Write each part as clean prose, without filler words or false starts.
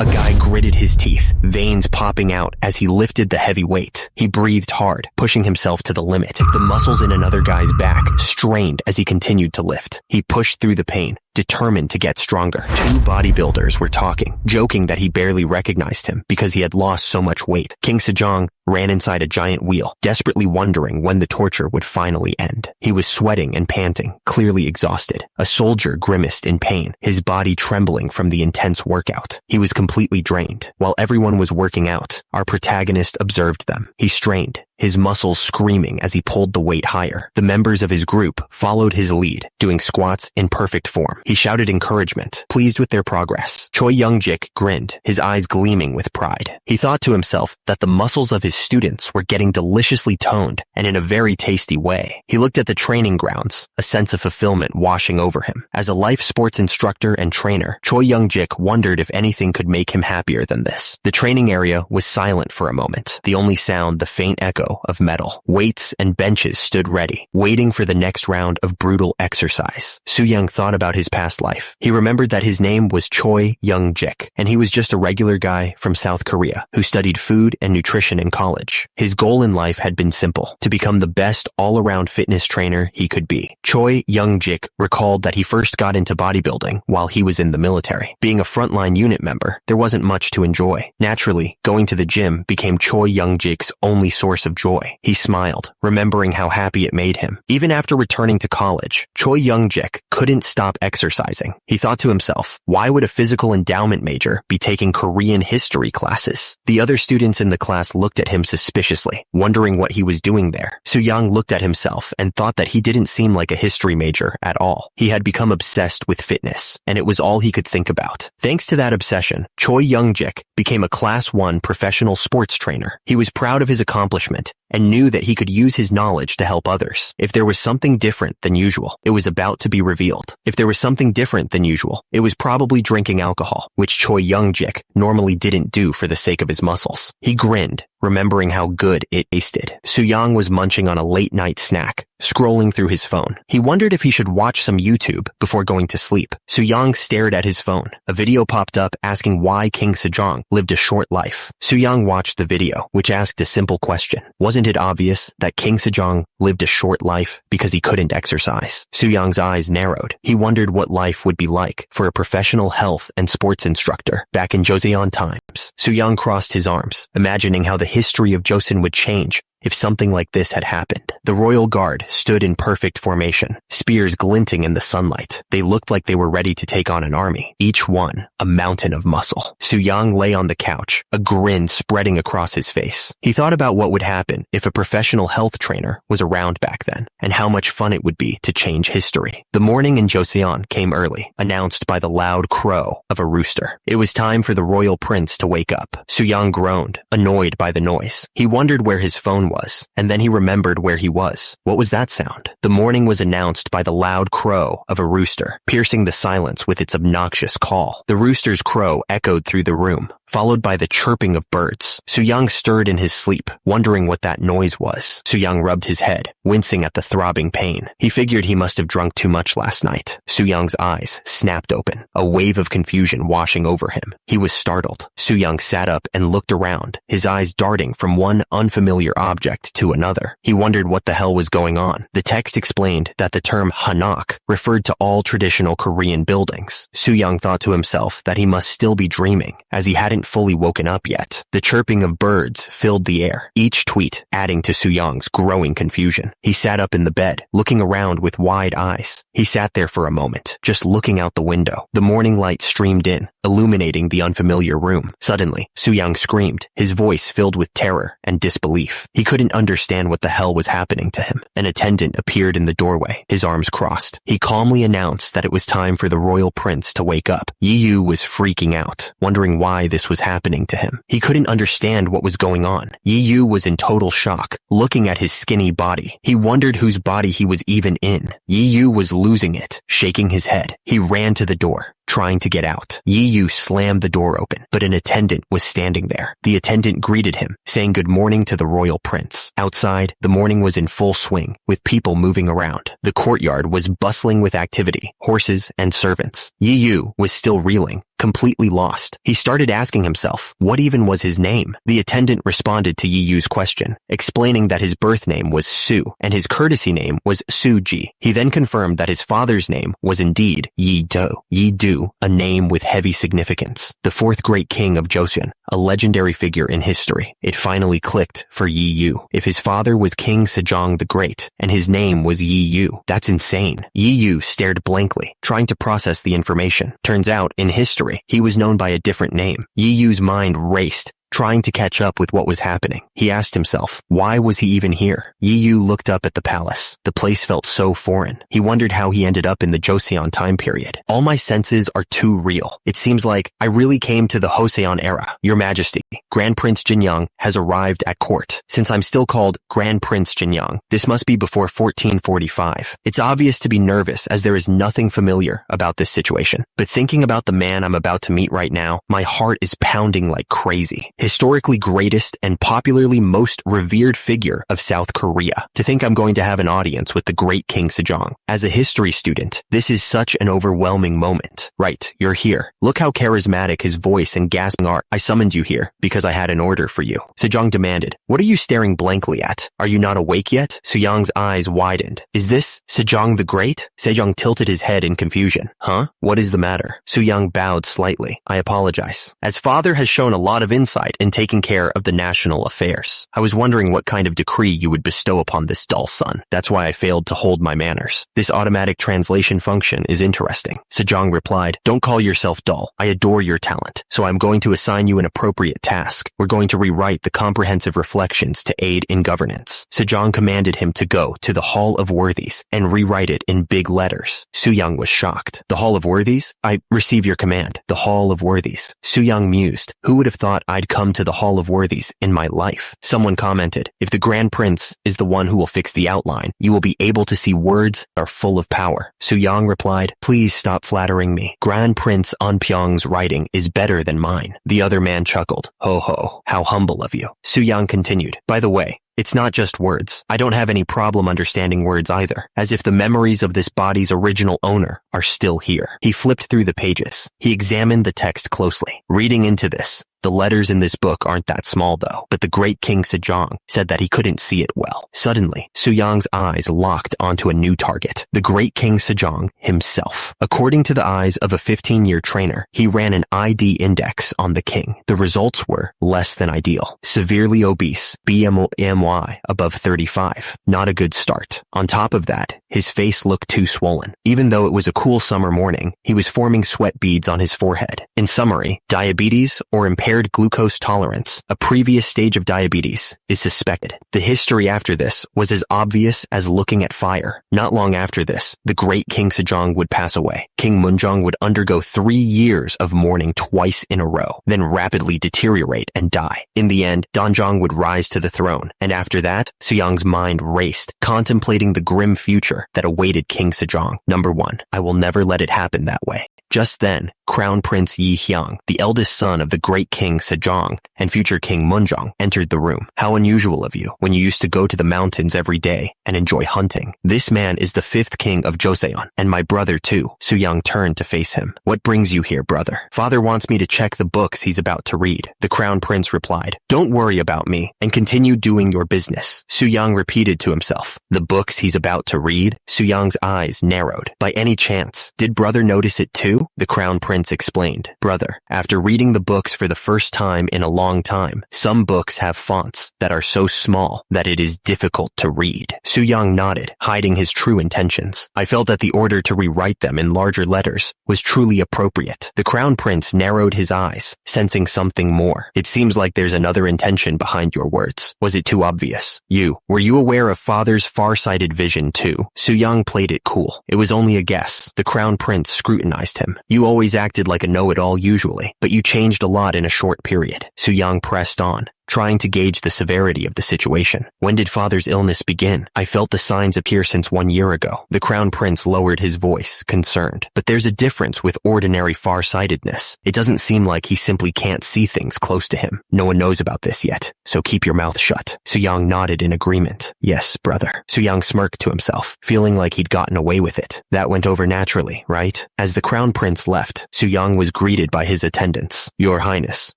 A guy gritted his teeth, veins popping out as he lifted the heavy weight. He breathed hard, pushing himself to the limit. The muscles in another guy's back strained as he continued to lift. He pushed through the pain, determined to get stronger. Two bodybuilders were talking, joking that he barely recognized him because he had lost so much weight. King Sejong ran inside a giant wheel, desperately wondering when the torture would finally end. He was sweating and panting, clearly exhausted. A soldier grimaced in pain, his body trembling from the intense workout. He was completely drained. While everyone was working out, our protagonist observed them. He strained, his muscles screaming as he pulled the weight higher. The members of his group followed his lead, doing squats in perfect form. He shouted encouragement, pleased with their progress. Choi Young-jik grinned, his eyes gleaming with pride. He thought to himself that the muscles of his students were getting deliciously toned and in a very tasty way. He looked at the training grounds, a sense of fulfillment washing over him. As a life sports instructor and trainer, Choi Young-jik wondered if anything could make him happier than this. The training area was silent for a moment, the only sound the faint echo of metal. Weights and benches stood ready, waiting for the next round of brutal exercise. Soo-young thought about his past life. He remembered that his name was Choi Young-jik, and he was just a regular guy from South Korea who studied food and nutrition in college. His goal in life had been simple, to become the best all-around fitness trainer he could be. Choi Young-jik recalled that he first got into bodybuilding while he was in the military. Being a frontline unit member, there wasn't much to enjoy. Naturally, going to the gym became Choi Young-jik's only source of joy. He smiled, remembering how happy it made him. Even after returning to college, Choi Young-jik couldn't stop exercising. He thought to himself, why would a physical endowment major be taking Korean history classes? The other students in the class looked at him suspiciously, wondering what he was doing there. Soo-young looked at himself and thought that he didn't seem like a history major at all. He had become obsessed with fitness, and it was all he could think about. Thanks to that obsession, Choi Young-jik became a Class 1 professional sports trainer. He was proud of his accomplishment and knew that he could use his knowledge to help others. If there was something different than usual, it was about to be revealed. If there was something different than usual, it was probably drinking alcohol, which Choi Young-jik normally didn't do for the sake of his muscles. He grinned, remembering how good it tasted. Soo-young was munching on a late-night snack, scrolling through his phone. He wondered if he should watch some YouTube before going to sleep. Soo-young stared at his phone. A video popped up asking why King Sejong lived a short life. Soo-young watched the video, which asked a simple question. Wasn't it obvious that King Sejong lived a short life because he couldn't exercise? Soo-young's eyes narrowed. He wondered what life would be like for a professional health and sports instructor back in Joseon times. Soo-young crossed his arms, imagining how the history of Joseon would change if something like this had happened. The royal guard stood in perfect formation, spears glinting in the sunlight. They looked like they were ready to take on an army, each one a mountain of muscle. Soo-young lay on the couch, a grin spreading across his face. He thought about what would happen if a professional health trainer was around back then, and how much fun it would be to change history. The morning in Joseon came early, announced by the loud crow of a rooster. It was time for the royal prince to wake up. Soo-young groaned, annoyed by the noise. He wondered where his phone was, and then he remembered where he was. What was that sound? The morning was announced by the loud crow of a rooster, piercing the silence with its obnoxious call. The rooster's crow echoed through the room, followed by the chirping of birds. Soo-young stirred in his sleep, wondering what that noise was. Soo-young rubbed his head, wincing at the throbbing pain. He figured he must have drunk too much last night. Soo-young's eyes snapped open, a wave of confusion washing over him. He was startled. Soo-young sat up and looked around, his eyes darting from one unfamiliar object to another. He wondered what the hell was going on. The text explained that the term hanok referred to all traditional Korean buildings. Soo-young thought to himself that he must still be dreaming, as he hadn't fully woken up yet. The chirping of birds filled the air, each tweet adding to Soo-young's growing confusion. He sat up in the bed, looking around with wide eyes. He sat there for a moment, just looking out the window. The morning light streamed in, illuminating the unfamiliar room. Suddenly, Soo-young screamed, his voice filled with terror and disbelief. He couldn't understand what the hell was happening to him. An attendant appeared in the doorway, his arms crossed. He calmly announced that it was time for the royal prince to wake up. Yi-yu was freaking out, wondering why this was happening to him. He couldn't understand what was going on. Yi-yu was in total shock, looking at his skinny body. He wondered whose body he was even in. Yi-yu was losing it, shaking his head. He ran to the door, trying to get out. Yi-yu slammed the door open, but an attendant was standing there. The attendant greeted him, saying good morning to the royal prince. Outside, the morning was in full swing, with people moving around. The courtyard was bustling with activity, horses and servants. Yi-yu was still reeling, completely lost. He started asking himself, what even was his name? The attendant responded to Yi Yu's question, explaining that his birth name was Su, and his courtesy name was Su-ji. He then confirmed that his father's name was indeed Yi-do. Yi-do, a name with heavy significance. The fourth great king of Joseon, a legendary figure in history. It finally clicked for Yi Yu. If his father was King Sejong the Great, and his name was Yi Yu, that's insane. Yi Yu stared blankly, trying to process the information. Turns out, in history, he was known by a different name. Yi Yu's mind raced, trying to catch up with what was happening. He asked himself, why was he even here? Yi Yu looked up at the palace. The place felt so foreign. He wondered how he ended up in the Joseon time period. All my senses are too real. It seems like I really came to the Joseon era. Your Majesty, Grand Prince Jinyoung has arrived at court. Since I'm still called Grand Prince Jinyoung, this must be before 1445. It's obvious to be nervous as there is nothing familiar about this situation. But thinking about the man I'm about to meet right now, my heart is pounding like crazy. Historically greatest and popularly most revered figure of South Korea. To think I'm going to have an audience with the great King Sejong. As a history student, this is such an overwhelming moment. Right, you're here. Look how charismatic his voice and gasping are. I summoned you here because I had an order for you. Sejong demanded. What are you staring blankly at? Are you not awake yet? Suyang's eyes widened. Is this Sejong the Great? Sejong tilted his head in confusion. Huh? What is the matter? Suyang bowed slightly. I apologize. As father has shown a lot of insight in taking care of the national affairs. I was wondering what kind of decree you would bestow upon this dull son. That's why I failed to hold my manners. This automatic translation function is interesting. Sejong replied, don't call yourself dull. I adore your talent. So I'm going to assign you an appropriate task. We're going to rewrite the comprehensive reflections to aid in governance. Sejong commanded him to go to the Hall of Worthies and rewrite it in big letters. Suyang was shocked. The Hall of Worthies? I receive your command. The Hall of Worthies. Suyang mused. Who would have thought I'd come to the Hall of Worthies in my life? Someone commented, if the Grand Prince is the one who will fix the outline, you will be able to see words that are full of power. Suyang replied, please stop flattering me. Grand Prince Onpyeong's writing is better than mine. The other man chuckled. Ho ho, how humble of you. Suyang continued, by the way, it's not just words. I don't have any problem understanding words either, as if the memories of this body's original owner are still here. He flipped through the pages. He examined the text closely. Reading into this, the letters in this book aren't that small though, but the great King Sejong said that he couldn't see it well. Suddenly, Suyang's eyes locked onto a new target, the great King Sejong himself. According to the eyes of a 15-year trainer, he ran an ID index on the king. The results were less than ideal. Severely obese, BMI above 35. Not a good start. On top of that, his face looked too swollen. Even though it was a cool summer morning, he was forming sweat beads on his forehead. In summary, diabetes or impaired glucose tolerance, a previous stage of diabetes, is suspected. The history after this was as obvious as looking at fire. Not long after this, the great King Sejong would pass away. King Munjong would undergo 3 years of mourning twice in a row, then rapidly deteriorate and die. In the end, Donjong would rise to the throne, and after that, Suyang's mind raced, contemplating the grim future that awaited King Sejong. Number 1. I will never let it happen that way. Just then, Crown Prince Yi Hyang, the eldest son of the great King Sejong and future King Munjong, entered the room. How unusual of you, when you used to go to the mountains every day and enjoy hunting. This man is the 5th king of Joseon, and my brother too. Suyang turned to face him. What brings you here, brother? Father wants me to check the books he's about to read. The Crown Prince replied, don't worry about me, and continue doing your business. Suyang repeated to himself, the books he's about to read? Suyang's eyes narrowed. By any chance, did brother notice it too? The Crown Prince explained, brother, after reading the books for the first time in a long time, some books have fonts that are so small that it is difficult to read. Suyang nodded, hiding his true intentions. I felt that the order to rewrite them in larger letters was truly appropriate. The Crown Prince narrowed his eyes, sensing something more. It seems like there's another intention behind your words. Was it too obvious? Were you aware of father's far-sighted vision too? Suyang played it cool. It was only a guess. The Crown Prince scrutinized him. You always acted like a know-it-all usually, but you changed a lot in a short period. Suyang pressed on. trying to gauge the severity of the situation. When did father's illness begin? I felt the signs appear since 1 year ago. The crown prince lowered his voice, concerned. But there's a difference with ordinary farsightedness. It doesn't seem like he simply can't see things close to him. No one knows about this yet, so keep your mouth shut. Suyang nodded in agreement. Yes, brother. Suyang smirked to himself, feeling like he'd gotten away with it. That went over naturally, right? As the crown prince left, Suyang was greeted by his attendants. Your Highness,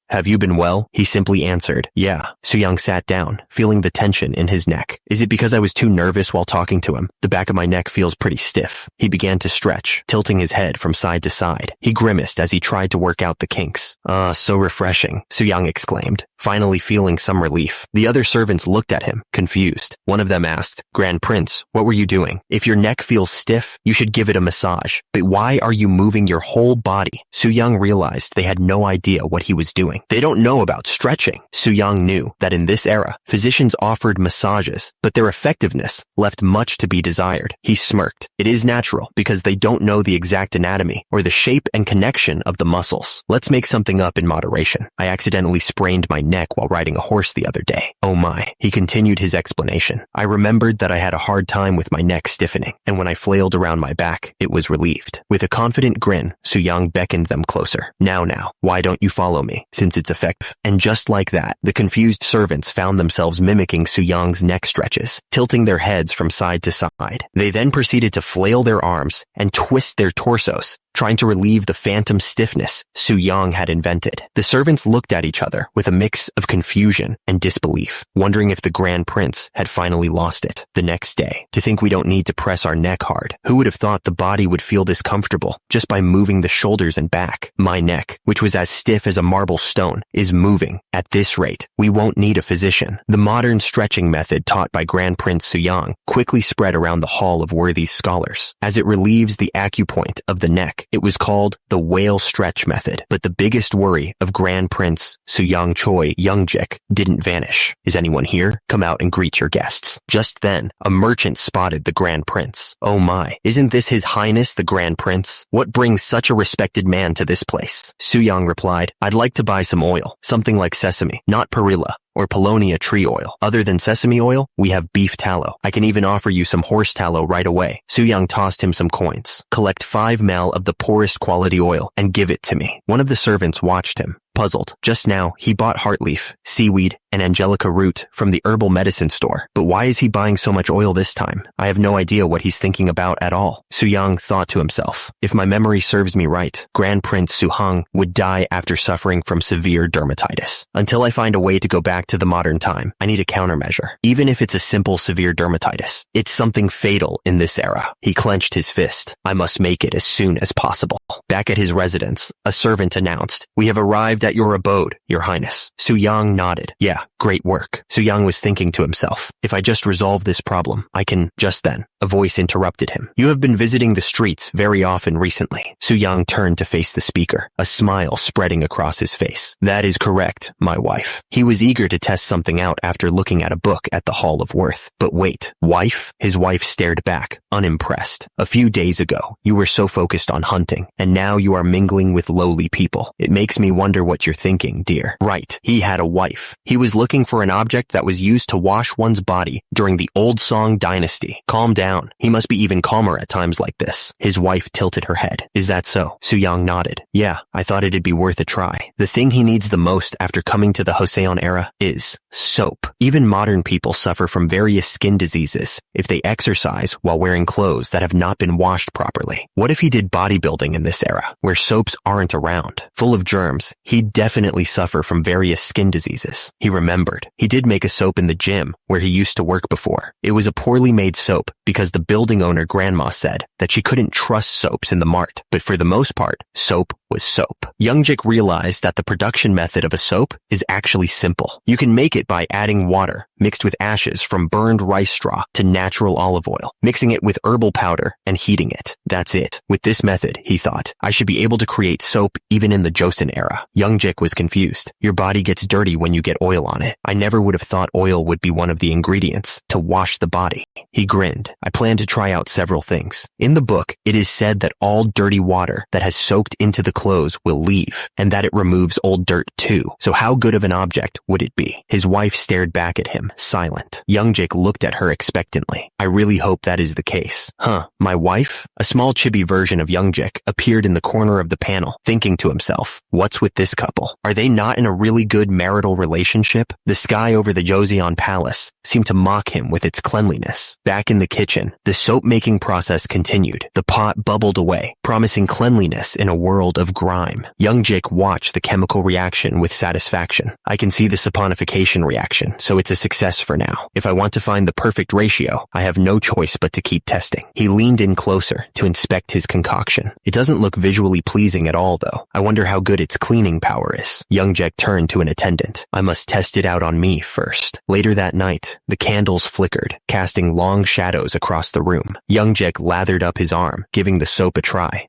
have you been well? He simply answered, yeah. Suyang sat down, feeling the tension in his neck. Is it because I was too nervous while talking to him? The back of my neck feels pretty stiff. He began to stretch, tilting his head from side to side. He grimaced as he tried to work out the kinks. So refreshing, Suyang exclaimed, finally feeling some relief. The other servants looked at him, confused. One of them asked, Grand Prince, what were you doing? If your neck feels stiff, you should give it a massage. But why are you moving your whole body? Suyang realized they had no idea what he was doing. They don't know about stretching. Suyang knew that in this era, physicians offered massages, but their effectiveness left much to be desired. He smirked. It is natural because they don't know the exact anatomy or the shape and connection of the muscles. Let's make something up in moderation. I accidentally sprained my neck while riding a horse the other day. Oh my. He continued his explanation. I remembered that I had a hard time with my neck stiffening, and when I flailed around my back, it was relieved. With a confident grin, Suyang beckoned them closer. Now, why don't you follow me, since it's effective? And just like that, the confused servants found themselves mimicking Suyang's neck stretches, tilting their heads from side to side. They then proceeded to flail their arms and twist their torsos, trying to relieve the phantom stiffness Suyang had invented. The servants looked at each other with a mix of confusion and disbelief, wondering if the Grand Prince had finally lost it. The next day, to think we don't need to press our neck hard. Who would have thought the body would feel this comfortable just by moving the shoulders and back? My neck, which was as stiff as a marble stone, is moving. At this rate, we won't need a physician. The modern stretching method taught by Grand Prince Suyang quickly spread around the hall of worthy scholars. As it relieves the acupoint of the neck, it was called the whale stretch method. But the biggest worry of Grand Prince Suyang Choi Youngjik didn't vanish. Is anyone here? Come out and greet your guests. Just then, a merchant spotted the Grand Prince. Oh my, isn't this His Highness the Grand Prince? What brings such a respected man to this place? Suyang replied, I'd like to buy some oil, something like sesame, not perilla or Paulownia tree oil. Other than sesame oil, we have beef tallow. I can even offer you some horse tallow right away. Suyang tossed him some coins. Collect 5 ml of the poorest quality oil and give it to me. One of the servants watched him, puzzled. Just now, he bought heartleaf, seaweed, and angelica root from the herbal medicine store. But why is he buying so much oil this time? I have no idea what he's thinking about at all. Suyang thought to himself, if my memory serves me right, Grand Prince Suhang would die after suffering from severe dermatitis. Until I find a way to go back to the modern time, I need a countermeasure. Even if it's a simple severe dermatitis, it's something fatal in this era. He clenched his fist. I must make it as soon as possible. Back at his residence, a servant announced, we have arrived at your abode, Your Highness. Suyang nodded. Yeah, great work. Suyang was thinking to himself, if I just resolve this problem, I can. Just then, a voice interrupted him. You have been visiting the streets very often recently. Suyang turned to face the speaker, a smile spreading across his face. That is correct, my wife. He was eager to test something out after looking at a book at the Hall of Worth. But wait, wife? His wife stared back, unimpressed. A few days ago, you were so focused on hunting, and now you are mingling with lowly people. It makes me wonder what you're thinking, dear. Right, he had a wife. He was looking for an object that was used to wash one's body during the Old Song dynasty. Calm down. He must be even calmer at times like this. His wife tilted her head. Is that so? Suyang nodded. Yeah, I thought it'd be worth a try. The thing he needs the most after coming to the Joseon era is soap. Even modern people suffer from various skin diseases if they exercise while wearing clothes that have not been washed properly. What if he did bodybuilding in this era, where soaps aren't around? Full of germs, he'd definitely suffer from various skin diseases. He remembered. He did make a soap in the gym where he used to work before. It was a poorly made soap because the building owner grandma said that she couldn't trust soaps in the mart, but for the most part, soap was soap. Youngjik realized that the production method of a soap is actually simple. You can make it by adding water mixed with ashes from burned rice straw to natural olive oil, mixing it with herbal powder and heating it. That's it. With this method, he thought, I should be able to create soap even in the Joseon era. Youngjik was confused. Your body gets dirty when you get oil on it. I never would have thought oil would be one of the ingredients to wash the body. He grinned. I plan to try out several things. In the book, it is said that all dirty water that has soaked into the clothes will leave, and that it removes old dirt too. So how good of an object would it be? His wife stared back at him, silent. Youngjik looked at her expectantly. I really hope that is the case. Huh, my wife? A small chibi version of Youngjik appeared in the corner of the panel, thinking to himself, what's with this couple? Are they not in a really good marital relationship? The sky over the Joseon Palace seemed to mock him with its cleanliness. Back in the kitchen, the soap-making process continued. The pot bubbled away, promising cleanliness in a world of grime. Youngjik watched the chemical reaction with satisfaction. I can see the saponification reaction, so it's a success for now. If I want to find the perfect ratio, I have no choice but to keep testing. He leaned in closer to inspect his concoction. It doesn't look visually pleasing at all, though. I wonder how good its cleaning power is. Youngjik turned to an attendant. I must test it out on me first. Later that night, the candles flickered, casting long shadows across the room. Youngjik lathered up his arm, giving the soap a try.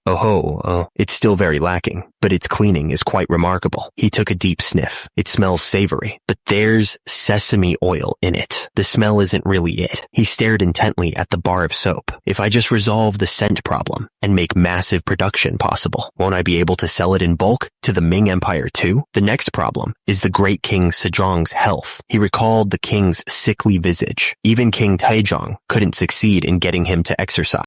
It's still very lacking, but its cleaning is quite remarkable. He took a deep sniff. It smells savory, but there's sesame oil in it. The smell isn't really it. He stared intently at the bar of soap. If I just resolve the scent problem and make massive production possible, won't I be able to sell it in bulk to the Ming Empire too? The next problem is the great King Sejong's health. He recalled the king's sickly visage. Even King Taejong couldn't succeed in getting him to exercise.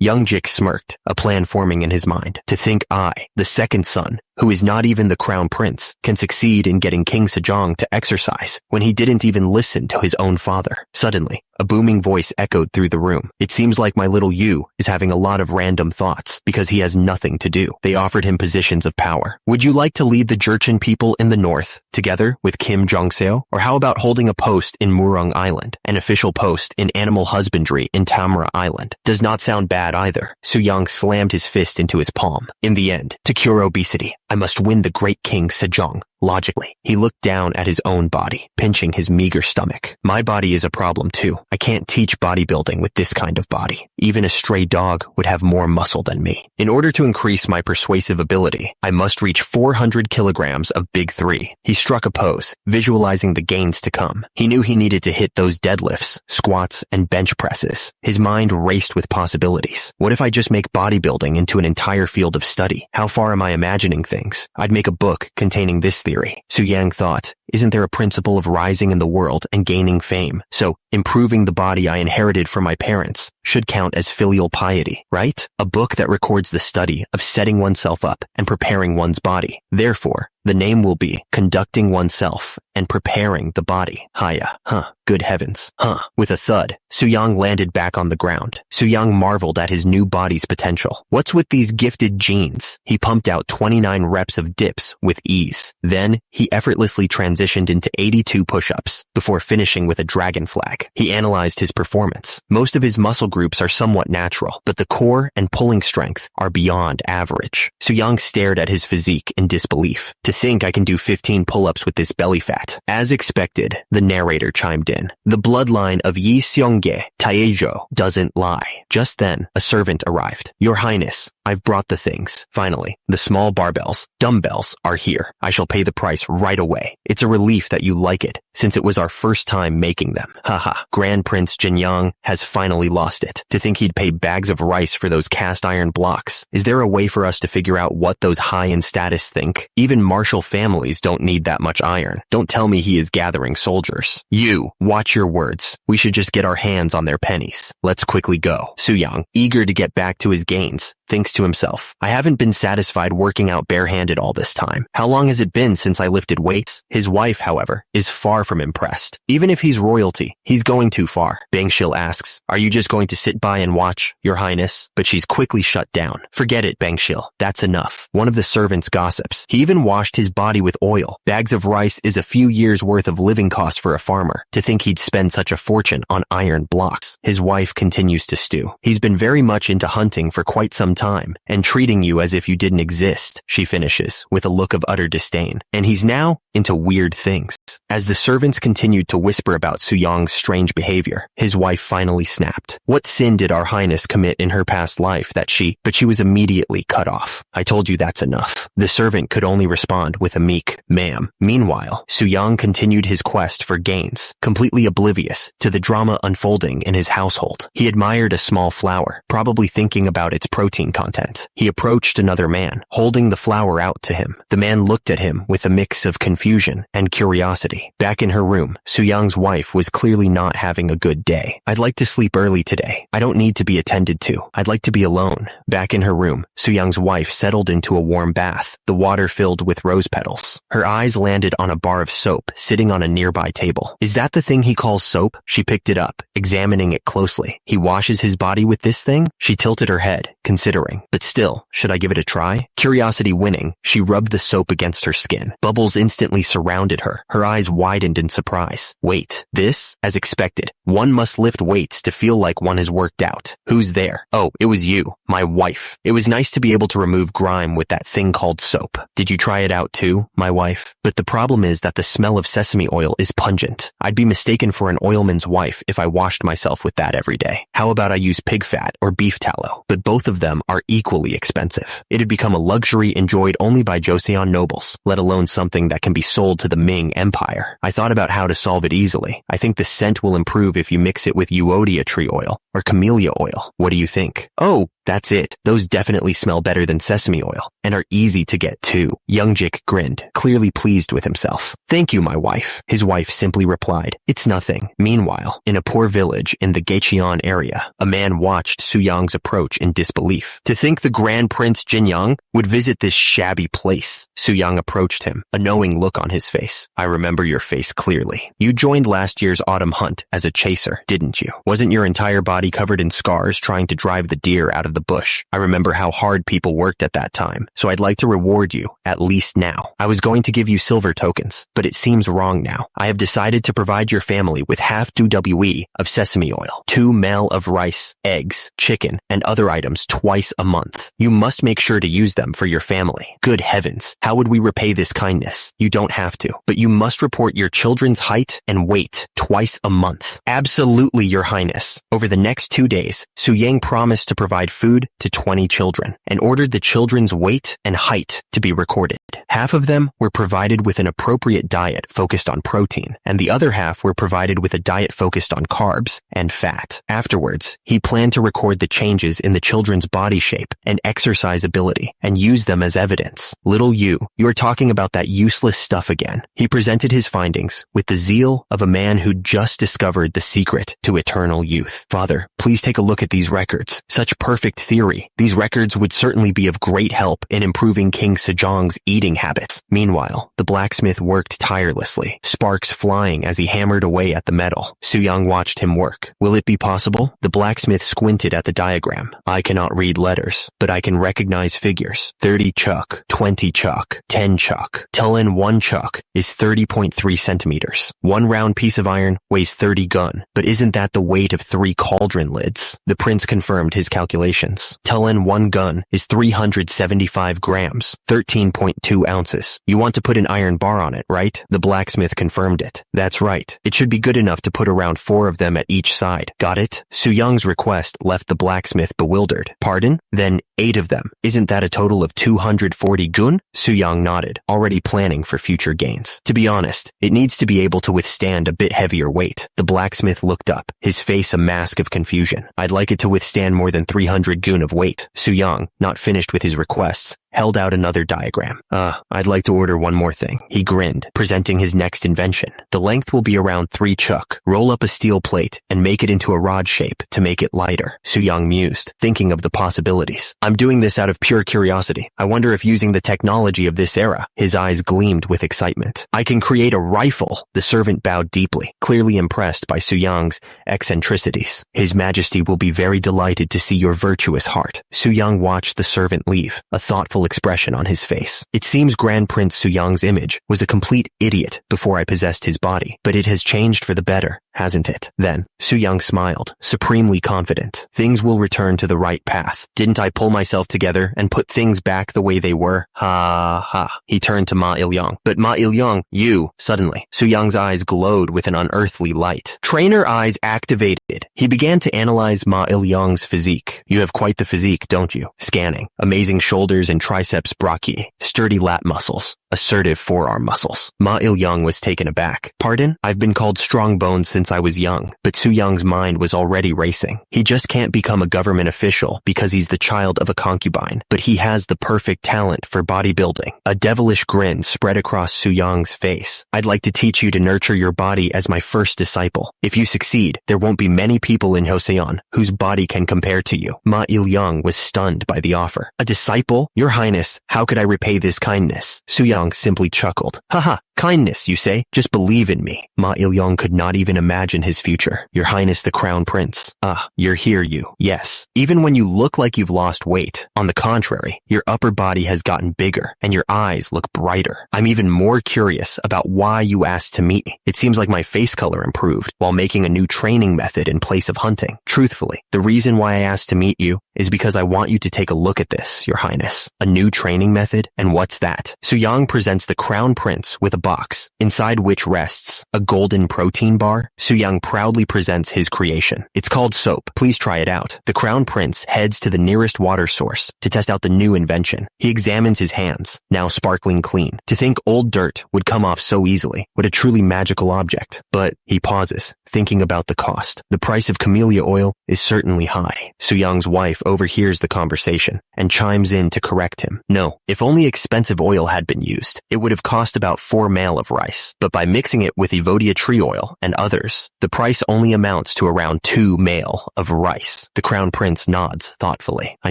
Youngjik smirked, a plan forming in his mind. To think I, the second son, who is not even the crown prince, can succeed in getting King Sejong to exercise when he didn't even listen to his own father. Suddenly, a booming voice echoed through the room. It seems like my little Yu is having a lot of random thoughts because he has nothing to do. They offered him positions of power. Would you like to lead the Jurchen people in the north, together with Kim Jong-seo? Or how about holding a post in Murong Island, an official post in animal husbandry in Tamra Island? Does not sound bad either. Soo-young slammed his fist into his palm. In the end, to cure obesity, I must win the great King Sejong. Logically, he looked down at his own body, pinching his meager stomach. My body is a problem too. I can't teach bodybuilding with this kind of body. Even a stray dog would have more muscle than me. In order to increase my persuasive ability, I must reach 400 kilograms of Big 3. He struck a pose, visualizing the gains to come. He knew he needed to hit those deadlifts, squats, and bench presses. His mind raced with possibilities. What if I just make bodybuilding into an entire field of study? How far am I imagining things? I'd make a book containing this theory. Soo-yang thought, isn't there a principle of rising in the world and gaining fame? So, improving the body I inherited from my parents should count as filial piety, right? A book that records the study of setting oneself up and preparing one's body. Therefore, the name will be Conducting Oneself and Preparing the Body. Haya. Good heavens. With a thud, Soo-young landed back on the ground. Soo-young marveled at his new body's potential. What's with these gifted genes? He pumped out 29 reps of dips with ease. Then, he effortlessly transitioned into 82 push-ups before finishing with a dragon flag. He analyzed his performance. Most of his muscle groups are somewhat natural, but the core and pulling strength are beyond average. Soo-young stared at his physique in disbelief. To think I can do 15 pull-ups with this belly fat. As expected, the narrator chimed in. The bloodline of Yi Seongge, Taejo, doesn't lie. Just then, a servant arrived. Your Highness, I've brought the things. Finally, the small barbells, dumbbells, are here. I shall pay the price right away. It's a relief that you like it, since it was our first time making them. Haha. Grand Prince Jinyang has finally lost it. To think he'd pay bags of rice for those cast iron blocks. Is there a way for us to figure out what those high in status think? Even martial families don't need that much iron. Don't tell me he is gathering soldiers. You, watch your words. We should just get our hands on their pennies. Let's quickly go. Soo-young, eager to get back to his gains, thinks to himself, I haven't been satisfied working out barehanded all this time. How long has it been since I lifted weights? His wife, however, is far from impressed. Even if he's royalty, he's going too far. Bangshil asks, are you just going to sit by and watch, Your Highness? But she's quickly shut down. Forget it, Bangshil. That's enough. One of the servants gossips. He even washed his body with oil. Bags of rice is a few years' worth of living costs for a farmer. To think he'd spend such a fortune on iron blocks. His wife continues to stew. He's been very much into hunting for quite some time, and treating you as if you didn't exist, she finishes, with a look of utter disdain. And he's now into weird things. As the servants continued to whisper about Suyang's strange behavior, his wife finally snapped. What sin did our highness commit in her past life that but she was immediately cut off. I told you that's enough. The servant could only respond with a meek, ma'am. Meanwhile, Suyang continued his quest for gains, completely oblivious to the drama unfolding in his household. He admired a small flower, probably thinking about its protein content. He approached another man, holding the flower out to him. The man looked at him with a mix of confusion and curiosity. Back in her room, Suyang's wife was clearly not having a good day. I'd like to sleep early today. I don't need to be attended to. I'd like to be alone. Back in her room, Suyang's wife settled into a warm bath, the water filled with rose petals. Her eyes landed on a bar of soap sitting on a nearby table. Is that the thing he calls soap? She picked it up, examining it closely. He washes his body with this thing? She tilted her head, considering. But still, should I give it a try? Curiosity winning, she rubbed the soap against her skin. Bubbles instantly surrounded her. Her eyes widened in surprise. Wait, this? As expected, one must lift weights to feel like one has worked out. Who's there? Oh, it was you, my wife. It was nice to be able to remove grime with that thing called soap. Did you try it out too, my wife? But the problem is that the smell of sesame oil is pungent. I'd be mistaken for an oilman's wife if I washed myself with that every day. How about I use pig fat or beef tallow? But both of them are equally expensive. It had become a luxury enjoyed only by Joseon nobles, let alone something that can be sold to the Ming Empire. I thought about how to solve it easily. I think the scent will improve if you mix it with euodia tree oil or camellia oil. What do you think? Oh, that's it. Those definitely smell better than sesame oil and are easy to get too. Youngjik grinned, clearly pleased with himself. Thank you, my wife. His wife simply replied, it's nothing. Meanwhile, in a poor village in the Gaicheon area, a man watched Suyang's approach in disbelief. To think the Grand Prince Jinyang would visit this shabby place. Suyang approached him, a knowing look on his face. I remember your face clearly. You joined last year's autumn hunt as a chaser, didn't you? Wasn't your entire body covered in scars trying to drive the deer out of the bush? I remember how hard people worked at that time, so I'd like to reward you, at least now. I was going to give you silver tokens, but it seems wrong now. I have decided to provide your family with half 2 WE of sesame oil, 2 mel of rice, eggs, chicken, and other items twice a month. You must make sure to use them for your family. Good heavens, how would we repay this kindness? You don't have to, but you must report your children's height and weight twice a month. Absolutely, Your Highness. Over the next 2 days, Suyang promised to provide food to 20 children and ordered the children's weight and height to be recorded. Half of them were provided with an appropriate diet focused on protein, and the other half were provided with a diet focused on carbs and fat. Afterwards, he planned to record the changes in the children's body shape and exercise ability and use them as evidence. Little you are talking about that useless stuff again. He presented his findings with the zeal of a man who'd just discovered the secret to eternal youth. Father, please take a look at these records. Such perfect theory. These records would certainly be of great help in improving King Sejong's eating habits. Meanwhile, the blacksmith worked tirelessly, sparks flying as he hammered away at the metal. Suyang watched him work. Will it be possible? The blacksmith squinted at the diagram. I cannot read letters, but I can recognize figures. 30 chuk, 20 chuk, 10 chuk. Tell in 1 chuk is 30.3 centimeters. 1 round piece of iron weighs 30 gun, but isn't that the weight of 3 cauldron lids? The prince confirmed his calculations. Tell in 1 gun is 375 grams, 13.2 ounces. You want to put an iron bar on it, right? The blacksmith confirmed it. That's right. It should be good enough to put around 4 of them at each side. Got it? Suyang's request left the blacksmith bewildered. Pardon? Then 8 of them. Isn't that a total of 240 gun? Suyang nodded, already planning for future gains. To be honest, it needs to be able to withstand a bit heavier weight. The blacksmith looked up, his face a mask of confusion. I'd like it to withstand more than 300 gun of weight. Suyang, not finished with his requests, held out another diagram. I'd like to order one more thing. He grinned, presenting his next invention. The length will be around 3 chuk. Roll up a steel plate and make it into a rod shape to make it lighter. Suyang mused, thinking of the possibilities. I'm doing this out of pure curiosity. I wonder if using the technology of this era, his eyes gleamed with excitement. I can create a rifle. The servant bowed deeply, clearly impressed by Suyang's eccentricities. His Majesty will be very delighted to see your virtuous heart. Suyang watched the servant leave, a thoughtful expression on his face. It seems Grand Prince Suyang's image was a complete idiot before I possessed his body, but it has changed for the better. hasn't it? Then, Su Yang smiled, supremely confident. Things will return to the right path. Didn't I pull myself together and put things back the way they were? Ha ha. He turned to Ma Il-yang. But Ma Il-yang, you, suddenly, Su Yang's eyes glowed with an unearthly light. Trainer eyes activated. He began to analyze Ma Il-yang's physique. You have quite the physique, don't you? Scanning. Amazing shoulders and triceps brachii. Sturdy lat muscles. Assertive forearm muscles. Ma Il-yang was taken aback. Pardon? I've been called strong bones since I was young, but Su Yang's mind was already racing. He just can't become a government official because he's the child of a concubine, but he has the perfect talent for bodybuilding. A devilish grin spread across Su Yang's face. I'd like to teach you to nurture your body as my first disciple. If you succeed, there won't be many people in Joseon whose body can compare to you. Ma Il-yang was stunned by the offer. A disciple? Your Highness, how could I repay this kindness? Su Yang simply chuckled. Haha, kindness, you say? Just believe in me. Ma Il-yang could not even imagine his future. Your Highness the Crown Prince. Ah, you're here, you. Yes. Even when you look like you've lost weight, on the contrary, your upper body has gotten bigger and your eyes look brighter. I'm even more curious about why you asked to meet me. It seems like my face color improved while making a new training method in place of hunting. Truthfully, the reason why I asked to meet you is because I want you to take a look at this, Your Highness. A new training method? And what's that? Su Yang presents the Crown Prince with a box, inside which rests a golden protein bar. Su Yang proudly presents his creation. It's called soap. Please try it out. The Crown Prince heads to the nearest water source to test out the new invention. He examines his hands, now sparkling clean. To think old dirt would come off so easily. What a truly magical object. But he pauses, thinking about the cost. The price of camellia oil is certainly high. Su Yang's wife overhears the conversation and chimes in to correct him. No, if only expensive oil had been used, it would have cost about 4 male of rice. But by mixing it with Evodia tree oil and others, the price only amounts to around 2 male of rice. The Crown Prince nods thoughtfully. I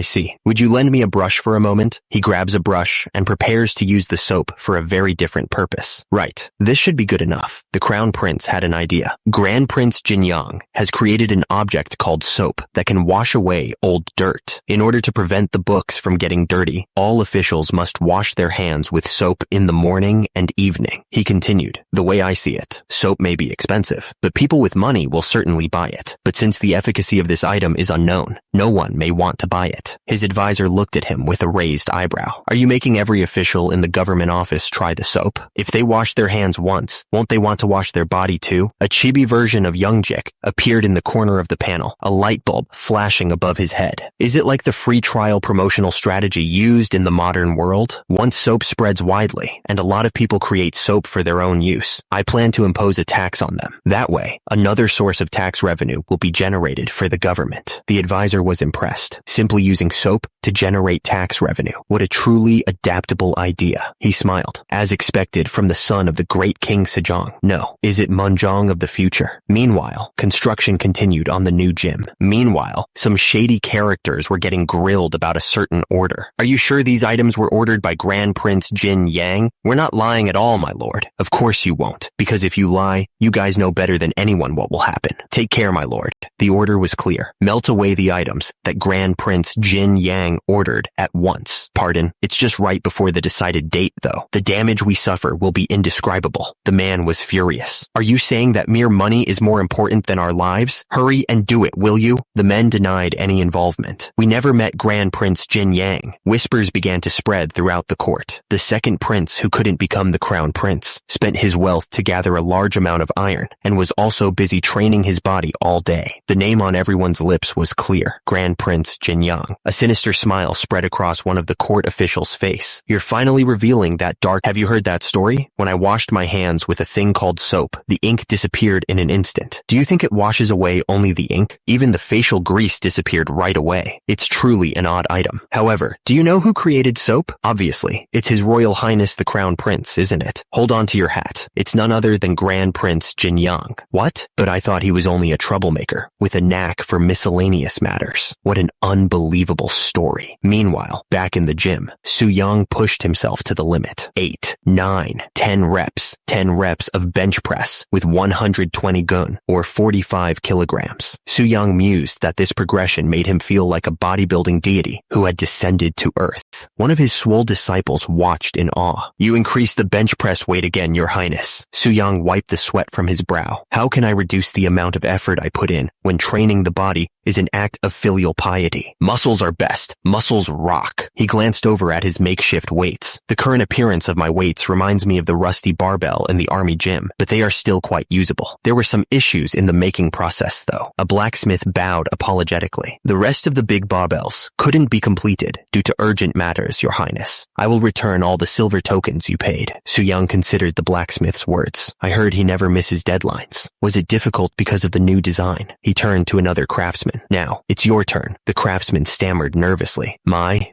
see. Would you lend me a brush for a moment? He grabs a brush and prepares to use the soap for a very different purpose. Right. This should be good enough. The Crown Prince had an idea. Grand Prince Jinyang has created an object called soap that can wash away old dirt. In order to prevent the books from getting dirty, all officials must wash their hands with soap in the morning and evening. He continued, the way I see it, soap may be expensive, but people with money will certainly buy it. But since the efficacy of this item is unknown, no one may want to buy it. His advisor looked at him with a raised eyebrow. Are you making every official in the government office try the soap? If they wash their hands once, won't they want to wash their body too? A chibi version of Youngjik appeared in the corner of the panel, a light bulb flashing above his head. Is it like the free trial promotional strategy used in the modern world? Once soap spreads widely, and a lot of people create soap for their own use, I plan to impose a tax on them. That way, another source of tax revenue will be generated for the government. The advisor was impressed. Simply using soap to generate tax revenue. What a truly adaptable idea. He smiled, as expected from the son of the great King Sejong. No, is it Munjong of the future? Meanwhile, construction continued on the new gym. Meanwhile, some shady characters were getting grilled about a certain order. Are you sure these items were ordered by Grand Prince Jin Yang? We're not lying at all, my lord. Of course you won't, because if you lie, you guys know better than anyone what will happen. Take care, my lord. The order was clear. Melt away the items that Grand Prince Jin Yang ordered at once. Pardon, it's just right before the decided date, though. The damage we suffer will be indescribable. The man was furious. Are you saying that mere money is more important than our lives? Hurry and do it, will you? The men denied any involvement. We never met Grand Prince Jin Yang. Whispers began to spread throughout the court. The second prince who couldn't become the crown prince spent his wealth to gather a large amount of iron and was also busy training his body all day. The name on everyone's lips was clear. Grand Prince Jin Yang. A sinister smile spread across one of the court officials' face. You're finally revealing that dark. Have you heard that story? When I washed my hands with a thing called soap, the ink disappeared in an instant. Do you think it washes away only the ink? Even the facial grease disappeared right away. It's truly an odd item. However, do you know who created soap? Obviously, it's His Royal Highness the Crown Prince, isn't it? Hold on to your hat. It's none other than Grand Prince Jin Yang. What? But I thought he was only a troublemaker with a knack for miscellaneous matters. What an unbelievable story. Meanwhile, back in the gym, Su Yang pushed himself to the limit. 8, 9, 10 reps. 10 reps of bench press with 120 gun, or 45 kilograms. Su-young mused that this progression made him feel like a bodybuilding deity who had descended to earth. One of his swole disciples watched in awe. "You increased the bench press weight again, Your Highness." Su-young wiped the sweat from his brow. "How can I reduce the amount of effort I put in when training the body is an act of filial piety? Muscles are best. Muscles rock." He glanced over at his makeshift weights. "The current appearance of my weights reminds me of the rusty barbell in the army gym, but they are still quite usable. There were some issues in the making process, though." A blacksmith bowed apologetically. "The rest of the big barbells couldn't be completed due to urgent matters, Your Highness. I will return all the silver tokens you paid." Su-young considered the blacksmith's words. "I heard he never misses deadlines. Was it difficult because of the new design?" He turned to another craftsman. "Now, it's your turn." The craftsman stammered nervously.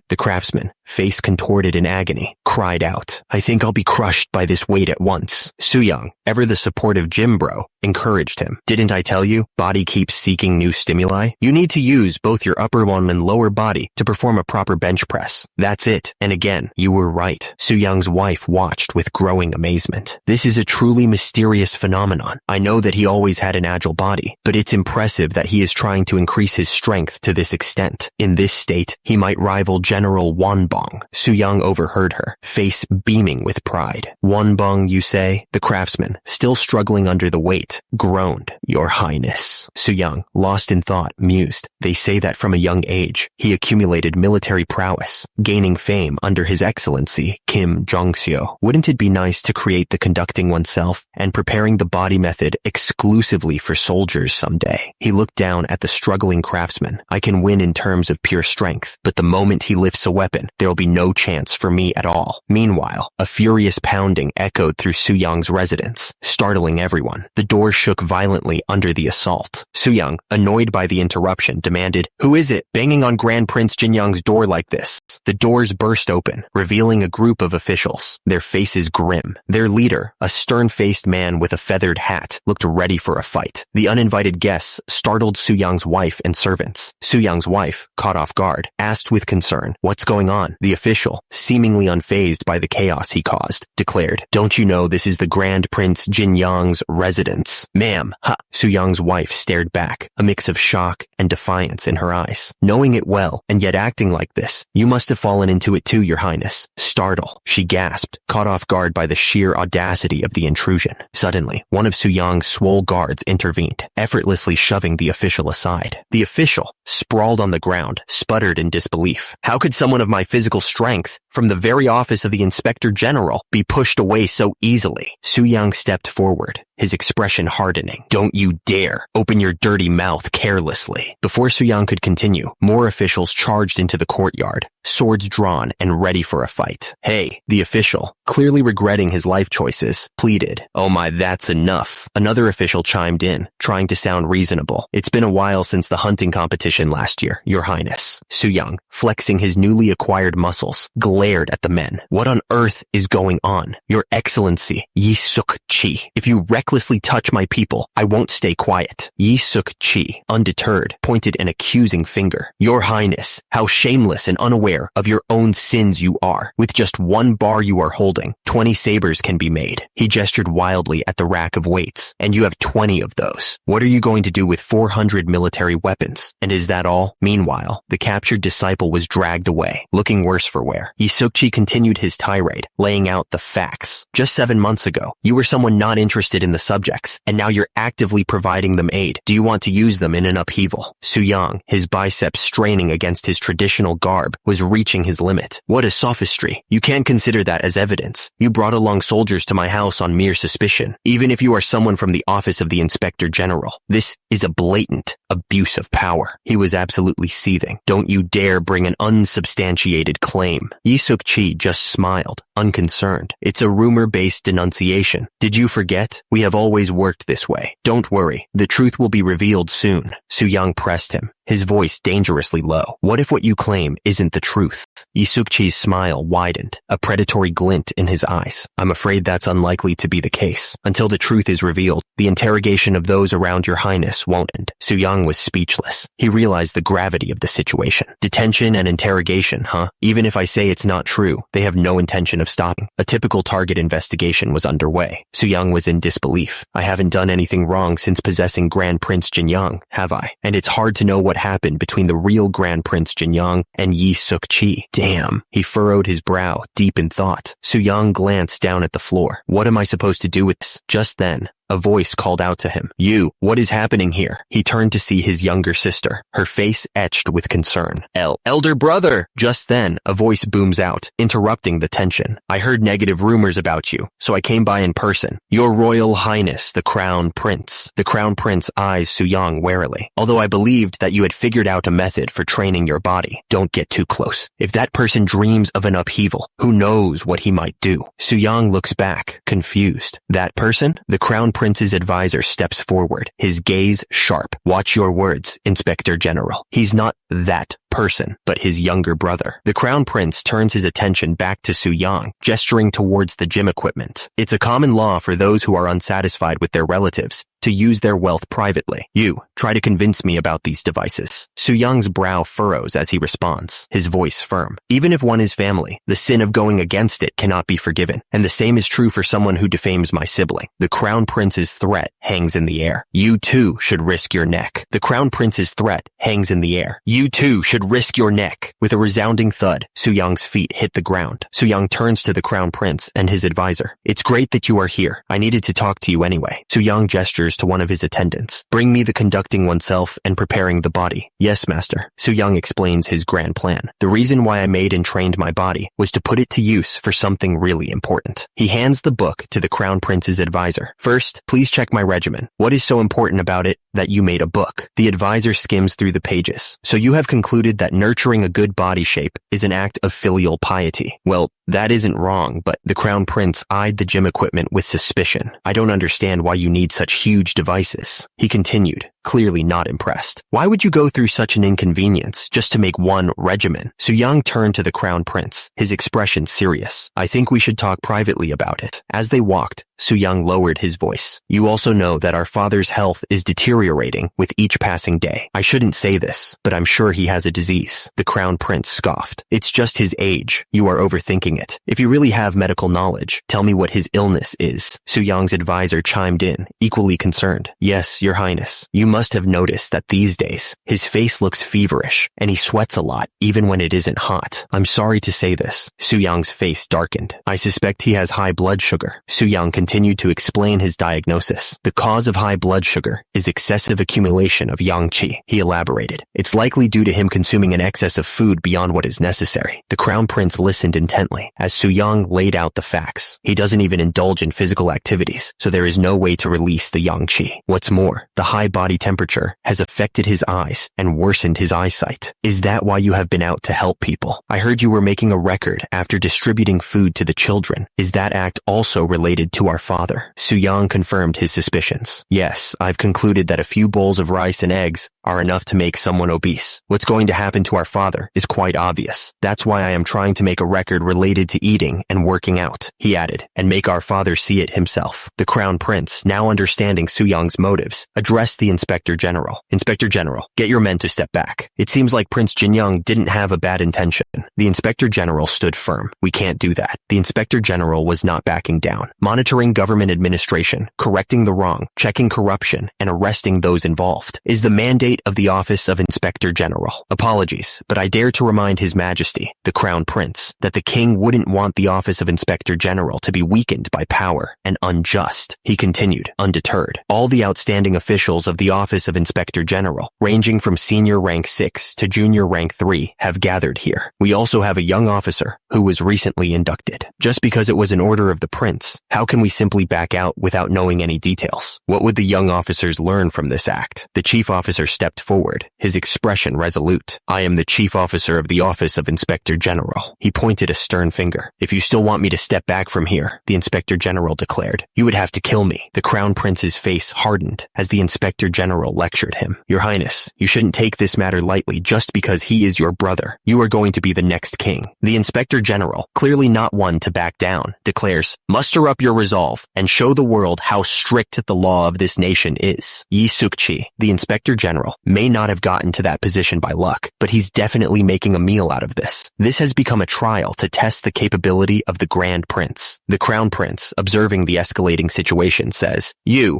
The craftsman, face contorted in agony, cried out, "I think I'll be crushed by this weight at once." Su-young, ever the supportive gym bro, encouraged him. "Didn't I tell you? Body keeps seeking new stimuli. You need to use both your upper one and lower body to perform a proper bench press. That's it. And again, you were right." Su-young's wife watched with growing amazement. "This is a truly mysterious phenomenon. I know that he always had an agile body, but it's impressive that he is trying to increase his strength to this extent. In this state, he might rival General Wonbong." Su-young overheard her, face beaming with pride. "Wonbong, you say?" The craftsman, still struggling under the weight, groaned. "Your Highness." Su-young, lost in thought, mused. "They say that from a young age, he accumulated military prowess, gaining fame under His Excellency, Kim Jong-seo. Wouldn't it be nice to create the conducting oneself and preparing the body method exclusively for soldiers someday?" He looked down at the struggling craftsman. "I can win in terms of pure strength, but the moment he lifts a weapon, there'll be no chance for me at all." Meanwhile, a furious pounding echoed through Su-young's residence, startling everyone. The door shook violently under the assault. Su-young, annoyed by the interruption, demanded, "Who is it banging on Grand Prince Jin-young's door like this?" The doors burst open, revealing a group of officials, their faces grim. Their leader, a stern-faced man with a feathered hat, looked ready for a fight. The uninvited guests startled Su-young's wife and servants. Su-young's wife, caught off guard, asked with concern, "What's going on?" The official, seemingly unfazed by the chaos he caused, declared, "Don't you know this is the Grand Prince Jin-young's residence?" "Ma'am, ha!" Su-young's wife stared back, a mix of shock and defiance in her eyes. "Knowing it well, and yet acting like this, you must have fallen into it too, Your Highness." "Startle," she gasped, caught off guard by the sheer audacity of the intrusion. Suddenly, one of Su-young's swole guards intervened, effortlessly shoving the official aside. The official, sprawled on the ground, sputtered in disbelief. "How could someone of my physical strength, from the very office of the Inspector General, be pushed away so easily?" Su-young stepped forward, his expression hardening. "Don't you dare open your dirty mouth carelessly." Before Su-young could continue, more officials charged into the courtyard, swords drawn and ready for a fight. "Hey," the official, clearly regretting his life choices, pleaded. "Oh my, that's enough." Another official chimed in, trying to sound reasonable. "It's been a while since the hunting competition last year, Your Highness." Su-young, flexing his newly acquired muscles, glared at the men. "What on earth is going on? Your Excellency, Yi Suk-chi. If you recklessly touch my people, I won't stay quiet." Yi Suk-chi, undeterred, pointed an accusing finger. "Your Highness, how shameless and unaware of your own sins you are. With just one bar you are holding, 20 sabers can be made." He gestured wildly at the rack of weights. "And you have 20 of those. What are you going to do with 400 military weapons? And is that all?" Meanwhile, the captured disciple was dragged away, looking worse for wear. Yi Suk-chi continued his tirade, laying out the facts. "Just 7 months ago, you were someone not interested in the subjects, and now you're actively providing them aid. Do you want to use them in an upheaval?" Su-young, his biceps straining against his traditional garb, was reaching his limit. "What a sophistry. You can't consider that as evidence. You brought along soldiers to my house on mere suspicion, even if you are someone from the office of the Inspector General. This is a blatant abuse of power." He was absolutely seething. "Don't you dare bring an unsubstantiated claim." Yi Suk-chi just smiled, unconcerned. "It's a rumor-based denunciation. Did you forget? We have always worked this way. Don't worry, the truth will be revealed soon." Su-young pressed him, his voice dangerously low. What if what you claim isn't the truth? Yi Suk-chi's smile widened, a predatory glint in his eyes. I'm afraid that's unlikely to be the case. Until the truth is revealed, the interrogation of those around your highness won't end. Su-young was speechless. He realized the gravity of the situation. Detention and interrogation, huh? Even if I say it's not true, they have no intention of stopping. A typical target investigation was underway. Su-young was in disbelief. I haven't done anything wrong since possessing Grand Prince Jinyoung, have I? And it's hard to know what happened between the real Grand Prince Jinyoung and Yi Suk-chi. Damn. He furrowed his brow, deep in thought. Su-young glanced down at the floor. What am I supposed to do with this? Just then, a voice called out to him. You, what is happening here? He turned to see his younger sister, her face etched with concern. Elder brother! Just then, a voice booms out, interrupting the tension. I heard negative rumors about you, so I came by in person. Your Royal Highness, the Crown Prince. The Crown Prince eyes Su-young warily. Although I believed that you had figured out a method for training your body. Don't get too close. If that person dreams of an upheaval, who knows what he might do? Su-young looks back, confused. That person? The Crown Prince's advisor steps forward, his gaze sharp. Watch your words, Inspector General. He's not that person, but his younger brother. The Crown Prince turns his attention back to Su-young, gesturing towards the gym equipment. It's a common law for those who are unsatisfied with their relatives to use their wealth privately. You, try to convince me about these devices. Su-young's brow furrows as he responds, his voice firm. Even if one is family, the sin of going against it cannot be forgiven, and the same is true for someone who defames my sibling. The Crown Prince's threat hangs in the air. You too should risk your neck. The Crown Prince's threat hangs in the air. You too should risk your neck. With a resounding thud, Su-young's feet hit the ground. Su-young turns to the Crown Prince and his advisor. It's great that you are here. I needed to talk to you anyway. Su-young gestures to one of his attendants. Bring me the conducting oneself and preparing the body. Yes, master. Su-young explains his grand plan. The reason why I made and trained my body was to put it to use for something really important. He hands the book to the Crown Prince's advisor. First, please check my regimen. What is so important about it that you made a book? The advisor skims through the pages. So you have concluded that nurturing a good body shape is an act of filial piety. Well, that isn't wrong, but the Crown Prince eyed the gym equipment with suspicion. I don't understand why you need such huge devices. He continued, clearly not impressed. Why would you go through such an inconvenience just to make one regimen? Su-young turned to the Crown Prince, his expression serious. I think we should talk privately about it. As they walked, Su-young lowered his voice. You also know that our father's health is deteriorating with each passing day. I shouldn't say this, but I'm sure he has a disease. The Crown Prince scoffed. It's just his age. You are overthinking it. If you really have medical knowledge, tell me what his illness is. Su-young's advisor chimed in, equally concerned. Yes, your highness. You must have noticed that these days, his face looks feverish, and he sweats a lot, even when it isn't hot. I'm sorry to say this. Su-young's face darkened. I suspect he has high blood sugar. Su-young continued to explain his diagnosis. The cause of high blood sugar is excessive accumulation of yang qi. He elaborated. It's likely due to him consuming an excess of food beyond what is necessary. The Crown Prince listened intently as Su-young laid out the facts. He doesn't even indulge in physical activities, so there is no way to release the yang qi. What's more, the high body temperature has affected his eyes and worsened his eyesight. Is that why you have been out to help people? I heard you were making a record after distributing food to the children. Is that act also related to our father? Su-young confirmed his suspicions. Yes, I've concluded that a few bowls of rice and eggs are enough to make someone obese. What's going to happen to our father is quite obvious. That's why I am trying to make a record related to eating and working out, he added, and make our father see it himself. The Crown Prince, now understanding Su-young's motives, addressed the Inspector General. Inspector General, get your men to step back. It seems like Prince Jinyoung didn't have a bad intention. The Inspector General stood firm. We can't do that. The Inspector General was not backing down. Monitoring government administration, correcting the wrong, checking corruption, and arresting those involved is the mandate of the Office of Inspector General. Apologies, but I dare to remind His Majesty, the Crown Prince, that the King wouldn't want the Office of Inspector General to be weakened by power and unjust. He continued, undeterred. All the outstanding officials of the Office of Inspector General, ranging from senior rank 6 to junior rank 3, have gathered here. We also have a young officer who was recently inducted. Just because it was an order of the Prince, how can we simply back out without knowing any details? What would the young officers learn from this act? The chief officer stepped forward, his expression resolute. I am the chief officer of the Office of Inspector General. He pointed a stern finger. If you still want me to step back from here, the Inspector General declared, you would have to kill me. The Crown Prince's face hardened as the Inspector General lectured him. Your Highness, you shouldn't take this matter lightly just because he is your brother. You are going to be the next king. The Inspector General, clearly not one to back down, declares, muster up your resolve and show the world how strict the law of this nation is. Yi Suk-chi, the Inspector General, may not have gotten to that position by luck, but he's definitely making a meal out of this. This has become a trial to test the capability of the Grand Prince. The Crown Prince, observing the escalating situation, says,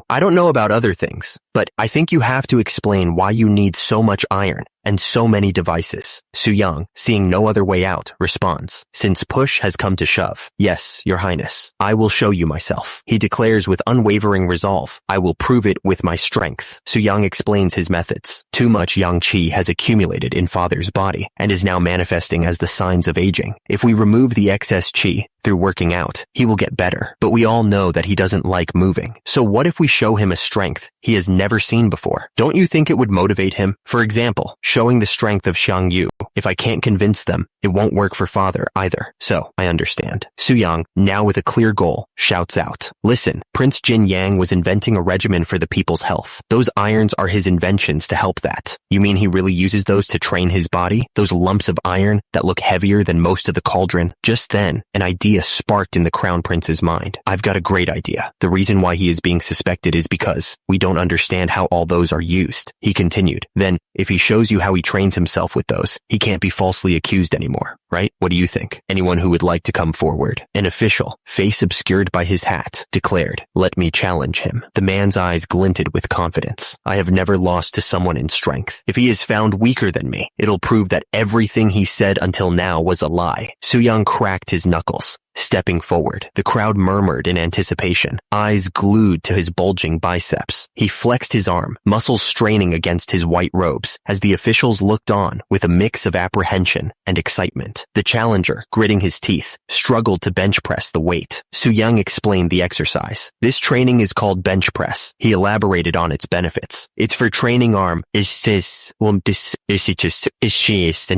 I don't know about other things, but I think you have to explain why you need so much iron and so many devices. Su-young, seeing no other way out, responds, since push has come to shove, yes, your highness, I will show you myself. He declares with unwavering resolve, I will prove it with my strength. Su-young explains his methods. Too much yang qi has accumulated in father's body and is now manifesting as the signs of aging. If we remove the excess qi through working out, he will get better, but we all know that he doesn't like moving. So what if we show him a strength he has never seen before? Don't you think it would motivate him? For example, showing the strength of Xiang Yu. If I can't convince them, it won't work for father either. So, I understand. Su-young, now with a clear goal, shouts out, listen, Prince Jin Yang was inventing a regimen for the people's health. Those irons are his inventions to help that. You mean he really uses those to train his body? Those lumps of iron that look heavier than most of the cauldron? Just then, an idea sparked in the Crown Prince's mind. I've got a great idea. The reason why he is being suspected is because we don't understand how all those are used. He continued, then, if he shows you how he trains himself with those, he can't be falsely accused anymore, right? What do you think? Anyone who would like to come forward? An official, face obscured by his hat, declared, let me challenge him. The man's eyes glinted with confidence. I have never lost to someone in strength. If he is found weaker than me, it'll prove that everything he said until now was a lie. Su-young cracked his knuckles. Stepping forward, the crowd murmured in anticipation, eyes glued to his bulging biceps. He flexed his arm, muscles straining against his white robes, as the officials looked on with a mix of apprehension and excitement. The challenger, gritting his teeth, struggled to bench press the weight. Su-young explained the exercise. This training is called bench press. He elaborated on its benefits. It's for training arm, and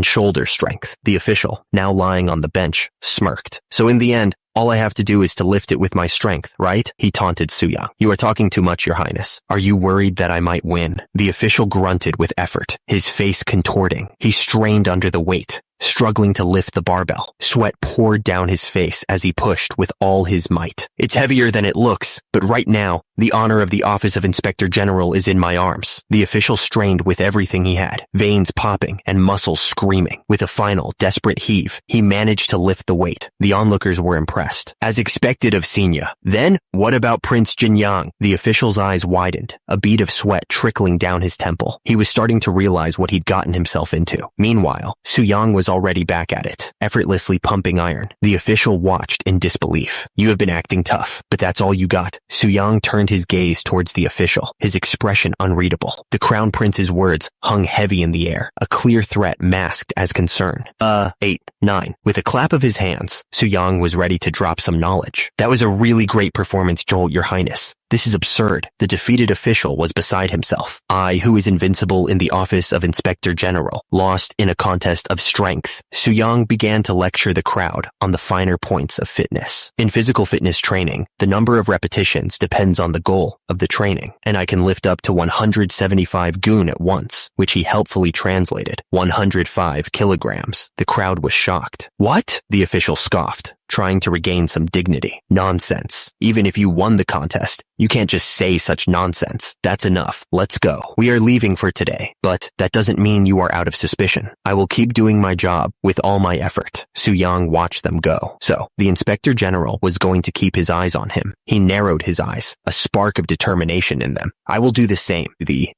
shoulder strength. The official, now lying on the bench, smirked. So in the end, all I have to do is to lift it with my strength, right? He taunted Su-young. You are talking too much, your highness. Are you worried that I might win? The official grunted with effort, his face contorting. He strained under the weight, struggling to lift the barbell. Sweat poured down his face as he pushed with all his might. It's heavier than it looks, but right now, the honor of the Office of Inspector General is in my arms. The official strained with everything he had, veins popping and muscles screaming. With a final, desperate heave, he managed to lift the weight. The onlookers were impressed, as expected of Xenia. Then, what about Prince Jinyang? The official's eyes widened, a bead of sweat trickling down his temple. He was starting to realize what he'd gotten himself into. Meanwhile, Su-young was already back at it, effortlessly pumping iron. The official watched in disbelief. You have been acting tough, but that's all you got. Su-young turned his gaze towards the official, his expression unreadable. The Crown Prince's words hung heavy in the air, a clear threat masked as concern. 8, 9. With a clap of his hands, Su-young was ready to drop some knowledge. That was a really great performance, Joel, your highness. This is absurd. The defeated official was beside himself. I, who is invincible in the Office of Inspector General, lost in a contest of strength. Su-young began to lecture the crowd on the finer points of fitness. In physical fitness training, the number of repetitions depends on the goal of the training, and I can lift up to 175 gun at once, which he helpfully translated. 105 kilograms. The crowd was shocked. What? The official scoffed, trying to regain some dignity. Nonsense. Even if you won the contest, you can't just say such nonsense. That's enough. Let's go. We are leaving for today, but that doesn't mean you are out of suspicion. I will keep doing my job with all my effort. Su-young watched them go. So, the Inspector General was going to keep his eyes on him. He narrowed his eyes, a spark of determination in them. I will do the same.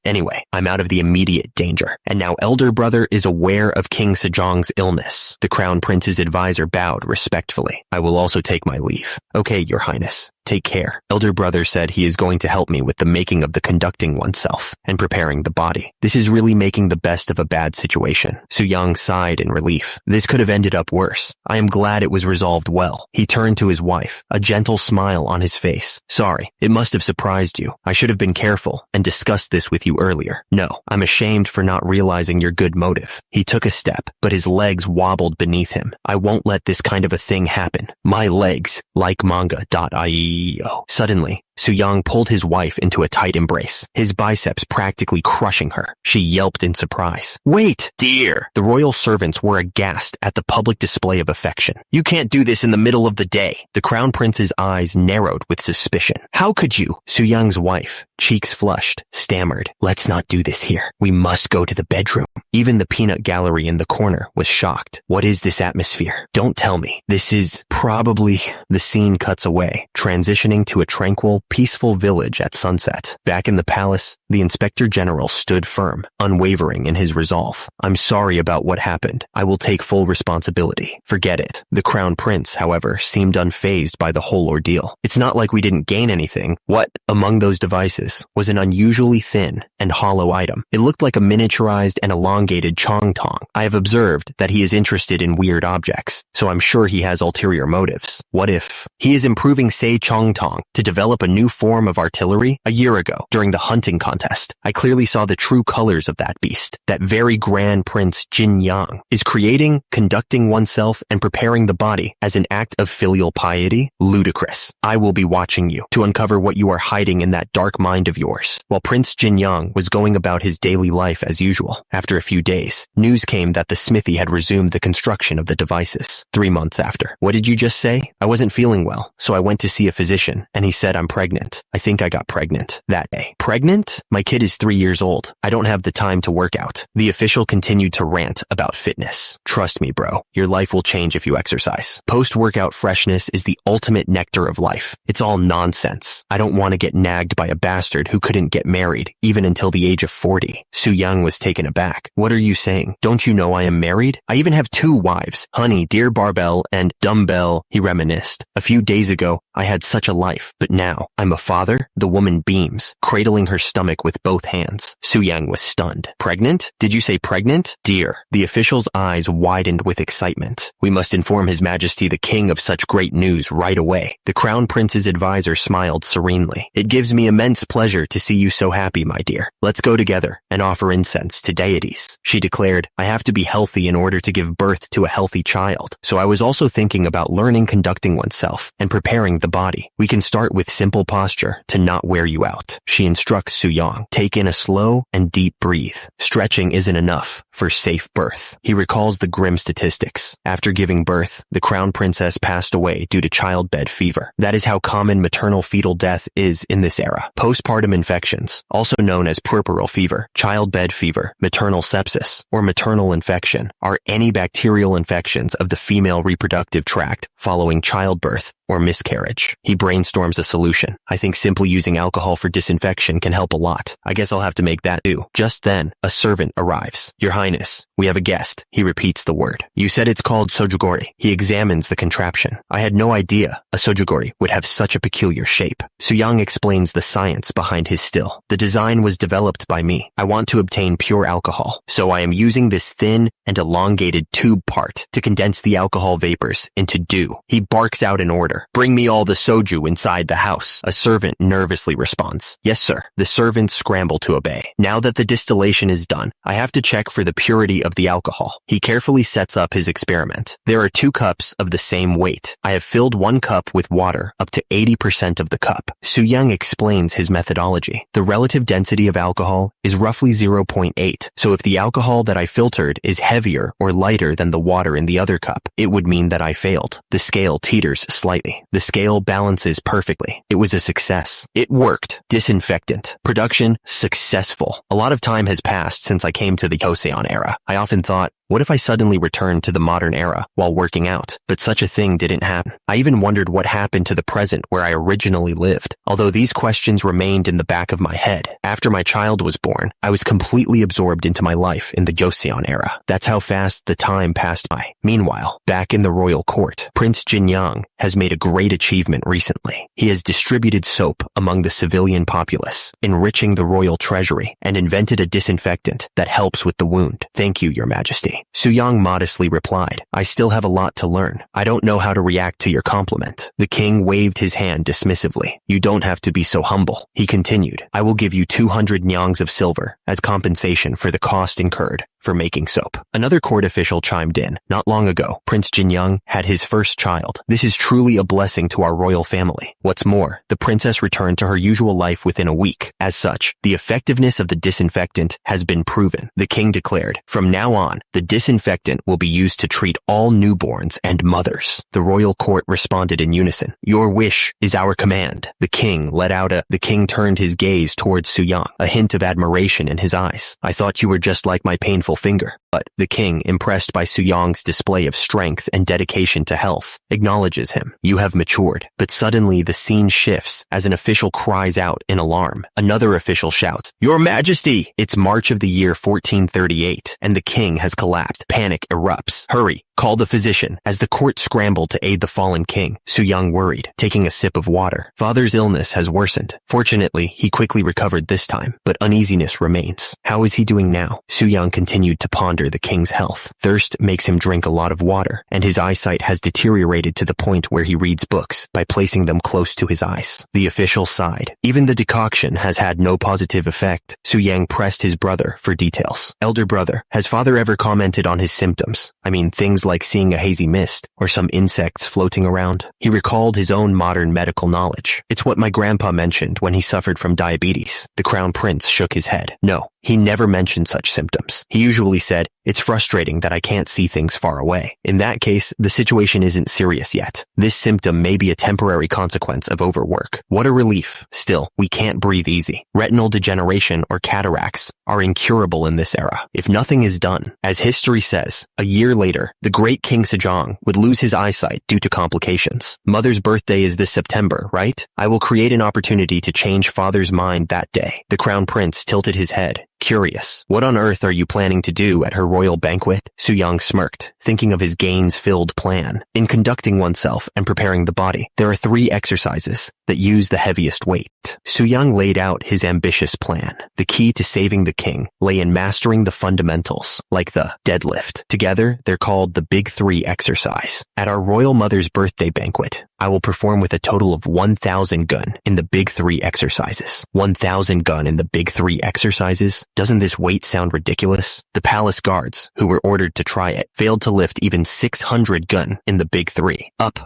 Anyway, I'm out of the immediate danger. And now elder brother is aware of King Sejong's illness. The Crown Prince's advisor bowed respectfully. I will also take my leave. Okay, your highness. Take care. Elder brother said he is going to help me with the making of the conducting oneself and preparing the body. This is really making the best of a bad situation. Su-young sighed in relief. This could have ended up worse. I am glad it was resolved well. He turned to his wife, a gentle smile on his face. Sorry, it must have surprised you. I should have been careful and discussed this with you earlier. No, I'm ashamed for not realizing your good motive. He took a step, but his legs wobbled beneath him. I won't let this kind of a thing happen. My legs, like manga.io. Suddenly, Su-young pulled his wife into a tight embrace, his biceps practically crushing her. She yelped in surprise. Wait, dear! The royal servants were aghast at the public display of affection. You can't do this in the middle of the day. The crown prince's eyes narrowed with suspicion. How could you? Su-young's wife, cheeks flushed, stammered. Let's not do this here. We must go to the bedroom. Even the peanut gallery in the corner was shocked. What is this atmosphere? Don't tell me. This is probably... The scene cuts away, transitioning to a tranquil, peaceful village at sunset. Back in the palace, the Inspector General stood firm, unwavering in his resolve. I'm sorry about what happened. I will take full responsibility. Forget it. The Crown Prince, however, seemed unfazed by the whole ordeal. It's not like we didn't gain anything. What, among those devices, was an unusually thin and hollow item. It looked like a miniaturized and elongated chong-tong. I have observed that he is interested in weird objects, so I'm sure he has ulterior motives. What if he is improving Sei Chong-tong to develop a new form of artillery? A year ago, during the hunting contest, I clearly saw the true colors of that beast. That very grand prince Jin Yang is creating, conducting oneself, and preparing the body as an act of filial piety? Ludicrous. I will be watching you to uncover what you are hiding in that dark mind of yours. While Prince Jin Yang was going about his daily life as usual, after a few days, news came that the smithy had resumed the construction of the devices. 3 months after. What did you just say? I wasn't feeling well, so I went to see a physician, and he said I'm pregnant. I think I got pregnant that day. Pregnant? My kid is 3 years old. I don't have the time to work out. The official continued to rant about fitness. Trust me, bro. Your life will change if you exercise. Post-workout freshness is the ultimate nectar of life. It's all nonsense. I don't want to get nagged by a bastard who couldn't get married, even until the age of 40. Su-young was taken aback. What are you saying? Don't you know I am married? I even have 2 wives. Honey, dear Barbell, and Dumbbell, he reminisced. A few days ago, I had such a life, but now I'm a father? The woman beams, cradling her stomach with both hands. Su-young was stunned. Pregnant? Did you say pregnant? Dear. The official's eyes widened with excitement. We must inform His Majesty the King of such great news right away. The Crown Prince's advisor smiled serenely. It gives me immense pleasure to see you so happy, my dear. Let's go together and offer incense to deities. She declared, I have to be healthy in order to give birth to a healthy child. So I was also thinking about learning conducting oneself and preparing the body. We can start with simple posture to not wear you out. She instructs Su-young. Take in a slow and deep breathe. Stretching isn't enough for safe birth. He recalls the grim statistics. After giving birth, the Crown Princess passed away due to childbed fever. That is how common maternal fetal death is in this era. Postpartum infections, also known as puerperal fever, childbed fever, maternal sepsis, or maternal infection, are any bacterial infections of the female reproductive tract following childbirth or miscarriage. He brainstorms a solution. I think simply using alcohol for disinfection can help a lot. I guess I'll have to make that do. Just then, a servant arrives. Your Highness, we have a guest. He repeats the word. You said it's called sojugori. He examines the contraption. I had no idea a sojugori would have such a peculiar shape. Su-young explains the science behind his still. The design was developed by me. I want to obtain pure alcohol, so I am using this thin and elongated tube part to condense the alcohol vapors into dew. He barks out an order. Bring me all the soju inside the house. A servant nervously responds. Yes, sir. The servants scramble to obey. Now that the distillation is done, I have to check for the purity of the alcohol. He carefully sets up his experiment. There are 2 cups of the same weight. I have filled 1 cup with water up to 80% of the cup. Su-young explains his methodology. The relative density of alcohol is roughly 0.8. So if the alcohol that I filtered is heavier or lighter than the water in the other cup, it would mean that I failed. The scale teeters slightly. The scale balances perfectly. It was a success. It worked. Disinfectant. Production successful. A lot of time has passed since I came to the Joseon era. I often thought, What if I suddenly returned to the modern era while working out? But such a thing didn't happen. I even wondered what happened to the present where I originally lived. Although these questions remained in the back of my head. After my child was born, I was completely absorbed into my life in the Joseon era. That's how fast the time passed by. Meanwhile, back in the royal court, Prince Jinyang has made a great achievement recently. He has distributed soap among the civilian populace, enriching the royal treasury, and invented a disinfectant that helps with the wound. Thank you, Your Majesty. Suyang modestly replied, I still have a lot to learn. I don't know how to react to your compliment. The king waved his hand dismissively. You don't have to be so humble. He continued, I will give you 200 nyangs of silver as compensation for the cost incurred for making soap. Another court official chimed in. Not long ago, Prince Jinyang had his first child. This is truly a blessing to our royal family. What's more, the princess returned to her usual life within a week. As such, the effectiveness of the disinfectant has been proven. The king declared, from now on, the disinfectant will be used to treat all newborns and mothers. The royal court responded in unison. Your wish is our command. The king turned his gaze towards Suyang, a hint of admiration in his eyes. I thought you were just like my painful finger. But the king, impressed by Suyang's display of strength and dedication to health, acknowledges him. You have matured. But suddenly the scene shifts as an official cries out in alarm. Another official shouts, Your Majesty! It's March of the year 1438, and the king has collapsed. Panic erupts. Hurry! Call the physician. As the court scrambled to aid the fallen king, Suyang worried, taking a sip of water. Father's illness has worsened. Fortunately, he quickly recovered this time, but uneasiness remains. How is he doing now? Suyang continued to ponder the king's health. Thirst makes him drink a lot of water, and his eyesight has deteriorated to the point where he reads books by placing them close to his eyes. The official sighed. Even the decoction has had no positive effect. Suyang pressed his brother for details. Elder brother, has father ever commented on his symptoms? I mean, things like seeing a hazy mist or some insects floating around. He recalled his own modern medical knowledge. It's what my grandpa mentioned when he suffered from diabetes. The crown prince shook his head. No, he never mentioned such symptoms. He usually said, it's frustrating that I can't see things far away. In that case, the situation isn't serious yet. This symptom may be a temporary consequence of overwork. What a relief. Still, we can't breathe easy. Retinal degeneration or cataracts are incurable in this era, if nothing is done. As history says, a year later, the great King Sejong would lose his eyesight due to complications. Mother's birthday is this September, right? I will create an opportunity to change father's mind that day. The crown prince tilted his head. Curious. What on earth are you planning to do at her royal banquet? Suyang smirked, thinking of his gains-filled plan. In conducting oneself and preparing the body, there are 3 exercises that use the heaviest weight. Suyang laid out his ambitious plan. The key to saving the king lay in mastering the fundamentals, like the deadlift. Together, they're called the Big 3 exercise. At our royal mother's birthday banquet, I will perform with a total of 1,000 gun in the Big 3 exercises. 1,000 gun in the Big 3 exercises? Doesn't this weight sound ridiculous? The palace guards, who were ordered to try it, failed to lift even 600 gun in the Big 3. Up.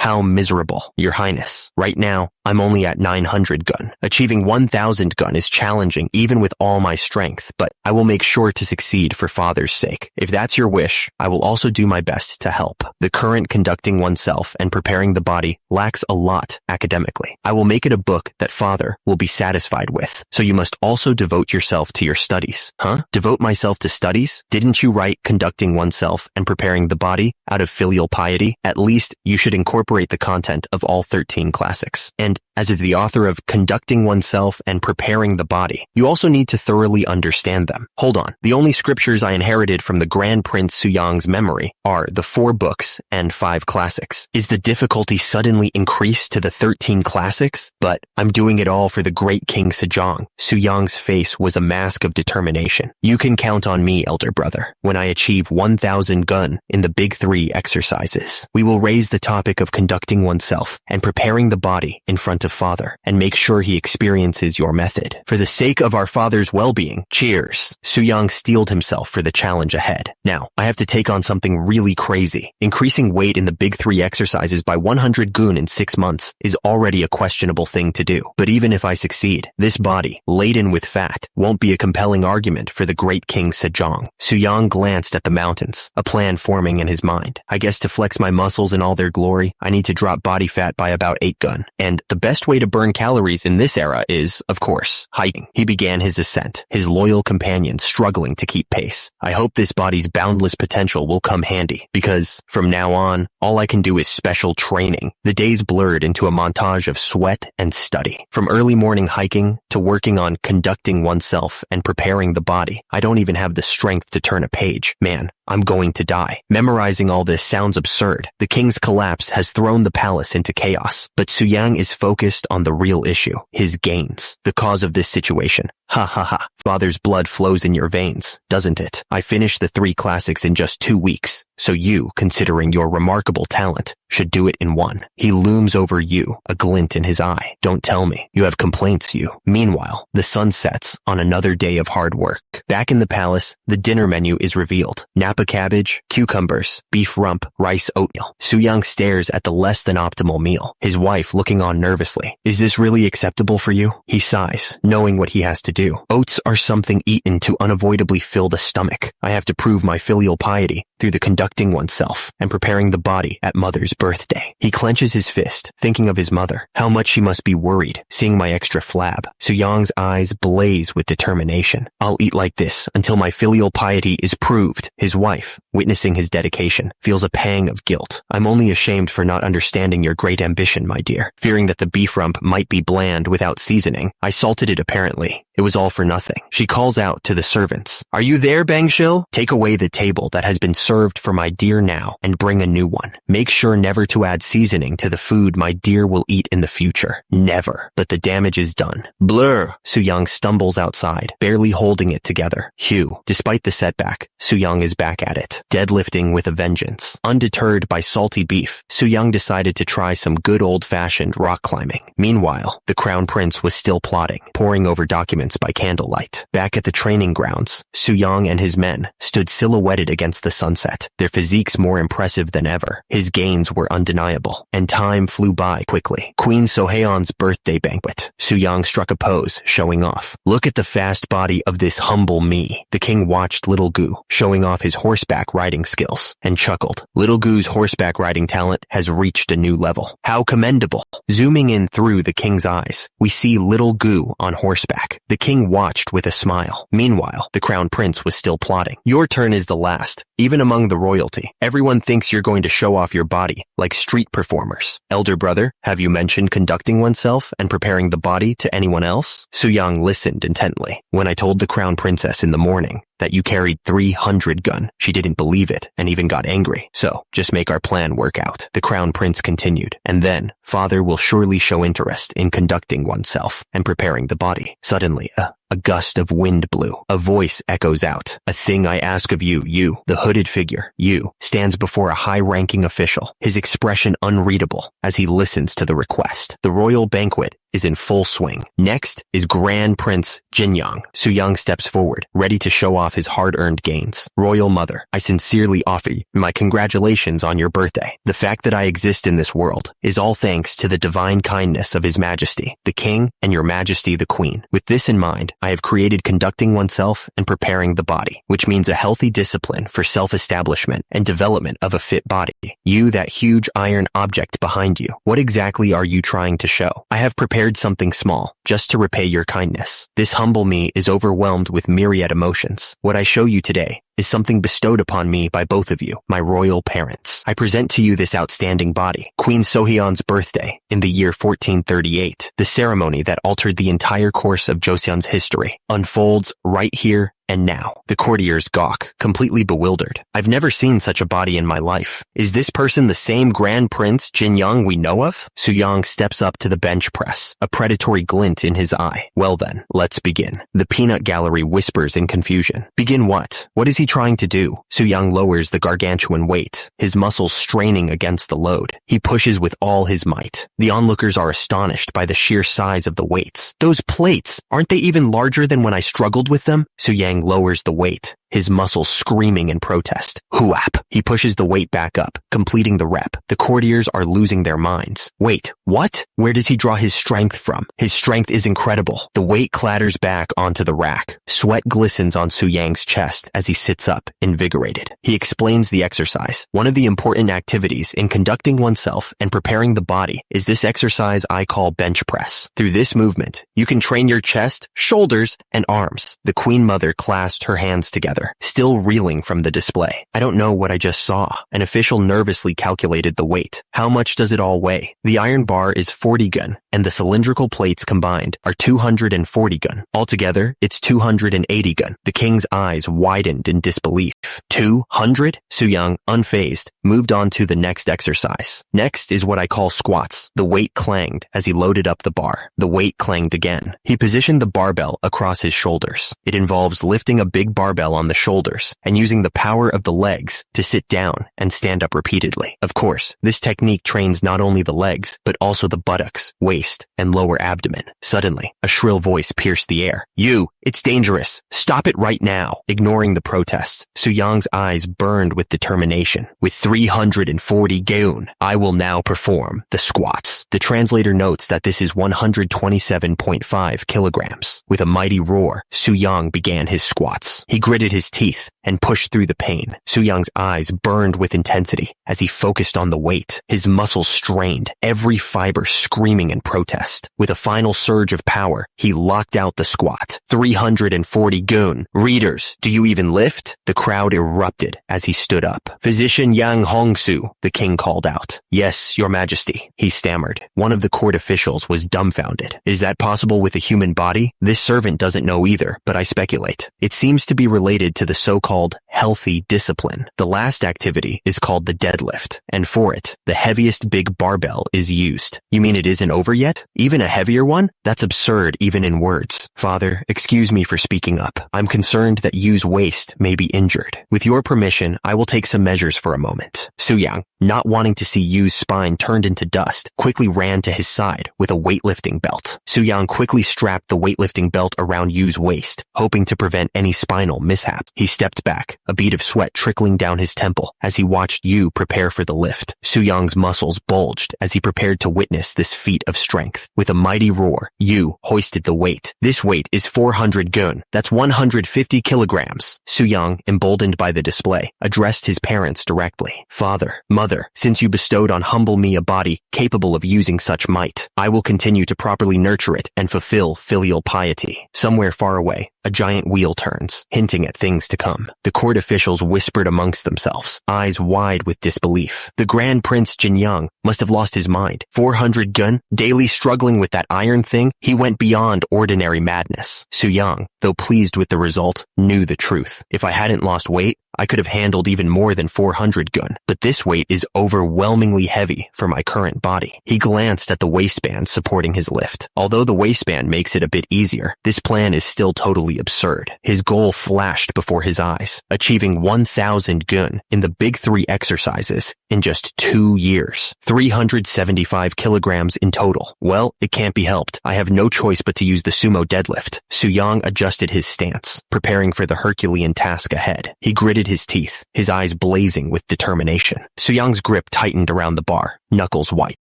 How miserable, Your Highness. Right now, I'm only at 900 gun. Achieving 1,000 gun is challenging even with all my strength, but I will make sure to succeed for father's sake. If that's your wish, I will also do my best to help. The current conducting oneself and preparing the body lacks a lot academically. I will make it a book that father will be satisfied with. So you must also devote yourself to your studies. Huh? Devote myself to studies? Didn't you write conducting oneself and preparing the body out of filial piety? At least you should incorporate the content of all 13 classics. And as the author of Conducting Oneself and Preparing the Body, you also need to thoroughly understand them. Hold on. The only scriptures I inherited from the Grand Prince Suyang's memory are the 4 books and 5 classics. Is the difficulty suddenly increased to the 13 classics? But I'm doing it all for the great King Sejong. Suyang's face was a mask of determination. You can count on me, elder brother. When I achieve 1,000 gun in the Big 3 exercises, we will raise the topic of conducting oneself and preparing the body in front of father and make sure he experiences your method. For the sake of our father's well-being, cheers. Suyang steeled himself for the challenge ahead. Now, I have to take on something really crazy. Increasing weight in the Big 3 exercises by 100 gun in 6 months is already a questionable thing to do. But even if I succeed, this body, laden with fat, won't be a compelling argument for the great King Sejong. Suyang glanced at the mountains, a plan forming in his mind. I guess to flex my muscles in all their glory, I need to drop body fat by about 8 gun. And the the best way to burn calories in this era is, of course, hiking. He began his ascent, his loyal companion struggling to keep pace. I hope this body's boundless potential will come handy, because from now on, all I can do is special training. The days blurred into a montage of sweat and study. From early morning hiking to working on conducting oneself and preparing the body, I don't even have the strength to turn a page. Man, I'm going to die. Memorizing all this sounds absurd. The king's collapse has thrown the palace into chaos, but Suyang is focused on the real issue, his gains, the cause of this situation. Ha ha ha. Father's blood flows in your veins, doesn't it? I finished the 3 classics in just 2 weeks, so you, considering your remarkable talent, should do it in 1. He looms over you, a glint in his eye. Don't tell me. You have complaints, you. Meanwhile, the sun sets on another day of hard work. Back in the palace, the dinner menu is revealed. Napa cabbage, cucumbers, beef rump, rice oatmeal. Suyang stares at the less than optimal meal, his wife looking on nervously. Is this really acceptable for you? He sighs, knowing what he has to do. Oats are something eaten to unavoidably fill the stomach. I have to prove my filial piety through the conducting oneself and preparing the body at mother's birthday. He clenches his fist, thinking of his mother, how much she must be worried, seeing my extra flab. Suyang's eyes blaze with determination. I'll eat like this until my filial piety is proved. His wife, witnessing his dedication, feels a pang of guilt. I'm only ashamed for not understanding your great ambition, my dear. Fearing that the beef rump might be bland without seasoning, I salted it apparently. It was all for nothing. She calls out to the servants. Are you there, Bangshil? Take away the table that has been served for my dear now and bring a new one. Make sure never to add seasoning to the food my dear will eat in the future. Never. But the damage is done. Blur. Suyang stumbles outside, barely holding it together. Hugh. Despite the setback, Suyang is back at it, deadlifting with a vengeance. Undeterred by salty beef, Suyang decided to try some good old-fashioned rock climbing. Meanwhile, the crown prince was still plotting, poring over documents by candlelight. Back at the training grounds, Suyang and his men stood silhouetted against the sunset, their physiques more impressive than ever. His gains were undeniable, and time flew by quickly. Queen Sohaeon's birthday banquet. Suyang struck a pose, showing off. Look at the fast body of this humble me. The king watched Little Gu, showing off his horseback riding skills, and chuckled. Little Gu's horseback riding talent has reached a new level. How commendable. Zooming in through the king's eyes, we see Little Gu on horseback. The king watched with a smile. Meanwhile, the crown prince was still plotting. Your turn is the last. Even among the royalty, everyone thinks you're going to show off your body, like street performers. Elder brother, have you mentioned conducting oneself and preparing the body to anyone else? Suyang listened intently. When I told the crown princess in the morning that you carried 300 gun, she didn't believe it and even got angry. So, just make our plan work out. The crown prince continued. And then, father will surely show interest in conducting oneself and preparing the body. Suddenly, a gust of wind blew. A voice echoes out. A thing I ask of you, you, the hooded figure, you, stands before a high-ranking official, his expression unreadable as he listens to the request. The royal banquet is in full swing. Next is Grand Prince Jinyang. Suyang steps forward, ready to show off his hard-earned gains. Royal Mother, I sincerely offer you my congratulations on your birthday. The fact that I exist in this world is all thanks to the divine kindness of His Majesty, the King, and Your Majesty the Queen. With this in mind, I have created conducting oneself and preparing the body, which means a healthy discipline for self-establishment and development of a fit body. You, that huge iron object behind you, what exactly are you trying to show? I have prepared something small, just to repay your kindness. This humble me is overwhelmed with myriad emotions. What I show you today is something bestowed upon me by both of you, my royal parents. I present to you this outstanding body, Queen Sohyeon's birthday, in the year 1438. The ceremony that altered the entire course of Joseon's history unfolds right here and now. The courtiers gawk, completely bewildered. I've never seen such a body in my life. Is this person the same Grand Prince Jinyang we know of? Suyang steps up to the bench press, a predatory glint in his eye. Well then, let's begin. The peanut gallery whispers in confusion. Begin what? What is he trying to do? Suyang lowers the gargantuan weight, his muscles straining against the load. He pushes with all his might. The onlookers are astonished by the sheer size of the weights. Those plates, aren't they even larger than when I struggled with them? Suyang lowers the weight, his muscles screaming in protest. Huap! He pushes the weight back up, completing the rep. The courtiers are losing their minds. Wait, what? Where does he draw his strength from? His strength is incredible. The weight clatters back onto the rack. Sweat glistens on Su Yang's chest as he sits up, invigorated. He explains the exercise. One of the important activities in conducting oneself and preparing the body is this exercise I call bench press. Through this movement, you can train your chest, shoulders, and arms. The Queen Mother clasped her hands together, still reeling from the display. I don't know what I just saw. An official nervously calculated the weight. How much does it all weigh? The iron bar is 40 gun, and the cylindrical plates combined are 240 gun. Altogether, it's 280 gun. The king's eyes widened in disbelief. 200? Su Yang, unfazed, moved on to the next exercise. Next is what I call squats. The weight clanged as he loaded up the bar. The weight clanged again. He positioned the barbell across his shoulders. It involves lifting a big barbell on the shoulders and using the power of the legs to sit down and stand up repeatedly. Of course, this technique trains not only the legs, but also the buttocks, waist, and lower abdomen. Suddenly, a shrill voice pierced the air. You! It's dangerous! Stop it right now! Ignoring the protests, Su Yang's eyes burned with determination. With 340 gaon, I will now perform the squats. The translator notes that this is 127.5 kilograms. With a mighty roar, Su Yang began his squats. He gritted his teeth and pushed through the pain. Su Yang's eyes burned with intensity as he focused on the weight. His muscles strained, every fiber screaming in protest. With a final surge of power, he locked out the squat. 340 gaon. Readers, do you even lift? The crowd erupted as he stood up. Physician Yang Hongsu, the king called out. Yes, your majesty, he stammered. One of the court officials was dumbfounded. Is that possible with a human body? This servant doesn't know either, but I speculate. It seems to be related to the so-called healthy discipline. The last activity is called the deadlift, and for it, the heaviest big barbell is used. You mean it isn't over yet? Even a heavier one? That's absurd even in words. Father, excuse me for speaking up. I'm concerned that Yu's waist may be injured. With your permission, I will take some measures for a moment. Su Yang, not wanting to see Yu's spine turned into dust, quickly ran to his side with a weightlifting belt. Su Yang quickly strapped the weightlifting belt around Yu's waist, hoping to prevent any spinal mishap. He stepped back, a bead of sweat trickling down his temple as he watched Yu prepare for the lift. Su Yang's muscles bulged as he prepared to witness this feat of strength. With a mighty roar, Yu hoisted the weight. This weight is 400 gaon. That's 150 kilograms. Su Yang, emboldened by the display, addressed his parents directly. Father, mother, since you bestowed on humble me a body capable of using such might, I will continue to properly nurture it and fulfill filial piety. Somewhere far away, a giant wheel turns, hinting at things to come. The court officials whispered amongst themselves, eyes wide with disbelief. The Grand Prince Jinyang must have lost his mind. 400 gun, daily struggling with that iron thing, he went beyond ordinary madness. Su Yang, though pleased with the result, knew the truth. If I hadn't lost weight, I could have handled even more than 400 gun, but this weight is overwhelmingly heavy for my current body. He glanced at the waistband supporting his lift. Although the waistband makes it a bit easier, this plan is still totally absurd. His goal flashed before his eyes, achieving 1,000 gun in the big 3 exercises in just 2 years. 375 kilograms in total. Well, it can't be helped. I have no choice but to use the sumo deadlift. Su Yang adjusted his stance, preparing for the Herculean task ahead. He gritted his teeth, his eyes blazing with determination. Su Yang's grip tightened around the bar, knuckles white.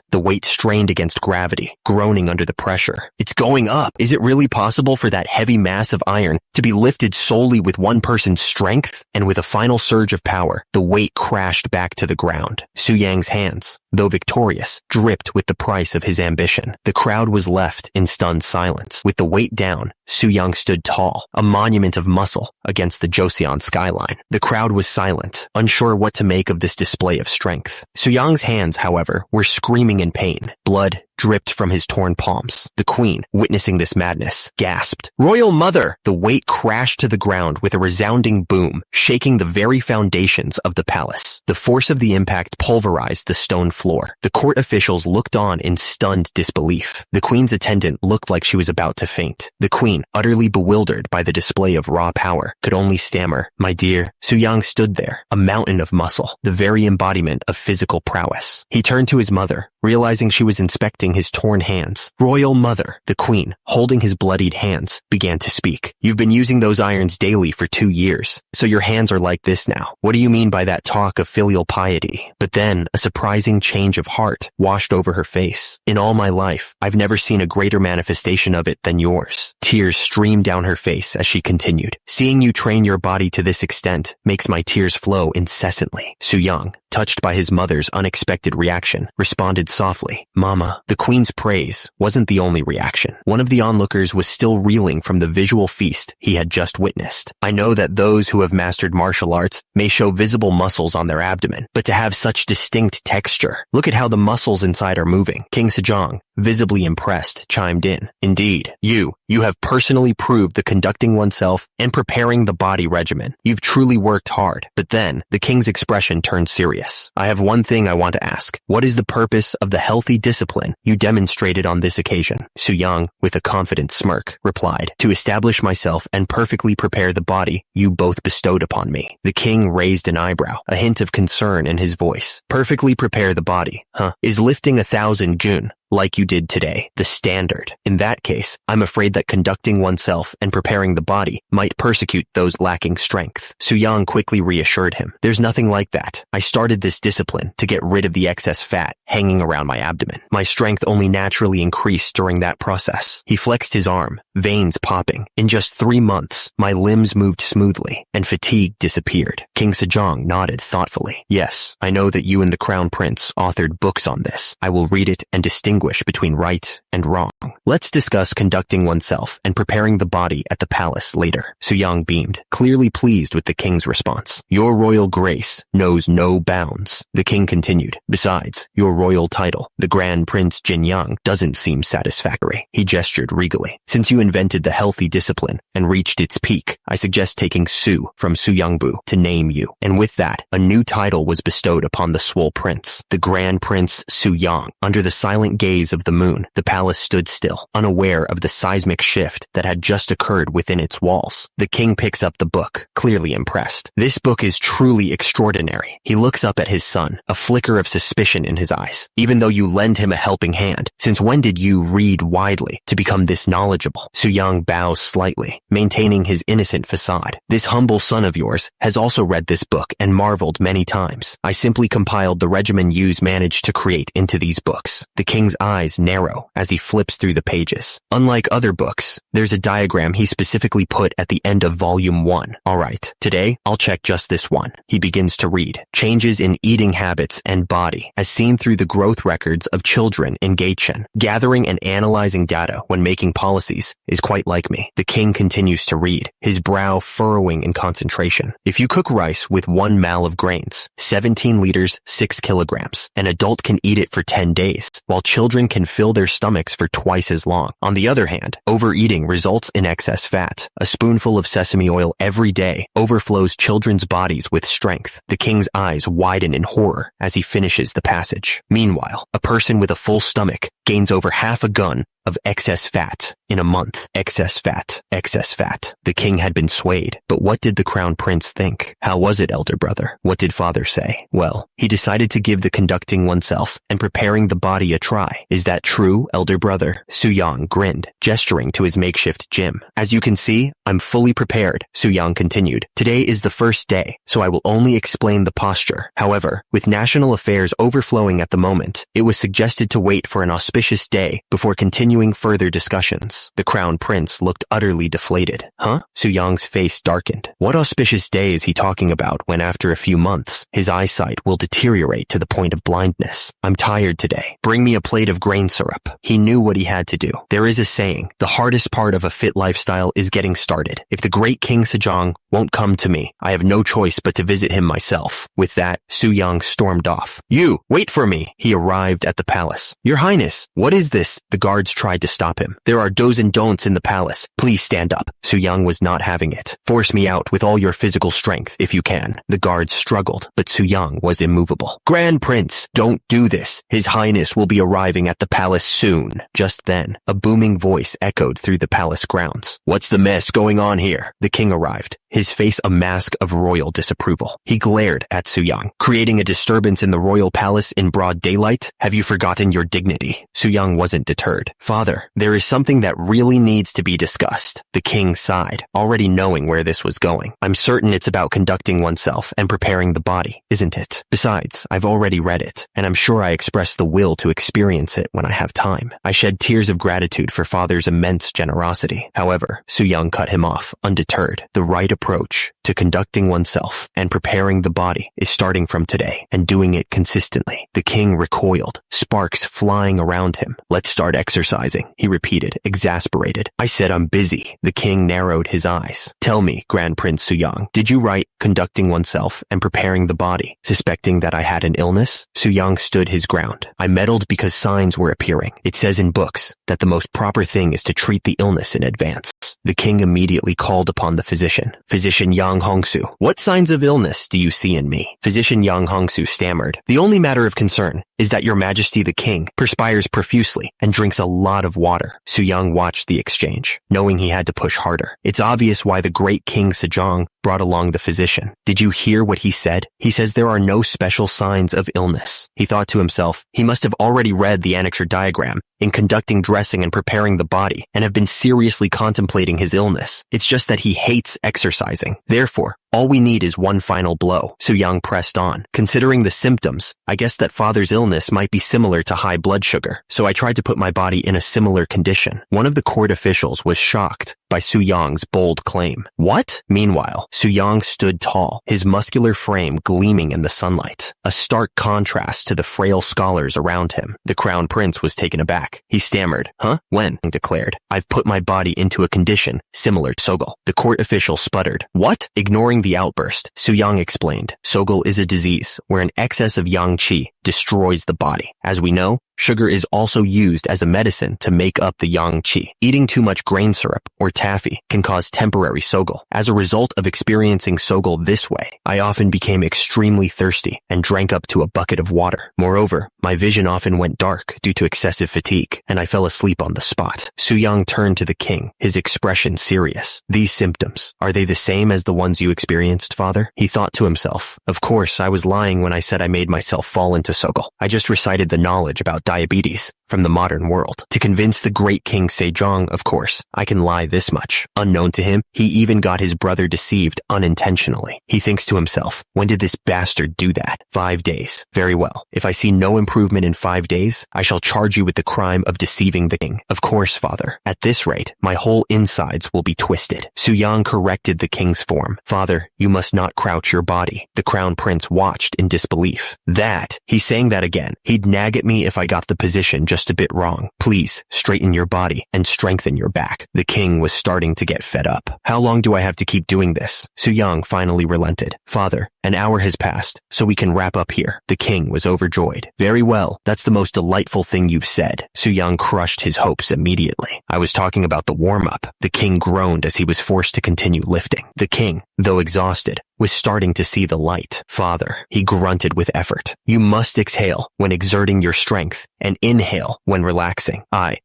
The weight strained against gravity, groaning under the pressure. It's going up. Is it really possible for that heavy mass of iron to be lifted solely with one person's strength? And with a final surge of power, the weight crashed back to the ground. Su Yang's hands, though victorious, dripped with the price of his ambition. The crowd was left in stunned silence. With the weight down, Su Yang stood tall, a monument of muscle against the Joseon skyline. The crowd was silent, unsure what to make of this display of strength. Su Yang's hands, however, were screaming in pain. Blood dripped from his torn palms. The queen, witnessing this madness, gasped, "Royal Mother!" The weight crashed to the ground with a resounding boom, shaking the very foundations of the palace. The force of the impact pulverized the stone floor. The court officials looked on in stunned disbelief. The queen's attendant looked like she was about to faint. The queen, utterly bewildered by the display of raw power, could only stammer, "My dear." Su Yang stood there, a mountain of muscle, the very embodiment of physical prowess. He turned to his mother, realizing she was inspecting wiping his torn hands. Royal Mother, the queen, holding his bloodied hands, began to speak. You've been using those irons daily for 2 years, so your hands are like this now. What do you mean by that talk of filial piety? But then, a surprising change of heart washed over her face. In all my life, I've never seen a greater manifestation of it than yours. Tears streamed down her face as she continued. Seeing you train your body to this extent makes my tears flow incessantly. Su-young, touched by his mother's unexpected reaction, responded softly. Mama, the queen's praise wasn't the only reaction. One of the onlookers was still reeling from the visual feast he had just witnessed. I know that those who have mastered martial arts may show visible muscles on their abdomen, but to have such distinct texture, look at how the muscles inside are moving. King Sejong, visibly impressed, chimed in. Indeed, you have personally proved the conducting oneself and preparing the body regimen. You've truly worked hard. But then, the king's expression turned serious. I have one thing I want to ask. What is the purpose of the healthy discipline you demonstrated on this occasion? Su-young, with a confident smirk, replied, to establish myself and perfectly prepare the body you both bestowed upon me. The king raised an eyebrow, a hint of concern in his voice. Perfectly prepare the body, huh? Is lifting 1,000 jun like you did today the standard? In that case, I'm afraid that conducting oneself and preparing the body might persecute those lacking strength. Su-young quickly reassured him. There's nothing like that. I started this discipline to get rid of the excess fat hanging around my abdomen. My strength only naturally increased during that process. He flexed his arm, veins popping. In just 3 months, my limbs moved smoothly and fatigue disappeared. King Sejong nodded thoughtfully. Yes, I know that you and the Crown Prince authored books on this. I will read it and distinguish between right and wrong. Let's discuss conducting oneself and preparing the body at the palace later. Su-young beamed, clearly pleased with the king's response. Your royal grace knows no bounds. The king continued. Besides, your royal title, the Grand Prince Jinyang, doesn't seem satisfactory. He gestured regally. Since you invented the healthy discipline and reached its peak, I suggest taking Su from Su-youngbu to name you. And with that, a new title was bestowed upon the swole prince, the Grand Prince Su-young. Under the silent gaze of the moon, the palace stood still, unaware of the seismic shift that had just occurred within its walls. The king picks up the book, clearly impressed. This book is truly extraordinary. He looks up at his son, a flicker of suspicion in his eyes. Even though you lend him a helping hand, since when did you read widely to become this knowledgeable? Su-young bows slightly, maintaining his innocent facade. This humble son of yours has also read this book and marveled many times. I simply compiled the regimen you've managed to create into these books. The king's eyes narrow as he flips through the pages. Unlike other books, there's a diagram he specifically put at the end of volume 1. Alright, today I'll check just this one. He begins to read. Changes in eating habits and body as seen through the growth records of children in Gaichen. Gathering and analyzing data when making policies is quite like me. The king continues to read, his brow furrowing in concentration. If you cook rice with 1 mal of grains, 17 liters, 6 kilograms, an adult can eat it for 10 days, while children can fill their stomachs for twice as long. On the other hand, overeating results in excess fat. A spoonful of sesame oil every day overflows children's bodies with strength. The king's eyes widen in horror as he finishes the passage. Meanwhile, a person with a full stomach gains over half a gun of excess fat in a month. Excess fat. Excess fat. The king had been swayed. But what did the crown prince think? How was it, elder brother? What did father say? Well, he decided to give the conducting oneself and preparing the body a try. Is that true, elder brother? Su-young grinned, gesturing to his makeshift gym. As you can see, I'm fully prepared, Su-young continued. Today is the first day, so I will only explain the posture. However, with national affairs overflowing at the moment, it was suggested to wait for an auspicious day before continuing further discussions. The crown prince looked utterly deflated. Huh? Su-young's face darkened. What auspicious day is he talking about when after a few months, his eyesight will deteriorate to the point of blindness? I'm tired today. Bring me a plate of grain syrup. He knew what he had to do. There is a saying, the hardest part of a fit lifestyle is getting started. If the great King Sejong won't come to me, I have no choice but to visit him myself. With that, Su-young stormed off. You, wait for me. He arrived at the palace. Your Highness, what is this? The guards tried to stop him. There are do's and don'ts in the palace. Please stand up. Su Yung was not having it. Force me out with all your physical strength if you can. The guards struggled, but Su Yung was immovable. Grand Prince, don't do this. His Highness will be arriving at the palace soon. Just then, a booming voice echoed through the palace grounds. What's the mess going on here? The king arrived, his face a mask of royal disapproval. He glared at Su Yung. Creating a disturbance in the royal palace in broad daylight? Have you forgotten your dignity? Su Yung wasn't deterred. Father, there is something that really needs to be discussed. The king sighed, already knowing where this was going. I'm certain it's about conducting oneself and preparing the body, isn't it? Besides, I've already read it, and I'm sure I express the will to experience it when I have time. I shed tears of gratitude for Father's immense generosity. However, Su Yung cut him off, undeterred. The right approach to conducting oneself and preparing the body is starting from today and doing it consistently. The king recoiled, sparks flying around him. Let's start exercising, he repeated, exasperated. I said I'm busy. The king narrowed his eyes. Tell me, Grand Prince Su Yung, did you write conducting oneself and preparing the body, suspecting that I had an illness? Su Yung stood his ground. I meddled because signs were appearing. It says in books that the most proper thing is to treat the illness in advance. The king immediately called upon the physician. Physician Yang Hongsu, what signs of illness do you see in me? Physician Yang Hongsu stammered. The only matter of concern is that your majesty the king perspires profusely and drinks a lot of water. Su Yung watched the exchange, knowing he had to push harder. It's obvious why the great King Sejong brought along the physician. Did you hear what he said? He says there are no special signs of illness. He thought to himself, he must have already read the annexure diagram in conducting dressing and preparing the body and have been seriously contemplating his illness. It's just that he hates exercising. Therefore, all we need is one final blow. Su Yung pressed on. Considering the symptoms, I guess that father's illness might be similar to high blood sugar, so I tried to put my body in a similar condition. One of the court officials was shocked by Su Yong's bold claim. What? Meanwhile, Su Yung stood tall, his muscular frame gleaming in the sunlight, a stark contrast to the frail scholars around him. The crown prince was taken aback. He stammered, huh? When? Declared, I've put my body into a condition similar to Sogul. The court official sputtered. What? Ignoring the outburst, Su Yung explained, Sogul is a disease where an excess of yang qi destroys the body. As we know, sugar is also used as a medicine to make up the yang qi. Eating too much grain syrup or taffy can cause temporary Sogul. As a result of experiencing Sogul this way, I often became extremely thirsty and drank up to a bucket of water. Moreover, my vision often went dark due to excessive fatigue, and I fell asleep on the spot. Su Yung turned to the king, his expression serious. These symptoms, are they the same as the ones you experienced, father? He thought to himself, of course, I was lying when I said I made myself fall into Sogul. I just recited the knowledge about diabetes from the modern world. To convince the great King Sejong, of course, I can lie this much. Unknown to him, he even got his brother deceived unintentionally. He thinks to himself, when did this bastard do that? 5 days. Very well. If I see no improvement in 5 days, I shall charge you with the crime of deceiving the king. Of course, father. At this rate, my whole insides will be twisted. Su Yung corrected the king's form. Father, you must not crouch your body. The crown prince watched in disbelief. That? He's saying that again. He'd nag at me if I got the position just a bit wrong. Please, straighten your body and strengthen your back. The king was starting to get fed up. How long do I have to keep doing this? Su Yung finally relented. Father, an hour has passed, so we can wrap up here. The king was overjoyed. Very well, that's the most delightful thing you've said. Su Yung crushed his hopes immediately. I was talking about the warm-up. The king groaned as he was forced to continue lifting. The king, though exhausted, was starting to see the light. Father, he grunted with effort. You must exhale when exerting your strength and inhale when relaxing. I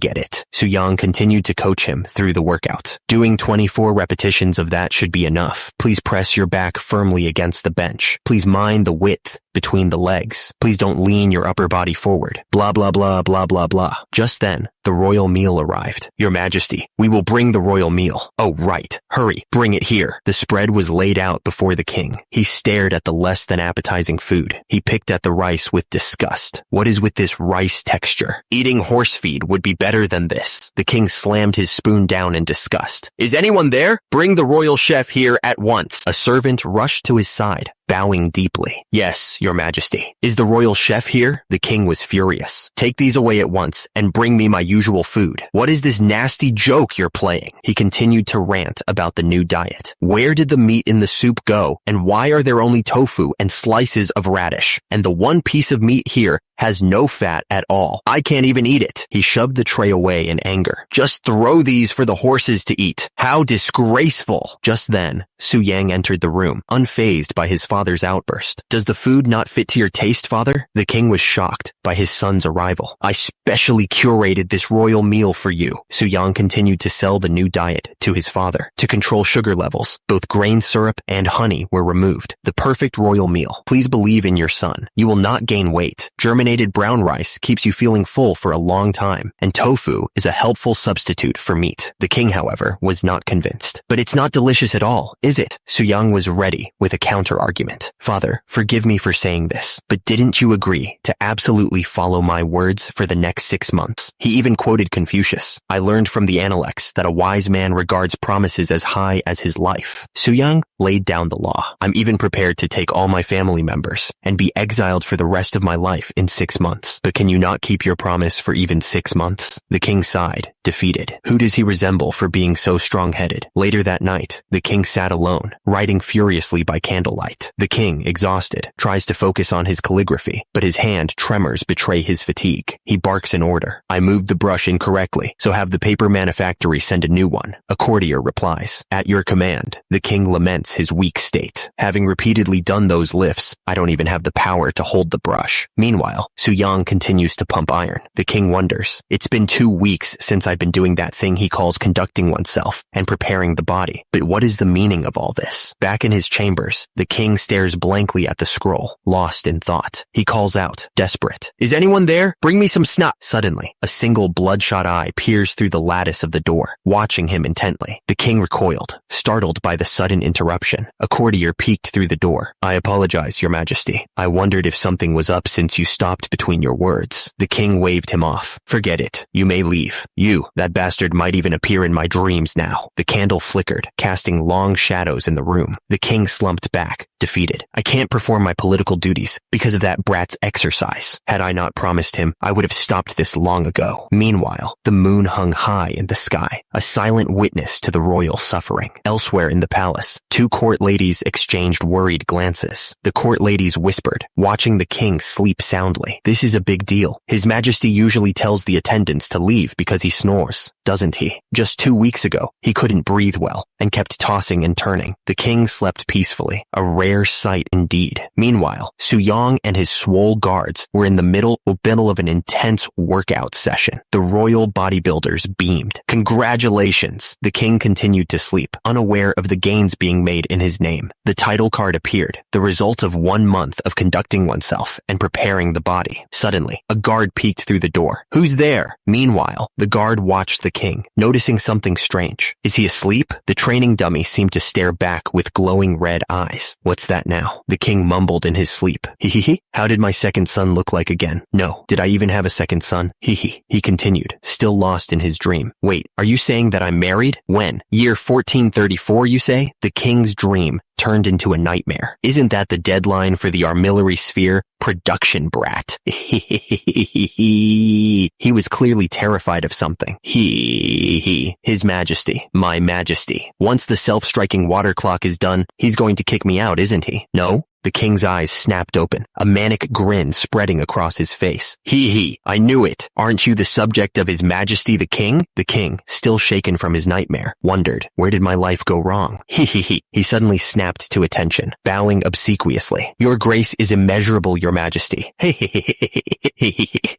get it. Su Yung continued to coach him through the workout. Doing 24 repetitions of that should be enough. Please press your back firmly against the bench. Please mind the width between the legs. Please don't lean your upper body forward. Blah, blah, blah, blah, blah, blah. Just then, the royal meal arrived. Your Majesty, we will bring the royal meal. Oh, right. Hurry, bring it here. The spread was laid out before the king. He stared at the less than appetizing food. He picked at the rice with disgust. What is with this rice texture? Eating horse feed would be better than this. The king slammed his spoon down in disgust. Is anyone there? Bring the royal chef here at once. A servant rushed to his side. bowing deeply. Yes, your majesty. Is the royal chef here? The king was furious. Take these away at once and bring me my usual food. What is this nasty joke you're playing? He continued to rant about the new diet. Where did the meat in the soup go? And why are there only tofu and slices of radish? And the one piece of meat here has no fat at all. I can't even eat it. He shoved the tray away in anger. Just throw these for the horses to eat. How disgraceful. Just then, Su Yang entered the room, unfazed by his father's outburst. Does the food not fit to your taste, father? The king was shocked by his son's arrival. I specially curated this royal meal for you. Su Yang continued to sell the new diet to his father. To control sugar levels, both grain syrup and honey were removed. The perfect royal meal. Please believe in your son. You will not gain weight. Germinated brown rice keeps you feeling full for a long time, and tofu is a helpful substitute for meat. The king, however, was not convinced. But it's not delicious at all, is it? Su Yang was ready with a counter-argument. Father, forgive me for saying this, but didn't you agree to absolutely follow my words for the next 6 months? He even quoted Confucius. I learned from the Analects that a wise man regards promises as high as his life. Su Yang laid down the law. I'm even prepared to take all my family members and be exiled for the rest of my life in 6 months. But can you not keep your promise for even 6 months? The king sighed, defeated. Who does he resemble for being so strong-headed? Later that night, the king sat alone, writing furiously by candlelight. The king, exhausted, tries to focus on his calligraphy, but his hand tremors betray his fatigue. He barks an order. I moved the brush incorrectly, so have the paper manufactory send a new one. A courtier replies, at your command. The king laments his weak state. Having repeatedly done those lifts, I don't even have the power to hold the brush. Meanwhile, Su Yang continues to pump iron. The king wonders, it's been 2 weeks since I've been doing that thing he calls conducting oneself and preparing the body. But what is the meaning of all this? Back in his chambers, the king stares blankly at the scroll, lost in thought. He calls out, desperate. Is anyone there? Bring me some snot. Suddenly, a single bloodshot eye peers through the lattice of the door, watching him intently. The king recoiled, startled by the sudden interruption. A courtier peeked through the door. I apologize, your majesty. I wondered if something was up since you stopped between your words. The king waved him off. Forget it. You may leave. You, that bastard might even appear in my dreams now. The candle flickered, casting long shadows in the room. The king slumped back, defeated. I can't perform my political duties because of that brat's exercise. Had I not promised him, I would have stopped this long ago. Meanwhile, the moon hung high in the sky, a silent witness to the royal suffering. Elsewhere in the palace, 2 court ladies exchanged worried glances. The court ladies whispered, watching the king sleep soundly. This is a big deal. His Majesty usually tells the attendants to leave because he snores, doesn't he? Just 2 weeks ago, he couldn't breathe well and kept tossing and turning. The king slept peacefully, a rare sight indeed. Meanwhile, Su Yang and his swole guards were in the middle of an intense workout session. The royal bodybuilders beamed. Congratulations! The king continued to sleep, unaware of the gains being made in his name. The title card appeared, the result of 1 month of conducting oneself and preparing the body. Suddenly, a guard peeked through the door. Who's there? Meanwhile, the guard watched the king, noticing something strange. Is he asleep? The training dummy seemed to stare back with glowing red eyes. What's that now? The king mumbled in his sleep. Hee. How did my second son look like again? No. Did I even have a second son? Hee. He continued, still lost in his dream. Wait, are you saying that I'm married? When? Year 1434, you say? The king's dream turned into a nightmare. Isn't that the deadline for the armillary sphere? Production brat. He was clearly terrified of something. His Majesty, my Majesty. Once the self-striking water clock is done, he's going to kick me out, isn't he? No? The king's eyes snapped open, a manic grin spreading across his face. I knew it. Aren't you the subject of His Majesty the King? The king, still shaken from his nightmare, wondered, where did my life go wrong? He suddenly snapped to attention, bowing obsequiously. Your grace is immeasurable, your Majesty.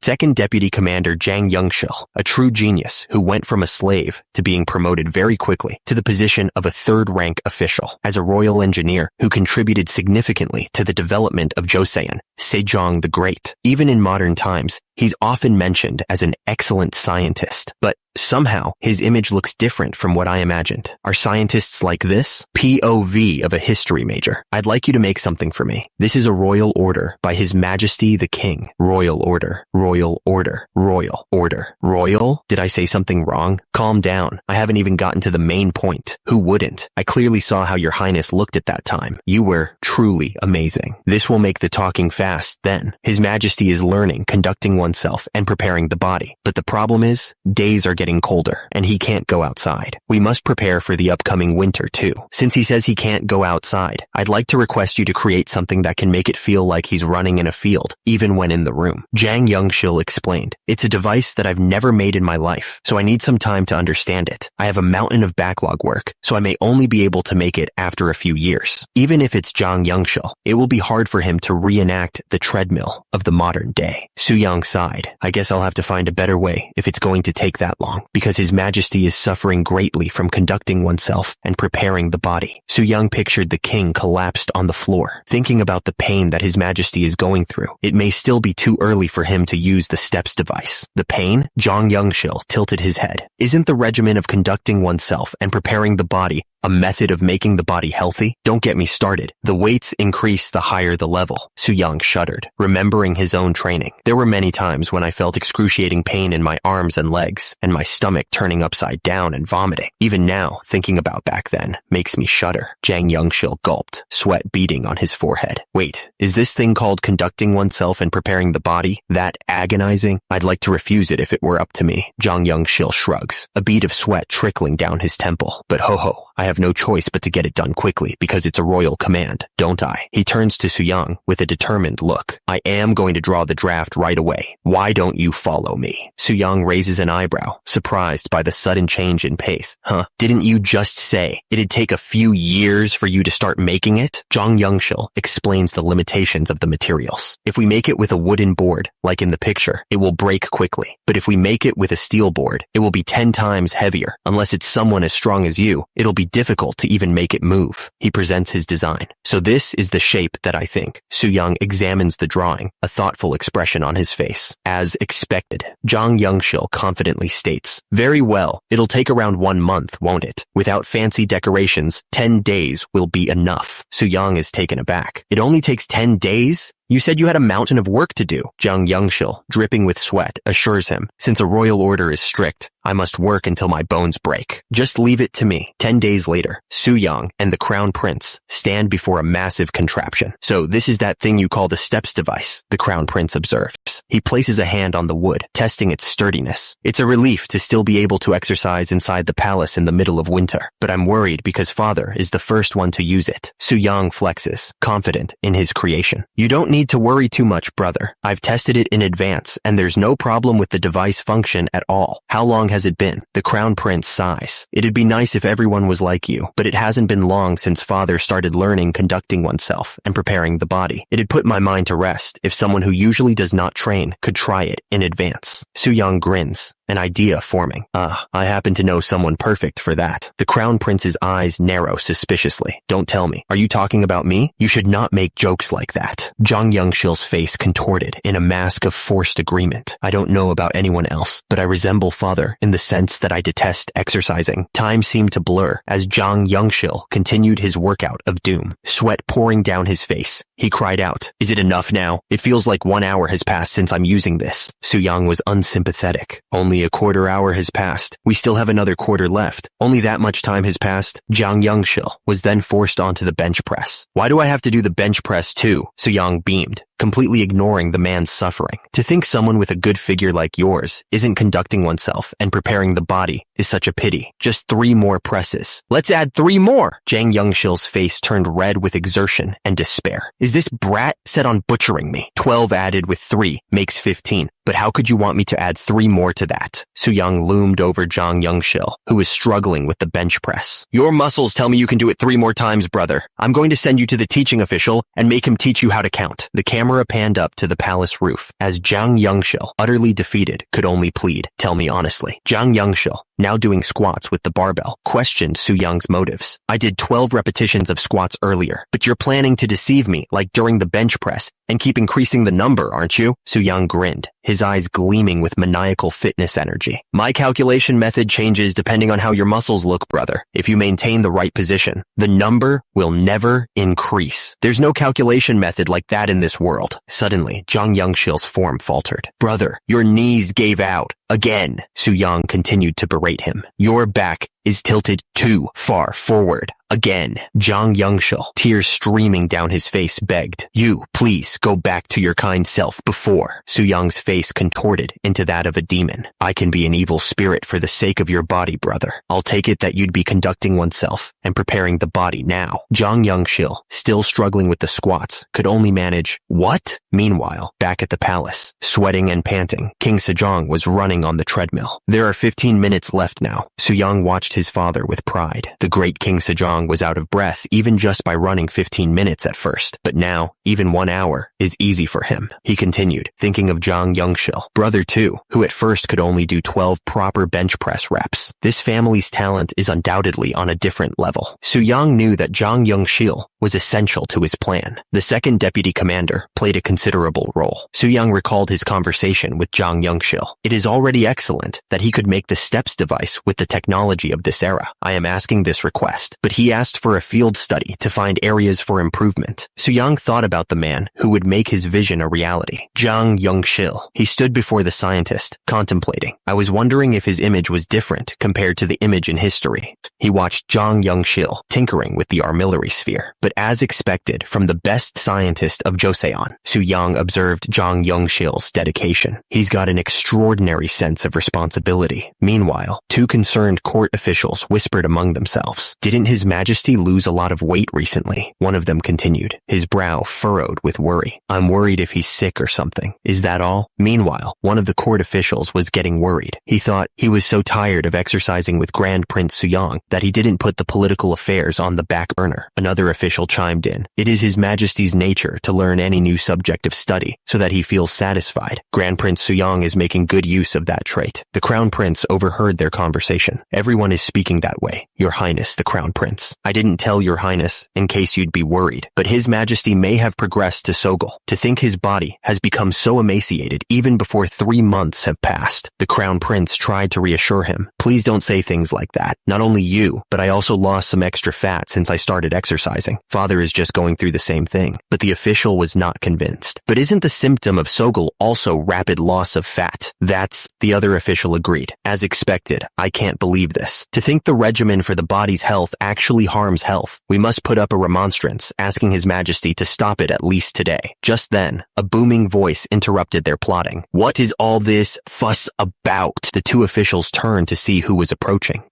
Second Deputy Commander Zhang Yongshil, a true genius who went from a slave to being promoted very quickly to the position of a third-rank official. As a royal engineer who contributed significantly to the development of Joseon, Sejong the Great. Even in modern times, He's often mentioned as an excellent scientist, but somehow his image looks different from what I imagined. Are scientists like this? POV of a history major. I'd like you to make something for me. This is a royal order by His Majesty the King. Royal order, royal order, royal order. Royal? Did I say something wrong? Calm down. I haven't even gotten to the main point. Who wouldn't? I clearly saw how your highness looked at that time. You were truly amazing. This will make the talking fast then. His Majesty is learning, conducting oneself, and preparing the body. But the problem is, days are getting colder, and he can't go outside. We must prepare for the upcoming winter too. Since he says he can't go outside, I'd like to request you to create something that can make it feel like he's running in a field, even when in the room. Jang Youngshil explained, it's a device that I've never made in my life, so I need some time to understand it. I have a mountain of backlog work, so I may only be able to make it after a few years. Even if it's Jang Youngshil, it will be hard for him to reenact the treadmill of the modern day. Suyang sighed. I guess I'll have to find a better way if it's going to take that long, because His Majesty is suffering greatly from conducting oneself and preparing the body. Suyang pictured the king collapsed on the floor, thinking about the pain that His Majesty is going through. It may still be too early for him to use the steps device. The pain? Jang Youngshil tilted his head. Isn't the regimen of conducting oneself and preparing the body a method of making the body healthy? Don't get me started. The weights increase the higher the level. Suyang shuddered, remembering his own training. There were many times when I felt excruciating pain in my arms and legs, and my stomach turning upside down and vomiting. Even now, thinking about back then makes me shudder. Jang Youngshil gulped, sweat beading on his forehead. Wait, is this thing called conducting oneself and preparing the body that agonizing? I'd like to refuse it if it were up to me. Jang Youngshil shrugs, a bead of sweat trickling down his temple. But ho, I have no choice but to get it done quickly because it's a royal command, don't I? He turns to Suyang with a determined look. I am going to draw the draft right away. Why don't you follow me? Suyang raises an eyebrow, surprised by the sudden change in pace. Huh? Didn't you just say it'd take a few years for you to start making it? Jang Youngshil explains the limitations of the materials. If we make it with a wooden board, like in the picture, it will break quickly. But if we make it with a steel board, it will be 10 times heavier. Unless it's someone as strong as you, it'll be difficult to even make it move. He presents his design. So this is the shape that I think. Suyang examines the drawing, a thoughtful expression on his face. As expected, Jang Youngshil confidently states, very well, it'll take around 1 month, won't it? Without fancy decorations, 10 days will be enough. Suyang is taken aback. It only takes 10 days? You said you had a mountain of work to do. Jang Youngshil, dripping with sweat, assures him, since a royal order is strict, I must work until my bones break. Just leave it to me. 10 days later, Suyang and the crown prince stand before a massive contraption. So this is that thing you call the steps device, the crown prince observes. He places a hand on the wood, testing its sturdiness. It's a relief to still be able to exercise inside the palace in the middle of winter, but I'm worried because father is the first one to use it. Suyang flexes, confident in his creation. You don't need to worry too much, brother. I've tested it in advance, and there's no problem with the device function at all. How long has it been? The crown prince sighs. It'd be nice if everyone was like you, but it hasn't been long since father started learning conducting oneself and preparing the body. It'd put my mind to rest if someone who usually does not train could try it in advance. Suyang grins, an idea forming. I happen to know someone perfect for that. The crown prince's eyes narrow suspiciously. Don't tell me. Are you talking about me? You should not make jokes like that. Jang Youngshil's face contorted in a mask of forced agreement. I don't know about anyone else, but I resemble father in the sense that I detest exercising. Time seemed to blur as Jang Youngshil continued his workout of doom, sweat pouring down his face. He cried out, is it enough now? It feels like 1 hour has passed since I'm using this. Suyang was unsympathetic. Only a quarter hour has passed. We still have another quarter left. Only that much time has passed. Jang Youngshil was then forced onto the bench press. Why do I have to do the bench press too? Suyang beamed, completely ignoring the man's suffering. To think someone with a good figure like yours isn't conducting oneself and preparing the body is such a pity. Just 3 more presses. Let's add 3 more! Jang Youngshil's face turned red with exertion and despair. Is this brat set on butchering me? 12 added with 3 makes 15. But how could you want me to add 3 more to that? Suyang loomed over Jang Youngshil, who was struggling with the bench press. Your muscles tell me you can do it 3 more times, brother. I'm going to send you to the teaching official and make him teach you how to count. The camera panned up to the palace roof as Jang Youngshil, utterly defeated, could only plead. Tell me honestly. Jang Youngshil, now doing squats with the barbell, questioned Su-young's motives. I did 12 repetitions of squats earlier, but you're planning to deceive me like during the bench press and keep increasing the number, aren't you? Su-young grinned, his eyes gleaming with maniacal fitness energy. My calculation method changes depending on how your muscles look, brother. If you maintain the right position, the number will never increase. There's no calculation method like that in this world. Suddenly, Zhang Yongshil's form faltered. Brother, your knees gave out. Again, Su-young continued to berate him. Your back is tilted too far forward. Again, Zhang Yongshil, tears streaming down his face, begged, you, please, go back to your kind self before. Su-young's face contorted into that of a demon. I can be an evil spirit for the sake of your body, brother. I'll take it that you'd be conducting oneself and preparing the body now. Zhang Yongshil, still struggling with the squats, could only manage, what? Meanwhile, back at the palace, sweating and panting, King Sejong was running on the treadmill. There are 15 minutes left now. Su-young watched his father with pride. The great King Sejong was out of breath even just by running 15 minutes at first, but now, even 1 hour is easy for him. He continued, thinking of Zhang Yongshil, brother too, who at first could only do 12 proper bench press reps. This family's talent is undoubtedly on a different level. Su-young knew that Zhang Yongshil was essential to his plan. The second deputy commander played a considerable role. Su-young recalled his conversation with Zhang Yongshil. It is already excellent that he could make the steps device with the technology of this era. I am asking this request, but he asked for a field study to find areas for improvement. Su-young thought about the man who would make his vision a reality. Zhang Yongshil. He stood before the scientist, contemplating. I was wondering if his image was different compared to the image in history. He watched Zhang Yongshil tinkering with the artillery sphere. But as expected from the best scientist of Joseon, Su-young observed Zhang Yongshil's dedication. He's got an extraordinary sense of responsibility. Meanwhile, two concerned court officials whispered among themselves. Didn't His Majesty lose a lot of weight recently? One of them continued, his brow furrowed with worry. I'm worried if he's sick or something. Is that all? Meanwhile, one of the court officials was getting worried. He thought he was so tired of exercising with Grand Prince Su-young that he didn't put the political affairs on the back burner. Another official chimed in. It is His Majesty's nature to learn any new subject of study so that he feels satisfied. Grand Prince Su-young is making good use of that trait. The Crown Prince overheard their conversation. Everyone is speaking that way, Your Highness the Crown Prince. I didn't tell Your Highness in case you'd be worried, but His Majesty may have progressed to Sogol. To think his body has become so emaciated even before 3 months have passed. The Crown Prince tried to reassure him. Please don't say things like that. Not only you, but I also lost some extra fat since I started exercising. Father is just going through the same thing. But the official was not convinced. But isn't the symptom of Sogol also rapid loss of fat? That's, the other official agreed. As expected, I can't believe this. To think the regimen for the body's health actually harms health. We must put up a remonstrance, asking His Majesty to stop it at least today. Just then, a booming voice interrupted their plotting. What is all this fuss about? The two officials turned to see who was approaching.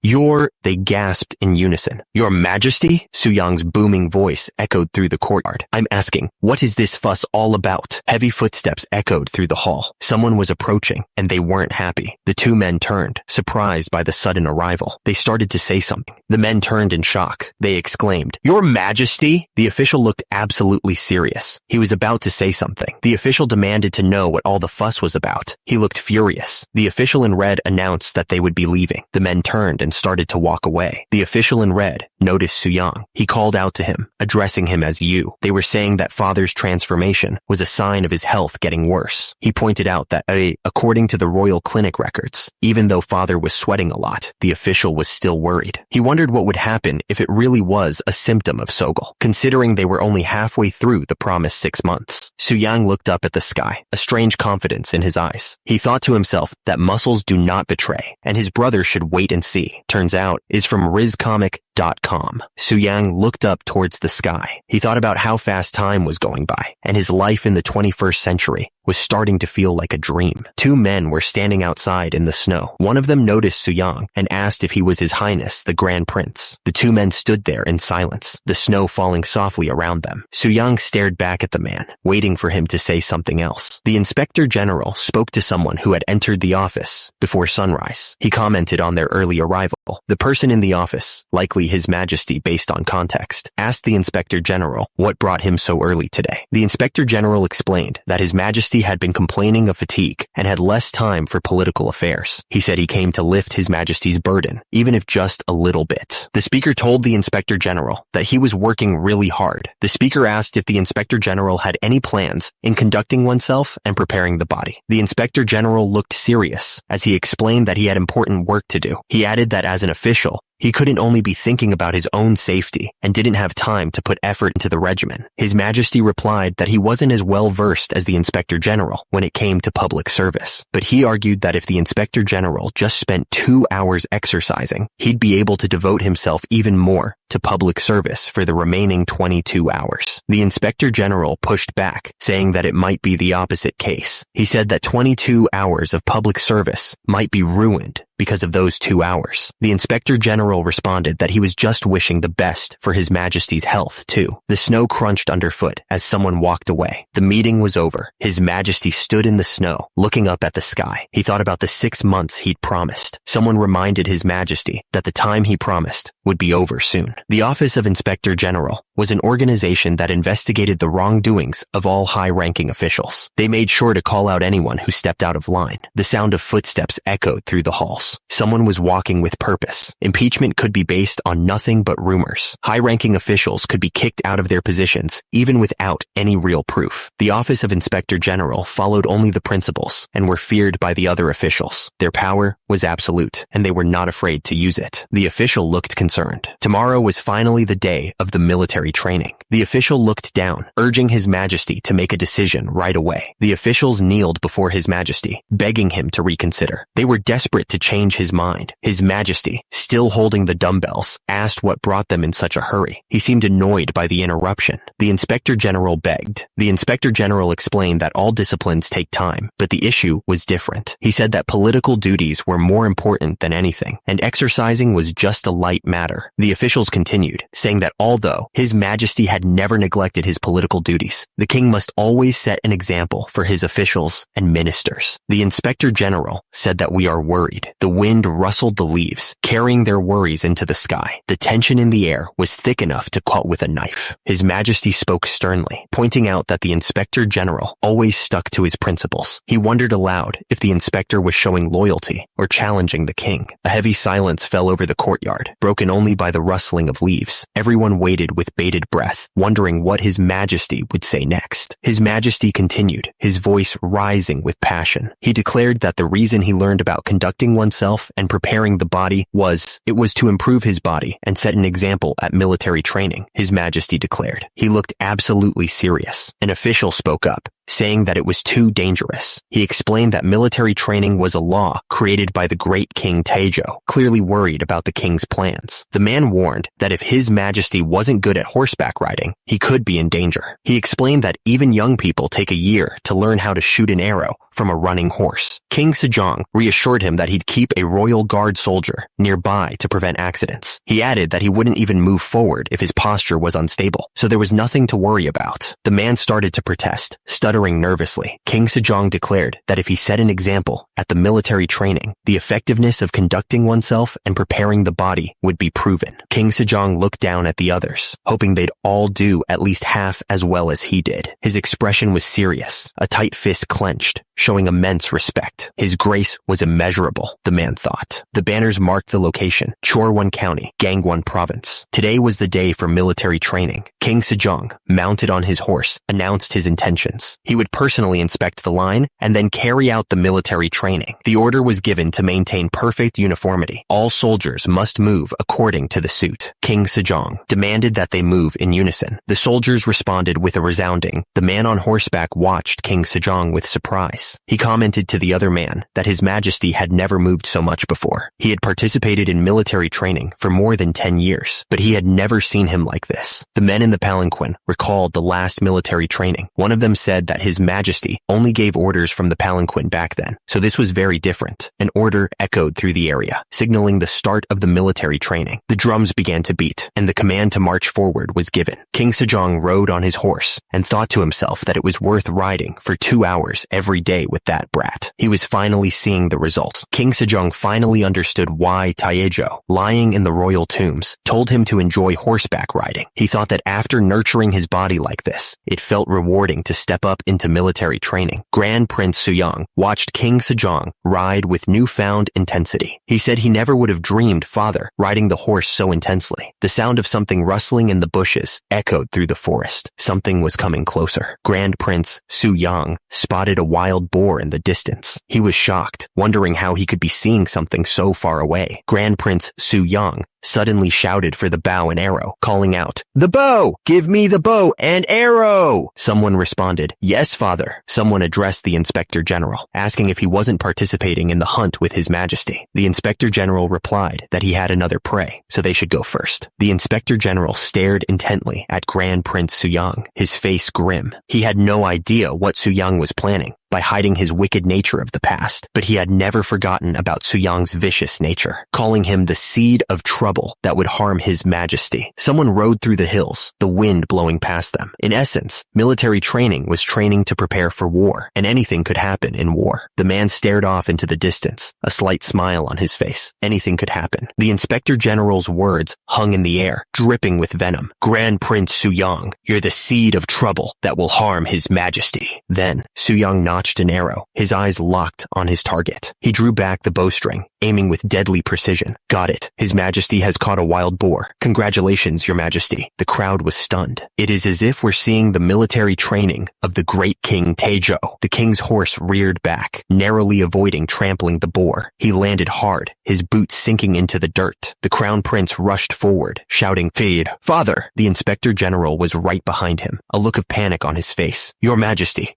They gasped in unison. Your Majesty? Su-young's booming voice echoed through the courtyard. I'm asking, what is this fuss all about? Heavy footsteps echoed through the hall. Someone was approaching, and they weren't happy. The two men turned, surprised by the sudden arrival. They started to say something. The men turned in shock. They exclaimed, Your Majesty? The official looked absolutely serious. He was about to say something. The official demanded to know what all the fuss was about. He looked furious. The official in red announced that they would be leaving. The men turned and started to walk away. The official in red noticed Su-young. He called out to him, addressing him as you. They were saying that father's transformation was a sign of his health getting worse. He pointed out that, according to the royal clinic records, even though father was sweating a lot, the official was still worried. He wondered what would happen if it really was a symptom of Sogol, considering they were only halfway through the promised 6 months. Su-young looked up at the sky, a strange confidence in his eyes. He thought to himself that muscles do not betray, and his brother should wait and see. Turns out, is from rizcomic.com. Su-young looked up towards the sky. He thought about how fast time was going by, and his life in the 21st century was starting to feel like a dream. Two men were standing outside in the snow. One of them noticed Su-young and asked if he was His Highness, the Grand Prince. The two men stood there in silence, the snow falling softly around them. Su-young stared back at the man, waiting for him to say something else. The Inspector General spoke to someone who had entered the office before sunrise. He commented on their early arrival. The person in the office, likely likely His Majesty based on context, asked the Inspector General what brought him so early today. The Inspector General explained that His Majesty had been complaining of fatigue and had less time for political affairs. He said he came to lift His Majesty's burden, even if just a little bit. The Speaker told the Inspector General that he was working really hard. The Speaker asked if the Inspector General had any plans in conducting oneself and preparing the body. The Inspector General looked serious as he explained that he had important work to do. He added that as an official, he couldn't only be thinking about his own safety and didn't have time to put effort into the regimen. His Majesty replied that he wasn't as well versed as the Inspector General when it came to public service, but he argued that if the Inspector General just spent 2 hours exercising, he'd be able to devote himself even more to public service for the remaining 22 hours. The Inspector General pushed back, saying that it might be the opposite case. He said that 22 hours of public service might be ruined because of those 2 hours. The Inspector General responded that he was just wishing the best for His Majesty's health, too. The snow crunched underfoot as someone walked away. The meeting was over. His Majesty stood in the snow, looking up at the sky. He thought about the 6 months he'd promised. Someone reminded His Majesty that the time he promised would be over soon. The Office of Inspector General was an organization that investigated the wrongdoings of all high-ranking officials. They made sure to call out anyone who stepped out of line. The sound of footsteps echoed through the halls. Someone was walking with purpose. Impeachment could be based on nothing but rumors. High-ranking officials could be kicked out of their positions, even without any real proof. The Office of Inspector General followed only the principles and were feared by the other officials. Their power was absolute, and they were not afraid to use it. The official looked concerned. Tomorrow was finally the day of the military training. The official looked down, urging His Majesty to make a decision right away. The officials kneeled before His Majesty, begging him to reconsider. They were desperate to change his mind. His Majesty, still holding the dumbbells, asked what brought them in such a hurry. He seemed annoyed by the interruption. The Inspector General begged. The Inspector General explained that all disciplines take time, but the issue was different. He said that political duties were more important than anything, and exercising was just a light matter. The officials continued, saying that although His Majesty had never neglected his political duties, the king must always set an example for his officials and ministers. The Inspector General said that we are worried. The wind rustled the leaves, carrying their worries into the sky. The tension in the air was thick enough to cut with a knife. His Majesty spoke sternly, pointing out that the Inspector General always stuck to his principles. He wondered aloud if the inspector was showing loyalty or challenging the king. A heavy silence fell over the courtyard, broken only by the rustling of leaves. Everyone waited with bated breath, wondering what His Majesty would say next. His Majesty continued, his voice rising with passion. He declared that the reason he learned about conducting oneself and preparing the body was to improve his body and set an example at military training, His Majesty declared. He looked absolutely serious. An official spoke up, saying that it was too dangerous. He explained that military training was a law created by the great King Taejo, clearly worried about the king's plans. The man warned that if His Majesty wasn't good at horseback riding, he could be in danger. He explained that even young people take a year to learn how to shoot an arrow from a running horse. King Sejong reassured him that he'd keep a royal guard soldier nearby to prevent accidents. He added that he wouldn't even move forward if his posture was unstable, so there was nothing to worry about. The man started to protest, stuttering nervously. King Sejong declared that if he set an example at the military training, the effectiveness of conducting oneself and preparing the body would be proven. King Sejong looked down at the others, hoping they'd all do at least half as well as he did. His expression was serious, a tight fist clenched, showing immense respect. His grace was immeasurable, the man thought. The banners marked the location, Chorwon County, Gangwon Province. Today was the day for military training. King Sejong, mounted on his horse, announced his intentions. He would personally inspect the line and then carry out the military training. The order was given to maintain perfect uniformity. All soldiers must move according to the suit. King Sejong demanded that they move in unison. The soldiers responded with a resounding. The man on horseback watched King Sejong with surprise. He commented to the other man that His Majesty had never moved so much before. He had participated in military training for more than 10 years, but he had never seen him like this. The men in the palanquin recalled the last military training. One of them said that His Majesty only gave orders from the palanquin back then, so this was very different. An order echoed through the area, signaling the start of the military training. The drums began to to beat, and the command to march forward was given. King Sejong rode on his horse and thought to himself that it was worth riding for 2 hours every day with that brat. He was finally seeing the results. King Sejong finally understood why Taejo, lying in the royal tombs, told him to enjoy horseback riding. He thought that after nurturing his body like this, it felt rewarding to step up into military training. Grand Prince Suyang watched King Sejong ride with newfound intensity. He said he never would have dreamed father riding the horse so intensely. The sound of something rustling in the bushes echoed through the forest. Something was coming closer. Grand Prince Suyang spotted a wild boar in the distance. He was shocked, wondering how he could be seeing something so far away. Grand Prince Suyang suddenly shouted for the bow and arrow, calling out, "The bow! Give me the bow and arrow!" Someone responded, "Yes, father." Someone addressed the Inspector General, asking if he wasn't participating in the hunt with His Majesty. The Inspector General replied that he had another prey, so they should go first. The Inspector General stared intently at Grand Prince Suyang, his face grim. He had no idea what Suyang was planning by hiding his wicked nature of the past, but he had never forgotten about Suyang's vicious nature, calling him the seed of trouble that would harm His Majesty. Someone rode through the hills, the wind blowing past them. In essence, military training was training to prepare for war, and anything could happen in war. The man stared off into the distance, a slight smile on his face. Anything could happen. The Inspector General's words hung in the air, dripping with venom. "Grand Prince Suyang, you're the seed of trouble that will harm His Majesty." Then, Suyang notched an arrow, his eyes locked on his target. He drew back the bowstring, aiming with deadly precision. "Got it. His Majesty has caught a wild boar. Congratulations, Your Majesty." The crowd was stunned. It is as if we're seeing the military training of the great King Taejo. The king's horse reared back, narrowly avoiding trampling the boar. He landed hard, his boots sinking into the dirt. The crown prince rushed forward, shouting, "Feed, father!" The Inspector General was right behind him, a look of panic on his face. Your Majesty,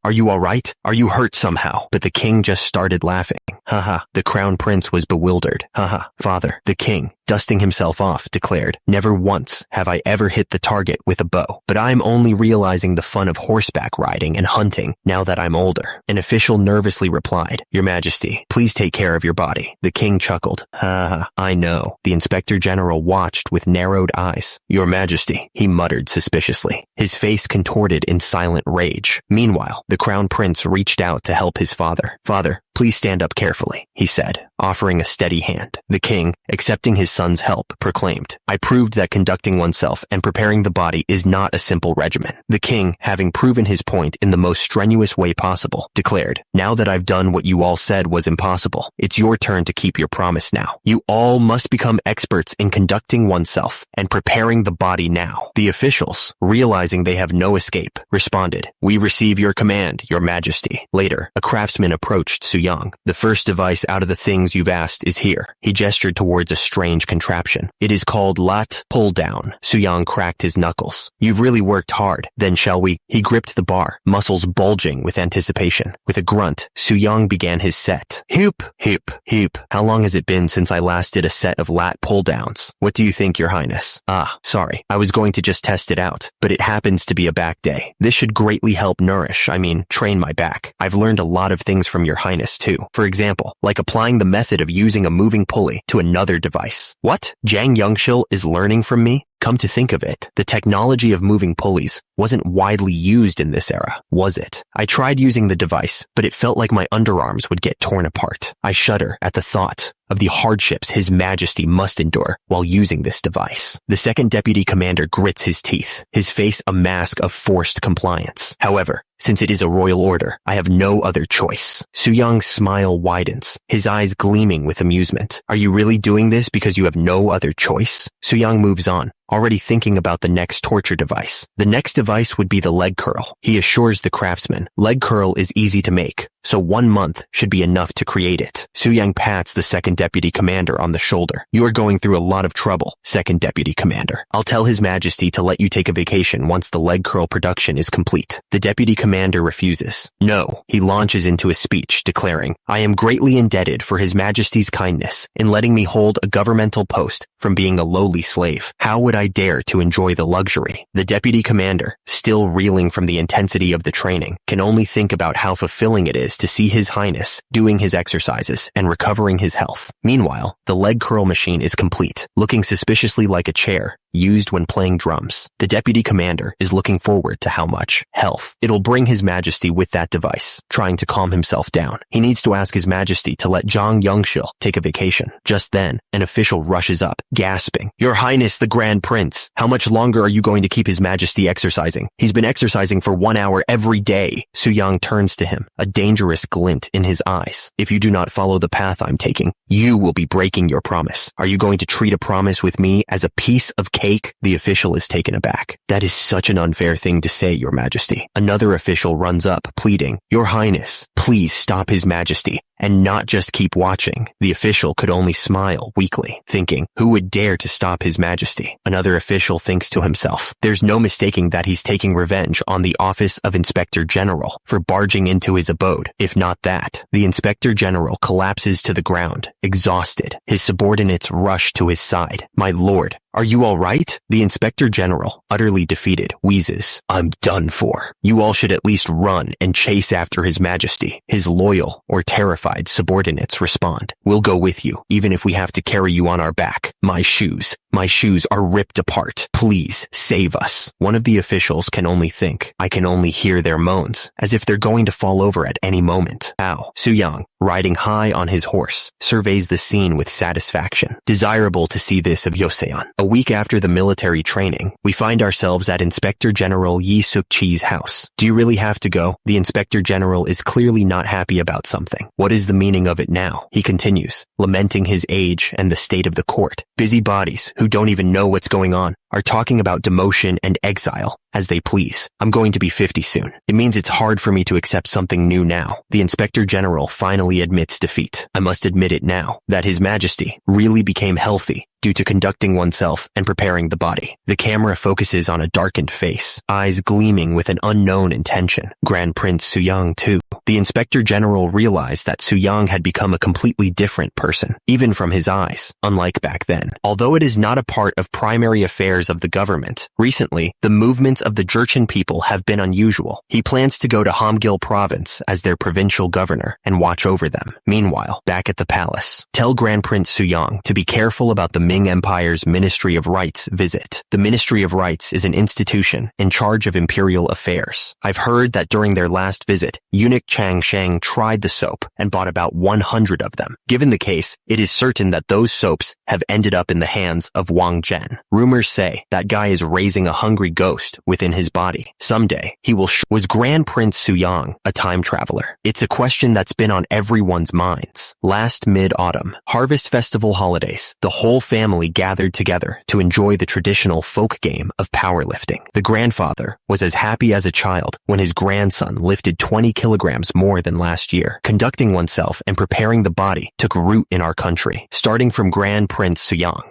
are you all right? Are you hurt somehow?" But the king just started laughing. Haha, the crown prince was bewildered. Haha, father, the king, dusting himself off, declared, "Never once have I ever hit the target with a bow, but I'm only realizing the fun of horseback riding and hunting now that I'm older." An official nervously replied, "Your Majesty, please take care of your body." The king chuckled. "Haha, I know." The Inspector General watched with narrowed eyes. "Your Majesty," he muttered suspiciously, his face contorted in silent rage. Meanwhile, the crown prince reached out to help his father. "Father, please stand up carefully," he said, offering a steady hand. The king, accepting his son's help, proclaimed, "I proved that conducting oneself and preparing the body is not a simple regimen." The king, having proven his point in the most strenuous way possible, declared, "Now that I've done what you all said was impossible, it's your turn to keep your promise now. You all must become experts in conducting oneself and preparing the body now." The officials, realizing they have no escape, responded, "We receive your command, Your Majesty." Later, a craftsman approached Suyang. "The first device out of the things you've asked is here." He gestured towards a strange contraption. "It is called lat pull down." Suyang cracked his knuckles. "You've really worked hard. Then shall we?" He gripped the bar, muscles bulging with anticipation. With a grunt, Suyang began his set. "Hoop, hoop, hoop. How long has it been since I last did a set of lat pull downs? What do you think, Your Highness?" Sorry. I was going to just test it out, but it happens to be a back day. This should greatly help train my back. I've learned a lot of things from Your Highness too. For example, like applying the method of using a moving pulley to another device." "What? Jang Youngshil is learning from me?" Come to think of it, the technology of moving pulleys wasn't widely used in this era, was it? I tried using the device, but it felt like my underarms would get torn apart. I shudder at the thought of the hardships His Majesty must endure while using this device. The second deputy commander grits his teeth, his face a mask of forced compliance. However, since it is a royal order, I have no other choice. Suyang's smile widens, his eyes gleaming with amusement. "Are you really doing this because you have no other choice?" Suyang moves on, already thinking about the next torture device. The next device would be the leg curl. He assures the craftsman, leg curl is easy to make, so 1 month should be enough to create it. Suyang pats the second deputy commander on the shoulder. "You are going through a lot of trouble, second deputy commander. I'll tell His Majesty to let you take a vacation once the leg curl production is complete." The deputy commander refuses. No, he launches into a speech declaring, "I am greatly indebted for His Majesty's kindness in letting me hold a governmental post from being a lowly slave. How would I dare to enjoy the luxury?" The deputy commander, still reeling from the intensity of the training, can only think about how fulfilling it is to see His Highness doing his exercises and recovering his health. Meanwhile, the leg curl machine is complete, looking suspiciously like a chair used when playing drums. The deputy commander is looking forward to how much health it'll bring His Majesty with that device, trying to calm himself down. He needs to ask His Majesty to let Zhang Yongshil take a vacation. Just then, an official rushes up, gasping, "Your Highness the Grand Prince, how much longer are you going to keep His Majesty exercising? He's been exercising for 1 hour every day." Suyang turns to him, a dangerous glint in his eyes. "If you do not follow the path I'm taking, you will be breaking your promise. Are you going to treat a promise with me as a piece of cake?" The official is taken aback. "That is such an unfair thing to say, Your Majesty." Another official runs up, pleading, "Your Highness, please stop His Majesty, and not just keep watching." The official could only smile weakly, thinking, who would dare to stop His Majesty? Another official thinks to himself, there's no mistaking that he's taking revenge on the Office of Inspector General for barging into his abode. If not that, the Inspector General collapses to the ground, exhausted. His subordinates rush to his side. "My lord, are you all right?" The Inspector General, utterly defeated, wheezes, "I'm done for. You all should at least run and chase after His Majesty." His loyal or terrified subordinates respond, "We'll go with you, even if we have to carry you on our back. My shoes are ripped apart. Please save us." One of the officials can only think. I can only hear their moans, as if they're going to fall over at any moment. Ow. Suyang, riding high on his horse, surveys the scene with satisfaction. Desirable to see this of Yoseon. A week after the military training, we find ourselves at Inspector General Yi Suk-chi's house. "Do you really have to go?" The Inspector General is clearly not happy about something. "What is the meaning of it now?" he continues, lamenting his age and the state of the court. "Busybodies who don't even know what's going on are talking about demotion and exile as they please. I'm going to be 50 soon. It means it's hard for me to accept something new now." The Inspector General finally admits defeat. "I must admit it now, that His Majesty really became healthy due to conducting oneself and preparing the body." The camera focuses on a darkened face, eyes gleaming with an unknown intention. Grand Prince Suyang too. The Inspector General realized that Suyang had become a completely different person, even from his eyes, unlike back then. Although it is not a part of primary affairs of the government, recently, the movements of the Jurchen people have been unusual. He plans to go to Hamgyal province as their provincial governor and watch over them. Meanwhile, back at the palace, tell Grand Prince Suyang to be careful about the Ming Empire's Ministry of Rights visit. The Ministry of Rights is an institution in charge of imperial affairs. I've heard that during their last visit, eunuch Chang Sheng tried the soap and bought about 100 of them. Given the case, it is certain that those soaps have ended up in the hands of Wang Zhen. Rumors say that guy is raising a hungry ghost within his body. Someday, he will Was Grand Prince Suyang a time traveler? It's a question that's been on everyone's minds. Last mid-autumn, Harvest Festival holidays, the whole family gathered together to enjoy the traditional folk game of powerlifting. The grandfather was as happy as a child when his grandson lifted 20 kilograms more than last year. Conducting oneself and preparing the body took root in our country, starting from Grand Prince Suyang,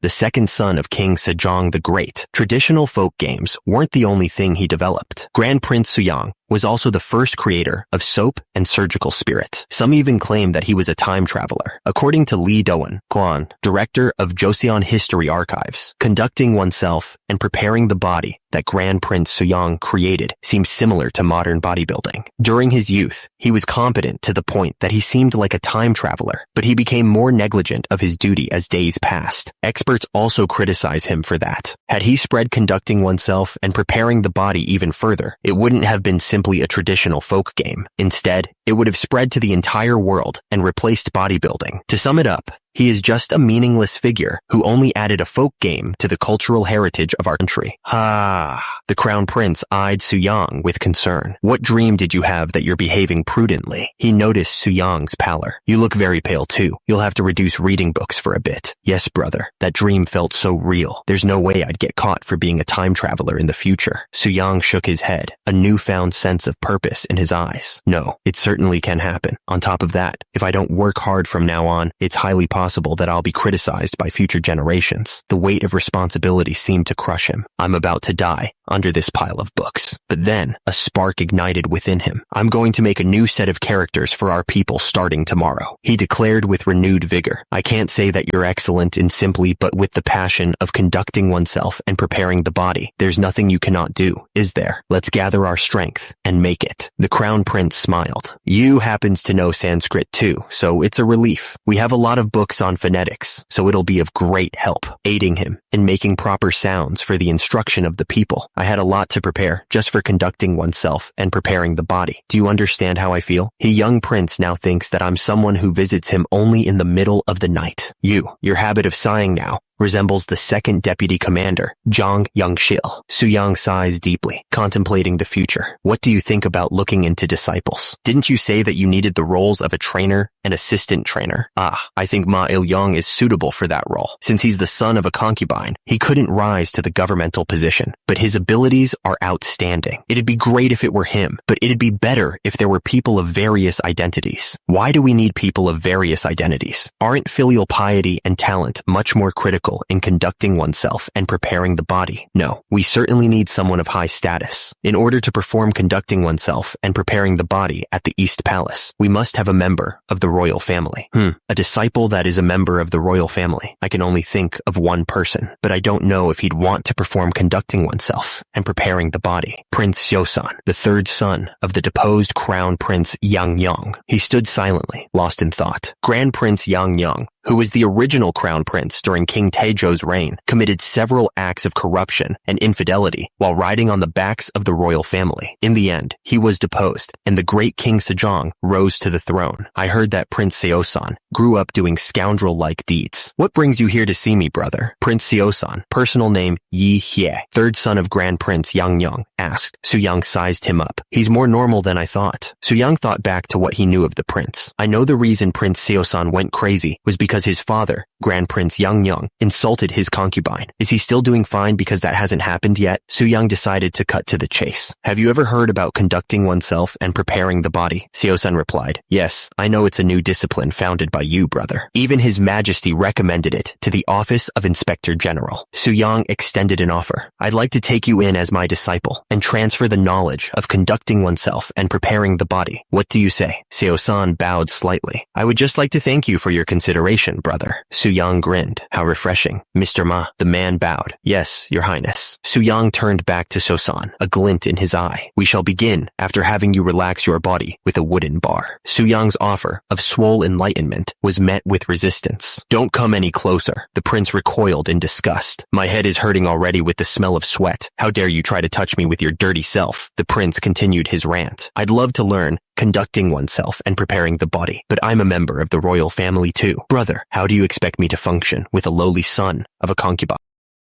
the second son of King Sejong the Great. Traditional folk games weren't the only thing he developed. Grand Prince Suyang was also the first creator of soap and surgical spirit. Some even claim that he was a time traveler. According to Lee Doan Kwan, director of Joseon History Archives, conducting oneself and preparing the body that Grand Prince Suyang created seems similar to modern bodybuilding. During his youth, he was competent to the point that he seemed like a time traveler, but he became more negligent of his duty as days passed. Experts also criticize him for that. Had he spread conducting oneself and preparing the body even further, it wouldn't have been simply a traditional folk game. Instead, it would have spread to the entire world and replaced bodybuilding. To sum it up, he is just a meaningless figure who only added a folk game to the cultural heritage of our country. The Crown Prince eyed Suyang with concern. "What dream did you have that you're behaving prudently?" He noticed Suyang's pallor. "You look very pale too. You'll have to reduce reading books for a bit." "Yes, brother. That dream felt so real. There's no way I'd get caught for being a time traveler in the future." Suyang shook his head, a newfound sense of purpose in his eyes. "No, it certainly can happen. On top of that, if I don't work hard from now on, it's highly possible that I'll be criticized by future generations." The weight of responsibility seemed to crush him. "I'm about to die. under this pile of books. But then, a spark ignited within him. I'm going to make a new set of characters for our people starting tomorrow, he declared with renewed vigor. I can't say that you're excellent in simply but with the passion of conducting oneself and preparing the body. There's nothing you cannot do, is there? Let's gather our strength and make it. The Crown Prince smiled. You happens to know Sanskrit too, so it's a relief. We have a lot of books on phonetics, so it'll be of great help, aiding him in making proper sounds for the instruction of the people. I had a lot to prepare just for conducting oneself and preparing the body. Do you understand how I feel? The young prince now thinks that I'm someone who visits him only in the middle of the night. Your habit of sighing now resembles the second deputy commander, Zhang Yangshil. Su Yang sighs deeply, contemplating the future. What do you think about looking into disciples? Didn't you say that you needed the roles of a trainer and assistant trainer? I think Ma Il-yong is suitable for that role. Since he's the son of a concubine, he couldn't rise to the governmental position, but his abilities are outstanding. It'd be great if it were him, but it'd be better if there were people of various identities. Why do we need people of various identities? Aren't filial piety and talent much more critical in conducting oneself and preparing the body? No, we certainly need someone of high status. In order to perform conducting oneself and preparing the body at the East Palace, we must have a member of the royal family. A disciple that is a member of the royal family. I can only think of one person, but I don't know if he'd want to perform conducting oneself and preparing the body. Prince Siosan, the third son of the deposed Crown Prince Yang Yang. He stood silently, lost in thought. Grand Prince Yang Yang, who was the original crown prince during King Taejo's reign, committed several acts of corruption and infidelity while riding on the backs of the royal family. In the end, he was deposed, and the great King Sejong rose to the throne. I heard that Prince Seosan grew up doing scoundrel-like deeds. What brings you here to see me, brother? Prince Seosan, personal name Yi Hye, third son of Grand Prince Yang Yang, asked. Su Yang sized him up. He's more normal than I thought. Su Yang thought back to what he knew of the prince. I know the reason Prince Seosan went crazy was because his father, Grand Prince Yang Yang, insulted his concubine. Is he still doing fine because that hasn't happened yet? Su Yang decided to cut to the chase. Have you ever heard about conducting oneself and preparing the body? Seosan replied. Yes, I know it's a new discipline founded by you, brother. Even His Majesty recommended it to the office of Inspector General. Su Yang extended an offer. I'd like to take you in as my disciple and transfer the knowledge of conducting oneself and preparing the body. What do you say? Seosan bowed slightly. I would just like to thank you for your consideration, brother. Su Yang grinned. How refreshing. Mr. Ma, the man bowed. Yes, your highness. Su Yang turned back to Seosan, a glint in his eye. We shall begin after having you relax your body with a wooden bar. Su Yang's offer of swole enlightenment was met with resistance. Don't come any closer. The prince recoiled in disgust. My head is hurting already with the smell of sweat. How dare you try to touch me with your dirty self? The prince continued his rant. I'd love to learn conducting oneself and preparing the body, but I'm a member of the royal family too. Brother, how do you expect me to function with a lowly son of a concubine?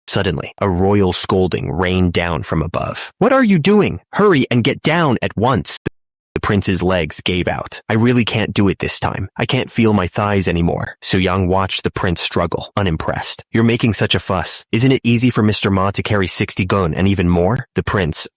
Suddenly, a royal scolding rained down from above. What are you doing? Hurry and get down at once. The prince's legs gave out. I really can't do it this time. I can't feel my thighs anymore. Su Yang watched the prince struggle, unimpressed. You're making such a fuss. Isn't it easy for Mr. Ma to carry 60 gun and even more? The prince,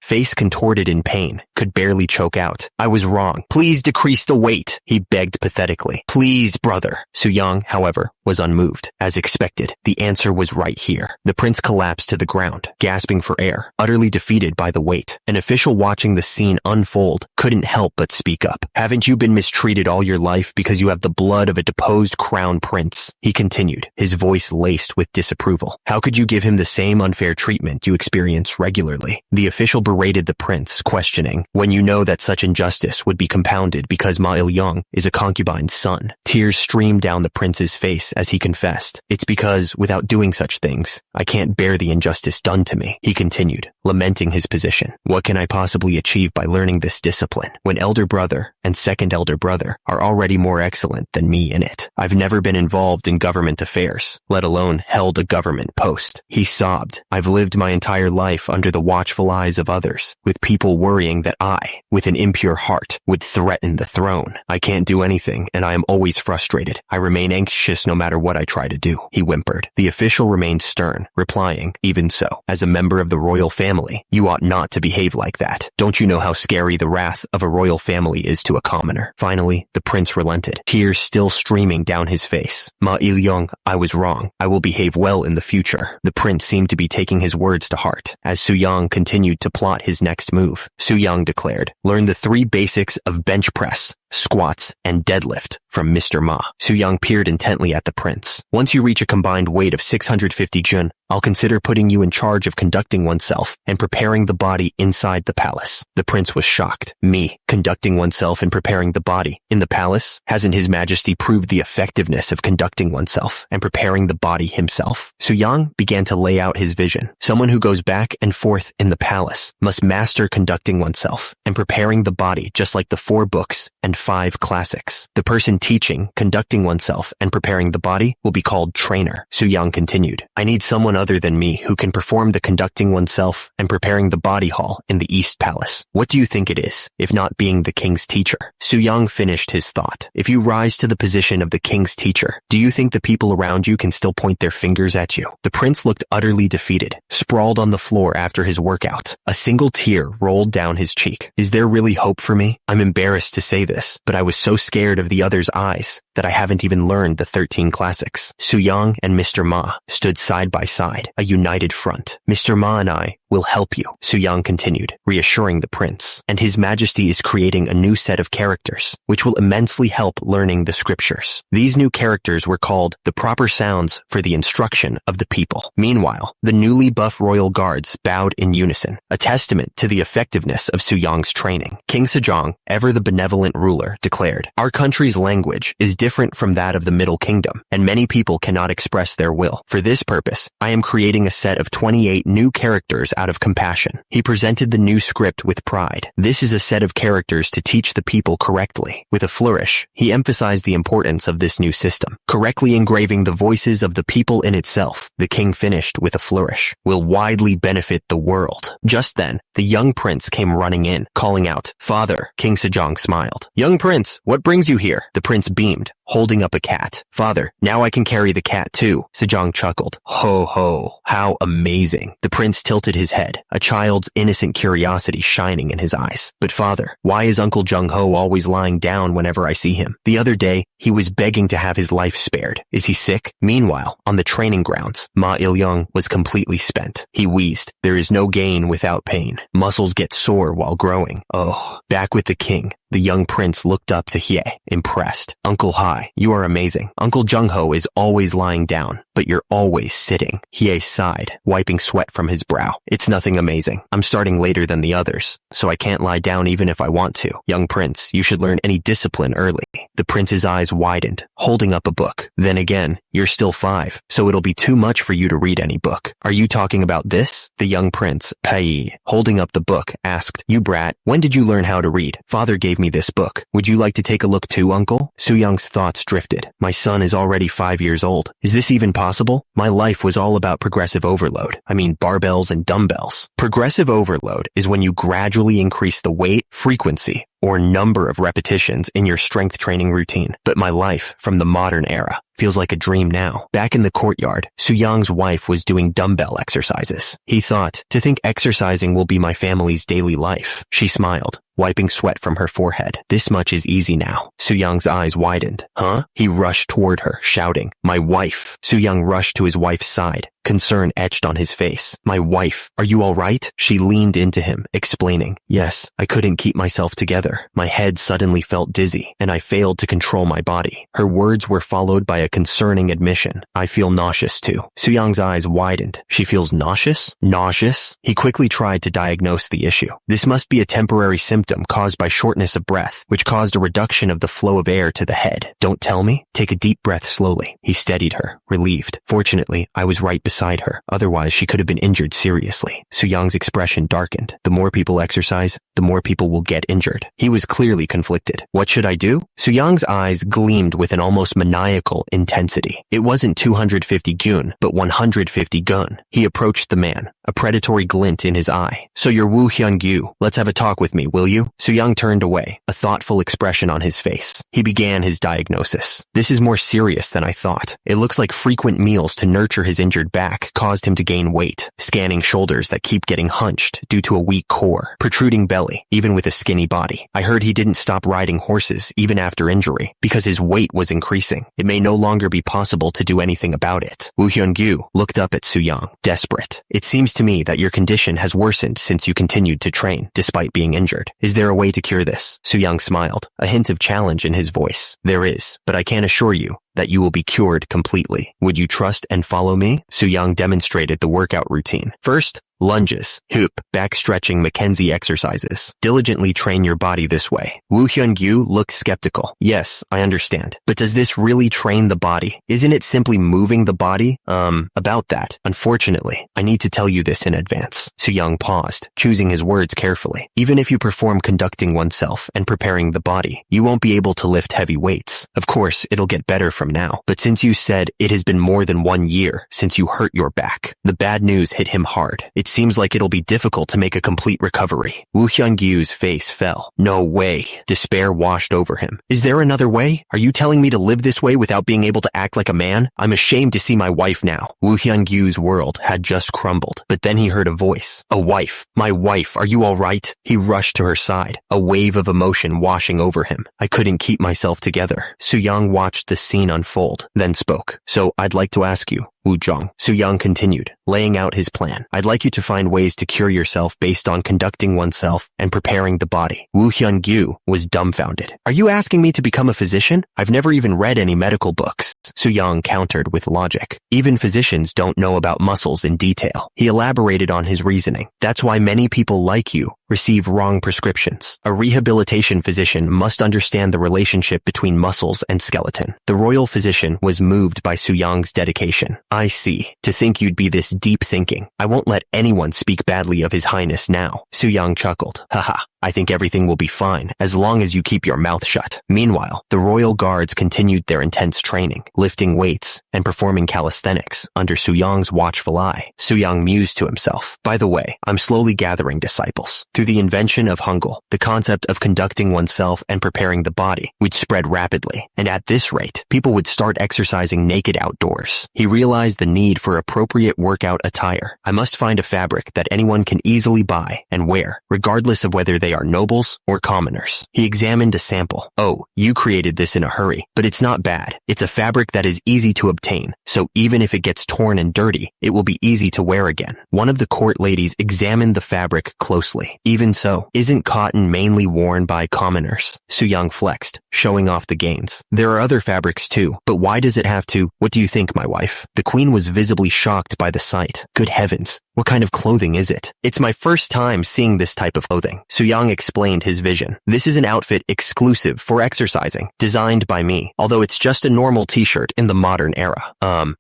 face contorted in pain, could barely choke out. I was wrong. Please decrease the weight, he begged pathetically. Please, brother. Su Yang, however, was unmoved. As expected, the answer was right here. The prince collapsed to the ground, gasping for air, utterly defeated by the weight. An official watching the scene unfold couldn't help but speak up. Haven't you been mistreated all your life because you have the blood of a deposed crown prince? He continued, his voice laced with disapproval. How could you give him the same unfair treatment you experience regularly? The official berated the prince, questioning, when you know that such injustice would be compounded because Ma Il-yong is a concubine's son. Tears streamed down the prince's face as he confessed. It's because, without doing such things, I can't bear the injustice done to me, he continued, lamenting his position. What can I possibly achieve by learning this discipline when elder brother and second elder brother are already more excellent than me in it? I've never been involved in government affairs, let alone held a government post. He sobbed. I've lived my entire life under the watchful eyes of others, with people worrying that I, with an impure heart, would threaten the throne. I can't do anything, and I am always frustrated. I remain anxious no matter what I try to do, he whimpered. The official remained stern, replying, even so, as a member of the royal family, you ought not to behave like that. Don't you know how scary the wrath death of a royal family is to a commoner. Finally, the prince relented, tears still streaming down his face. Ma Il-young, I was wrong. I will behave well in the future. The prince seemed to be taking his words to heart. As Su-yang continued to plot his next move, Su-yang declared, learn the 3 basics of bench press, squats, and deadlift from Mr. Ma. Su-yang peered intently at the prince. Once you reach a combined weight of 650 jun, I'll consider putting you in charge of conducting oneself and preparing the body inside the palace. The prince was shocked. Me, conducting oneself and preparing the body in the palace? Hasn't His Majesty proved the effectiveness of conducting oneself and preparing the body himself? Su-yang began to lay out his vision. Someone who goes back and forth in the palace must master conducting oneself and preparing the body just like the 4 books and 5 classics. The person teaching, conducting oneself, and preparing the body will be called trainer. Su-yang continued, I need someone other than me who can perform the conducting oneself and preparing the body hall in the East Palace. What do you think it is, if not being the king's teacher? Su-yang finished his thought. If you rise to the position of the king's teacher, do you think the people around you can still point their fingers at you? The prince looked utterly defeated, sprawled on the floor after his workout. A single tear rolled down his cheek. Is there really hope for me? I'm embarrassed to say this, but I was so scared of the other's eyes that I haven't even learned the 13 classics. Su-yang and Mr. Ma stood side by side, a united front. Mr. Ma and I will help you, Su-yang continued, reassuring the prince. And His Majesty is creating a new set of characters, which will immensely help learning the scriptures. These new characters were called the proper sounds for the instruction of the people. Meanwhile, the newly buff royal guards bowed in unison, a testament to the effectiveness of Su-yang's training. King Sejong, ever the benevolent ruler, declared, our country's language is different from that of the Middle Kingdom, and many people cannot express their will. For this purpose, I am creating a set of 28 new characters out of compassion. He presented the new script with pride. This is a set of characters to teach the people correctly. With a flourish, he emphasized the importance of this new system, correctly engraving the voices of the people in itself. The king finished with a flourish, will widely benefit the world. Just then, the young prince came running in, calling out, Father. King Sejong smiled. Young prince, what brings you here? The prince beamed, holding up a cat. Father, now I can carry the cat too. Sejong chuckled. Ho ho, how amazing. The prince tilted his head, a child's innocent curiosity shining in his eyes. But father, why is Uncle Jung-ho always lying down whenever I see him? The other day, he was begging to have his life spared. Is he sick? Meanwhile, on the training grounds, Ma Il-young was completely spent. He wheezed. There is no gain without pain. Muscles get sore while growing. Oh, back with the king. The young prince looked up to Hye, impressed. Uncle Hai, you are amazing. Uncle Jung-ho is always lying down, but you're always sitting. Hye sighed, wiping sweat from his brow. It's nothing amazing. I'm starting later than the others, so I can't lie down even if I want to. Young prince, you should learn any discipline early. The prince's eyes widened, holding up a book. Then again, you're still 5, so it'll be too much for you to read any book. Are you talking about this? The young prince, Pai, holding up the book, asked, You brat, when did you learn how to read? Father gave me this book. Would you like to take a look too, uncle? Su-young's thoughts drifted. My son is already 5 years old. Is this even possible? My life was all about progressive overload. I mean barbells and dumbbells. Progressive overload is when you gradually increase the weight, frequency, or number of repetitions in your strength training routine. But my life from the modern era feels like a dream now. Back in the courtyard, Su-young's wife was doing dumbbell exercises. He thought, to think exercising will be my family's daily life. She smiled, wiping sweat from her forehead. This much is easy now. Su-young's eyes widened. Huh? He rushed toward her, shouting, My wife. Su-young rushed to his wife's side, concern etched on his face. My wife, are you all right? She leaned into him, explaining, Yes, I couldn't keep myself together. My head suddenly felt dizzy, and I failed to control my body. Her words were followed by a concerning admission. I feel nauseous too. Su-young's eyes widened. She feels nauseous? Nauseous? He quickly tried to diagnose the issue. This must be a temporary symptom caused by shortness of breath, which caused a reduction of the flow of air to the head. Don't tell me? Take a deep breath slowly. He steadied her, relieved. Fortunately, I was right beside her. Otherwise, she could have been injured seriously. Su-young's expression darkened. The more people exercise, the more people will get injured. He was clearly conflicted. What should I do? Su-young's eyes gleamed with an almost maniacal intensity. It wasn't 250 gyun, but 150 gun. He approached the man, a predatory glint in his eye. So you're Woo Hyun-gyu. Let's have a talk with me, will you? Su-young turned away, a thoughtful expression on his face. He began his diagnosis. This is more serious than I thought. It looks like frequent meals to nurture his injured back back caused him to gain weight, scanning shoulders that keep getting hunched due to a weak core, protruding belly, even with a skinny body. I heard he didn't stop riding horses even after injury because his weight was increasing. It may no longer be possible to do anything about it. Woo Hyun-gyu looked up at Soo-young, desperate. It seems to me that your condition has worsened since you continued to train, despite being injured. Is there a way to cure this? Soo-young smiled, a hint of challenge in his voice. There is, but I can't assure you that you will be cured completely. Would you trust and follow me? Soo-young demonstrated the workout routine. First, lunges, hoop, back stretching Mackenzie exercises. Diligently train your body this way. Woo Hyun-gyu looked skeptical. Yes, I understand. But does this really train the body? Isn't it simply moving the body? About that. Unfortunately, I need to tell you this in advance. Soo-young paused, choosing his words carefully. Even if you perform conducting oneself and preparing the body, you won't be able to lift heavy weights. Of course, it'll get better from now. But since you said it has been more than 1 year since you hurt your back, the bad news hit him hard. It seems like it'll be difficult to make a complete recovery. Woo Hyun-gyu's face fell. No way. Despair washed over him. Is there another way? Are you telling me to live this way without being able to act like a man? I'm ashamed to see my wife now. Woo Hyun-gyu's world had just crumbled, but then he heard a voice. A wife. My wife, are you all right? He rushed to her side, a wave of emotion washing over him. I couldn't keep myself together. Soo-young watched the scene unfold, then spoke. So I'd like to ask you, Woo-jong. Soo-young continued, laying out his plan. I'd like you to find ways to cure yourself based on conducting oneself and preparing the body. Woo Hyun-gyu was dumbfounded. Are you asking me to become a physician? I've never even read any medical books. Soo-young countered with logic. Even physicians don't know about muscles in detail. He elaborated on his reasoning. That's why many people like you receive wrong prescriptions. A rehabilitation physician must understand the relationship between muscles and skeleton. The royal physician was moved by Soo-young's dedication. I see. To think you'd be this deep thinking. I won't let anyone speak badly of His Highness now. Soo-young chuckled. Haha. I think everything will be fine as long as you keep your mouth shut. Meanwhile, the royal guards continued their intense training, lifting weights and performing calisthenics under Soo-young's watchful eye. Soo-young mused to himself. By the way, I'm slowly gathering disciples. Through the invention of Hangul, the concept of conducting oneself and preparing the body would spread rapidly, and at this rate, people would start exercising naked outdoors. He realized the need for appropriate workout attire. I must find a fabric that anyone can easily buy and wear, regardless of whether they are nobles or commoners. He examined a sample. Oh, you created this in a hurry, but it's not bad. It's a fabric that is easy to obtain, so even if it gets torn and dirty, it will be easy to wear again. One of the court ladies examined the fabric closely. Even so, isn't cotton mainly worn by commoners? Soo-young flexed, showing off the gains. There are other fabrics too, but why does it have to? What do you think, my wife? The queen was visibly shocked by the sight. Good heavens. What kind of clothing is it? It's my first time seeing this type of clothing. Soo-young explained his vision. This is an outfit exclusive for exercising, designed by me, although it's just a normal t-shirt in the modern era.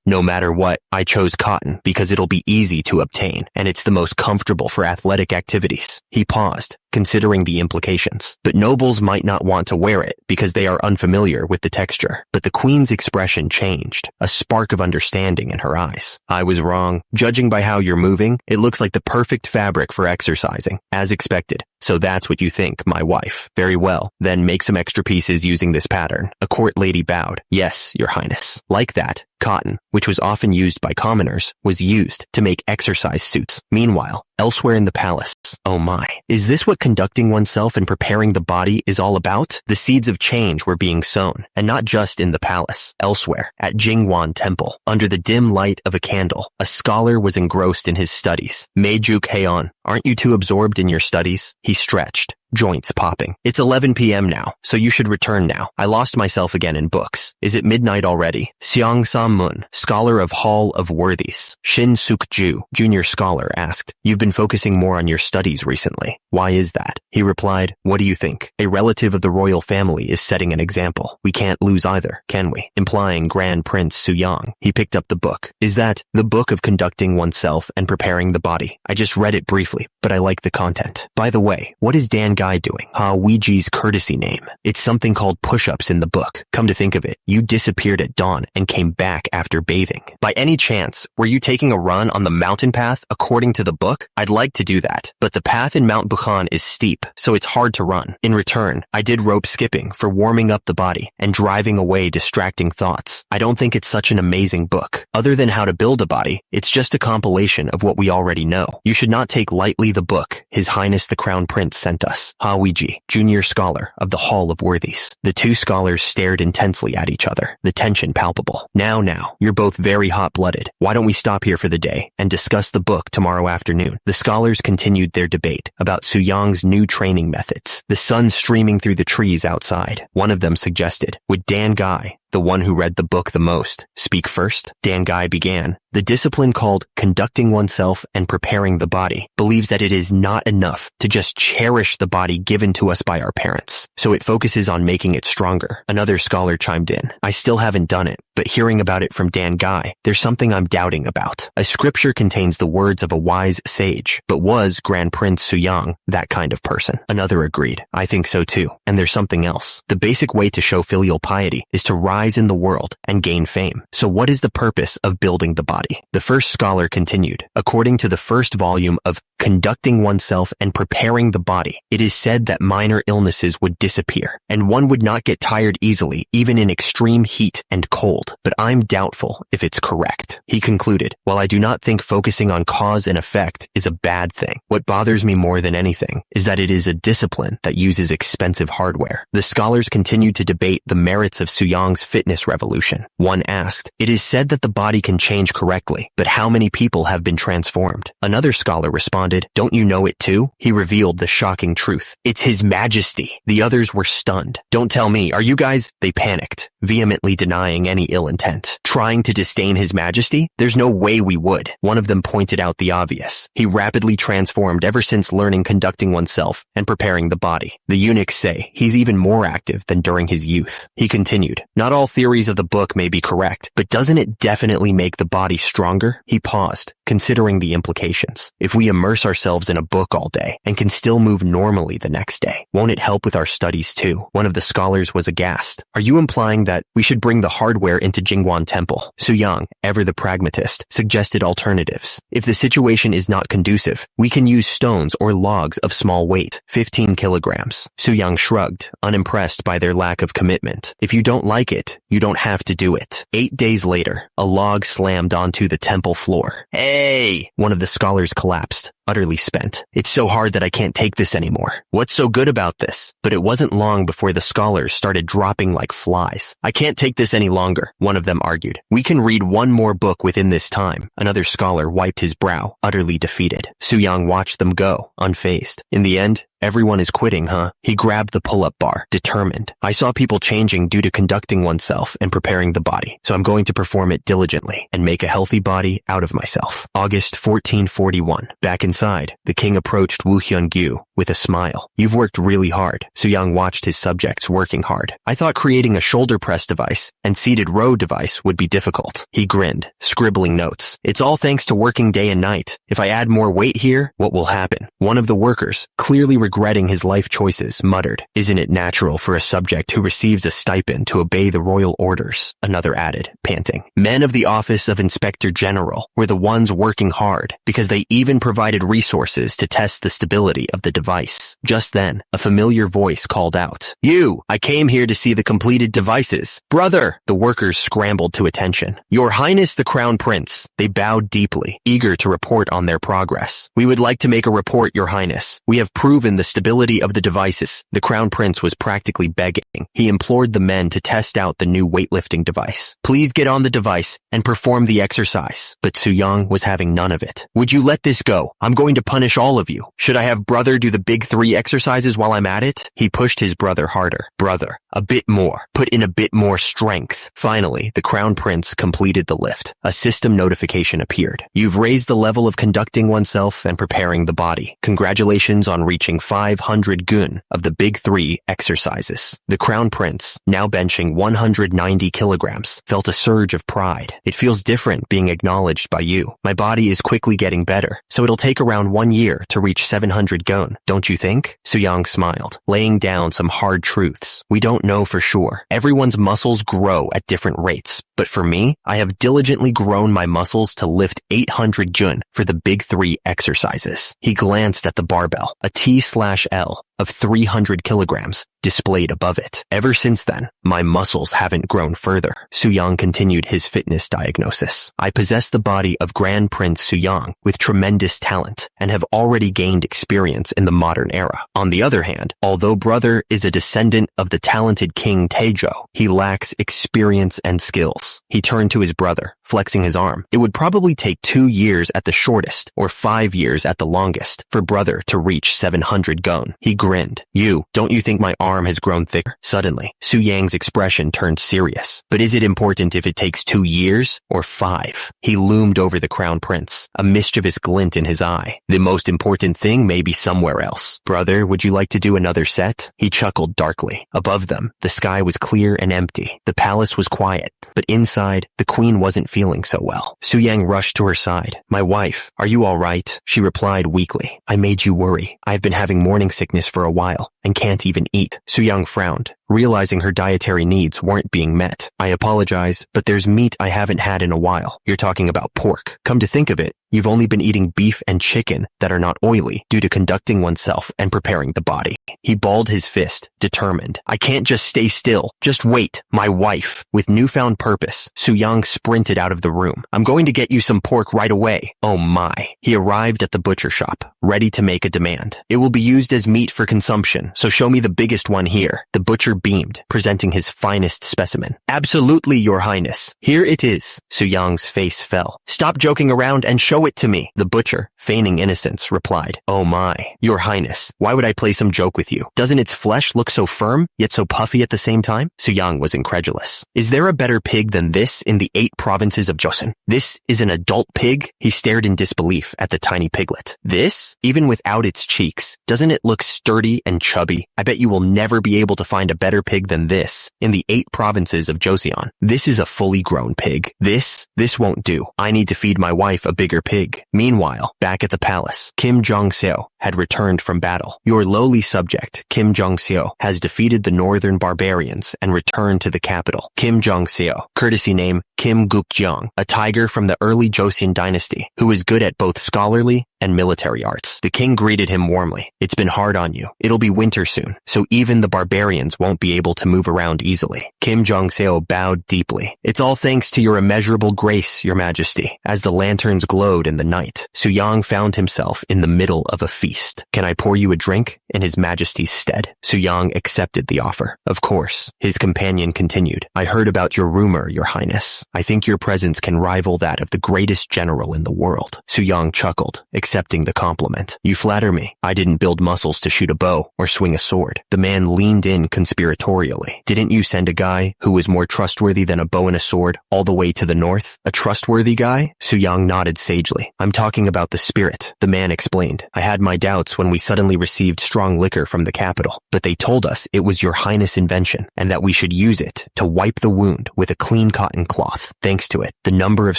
No matter what, I chose cotton because it'll be easy to obtain, and it's the most comfortable for athletic activities. He paused, considering the implications. But nobles might not want to wear it because they are unfamiliar with the texture. But the queen's expression changed, a spark of understanding in her eyes. I was wrong. Judging by how you're moving, it looks like the perfect fabric for exercising, as expected. So that's what you think, my wife. Very well. Then make some extra pieces using this pattern. A court lady bowed. Yes, your highness. Like that, cotton, which was often used by commoners, was used to make exercise suits. Meanwhile, elsewhere in the palace, oh my, is this what conducting oneself and preparing the body is all about? The seeds of change were being sown, and not just in the palace. Elsewhere, at Jingwan Temple, under the dim light of a candle, a scholar was engrossed in his studies. Meijuk Heian, aren't you too absorbed in your studies? He stretched, joints popping. It's 11 p.m. now, so you should return now. I lost myself again in books. Is it midnight already? Seong Sam-mun, scholar of Hall of Worthies, Shin Suk-ju, junior scholar, asked. You've been focusing more on your studies recently. Why is that? He replied, what do you think? A relative of the royal family is setting an example. We can't lose either, can we? Implying Grand Prince Soo-young. He picked up the book. Is that the book of conducting oneself and preparing the body? I just read it briefly, but I like the content. By the way, what is Dan guy doing? Ouiji's courtesy name. It's something called push-ups in the book. Come to think of it, you disappeared at dawn and came back after bathing. By any chance, were you taking a run on the mountain path according to the book? I'd like to do that, but the path in Mount Bukhan is steep, so it's hard to run. In return, I did rope skipping for warming up the body and driving away distracting thoughts. I don't think it's such an amazing book. Other than how to build a body, it's just a compilation of what we already know. You should not take lightly the book His Highness the Crown Prince sent us. Ouiji, junior scholar of the Hall of Worthies. The two scholars stared intensely at each other, the tension palpable. Now, you're both very hot-blooded. Why don't we stop here for the day and discuss the book tomorrow afternoon? The scholars continued their debate about Su-Yang's new training methods. The sun streaming through the trees outside. One of them suggested, would Dan Guy, the one who read the book the most, speak first? Dan Guy began. The discipline called conducting oneself and preparing the body believes that it is not enough to just cherish the body given to us by our parents, so it focuses on making it stronger. Another scholar chimed in. I still haven't done it, but hearing about it from Dan Guy, there's something I'm doubting about. A scripture contains the words of a wise sage, but was Grand Prince Su-Yang that kind of person? Another agreed. I think so too. And there's something else. The basic way to show filial piety is to rise in the world and gain fame. So what is the purpose of building the body? The first scholar continued. According to the first volume of Conducting Oneself and Preparing the Body, it is said that minor illnesses would disappear, and one would not get tired easily, even in extreme heat and cold. But I'm doubtful if it's correct. He concluded, while I do not think focusing on cause and effect is a bad thing, what bothers me more than anything is that it is a discipline that uses expensive hardware. The scholars continued to debate the merits of Su-Yang's fitness revolution. One asked, it is said that the body can change correctly, but how many people have been transformed? Another scholar responded, don't you know it too? He revealed the shocking truth. It's His Majesty. The others were stunned. Don't tell me, are you guys? They panicked, vehemently denying any ill intent. Trying to disdain His Majesty? There's no way we would. One of them pointed out the obvious. He rapidly transformed ever since learning conducting oneself and preparing the body. The eunuchs say he's even more active than during his youth. He continued, not all theories of the book may be correct, but doesn't it definitely make the body stronger? He paused, considering the implications. If we immerse ourselves in a book all day and can still move normally the next day, won't it help with our studies too? One of the scholars was aghast. Are you implying that we should bring the hardware into Jingguan Temple? Su-Yang, ever the pragmatist, suggested alternatives. If the situation is not conducive, we can use stones or logs of small weight, 15 kilograms. Su-Yang shrugged, unimpressed by their lack of commitment. If you don't like it, you don't have to do it. 8 days later, a log slammed onto the temple floor. Hey! One of the scholars collapsed, utterly spent. It's so hard that I can't take this anymore. What's so good about this? But it wasn't long before the scholars started dropping like flies. I can't take this any longer, one of them argued. We can read one more book within this time. Another scholar wiped his brow, utterly defeated. Su-Yang watched them go, unfazed. In the end, everyone is quitting, huh? He grabbed the pull-up bar, determined. I saw people changing due to conducting oneself and preparing the body, so I'm going to perform it diligently and make a healthy body out of myself. August 1441. Back inside, the king approached Wu Hyun-gyu with a smile. You've worked really hard. Su-Yang watched his subjects working hard. I thought creating a shoulder press device and seated row device would be difficult. He grinned, scribbling notes. It's all thanks to working day and night. If I add more weight here, what will happen? One of the workers, clearly regretting his life choices, muttered, isn't it natural for a subject who receives a stipend to obey the royal orders? Another added, panting. Men of the office of Inspector General were the ones working hard because they even provided resources to test the stability of the device. Just then, a familiar voice called out, You! I came here to see the completed devices. Brother! The workers scrambled to attention. Your Highness the Crown Prince. They bowed deeply, eager to report on their progress. We would like to make a report, Your Highness. We have proven the stability of the devices. The Crown Prince was practically begging. He implored the men to test out the new weightlifting device. Please get on the device and perform the exercise. But Su-Yang was having none of it. Would you let this go? I'm going to punish all of you. Should I have brother do the big 3 exercises while I'm at it? He pushed his brother harder. Brother, a bit more. Put in a bit more strength. Finally, the Crown Prince completed the lift. A system notification appeared. You've raised the level of conducting oneself and preparing the body. Congratulations on reaching 500 gun of the big 3 exercises. The Crown Prince, now benching 190 kilograms, felt a surge of pride. It feels different being acknowledged by you. My body is quickly getting better, so it'll take around 1 year to reach 700 gun. don't you think? Suyang smiled, laying down some hard truths. We don't know for sure. Everyone's muscles grow at different rates, but for me, I have diligently grown my muscles to lift 800 jun for the big 3 exercises. He glanced at the barbell, a T/L of 300 kilograms displayed above it. Ever since then, my muscles haven't grown further. Suyang continued his fitness diagnosis. I possess the body of Grand Prince Suyang with tremendous talent and have already gained experience in the modern era. On the other hand, although brother is a descendant of the talented King Taejo, he lacks experience and skills. He turned to his brother, flexing his arm. It would probably take 2 years at the shortest or 5 years at the longest for brother to reach 700 gun. He grinned. Don't you think my arm has grown thicker? Suddenly, Suyang's expression turned serious. But is it important if it takes 2 years or 5? He loomed over the crown prince, a mischievous glint in his eye. The most important thing may be somewhere else. Brother, would you like to do another set? He chuckled darkly. Above them, the sky was clear and empty. The palace was quiet, but inside, the queen wasn't feeling so well. Suyang rushed to her side. My wife, are you all right? She replied weakly. I made you worry. I've been having morning sickness for a while and can't even eat. Suyang frowned, realizing her dietary needs weren't being met. I apologize, but there's meat I haven't had in a while. You're talking about pork. Come to think of it, you've only been eating beef and chicken that are not oily due to conducting oneself and preparing the body. He balled his fist, determined. I can't just stay still. Just wait. My wife. With newfound purpose, Suyang sprinted out of the room. I'm going to get you some pork right away. Oh my. He arrived at the butcher shop, ready to make a demand. It will be used as meat for consumption, so show me the biggest one here. The butcher beamed, presenting his finest specimen. Absolutely, Your Highness. Here it is. Suyang's face fell. Stop joking around and show it to me. The butcher, feigning innocence, replied. Oh my. Your Highness, why would I play some joke with you? Doesn't its flesh look so firm, yet so puffy at the same time? Suyang was incredulous. Is there a better pig than this in the 8 provinces of Joseon? This is an adult pig? He stared in disbelief at the tiny piglet. This? Even without its cheeks, doesn't it look sturdy and chubby? I bet you will never be able to find a better pig than this in the 8 provinces of Joseon. This is a fully grown pig. This won't do. I need to feed my wife a bigger pig. Meanwhile, back at the palace, Kim Jong-seo had returned from battle. Your lowly subject, Kim Jong-seo, has defeated the northern barbarians and returned to the capital. Kim Jong-seo, courtesy name Kim Guk-jeong, a tiger from the early Joseon dynasty, who is good at both scholarly and military arts. The king greeted him warmly. It's been hard on you. It'll be winter soon, so even the barbarians won't be able to move around easily. Kim Jong-seo bowed deeply. It's all thanks to your immeasurable grace, Your Majesty. As the lanterns glowed in the night, Suyang found himself in the middle of a feast. Can I pour you a drink in His Majesty's stead? Suyang accepted the offer. Of course. His companion continued. I heard about your rumor, Your Highness. I think your presence can rival that of the greatest general in the world. Suyang chuckled, accepting the compliment. You flatter me. I didn't build muscles to shoot a bow or swing a sword. The man leaned in conspiratorially. Didn't you send a guy who was more trustworthy than a bow and a sword all the way to the north? A trustworthy guy? Suyang nodded sagely. I'm talking about the spirit, the man explained. I had my doubts when we suddenly received strong liquor from the capital, but they told us it was Your Highness' invention and that we should use it to wipe the wound with a clean cotton cloth. Thanks to it, the number of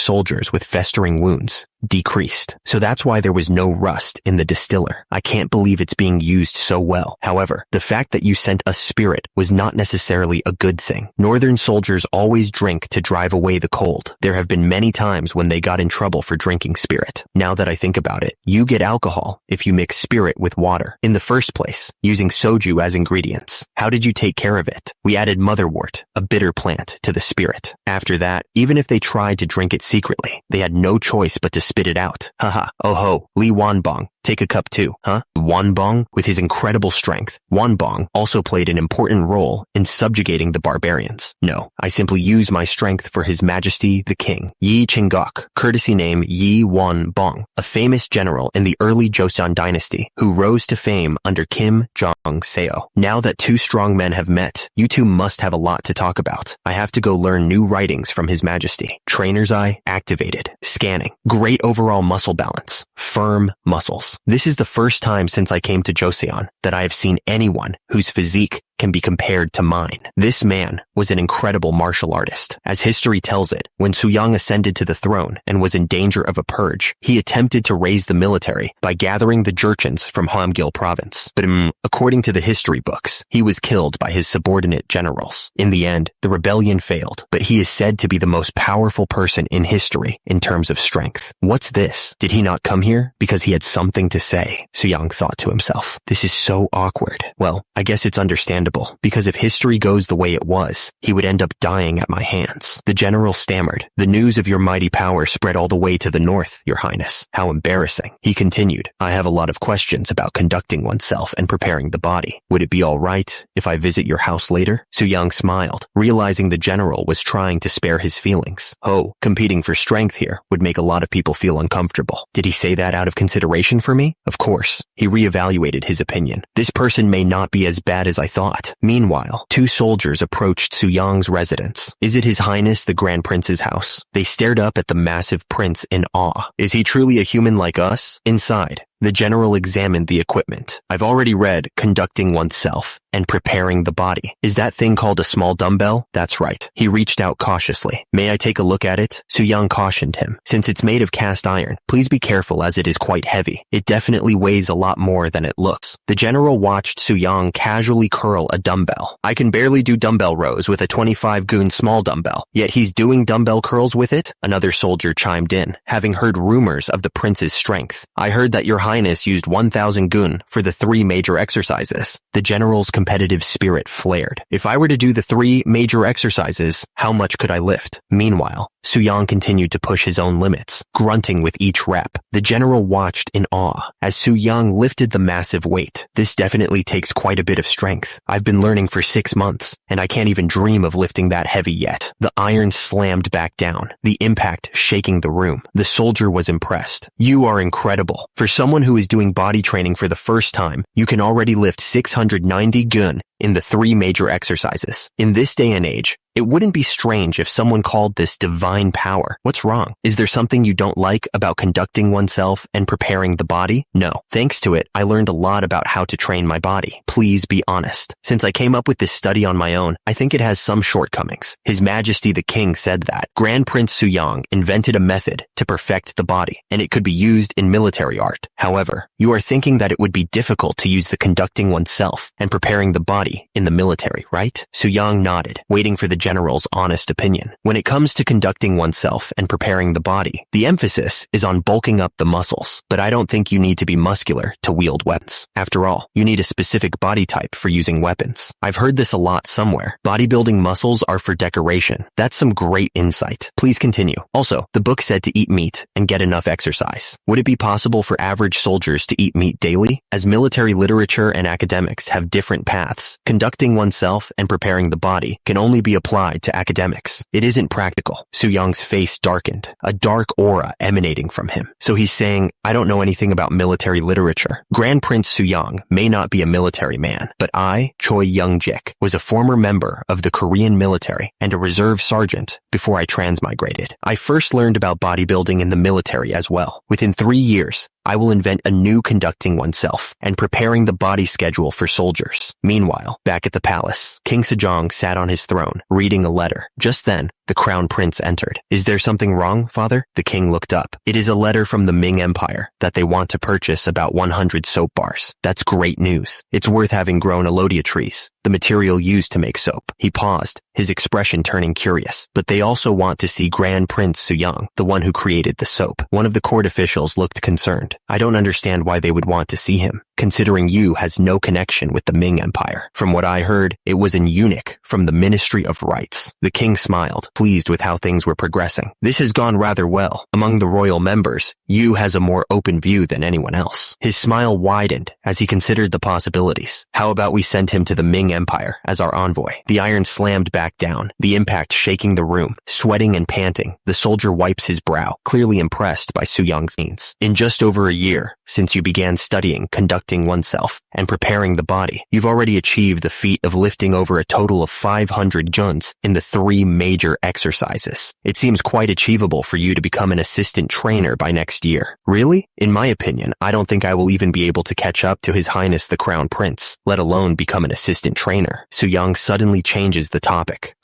soldiers with festering wounds decreased. So that's why there was no rust in the distiller. I can't believe it's being used so well. However, the fact that you sent a spirit was not necessarily a good thing. Northern soldiers always drink to drive away the cold. There have been many times when they got in trouble for drinking spirit. Now that I think about it, you get alcohol if you mix spirit with water. In the first place, using soju as ingredients. How did you take care of it? We added motherwort, a bitter plant, to the spirit. After that, even if they tried to drink it secretly, they had no choice but to spit it out. Haha. Oh ho, Lee Wanbong. Take a cup too, huh? Wanbong, with his incredible strength, Wanbong also played an important role in subjugating the barbarians. No, I simply use my strength for His Majesty the King. Yi Chinggok, courtesy name Yi Wanbong, a famous general in the early Joseon dynasty who rose to fame under Kim Jong-seo. Now that 2 strong men have met, you two must have a lot to talk about. I have to go learn new writings from His Majesty. Trainer's eye activated. Scanning. Great overall muscle balance. Firm muscles. muscles. This is the first time since I came to Joseon that I have seen anyone whose physique can be compared to mine. This man was an incredible martial artist. As history tells it, when Suyang ascended to the throne and was in danger of a purge, he attempted to raise the military by gathering the Jurchens from Hamgyal province. But according to the history books, he was killed by his subordinate generals. In the end, the rebellion failed, but he is said to be the most powerful person in history in terms of strength. What's this? Did he not come here because he had something to say? Suyang thought to himself. This is so awkward. Well, I guess it's understandable, because if history goes the way it was, he would end up dying at my hands. The general stammered. The news of your mighty power spread all the way to the north, Your Highness. How embarrassing. He continued. I have a lot of questions about conducting oneself and preparing the body. Would it be all right if I visit your house later? Suyang smiled, realizing the general was trying to spare his feelings. Oh, competing for strength here would make a lot of people feel uncomfortable. Did he say that out of consideration for me? Of course. He reevaluated his opinion. This person may not be as bad as I thought. Meanwhile, two soldiers approached Suyang's residence. Is it His Highness the Grand Prince's house? They stared up at the massive prince in awe. Is he truly a human like us? Inside, the general examined the equipment. I've already read conducting oneself and preparing the body. Is that thing called a small dumbbell? That's right. He reached out cautiously. May I take a look at it? Suyang cautioned him. Since it's made of cast iron, please be careful as it is quite heavy. It definitely weighs a lot more than it looks. The general watched Suyang casually curl a dumbbell. I can barely do dumbbell rows with a 25 gun small dumbbell, yet he's doing dumbbell curls with it? Another soldier chimed in, having heard rumors of the prince's strength. I heard that Your Highness used 1,000 gun for the 3 major exercises. The general's competitive spirit flared. If I were to do the 3 major exercises, how much could I lift? Meanwhile, Suyang continued to push his own limits, grunting with each rep. The general watched in awe as Suyang lifted the massive weight. This definitely takes quite a bit of strength. I've been learning for 6 months, and I can't even dream of lifting that heavy yet. The iron slammed back down, the impact shaking the room. The soldier was impressed. You are incredible. For someone who is doing body training for the first time, you can already lift 690 gun in the 3 major exercises. In this day and age, it wouldn't be strange if someone called this divine power. What's wrong? Is there something you don't like about conducting oneself and preparing the body? No. Thanks to it, I learned a lot about how to train my body. Please be honest. Since I came up with this study on my own, I think it has some shortcomings. His Majesty the King said that Grand Prince Suyang invented a method to perfect the body, and it could be used in military art. However, you are thinking that it would be difficult to use the conducting oneself and preparing the body in the military, right? Suyang nodded, waiting for the general's honest opinion. When it comes to conducting oneself and preparing the body, the emphasis is on bulking up the muscles, but I don't think you need to be muscular to wield weapons. After all, you need a specific body type for using weapons. I've heard this a lot somewhere. Bodybuilding muscles are for decoration. That's some great insight. Please continue. Also, the book said to eat meat and get enough exercise. Would it be possible for average soldiers to eat meat daily? As military literature and academics have different paths, conducting oneself and preparing the body can only be applied to academics. It isn't practical. Suyang's face darkened, a dark aura emanating from him. So he's saying, I don't know anything about military literature. Grand Prince Suyang may not be a military man, but I, Choi Young-jik, was a former member of the Korean military and a reserve sergeant before I transmigrated. I first learned about bodybuilding in the military as well. Within 3 years, I will invent a new conducting oneself and preparing the body schedule for soldiers. Meanwhile, back at the palace, King Sejong sat on his throne, reading a letter. Just then, the crown prince entered. Is there something wrong, father? The king looked up. It is a letter from the Ming Empire that they want to purchase about 100 soap bars. That's great news. It's worth having grown alodia trees, the material used to make soap. He paused, his expression turning curious. But they also want to see Grand Prince Suyang, the one who created the soap. One of the court officials looked concerned. I don't understand why they would want to see him, considering Yu has no connection with the Ming Empire. From what I heard, it was an eunuch from the Ministry of Rights. The king smiled, pleased with how things were progressing. This has gone rather well. Among the royal members, Yu has a more open view than anyone else. His smile widened as he considered the possibilities. How about we send him to the Ming Empire as our envoy? The iron slammed back down, the impact shaking the room. Sweating and panting, the soldier wipes his brow, clearly impressed by Suyang's scenes. In just over a year, since you began studying conducting conducting oneself and preparing the body. You've already achieved the feat of lifting over a total of 500 juns in the 3 major exercises. It seems quite achievable for you to become an assistant trainer by next year. Really? In my opinion, I don't think I will even be able to catch up to His Highness the Crown Prince, let alone become an assistant trainer. Soo-young suddenly changes the topic.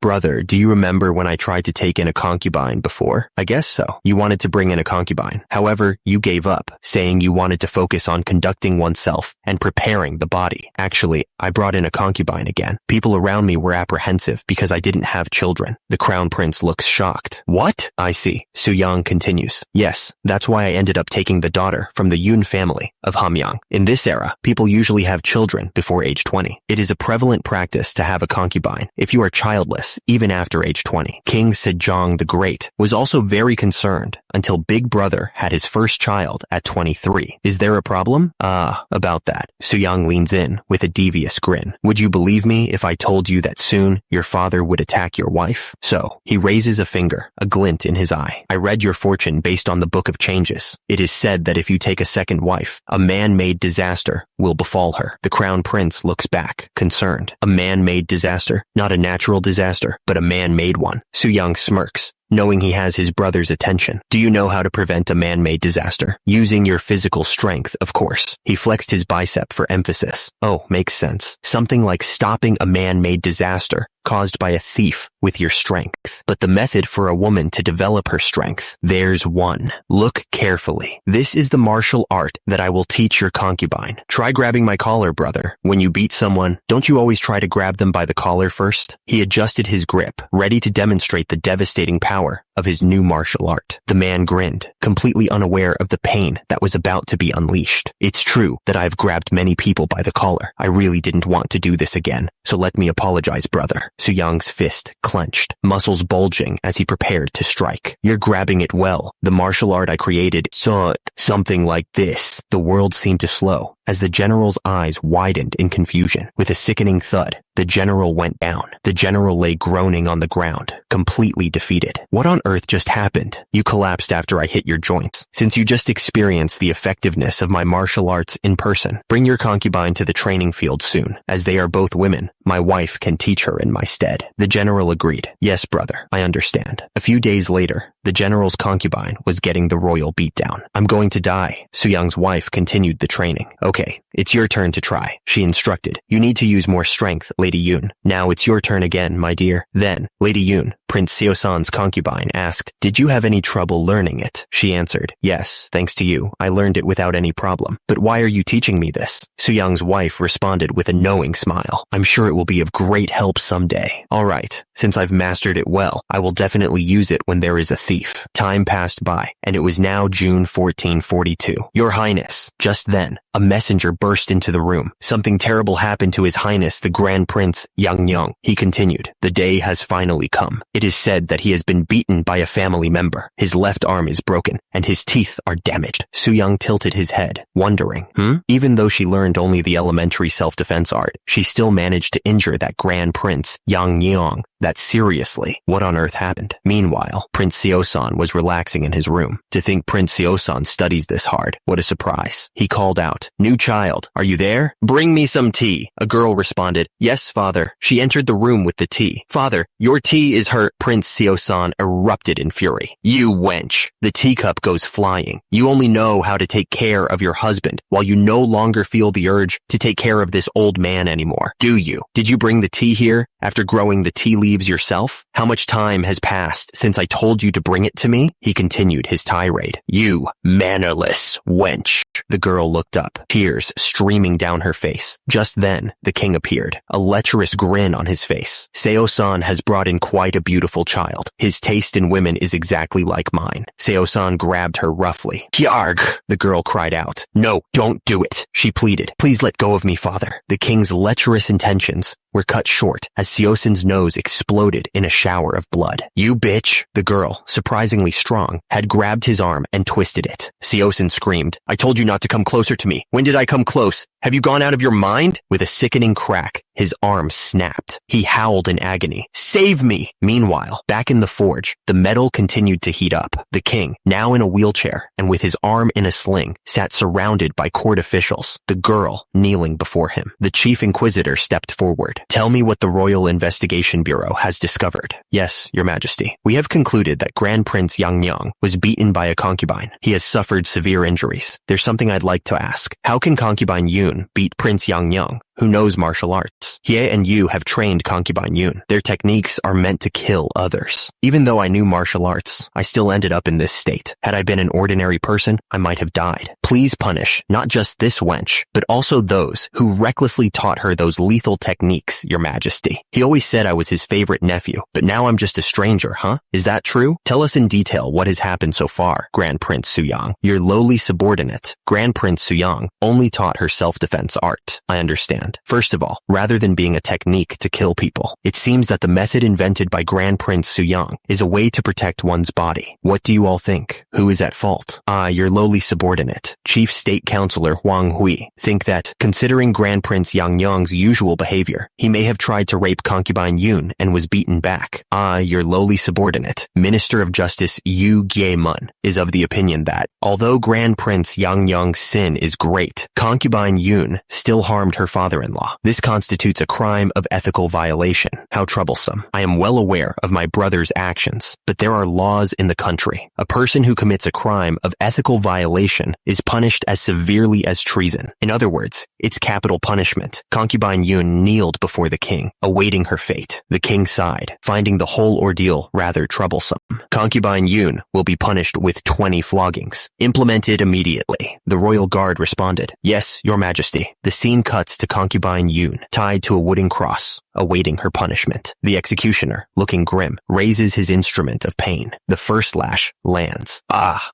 Brother, do you remember when I tried to take in a concubine before? I guess so. You wanted to bring in a concubine. However, you gave up, saying you wanted to focus on conducting oneself and preparing the body. Actually, I brought in a concubine again. People around me were apprehensive because I didn't have children. The Crown Prince looks shocked. What? I see. Soo-young continues. Yes, that's why I ended up taking the daughter from the Yoon family of Hamyang. In this era, people usually have children before age 20. It is a prevalent practice to have a concubine if you are childless, even after age 20. King Sejong the Great was also very concerned until Big Brother had his first child at 23. Is there a problem? About that. Soo-young leans in with a devious grin. Would you believe me if I told you that soon your father would attack your wife? So, he raises a finger, a glint in his eye. I read your fortune based on the Book of Changes. It is said that if you take a second wife, a man-made disaster will befall her. The Crown Prince looks back, concerned. A man-made disaster? Not a natural disaster, but a man-made one. Soo-young smirks, knowing he has his brother's attention. Do you know how to prevent a man-made disaster? Using your physical strength, of course. He flexed his bicep for emphasis. Oh, makes sense. Something like stopping a man-made disaster caused by a thief with your strength. But the method for a woman to develop her strength, there's one. Look carefully. This is the martial art that I will teach your concubine. Try grabbing my collar, brother. When you beat someone, don't you always try to grab them by the collar first? He adjusted his grip, ready to demonstrate the devastating power of his new martial art. The man grinned, completely unaware of the pain that was about to be unleashed. It's true that I've grabbed many people by the collar. I really didn't want to do this again, so let me apologize, brother. Soo-young's fist clenched, muscles bulging as he prepared to strike. You're grabbing it well. The martial art I created saw something like this. The world seemed to slow as the general's eyes widened in confusion. With a sickening thud, the general went down. The general lay groaning on the ground, completely defeated. What on earth just happened? You collapsed after I hit your joints. Since you just experienced the effectiveness of my martial arts in person, bring your concubine to the training field soon. As they are both women, my wife can teach her in my stead. The general agreed. Yes, brother, I understand. A few days later, the general's concubine was getting the royal beatdown. I'm going to die. Soo-young's wife continued the training. Okay, it's your turn to try, she instructed. You need to use more strength, Lady Yoon. Now it's your turn again, my dear. Then, Lady Yoon, Prince Seo-san's concubine, asked, did you have any trouble learning it? She answered, yes, thanks to you. I learned it without any problem. But why are you teaching me this? Soo-young's wife responded with a knowing smile. I'm sure it will be of great help someday. All right, since I've mastered it well, I will definitely use it when there is a thief. Time passed by, and it was now June 1442. Your Highness. Just then, a messenger burst into the room. Something terrible happened to His Highness the Grand Prince Yangyang. He continued, the day has finally come. It is said that he has been beaten by a family member. His left arm is broken, and his teeth are damaged. Soo-young tilted his head, wondering, Even though she learned only the elementary self-defense art, she still managed to injure that Grand Prince Yangyang. That seriously, what on earth happened? Meanwhile, Prince Seo-san was relaxing in his room. To think Prince Seo-san studies this hard. What a surprise. He called out, new child, are you there? Bring me some tea. A girl responded, yes, father. She entered the room with the tea. Father, your tea is hurt. Prince Seo-san erupted in fury. You wench. The teacup goes flying. You only know how to take care of your husband, while you no longer feel the urge to take care of this old man anymore. Do you? Did you bring the tea here after growing the tea leaves yourself? How much time has passed since I told you to bring it to me? He continued his tirade. You mannerless wench. The girl looked up, tears streaming down her face. Just then, the king appeared, a lecherous grin on his face. Seo-san has brought in quite a beautiful child. His taste in women is exactly like mine. Seo-san grabbed her roughly. Hyarg! The girl cried out. No, don't do it. She pleaded. Please let go of me, father. The king's lecherous intentions were cut short as Seo-san's nose exploded in a shower of blood. You bitch! The girl, surprisingly strong, had grabbed his arm and twisted it. Seo-san screamed, I told you not to come closer to me. When did I come close? Have you gone out of your mind? With a sickening crack, his arm snapped. He howled in agony. Save me! Meanwhile, back in the forge, the metal continued to heat up. The king, now in a wheelchair and with his arm in a sling, sat surrounded by court officials, the girl kneeling before him. The chief inquisitor stepped forward. Tell me what the Royal Investigation Bureau has discovered. Yes, your majesty. We have concluded that Grand Prince Yang was beaten by a concubine. He has suffered severe injuries. There's something I'd like to ask. How can concubine Yun beat Prince Yang, who knows martial arts? Hye and Yu have trained concubine Yun. Their techniques are meant to kill others. Even though I knew martial arts, I still ended up in this state. Had I been an ordinary person, I might have died. Please punish not just this wench, but also those who recklessly taught her those lethal techniques, your majesty. He always said I was his favorite nephew, but now I'm just a stranger, huh? Is that true? Tell us in detail what has happened so far, Grand Prince Suyang. Your lowly subordinate, Grand Prince Suyang, only taught her self-defense art. I understand. First of all, rather than being a technique to kill people, it seems that the method invented by Grand Prince Suyang is a way to protect one's body. What do you all think? Who is at fault? I, your lowly subordinate, Chief State Counselor Huang Hui, think that, considering Grand Prince Yang's usual behavior, he may have tried to rape concubine Yun and was beaten back. I, your lowly subordinate, Minister of Justice Yu Gye-mun, is of the opinion that, although Grand Prince Yang's sin is great, concubine Yun still harmed her father-in-law. This constitutes a crime of ethical violation. How troublesome. I am well aware of my brother's actions, but there are laws in the country. A person who commits a crime of ethical violation is punished as severely as treason. In other words, it's capital punishment. Concubine Yun kneeled before the king, awaiting her fate. The king sighed, finding the whole ordeal rather troublesome. Concubine Yun will be punished with 20 floggings, implemented immediately. The royal guard responded, Yes, your majesty. The scene cuts to concubine Yun, tied to a wooden cross, awaiting her punishment. The executioner, looking grim, raises his instrument of pain. The first lash lands.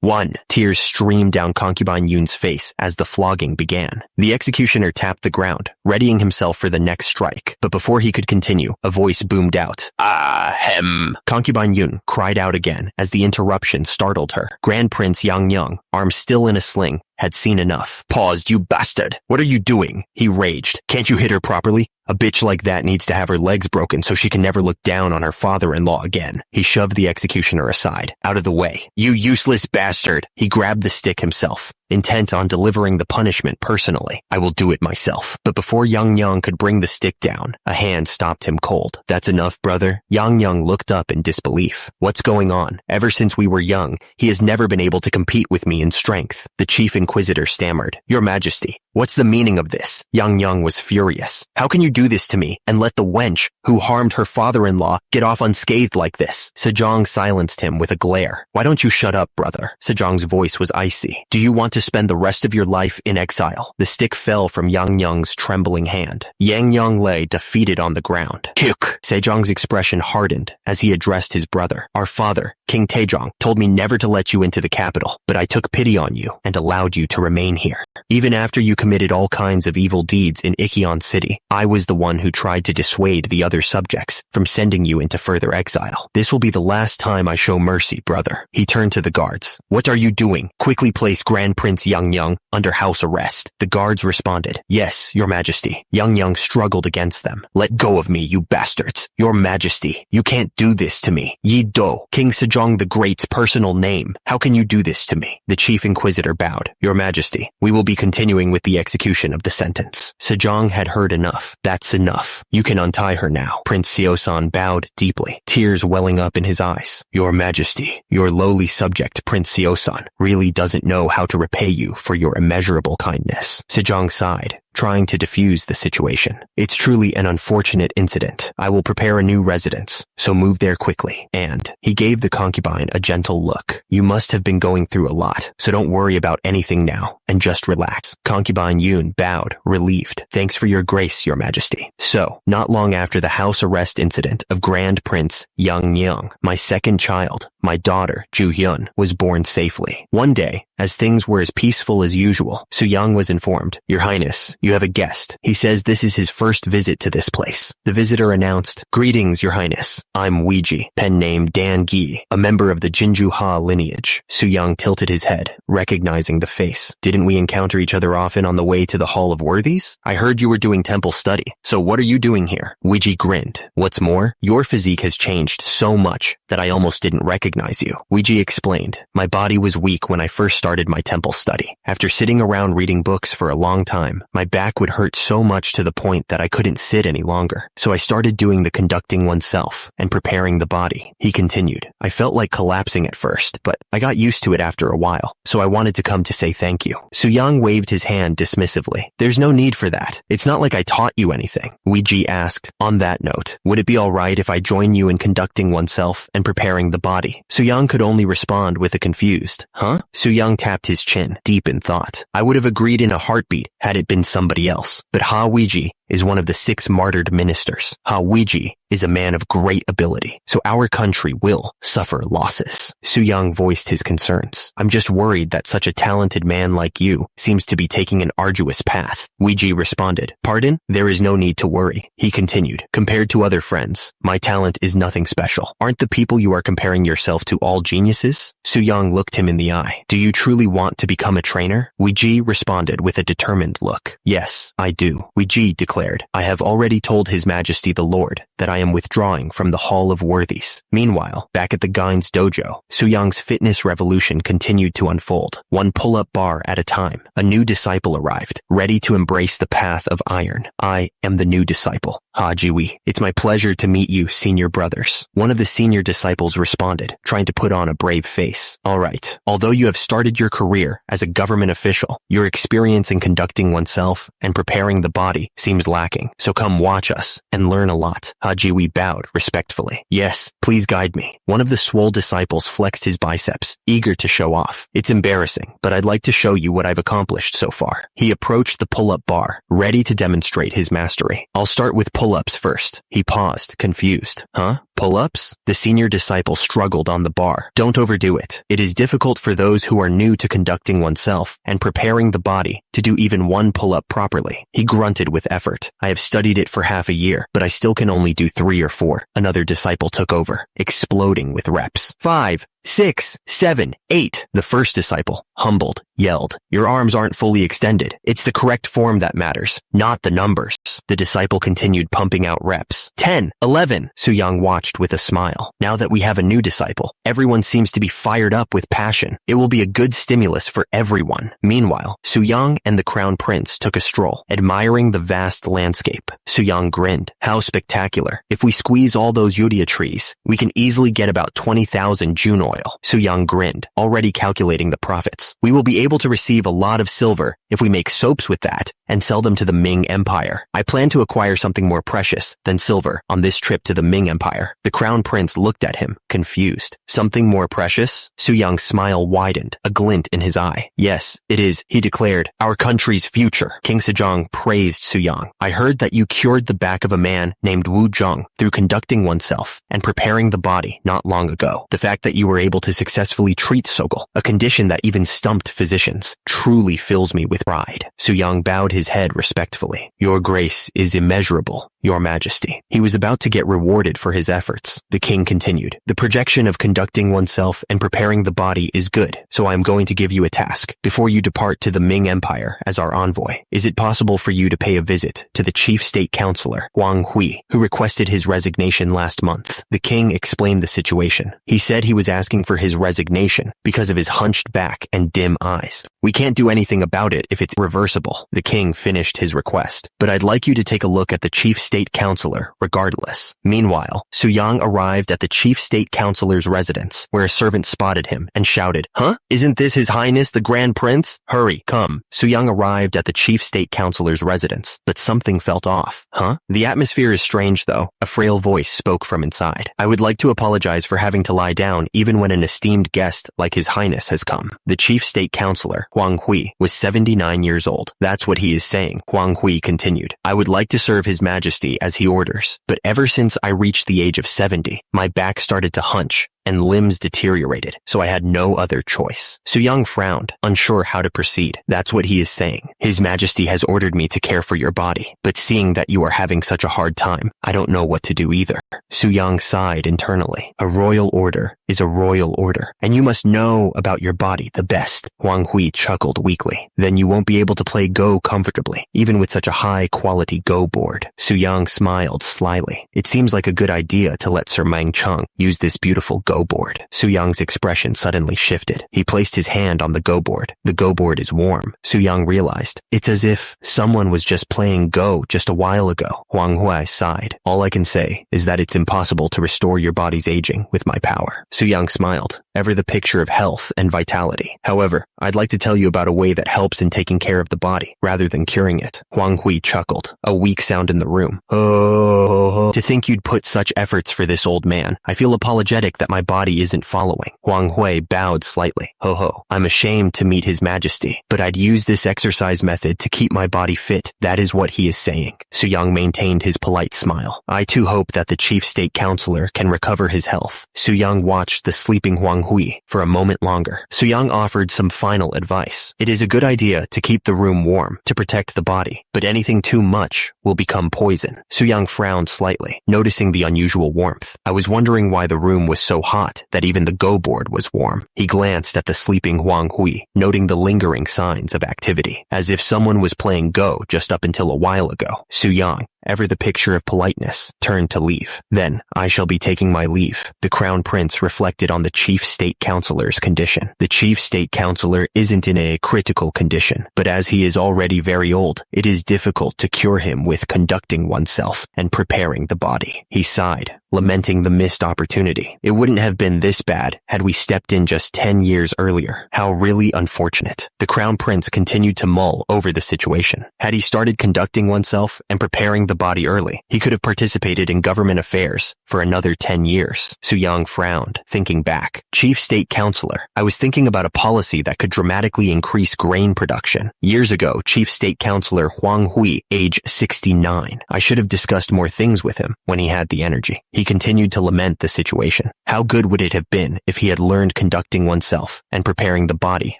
One. Tears streamed down concubine Yun's face as the flogging began. The executioner tapped the ground, readying himself for the next strike. But before he could continue, a voice boomed out. Ahem. Concubine Yun cried out again as the interruption startled her. Grand Prince Yang, arm still in a sling, had seen enough. Paused, you bastard! What are you doing? He raged. Can't you hit her properly? A bitch like that needs to have her legs broken so she can never look down on her father-in-law again. He shoved the executioner aside. Out of the way. You useless bastard! He grabbed the stick himself, intent on delivering the punishment personally. I will do it myself. But before Yang could bring the stick down, a hand stopped him cold. That's enough, brother? Yang looked up in disbelief. What's going on? Ever since we were young, he has never been able to compete with me in strength. The chief inquisitor stammered. Your majesty, what's the meaning of this? Yang was furious. How can you do this to me and let the wench who harmed her father-in-law get off unscathed like this? Sejong silenced him with a glare. Why don't you shut up, brother? Sejong's voice was icy. Do you want to spend the rest of your life in exile? The stick fell from Yang's trembling hand. Yang lay defeated on the ground. Kyuk! Sejong's expression hardened as he addressed his brother. Our father, King Taejong, told me never to let you into the capital, but I took pity on you and allowed you to remain here. Even after you committed all kinds of evil deeds in Ikkeon City, I was the one who tried to dissuade the other subjects from sending you into further exile. This will be the last time I show mercy, brother. He turned to the guards. What are you doing? Quickly place Grand Prince Yang under house arrest. The guards responded. Yes, your majesty. Yang struggled against them. Let go of me, you bastards. Your majesty, you can't do this to me. Yi Do, King Sejong the Great's personal name. How can you do this to me? The chief inquisitor bowed. Your majesty, we will be continuing with the execution of the sentence. Sejong had heard enough. That's enough. You can untie her now. Prince Seosan bowed deeply, tears welling up in his eyes. Your majesty, your lowly subject, Prince Seosan, really doesn't know how to repay you for your immeasurable kindness. Sejong sighed, trying to defuse the situation. It's truly an unfortunate incident. I will prepare a new residence, so move there quickly. And he gave the concubine a gentle look. You must have been going through a lot, so don't worry about anything now, and just relax. Concubine Yun bowed, relieved. Thanks for your grace, your majesty. So, not long after the house arrest incident of Grand Prince Yang, my second child, my daughter, Ju-hyun, was born safely. One day, as things were as peaceful as usual, Suyang was informed, Your Highness, You have a guest. He says this is his first visit to this place. The visitor announced, "Greetings, Your Highness. I'm Ouija, pen name Dan Gi, a member of the Jinju Ha lineage." Su-young tilted his head, recognizing the face. "Didn't we encounter each other often on the way to the Hall of Worthies? I heard you were doing temple study. So what are you doing here?" Ouija grinned. "What's more, your physique has changed so much that I almost didn't recognize you." Ouija explained, "My body was weak when I first started my temple study. After sitting around reading books for a long time, my back would hurt so much to the point that I couldn't sit any longer. So I started doing the conducting oneself and preparing the body." He continued, "I felt like collapsing at first, but I got used to it after a while, so I wanted to come to say thank you." Su-young waved his hand dismissively. "There's no need for that. It's not like I taught you anything." Ouija asked, "On that note, would it be alright if I join you in conducting oneself and preparing the body?" Su-young could only respond with a confused, "Huh?" Su-young tapped his chin, deep in thought. "I would have agreed in a heartbeat had it been somebody else, but Ha Ouija is one of the 6 martyred ministers. Ha Ouija is a man of great ability, so our country will suffer losses." Su-young voiced his concerns. "I'm just worried that such a talented man like you seems to be taking an arduous path." Ouija responded, "Pardon? There is no need to worry." He continued, "Compared to other friends, my talent is nothing special. Aren't the people you are comparing yourself to all geniuses?" Su-young looked him in the eye. "Do you truly want to become a trainer?" Ouija responded with a determined look. "Yes, I do." Ouija declared, "I have already told His Majesty the Lord that I am withdrawing from the Hall of Worthies." Meanwhile, back at the Gain's dojo, Su-young's fitness revolution continued to unfold. One pull-up bar at a time, a new disciple arrived, ready to embrace the path of iron. "I am the new disciple, Ha Jiwi. It's my pleasure to meet you, senior brothers." One of the senior disciples responded, trying to put on a brave face. "All right, although you have started your career as a government official, your experience in conducting oneself and preparing the body seems lacking, so come watch us and learn a lot." Ha Jiwi bowed respectfully. "Yes, please guide me." One of the swole disciples flexed his biceps, eager to show off. "It's embarrassing, but I'd like to show you what I've accomplished so far." He approached the pull-up bar, ready to demonstrate his mastery. "I'll start with pull-ups first." He paused, confused. "Huh? Pull-ups?" The senior disciple struggled on the bar. "Don't overdo it. It is difficult for those who are new to conducting oneself and preparing the body to do even one pull-up properly." He grunted with effort. "I have studied it for half a year, but I still can only do 3 or 4. Another disciple took over, exploding with reps. 5, 6, 7, 8. The first disciple, humbled, yelled, "Your arms aren't fully extended. It's the correct form that matters, not the numbers." The disciple continued pumping out reps. 10, 11. Su-young watched with a smile. "Now that we have a new disciple, everyone seems to be fired up with passion. It will be a good stimulus for everyone." Meanwhile, Su-young and the crown prince took a stroll, admiring the vast landscape. Su-young grinned. "How spectacular. If we squeeze all those yuria trees, we can easily get about 20,000 June oil." Su-young grinned, already calculating the profits. "We will be able to receive a lot of silver if we make soaps with that and sell them to the Ming Empire. I plan to acquire something more precious than silver on this trip to the Ming Empire." The crown prince looked at him, confused. "Something more precious?" Su-young's smile widened, a glint in his eye. "Yes, it is," he declared. "Our country's future." King Sejong praised Su-young. "I heard that you cured the back of a man named Wu Zhong through conducting oneself and preparing the body not long ago. The fact that you were able to successfully treat Sogol, a condition that even stumped physicians, truly fills me with pride." Su-young bowed his head respectfully. "Your grace is immeasurable, Your Majesty." He was about to get rewarded for his efforts. The king continued, "The projection of conducting oneself and preparing the body is good, so I am going to give you a task. Before you depart to the Ming Empire as our envoy, is it possible for you to pay a visit to the chief state counselor, Huang Hui, who requested his resignation last month?" The king explained the situation. He said he was asking for his resignation because of his hunched back and dim eyes. "We can't do anything about it if it's reversible." The king finished his request. "But I'd like you to take a look at the chief state counselor regardless." Meanwhile, Su-young arrived at the chief state counselor's residence, where a servant spotted him and shouted, "Huh? Isn't this His Highness the Grand Prince? Hurry, come." Su-young arrived at the chief state counselor's residence, but something felt off. "Huh? The atmosphere is strange though." A frail voice spoke from inside. "I would like to apologize for having to lie down even when an esteemed guest like His Highness has come." The chief state counselor, Huang Hui, was 79 years old. "That's what he is saying," Huang Hui continued. "I would like to serve His Majesty as he orders, but ever since I reached the age of 70, my back started to hunch and limbs deteriorated, so I had no other choice. Su-young frowned, unsure how to proceed. That's what he is saying. His Majesty has ordered me to care for your body, but seeing that you are having such a hard time, I don't know what to do either. Su-young sighed internally. A royal order is a royal order, and you must know about your body the best. Huang Hui chuckled weakly. Then you won't be able to play Go comfortably, even with such a high-quality Go board. Su-young smiled slyly. It seems like a good idea to let Sir Mang-chung use this beautiful Go board. Su-young's expression suddenly shifted. He placed his hand on the Go board. The Go board is warm. Su-young realized. It's as if someone was just playing Go just a while ago. Huang Hui sighed. All I can say is that it's impossible to restore your body's aging with my power. Su-young smiled, ever the picture of health and vitality. However, I'd like to tell you about a way that helps in taking care of the body, rather than curing it. Huang Hui chuckled, a weak sound in the room. Oh, to think you'd put such efforts for this old man. I feel apologetic that my body isn't following. Huang Hui bowed slightly. Ho, I'm ashamed to meet His Majesty, but I'd use this exercise method to keep my body fit. That is what he is saying. Su-young maintained his polite smile. I too hope that the Chief State Counselor can recover his health. Su-young watched the sleeping Huang Hui for a moment longer. Su-young offered some final advice. It is a good idea to keep the room warm to protect the body, but anything too much will become poison. Su-young frowned slightly, noticing the unusual warmth. I was wondering why the room was so hot that even the Go board was warm. He glanced at the sleeping Huang Hui, noting the lingering signs of activity, as if someone was playing Go just up until a while ago. Su-young, ever the picture of politeness, turned to leave. Then, I shall be taking my leave. The Crown Prince reflected on the Chief State Counselor's condition. The Chief State Counselor isn't in a critical condition, but as he is already very old, it is difficult to cure him with conducting oneself and preparing the body. He sighed, lamenting the missed opportunity. It wouldn't have been this bad had we stepped in just 10 years earlier. How really unfortunate. The Crown Prince continued to mull over the situation. Had he started conducting oneself and preparing the body early, he could have participated in government affairs for another 10 years. Su-young frowned, thinking back. Chief State Counselor, I was thinking about a policy that could dramatically increase grain production. Years ago, Chief State Counselor Huang Hui, age 69. I should have discussed more things with him when he had the energy. He continued to lament the situation. How good would it have been if he had learned conducting oneself and preparing the body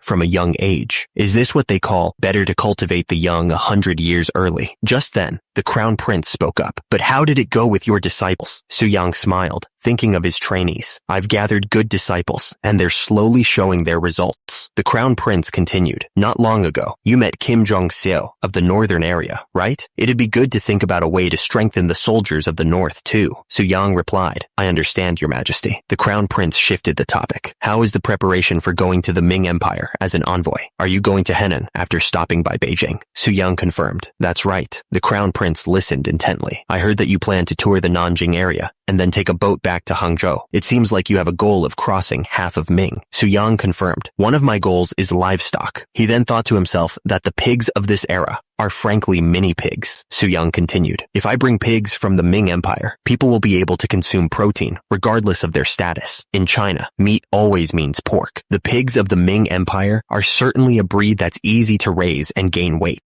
from a young age? Is this what they call better to cultivate the young 100 years early? Just then, the Crown Prince spoke up. But how did it go with your disciples? Su-young smiled, thinking of his trainees. I've gathered good disciples, and they're slowly showing their results. The Crown Prince continued. Not long ago, you met Kim Jong-seo of the northern area, right? It'd be good to think about a way to strengthen the soldiers of the north, too. Su-young replied, I understand, Your Majesty. The Crown Prince shifted the topic. How is the preparation for going to the Ming Empire as an envoy? Are you going to Henan after stopping by Beijing? Su-young confirmed. That's right. The Crown Prince listened intently. I heard that you plan to tour the Nanjing area and then take a boat back to Hangzhou. It seems like you have a goal of crossing half of Ming. Su-young confirmed. One of my goals is livestock. He then thought to himself that the pigs of this era are frankly mini pigs. Su-young continued. If I bring pigs from the Ming Empire, people will be able to consume protein, regardless of their status. In China, meat always means pork. The pigs of the Ming Empire are certainly a breed that's easy to raise and gain weight.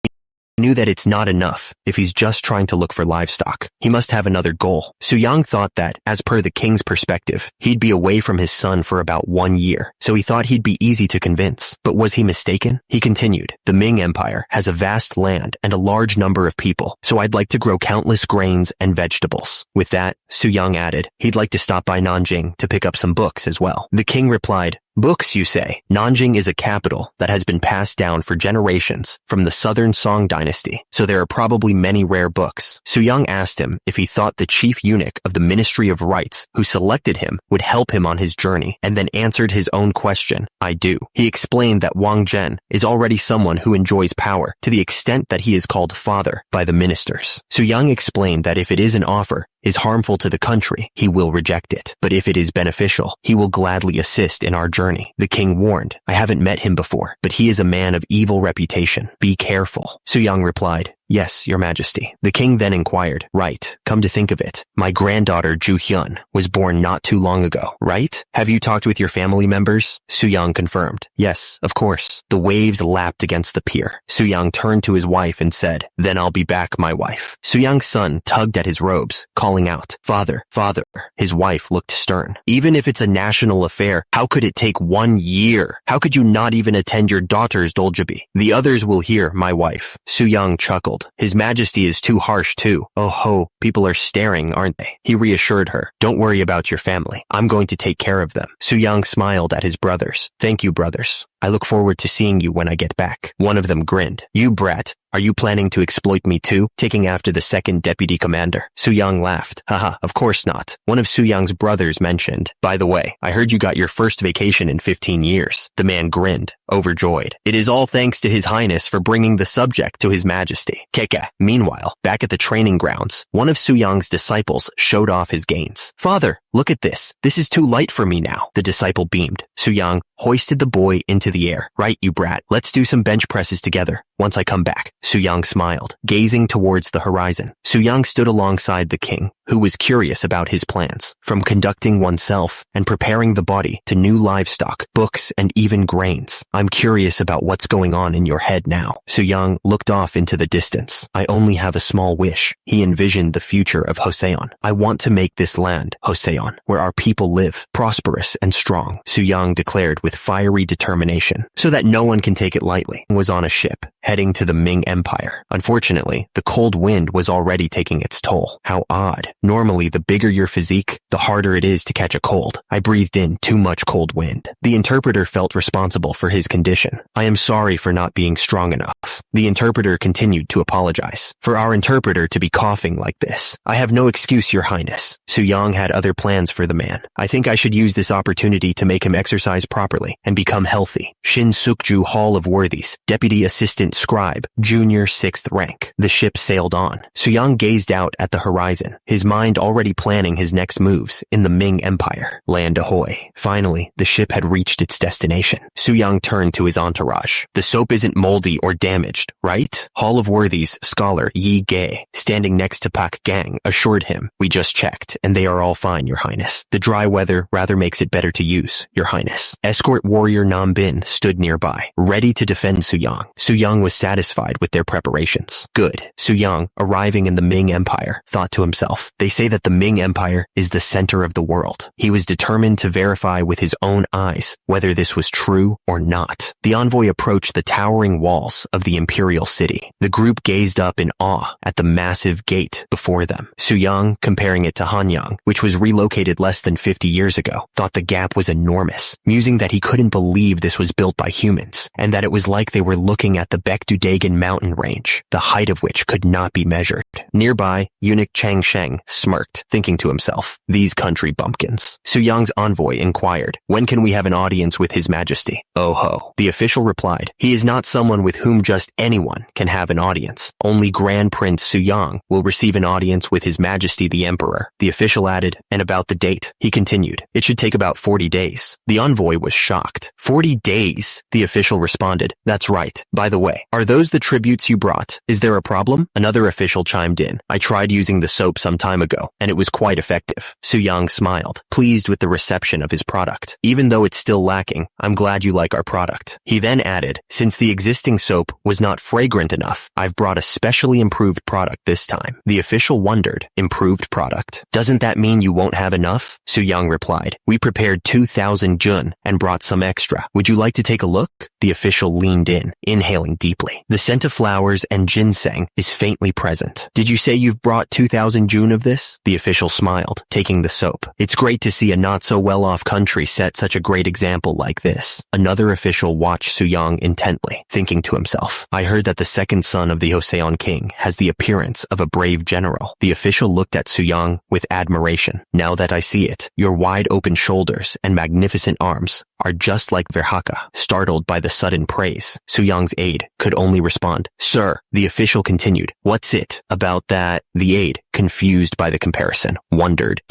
He knew that it's not enough if he's just trying to look for livestock. He must have another goal. Su-young thought that, as per the king's perspective, he'd be away from his son for about 1 year, so he thought he'd be easy to convince. But was he mistaken? He continued, the Ming Empire has a vast land and a large number of people, so I'd like to grow countless grains and vegetables. With that, Su-young added, he'd like to stop by Nanjing to pick up some books as well. The king replied, books, you say? Nanjing is a capital that has been passed down for generations from the southern Song dynasty, so there are probably many rare books. Su-young asked him if he thought the chief eunuch of the Ministry of Rites who selected him would help him on his journey, and then answered his own question, I do. He explained that Wang Zhen is already someone who enjoys power to the extent that he is called father by the ministers. Su-young explained that if it is an offer is harmful to the country, he will reject it. But if it is beneficial, he will gladly assist in our journey. The king warned, I haven't met him before, but he is a man of evil reputation. Be careful. Su-young replied, Yes, your majesty. The king then inquired, right, come to think of it, my granddaughter Ju Hyun was born not too long ago, right? Have you talked with your family members? Soo-young confirmed. Yes, of course. The waves lapped against the pier. Soo-young turned to his wife and said, then I'll be back, my wife. Soo-young's son tugged at his robes, calling out, Father, father. His wife looked stern. Even if it's a national affair, how could it take 1 year? How could you not even attend your daughter's doljabi? The others will hear, my wife. Soo-young chuckled. His majesty is too harsh too. Oh ho, people are staring, aren't they? He reassured her. Don't worry about your family. I'm going to take care of them. Soo-young smiled at his brothers. Thank you, brothers. I look forward to seeing you when I get back. One of them grinned. You brat. Are you planning to exploit me too, taking after the second deputy commander? Soo-young laughed. Haha, of course not. One of Soo-young's brothers mentioned. By the way, I heard you got your first vacation in 15 years. The man grinned, overjoyed. It is all thanks to His Highness for bringing the subject to His Majesty. Keka. Meanwhile, back at the training grounds, one of Soo-young's disciples showed off his gains. Father, look at this. This is too light for me now. The disciple beamed. Soo-young hoisted the boy into the air. Right, you brat. Let's do some bench presses together. Once I come back. Soo-young smiled, gazing towards the horizon. Soo-young stood alongside the king, who was curious about his plans, from conducting oneself and preparing the body to new livestock, books, and even grains. I'm curious about what's going on in your head now. Soo-young looked off into the distance. I only have a small wish. He envisioned the future of Joseon. I want to make this land, Joseon, where our people live, prosperous and strong. Soo-young declared with fiery determination, so that no one can take it lightly, was on a ship, heading to the Ming Empire. Unfortunately, the cold wind was already taking its toll. How odd. Normally, the bigger your physique, the harder it is to catch a cold. I breathed in too much cold wind. The interpreter felt responsible for his condition. I am sorry for not being strong enough. The interpreter continued to apologize. For our interpreter to be coughing like this, I have no excuse, your highness. Soo-young had other plans for the man. I think I should use this opportunity to make him exercise properly and become healthy. Shin Sukju Hall of Worthies, Deputy Assistant Scribe, Junior 6th rank. The ship sailed on. Soo-young gazed out at the horizon, his mind already planning his next moves in the Ming Empire. Land ahoy. Finally, the ship had reached its destination. Soo-young turned to his entourage. The soap isn't moldy or damaged, right? Hall of Worthies scholar Yi Gae, standing next to Pak Gang, assured him, we just checked, and they are all fine, your highness. The dry weather rather makes it better to use, your highness. Escort warrior Nam Bin stood nearby, ready to defend Soo-young. Soo-young was satisfied with their preparations. Good. Soo-young, arriving in the Ming Empire, thought to himself, they say that the Ming Empire is the center of the world. He was determined to verify with his own eyes whether this was true or not. The envoy approached the towering walls of the imperial city. The group gazed up in awe at the massive gate before them. Soo-young, comparing it to Hanyang, which was relocated less than 50 years ago, thought the gap was enormous, musing that he couldn't believe this was built by humans, and that it was like they were looking at the Baekdudagan mountain range, the height of which could not be measured. Nearby, eunuch Chang Sheng smirked, thinking to himself, these country bumpkins. Soo-young's envoy inquired, when can we have an audience with His Majesty? Oh ho. The official replied, he is not someone with whom just anyone can have an audience. Only Grand Prince Soo-young will receive an audience with His Majesty the Emperor. The official added, and about the date, he continued, it should take about 40 days. The envoy was shocked. 40 days? The official responded, that's right. By the way, are those the tributes you brought? Is there a problem? Another official chimed in, I tried using the soap some time ago, and it was quite effective. Soo-young smiled, pleased with the reception of his product. Even though it's still lacking, I'm glad you like our product. He then added, since the existing soap was not fragrant enough, I've brought a specially improved product this time. The official wondered, improved product? Doesn't that mean you won't have enough? Soo-young replied, we prepared 2,000 jun and brought some extra. Would you like to take a look? The official leaned in, inhaling deeply. The scent of flowers and ginseng is faintly present. Did you say you've brought 2,000 jun of this? The official smiled, taking the soap. It's great to see a not-so-well-off country set such a great example like this. Another official watched Soo-young intently, thinking to himself, I heard that the second son of the Joseon king has the appearance of a brave general. The official looked at Soo-young with admiration. Now that I see it, your wide-open shoulders and magnificent arms are just like Verhaka. Startled by the sudden praise, Soo-young's aide could only respond, "Sir." The official continued, "What's it about that?" The aide, confused by the comparison, wondered,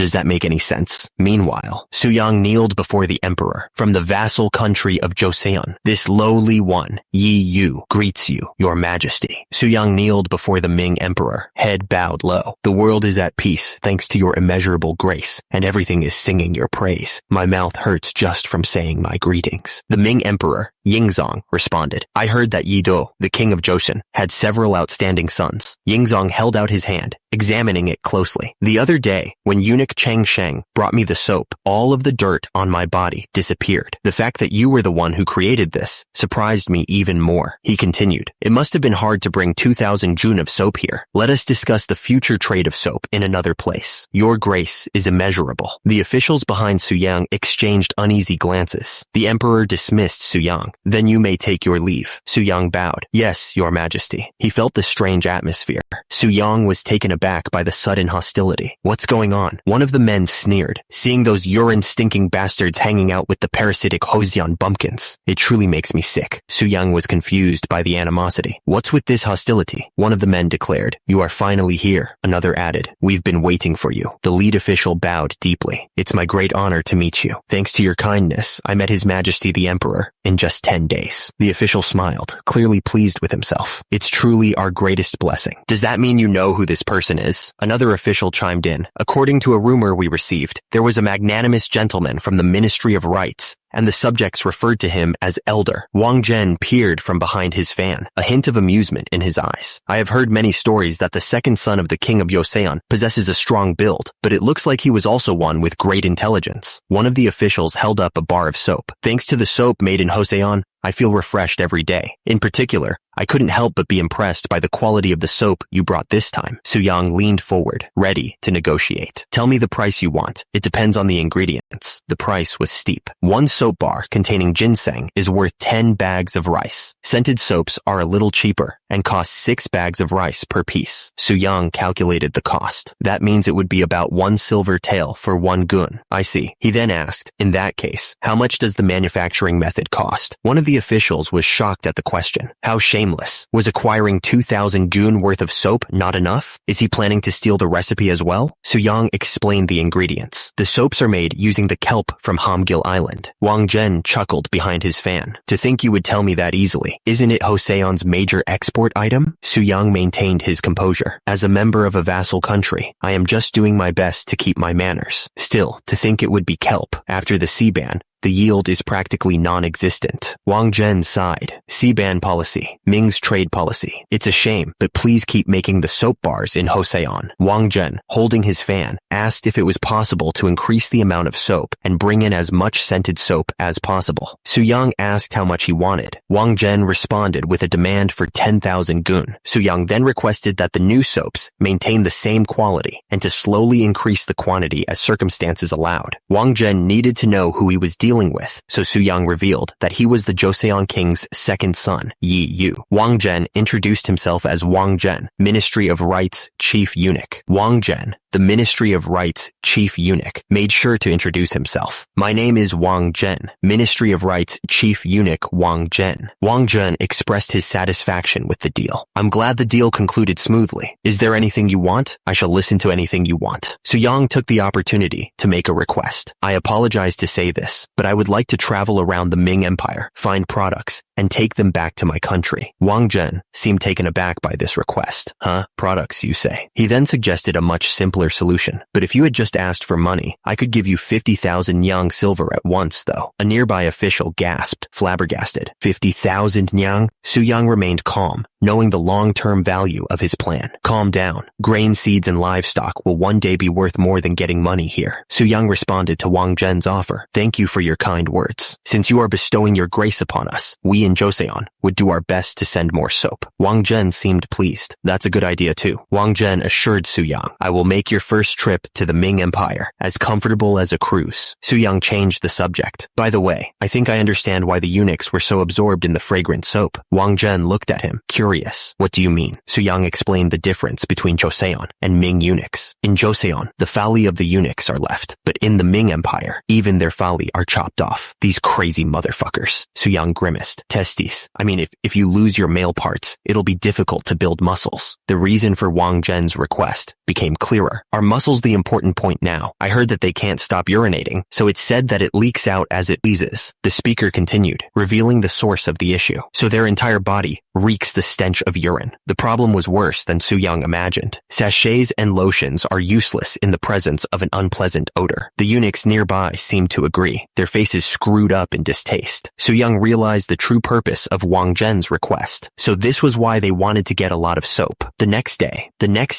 Does that make any sense? Meanwhile, Suyang kneeled before the emperor from the vassal country of Joseon. "This lowly one, Yi Yu, greets you, your majesty." Suyang kneeled before the Ming emperor, head bowed low. "The world is at peace thanks to your immeasurable grace, and everything is singing your praise. My mouth hurts just from saying my greetings." The Ming emperor, Yingzong, responded, "I heard that Yi Do, the king of Joseon, had several outstanding sons." Yingzong held out his hand, examining it closely. "The other day, when eunuch Chang Sheng brought me the soap, all of the dirt on my body disappeared. The fact that you were the one who created this surprised me even more." He continued, "It must have been hard to bring 2,000 jun of soap here. Let us discuss the future trade of soap in another place. Your grace is immeasurable." The officials behind Suyang exchanged uneasy glances. The emperor dismissed Suyang. "Then you may take your leave." Suyang bowed. "Yes, your majesty." He felt the strange atmosphere. Suyang was taken aback by the sudden hostility. "What's going on?" One of the men sneered, "Seeing those urine-stinking bastards hanging out with the parasitic Hoseon bumpkins. It truly makes me sick." Suyang was confused by the animosity. "What's with this hostility?" One of the men declared. "You are finally here." Another added, "We've been waiting for you." The lead official bowed deeply. "It's my great honor to meet you. Thanks to your kindness, I met His Majesty the Emperor in just 10 days. The official smiled, clearly pleased with himself. "It's truly our greatest blessing." "Does that mean you know who this person is?" Another official chimed in. "According to a rumor we received, there was a magnanimous gentleman from the Ministry of Rights, and the subjects referred to him as Elder." Wang Zhen peered from behind his fan, a hint of amusement in his eyes. "I have heard many stories that the second son of the king of Joseon possesses a strong build, but it looks like he was also one with great intelligence." One of the officials held up a bar of soap. "Thanks to the soap made in Joseon, I feel refreshed every day. In particular, I couldn't help but be impressed by the quality of the soap you brought this time." Suyang leaned forward, ready to negotiate. "Tell me the price you want. It depends on the ingredients." The price was steep. One soap bar containing ginseng is worth 10 bags of rice. Scented soaps are a little cheaper and cost 6 bags of rice per piece. Suyang calculated the cost. "That means it would be about 1 silver tael for 1 gun." "I see." He then asked, "In that case, how much does the manufacturing method cost?" One of the officials was shocked at the question. How shameless. Was acquiring 2,000 jun worth of soap not enough? Is he planning to steal the recipe as well? Suyang explained the ingredients. "The soaps are made using the kelp from Hamgil Island." Wang Zhen chuckled behind his fan. "To think you would tell me that easily. Isn't it Joseon's major export item?" Suyang maintained his composure. "As a member of a vassal country, I am just doing my best to keep my manners. Still, to think it would be kelp. After the sea ban, the yield is practically non-existent." Wang Zhen sighed. "Sea-ban policy, Ming's trade policy. It's a shame, but please keep making the soap bars in Joseon." Wang Zhen, holding his fan, asked if it was possible to increase the amount of soap and bring in as much scented soap as possible. Suyang asked how much he wanted. Wang Zhen responded with a demand for 10,000 gun. Suyang then requested that the new soaps maintain the same quality and to slowly increase the quantity as circumstances allowed. Wang Zhen needed to know who he was dealing with, so Suyang revealed that he was the Joseon king's second son, Yi Yu. Wang Zhen introduced himself as Wang Zhen, Ministry of Rights Chief Eunuch. Wang Zhen, the Ministry of Rights Chief Eunuch, made sure to introduce himself. "My name is Wang Zhen, Ministry of Rights Chief Eunuch Wang Zhen." Wang Zhen expressed his satisfaction with the deal. "I'm glad the deal concluded smoothly. Is there anything you want? I shall listen to anything you want." Suyang took the opportunity to make a request. "I apologize to say this, but I would like to travel around the Ming Empire, find products, and take them back to my country." Wang Zhen seemed taken aback by this request. "Huh? Products, you say?" He then suggested a much simpler solution. "But if you had just asked for money, I could give you 50,000 nyang silver at once, though." A nearby official gasped, flabbergasted. 50,000 nyang? Suyang remained calm, knowing the long-term value of his plan. "Calm down. Grain, seeds, and livestock will one day be worth more than getting money here." Suyang responded to Wang Zhen's offer. "Thank you for your kind words. Since you are bestowing your grace upon us, we in Joseon would do our best to send more soap." Wang Zhen seemed pleased. "That's a good idea too." Wang Zhen assured Suyang, "I will make your first trip to the Ming Empire as comfortable as a cruise." Suyang changed the subject. "By the way, I think I understand why the eunuchs were so absorbed in the fragrant soap." Wang Zhen looked at him, curious furious. What do you mean? Suyang explained the difference between Joseon and Ming eunuchs. In Joseon, the phalli of the eunuchs are left, but in the Ming Empire, even their phalli are chopped off. These crazy motherfuckers. Suyang grimaced. Testes. I mean, if you lose your male parts, it'll be difficult to build muscles. The reason for Wang Zhen's request became clearer. Are muscles the important point now? I heard that they can't stop urinating, so it's said that it leaks out as it pleases. The speaker continued, revealing the source of the issue. So their entire body reeks the stench of urine. The problem was worse than Suyang imagined. Sachets and lotions are useless in the presence of an unpleasant odor. The eunuchs nearby seemed to agree, their faces screwed up in distaste. Suyang realized the true purpose of Wang Zhen's request. So this was why they wanted to get a lot of soap. The next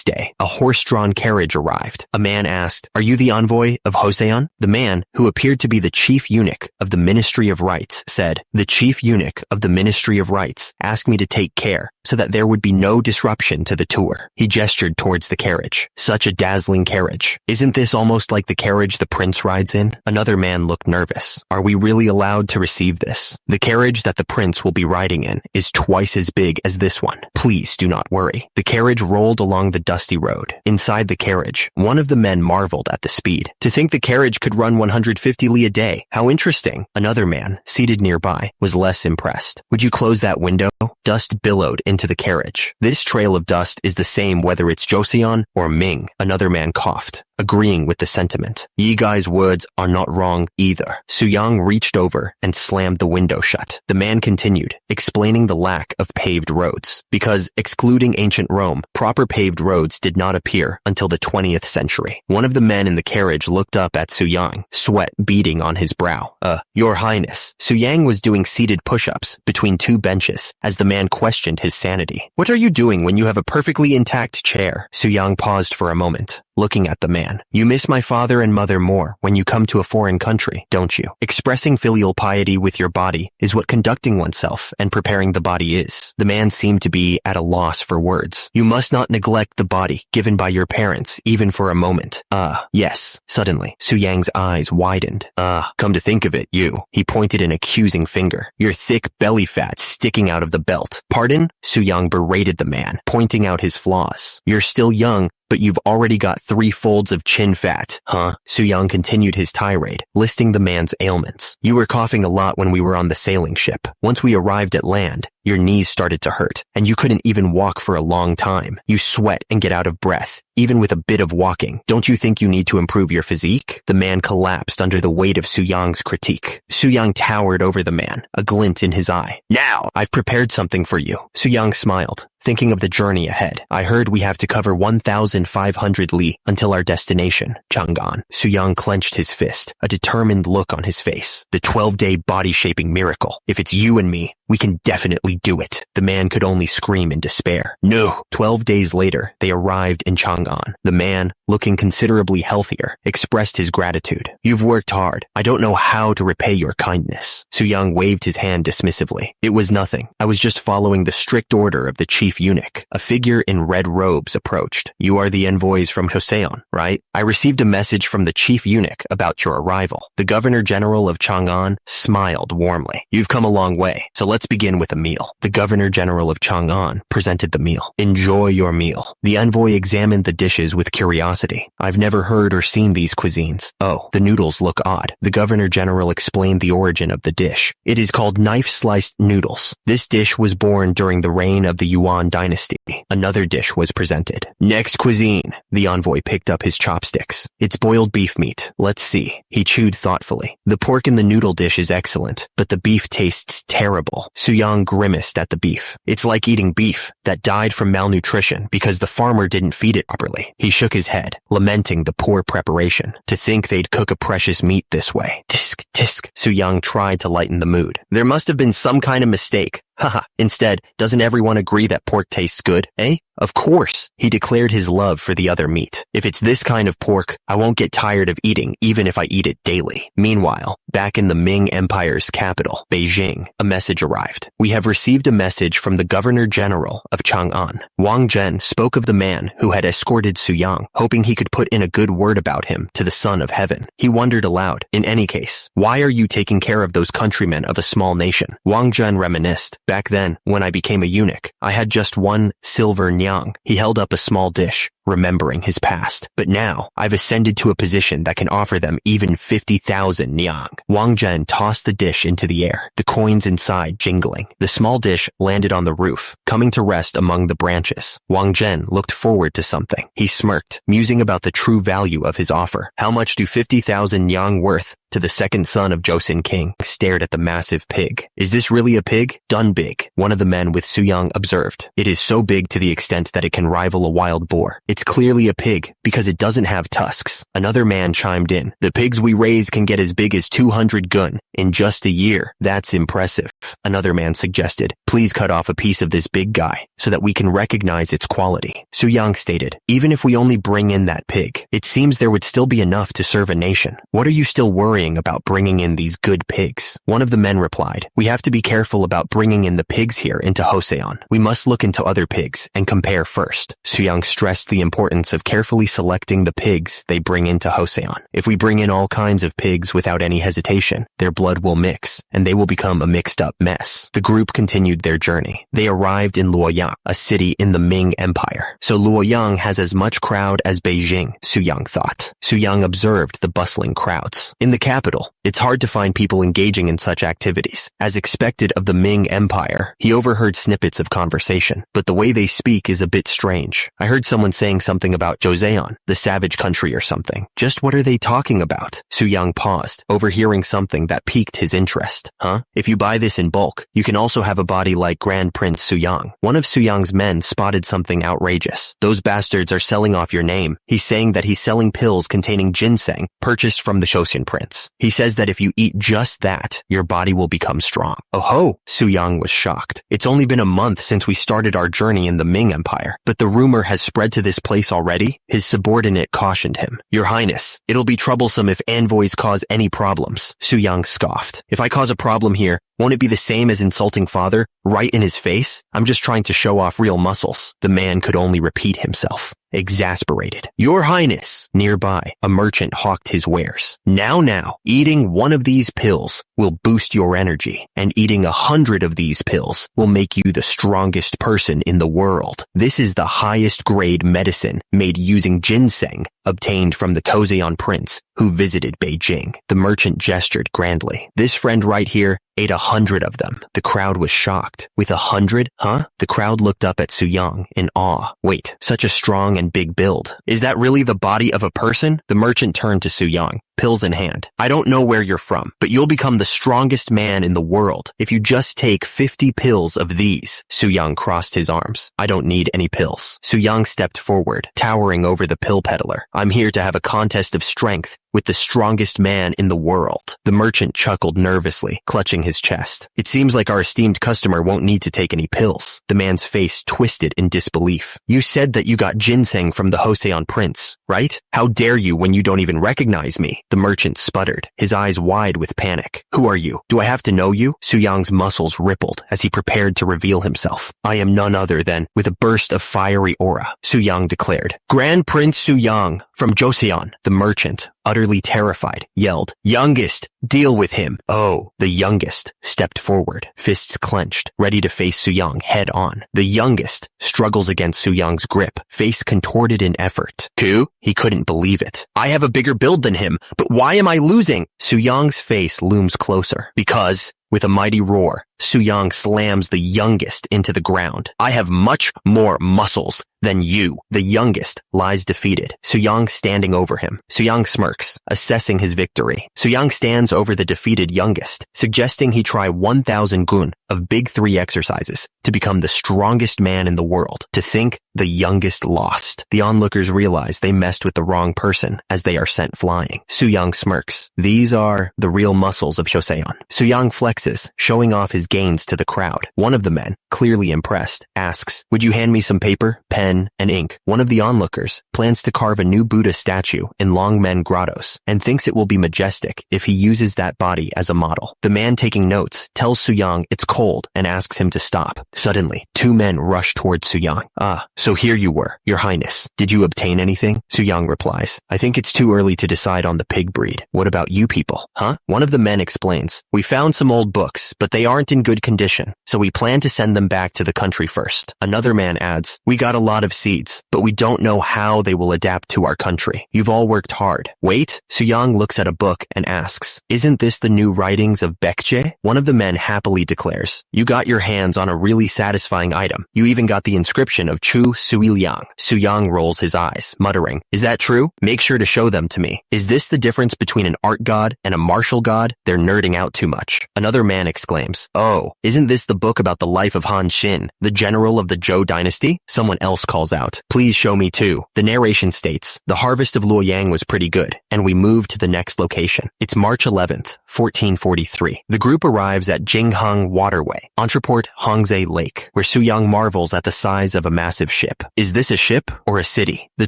day, a horse-drawn carriage arrived. A man asked, "Are you the envoy of Joseon?" The man, who appeared to be the chief eunuch of the Ministry of Rites, said, "The chief eunuch of the Ministry of Rites asked me to take care so that there would be no disruption to the tour." He gestured towards the carriage. Such a dazzling carriage. Isn't this almost like the carriage the prince rides in? Another man looked nervous. Are we really allowed to receive this? The carriage that the prince will be riding in is twice as big as this one. Please do not worry. The carriage rolled along the dusty road. Inside the carriage, one of the men marveled at the speed. To think the carriage could run 150 li a day. How interesting. Another man, seated nearby, was less impressed. Would you close that window? Dust billowed into the carriage. This trail of dust is the same whether it's Joseon or Ming. Another man coughed, agreeing with the sentiment. Yi Gai's words are not wrong either. Suyang reached over and slammed the window shut. The man continued, explaining the lack of paved roads. Because, excluding ancient Rome, proper paved roads did not appear until the 20th century. One of the men in the carriage looked up at Suyang, sweat beading on his brow. Your Highness. Suyang was doing seated push-ups between two benches as the man questioned his sanity. What are you doing when you have a perfectly intact chair? Suyang paused for a moment, looking at the man. You miss my father and mother more when you come to a foreign country, don't you? Expressing filial piety with your body is what conducting oneself and preparing the body is. The man seemed to be at a loss for words. You must not neglect the body given by your parents, even for a moment. Yes. Suddenly, Suyang's eyes widened. Come to think of it, you. He pointed an accusing finger. Your thick belly fat sticking out of the belt. Pardon? Suyang berated the man, pointing out his flaws. You're still young, but you've already got 3 folds of chin fat, huh? Suyang continued his tirade, listing the man's ailments. You were coughing a lot when we were on the sailing ship. Once we arrived at land, your knees started to hurt, and you couldn't even walk for a long time. You sweat and get out of breath, even with a bit of walking. Don't you think you need to improve your physique? The man collapsed under the weight of Suyang's critique. Suyang towered over the man, a glint in his eye. Now, I've prepared something for you. Suyang smiled, thinking of the journey ahead. I heard we have to cover 1,500 li until our destination, Chang'an. Suyang clenched his fist, a determined look on his face. The 12-day body-shaping miracle. If it's you and me, we can definitely do it. The man could only scream in despair. No. 12 days later, they arrived in Chang'an. The man, looking considerably healthier, expressed his gratitude. You've worked hard. I don't know how to repay your kindness. Suyang waved his hand dismissively. It was nothing. I was just following the strict order of the chief eunuch. A figure in red robes approached. You are the envoys from Joseon, right? I received a message from the chief eunuch about your arrival. The governor general of Chang'an smiled warmly. You've come a long way, so let's begin with a meal. The governor general of Chang'an presented the meal. Enjoy your meal. The envoy examined the dishes with curiosity. I've never heard or seen these cuisines. Oh, the noodles look odd. The governor general explained the origin of the dish. It is called knife-sliced noodles. This dish was born during the reign of the Yuan dynasty. Another dish was presented. Next cuisine. The envoy picked up his chopsticks. It's boiled beef meat. Let's see. He chewed thoughtfully. The pork in the noodle dish is excellent, but the beef tastes terrible. Suyang grimaced at the beef. It's like eating beef that died from malnutrition because the farmer didn't feed it properly. He shook his head, lamenting the poor preparation. To think they'd cook a precious meat this way. Tisk, tisk. Suyang tried to lighten the mood. There must have been some kind of mistake. Haha. Instead, doesn't everyone agree that pork tastes good, eh? Of course. He declared his love for the other meat. If it's this kind of pork, I won't get tired of eating even if I eat it daily. Meanwhile, back in the Ming Empire's capital, Beijing, a message arrived. We have received a message from the Governor General of Chang'an. Wang Zhen spoke of the man who had escorted Suyang, hoping he could put in a good word about him to the Son of Heaven. He wondered aloud, in any case, why are you taking care of those countrymen of a small nation? Wang Zhen reminisced. Back then, when I became a eunuch, I had just 1 silver nyang. He held up a small dish, remembering his past. But now, I've ascended to a position that can offer them even 50,000 nyang. Wang Zhen tossed the dish into the air, the coins inside jingling. The small dish landed on the roof, coming to rest among the branches. Wang Zhen looked forward to something. He smirked, musing about the true value of his offer. How much do 50,000 nyang worth to the second son of Joseon King? Stared at the massive pig. Is this really a pig? Done big, one of the men with Suyang observed. It is so big to the extent that it can rival a wild boar. It's clearly a pig because it doesn't have tusks. Another man chimed in. The pigs we raise can get as big as 200 gun in just a year. That's impressive. Another man suggested, please cut off a piece of this big guy so that we can recognize its quality. Suyang stated, even if we only bring in that pig, it seems there would still be enough to serve a nation. What are you still worrying about bringing in these good pigs? One of the men replied, we have to be careful about bringing in the pigs here into Joseon. We must look into other pigs and compare first. Suyang stressed the importance of carefully selecting the pigs they bring into Joseon. If we bring in all kinds of pigs without any hesitation, their blood will mix, and they will become a mixed-up mess. The group continued their journey. They arrived in Luoyang, a city in the Ming Empire. So Luoyang has as much crowd as Beijing, Suyang thought. Suyang observed the bustling crowds. In the capital, it's hard to find people engaging in such activities. As expected of the Ming Empire, he overheard snippets of conversation, but the way they speak is a bit strange. I heard someone saying something about Joseon, the savage country or something. Just what are they talking about? Suyang paused, overhearing something that piqued his interest. If you buy this in bulk, you can also have a body like Grand Prince Suyang. One of Suyang's men spotted something outrageous. Those bastards are selling off your name. He's saying that he's selling pills containing ginseng purchased from the Joseon prince. He says that if you eat just that, your body will become strong. Oh ho! Suyang was shocked. It's only been a month since we started our journey in the Ming Empire, but the rumor has spread to this place already? His subordinate cautioned him. Your Highness, it'll be troublesome if envoys cause any problems. Suyang scoffed. If I cause a problem here, won't it be the same as insulting father, right in his face? I'm just trying to show off real muscles. The man could only repeat himself. Exasperated. Your Highness! Nearby, a merchant hawked his wares. Now, eating one of these pills will boost your energy, and eating 100 of these pills will make you the strongest person in the world. This is the highest grade medicine made using ginseng, obtained from the Joseon prince who visited Beijing. The merchant gestured grandly. This friend right here ate 100 of them. The crowd was shocked. With 100? Huh? The crowd looked up at Suyang in awe. Wait, such a strong and big build. Is that really the body of a person? The merchant turned to Suyang, pills in hand. I don't know where you're from, but you'll become the strongest man in the world if you just take 50 pills of these. Suyang crossed his arms. I don't need any pills. Suyang stepped forward, towering over the pill peddler. I'm here to have a contest of strength with the strongest man in the world. The merchant chuckled nervously, clutching his chest. It seems like our esteemed customer won't need to take any pills. The man's face twisted in disbelief. You said that you got ginseng from the Joseon prince, right? How dare you when you don't even recognize me? The merchant sputtered, his eyes wide with panic. Who are you? Do I have to know you? Suyang's muscles rippled as he prepared to reveal himself. I am none other than, with a burst of fiery aura, Suyang declared. Grand Prince Suyang from Joseon. The merchant, utterly terrified, yelled, Youngest, deal with him. Oh, the youngest stepped forward, fists clenched, ready to face Suyang head on. The youngest struggles against Suyang's grip, face contorted in effort. Ku? He couldn't believe it. I have a bigger build than him, but why am I losing? Suyang's face looms closer. Because, with a mighty roar, Suyang slams the youngest into the ground. I have much more muscles than you. The youngest lies defeated, Suyang standing over him. Suyang smirks, assessing his victory. Suyang stands over the defeated youngest, suggesting he try 1,000 gun of big 3 exercises to become the strongest man in the world. To think the youngest lost. The onlookers realize they messed with the wrong person as they are sent flying. Suyang smirks. These are the real muscles of Joseon. Suyang flexes, showing off his gains to the crowd. One of the men, clearly impressed, asks, would you hand me some paper, pen, pen, and ink. One of the onlookers plans to carve a new Buddha statue in Longmen Grottos and thinks it will be majestic if he uses that body as a model. The man taking notes tells Suyang it's cold and asks him to stop. Suddenly, two men rush towards Suyang. "Ah, so here you were, Your Highness. Did you obtain anything?" Suyang replies, "I think it's too early to decide on the pig breed. What about you people, huh?" One of the men explains, "We found some old books, but they aren't in good condition, so we plan to send them back to the country first." Another man adds, "We got a lot of seeds, but we don't know how they will adapt to our country. You've all worked hard." Wait, Suyang looks at a book and asks, "Isn't this the new writings of Baekje?" One of the men happily declares, "You got your hands on a really satisfying item. You even got the inscription of Chu Suiliang." Suyang rolls his eyes, muttering, "Is that true? Make sure to show them to me. Is this the difference between an art god and a martial god? They're nerding out too much." Another man exclaims, "Oh, isn't this the book about the life of Han Xin, the general of the Zhou dynasty?" Someone else calls out, "Please show me too." The narration states, "The harvest of Luoyang was pretty good, and we moved to the next location. It's March 11th, 1443. The group arrives at Jinghang Waterway, Entreport Hongzhe Lake, where Suyang marvels at the size of a massive ship. Is this a ship or a city? The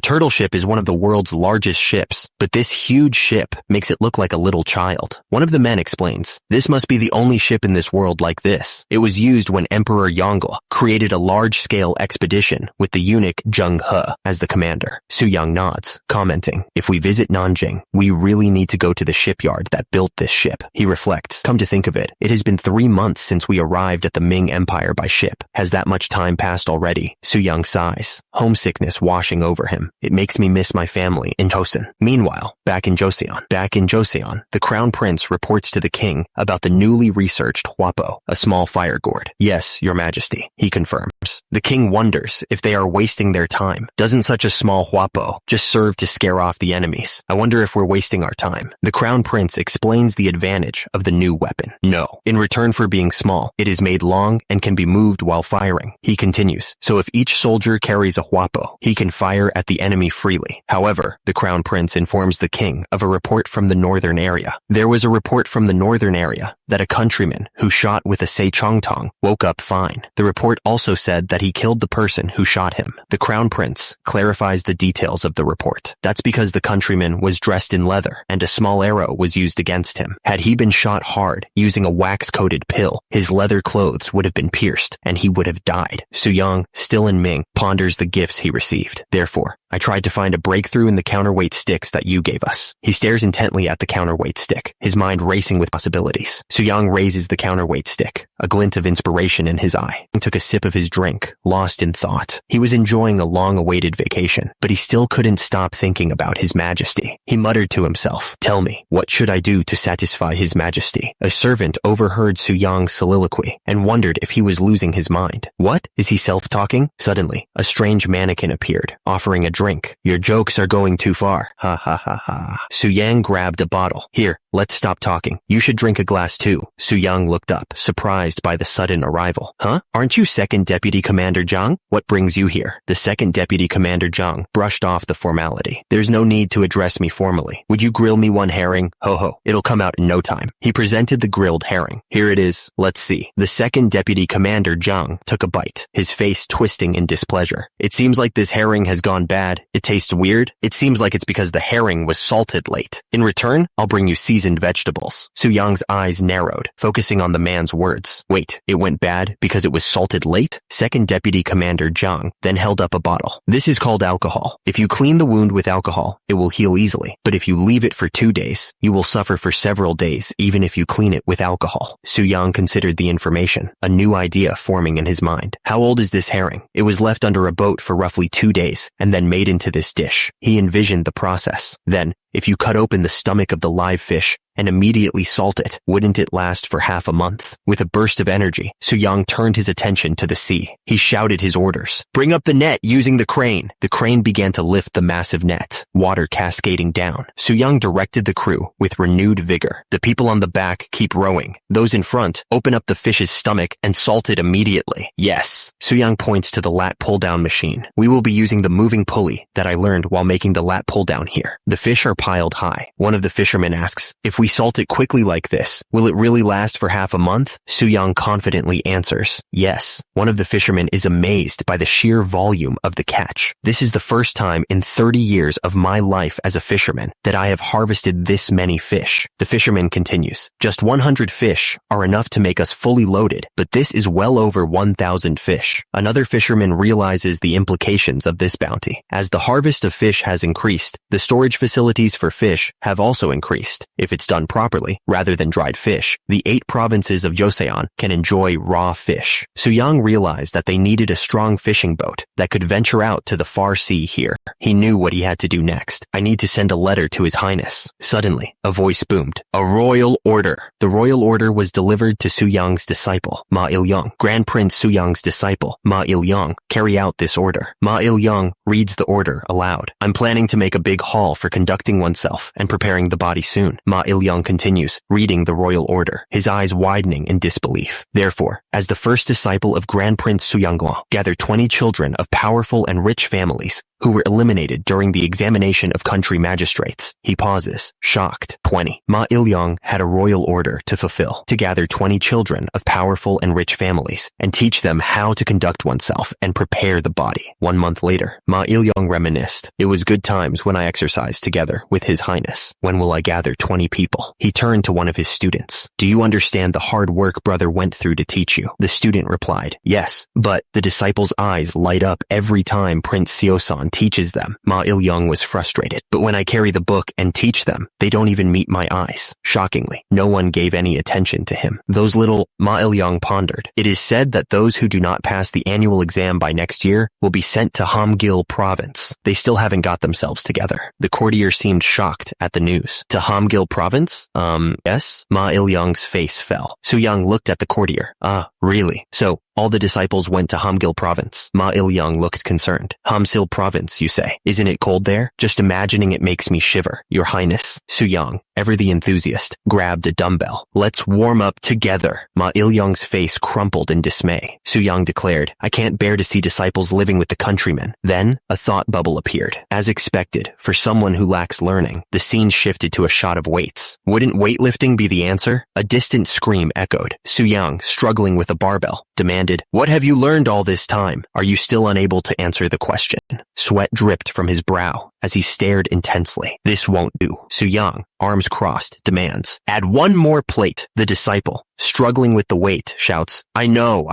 turtle ship is one of the world's largest ships, but this huge ship makes it look like a little child. One of the men explains, "This must be the only ship in this world like this. It was used when Emperor Yongle created a large-scale expedition with the eunuch Zheng He as the commander." Suyang nods, commenting, "If we visit Nanjing, we really need to go to the shipyard that built this ship." He reflects, "Come to think of it, it has been 3 months since we arrived at the Ming Empire by ship. Has that much time passed already?" Suyang sighs, homesickness washing over him. "It makes me miss my family in Tosan." Meanwhile, back in Joseon, the crown prince reports to the king about the newly researched Huapo, a small fire gourd. "Yes, your majesty," he confirms. The king wonders if they are wasting their time. "Doesn't such a small Huapo just serve to scare off the enemies? I wonder if we're wasting our time." The crown prince explains the advantage of the new weapon. "No, in return for being small, it is made long and can be moved while firing." He continues, "So if each soldier carries a Huapo, he can fire at the enemy freely." However, the crown prince informs the king of a report from the northern area. There was a report from the northern area that a countryman who shot with a Seichongtong woke up fine. The report also said that he killed the person who shot him. The crown prince clarifies the details of the report. That's because the countryman was dressed in leather and a small arrow was used against him. Had he been shot hard using a wax-coated pill, his leather clothes would have been pierced and he would have died. Suyang, still in Ming, ponders the gifts he received. "Therefore, I tried to find a breakthrough in the counterweight sticks that you gave us." He stares intently at the counterweight stick, his mind racing with possibilities. Suyang raises the counterweight stick, a glint of inspiration in his eye. He took a sip of his drink, lost in thought. He was enjoying a long-awaited vacation, but he still couldn't stop thinking about His Majesty. He muttered to himself, "Tell me, what should I do to satisfy His Majesty?" A servant overheard Suyang's soliloquy and wondered if he was losing his mind. What? Is he self-talking? Suddenly, a strange mannequin appeared, offering a drink. "Your jokes are going too far. Ha ha ha ha." Suyang grabbed a bottle. "Here, let's stop talking. You should drink a glass too." Suyang looked up, surprised by the sudden arrival. "Huh? Aren't you Second Deputy Commander Zhang? What brings you here?" The Second Deputy Commander Zhang brushed off the formality. "There's no need to address me formally. Would you grill me one herring? Ho ho, it'll come out in no time." He presented the grilled herring. "Here it is. Let's see." The Second Deputy Commander Zhang took a bite, his face twisting in displeasure. "It seems like this herring has gone bad. It tastes weird. It seems like it's because the herring was salted late. In return, I'll bring you seasoned vegetables." Suyang's eyes narrowed, focusing on the man's words. "Wait, it went bad because it was salted late?" Second Deputy Commander Zhang then held up a bottle. "This is called alcohol. If you clean the wound with alcohol, it will heal easily. But if you leave it for 2 days, you will suffer for several days even if you clean it with alcohol." Suyang considered the information, a new idea forming in his mind. How old is this herring? It was left under a boat for roughly 2 days and then made into this dish. He envisioned the process. Then, if you cut open the stomach of the live fish and immediately salt it, wouldn't it last for half a month? With a burst of energy, Suyang turned his attention to the sea. He shouted his orders. "Bring up the net using the crane." The crane began to lift the massive net, water cascading down. Suyang directed the crew with renewed vigor. "The people on the back keep rowing. Those in front, open up the fish's stomach and salt it immediately." "Yes." Suyang points to the lat pull-down machine. "We will be using the moving pulley that I learned while making the lat pull-down here. The fish are piled high. One of the fishermen asks, if we salt it quickly like this, will it really last for half a month? Suyang confidently answers, yes. One of the fishermen is amazed by the sheer volume of the catch. This is the first time in 30 years of my life as a fisherman that I have harvested this many fish. The fisherman continues, just 100 fish are enough to make us fully loaded, but this is well over 1,000 fish. Another fisherman realizes the implications of this bounty. As the harvest of fish has increased, the storage facilities for fish have also increased. If it's done properly, rather than dried fish, the 8 provinces of Joseon can enjoy raw fish. Suyang realized that they needed a strong fishing boat that could venture out to the far sea here. He knew what he had to do next. I need to send a letter to His Highness. Suddenly, a voice boomed. A royal order. The royal order was delivered to Suyang's disciple, Ma Il-young. Grand Prince Suyang's disciple, Ma Il-young, carry out this order. Ma Il-young reads the order aloud. I'm planning to make a big haul for conducting oneself and preparing the body soon. Ma Il-young continues, reading the royal order, his eyes widening in disbelief. Therefore, as the first disciple of Grand Prince Suyangwa, gather 20 children of powerful and rich families who were eliminated during the examination of country magistrates. He pauses, shocked. 20. Ma Il-young had a royal order to fulfill, to gather 20 children of powerful and rich families and teach them how to conduct oneself and prepare the body. 1 month later, Ma Il-young reminisced. It was good times when I exercised together with His Highness. When will I gather 20 people? He turned to one of his students. Do you understand the hard work brother went through to teach you? The student replied, yes, but the disciples' eyes light up every time Prince Seosan teaches them. Ma Il-young was frustrated. But when I carry the book and teach them, they don't even meet my eyes. Shockingly, no one gave any attention to him. Ma Il-young pondered. It is said that those who do not pass the annual exam by next year will be sent to Hamgil province. They still haven't got themselves together. The courtier seemed shocked at the news. To Hamgil province? Yes? Ma Il-young's face fell. Suyang looked at the courtier. Really? So, all the disciples went to Hamgil province. Ma Il-young looked concerned. Hamsil province, you say? Isn't it cold there? Just imagining it makes me shiver. Your Highness. Suyang, ever the enthusiast, grabbed a dumbbell. Let's warm up together. Ma Il-young's face crumpled in dismay. Suyang declared, I can't bear to see disciples living with the countrymen. Then, a thought bubble appeared. As expected, for someone who lacks learning, the scene shifted to a shot of weights. Wouldn't weightlifting be the answer? A distant scream echoed. Suyang, struggling with a barbell, demanded, what have you learned all this time? Are you still unable to answer the question? Sweat dripped from his brow as he stared intensely. This won't do. Suyang, arms crossed, demands, add 1 more plate. The disciple, struggling with the weight, shouts, I know.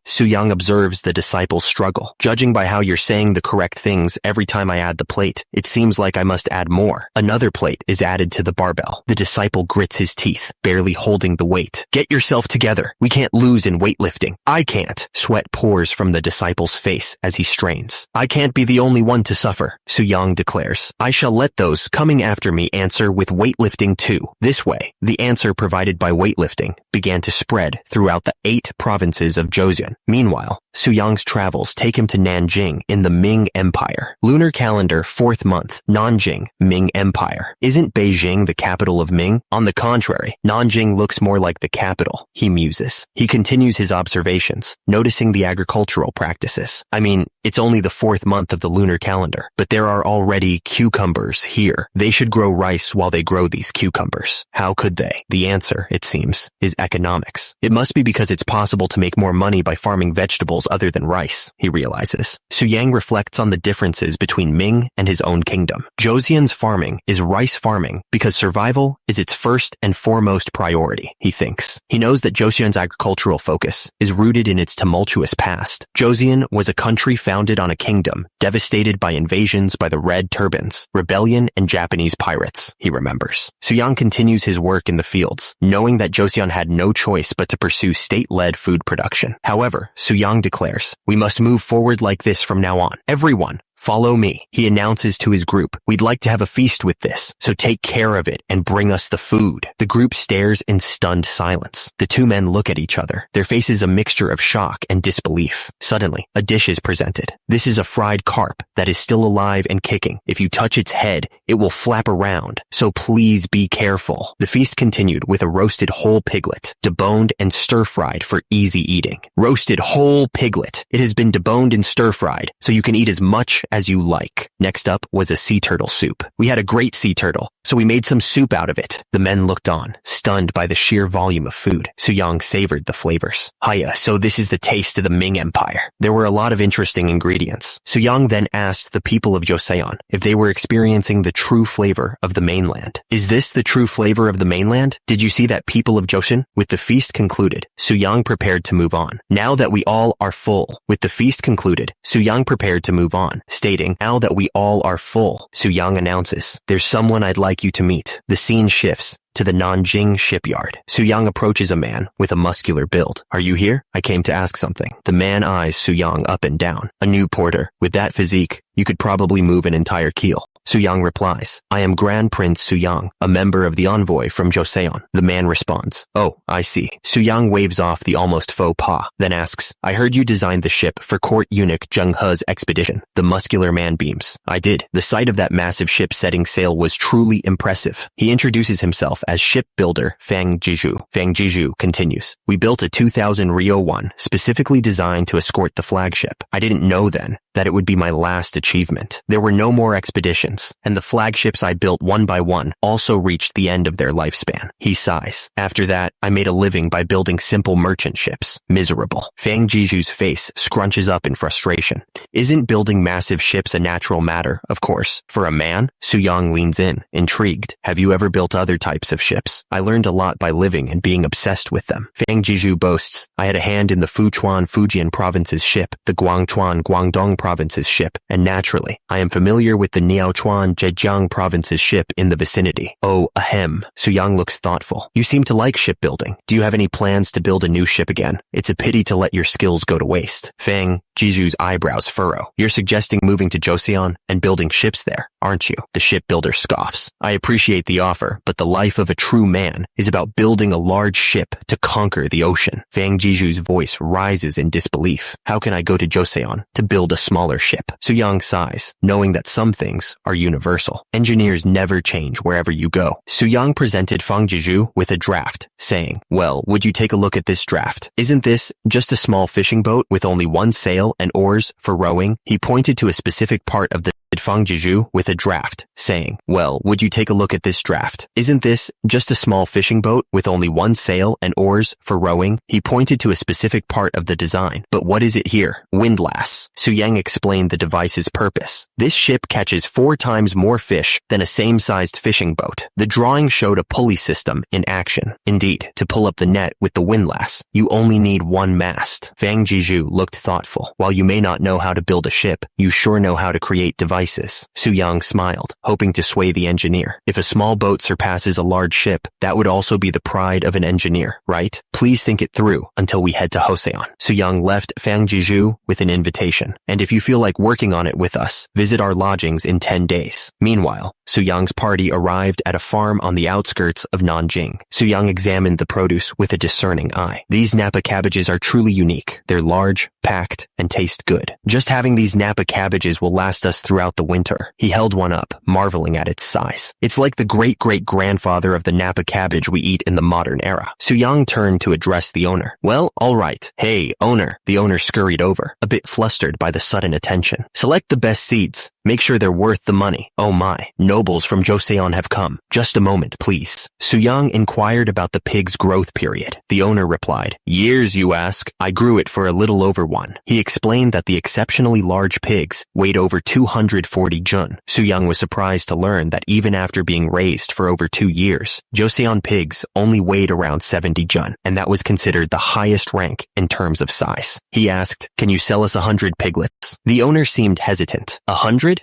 Suyang observes the disciple's struggle. Judging by how you're saying the correct things every time I add the plate, it seems like I must add more. Another plate is added to the barbell. The disciple grits his teeth, barely holding the weight. Get yourself together. We can't lose in weightlifting. I can't. Sweat pours from the disciple's face as he strains. I can't be the only one to suffer, Suyang declares. I shall let those coming after me answer with weightlifting too. This way, the answer provided by weightlifting began to spread throughout the 8 provinces of Joseon. Meanwhile, Suyang's travels take him to Nanjing in the Ming Empire. Lunar calendar 4th month, Nanjing, Ming Empire. Isn't Beijing the capital of Ming? On the contrary, Nanjing looks more like the capital, he muses. He continues his observations, noticing the agricultural practices. I mean, it's only the 4th month of the lunar calendar, but there are already cucumbers here. They should grow rice while they grow these cucumbers. How could they? The answer, it seems, is economics. It must be because it's possible to make more money by farming vegetables other than rice, he realizes. Suyang reflects on the differences between Ming and his own kingdom. Joseon's farming is rice farming because survival is its first and foremost priority, he thinks. He knows that Joseon's agricultural focus is rooted in its tumultuous past. Joseon was a country founded on a kingdom devastated by invasions by the Red Turbans, rebellion, and Japanese pirates, he remembers. Suyang continues his work in the fields, knowing that Joseon had no choice but to pursue state-led food production. However, Suyang declares, we must move forward like this from now on. Everyone, follow me, he announces to his group. We'd like to have a feast with this, so take care of it and bring us the food. The group stares in stunned silence. The 2 men look at each other, their faces a mixture of shock and disbelief. Suddenly, a dish is presented. This is a fried carp that is still alive and kicking. If you touch its head, it will flap around, so please be careful. The feast continued with a roasted whole piglet, deboned and stir-fried for easy eating. Roasted whole piglet. It has been deboned and stir-fried, so you can eat as much as you like. Next up was a sea turtle soup. We had a great sea turtle, so we made some soup out of it. The men looked on, stunned by the sheer volume of food. Suyang savored the flavors. Hiya, so this is the taste of the Ming Empire. There were a lot of interesting ingredients. Suyang then asked the people of Joseon if they were experiencing the true flavor of the mainland. Is this the true flavor of the mainland? Did you see that, people of Joseon? With the feast concluded, Suyang prepared to move on. Now that we all are full. With the feast concluded, Suyang prepared to move on, stating, now that we all are full. Suyang announces, there's someone I'd like you to meet. The scene shifts to the Nanjing shipyard. Suyang approaches a man with a muscular build. Are you here? I came to ask something. The man eyes Suyang up and down. A new porter. With that physique, you could probably move an entire keel. Suyang replies, I am Grand Prince Suyang, a member of the envoy from Joseon. The man responds, oh, I see. Suyang waves off the almost faux pas, then asks, I heard you designed the ship for court eunuch Zheng He's expedition. The muscular man beams. I did. The sight of that massive ship setting sail was truly impressive. He introduces himself as shipbuilder Fang Jiju. Fang Jiju continues, we built a 2000 Rio 1 specifically designed to escort the flagship. I didn't know then that it would be my last achievement. There were no more expeditions, and the flagships I built one by one also reached the end of their lifespan. He sighs. After that, I made a living by building simple merchant ships. Miserable. Fang Jiju's face scrunches up in frustration. Isn't building massive ships a natural matter, of course, for a man? Suyang leans in, intrigued. Have you ever built other types of ships? I learned a lot by living and being obsessed with them. Fang Jiju boasts, I had a hand in the Fuchuan Fujian province's ship, the Guangchuan Guangdong province's ship, and naturally, I am familiar with the Niaochuan Zhejiang province's ship in the vicinity. Oh, ahem. Suyang looks thoughtful. You seem to like shipbuilding. Do you have any plans to build a new ship again? It's a pity to let your skills go to waste. Fang Jiju's eyebrows furrow. You're suggesting moving to Joseon and building ships there, aren't you? The shipbuilder scoffs. I appreciate the offer, but the life of a true man is about building a large ship to conquer the ocean. Fang Jiju's voice rises in disbelief. How can I go to Joseon to build a smaller ship? Suyang sighs, knowing that some things are universal. Engineers never change wherever you go. Suyang presented Fang Jiju with a draft, saying, well, would you take a look at this draft? Isn't this just a small fishing boat with only one sail and oars for rowing? He pointed to a specific part of the Fang Jiju with a draft, saying, well, would you take a look at this draft? Isn't this just a small fishing boat with only one sail and oars for rowing? He pointed to a specific part of the design. But what is it here? Windlass. Suyang explained the device's purpose. This ship catches 4 times more fish than a same-sized fishing boat. The drawing showed a pulley system in action. Indeed, to pull up the net with the windlass, you only need one mast. Fang Jiju looked thoughtful. While you may not know how to build a ship, you sure know how to create devices. Suyang smiled, hoping to sway the engineer. If a small boat surpasses a large ship, that would also be the pride of an engineer, right? Please think it through until we head to Joseon. Suyang left Fang Jiju with an invitation. And if you feel like working on it with us, visit our lodgings in 10 days. Meanwhile, Suyang's party arrived at a farm on the outskirts of Nanjing. Suyang examined the produce with a discerning eye. These Napa cabbages are truly unique. They're large, packed, and taste good. Just having these Napa cabbages will last us throughout the winter. He held one up, marveling at its size. It's like the great-great-grandfather of the Napa cabbage we eat in the modern era. Suyang turned to address the owner. Well, all right. Hey, owner. The owner scurried over, a bit flustered by the sudden attention. Select the best seeds. Make sure they're worth the money. Oh my, nobles from Joseon have come. Just a moment, please. Suyang inquired about the pig's growth period. The owner replied, years, you ask? I grew it for a little over 1. He explained that the exceptionally large pigs weighed over 240 jun. Suyang was surprised to learn that even after being raised for over 2 years, Joseon pigs only weighed around 70 jun, and that was considered the highest rank in terms of size. He asked, can you sell us 100 piglets? The owner seemed hesitant. 100?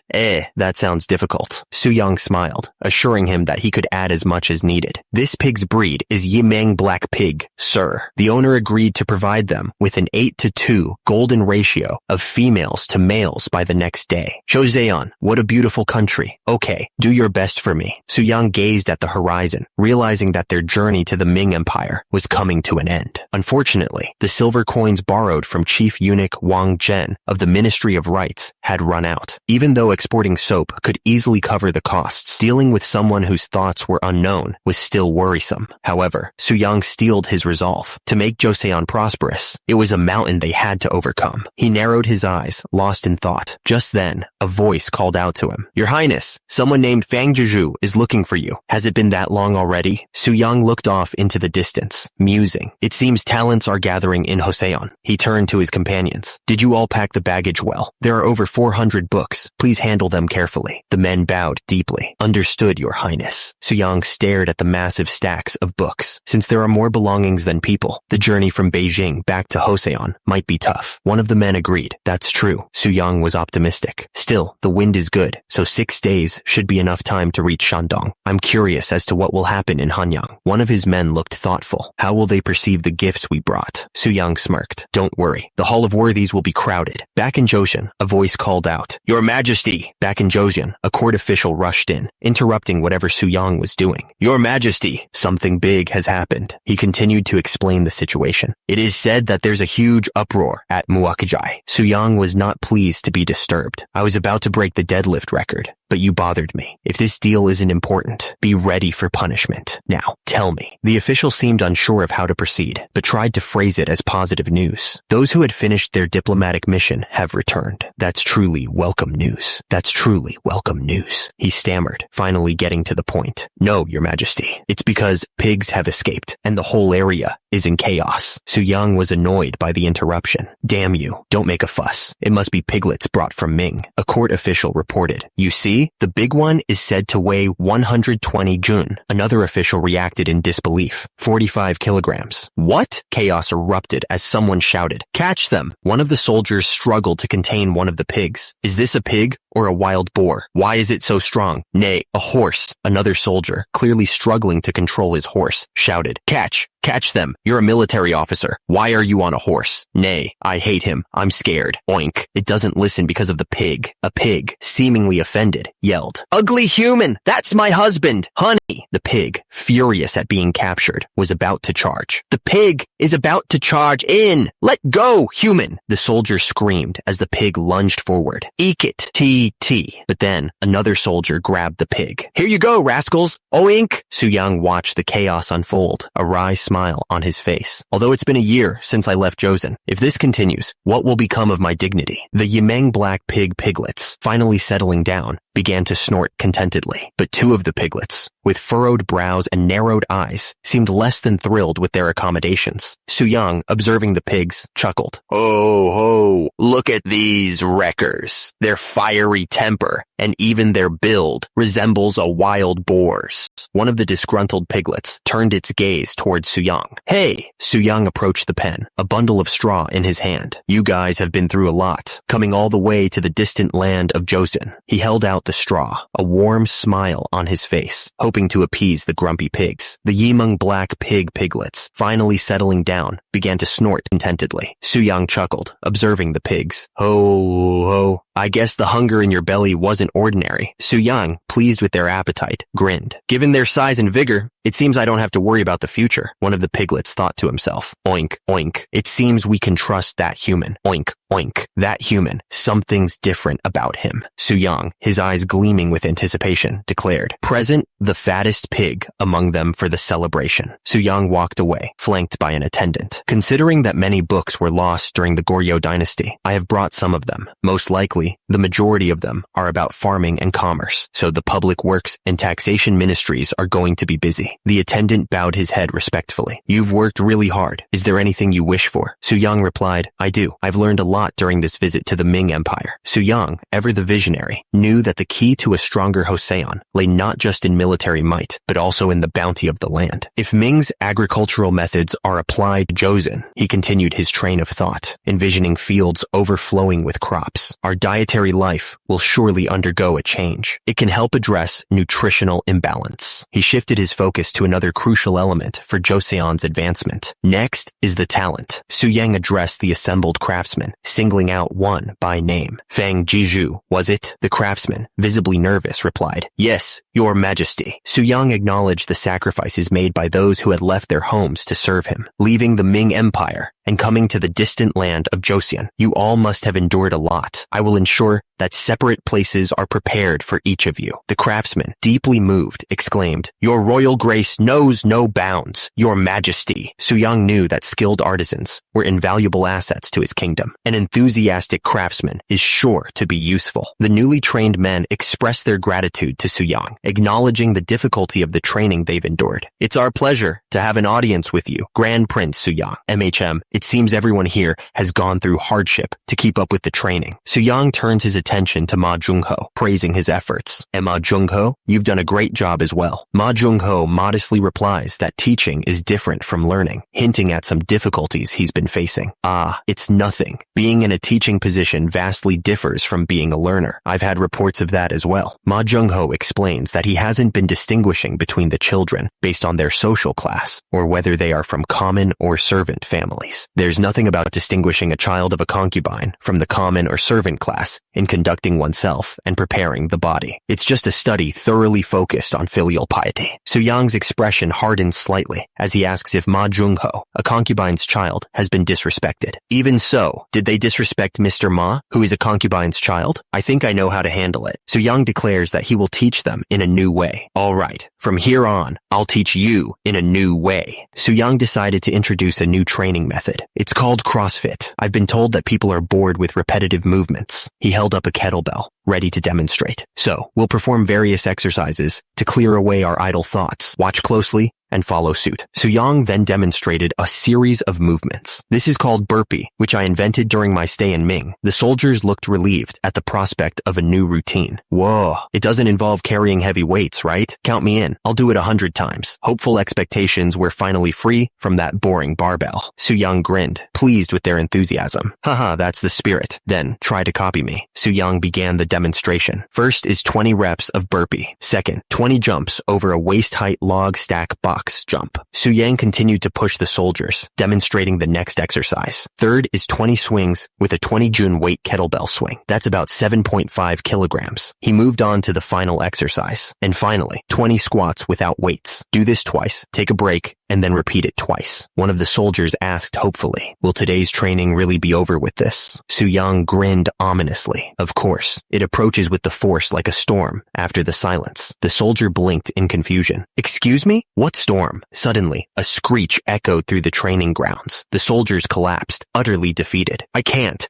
That sounds difficult. Suyang smiled, assuring him that he could add as much as needed. This pig's breed is Yimeng Black Pig, sir. The owner agreed to provide them with an 8-to-2 golden ratio of females to males by the next day. Joseon, what a beautiful country. Okay, do your best for me. Suyang gazed at the horizon, realizing that their journey to the Ming Empire was coming to an end. Unfortunately, the silver coins borrowed from Chief Eunuch Wang Zhen of the Ministry Ministry of Rights had run out. Even though exporting soap could easily cover the costs, dealing with someone whose thoughts were unknown was still worrisome. However, Soo-young steeled his resolve. To make Joseon prosperous, it was a mountain they had to overcome. He narrowed his eyes, lost in thought. Just then, a voice called out to him. Your Highness, someone named Fang Jeju is looking for you. Has it been that long already? Soo-young looked off into the distance, musing. It seems talents are gathering in Joseon. He turned to his companions. Did you all pack the baggage well? There are over 400 books. Please handle them carefully. The men bowed deeply. Understood, Your Highness. Soo-young stared at the massive stacks of books. Since there are more belongings than people, the journey from Beijing back to Joseon might be tough. One of the men agreed. That's true. Soo-young was optimistic. Still, the wind is good, so 6 days should be enough time to reach Shandong. I'm curious as to what will happen in Hanyang. One of his men looked thoughtful. How will they perceive the gifts we brought? Soo-young smirked. Don't worry. The Hall of Worthies will be crowded. Back in Joseon, a voice called out. Your Majesty! Back in Joseon, a court official rushed in, interrupting whatever Soo-young was doing. Your Majesty! Something big has happened. He continued to explain the situation. It is said that there's a huge uproar at Muakajai. Soo-young was not pleased to be disturbed. I was about to break the deadlift record, but you bothered me. If this deal isn't important, be ready for punishment. Now, tell me. The official seemed unsure of how to proceed, but tried to phrase it as positive news. Those who had finished their diplomatic mission have returned. That's truly welcome news. That's truly welcome news. He stammered, finally getting to the point. No, Your Majesty. It's because pigs have escaped, and the whole area is in chaos. Soo-young was annoyed by the interruption. Damn you. Don't make a fuss. It must be piglets brought from Ming. A court official reported. You see, the big one is said to weigh 120 jun. Another official reacted in disbelief. 45 kilograms. What? Chaos erupted as someone shouted. Catch them! One of the soldiers struggled to contain one of the pigs. Is this a pig or a wild boar? Why is it so strong? Nay, a horse. Another soldier, clearly struggling to control his horse, shouted. Catch! Catch them! You're a military officer. Why are you on a horse? Nay, I hate him. I'm scared. Oink. It doesn't listen because of the pig. A pig, seemingly offended, yelled. Ugly human! That's my husband! Honey! The pig, furious at being captured, was about to charge. The pig is about to charge in! Let go, human! The soldier screamed as the pig lunged forward. Eek it! T. But then, another soldier grabbed the pig. Here you go, rascals! Oink! Soo-young watched the chaos unfold, a wry smile on his face. Although it's been a year since I left Joseon, if this continues, what will become of my dignity? The Yimeng black pig piglets, finally settling down, began to snort contentedly. But 2 of the piglets, with furrowed brows and narrowed eyes, seemed less than thrilled with their accommodations. Soo-young, observing the pigs, chuckled. Oh ho, look at these wreckers. Their fiery temper, and even their build, resembles a wild boar's. One of the disgruntled piglets turned its gaze towards Soo-young. Hey! Soo-young approached the pen, a bundle of straw in his hand. You guys have been through a lot, coming all the way to the distant land of Joseon. He held out the straw, a warm smile on his face, hoping to appease the grumpy pigs. The Yimeng black piglets, finally settling down, began to snort contentedly. Soo-young chuckled, observing the pigs. Ho. I guess the hunger in your belly wasn't ordinary. Soo-young, pleased with their appetite, grinned. Given their size and vigor, it seems I don't have to worry about the future. One of the piglets thought to himself. Oink, oink. It seems we can trust that human. Oink, oink. That human. Something's different about him. Soo-young, his eyes gleaming with anticipation, declared. Present the fattest pig among them for the celebration. Soo-young walked away, flanked by an attendant. Considering that many books were lost during the Goryeo dynasty, I have brought some of them. Most likely, the majority of them are about farming and commerce, so the public works and taxation ministries are going to be busy. The attendant bowed his head respectfully. You've worked really hard. Is there anything you wish for? Soo-young replied, I do. I've learned a lot during this visit to the Ming Empire. Soo-young, ever the visionary, knew that the key to a stronger Joseon lay not just in military might, but also in the bounty of the land. If Ming's agricultural methods are applied to Joseon, he continued his train of thought, envisioning fields overflowing with crops. Our dietary life will surely undergo a change. It can help address nutritional imbalance. He shifted his focus to another crucial element for Joseon's advancement. Next is the talent. Soo-young addressed the assembled craftsmen, singling out one by name. Fang Jiju, was it? The craftsman, visibly nervous, replied, Yes, Your Majesty. Soo-young acknowledged the sacrifices made by those who had left their homes to serve him. Leaving the Ming Empire, and coming to the distant land of Joseon. You all must have endured a lot. I will ensure that separate places are prepared for each of you." The craftsman, deeply moved, exclaimed, "Your royal grace knows no bounds, your majesty." Suyang knew that skilled artisans were invaluable assets to his kingdom. An enthusiastic craftsman is sure to be useful. The newly trained men expressed their gratitude to Suyang, acknowledging the difficulty of the training they've endured. "It's our pleasure to have an audience with you, Grand Prince Suyang. MHM, it seems everyone here has gone through hardship to keep up with the training." Suyang turns his attention to Ma Jungho, praising his efforts. "And Ma Jungho, you've done a great job as well." Ma Jungho modestly replies that teaching is different from learning, hinting at some difficulties he's been facing. "Ah, it's nothing. Being in a teaching position vastly differs from being a learner. I've had reports of that as well." Ma Jungho explains that he hasn't been distinguishing between the children based on their social class or whether they are from common or servant families. There's nothing about distinguishing a child of a concubine from the common or servant class in conducting oneself and preparing the body. It's just a study thoroughly focused on filial piety. Suyang's expression hardens slightly as he asks if Ma Jungho, a concubine's child, has been disrespected. "Even so, did they disrespect Mr. Ma, who is a concubine's child? I think I know how to handle it." Suyang declares that he will teach them in a new way. "All right, from here on, I'll teach you in a new way." Suyang decided to introduce a new training method. It's called CrossFit. I've been told that people are bored with repetitive movements. He held up a kettlebell, ready to demonstrate. "So, we'll perform various exercises to clear away our idle thoughts. Watch closely and follow suit." Suyang then demonstrated a series of movements. "This is called burpee, which I invented during my stay in Ming." The soldiers looked relieved at the prospect of a new routine. "Whoa, it doesn't involve carrying heavy weights, right? Count me in. I'll do it 100 times. Hopeful expectations were finally free from that boring barbell. Suyang grinned, pleased with their enthusiasm. "Haha, that's the spirit. Then, try to copy me." Suyang began the demonstration. First is 20 reps of burpee. Second, 20 jumps over a waist-height log stack box jump. Suyang continued to push the soldiers, demonstrating the next exercise. Third is 20 swings with a 20 Jun weight kettlebell swing. That's about 7.5 kilograms. He moved on to the final exercise. And finally, 20 squats without weights. Do this twice, take a break, and then repeat it twice. One of the soldiers asked hopefully, "Will today's training really be over with this?" Suyang grinned ominously. Of course, it approaches with the force like a storm after the silence. The soldier blinked in confusion. "Excuse me? What storm?" Suddenly, a screech echoed through the training grounds. The soldiers collapsed, utterly defeated. I can't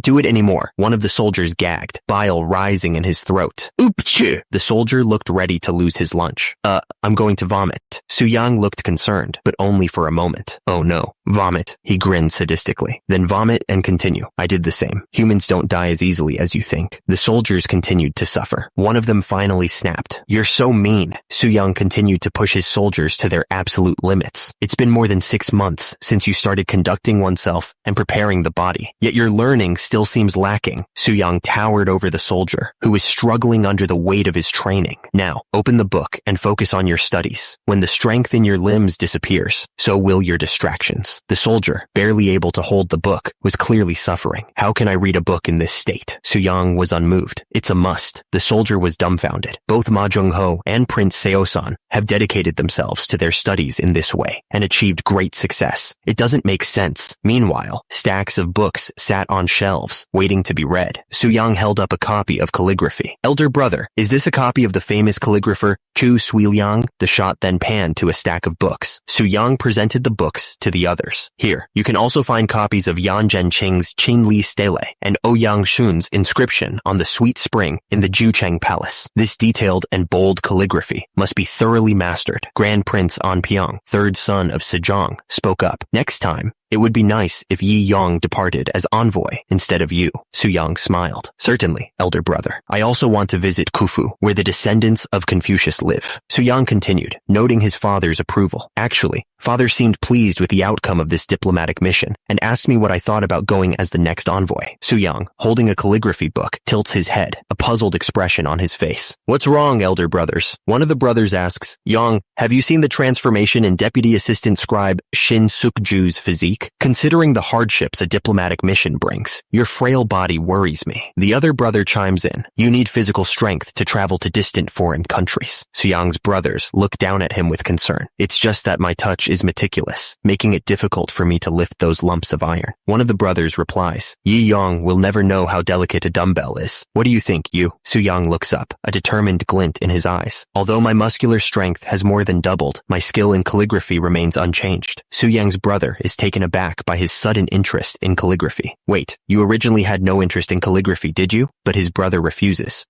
do it anymore." One of the soldiers gagged, bile rising in his throat. "Oopchu!" The soldier looked ready to lose his lunch. I'm going to vomit." Suyang looked concerned, but only for a moment. "Oh no, vomit." He grinned sadistically. "Then vomit and continue. I did the same. Humans don't die as easily as you think." The soldiers continued to suffer. One of them finally snapped. "You're so mean." Suyang continued to push his soldiers to their absolute limits. "It's been more than 6 months since you started conducting oneself and preparing the body, yet your learning still seems lacking." Suyang towered over the soldier, who was struggling under the weight of his training. "Now, open the book and focus on your studies. When the strength in your limbs disappears, so will your distractions." The soldier, barely able to hold the book, was clearly suffering. "How can I read a book in this state?" Suyang was unmoved. "It's a must." The soldier was dumbfounded. Both Ma Jungho and Prince Seosan have dedicated themselves to their studies in this way and achieved great success. It doesn't make sense. Meanwhile, stacks of books sat on shelves, waiting to be read. Suyang held up a copy of calligraphy. "Elder brother, is this a copy of the famous calligrapher Chu Suiliang?" The shot then panned to a stack of books. Suyang presented the books to the others. "Here, you can also find copies of Yan Zhenqing's Qinli Stele and Ouyang Shun's inscription on the sweet spring in the Jucheng Palace. This detailed and bold calligraphy must be thoroughly mastered." Grand Prince Anpyong, third son of Sejong, spoke up. "Next time, it would be nice if Yi Yong departed as envoy instead of you." Suyang smiled. "Certainly, elder brother. I also want to visit Khufu, where the descendants of Confucius live." Suyang continued, noting his father's approval. "Actually, father seemed pleased with the outcome of this diplomatic mission and asked me what I thought about going as the next envoy." Suyang, holding a calligraphy book, tilts his head, a puzzled expression on his face. "What's wrong, elder brothers?" One of the brothers asks, "Yong, have you seen the transformation in Deputy Assistant Scribe Shin Suk-ju's physique?" weak. Considering the hardships a diplomatic mission brings, your frail body worries me. The other brother chimes in. You need physical strength to travel to distant foreign countries. Suyang's brothers look down at him with concern. It's just that my touch is meticulous, making it difficult for me to lift those lumps of iron. One of the brothers replies, Yi Yong will never know how delicate a dumbbell is. What do you think, you? Suyang looks up, a determined glint in his eyes. Although my muscular strength has more than doubled, my skill in calligraphy remains unchanged. Suyang's brother is taken aback by his sudden interest in calligraphy. Wait, you originally had no interest in calligraphy, did you? But his brother refuses.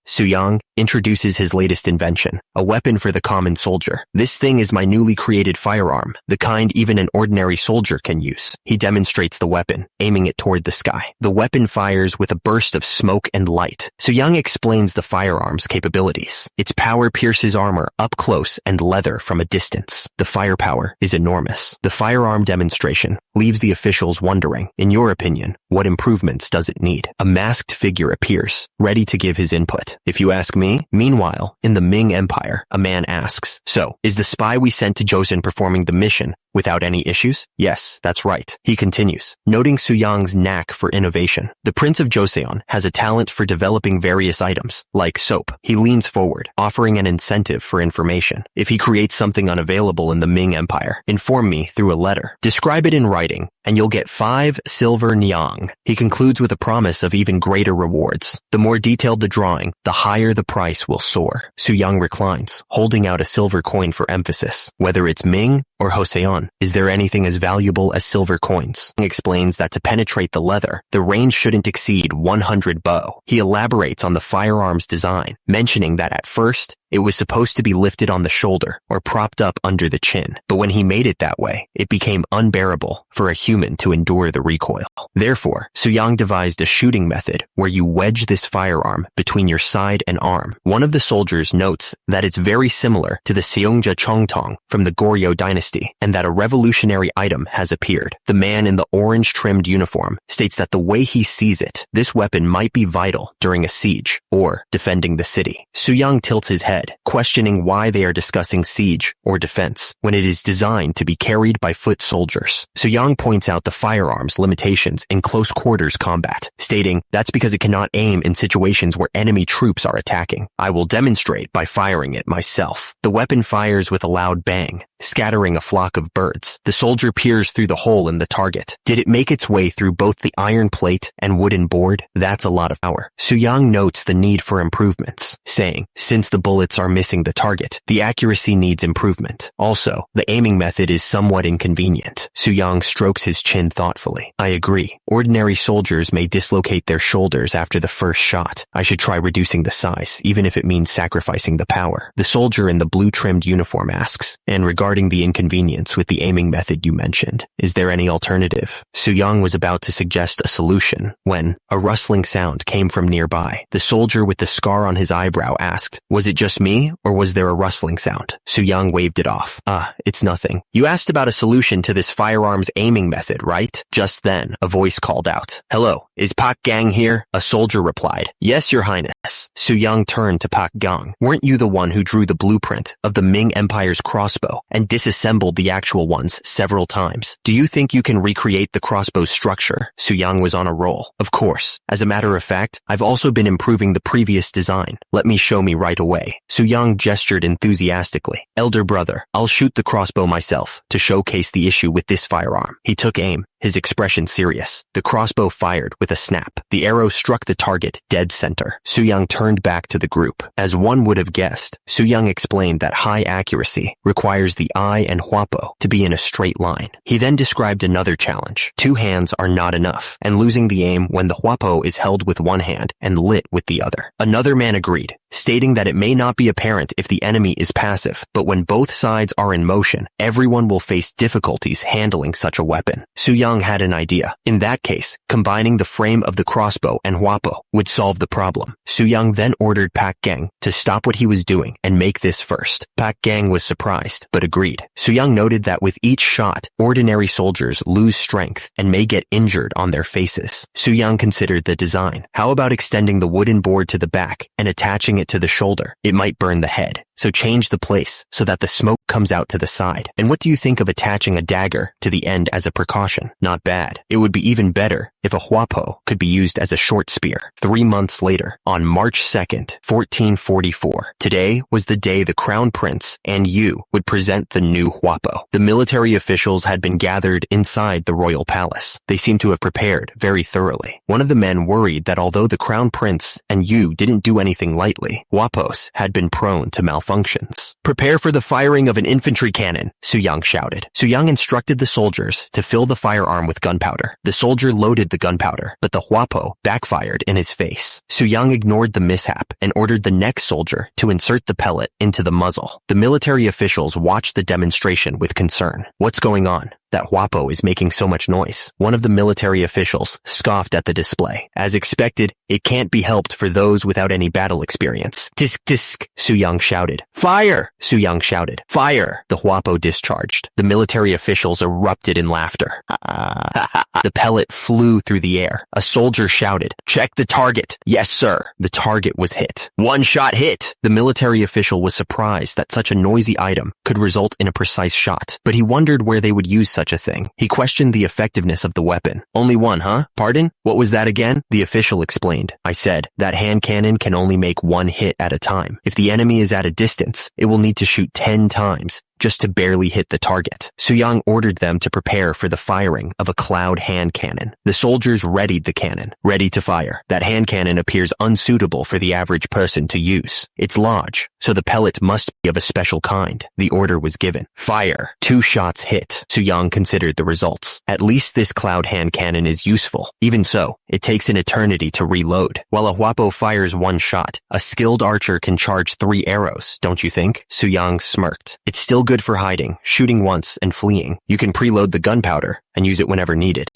Suyang introduces his latest invention, a weapon for the common soldier. This thing is my newly created firearm, the kind even an ordinary soldier can use. He demonstrates the weapon, aiming it toward the sky. The weapon fires with a burst of smoke and light. Suyang explains the firearm's capabilities. Its power pierces armor up close and leather from a distance. The firepower is enormous. The firearm demonstration leaves the officials wondering, in your opinion, what improvements does it need? A masked figure appears, ready to give his input. If you ask me, meanwhile, in the Ming Empire, a man asks, so, is the spy we sent to Joseon performing the mission without any issues? Yes, that's right. He continues, noting Suyang's knack for innovation. The Prince of Joseon has a talent for developing various items, like soap. He leans forward, offering an incentive for information. If he creates something unavailable in the Ming Empire, inform me through a letter. Describe it in writing, and you'll get 5 silver niang. He concludes with a promise of even greater rewards. The more detailed the drawing, the higher the price will soar. Suyang reclines, holding out a silver coin for emphasis. Whether it's Ming or Joseon, is there anything as valuable as silver coins? He explains that to penetrate the leather, the range shouldn't exceed 100 bow. He elaborates on the firearm's design, mentioning that at first, it was supposed to be lifted on the shoulder or propped up under the chin, but when he made it that way, it became unbearable for a human to endure the recoil. Therefore, Suyang devised a shooting method where you wedge this firearm between your side and arm. One of the soldiers notes that it's very similar to the Seongja Chongtong from the Goryeo dynasty, and that a revolutionary item has appeared. The man in the orange-trimmed uniform states that the way he sees it, this weapon might be vital during a siege or defending the city. Suyang tilts his head, questioning why they are discussing siege or defense when it is designed to be carried by foot soldiers. Suyang points out the firearm's limitations in close quarters combat, stating that's because it cannot aim in situations where enemy troops are attacking. I will demonstrate by firing it myself. The weapon fires with a loud bang, scattering a flock of birds. The soldier peers through the hole in the target. Did it make its way through both the iron plate and wooden board? That's a lot of power. Suyang notes the need for improvements, saying, since the bullets are missing the target, the accuracy needs improvement. Also, the aiming method is somewhat inconvenient. Suyang strokes his chin thoughtfully. I agree. Ordinary soldiers may dislocate their shoulders after the first shot. I should try reducing the size, even if it means sacrificing the power. The soldier in the blue-trimmed uniform asks, and regarding the inconvenience with the aiming method you mentioned, is there any alternative? Suyang was about to suggest a solution when a rustling sound came from nearby. The soldier with the scar on his eyebrow asked, was it just me, or was there a rustling sound? Suyang waved it off. It's nothing. You asked about a solution to this firearm's aiming method, right? Just then, a voice called out, hello, is Pak Gang here? A soldier replied, yes, your highness. Suyang turned to Pak Gang. Weren't you the one who drew the blueprint of the Ming Empire's crossbow and disassembled the actual ones several times? Do you think you can recreate the crossbow's structure? Suyang was on a roll. Of course. As a matter of fact, I've also been improving the previous design. Let me show me right away. Suyang gestured enthusiastically. Elder brother, I'll shoot the crossbow myself to showcase the issue with this firearm. He took aim, his expression serious. The crossbow fired with a snap. The arrow struck the target dead center. Suyang turned back to the group. As one would have guessed, Suyang explained that high accuracy requires the eye and huapo to be in a straight line. He then described another challenge. 2 hands are not enough, and losing the aim when the huapo is held with one hand and lit with the other. Another man agreed, stating that it may not be apparent if the enemy is passive, but when both sides are in motion, everyone will face difficulties handling such a weapon. Suyang had an idea. In that case, combining the frame of the crossbow and huapo would solve the problem. Suyang then ordered Pak Gang to stop what he was doing and make this first. Pak Gang was surprised, but agreed. Suyang noted that with each shot, ordinary soldiers lose strength and may get injured on their faces. Suyang considered the design. How about extending the wooden board to the back and attaching it to the shoulder? It might burn the head. so change the place so that the smoke comes out to the side. And what do you think of attaching a dagger to the end as a precaution? Not bad. It would be even better if a huapo could be used as a short spear. 3 months later, on March 2nd, 1444, today was the day the crown prince and you would present the new huapo. The military officials had been gathered inside the royal palace. They seemed to have prepared very thoroughly. One of the men worried that although the crown prince and you didn't do anything lightly, huapos had been prone to malfunctions. Prepare for the firing of an infantry cannon, Suyang shouted. Suyang instructed the soldiers to fill the firearm with gunpowder. The soldier loaded the gunpowder, but the huapo backfired in his face. Suyang ignored the mishap and ordered the next soldier to insert the pellet into the muzzle. The military officials watched the demonstration with concern. What's going on? That huapo is making so much noise. One of the military officials scoffed at the display. As expected, it can't be helped for those without any battle experience. Tisk tisk, Suyang shouted. Fire! Suyang shouted. Fire! The huapo discharged. The military officials erupted in laughter. The pellet flew through the air. A soldier shouted, check the target. Yes, sir. The target was hit. One shot hit. The military official was surprised that such a noisy item could result in a precise shot, but he wondered where they would use such a thing. He questioned the effectiveness of the weapon. Only one, huh? Pardon? What was that again? The official explained. I said, that hand cannon can only make one hit at a time. If the enemy is at a distance, it will need to shoot 10 times just to barely hit the target. Suyang ordered them to prepare for the firing of a cloud hand cannon. The soldiers readied the cannon, ready to fire. That hand cannon appears unsuitable for the average person to use. It's large, so the pellet must be of a special kind. The order was given. Fire. 2 shots hit. Suyang considered the results. At least this cloud hand cannon is useful. Even so, it takes an eternity to reload. While a huapo fires 1 shot, a skilled archer can charge 3 arrows, don't you think? Suyang smirked. It's still good for hiding, shooting once, and fleeing. You can preload the gunpowder and use it whenever needed.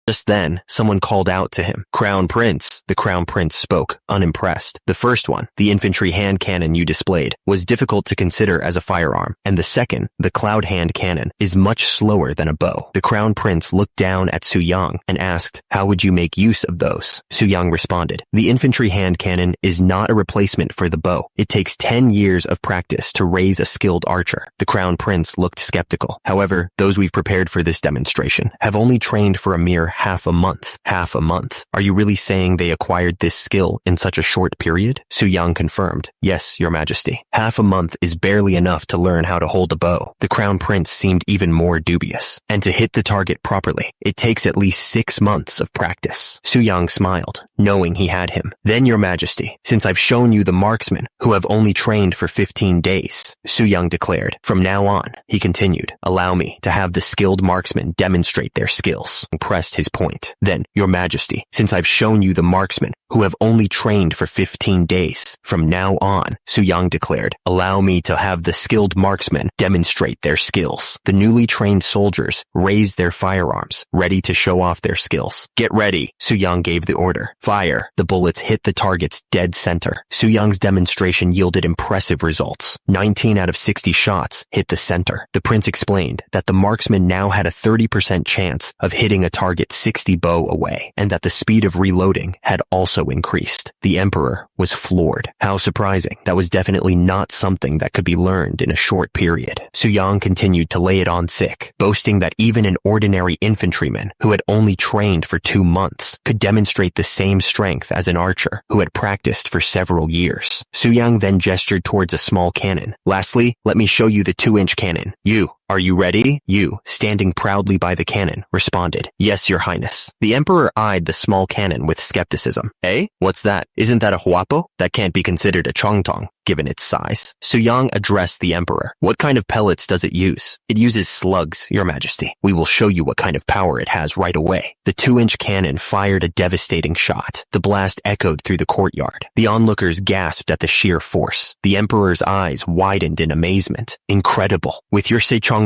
Just then, someone called out to him. Crown Prince. The Crown Prince spoke, unimpressed. The first one, the infantry hand cannon you displayed, was difficult to consider as a firearm, and the second, the cloud hand cannon, is much slower than a bow. The Crown Prince looked down at Suyang and asked, how would you make use of those? Suyang responded, the infantry hand cannon is not a replacement for the bow. It takes 10 years of practice to raise a skilled archer. The Crown Prince looked skeptical. However, those we've prepared for this demonstration have only trained for a mere half a month. Half a month. Are you really saying they acquired this skill in such a short period? Suyang confirmed. Yes, Your Majesty. Half a month is barely enough to learn how to hold a bow. The Crown Prince seemed even more dubious. And to hit the target properly, it takes at least 6 months of practice. Suyang smiled, knowing he had him. Then, Your Majesty, since I've shown you the marksmen who have only trained for 15 days, Suyang declared. From now on, he continued, allow me to have the skilled marksmen demonstrate their skills. He pressed his point. Then, Your Majesty, since I've shown you the marksmen who have only trained for 15 days, from now on, Suyang declared, allow me to have the skilled marksmen demonstrate their skills. The newly trained soldiers raised their firearms, ready to show off their skills. Get ready, Suyang gave the order. Fire. The bullets hit the target's dead center. Suyang's demonstration yielded impressive results. 19 out of 60 shots hit the center. The prince explained that the marksman now had a 30% chance of hitting a target 60 bow away, and that the speed of reloading had also increased. The emperor was floored. How surprising. That was definitely not something that could be learned in a short period. Suyang continued to lay it on thick, boasting that even an ordinary infantryman who had only trained for 2 months could demonstrate the same strength as an archer who had practiced for several years. Suyang then gestured towards a small cannon. Lastly, let me show you the 2-inch cannon. Are you ready? You, standing proudly by the cannon, responded, Yes, Your Highness. The emperor eyed the small cannon with skepticism. Eh? What's that? Isn't that a huapo? That can't be considered a chongtong, given its size. Suyang addressed the emperor. What kind of pellets does it use? It uses slugs, Your Majesty. We will show you what kind of power it has right away. The 2-inch cannon fired a devastating shot. The blast echoed through the courtyard. The onlookers gasped at the sheer force. The emperor's eyes widened in amazement. Incredible. With your Sejongtong,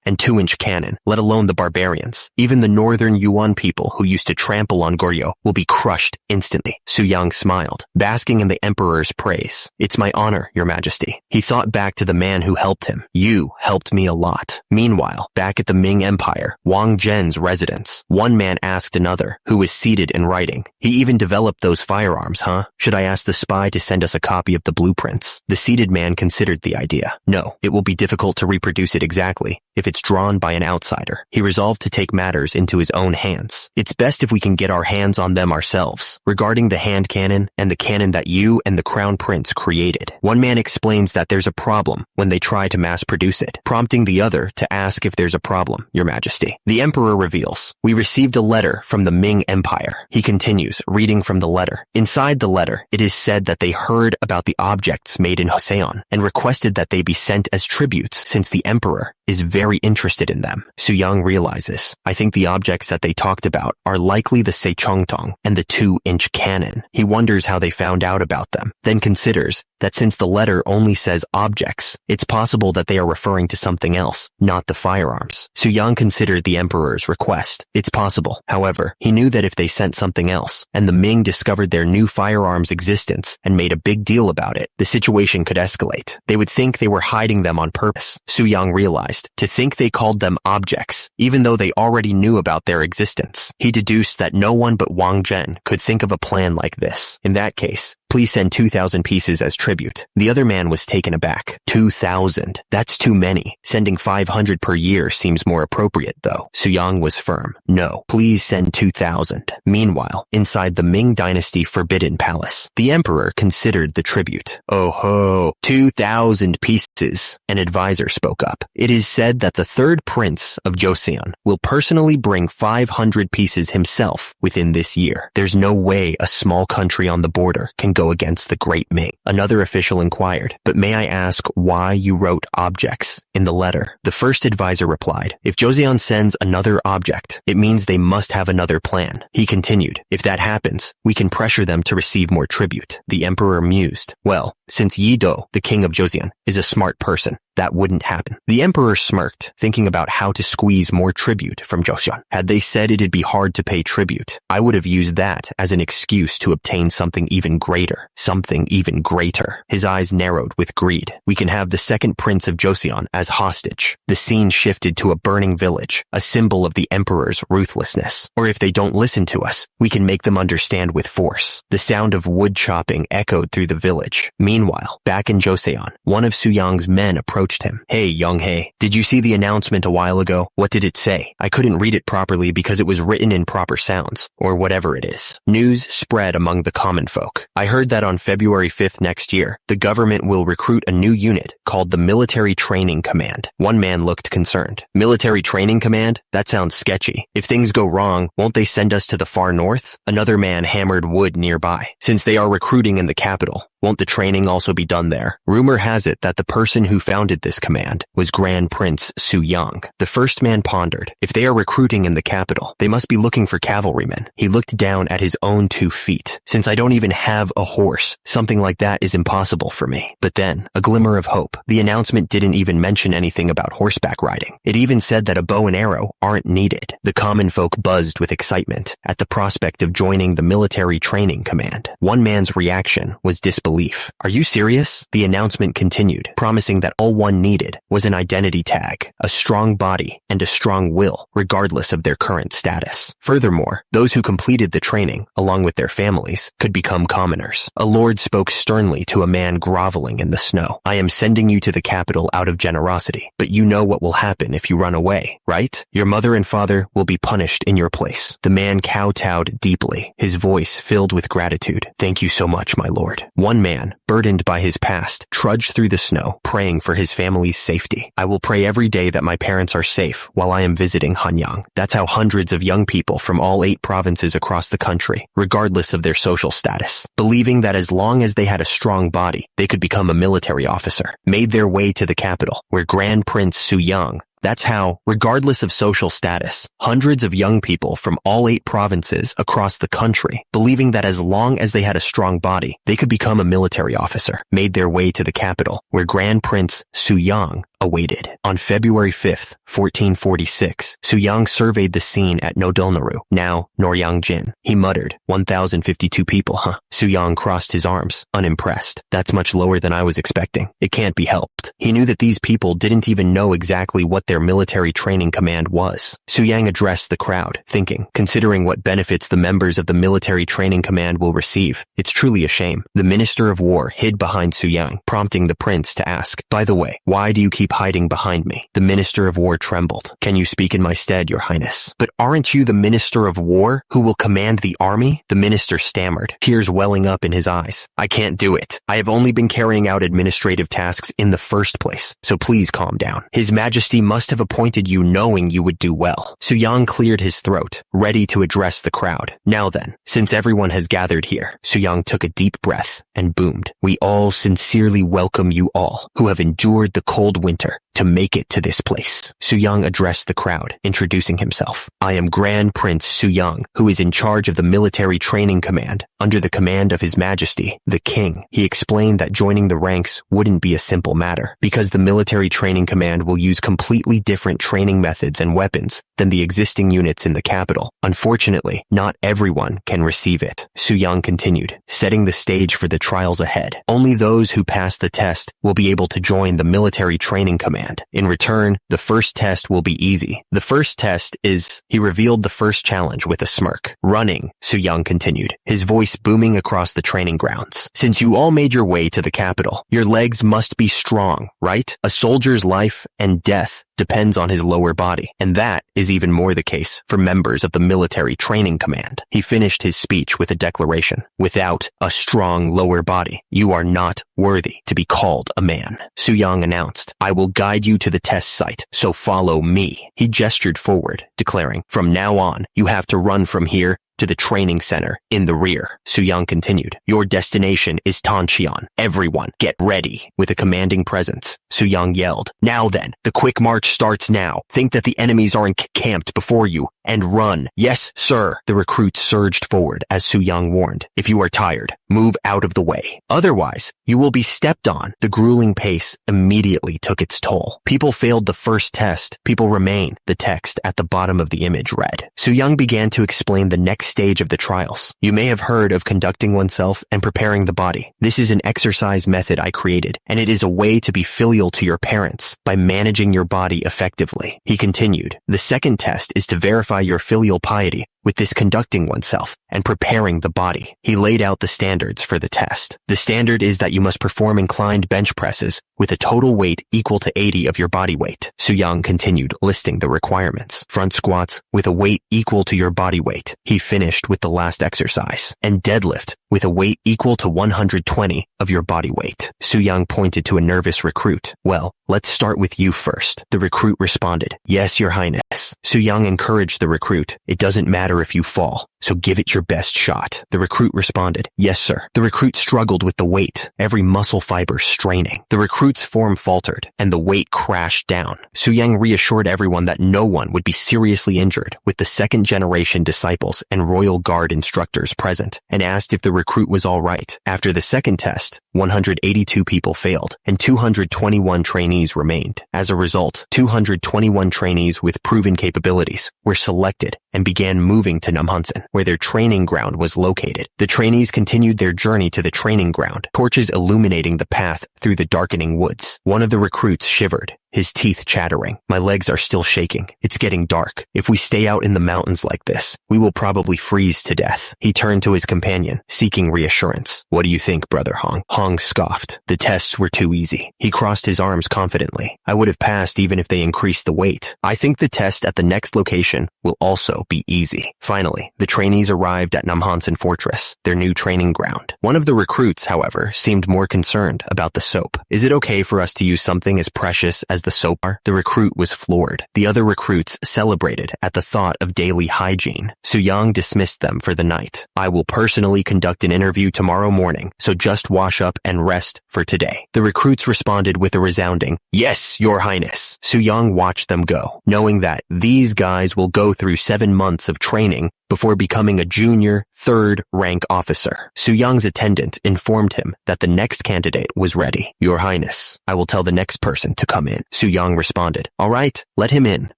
and 2-inch cannon, let alone the barbarians. Even the northern Yuan people who used to trample on Goryeo will be crushed instantly. Su Yang smiled, basking in the emperor's praise. It's my honor, your majesty. He thought back to the man who helped him. You helped me a lot. Meanwhile, back at the Ming Empire, Wang Zhen's residence, one man asked another, who was seated and writing. He even developed those firearms, huh? Should I ask the spy to send us a copy of the blueprints? The seated man considered the idea. No, it will be difficult to reproduce it exactly if it's drawn by an outsider. He resolved to take matters into his own hands. It's best if we can get our hands on them ourselves. Regarding the hand cannon and the cannon that you and the crown prince created, one man explains that there's a problem when they try to mass produce it, prompting the other to ask if there's a problem, your majesty. The emperor reveals, we received a letter from the Ming Empire. He continues, reading from the letter. Inside the letter, it is said that they heard about the objects made in Joseon and requested that they be sent as tributes since the emperor is very interested in them. Su Yang realizes, I think the objects that they talked about are likely the Seichongtong and the 2-inch cannon. He wonders how they found out about them, then considers that since the letter only says objects, it's possible that they are referring to something else, not the firearms. Su Yang considered the emperor's request. It's possible. However, he knew that if they sent something else, and the Ming discovered their new firearms' existence and made a big deal about it, the situation could escalate. They would think they were hiding them on purpose. Su Yang realized, to think they called them objects, even though they already knew about their existence. He deduced that no one but Wang Zhen could think of a plan like this. In that case, please send 2,000 pieces as tribute. The other man was taken aback. 2,000. That's too many. Sending 500 per year seems more appropriate, though. Su Yang was firm. No, please send 2,000. Meanwhile, inside the Ming Dynasty Forbidden Palace, the emperor considered the tribute. Oh ho, 2,000 pieces. An advisor spoke up. It is said that the third prince of Joseon will personally bring 500 pieces himself within this year. There's no way a small country on the border can go against the Great Ming. Another official inquired, but may I ask why you wrote objects in the letter? The first advisor replied, if Joseon sends another object, it means they must have another plan. He continued, if that happens, we can pressure them to receive more tribute. The emperor mused, well, since Yi Do, the king of Joseon, is a smart person, that wouldn't happen. The emperor smirked, thinking about how to squeeze more tribute from Joseon. Had they said it'd be hard to pay tribute, I would have used that as an excuse to obtain something even greater. Something even greater. His eyes narrowed with greed. We can have the second prince of Joseon as hostage. The scene shifted to a burning village, a symbol of the emperor's ruthlessness. Or if they don't listen to us, we can make them understand with force. The sound of wood chopping echoed through the village. Meanwhile, back in Joseon, one of Su Yang's men approached him. Hey, Young-hae, did you see the announcement a while ago? What did it say? I couldn't read it properly because it was written in proper sounds, or whatever it is. News spread among the common folk. I heard that on February 5th next year, the government will recruit a new unit called the Military Training Command. One man looked concerned. Military Training Command? That sounds sketchy. If things go wrong, won't they send us to the far north? Another man hammered wood nearby. Since they are recruiting in the capital, won't the training also be done there? Rumor has it that the person who founded this command was Grand Prince Su Yang. The first man pondered. If they are recruiting in the capital, they must be looking for cavalrymen. He looked down at his own 2 feet. Since I don't even have a horse, something like that is impossible for me. But then, a glimmer of hope. The announcement didn't even mention anything about horseback riding. It even said that a bow and arrow aren't needed. The common folk buzzed with excitement at the prospect of joining the Military Training Command. One man's reaction was disbelief. Are you serious? The announcement continued, promising that all one needed was an identity tag, a strong body, and a strong will, regardless of their current status. Furthermore, those who completed the training, along with their families, could become commoners. A lord spoke sternly to a man groveling in the snow. I am sending you to the capital out of generosity, but you know what will happen if you run away, right? Your mother and father will be punished in your place. The man kowtowed deeply, his voice filled with gratitude. Thank you so much, my lord. One man, burdened by his past, trudged through the snow, praying for his family's safety. I will pray every day that my parents are safe while I am visiting Hanyang. That's how hundreds of young people from all 8 provinces across the country, regardless of their social status, believing that as long as they had a strong body, they could become a military officer, made their way to the capital, where Grand Prince Su Yang. That's how, regardless of social status, hundreds of young people from all 8 provinces across the country, believing that as long as they had a strong body, they could become a military officer, made their way to the capital, where Grand Prince Su Yang awaited. On February 5th, 1446, Suyang surveyed the scene at Nodulnaru, now Noryangjin. He muttered, 1,052 people, huh? Suyang crossed his arms, unimpressed. That's much lower than I was expecting. It can't be helped. He knew that these people didn't even know exactly what their military training command was. Suyang addressed the crowd, thinking, considering what benefits the members of the military training command will receive, it's truly a shame. The Minister of War hid behind Suyang, prompting the prince to ask, by the way, why do you keep hiding behind me? The Minister of War trembled. Can you speak in my stead, Your Highness? But aren't you the Minister of War who will command the army? The minister stammered, tears welling up in his eyes. I can't do it. I have only been carrying out administrative tasks in the first place, so please calm down. His Majesty must have appointed you knowing you would do well. Suyang cleared his throat, ready to address the crowd. Now then, since everyone has gathered here, Suyang took a deep breath and boomed. We all sincerely welcome you all who have endured the cold winter to make it to this place. Suyang addressed the crowd, introducing himself. I am Grand Prince Suyang, who is in charge of the military training command, under the command of His Majesty, the King. He explained that joining the ranks wouldn't be a simple matter, because the military training command will use completely different training methods and weapons than the existing units in the capital. Unfortunately, not everyone can receive it. Suyang continued, setting the stage for the trials ahead. Only those who pass the test will be able to join the military training command. In return, the first test will be easy. The first test is, he revealed the first challenge with a smirk. Running, Suyang continued, his voice booming across the training grounds. Since you all made your way to the capital, your legs must be strong, right? A soldier's life and death depends on his lower body, and that is even more the case for members of the military training command. He finished his speech with a declaration. Without a strong lower body, you are not worthy to be called a man. Suyang announced, I will guide you to the test site, so follow me. He gestured forward, declaring, from now on, you have to run from here to the training center in the rear. Suyang continued, your destination is Tancheon. Everyone, get ready. With a commanding presence, Suyang yelled, now then, the quick march starts now. Think that the enemies are encamped before you, and run. Yes, sir. The recruits surged forward as Suyang warned, if you are tired, move out of the way. Otherwise, you will be stepped on. The grueling pace immediately took its toll. People failed the first test. People remain. The text at the bottom of the image read. Suyang began to explain the next stage of the trials. You may have heard of conducting oneself and preparing the body. This is an exercise method I created, and it is a way to be filial to your parents by managing your body effectively. He continued, the second test is to verify your filial piety with this conducting oneself and preparing the body. He laid out the standards for the test. The standard is that you must perform inclined bench presses with a total weight equal to 80 of your body weight. Suyang continued listing the requirements. Front squats with a weight equal to your body weight. He finished with the last exercise. And deadlift with a weight equal to 120 of your body weight. Suyang pointed to a nervous recruit. Well, let's start with you first. The recruit responded, yes, Your Highness. Suyang encouraged the recruit. It doesn't matter if you fall, so give it your best shot. The recruit responded, yes, sir. The recruit struggled with the weight, every muscle fiber straining. The recruit's form faltered, and the weight crashed down. Suyang reassured everyone that no one would be seriously injured, with the second-generation disciples and royal guard instructors present, and asked if the recruit was all right. After the second test, 182 people failed, and 221 trainees remained. As a result, 221 trainees with proven capabilities were selected and began moving to Namhansan, where their training ground was located. The trainees continued their journey to the training ground, torches illuminating the path through the darkening woods. One of the recruits shivered, his teeth chattering. My legs are still shaking. It's getting dark. If we stay out in the mountains like this, we will probably freeze to death. He turned to his companion, seeking reassurance. What do you think, Brother Hong? Hong scoffed. The tests were too easy. He crossed his arms confidently. I would have passed even if they increased the weight. I think the test at the next location will also be easy. Finally, the trainees arrived at Namhansan Fortress, their new training ground. One of the recruits, however, seemed more concerned about the soap. Is it okay for us to use something as precious as the soap bar? The recruit was floored. The other recruits celebrated at the thought of daily hygiene. Suyang dismissed them for the night. I will personally conduct an interview tomorrow morning, so just wash up and rest for today. The recruits responded with a resounding, yes, Your Highness. Suyang watched them go, knowing that these guys will go through 7 months of training before becoming a junior, third-rank officer. Su-young's attendant informed him that the next candidate was ready. Your Highness, I will tell the next person to come in. Su-young responded. All right, let him in.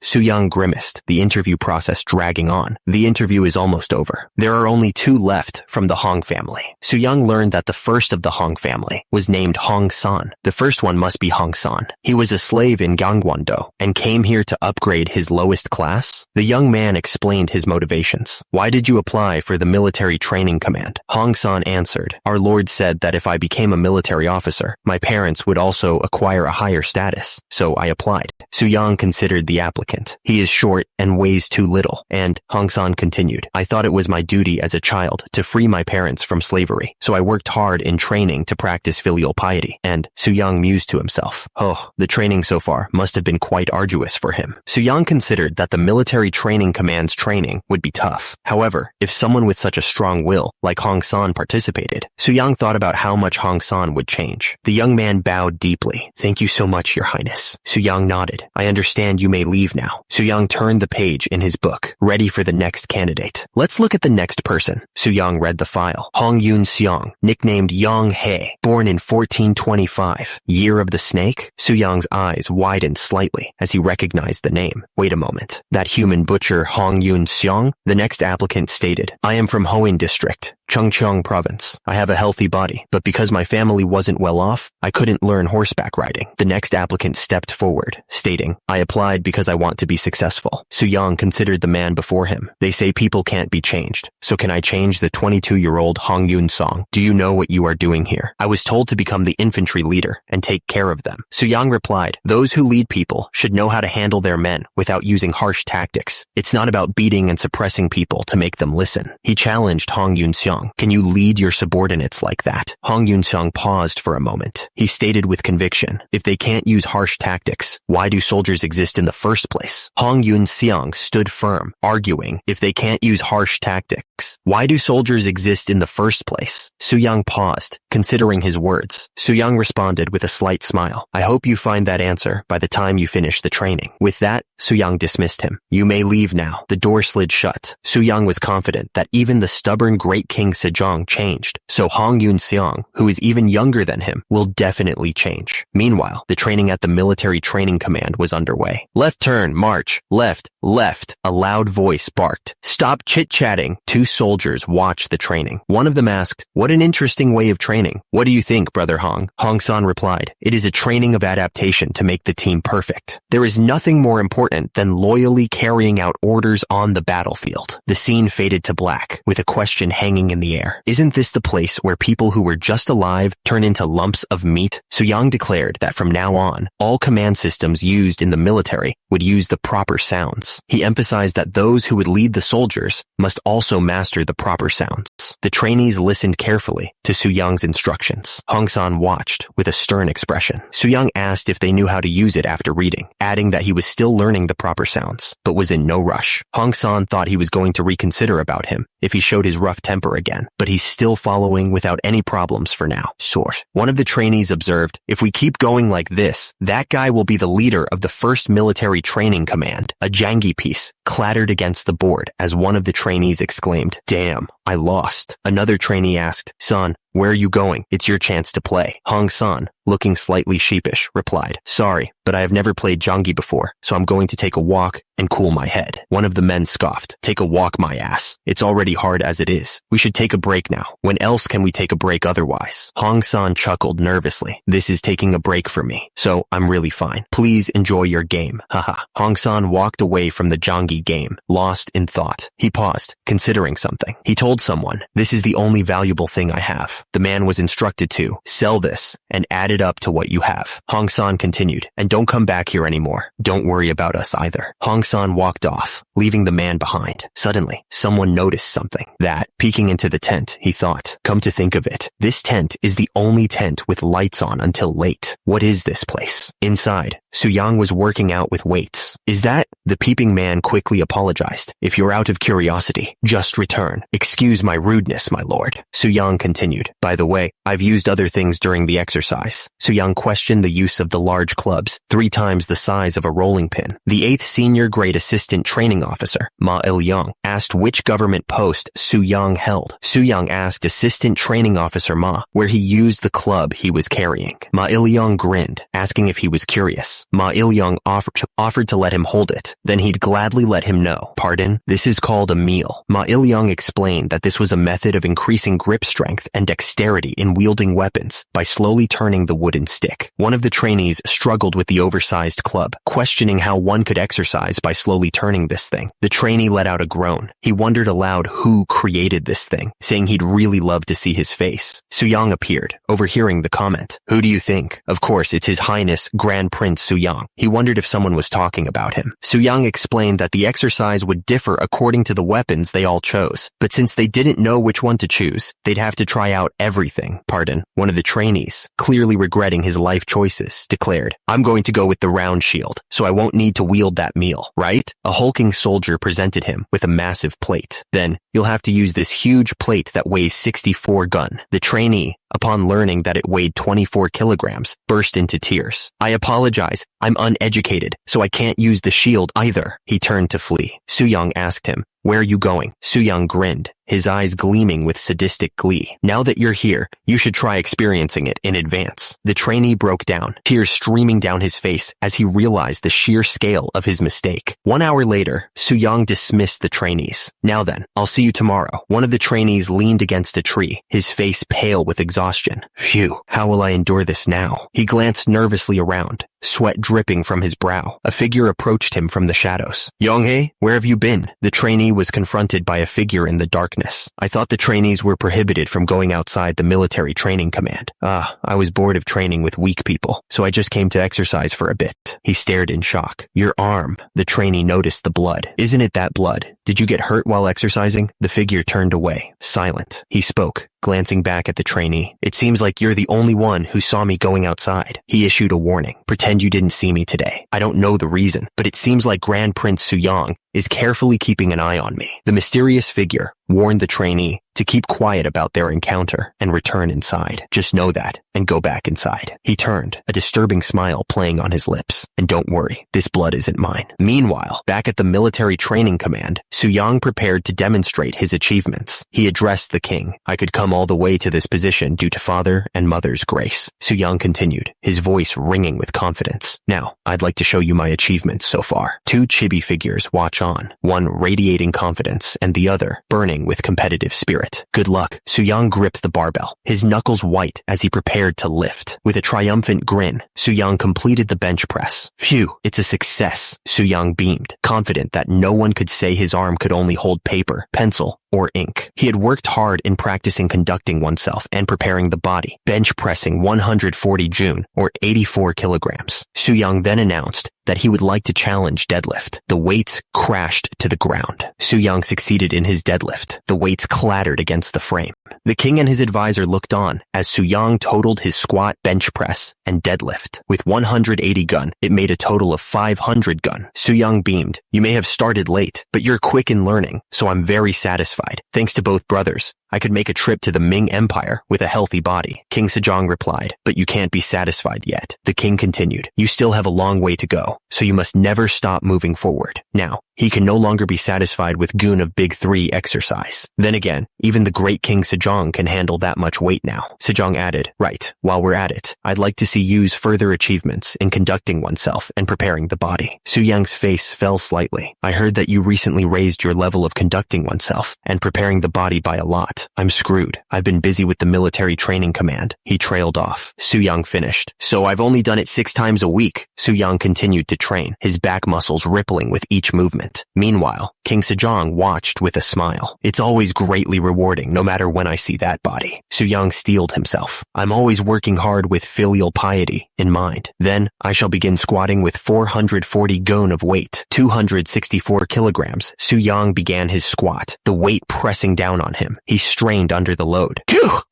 Su-young grimaced, the interview process dragging on. The interview is almost over. There are only 2 left from the Hong family. Su-young learned that the first of the Hong family was named Hong-san. The first one must be Hong-san. He was a slave in Gangwon-do and came here to upgrade his lowest class. The young man explained his motivations. Why did you apply for the military training command? Hong-san answered, Our Lord said that if I became a military officer, my parents would also acquire a higher status, so I applied. Su-young considered the applicant. He is short and weighs too little, and Hong-san continued, I thought it was my duty as a child to free my parents from slavery, so I worked hard in training to practice filial piety, and Su-young mused to himself, oh, the training so far must have been quite arduous for him. Su-young considered that the military training command's training would be tough. However, if someone with such a strong will, like Hong-san, participated, Su-young thought about how much Hong-san would change. The young man bowed deeply. Thank you so much, Your Highness. Su-young nodded. I understand you may leave now. Su-young turned the page in his book, ready for the next candidate. Let's look at the next person. Su-young read the file. Hong Yun-seong, nicknamed Yong-hae, born in 1425. Year of the Snake? Su-young's eyes widened slightly as he recognized the name. Wait a moment. That human butcher Hong Yun-seong? The next applicant stated, I am from Hoin District, Chungcheong Province. I have a healthy body, but because my family wasn't well off, I couldn't learn horseback riding. The next applicant stepped forward, stating, I applied because I want to be successful. Su-young considered the man before him. They say people can't be changed, so can I change the 22-year-old Hong Yun-seong? Do you know what you are doing here? I was told to become the infantry leader and take care of them. Su-young replied, those who lead people should know how to handle their men without using harsh tactics. It's not about beating and suppressing people to make them listen. He challenged Hong Yun-seong. Can you lead your subordinates like that? Hong Yun-seong paused for a moment. He stated with conviction, if they can't use harsh tactics, why do soldiers exist in the first place? Hong Yun-seong stood firm, arguing, if they can't use harsh tactics, why do soldiers exist in the first place? Su-young paused, considering his words. Su-young responded with a slight smile. I hope you find that answer by the time you finish the training. With that, Su-young dismissed him. You may leave now. The door slid shut. Su-young was confident that even the stubborn Great King Sejong changed, so Hong Yun-seong, who is even younger than him, will definitely change. Meanwhile, the training at the military training command was underway. Left turn, march, left, left, a loud voice barked. Stop chit-chatting. 2 soldiers watched the training. One of them asked, what an interesting way of training. What do you think, Brother Hong? Hong-san replied, it is a training of adaptation to make the team perfect. There is nothing more important than loyally carrying out orders on the battlefield. The scene faded to black, with a question hanging in the air. Isn't this the place where people who were just alive turn into lumps of meat? Su-young declared that from now on, all command systems used in the military would use the proper sounds. He emphasized that those who would lead the soldiers must also master the proper sounds. The trainees listened carefully to Su-young's instructions. Hong-san watched with a stern expression. Su-young asked if they knew how to use it after reading, adding that he was still learning the proper sounds, but was in no rush. Hong-san thought he was going to reconsider about him if he showed his rough temper again, but he's still following without any problems for now. Source. One of the trainees observed, if we keep going like this, that guy will be the leader of the first military training command. A jangi piece clattered against the board as one of the trainees exclaimed, damn, I lost. Another trainee asked, son, where are you going? It's your chance to play. Hong-san, looking slightly sheepish, replied, sorry, but I have never played jangi before, so I'm going to take a walk and cool my head. One of the men scoffed, take a walk, my ass. It's already hard as it is. We should take a break now. When else can we take a break otherwise? Hong-san chuckled nervously. This is taking a break for me, so I'm really fine. Please enjoy your game. Haha. Hong-san walked away from the jangi game, lost in thought. He paused, considering something. He told someone, this is the only valuable thing I have. The man was instructed to sell this and add it up to what you have. Hong-san continued, and don't come back here anymore. Don't worry about us either. Hong-san walked off, leaving the man behind. Suddenly, someone noticed something. That, peeking into the tent, he thought, come to think of it, this tent is the only tent with lights on until late. What is this place? Inside, Su-yang was working out with weights. Is that? The peeping man quickly apologized. If you're out of curiosity, just return. Excuse my rudeness, my lord. Su-yang continued. By the way, I've used other things during the exercise. Su-yang questioned the use of the large clubs, 3 times the size of a rolling pin. The 8th senior grade assistant training officer, Ma Il-young, asked which government post Su-yang held. Su-yang asked assistant training officer Ma where he used the club he was carrying. Ma Il-young grinned, asking if he was curious. Ma Il-young offered to let him hold it. Then he'd gladly let him know. Pardon? This is called a meal. Ma Il-young explained that this was a method of increasing grip strength and dexterity in wielding weapons by slowly turning the wooden stick. One of the trainees struggled with the oversized club, questioning how one could exercise by slowly turning this thing. The trainee let out a groan. He wondered aloud who created this thing, saying he'd really love to see his face. Su-yang appeared, overhearing the comment. Who do you think? Of course, it's His Highness Grand Prince Su-yang. He wondered if someone was talking about him. Su-yang explained that the exercise would differ according to the weapons they all chose, but since they didn't know which one to choose, they'd have to try out everything. Pardon. One of the trainees, clearly regretting his life choices, declared, I'm going to go with the round shield, so I won't need to wield that meal, right? A hulking soldier presented him with a massive plate. Then, you'll have to use this huge plate that weighs 64 gun. The trainee, upon learning that it weighed 24 kilograms, burst into tears. I apologize. I'm uneducated, so I can't use the shield either. He turned to flee. Su-yang asked him, where are you going? Su-yang grinned, his eyes gleaming with sadistic glee. Now that you're here, you should try experiencing it in advance. The trainee broke down, tears streaming down his face as he realized the sheer scale of his mistake. 1 hour later, Su-yang dismissed the trainees. Now then, I'll see you tomorrow. One of the trainees leaned against a tree, his face pale with exhaustion. Phew, how will I endure this now? He glanced nervously around, sweat dripping from his brow. A figure approached him from the shadows. Yonghae, where have you been? The trainee was confronted by a figure in the darkness. I thought the trainees were prohibited from going outside the military training command. I was bored of training with weak people, so I just came to exercise for a bit. He stared in shock. Your arm. The trainee noticed the blood. Isn't it that blood? Did you get hurt while exercising? The figure turned away, silent. He spoke, glancing back at the trainee. It seems like you're the only one who saw me going outside. He issued a warning. Pretend you didn't see me today. I don't know the reason, but it seems like Grand Prince Su-yang is carefully keeping an eye on me. The mysterious figure warned the trainee to keep quiet about their encounter and return inside. Just know that and go back inside. He turned, a disturbing smile playing on his lips. And don't worry, this blood isn't mine. Meanwhile, back at the military training command, Su-yang prepared to demonstrate his achievements. He addressed the king. I could come all the way to this position due to father and mother's grace. Su-yang continued, his voice ringing with confidence. Now, I'd like to show you my achievements so far. 2 chibi figures watch on, one radiating confidence and the other burning with competitive spirit. Good luck. Su-yang gripped the barbell, his knuckles white as he prepared to lift. With a triumphant grin, Su-yang completed the bench press. Phew, it's a success. Su-yang beamed, confident that no one could say his arm could only hold paper, pencil, or ink. He had worked hard in practicing conducting oneself and preparing the body, bench pressing 140 June, or 84 kilograms. Su-yang then announced that he would like to challenge deadlift. The weights crashed to the ground. Su-yang succeeded in his deadlift. The weights clattered against the frame. The king and his advisor looked on as Su-yang totaled his squat, bench press, and deadlift. With 180 gun, it made a total of 500 gun. Su-yang beamed. You may have started late, but you're quick in learning, so I'm very satisfied. Thanks to both brothers, I could make a trip to the Ming Empire with a healthy body. King Sejong replied, but you can't be satisfied yet. The king continued, you still have a long way to go, so you must never stop moving forward. Now, he can no longer be satisfied with goon of Big 3 exercise. Then again, even the great King Sejong can handle that much weight now. Sejong added, right, while we're at it, I'd like to see you's further achievements in conducting oneself and preparing the body. Su-yang's face fell slightly. I heard that you recently raised your level of conducting oneself and preparing the body by a lot. I'm screwed. I've been busy with the military training command. He trailed off. Su-yang finished. So I've only done it 6 times a week. Su-yang continued to train, his back muscles rippling with each movement. Meanwhile, King Sejong watched with a smile. It's always greatly rewarding, no matter when I see that body. Suyang steeled himself. I'm always working hard with filial piety in mind. Then I shall begin squatting with 440 gun of weight, 264 kilograms. Suyang began his squat, the weight pressing down on him. He strained under the load.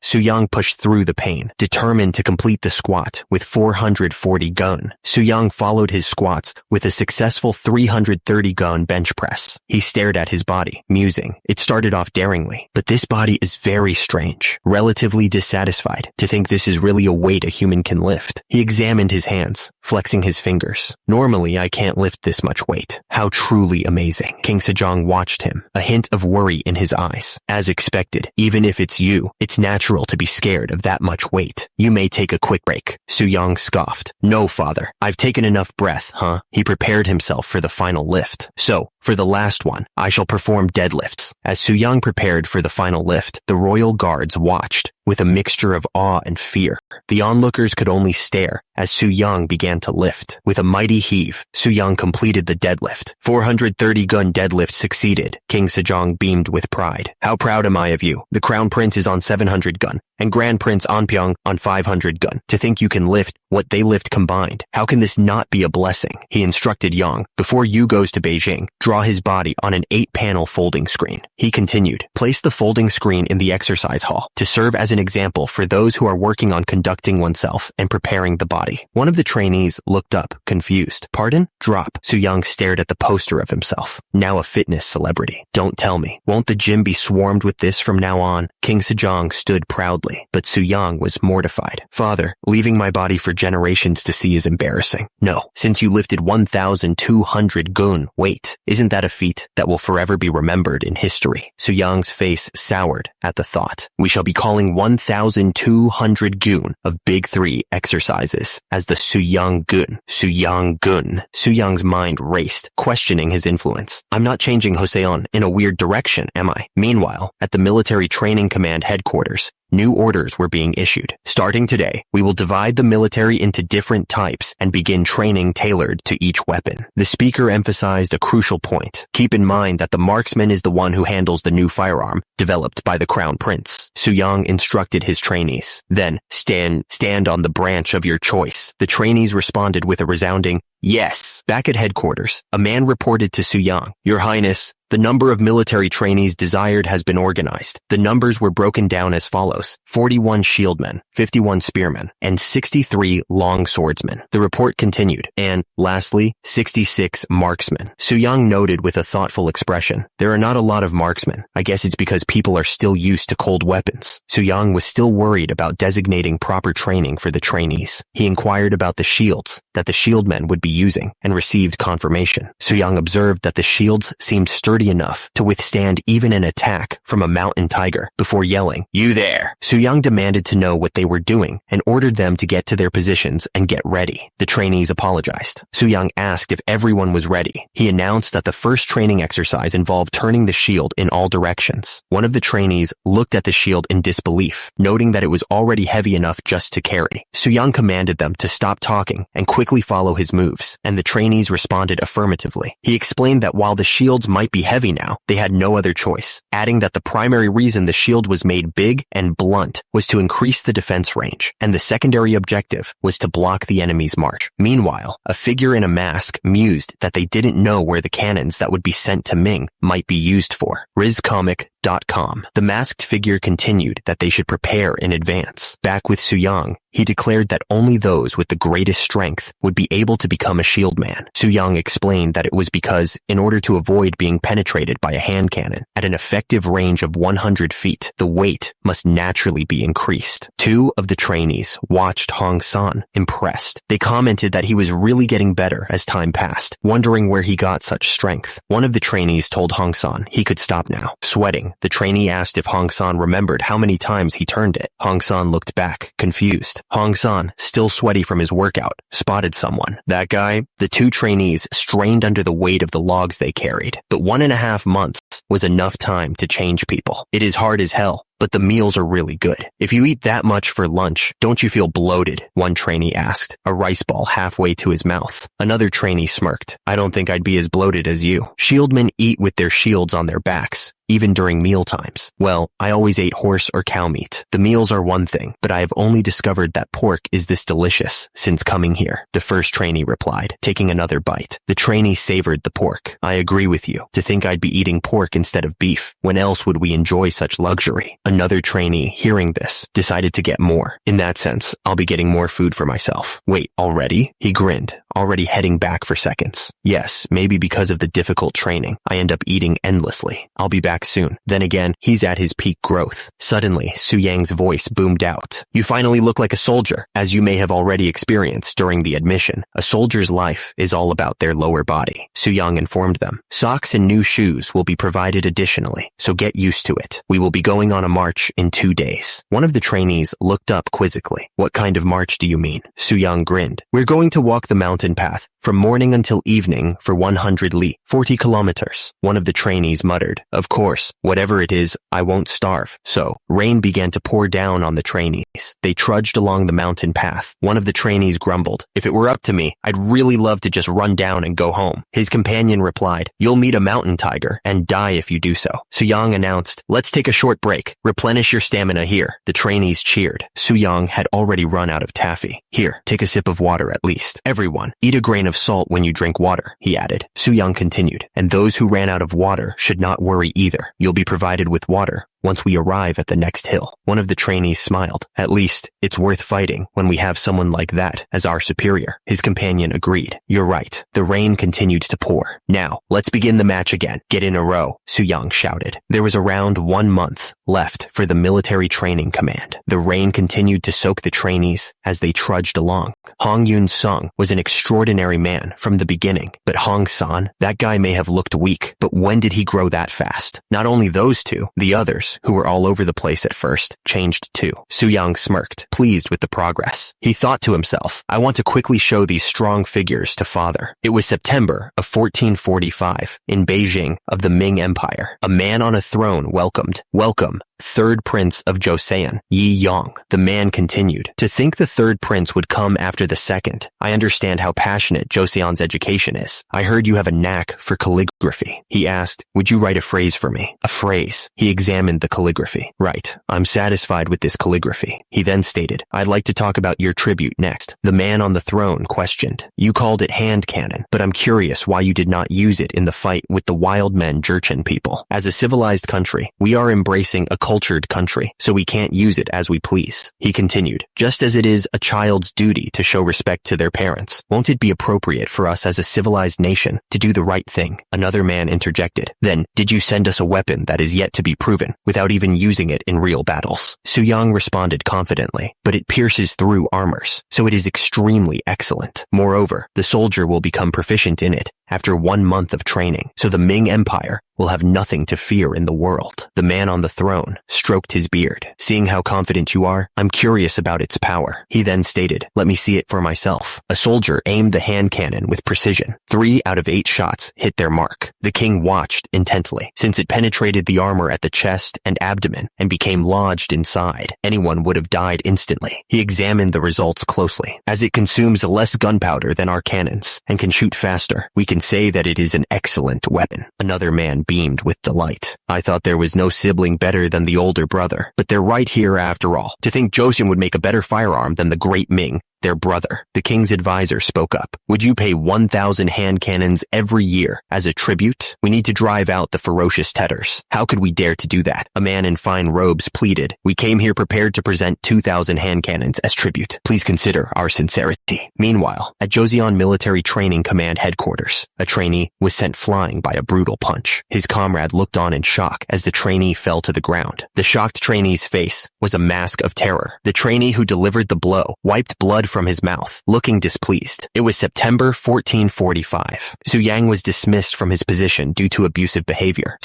Suyang pushed through the pain, determined to complete the squat with 440 gun. Suyang followed his squats with a successful 330 gun bench press. He stared at his body, musing. It started off daringly, but this body is very strange, relatively dissatisfied to think this is really a weight a human can lift. He examined his hands, flexing his fingers. Normally, I can't lift this much weight. How truly amazing. King Sejong watched him, a hint of worry in his eyes. As expected, even if it's you, it's natural to be scared of that much weight. You may take a quick break. Suyang scoffed. No, father. I've taken enough breath, huh? He prepared himself for the final lift. So, for the last one, I shall perform deadlifts. As Suyang prepared for the final lift, the royal guards watched with a mixture of awe and fear. The onlookers could only stare as Suyang began to lift. With a mighty heave, Suyang completed the deadlift. 430 gun deadlift succeeded. King Sejong beamed with pride. How proud am I of you. The Crown Prince is on 700 gun, and Grand Prince Anpyeong on 500 gun. To think you can lift what they lift combined. How can this not be a blessing? He instructed Yang. Before Yu goes to Beijing, draw his body on an 8-panel folding screen. He continued, place the folding screen in the exercise hall to serve as an example for those who are working on conducting oneself and preparing the body. One of the trainees looked up, confused. Pardon? Drop. Suyang stared at the poster of himself. Now a fitness celebrity. Don't tell me. Won't the gym be swarmed with this from now on? King Sejong stood proudly, but Suyang was mortified. Father, leaving my body for generations to see is embarrassing. No, since you lifted 1,200 gun weight, isn't that a feat that will forever be remembered in history? Suyang's face soured at the thought. We shall be calling 1,200 gun of Big 3 exercises as the Suyang Gun. Suyang Gun. Suyang's mind raced, questioning his influence. I'm not changing Joseon in a weird direction, am I? Meanwhile, at the military training command headquarters, new orders were being issued. Starting today, we will divide the military into different types and begin training tailored to each weapon. The speaker emphasized a crucial point. Keep in mind that the marksman is the one who handles the new firearm developed by the Crown Prince. Suyang instructed his trainees. Then, stand on the branch of your choice. The trainees responded with a resounding, yes. Back at headquarters, a man reported to Suyang, Your Highness, the number of military trainees desired has been organized. The numbers were broken down as follows: 41 shieldmen, 51 spearmen, and 63 long swordsmen. The report continued, and, lastly, 66 marksmen. Suyang noted with a thoughtful expression, there are not a lot of marksmen. I guess it's because people are still used to cold weapons. Suyang was still worried about designating proper training for the trainees. He inquired about the shields that the shieldmen would be using and received confirmation. Suyang observed that the shields seemed sturdy enough to withstand even an attack from a mountain tiger. Before yelling, You there! Suyang demanded to know what they were doing and ordered them to get to their positions and get ready. The trainees apologized. Suyang asked if everyone was ready. He announced that the first training exercise involved turning the shield in all directions. One of the trainees looked at the shield in disbelief, noting that it was already heavy enough just to carry. Suyang commanded them to stop talking and quickly follow his moves, and the trainees responded affirmatively. He explained that while the shields might be heavy now, they had no other choice, adding that the primary reason the shield was made big and blunt was to increase the defense range, and the secondary objective was to block the enemy's march. Meanwhile, a figure in a mask mused that they didn't know where the cannons that would be sent to Ming might be used for. RizComic.com. The masked figure continued that they should prepare in advance. Back with Suyang, he declared that only those with the greatest strength would be able to become a shield man. Suyang explained that it was because, in order to avoid being penetrated by a hand cannon at an effective range of 100 feet, the weight must naturally be increased. Two of the trainees watched Hong San, impressed. They commented that he was really getting better as time passed, wondering where he got such strength. One of the trainees told Hong San he could stop now. Sweating, the trainee asked if Hong San remembered how many times he turned it. Hong San looked back, confused. Hong San, still sweaty from his workout, spotted someone. That guy? The two trainees strained under the weight of the logs they carried, but 1.5 months was enough time to change people. It is hard as hell, but the meals are really good. If you eat that much for lunch, don't you feel bloated? One trainee asked, a rice ball halfway to his mouth. Another trainee smirked. I don't think I'd be as bloated as you. Shieldmen eat with their shields on their backs, even during meal times. Well, I always ate horse or cow meat. The meals are one thing, but I have only discovered that pork is this delicious since coming here, the first trainee replied, taking another bite. The trainee savored the pork. I agree with you. To think I'd be eating pork instead of beef. When else would we enjoy such luxury? Another trainee, hearing this, decided to get more. In that sense, I'll be getting more food for myself. Wait, already? He grinned, already heading back for seconds. Yes, maybe because of the difficult training, I end up eating endlessly. I'll be back soon. Then again, he's at his peak growth. Suddenly, Su Yang's voice boomed out. You finally look like a soldier. As you may have already experienced during the admission, a soldier's life is all about their lower body. Su Yang informed them. Socks and new shoes will be provided additionally, so get used to it. We will be going on a march in 2 days. One of the trainees looked up quizzically. What kind of march do you mean? Su Yang grinned. We're going to walk the mountain path from morning until evening for 100 li, 40 kilometers. One of the trainees muttered. Of course, whatever it is, I won't starve. So, rain began to pour down on the trainees. They trudged along the mountain path. One of the trainees grumbled. If it were up to me, I'd really love to just run down and go home. His companion replied, you'll meet a mountain tiger and die if you do so. Su Yang announced, let's take a short break. Replenish your stamina here. The trainees cheered. Su Yang had already run out of taffy. Here, take a sip of water at least. Everyone, eat a grain of salt when you drink water, he added. Su Yang continued, and those who ran out of water should not worry either. You'll be provided with water once we arrive at the next hill. One of the trainees smiled. At least, it's worth fighting when we have someone like that as our superior. His companion agreed. You're right. The rain continued to pour. Now, let's begin the match again. Get in a row, Su Yang shouted. There was around 1 month left for the military training command. The rain continued to soak the trainees as they trudged along. Hong Yun-sung was an extraordinary man from the beginning, but Hong San, that guy may have looked weak, but when did he grow that fast? Not only those two, the others, who were all over the place at first, changed too. Su Yang smirked, pleased with the progress. He thought to himself, I want to quickly show these strong figures to father. It was September of 1445 in Beijing of the Ming Empire. A man on a throne welcomed, welcome, third prince of Joseon, Yi Yang. The man continued, to think the third prince would come after the second. I understand how passionate Joseon's education is. I heard you have a knack for calligraphy. He asked, would you write a phrase for me? A phrase. He examined the calligraphy. Right. I'm satisfied with this calligraphy. He then stated, I'd like to talk about your tribute next. The man on the throne questioned, you called it hand cannon, but I'm curious why you did not use it in the fight with the wild men Jurchen people. As a civilized country, we are embracing a cultured country, so we can't use it as we please. He continued, just as it is a child's duty to show respect to their parents, won't it be appropriate for us as a civilized nation to do the right thing? Another man interjected, then, did you send us a weapon that is yet to be proven, without even using it in real battles? Su Yang responded confidently, but it pierces through armors, so it is extremely excellent. Moreover, the soldier will become proficient in it after 1 month of training, so the Ming Empire will have nothing to fear in the world. The man on the throne stroked his beard. Seeing how confident you are, I'm curious about its power. He then stated, let me see it for myself. A soldier aimed the hand cannon with precision. 3 out of 8 shots hit their mark. The king watched intently. Since it penetrated the armor at the chest and abdomen and became lodged inside, anyone would have died instantly. He examined the results closely. As it consumes less gunpowder than our cannons and can shoot faster, we can say that it is an excellent weapon. Another man beamed with delight. I thought there was no sibling better than the older brother, but they're right here after all. To think Joseon would make a better firearm than the great Ming, their brother. The king's advisor spoke up. Would you pay 1,000 hand cannons every year as a tribute? We need to drive out the ferocious Tetters. How could we dare to do that? A man in fine robes pleaded. We came here prepared to present 2,000 hand cannons as tribute. Please consider our sincerity. Meanwhile, at Joseon Military Training Command headquarters, a trainee was sent flying by a brutal punch. His comrade looked on in shock as the trainee fell to the ground. The shocked trainee's face was a mask of terror. The trainee who delivered the blow wiped blood from his mouth, looking displeased. It was September 1445. Su Yang was dismissed from his position due to abusive behavior.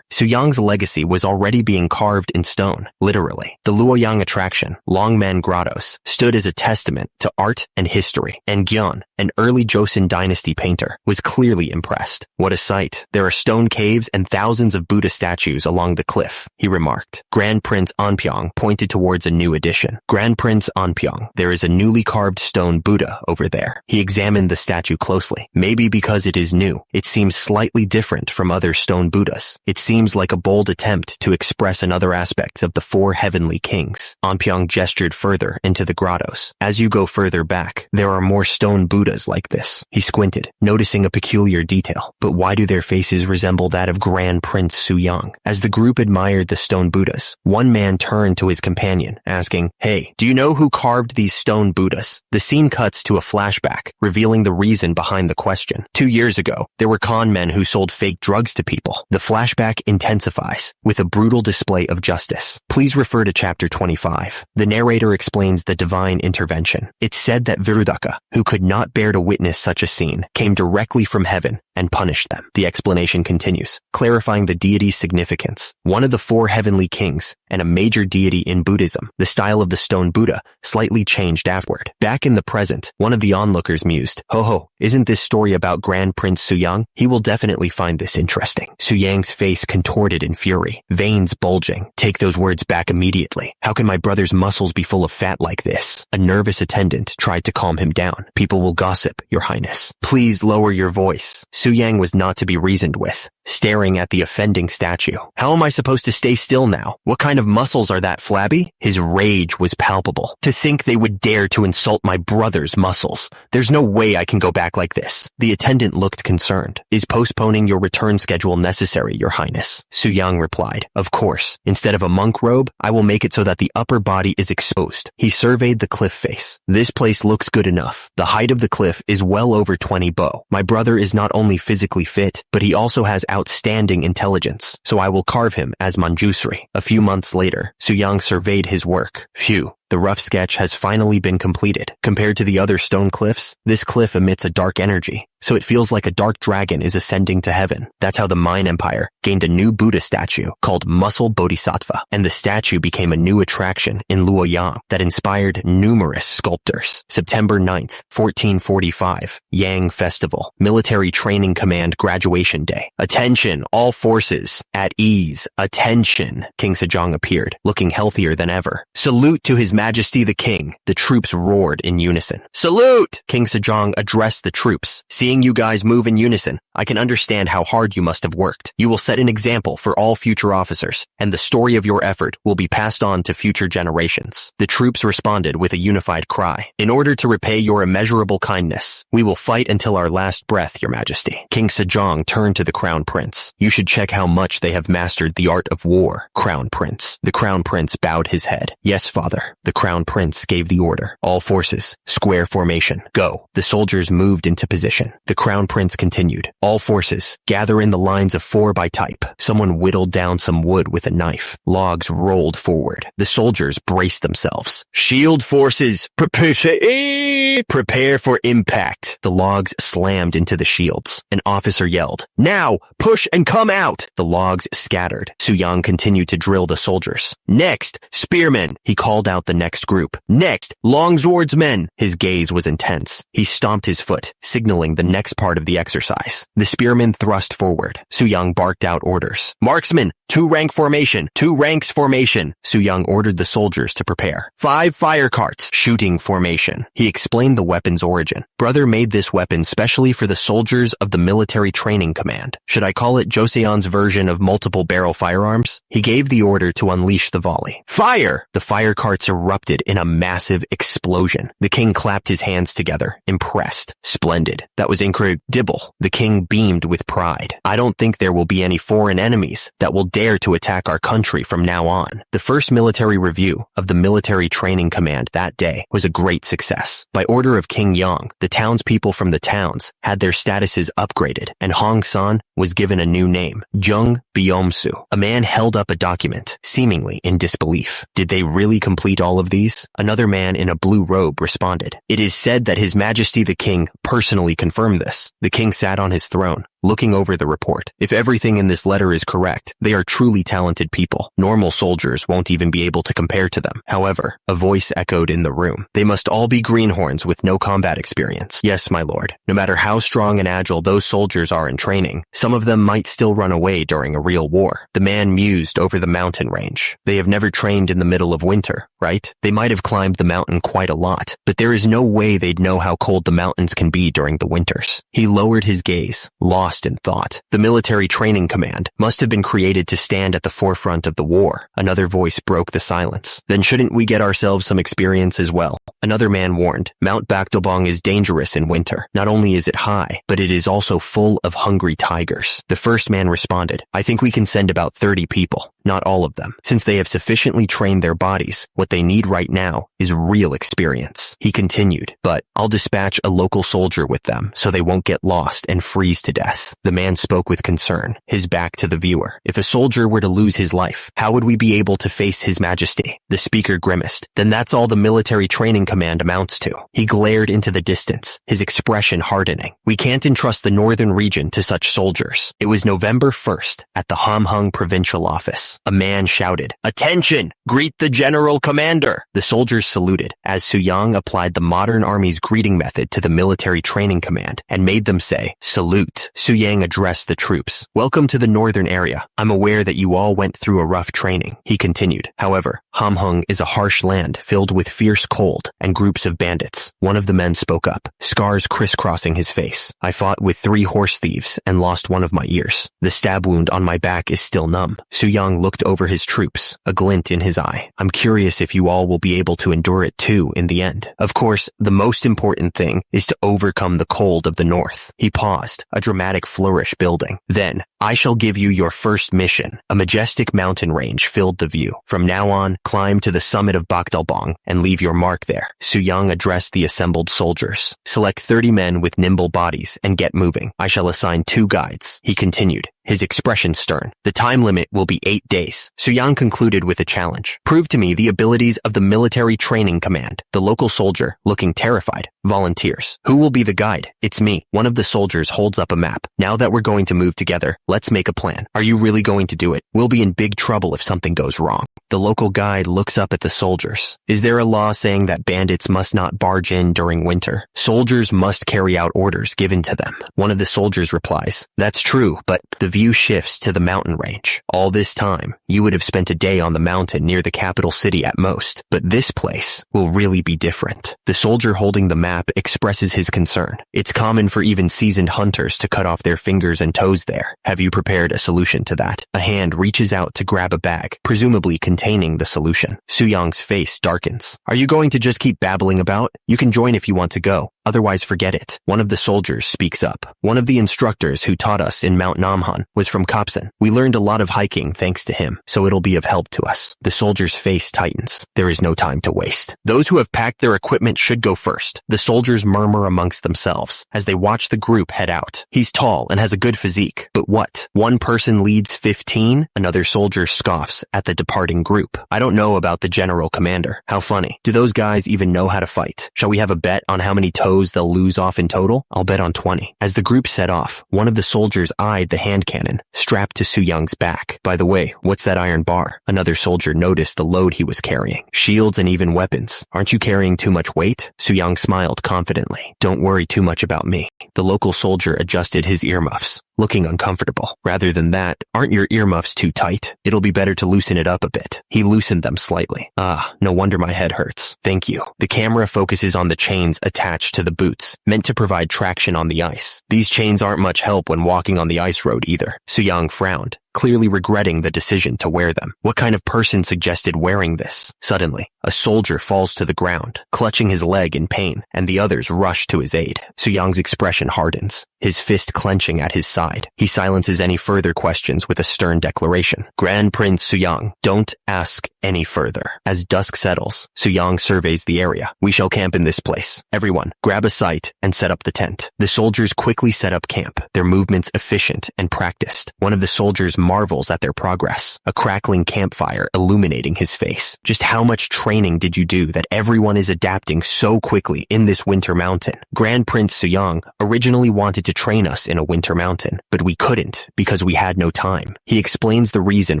Su Yang's legacy was already being carved in stone, literally. The Luoyang attraction, Longmen Grottos, stood as a testament to art and history, and Gyeon, an early Joseon dynasty painter, was clearly impressed. What a sight. There are stone caves and thousands of Buddha statues along the cliff, he remarked. Grand Prince Anpyeong pointed towards a new addition. Grand Prince Anpyeong, there is a newly carved stone Buddha over there. He examined the statue closely. Maybe because it is new, it seems slightly different from other stone Buddhas. It seems like a bold attempt to express another aspect of the four heavenly kings. Anpyeong gestured further into the grottos. As you go further back, there are more stone Buddhas like this. He squinted, noticing a peculiar detail. But why do their faces resemble that of Grand Prince Su Yang? As the group admired the stone Buddhas, one man turned to his companion, asking, "Hey, do you know who carved these stone Buddhas?" The scene cuts to a flashback, revealing the reason behind the question. 2 years ago, there were con men who sold fake drugs to people. The flashback intensifies, with a brutal display of justice. Please refer to chapter 25. The narrator explains the divine intervention. It's said that Virudaka, who could not bear to witness such a scene, came directly from heaven and punished them. The explanation continues, clarifying the deity's significance. One of the four heavenly kings, and a major deity in Buddhism, the style of the stone Buddha slightly changed afterward. Back in the present, one of the onlookers mused, "Ho, isn't this story about Grand Prince Su Yang? He will definitely find this interesting." Su Yang's face contorted in fury, veins bulging. "Take those words back immediately. How can my brother's muscles be full of fat like this?" A nervous attendant tried to calm him down. "People will gossip, Your Highness. Please lower your voice." Su Yang was not to be reasoned with, staring at the offending statue. "How am I supposed to stay still now? What kind of muscles are that, flabby?" His rage was palpable. "To think they would dare to insult my brother's muscles. There's no way I can go back like this." The attendant looked concerned. "Is postponing your return schedule necessary, Your Highness?" Su Yang replied, "Of course. Instead of a monk robe, I will make it so that the upper body is exposed." He surveyed the cliff face. "This place looks good enough. The height of the cliff is well over 20 bo. My brother is not only physically fit, but he also has outstanding intelligence, so I will carve him as Manjusri." A few months later, Su Yang surveyed his work. Phew. The rough sketch has finally been completed. Compared to the other stone cliffs, this cliff emits a dark energy, so it feels like a dark dragon is ascending to heaven. That's how the Mine Empire gained a new Buddha statue called Muscle Bodhisattva, and the statue became a new attraction in Luoyang that inspired numerous sculptors. September 9th, 1445, Yang Festival, Military Training Command Graduation Day. "Attention, all forces, at ease, attention." King Sejong appeared, looking healthier than ever. "Salute to His Majesty the King." The troops roared in unison. "Salute!" King Sejong addressed the troops. "Seeing you guys move in unison, I can understand how hard you must have worked. You will set an example for all future officers, and the story of your effort will be passed on to future generations." The troops responded with a unified cry. "In order to repay your immeasurable kindness, we will fight until our last breath, Your Majesty." King Sejong turned to the Crown Prince. "You should check how much they have mastered the art of war, Crown Prince." The Crown Prince bowed his head. "Yes, Father." The Crown Prince gave the order. "All forces, square formation, go." The soldiers moved into position. The Crown Prince continued. "All forces, gather in the lines of 4 by type." Someone whittled down some wood with a knife. Logs rolled forward. The soldiers braced themselves. "Shield forces, prepare for impact." The logs slammed into the shields. An officer yelled, "Now, push and come out." The logs scattered. Su Yang continued to drill the soldiers. "Next, spearmen." He called out the next group. "Next, longswordsmen." His gaze was intense. He stomped his foot, signaling the next part of the exercise. The spearmen thrust forward. Su Yang barked out orders. "Marksmen, 2-rank formation, 2 ranks formation." Su Yang ordered the soldiers to prepare. 5 fire carts, shooting formation. He explained the weapon's origin. "Brother made this weapon specially for the soldiers of the Military Training Command. Should I call it Joseon's version of multiple barrel firearms?" He gave the order to unleash the volley. "Fire!" The fire carts erupted in a massive explosion. The king clapped his hands together, impressed. "Splendid. That was incredible." The king beamed with pride. "I don't think there will be any foreign enemies that will dare dare to attack our country from now on. The first military review of the military training command that day was a great success. By order of King Yang, the townspeople from the towns had their statuses upgraded, and Hong San was given a new name, Jung Byomsu. A man held up a document, seemingly in disbelief. Did they really complete all of these? Another man in a blue robe responded. It is said that His Majesty the King personally confirmed this. The king sat on his throne, looking over the report. If everything in this letter is correct, they are truly talented people. Normal soldiers won't even be able to compare to them. However, a voice echoed in the room. They must all be greenhorns with no combat experience. Yes, my lord. No matter how strong and agile those soldiers are in training, some of them might still run away during a real war. The man mused over the mountain range. They have never trained in the middle of winter, right? They might have climbed the mountain quite a lot, but there is no way they'd know how cold the mountains can be during the winters. He lowered his gaze, lost in thought. The military training command must have been created to stand at the forefront of the war. Another voice broke the silence. Then shouldn't we get ourselves some experience as well? Another man warned. Mount Bakdobong is dangerous in winter. Not only is it high, but it is also full of hungry tigers. The first man responded, I think we can send about 30 people. Not all of them. Since they have sufficiently trained their bodies, what they need right now is real experience. He continued, but I'll dispatch a local soldier with them so they won't get lost and freeze to death. The man spoke with concern, his back to the viewer. If a soldier were to lose his life, how would we be able to face His Majesty? The speaker grimaced. Then that's all the military training command amounts to. He glared into the distance, his expression hardening. We can't entrust the northern region to such soldiers. It was November 1st at the Hamhung provincial office. A man shouted, Attention! Greet the general commander! The soldiers saluted as Suyang applied the modern army's greeting method to the military training command and made them say, Salute. Suyang addressed the troops. Welcome to the northern area. I'm aware that you all went through a rough training. He continued. However, Hamhung is a harsh land filled with fierce cold and groups of bandits. One of the men spoke up, scars crisscrossing his face. I fought with 3 horse thieves and lost one of my ears. The stab wound on my back is still numb. Suyang looked over his troops, a glint in his eye. I'm curious if you all will be able to endure it too in the end. Of course, the most important thing is to overcome the cold of the north. He paused, a dramatic flourish building. Then, I shall give you your first mission. A majestic mountain range filled the view. From now on, climb to the summit of Bakdalbong and leave your mark there. Suyang addressed the assembled soldiers. Select 30 men with nimble bodies and get moving. I shall assign 2 guides. He continued, his expression stern. The time limit will be 8 days. Suyang concluded with a challenge. Prove to me the abilities of the military training command. The local soldier, looking terrified, volunteers. Who will be the guide? It's me. One of the soldiers holds up a map. Now that we're going to move together, let's make a plan. Are you really going to do it? We'll be in big trouble if something goes wrong. The local guide looks up at the soldiers. Is there a law saying that bandits must not barge in during winter? Soldiers must carry out orders given to them. One of the soldiers replies, That's true, but the view shifts to the mountain range. All this time, you would have spent a day on the mountain near the capital city at most, but this place will really be different. The soldier holding the map expresses his concern. It's common for even seasoned hunters to cut off their fingers and toes there. Have you prepared a solution to that? A hand reaches out to grab a bag, presumably containing the solution. Suyang's face darkens. Are you going to just keep babbling about? You can join if you want to go. Otherwise, forget it. One of the soldiers speaks up. One of the instructors who taught us in Mount Namhan was from Kapsan. We learned a lot of hiking thanks to him, so it'll be of help to us. The soldier's face tightens. There is no time to waste. Those who have packed their equipment should go first. The soldiers murmur amongst themselves as they watch the group head out. He's tall and has a good physique. But what? One person leads 15? Another soldier scoffs at the departing group. I don't know about the general commander. How funny. Do those guys even know how to fight? Shall we have a bet on how many toes they'll lose off in total? I'll bet on 20. As the group set off, one of the soldiers eyed the hand cannon strapped to Suyang's back. By the way, what's that iron bar? Another soldier noticed the load he was carrying. Shields and even weapons. Aren't you carrying too much weight? Suyang smiled confidently. Don't worry too much about me. The local soldier adjusted his earmuffs, looking uncomfortable. Rather than that, aren't your earmuffs too tight? It'll be better to loosen it up a bit. He loosened them slightly. No wonder my head hurts. Thank you. The camera focuses on the chains attached to the boots, meant to provide traction on the ice. These chains aren't much help when walking on the ice road either. Suyang frowned. clearly regretting the decision to wear them. What kind of person suggested wearing this? Suddenly, a soldier falls to the ground, clutching his leg in pain, and the others rush to his aid. Suyang's expression hardens, his fist clenching at his side. He silences any further questions with a stern declaration. Grand Prince Suyang, don't ask any further. As dusk settles, Suyang surveys the area. We shall camp in this place. Everyone, grab a site and set up the tent. The soldiers quickly set up camp, their movements efficient and practiced. One of the soldiers marvels at their progress, a crackling campfire illuminating his face. Just how much training did you do that everyone is adapting so quickly in this winter mountain? Grand Prince Suyang originally wanted to train us in a winter mountain, but we couldn't because we had no time. He explains the reason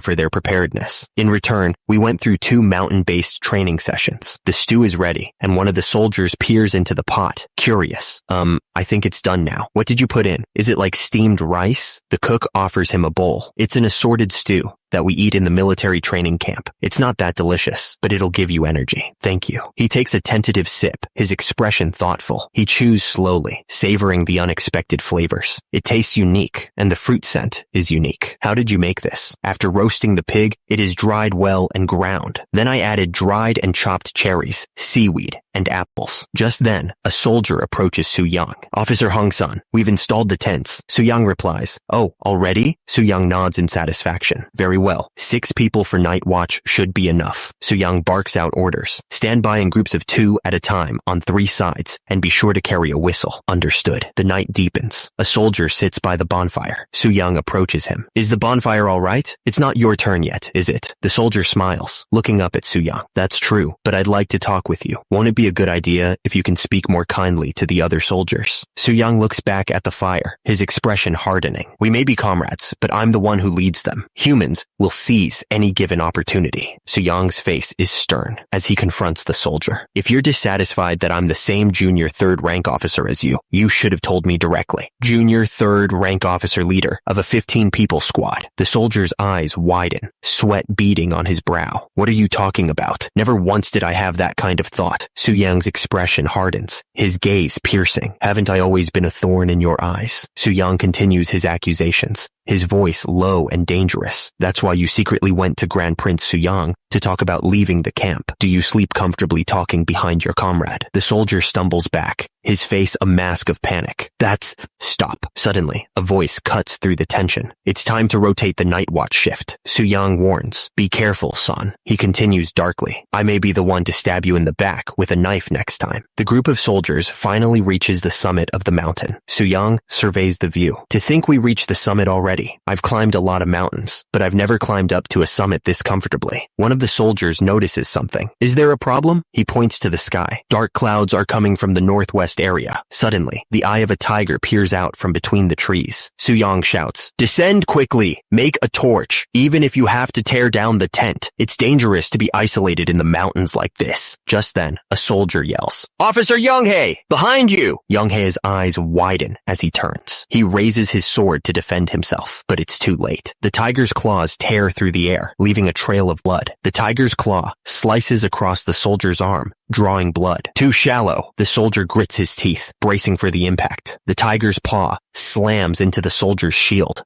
for their preparedness. In return, we went through 2 mountain-based training sessions. The stew is ready, and one of the soldiers peers into the pot, curious. I think it's done now. What did you put in? Is it like steamed rice? The cook offers him a bowl. It's an assorted stew that we eat in the military training camp. It's not that delicious, but it'll give you energy. Thank you. He takes a tentative sip, his expression thoughtful. He chews slowly, savoring the unexpected flavors. It tastes unique, and the fruit scent is unique. How did you make this? After roasting the pig, it is dried well and ground. Then I added dried and chopped cherries, seaweed, and apples. Just then, a soldier approaches Suyang. Officer Hong-san, we've installed the tents. Suyang replies, oh, already? Suyang nods in satisfaction. Very well. 6 people for night watch should be enough. Suyang barks out orders. Stand by in groups of 2 at a time on 3 sides, and be sure to carry a whistle. Understood. The night deepens. A soldier sits by the bonfire. Suyang approaches him. Is the bonfire all right? It's not your turn yet, is it? The soldier smiles, looking up at Suyang. That's true, but I'd like to talk with you. Won't it be a good idea if you can speak more kindly to the other soldiers? Suyang looks back at the fire, his expression hardening. We may be comrades, but I'm the one who leads them. Humans will seize any given opportunity. Suyang's face is stern as he confronts the soldier. If you're dissatisfied that I'm the same junior 3rd rank officer as you, you should have told me directly. Junior 3rd rank officer leader of a 15-people squad. The soldier's eyes widen, sweat beading on his brow. What are you talking about? Never once did I have that kind of thought. Suyang's expression hardens, his gaze piercing. Haven't I always been a thorn in your eyes? Suyang continues his accusations, his voice low and dangerous. That's why you secretly went to Grand Prince Suyang to talk about leaving the camp. Do you sleep comfortably talking behind your comrade? The soldier stumbles back, his face a mask of panic. Stop. Suddenly, a voice cuts through the tension. It's time to rotate the night watch shift. Suyang warns. Be careful, son. He continues darkly. I may be the one to stab you in the back with a knife next time. The group of soldiers finally reaches the summit of the mountain. Suyang surveys the view. To think we reached the summit already. I've climbed a lot of mountains, but I've never climbed up to a summit this comfortably. One of the soldiers notices something. Is there a problem? He points to the sky. Dark clouds are coming from the northwest area. Suddenly, the eye of a tiger peers out from between the trees. Suyang shouts, descend quickly. Make a torch. Even if you have to tear down the tent. It's dangerous to be isolated in the mountains like this. Just then, a soldier yells, Officer Younghae, behind you! Younghae's eyes widen as he turns. He raises his sword to defend himself, but it's too late. The tiger's claws tear through the air, leaving a trail of blood. The tiger's claw slices across the soldier's arm, drawing blood. Too shallow. The soldier grits his teeth, bracing for the impact. The tiger's paw slams into the soldier's shield.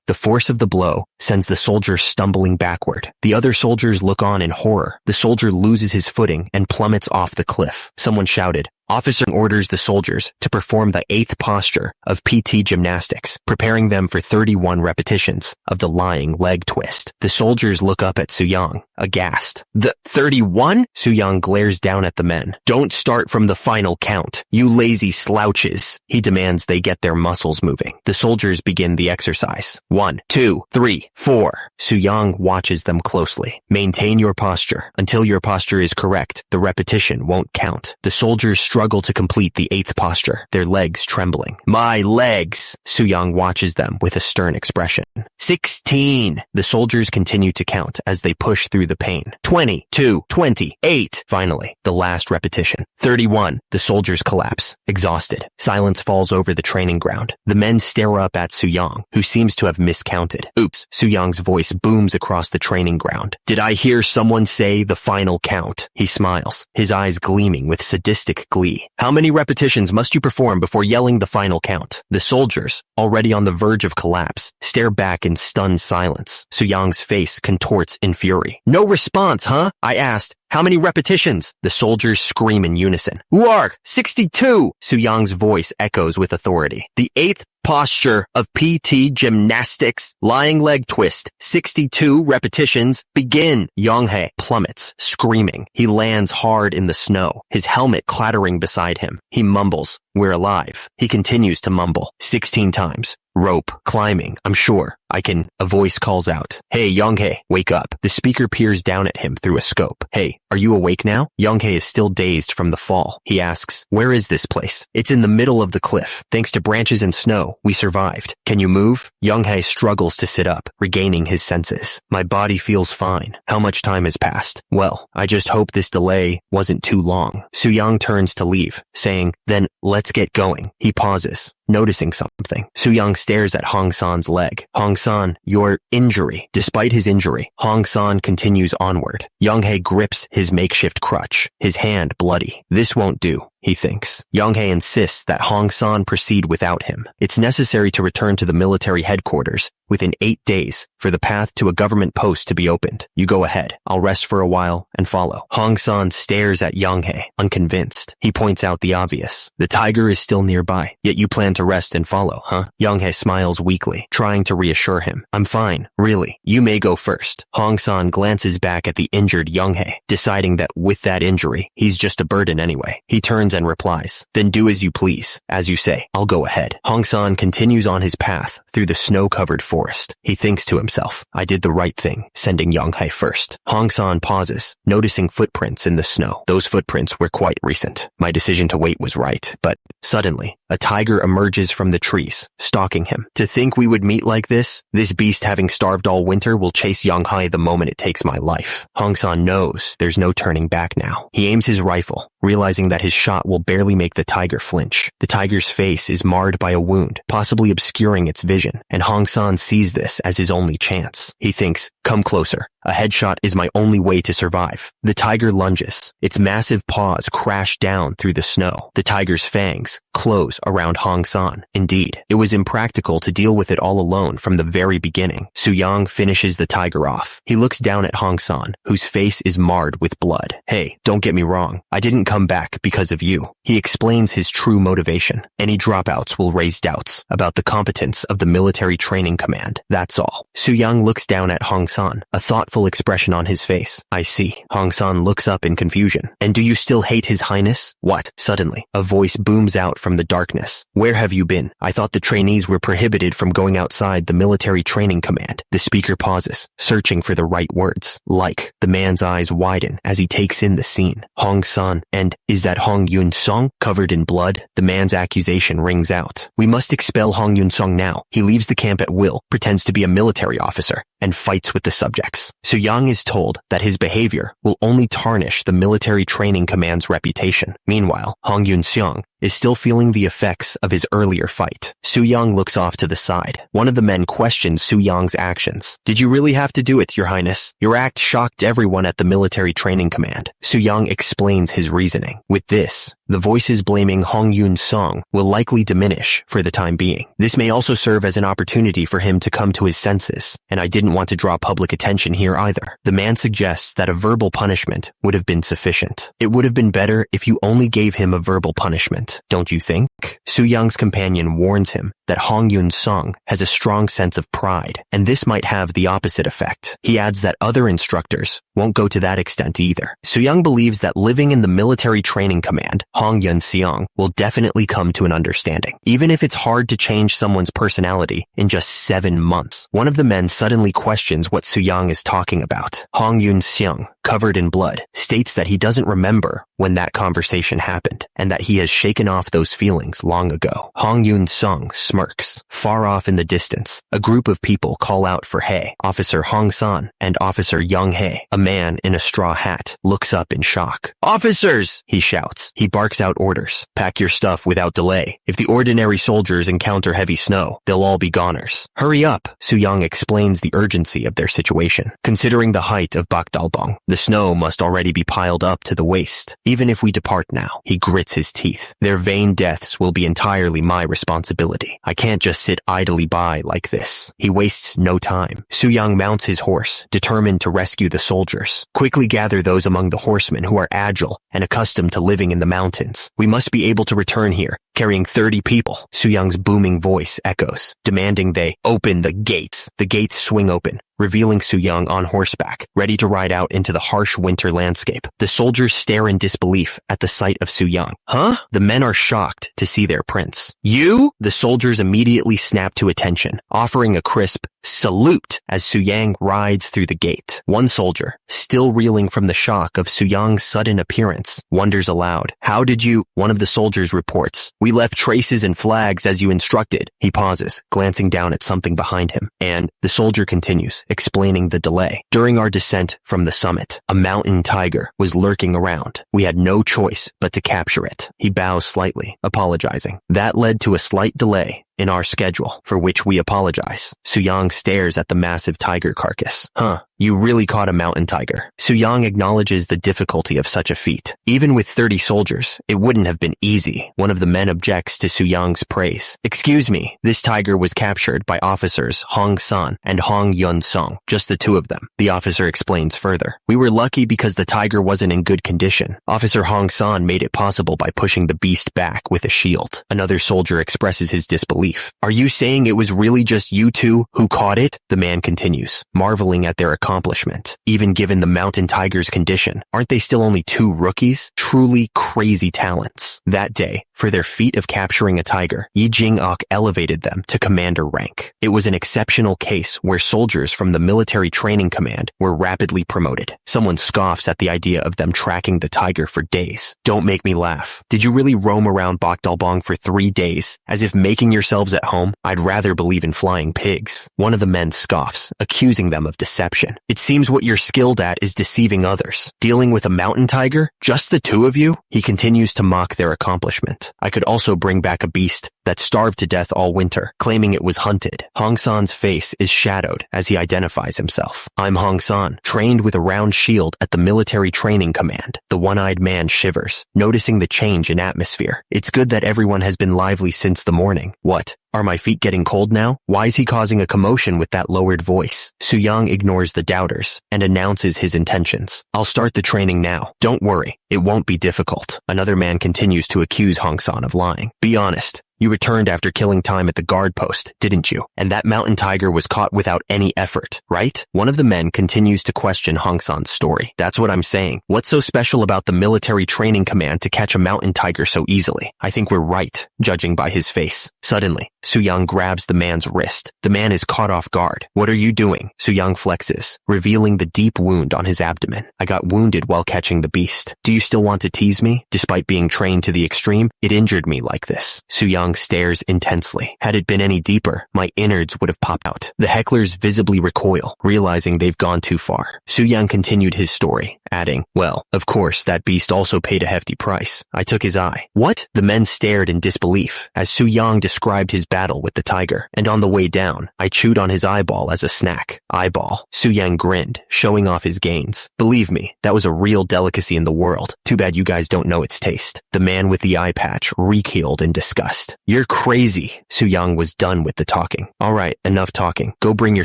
The force of the blow sends the soldier stumbling backward. The other soldiers look on in horror. The soldier loses his footing and plummets off the cliff. Someone shouted. Officer orders the soldiers to perform the 8th posture of PT gymnastics, preparing them for 31 repetitions of the lying leg twist. The soldiers look up at Suyang, aghast. The 31? Suyang glares down at the men. Don't start from the final count, you lazy slouches. He demands they get their muscles moving. The soldiers begin the exercise. 1, 2, 3, 4. Suyang watches them closely. Maintain your posture. Until your posture is correct, the repetition won't count. The soldiers struggle to complete the 8th posture, their legs trembling. My legs! Suyang watches them with a stern expression. 16! The soldiers continue to count as they push through the pain. 22, 28. Finally, the last repetition. 31. The soldiers collapse, exhausted. Silence falls over the training ground. The men stare up at Suyang, who seems to have miscounted. Oops! Suyang's voice booms across the training ground. Did I hear someone say the final count? He smiles, his eyes gleaming with sadistic glee glee. How many repetitions must you perform before yelling the final count? The soldiers, already on the verge of collapse, stare back in stunned silence. Suyang's face contorts in fury. No response, huh? I asked. How many repetitions? The soldiers scream in unison. Uark, 62! Suyang's voice echoes with authority. The 8th posture of PT gymnastics, lying leg twist, 62 repetitions, begin. Yonghae plummets, screaming. He lands hard in the snow, his helmet clattering beside him. He mumbles, we're alive. He continues to mumble, 16 times. Rope, climbing, I'm sure. I can. A voice calls out. Hey, Yonghae, wake up. The speaker peers down at him through a scope. Hey, are you awake now? Yonghae is still dazed from the fall. He asks, where is this place? It's in the middle of the cliff. Thanks to branches and snow, we survived. Can you move? Yonghae struggles to sit up, regaining his senses. My body feels fine. How much time has passed? Well, I just hope this delay wasn't too long. Suyang turns to leave, saying, then let's get going. He pauses, noticing something. Suyang stares at Hong San's leg. Hong San, your injury. Despite his injury, Hong San continues onward. Yonghae grips his makeshift crutch, his hand bloody. This won't do, he thinks. Yonghae insists that Hong San proceed without him. It's necessary to return to the military headquarters within 8 days for the path to a government post to be opened. You go ahead. I'll rest for a while and follow. Hong San stares at Yonghae, unconvinced. He points out the obvious. The tiger is still nearby, yet you plan to rest and follow, huh? Yonghae smiles weakly, trying to reassure him. I'm fine, really. You may go first. Hong San glances back at the injured Yonghae, deciding that with that injury, he's just a burden anyway. He turns and replies, then do as you please. As you say, I'll go ahead. Hong San continues on his path through the snow-covered forest. He thinks to himself, I did the right thing, sending Yonghae first. Hong San pauses, noticing footprints in the snow. Those footprints were quite recent. My decision to wait was right, but suddenly, a tiger emerges from the trees, stalking him. To think we would meet like this beast having starved all winter will chase Yonghae the moment it takes my life. Hong San knows there's no turning back now. He aims his rifle, realizing that his shot will barely make the tiger flinch. The tiger's face is marred by a wound, possibly obscuring its vision, and Hong San sees this as his only chance. He thinks, come closer. A headshot is my only way to survive. The tiger lunges. Its massive paws crash down through the snow. The tiger's fangs close around Hong San. Indeed, it was impractical to deal with it all alone from the very beginning. Suyang finishes the tiger off. He looks down at Hong San, whose face is marred with blood. Hey, don't get me wrong. I didn't come back because of you. He explains his true motivation. Any dropouts will raise doubts about the competence of the military training command. That's all. Suyang looks down at Hong San, a thoughtful expression on his face. I see. Hong San looks up in confusion. And do you still hate His Highness? What? Suddenly, a voice booms out from the darkness. Where have you been? I thought the trainees were prohibited from going outside the military training command. The speaker pauses, searching for the right words. Like, the man's eyes widen as he takes in the scene. Hong San, and is that Hong Yun-song covered in blood? The man's accusation rings out. We must expel Hong Yun-song now. He leaves the camp at will, pretends to be a military officer, and fights with the subjects. Suyang is told that his behavior will only tarnish the military training command's reputation. Meanwhile, Hong Yun-song is still feeling the effects of his earlier fight. Suyang looks off to the side. One of the men questions Suyang's actions. Did you really have to do it, Your Highness? Your act shocked everyone at the military training command. Suyang explains his reasoning. With this, the voices blaming Hong Yun-song will likely diminish for the time being. This may also serve as an opportunity for him to come to his senses, and I didn't want to draw public attention here either. The man suggests that a verbal punishment would have been sufficient. It would have been better if you only gave him a verbal punishment, don't you think? Suyang's companion warns him that Hong Yun-song has a strong sense of pride, and this might have the opposite effect. He adds that other instructors won't go to that extent either. Suyang believes that living in the military training command, Hong Yun-seong will definitely come to an understanding, even if it's hard to change someone's personality in just 7 months. One of the men suddenly questions what Suyang is talking about. Hong Yun-seong, covered in blood, states that he doesn't remember when that conversation happened, and that he has shaken off those feelings long ago. Hong Yun-song smirks. Far off in the distance, a group of people call out for Hae. Officer Hong San and Officer Young Hae, a man in a straw hat, looks up in shock. Officers! He shouts. He barks out orders. Pack your stuff without delay. If the ordinary soldiers encounter heavy snow, they'll all be goners. Hurry up! Suyang explains the urgency of their situation. Considering the height of Bakdalbong, the snow must already be piled up to the waist. Even if we depart now, he grits his teeth. Their vain deaths will be entirely my responsibility. I can't just sit idly by like this. He wastes no time. Suyang mounts his horse, determined to rescue the soldiers. Quickly gather those among the horsemen who are agile and accustomed to living in the mountains. We must be able to return here, carrying 30 people. Suyang's booming voice echoes, demanding they open the gates. The gates swing open, revealing Suyang on horseback, ready to ride out into the harsh winter landscape. The soldiers stare in disbelief at the sight of Suyang. Huh? The men are shocked to see their prince. You? The soldiers immediately snap to attention, offering a crisp salute as Suyang rides through the gate. One soldier, still reeling from the shock of Suyang's sudden appearance, wonders aloud, "How did you?" One of the soldiers reports, "We left traces and flags as you instructed." He pauses, glancing down at something behind him, and the soldier continues, explaining the delay. "During our descent from the summit, a mountain tiger was lurking around. We had no choice but to capture it." He bows slightly, apologizing. "That led to a slight delay in our schedule, for which we apologize." Suyang stares at the massive tiger carcass. "Huh, you really caught a mountain tiger." Suyang acknowledges the difficulty of such a feat. Even with 30 soldiers, it wouldn't have been easy. One of the men objects to Suyang's praise. "Excuse me, this tiger was captured by officers Hong San and Hong Yun Song, just the two of them." The officer explains further. "We were lucky because the tiger wasn't in good condition. Officer Hong San made it possible by pushing the beast back with a shield." Another soldier expresses his disbelief. "Are you saying it was really just you two who caught it?" The man continues, marveling at their accomplishment. Even given the mountain tiger's condition, aren't they still only two rookies? Truly crazy talents. That day, for their feat of capturing a tiger, Yi Jing-ok elevated them to commander rank. It was an exceptional case where soldiers from the military training command were rapidly promoted. Someone scoffs at the idea of them tracking the tiger for days. "Don't make me laugh. Did you really roam around Bokdalbong for 3 days, as if making yourselves at home? I'd rather believe in flying pigs." One of the men scoffs, accusing them of deception. "It seems what you're skilled at is deceiving others. Dealing with a mountain tiger? Just the two of you?" He continues to mock their accomplishment. "I could also bring back a beast that starved to death all winter, claiming it was hunted." Hong San's face is shadowed as he identifies himself. "I'm Hong San, trained with a round shield at the military training command." The one-eyed man shivers, noticing the change in atmosphere. "It's good that everyone has been lively since the morning. What? Are my feet getting cold now? Why is he causing a commotion with that lowered voice?" Suyang ignores the doubters and announces his intentions. "I'll start the training now. Don't worry, it won't be difficult." Another man continues to accuse Hong San of lying. "Be honest. You returned after killing time at the guard post, didn't you? And that mountain tiger was caught without any effort, right?" One of the men continues to question Hong San's story. "That's what I'm saying. What's so special about the military training command to catch a mountain tiger so easily? I think we're right, judging by his face." Suddenly, Suyang grabs the man's wrist. The man is caught off guard. "What are you doing?" Suyang flexes, revealing the deep wound on his abdomen. "I got wounded while catching the beast. Do you still want to tease me? Despite being trained to the extreme, it injured me like this." Suyang stares intensely. "Had it been any deeper, my innards would have popped out." The hecklers visibly recoil, realizing they've gone too far. Suyang continued his story, adding, "Well, of course, that beast also paid a hefty price. I took his eye." "What?" The men stared in disbelief as Suyang described his battle with the tiger. "And on the way down, I chewed on his eyeball as a snack." "Eyeball?" Suyang grinned, showing off his gains. "Believe me, that was a real delicacy in the world. Too bad you guys don't know its taste." The man with the eye patch reeked in disgust. "You're crazy." Suyang was done with the talking. "All right, enough talking. Go bring your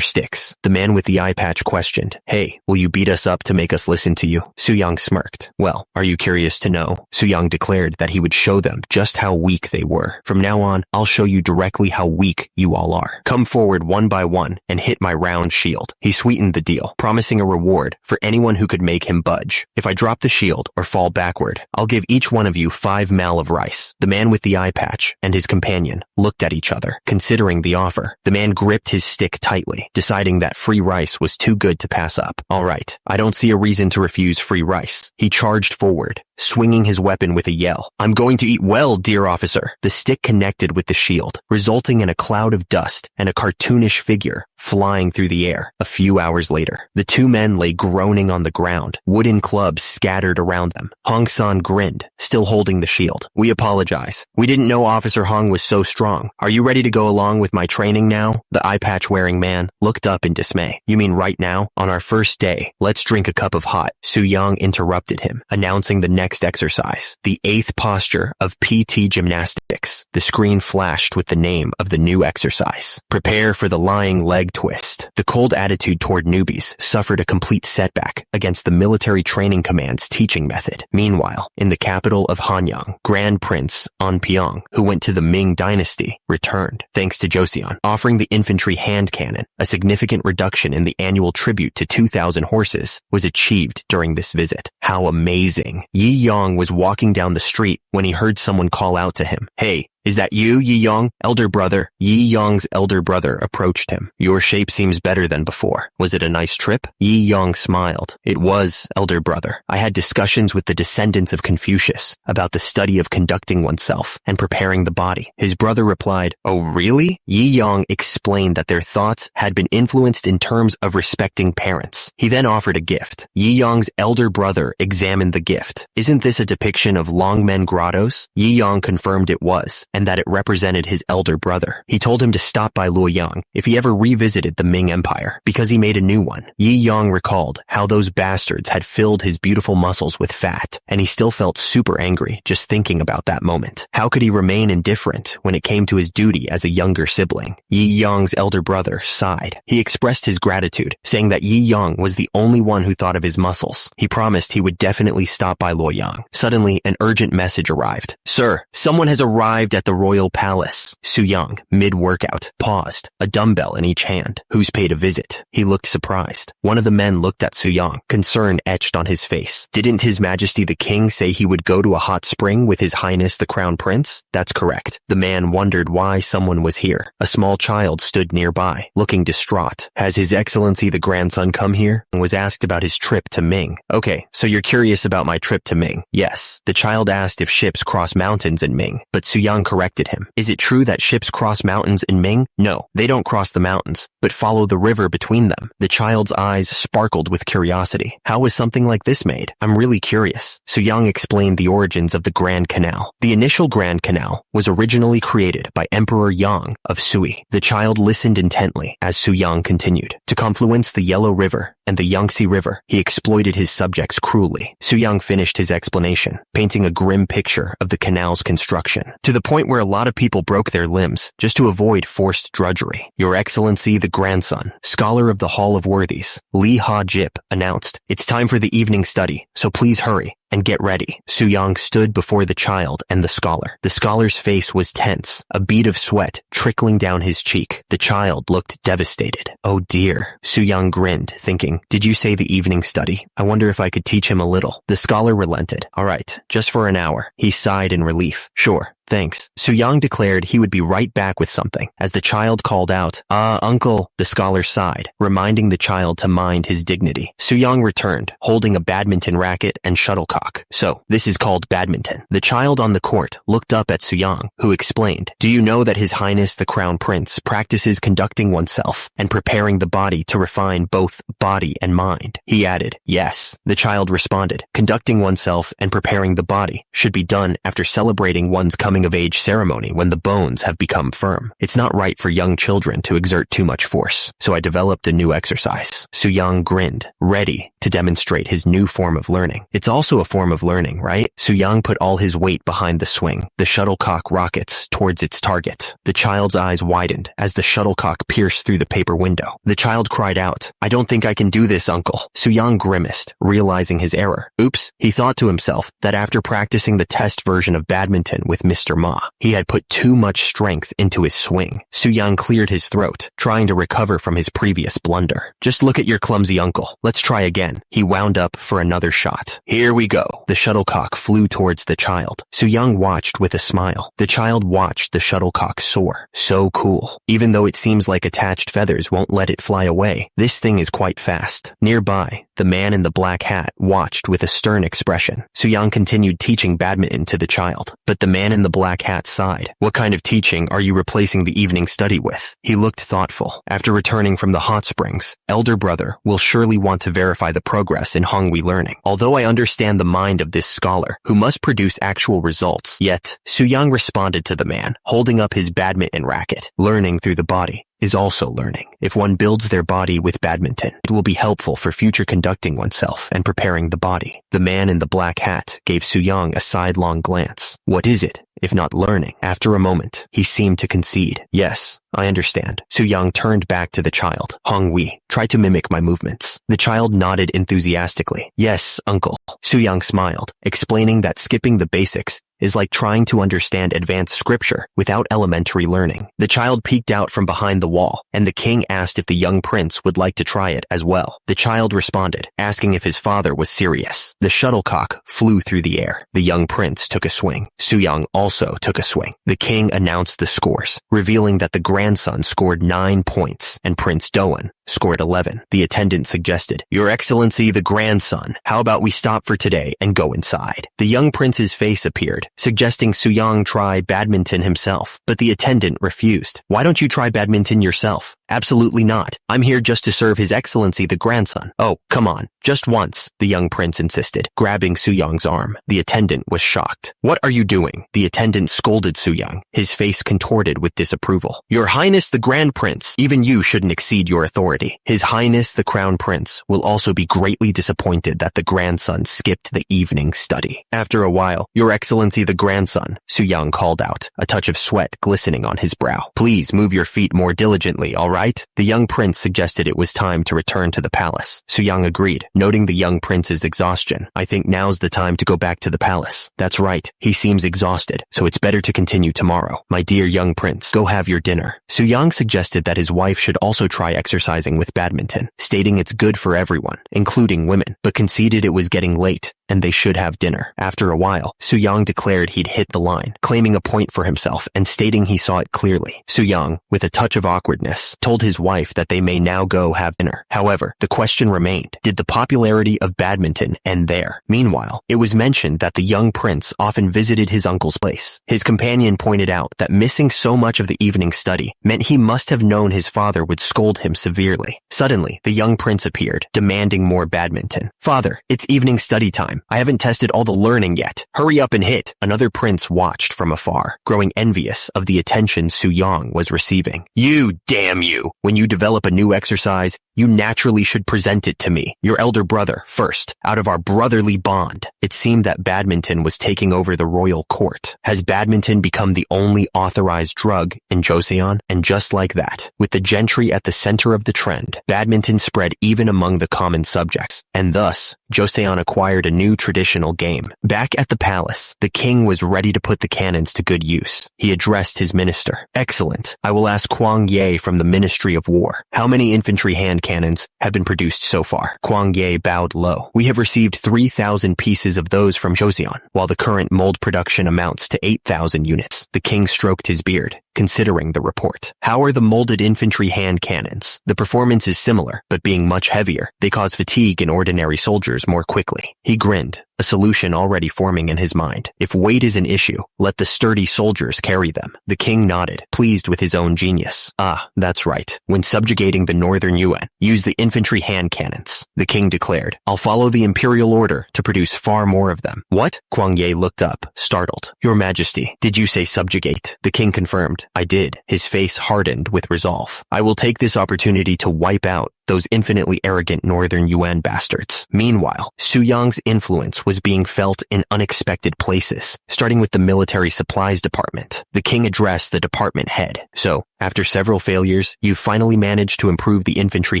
sticks." The man with the eye patch questioned, "Hey, will you beat us up to make us listen to you?" Suyang smirked. "Well, are you curious to know?" Suyang declared that he would show them just how weak they were. "From now on, I'll show you directly how weak you all are. Come forward one by one and hit my round shield." He sweetened the deal, promising a reward for anyone who could make him budge. "If I drop the shield or fall backward, I'll give each one of you 5 mal of rice." The man with the eye patch and his companion looked at each other, considering the offer. The man gripped his stick tightly, deciding that free rice was too good to pass up. "All right, I don't see a reason to refuse free rice." He charged forward, swinging his weapon with a yell. "I'm going to eat well, dear officer." The stick connected with the shield, resulting in a cloud of dust and a cartoonish figure flying through the air. A few hours later, the two men lay groaning on the ground, wooden clubs scattered around them. Hong San grinned, still holding the shield. "We apologize. We didn't know Officer Hong was so strong. Are you ready to go along with my training now?" The eye patch wearing man looked up in dismay. "You mean right now? On our first day? Let's drink a cup of hot." Suyang interrupted him, announcing the next exercise, the 8th posture of PT gymnastics. The screen flashed with the name of the new exercise. Prepare for the lying leg twist. The cold attitude toward newbies suffered a complete setback against the military training command's teaching method. Meanwhile, in the capital of Hanyang, Grand Prince Anpyeong, who went to the Ming dynasty, returned, thanks to Joseon, offering the infantry hand cannon. A significant reduction in the annual tribute to 2,000 horses was achieved during this visit. How amazing! Yi Yong was walking down the street when he heard someone call out to him, "Hey, is that you, Yi Yong? Elder brother." Yi Yong's elder brother approached him. "Your shape seems better than before. Was it a nice trip?" Yi Yong smiled. "It was, elder brother. I had discussions with the descendants of Confucius about the study of conducting oneself and preparing the body." His brother replied, "Oh, really?" Yi Yong explained that their thoughts had been influenced in terms of respecting parents. He then offered a gift. Yi Yong's elder brother examined the gift. "Isn't this a depiction of Longmen Grottoes?" Yi Yong confirmed it was, and that it represented his elder brother. He told him to stop by Luoyang if he ever revisited the Ming Empire, because he made a new one. Yi Yong recalled how those bastards had filled his beautiful muscles with fat, and he still felt super angry just thinking about that moment. How could he remain indifferent when it came to his duty as a younger sibling? Yi Yong's elder brother sighed. He expressed his gratitude, saying that Yi Yong was the only one who thought of his muscles. He promised he would definitely stop by Luoyang. Suddenly, an urgent message arrived. "Sir, someone has arrived at the royal palace." Su-young, mid-workout, paused, a dumbbell in each hand. "Who's paid a visit?" He looked surprised. One of the men looked at Su-young, concern etched on his face. "Didn't His Majesty the King say he would go to a hot spring with His Highness the Crown Prince?" "That's correct." The man wondered why someone was here. A small child stood nearby, looking distraught. "Has His Excellency the grandson come here?" and was asked about his trip to Ming. "Okay, so you're curious about my trip to Ming?" "Yes." The child asked if ships cross mountains in Ming, but Su-young corrected him. "Is it true that ships cross mountains in Ming?" "No, they don't cross the mountains, but follow the river between them." The child's eyes sparkled with curiosity. "How was something like this made? I'm really curious." Su-young explained the origins of the Grand Canal. The initial Grand Canal was originally created by Emperor Yang of Sui. The child listened intently as Su-young continued. To confluence the Yellow River and the Yangtze River, he exploited his subjects cruelly. Su-young finished his explanation, painting a grim picture of the canal's construction, to the point where a lot of people broke their limbs just to avoid forced drudgery. "Your Excellency the grandson, scholar of the Hall of Worthies, Li Ha-jip, announced, 'It's time for the evening study, so please hurry and get ready.'" Su-young stood before the child and the scholar. The scholar's face was tense, a bead of sweat trickling down his cheek. The child looked devastated. "Oh dear." Su-young grinned, thinking, "Did you say the evening study? I wonder if I could teach him a little." The scholar relented. "All right, just for an hour." He sighed in relief. "Sure. Thanks." Su-young declared he would be right back with something. As the child called out, Uncle," the scholar sighed, reminding the child to mind his dignity. Su-young returned, holding a badminton racket and shuttlecock. "So, this is called badminton." The child on the court looked up at Su-young, who explained, "Do you know that His Highness the Crown Prince practices conducting oneself and preparing the body to refine both body and mind?" He added, "Yes." The child responded, "Conducting oneself and preparing the body should be done after celebrating one's coming of age ceremony when the bones have become firm. It's not right for young children to exert too much force, so I developed a new exercise." Su-young grinned, ready to demonstrate his new form of learning. "It's also a form of learning, right?" Su-young put all his weight behind the swing. The shuttlecock rockets towards its target. The child's eyes widened as the shuttlecock pierced through the paper window. The child cried out, "I don't think I can do this, Uncle." Su-young grimaced, realizing his error. Oops, he thought to himself that after practicing the test version of badminton with Mr. Ma, he had put too much strength into his swing. Su-young cleared his throat, trying to recover from his previous blunder. "Just look at your clumsy uncle. Let's try again." He wound up for another shot. "Here we go." The shuttlecock flew towards the child. Su-young watched with a smile. The child watched the shuttlecock soar. So cool. Even though it seems like attached feathers won't let it fly away, this thing is quite fast. Nearby, the man in the black hat watched with a stern expression. Su-young continued teaching badminton to the child, but the man in the black hat sighed. "What kind of teaching are you replacing the evening study with?" He looked thoughtful. After returning from the hot springs, elder brother will surely want to verify the progress in Honghui learning. Although I understand the mind of this scholar, who must produce actual results, yet, Su-young responded to the man, holding up his badminton racket, learning through the body. is also learning. If one builds their body with badminton, it will be helpful for future conducting oneself and preparing the body. The man in the black hat gave Suyang a sidelong glance. What is it, if not learning? After a moment, he seemed to concede. Yes, I understand. Suyang turned back to the child. Hongwei, try to mimic my movements. The child nodded enthusiastically. Yes, uncle. Suyang smiled, explaining that skipping the basics is like trying to understand advanced scripture without elementary learning. The child peeked out from behind the wall, and the king asked if the young prince would like to try it as well. The child responded, asking if his father was serious. The shuttlecock flew through the air. The young prince took a swing. Suyang also took a swing. The king announced the scores, revealing that the grandson scored 9 points and Prince Doan scored 11. The attendant suggested, Your Excellency, the grandson, how about we stop for today and go inside? The young prince's face appeared, suggesting Suyang try badminton himself, but the attendant refused. Why don't you try badminton yourself? Absolutely not. I'm here just to serve His Excellency the grandson. Oh, come on. Just once, the young prince insisted, grabbing Suyang's arm. The attendant was shocked. What are you doing? The attendant scolded Suyang, his face contorted with disapproval. Your Highness the Grand Prince, even you shouldn't exceed your authority. His Highness the Crown Prince will also be greatly disappointed that the grandson skipped the evening study. After a while, Your Excellency the grandson, Suyang called out, a touch of sweat glistening on his brow. Please move your feet more diligently, all right? The young prince suggested it was time to return to the palace. Suyang agreed, noting the young prince's exhaustion. I think now's the time to go back to the palace. That's right. He seems exhausted, so it's better to continue tomorrow. My dear young prince, go have your dinner. Suyang suggested that his wife should also try exercising with badminton, stating it's good for everyone, including women, but conceded it was getting late and they should have dinner. After a while, Suyang declared he'd hit the line, claiming a point for himself and stating he saw it clearly. Suyang, with a touch of awkwardness, told his wife that they may now go have dinner. However, the question remained, did the popularity of badminton end there? Meanwhile, it was mentioned that the young prince often visited his uncle's place. His companion pointed out that missing so much of the evening study meant he must have known his father would scold him severely. Suddenly, the young prince appeared, demanding more badminton. Father, it's evening study time. I haven't tested all the learning yet. Hurry up and hit. Another prince watched from afar, growing envious of the attention Suyang was receiving. You, damn you! When you develop a new exercise, you naturally should present it to me, your elder brother, first, out of our brotherly bond. It seemed that badminton was taking over the royal court. Has badminton become the only authorized drug in Joseon? And just like that, with the gentry at the center of the trend, badminton spread even among the common subjects, and thus, Joseon acquired a new traditional game. Back at the palace, the king was ready to put the cannons to good use. He addressed his minister. Excellent. I will ask Kwang Ye from the Ministry of War. How many infantry hand cannons have been produced so far? Kwang Ye bowed low. We have received 3,000 pieces of those from Joseon, while the current mold production amounts to 8,000 units. The king stroked his beard, considering the report. How are the molded infantry hand cannons? The performance is similar, but being much heavier, they cause fatigue in ordinary soldiers more quickly. He grinned, a solution already forming in his mind. If weight is an issue, let the sturdy soldiers carry them. The king nodded, pleased with his own genius. Ah, that's right. When subjugating the northern Yuan, use the infantry hand cannons. The king declared, I'll follow the imperial order to produce far more of them. What? Kwang Ye looked up, startled. Your Majesty, did you say subjugate? The king confirmed, I did. His face hardened with resolve. I will take this opportunity to wipe out those infinitely arrogant northern Yuan bastards. Meanwhile, Suyang's influence was being felt in unexpected places, starting with the military supplies department. The king addressed the department head. So, after several failures, you finally managed to improve the infantry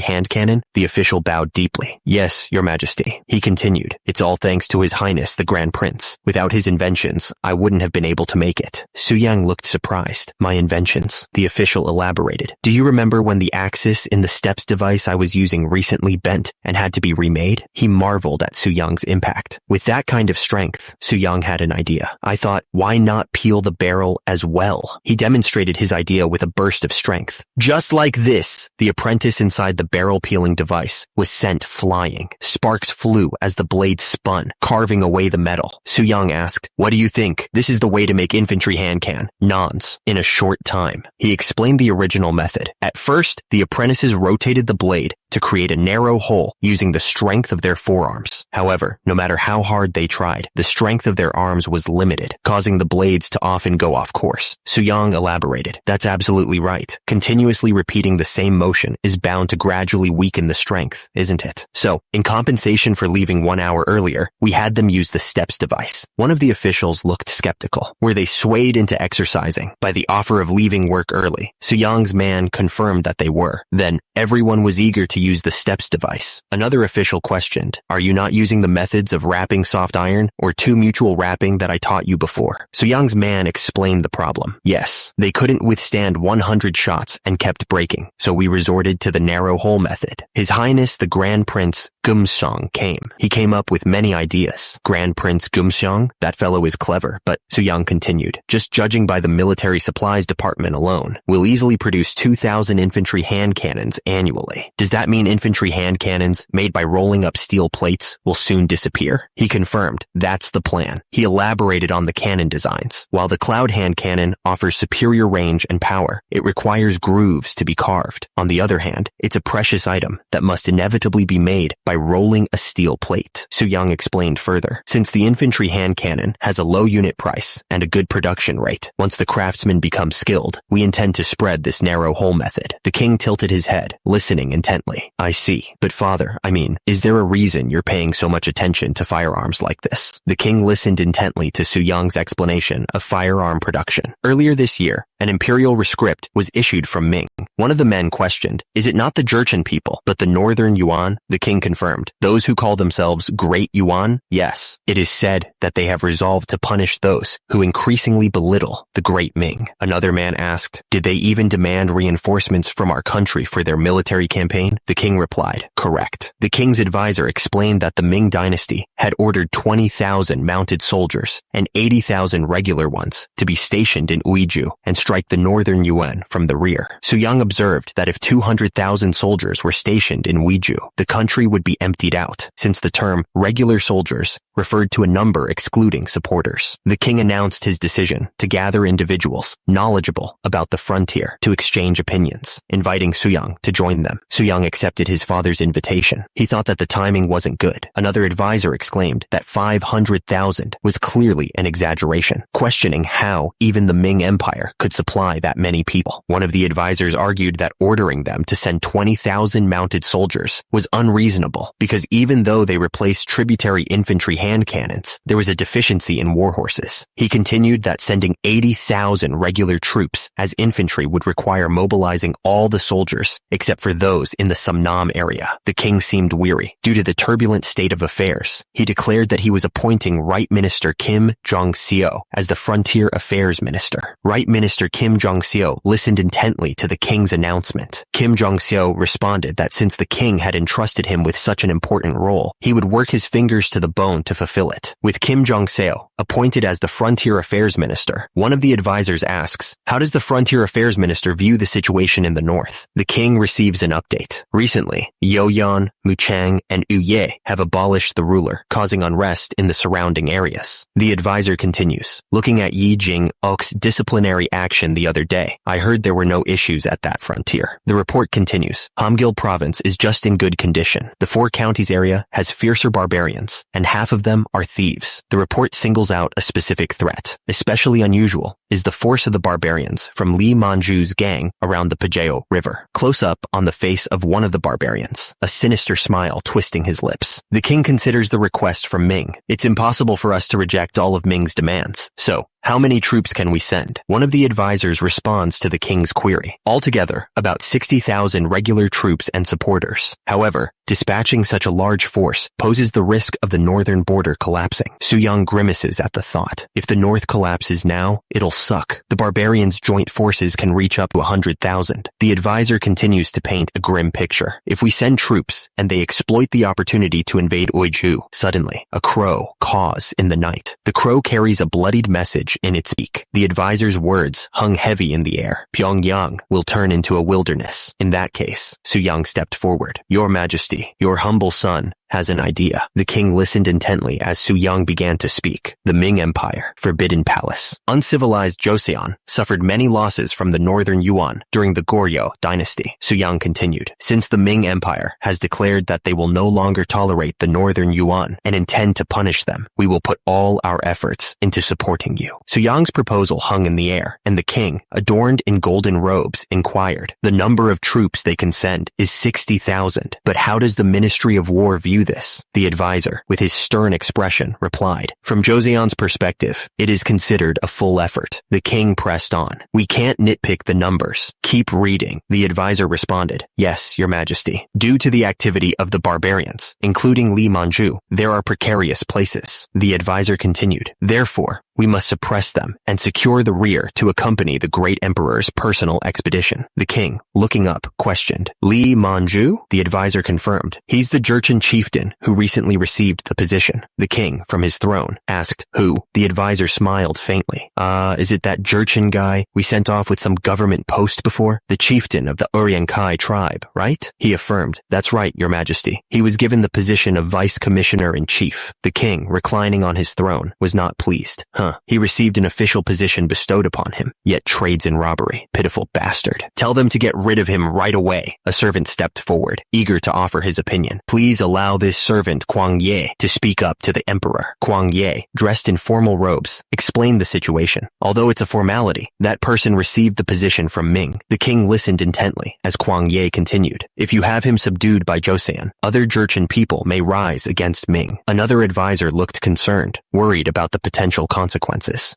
hand cannon? The official bowed deeply. Yes, Your Majesty. He continued, it's all thanks to His Highness the Grand Prince. Without his inventions, I wouldn't have been able to make it. Suyang looked surprised. My inventions? The official elaborated. Do you remember when the axis in the steps device I was using recently bent and had to be remade? He marveled at Suyang's impact. With that kind of strength, Suyang had an idea. I thought, why not peel the barrel as well? He demonstrated his idea with a burst of strength. Just like this, the apprentice inside the barrel peeling device was sent flying. Sparks flew as the blade spun, carving away the metal. Suyang asked, what do you think? This is the way to make infantry hand can. Nons. In a short time. He explained the original method. At first, the apprentices rotated the blade to create a narrow hole using the strength of their forearms. However, no matter how hard they tried, the strength of their arms was limited, causing the blades to often go off course. Suyang elaborated, "That's absolutely right. Continuously repeating the same motion is bound to gradually weaken the strength, isn't it? So, in compensation for leaving 1 hour earlier, we had them use the steps device." One of the officials looked skeptical. Were they swayed into exercising by the offer of leaving work early? Suyang's man confirmed that they were. Then, everyone was eager to use the steps device. Another official questioned, "Are you not using the methods of wrapping soft iron or two mutual wrapping that I taught you before?" Suyang's man explained the problem. "Yes, they couldn't withstand 100 shots and kept breaking, so we resorted to the narrow hole method." His Highness the Grand Prince Gumseong came. He came up with many ideas. Grand Prince Gumseong? That fellow is clever, but Suyang continued, "Just judging by the military supplies department alone, we'll easily produce 2,000 infantry hand cannons annually. Does that mean infantry hand cannons, made by rolling up steel plates, will soon disappear?" He confirmed, "That's the plan." He elaborated on the cannon designs. While the cloud hand cannon offers superior range and power, it requires grooves to be carved. On the other hand, it's a precious item that must inevitably be made by rolling a steel plate. Suyang explained further, "Since the infantry hand cannon has a low unit price and a good production rate, once the craftsmen become skilled, we intend to spread this narrow hole method." The king tilted his head, listening intently. "I see. But father, is there a reason you're paying so much attention to firearms like this?" The king listened intently to Suyang's explanation of firearm production. Earlier this year, an imperial rescript was issued from Ming. One of the men questioned, "Is it not the Jurchen people, but the Northern Yuan?" The king confirmed, "Those who call themselves Great Yuan? Yes. It is said that they have resolved to punish those who increasingly belittle the Great Ming." Another man asked, "Did they even demand reinforcements from our country for their military campaign?" The king replied, "Correct." The king's advisor explained that the Ming dynasty had ordered 20,000 mounted soldiers and 80,000 regular ones to be stationed in Uiju and strike the Northern Yuan from the rear. Suyang observed that if 200,000 soldiers were stationed in Uiju, the country would be emptied out, since the term regular soldiers referred to a number excluding supporters. The king announced his decision to gather individuals knowledgeable about the frontier to exchange opinions, inviting Suyang to join them. Suyang accepted his father's invitation. He thought that the timing wasn't good. Another advisor exclaimed that 500,000 was clearly an exaggeration, questioning how even the Ming Empire could supply that many people. One of the advisors argued that ordering them to send 20,000 mounted soldiers was unreasonable because even though they replaced tributary infantry hand cannons, there was a deficiency in war horses. He continued that sending 80,000 regular troops as infantry would require mobilizing all the soldiers except for those in the Samnam area. The king seemed weary due to the turbulent state of affairs. He declared that he was appointing Right Minister Kim Jong-seo as the Frontier Affairs Minister. Right Minister Kim Jong-seo listened intently to the king's announcement. Kim Jong-seo responded that since the king had entrusted him with such an important role, he would work his fingers to the bone to fulfill it. With Kim Jong-seo appointed as the Frontier Affairs Minister, one of the advisors asks, "How does the Frontier Affairs Minister view the situation in the north?" The king receives an update. Recently, Yoyan, Muchang, and Uye have abolished the ruler, causing unrest in the surrounding areas. The advisor continues, "Looking at Yi Jing-ok's disciplinary action the other day, I heard there were no issues at that frontier." The report continues, "Hamgyal province is just in good condition. The 4 counties area has fiercer barbarians, and half of them are thieves." The report singles out a specific threat. Especially unusual is the force of the barbarians from Li Manju's gang around the Pajeo River. Close up on the face of one of the barbarians, a sinister smile twisting his lips. The king considers the request from Ming. "It's impossible for us to reject all of Ming's demands. So, how many troops can we send?" One of the advisors responds to the king's query. Altogether, about 60,000 regular troops and supporters. However, dispatching such a large force poses the risk of the northern border collapsing. Suyang grimaces at the thought. If the north collapses now, it'll suck. The barbarians' joint forces can reach up to 100,000. The advisor continues to paint a grim picture. If we send troops and they exploit the opportunity to invade Uiju, suddenly, a crow caws in the night. The crow carries a bloodied message in its beak. The advisor's words hung heavy in the air. Pyongyang will turn into a wilderness. In that case, Suyang stepped forward. "Your Majesty, your humble son has an idea. The king listened intently as Su Yang began to speak. The Ming Empire, Forbidden Palace. Uncivilized Joseon suffered many losses from the northern Yuan during the Goryeo dynasty. Su Yang continued, since the Ming Empire has declared that they will no longer tolerate the northern Yuan and intend to punish them, we will put all our efforts into supporting you. Su Yang's proposal hung in the air, and the king, adorned in golden robes, inquired, the number of troops they can send is 60,000. But how does the Ministry of War view this? The advisor, with his stern expression, replied, from Joseon's perspective, it is considered a full effort. The king pressed on. We can't nitpick the numbers. Keep reading. The advisor responded, yes, your majesty. Due to the activity of the barbarians, including Li Manju, there are precarious places. The advisor continued, therefore, we must suppress them and secure the rear to accompany the great emperor's personal expedition. The king, looking up, questioned, Li Manju? The advisor confirmed, he's the Jurchen chieftain who recently received the position. The king, from his throne, asked, who? The advisor smiled faintly. Is it that Jurchen guy we sent off with some government post before? The chieftain of the Uryankai tribe, right? He affirmed, that's right, your majesty. He was given the position of vice commissioner-in-chief. The king, reclining on his throne, was not pleased. He received an official position bestowed upon him, yet trades in robbery. Pitiful bastard. Tell them to get rid of him right away. A servant stepped forward, eager to offer his opinion. Please allow this servant, Kwang Ye, to speak up to the emperor. Kwang Ye, dressed in formal robes, explained the situation. Although it's a formality, that person received the position from Ming. The king listened intently as Kwang Ye continued. If you have him subdued by Joseon, other Jurchen people may rise against Ming. Another advisor looked concerned, worried about the potential consequences.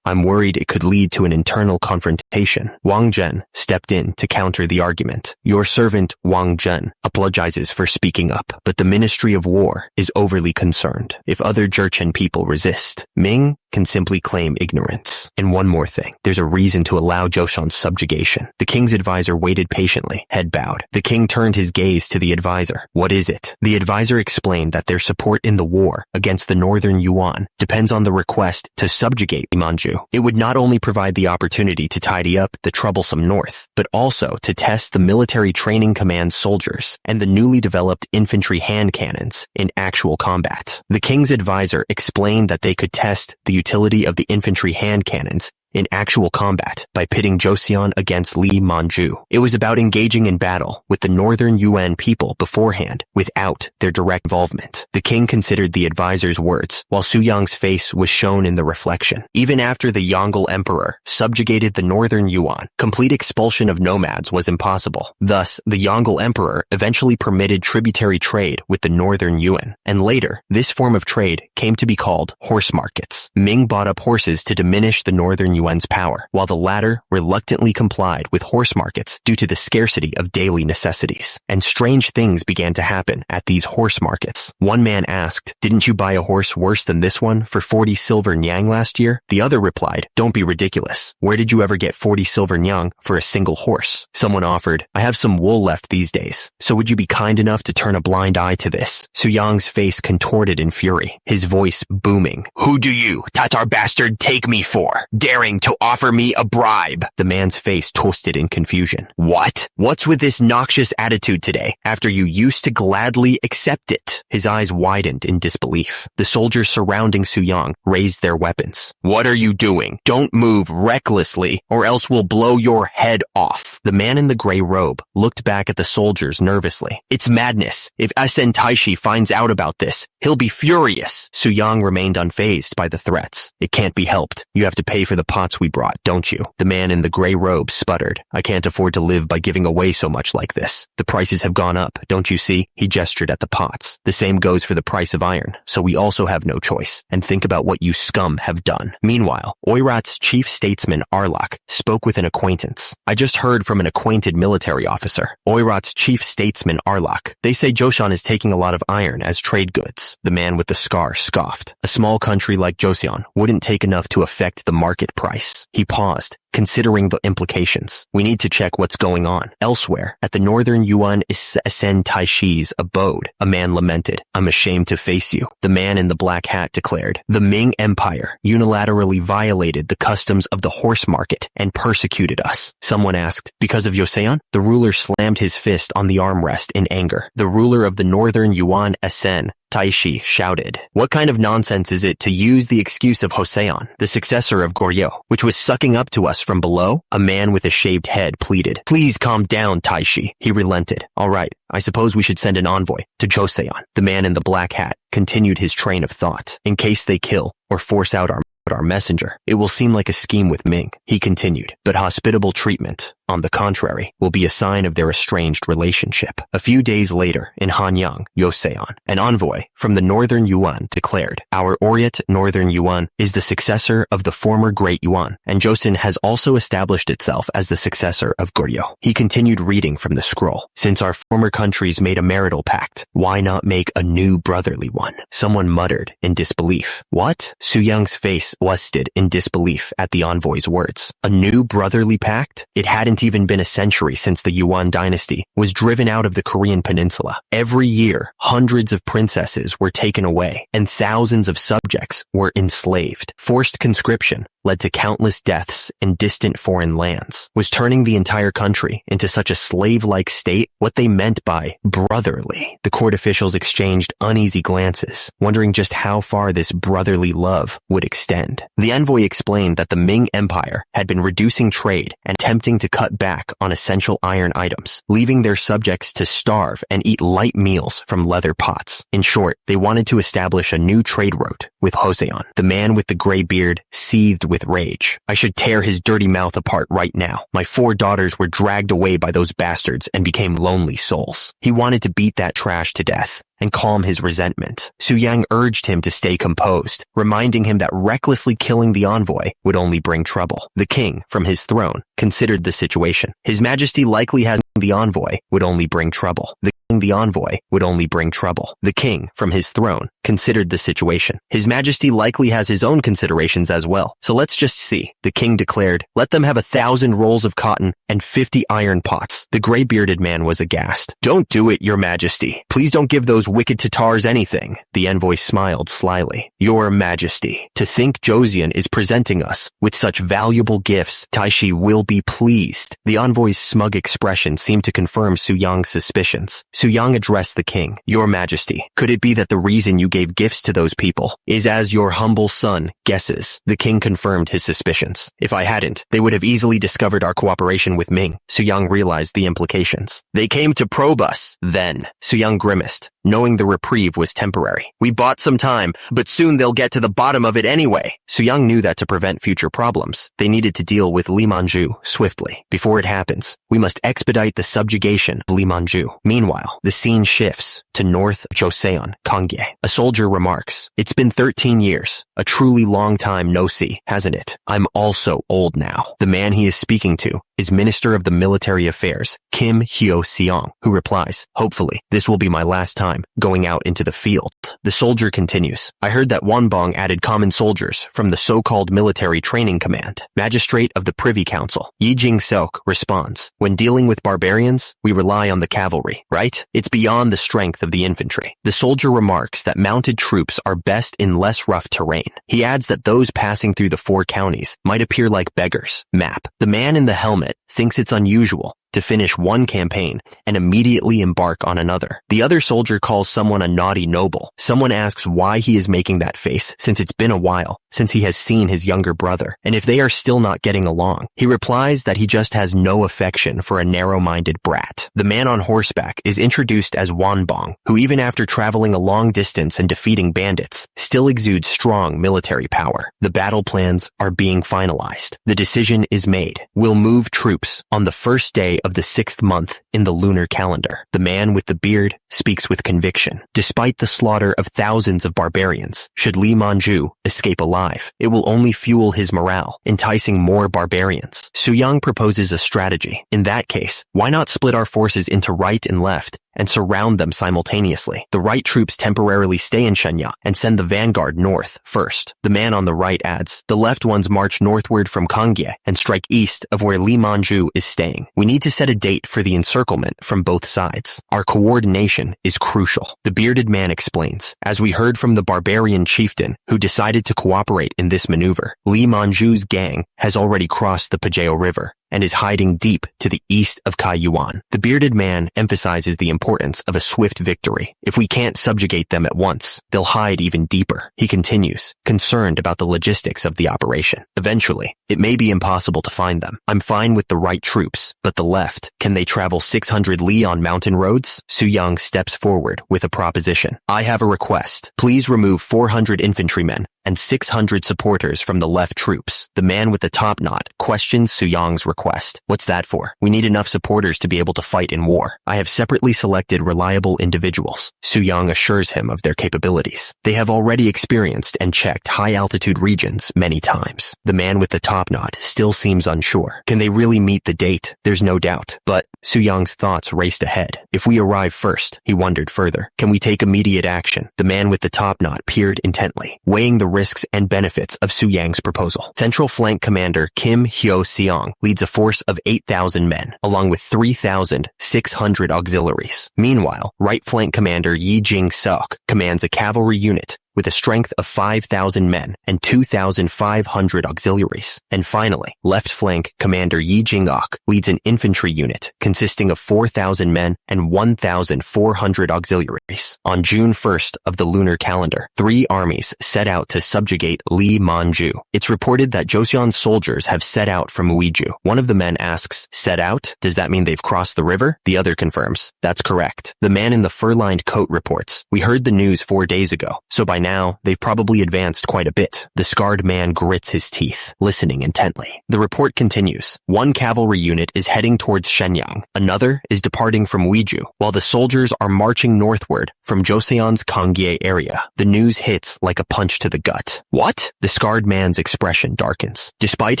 I'm worried it could lead to an internal confrontation. Wang Zhen stepped in to counter the argument. Your servant, Wang Zhen, apologizes for speaking up, but the Ministry of War is overly concerned. If other Jurchen people resist, Ming can simply claim ignorance. And one more thing, there's a reason to allow Joseon's subjugation. The king's advisor waited patiently, head bowed. The king turned his gaze to the advisor. What is it? The advisor explained that their support in the war against the northern Yuan depends on the request to subjugate Manju. It would not only provide the opportunity to tidy up the troublesome north, but also to test the military training command soldiers and the newly developed infantry hand cannons in actual combat. The king's advisor explained that they could test the utility of the infantry hand cannons in actual combat by pitting Joseon against Li Manju. It was about engaging in battle with the northern Yuan people beforehand without their direct involvement. The king considered the advisor's words, while Su Yang's face was shown in the reflection. Even after the Yongle emperor subjugated the northern Yuan, complete expulsion of nomads was impossible. Thus, the Yongle emperor eventually permitted tributary trade with the northern Yuan, and later, this form of trade came to be called horse markets. Ming bought up horses to diminish the northern Yuan's power, while the latter reluctantly complied with horse markets due to the scarcity of daily necessities. And strange things began to happen at these horse markets. One man asked, didn't you buy a horse worse than this one for 40 silver nyang last year? The other replied, don't be ridiculous. Where did you ever get 40 silver nyang for a single horse? Someone offered, I have some wool left these days, so would you be kind enough to turn a blind eye to this? Su Yang's face contorted in fury, his voice booming. Who do you, Tatar bastard, take me for? Daring to offer me a bribe. The man's face twisted in confusion. What? What's with this noxious attitude today, after you used to gladly accept it? His eyes widened in disbelief. The soldiers surrounding Su Yang raised their weapons. What are you doing? Don't move recklessly, or else we'll blow your head off. The man in the gray robe looked back at the soldiers nervously. It's madness. If SN Taishi finds out about this, he'll be furious. Su Yang remained unfazed by the threats. It can't be helped. You have to pay for the pots we brought, don't you? The man in the gray robe sputtered. I can't afford to live by giving away so much like this. The prices have gone up, don't you see? He gestured at the pots. The same goes for the price of iron, so we also have no choice. And think about what you scum have done. Meanwhile, Oirat's chief statesman Arlok spoke with an acquaintance. I just heard from an acquainted military officer. Oirat's chief statesman Arlok. They say Joseon is taking a lot of iron as trade goods. The man with the scar scoffed. A small country like Joseon wouldn't take enough to affect the market price. He paused, considering the implications. We need to check what's going on. Elsewhere, at the northern Yuan Sen Taishi's abode, a man lamented, I'm ashamed to face you. The man in the black hat declared, the Ming Empire unilaterally violated the customs of the horse market and persecuted us. Someone asked, because of Joseon? The ruler slammed his fist on the armrest in anger. The ruler of the northern Yuan Sen Taishi shouted. What kind of nonsense is it to use the excuse of Joseon, the successor of Goryeo, which was sucking up to us from below? A man with a shaved head pleaded. Please calm down, Taishi. He relented. All right, I suppose we should send an envoy to Joseon. The man in the black hat continued his train of thought. In case they kill or force out our messenger, it will seem like a scheme with Ming, he continued. But hospitable treatment, on the contrary, will be a sign of their estranged relationship. A few days later, in Hanyang, Joseon, an envoy from the Northern Yuan declared, Our Orient Northern Yuan is the successor of the former Great Yuan, and Joseon has also established itself as the successor of Goryeo. He continued reading from the scroll. Since our former countries made a marital pact, why not make a new brotherly one? Someone muttered in disbelief. What? Su Young's face blusted in disbelief at the envoy's words. A new brotherly pact? It hadn't even been a century since the Yuan dynasty was driven out of the Korean peninsula. Every year, hundreds of princesses were taken away, and thousands of subjects were enslaved. Forced conscription led to countless deaths in distant foreign lands. Was turning the entire country into such a slave-like state what they meant by brotherly? The court officials exchanged uneasy glances, wondering just how far this brotherly love would extend. The envoy explained that the Ming Empire had been reducing trade and attempting to cut back on essential iron items, leaving their subjects to starve and eat light meals from leather pots. In short, they wanted to establish a new trade route with Joseon. The man with the gray beard seethed with rage. I should tear his dirty mouth apart right now. My 4 daughters were dragged away by those bastards and became lonely souls. He wanted to beat that trash to death and calm his resentment. Su Yang urged him to stay composed, reminding him that recklessly killing the envoy would only bring trouble. The king, from his throne, considered the situation. His Majesty likely has the envoy would only bring trouble. The envoy would only bring trouble. The king, from his throne, considered the situation. His Majesty likely has his own considerations as well, so let's just see. The king declared, let them have 1,000 rolls of cotton and 50 iron pots. The gray-bearded man was aghast. Don't do it, your Majesty. Please don't give those wicked Tatars anything. The envoy smiled slyly. Your Majesty, to think Joseon is presenting us with such valuable gifts, Taishi will be pleased. The envoy's smug expression seemed to confirm Su Yang's suspicions. Su Yang addressed the king. Your Majesty, could it be that the reason you gave gifts to those people is as your humble son guesses? The king confirmed his suspicions. If I hadn't, they would have easily discovered our cooperation with Ming. Su Yang realized the implications. They came to probe us, then. Su Yang grimaced, knowing the reprieve was temporary. We bought some time, but soon they'll get to the bottom of it anyway. Su Yang knew that to prevent future problems, they needed to deal with Li Manju swiftly. Before it happens, we must expedite the subjugation of Li Manju. Meanwhile, the scene shifts to north of Joseon, Kangye. A soldier remarks, it's been 13 years, a truly long time no see, hasn't it? I'm also old now. The man he is speaking to is Minister of the Military Affairs, Kim Hyo-seong, who replies, hopefully, this will be my last time going out into the field. The soldier continues, I heard that Wonbong added common soldiers from the so-called Military Training Command. Magistrate of the Privy Council, Yi Jing-seok, responds, when dealing with barbarians, we rely on the cavalry, right? It's beyond the strength of the infantry. The soldier remarks that mounted troops are best in less rough terrain. He adds that those passing through the 4 counties might appear like beggars. Map. The man in the helmet thinks it's unusual to finish one campaign and immediately embark on another. The other soldier calls someone a naughty noble. Someone asks why he is making that face, since it's been a while since he has seen his younger brother, and if they are still not getting along. He replies that he just has no affection for a narrow-minded brat. The man on horseback is introduced as Wonbong, who even after traveling a long distance and defeating bandits, still exudes strong military power. The battle plans are being finalized. The decision is made. We'll move troops on the first day of the 6th month in the lunar calendar. The man with the beard speaks with conviction. Despite the slaughter of thousands of barbarians, should Li Manju escape alive, it will only fuel his morale, enticing more barbarians. Su Yang proposes a strategy. In that case, why not split our forces into right and left and surround them simultaneously? The right troops temporarily stay in Shenyang and send the vanguard north first. The man on the right adds, the left ones march northward from Kangye and strike east of where Li Manju is staying. We need to set a date for the encirclement from both sides. Our coordination is crucial. The bearded man explains, as we heard from the barbarian chieftain who decided to cooperate in this maneuver, Li Manju's gang has already crossed the Pajeo River and is hiding deep to the east of Kaiyuan. The bearded man emphasizes the importance of a swift victory. If we can't subjugate them at once, they'll hide even deeper. He continues, concerned about the logistics of the operation. Eventually, it may be impossible to find them. I'm fine with the right troops, but the left, can they travel 600 li on mountain roads? Su Yang steps forward with a proposition. I have a request. Please remove 400 infantrymen and 600 supporters from the left troops. The man with the top knot questions Su Yang's request. What's that for? We need enough supporters to be able to fight in war. I have separately selected reliable individuals. Su Yang assures him of their capabilities. They have already experienced and checked high-altitude regions many times. The man with the top knot still seems unsure. Can they really meet the date? There's no doubt. But Su Yang's thoughts raced ahead. If we arrive first, he wondered further. Can we take immediate action? The man with the top knot peered intently, weighing the risks and benefits of Su Yang's proposal. Central Flank Commander Kim Hyo-seong leads a force of 8,000 men, along with 3,600 auxiliaries. Meanwhile, Right Flank Commander Yi Jing-seok commands a cavalry unit with a strength of 5,000 men and 2,500 auxiliaries. And finally, Left Flank Commander Yi Jing-ok leads an infantry unit consisting of 4,000 men and 1,400 auxiliaries. On June 1st of the lunar calendar, 3 armies set out to subjugate Li Manju. It's reported that Joseon's soldiers have set out from Uiju. One of the men asks, set out? Does that mean they've crossed the river? The other confirms, that's correct. The man in the fur-lined coat reports, we heard the news 4 days ago, so by now, they've probably advanced quite a bit. The scarred man grits his teeth, listening intently. The report continues. One cavalry unit is heading towards Shenyang. Another is departing from Uiju, while the soldiers are marching northward from Joseon's Kangye area. The news hits like a punch to the gut. What? The scarred man's expression darkens. Despite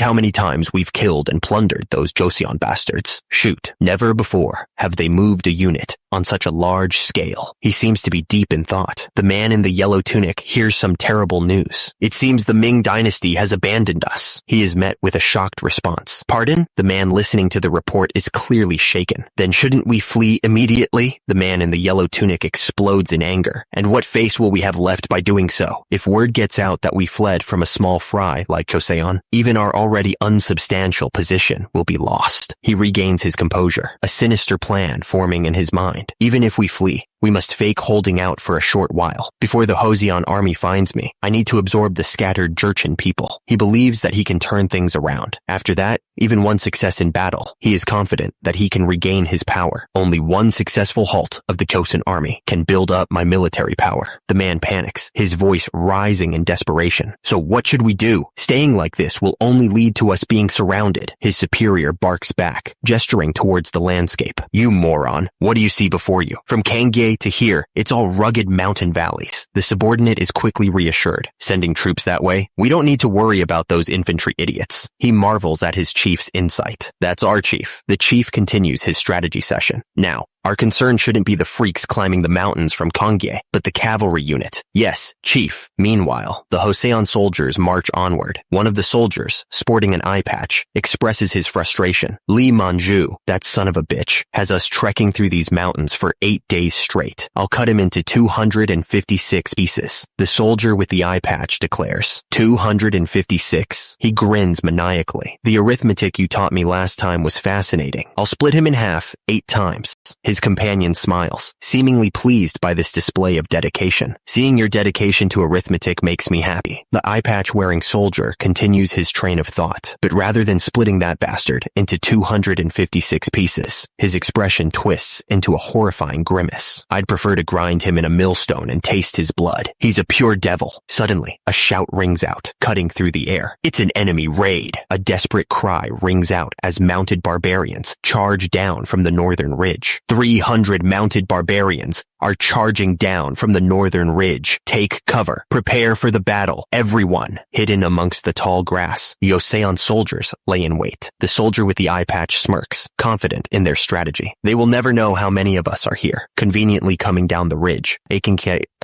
how many times we've killed and plundered those Joseon bastards, shoot, never before have they moved a unit on such a large scale. He seems to be deep in thought. The man in the yellow tunic hears some terrible news. It seems the Ming dynasty has abandoned us. He is met with a shocked response. Pardon? The man listening to the report is clearly shaken. Then shouldn't we flee immediately? The man in the yellow tunic explodes in anger. And what face will we have left by doing so? If word gets out that we fled from a small fry like Joseon, even our already unsubstantial position will be lost. He regains his composure, a sinister plan forming in his mind. Even if we flee, we must fake holding out for a short while. Before the Joseon army finds me, I need to absorb the scattered Jurchen people. He believes that he can turn things around. After that, even one success in battle, he is confident that he can regain his power. Only one successful halt of the Chosun army can build up my military power. The man panics, his voice rising in desperation. So what should we do? Staying like this will only lead to us being surrounded. His superior barks back, gesturing towards the landscape. You moron, what do you see before you? From Kangye to here, it's all rugged mountain valleys. The subordinate is quickly reassured. Sending troops that way? We don't need to worry about those infantry idiots. He marvels at his chief's insight. That's our chief. The chief continues his strategy session. Now, our concern shouldn't be the freaks climbing the mountains from Kangye, but the cavalry unit. Yes, chief. Meanwhile, the Joseon soldiers march onward. One of the soldiers, sporting an eye patch, expresses his frustration. Li Manju, that son of a bitch, has us trekking through these mountains for 8 days straight. I'll cut him into 256 pieces. The soldier with the eye patch declares, 256? He grins maniacally. The arithmetic you taught me last time was fascinating. I'll split him in half 8 times. His companion smiles, seemingly pleased by this display of dedication. Seeing your dedication to arithmetic makes me happy. The eye patch-wearing soldier continues his train of thought, but rather than splitting that bastard into 256 pieces, his expression twists into a horrifying grimace. I'd prefer to grind him in a millstone and taste his blood. He's a pure devil. Suddenly, a shout rings out, cutting through the air. It's an enemy raid. A desperate cry rings out as mounted barbarians charge down from the northern ridge. 300 mounted barbarians are charging down from the northern ridge. Take cover. Prepare for the battle. Everyone. Hidden amongst the tall grass, Joseon soldiers lay in wait. The soldier with the eye patch smirks, confident in their strategy. They will never know how many of us are here, conveniently coming down the ridge.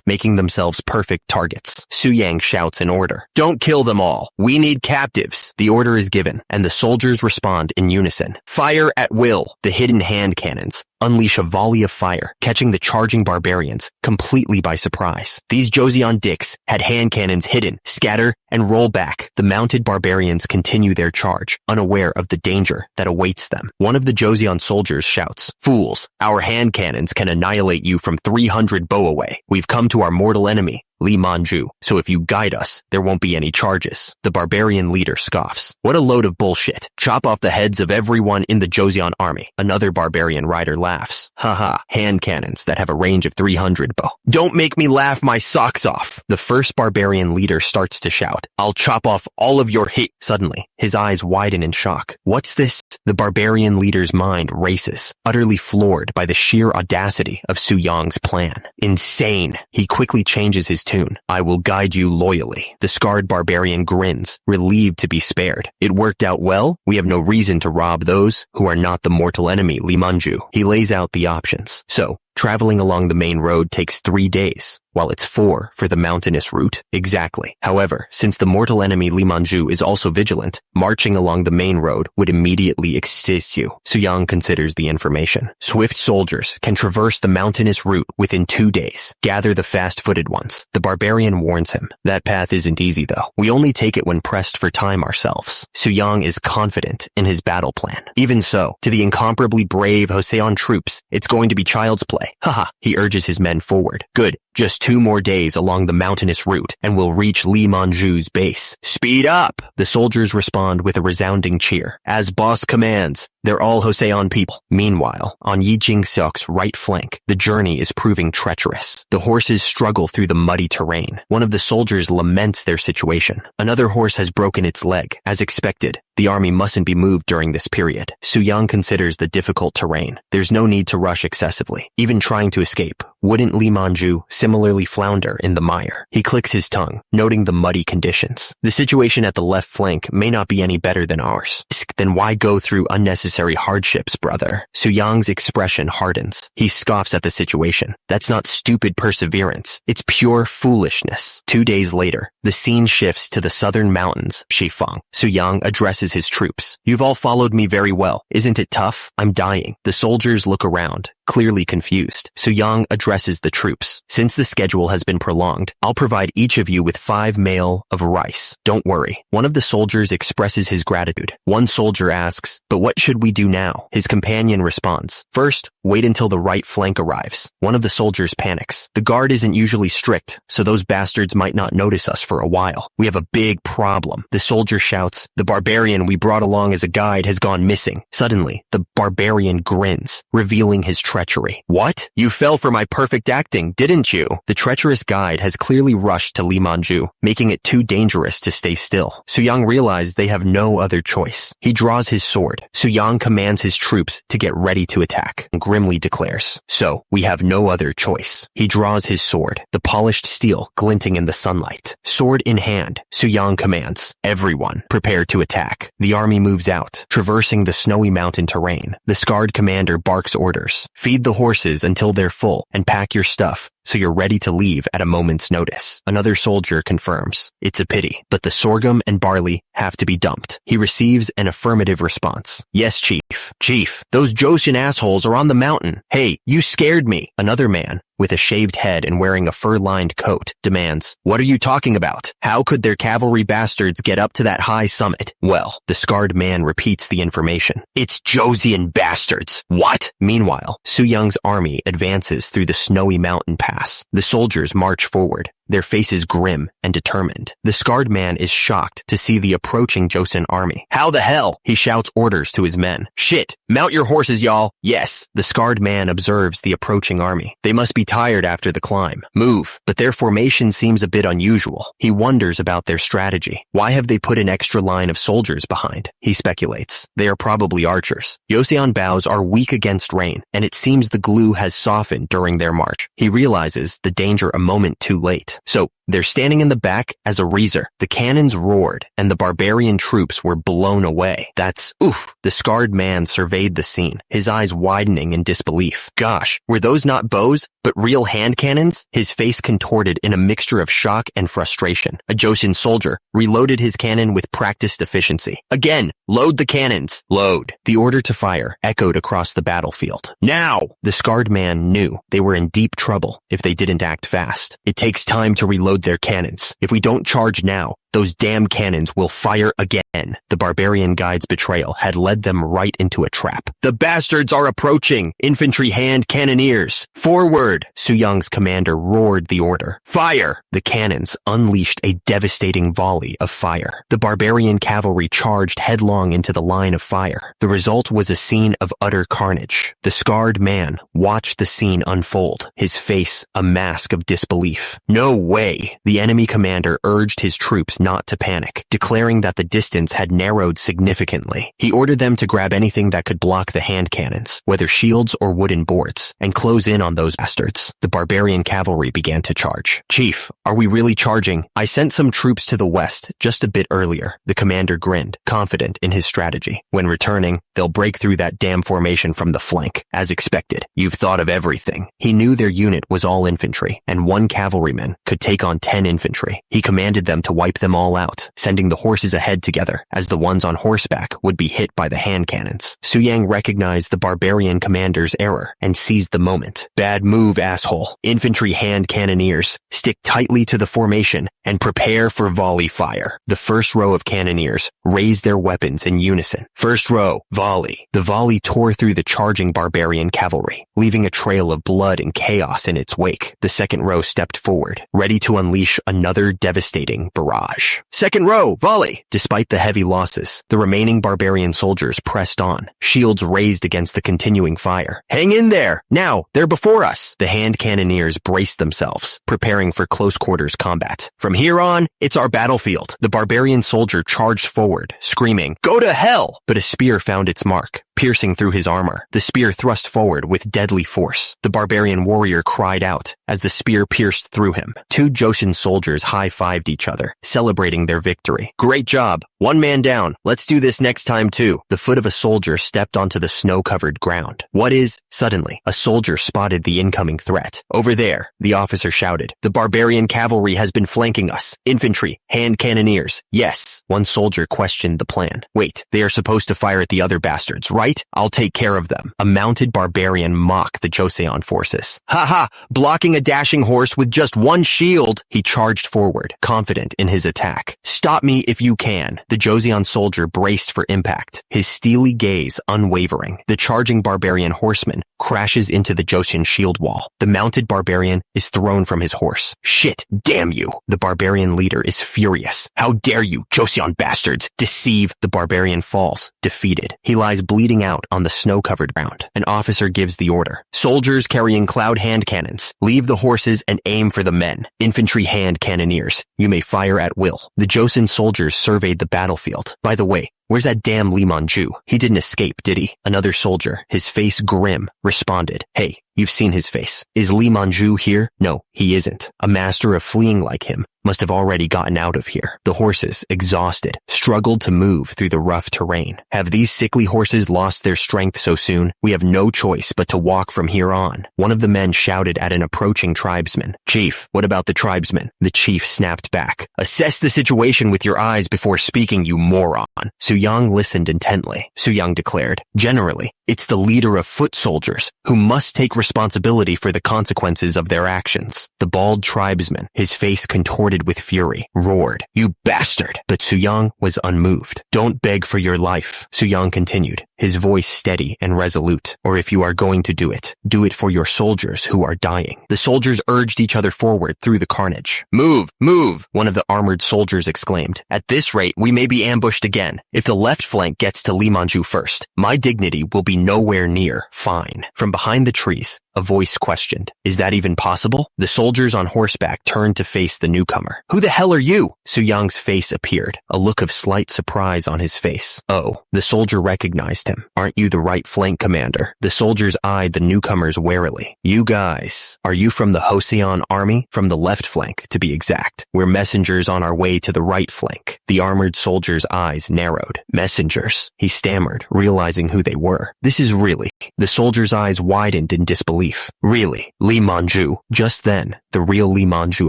making themselves perfect targets. Su Yang shouts an order. Don't kill them all. We need captives. The order is given, and the soldiers respond in unison. Fire at will. The hidden hand cannons unleash a volley of fire, catching the charging barbarians completely by surprise. These Joseon dicks had hand cannons hidden, scatter, and roll back. The mounted barbarians continue their charge, unaware of the danger that awaits them. One of the Joseon soldiers shouts, Fools, our hand cannons can annihilate you from 300 bow away. We've come to our mortal enemy, Lee Manju, so if you guide us, there won't be any charges. The barbarian leader scoffs. What a load of bullshit. Chop off the heads of everyone in the Joseon army. Another barbarian rider laughs. Haha, hand cannons that have a range of 300 bow. Don't make me laugh my socks off. The first barbarian leader starts to shout, I'll chop off all of your hate. Suddenly, his eyes widen in shock. What's this? The barbarian leader's mind races, utterly floored by the sheer audacity of Su Yang's plan. Insane. He quickly changes his tune. I will guide you loyally. The scarred barbarian grins, relieved to be spared. It worked out well. We have no reason to rob those who are not the mortal enemy, Lee Manju. He lays out the options. So, traveling along the main road takes 3 days, while it's 4 for the mountainous route. Exactly. However, since the mortal enemy Lee Manju is also vigilant, marching along the main road would immediately exist you. Su Yang considers the information. Swift soldiers can traverse the mountainous route within 2 days. Gather the fast-footed ones. The barbarian warns him. That path isn't easy though. We only take it when pressed for time ourselves. Su Yang is confident in his battle plan. Even so, to the incomparably brave Joseon troops, it's going to be child's play. Haha, he urges his men forward. Good. Just 2 more days along the mountainous route, and we'll reach Lee Manju's base. Speed up! The soldiers respond with a resounding cheer. As boss commands, they're all Joseon people. Meanwhile, on Yi Jing-seok's right flank, the journey is proving treacherous. The horses struggle through the muddy terrain. One of the soldiers laments their situation. Another horse has broken its leg. As expected, the army mustn't be moved during this period. Su Yang considers the difficult terrain. There's no need to rush excessively. Even trying to escape, wouldn't Lee Manju similarly flounder in the mire? He clicks his tongue, noting the muddy conditions. The situation at the left flank may not be any better than ours. Then why go through unnecessary hardships, brother? Su Yang's expression hardens. He scoffs at the situation. That's not stupid perseverance. It's pure foolishness. 2 days later, the scene shifts to the southern mountains, Shifang. Su Yang addresses his troops. You've all followed me very well. Isn't it tough? I'm dying. The soldiers look around, clearly confused. Su Yang addresses the troops. Since the schedule has been prolonged, I'll provide each of you with 5 mail of rice. Don't worry. One of the soldiers expresses his gratitude. One soldier asks, but what should we do now? His companion responds, first, wait until the right flank arrives. One of the soldiers panics. The guard isn't usually strict, so those bastards might not notice us for a while. We have a big problem. The soldier shouts, the barbarian we brought along as a guide has gone missing. Suddenly, the barbarian grins, revealing his treachery. What? You fell for my perfect acting, didn't you? The treacherous guide has clearly rushed to Lee Manju, making it too dangerous to stay still. Su Yang realizes they have no other choice. He draws his sword. Su Yang commands his troops to get ready to attack, and grimly declares, so, we have no other choice. He draws his sword, the polished steel glinting in the sunlight. Sword in hand, Su Yang commands, everyone, prepare to attack. The army moves out, traversing the snowy mountain terrain. The scarred commander barks orders. Feed the horses until they're full, and pack your stuff, so you're ready to leave at a moment's notice. Another soldier confirms. It's a pity, but the sorghum and barley have to be dumped. He receives an affirmative response. Yes, Chief. Chief, those Joseon assholes are on the mountain. Hey, you scared me. Another man, with a shaved head and wearing a fur-lined coat, demands, what are you talking about? How could their cavalry bastards get up to that high summit? Well, the scarred man repeats the information. It's Joseon bastards. What? Meanwhile, Su Yang's army advances through the snowy mountain pass. The soldiers march forward, their faces grim and determined. The scarred man is shocked to see the approaching Joseon army. How the hell? He shouts orders to his men. Shit! Mount your horses, y'all! Yes! The scarred man observes the approaching army. They must be tired after the climb. Move! But their formation seems a bit unusual. He wonders about their strategy. Why have they put an extra line of soldiers behind? He speculates. They are probably archers. Joseon bows are weak against rain, and it seems the glue has softened during their march. He realizes the danger a moment too late. moment. So, they're standing in the back as a reser. The cannons roared, and the barbarian troops were blown away. That's oof. The scarred man surveyed the scene, his eyes widening in disbelief. Gosh, were those not bows, but real hand cannons? His face contorted in a mixture of shock and frustration. A Joseon soldier reloaded his cannon with practiced efficiency. Again, load the cannons. Load. The order to fire echoed across the battlefield. Now! The scarred man knew they were in deep trouble if they didn't act fast. It takes time to reload their cannons. If we don't charge now, those damn cannons will fire again. The barbarian guide's betrayal had led them right into a trap. The bastards are approaching! Infantry hand cannoneers! Forward! Suyang's commander roared the order. Fire! The cannons unleashed a devastating volley of fire. The barbarian cavalry charged headlong into the line of fire. The result was a scene of utter carnage. The scarred man watched the scene unfold, his face a mask of disbelief. No way! The enemy commander urged his troops not to panic, declaring that the distance had narrowed significantly. He ordered them to grab anything that could block the hand cannons, whether shields or wooden boards, and close in on those bastards. The barbarian cavalry began to charge. Chief, are we really charging? I sent some troops to the west just a bit earlier. The commander grinned, confident in his strategy. When returning, they'll break through that damn formation from the flank. As expected, you've thought of everything. He knew their unit was all infantry, and one cavalryman could take on 10 infantry. He commanded them to wipe them all out, sending the horses ahead together, as the ones on horseback would be hit by the hand cannons. Suyang recognized the barbarian commander's error and seized the moment. Bad move, asshole. Infantry hand cannoneers, stick tightly to the formation and prepare for volley fire. The first row of cannoneers raised their weapons in unison. First row, volley. The volley tore through the charging barbarian cavalry, leaving a trail of blood and chaos in its wake. The second row stepped forward, ready to unleash another devastating barrage. Second row, volley! Despite the heavy losses, the remaining barbarian soldiers pressed on, shields raised against the continuing fire. Hang in there! Now, they're before us! The hand cannoneers braced themselves, preparing for close quarters combat. From here on, it's our battlefield. The barbarian soldier charged forward, screaming, "Go to hell!" But a spear found its mark, piercing through his armor. The spear thrust forward with deadly force. The barbarian warrior cried out as the spear pierced through him. Two Joseon soldiers high-fived each other, celebrating their victory. Great job. One man down. Let's do this next time too. The foot of a soldier stepped onto the snow-covered ground. What is? Suddenly, a soldier spotted the incoming threat. Over there, the officer shouted. The barbarian cavalry has been flanking us. Infantry, hand cannoneers. Yes. One soldier questioned the plan. Wait, they are supposed to fire at the other bastards, right? I'll take care of them. A mounted barbarian mocked the Joseon forces. Ha ha! Blocking a dashing horse with just one shield! He charged forward, confident in his attack. Stop me if you can. The Joseon soldier braced for impact, his steely gaze unwavering. The charging barbarian horseman crashes into the Joseon shield wall. The mounted barbarian is thrown from his horse. Shit, damn you. The barbarian leader is furious. How dare you, Joseon bastards, deceive. The barbarian falls, defeated. He lies bleeding out on the snow-covered ground. An officer gives the order. Soldiers carrying cloud hand cannons, leave the horses and aim for the men. Infantry hand cannoneers, you may fire at will. The Joseon soldiers surveyed the battlefield. By the way, where's that damn Lee Man-ju? He didn't escape, did he? Another soldier, his face grim, responded. Hey, you've seen his face. Is Lee Man-ju here? No, he isn't. A master of fleeing like him must have already gotten out of here. The horses, exhausted, struggled to move through the rough terrain. Have these sickly horses lost their strength so soon? We have no choice but to walk from here on. One of the men shouted at an approaching tribesman. Chief, what about the tribesman? The chief snapped back. Assess the situation with your eyes before speaking, you moron. Suyang listened intently. Suyang declared, generally, it's the leader of foot soldiers who must take responsibility for the consequences of their actions. The bald tribesman, his face contorted with fury, roared, "You bastard!" But Suyang was unmoved. Don't beg for your life, Suyang continued, his voice steady and resolute. Or if you are going to do it for your soldiers who are dying. The soldiers urged each other forward through the carnage. Move, move, one of the armored soldiers exclaimed. At this rate, we may be ambushed again. If the left flank gets to Lee Man-ju first, my dignity will be nowhere near fine. From behind the trees, a voice questioned, "Is that even possible?" The soldiers on horseback turned to face the newcomer. "Who the hell are you?" Suyang's face appeared, a look of slight surprise on his face. Oh, the soldier recognized him. Aren't you the right flank commander? The soldiers eyed the newcomers warily. You guys, are you from the Joseon army? From the left flank, to be exact. We're messengers on our way to the right flank. The armored soldier's eyes narrowed. Messengers, he stammered, realizing who they were. This is really... The soldier's eyes widened in disbelief. Really, Lee Man-ju. Just then, the real Lee Man-ju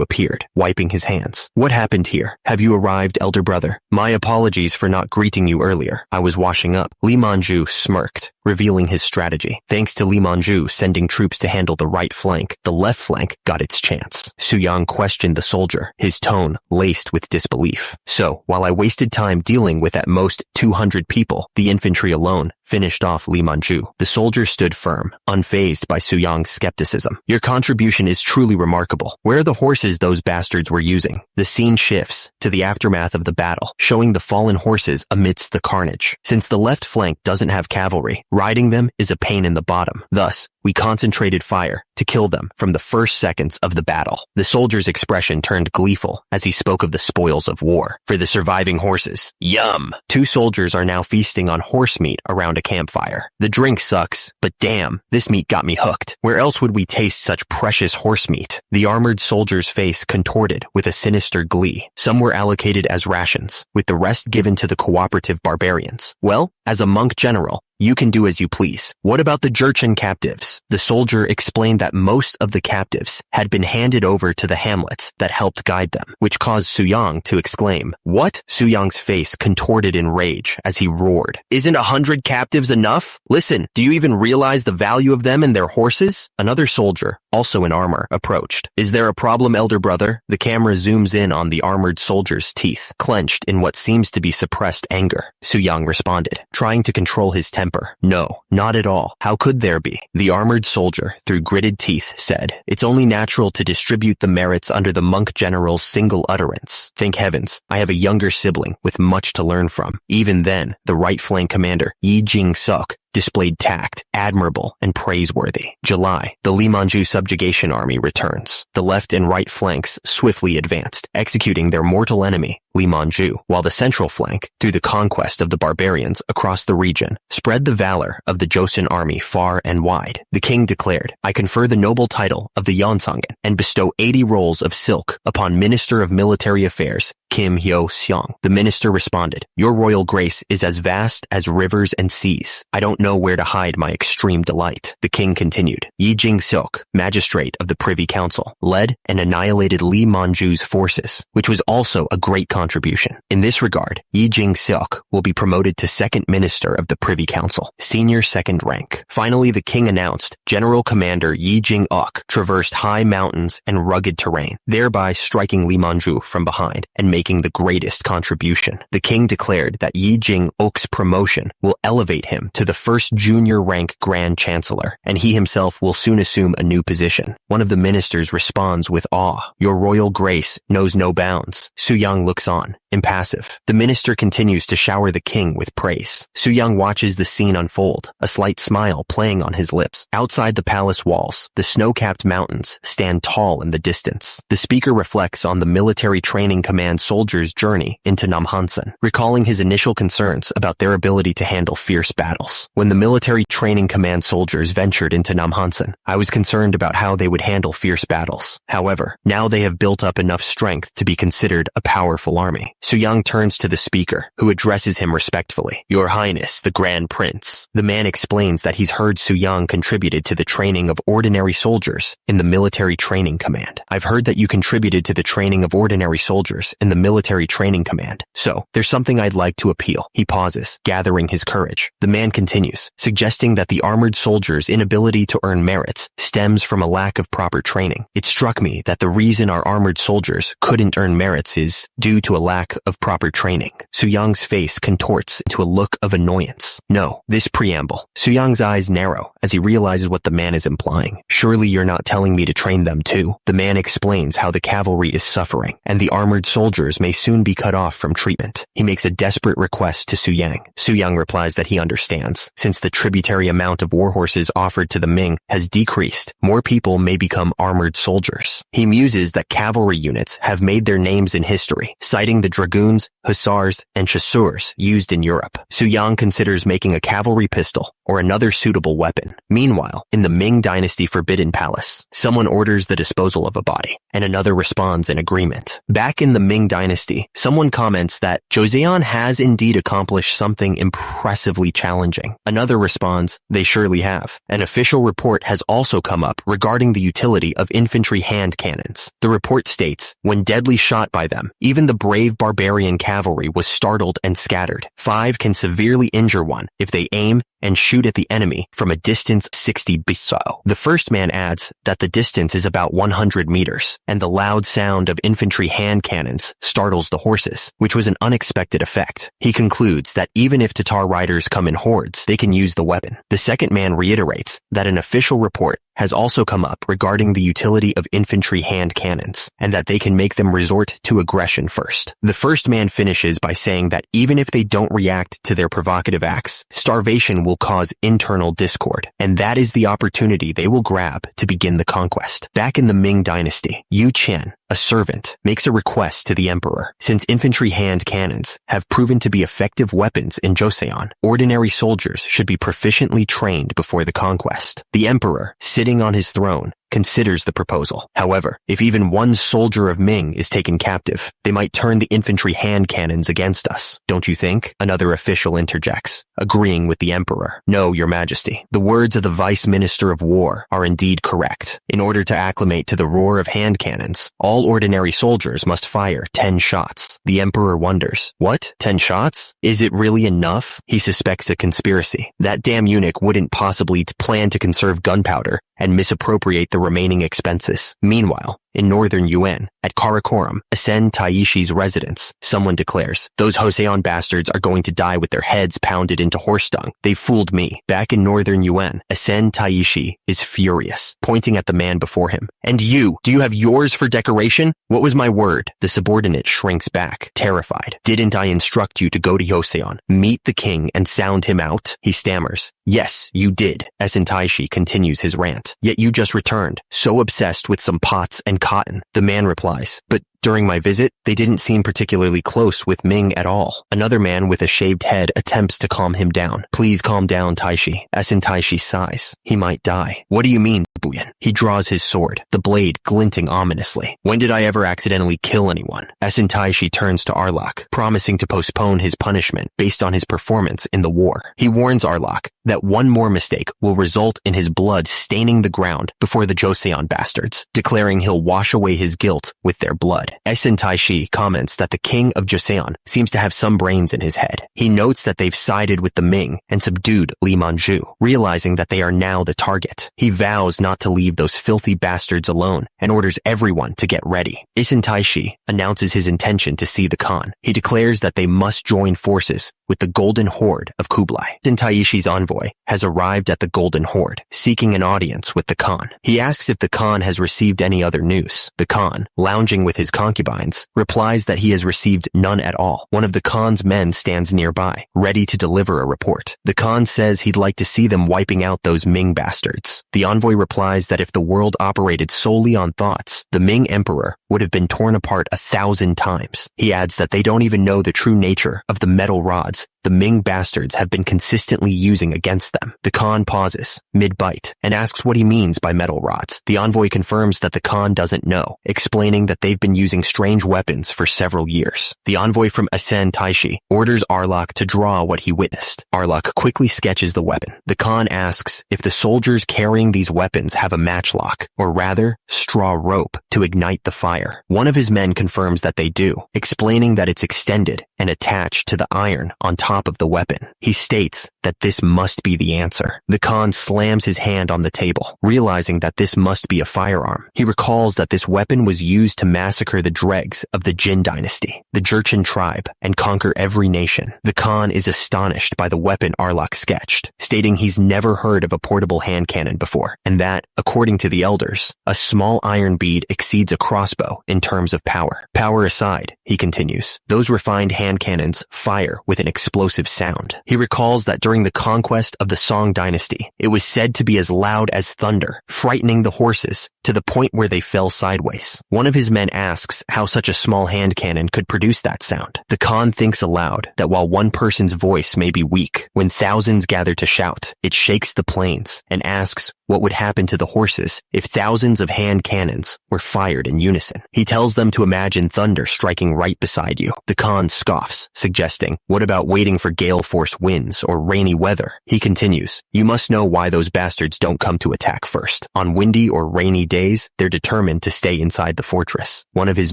appeared, wiping his hands. What happened here? Have you arrived, elder brother? My apologies for not greeting you earlier. I was washing up. Lee Man-ju smirked, revealing his strategy. Thanks to Lee Man-ju sending troops to handle the right flank, the left flank got its chance. Su-yang questioned the soldier, his tone laced with disbelief. So, while I wasted time dealing with at most 200 people, the infantry alone finished off Lee Man-ju. The soldier stood firm, unfazed by Su-yang's skepticism. Your contribution is truly remarkable. Where are the horses those bastards were using? The scene shifts to the aftermath of the battle, showing the fallen horses amidst the carnage. Since the left flank doesn't have cavalry, riding them is a pain in the bottom. Thus, we concentrated fire to kill them from the first seconds of the battle. The soldier's expression turned gleeful as he spoke of the spoils of war. For the surviving horses, yum! 2 soldiers are now feasting on horse meat around a campfire. The drink sucks, but damn, this meat got me hooked. Where else would we taste such precious horse meat? The armored soldier's face contorted with a sinister glee. Some were allocated as rations, with the rest given to the cooperative barbarians. Well, as a monk general, you can do as you please. What about the Jurchen captives? The soldier explained that most of the captives had been handed over to the hamlets that helped guide them, which caused Su-yang to exclaim, "What?" Su-yang's face contorted in rage as he roared. Isn't 100 captives enough? Listen, do you even realize the value of them and their horses? Another soldier, also in armor, approached. Is there a problem, elder brother? The camera zooms in on the armored soldier's teeth, clenched in what seems to be suppressed anger. Su-yang responded, trying to control his temper. No, not at all. How could there be? The armored soldier, through gritted teeth, said, it's only natural to distribute the merits under the monk general's single utterance. Thank heavens, I have a younger sibling with much to learn from. Even then, the right flank commander, Yi Jing-suk, displayed tact, admirable and praiseworthy. July, the Lee Man-ju subjugation army returns. The left and right flanks swiftly advanced, executing their mortal enemy, Lee Man-ju, while the central flank, through the conquest of the barbarians across the region, spread the valor of the Joseon army far and wide. The king declared, I confer the noble title of the Yeonsangan and bestow 80 rolls of silk upon Minister of Military Affairs, Kim Hyo-seong. The minister responded, your royal grace is as vast as rivers and seas. I don't know where to hide my extreme delight. The king continued. Yi Jing-suk, magistrate of the Privy Council, led and annihilated Lee Man-ju's forces, which was also a great contribution. In this regard, Yi Jing-suk will be promoted to second minister of the Privy Council, senior second rank. Finally, the king announced General Commander Yi Jing-uk traversed high mountains and rugged terrain, thereby striking Lee Man-ju from behind and making the greatest contribution. The king declared that Yi Jing-uk's promotion will elevate him to the first junior rank Grand Chancellor, and he himself will soon assume a new position. One of the ministers responds with awe. Your royal grace knows no bounds. Su-yang looks on, impassive. The minister continues to shower the king with praise. Su-yang watches the scene unfold, a slight smile playing on his lips. Outside the palace walls, the snow-capped mountains stand tall in the distance. The speaker reflects on the military training command soldier's journey into Namhansan, recalling his initial concerns about their ability to handle fierce battles. When the military training command soldiers ventured into Namhansan, I was concerned about how they would handle fierce battles. However, now they have built up enough strength to be considered a powerful army. Su-yang turns to the speaker, who addresses him respectfully. Your Highness, the Grand Prince. The man explains that he's heard Su-yang contributed to the training of ordinary soldiers in the military training command. I've heard that you contributed to the training of ordinary soldiers in the military training command. So, there's something I'd like to appeal. He pauses, gathering his courage. The man continues, suggesting that the armored soldier's inability to earn merits stems from a lack of proper training. It struck me that the reason our armored soldiers couldn't earn merits is due to a lack of proper training. Su-yang's face contorts into a look of annoyance. No, this preamble. Su-yang's eyes narrow as he realizes what the man is implying. Surely you're not telling me to train them too. The man explains how the cavalry is suffering, and the armored soldiers may soon be cut off from treatment. He makes a desperate request to Su-yang. Su-yang replies that he understands. Since the tributary amount of warhorses offered to the Ming has decreased, more people may become armored soldiers. He muses that cavalry units have made their names in history, citing the dragoons, hussars, and chasseurs used in Europe. Su Yang considers making a cavalry pistol or another suitable weapon. Meanwhile, in the Ming Dynasty Forbidden Palace, someone orders the disposal of a body, and another responds in agreement. Back in the Ming Dynasty, someone comments that Joseon has indeed accomplished something impressively challenging. Another responds, they surely have. An official report has also come up regarding the utility of infantry hand cannons. The report states, when deadly shot by them, even the brave barbarian cavalry was startled and scattered. 5 can severely injure one if they aim and shoot at the enemy from a distance 60 biso. The first man adds that the distance is about 100 meters, and the loud sound of infantry hand cannons startles the horses, which was an unexpected effect. He concludes that even if Tatar riders come in hordes, they can use the weapon. The second man reiterates that an official report has also come up regarding the utility of infantry hand cannons, and that they can make them resort to aggression first. The first man finishes by saying that even if they don't react to their provocative acts, starvation will cause internal discord, and that is the opportunity they will grab to begin the conquest. Back in the Ming Dynasty, Yu Qian, a servant, makes a request to the emperor. Since infantry hand cannons have proven to be effective weapons in Joseon, ordinary soldiers should be proficiently trained before the conquest. The emperor, sitting on his throne, considers the proposal. However, if even one soldier of Ming is taken captive, they might turn the infantry hand cannons against us. Don't you think? Another official interjects, agreeing with the emperor. No, your majesty. The words of the vice minister of war are indeed correct. In order to acclimate to the roar of hand cannons, all ordinary soldiers must fire 10 shots. The emperor wonders, what? 10 shots? Is it really enough? He suspects a conspiracy. That damn eunuch wouldn't possibly plan to conserve gunpowder and misappropriate the remaining expenses. Meanwhile, in northern Yuan, at Karakoram, Asen Taishi's residence, someone declares, those Joseon bastards are going to die with their heads pounded into horse dung. They fooled me. Back in northern Yuan, Asen Taishi is furious, pointing at the man before him. And you, do you have yours for decoration? What was my word? The subordinate shrinks back, terrified. Didn't I instruct you to go to Joseon, meet the king, and sound him out? He stammers. Yes, you did. Asen Taishi continues his rant. Yet you just returned, so obsessed with some pots and cotton. The man replies, but during my visit, they didn't seem particularly close with Ming at all. Another man with a shaved head attempts to calm him down. Please calm down, Taishi. Asen Taishi sighs. He might die. What do you mean, Buyan? He draws his sword, the blade glinting ominously. When did I ever accidentally kill anyone? Asen Taishi turns to Arlok, promising to postpone his punishment based on his performance in the war. He warns Arlok that one more mistake will result in his blood staining the ground before the Joseon bastards, declaring he'll wash away his guilt with their blood. Asen Taishi comments that the king of Joseon seems to have some brains in his head. He notes that they've sided with the Ming and subdued Li Manju, realizing that they are now the target. He vows not to leave those filthy bastards alone and orders everyone to get ready. Asen Taishi announces his intention to see the Khan. He declares that they must join forces with the Golden Horde of Kublai. Asen Taishi's envoy has arrived at the Golden Horde, seeking an audience with the Khan. He asks if the Khan has received any other news. The Khan, lounging with his concubines, replies that he has received none at all. One of the Khan's men stands nearby, ready to deliver a report. The Khan says he'd like to see them wiping out those Ming bastards. The envoy replies that if the world operated solely on thoughts, the Ming emperor would have been torn apart 1,000 times. He adds that they don't even know the true nature of the metal rods the Ming bastards have been consistently using against them. The Khan pauses, mid-bite, and asks what he means by metal rods. The envoy confirms that the Khan doesn't know, explaining that they've been using strange weapons for several years. The envoy from Asen Taishi orders Arlok to draw what he witnessed. Arlok quickly sketches the weapon. The Khan asks if the soldiers carrying these weapons have a matchlock, or rather, straw rope, to ignite the fire. One of his men confirms that they do, explaining that it's extended and attached to the iron on top of the weapon. He states that this must be the answer. The Khan slams his hand on the table, realizing that this must be a firearm. He recalls that this weapon was used to massacre the dregs of the Jin dynasty, the Jurchen tribe, and conquer every nation. The Khan is astonished by the weapon Arlok sketched, stating he's never heard of a portable hand cannon before, and that, according to the elders, a small iron bead exceeds a crossbow in terms of power. Power aside, he continues, those refined hand cannons fire with an explosive sound. He recalls that during the conquest of the Song dynasty, it was said to be as loud as thunder, frightening the horses to the point where they fell sideways. One of his men asks how such a small hand cannon could produce that sound. The Khan thinks aloud that while one person's voice may be weak, when thousands gather to shout, it shakes the plains, and asks what would happen to the horses if thousands of hand cannons were fired in unison. He tells them to imagine thunder striking right beside you. The Khan scoffs, suggesting, what about waiting for gale force winds or rainy weather? He continues, you must know why those bastards don't come to attack first. On windy or rainy days, they're determined to stay inside the fortress. One of his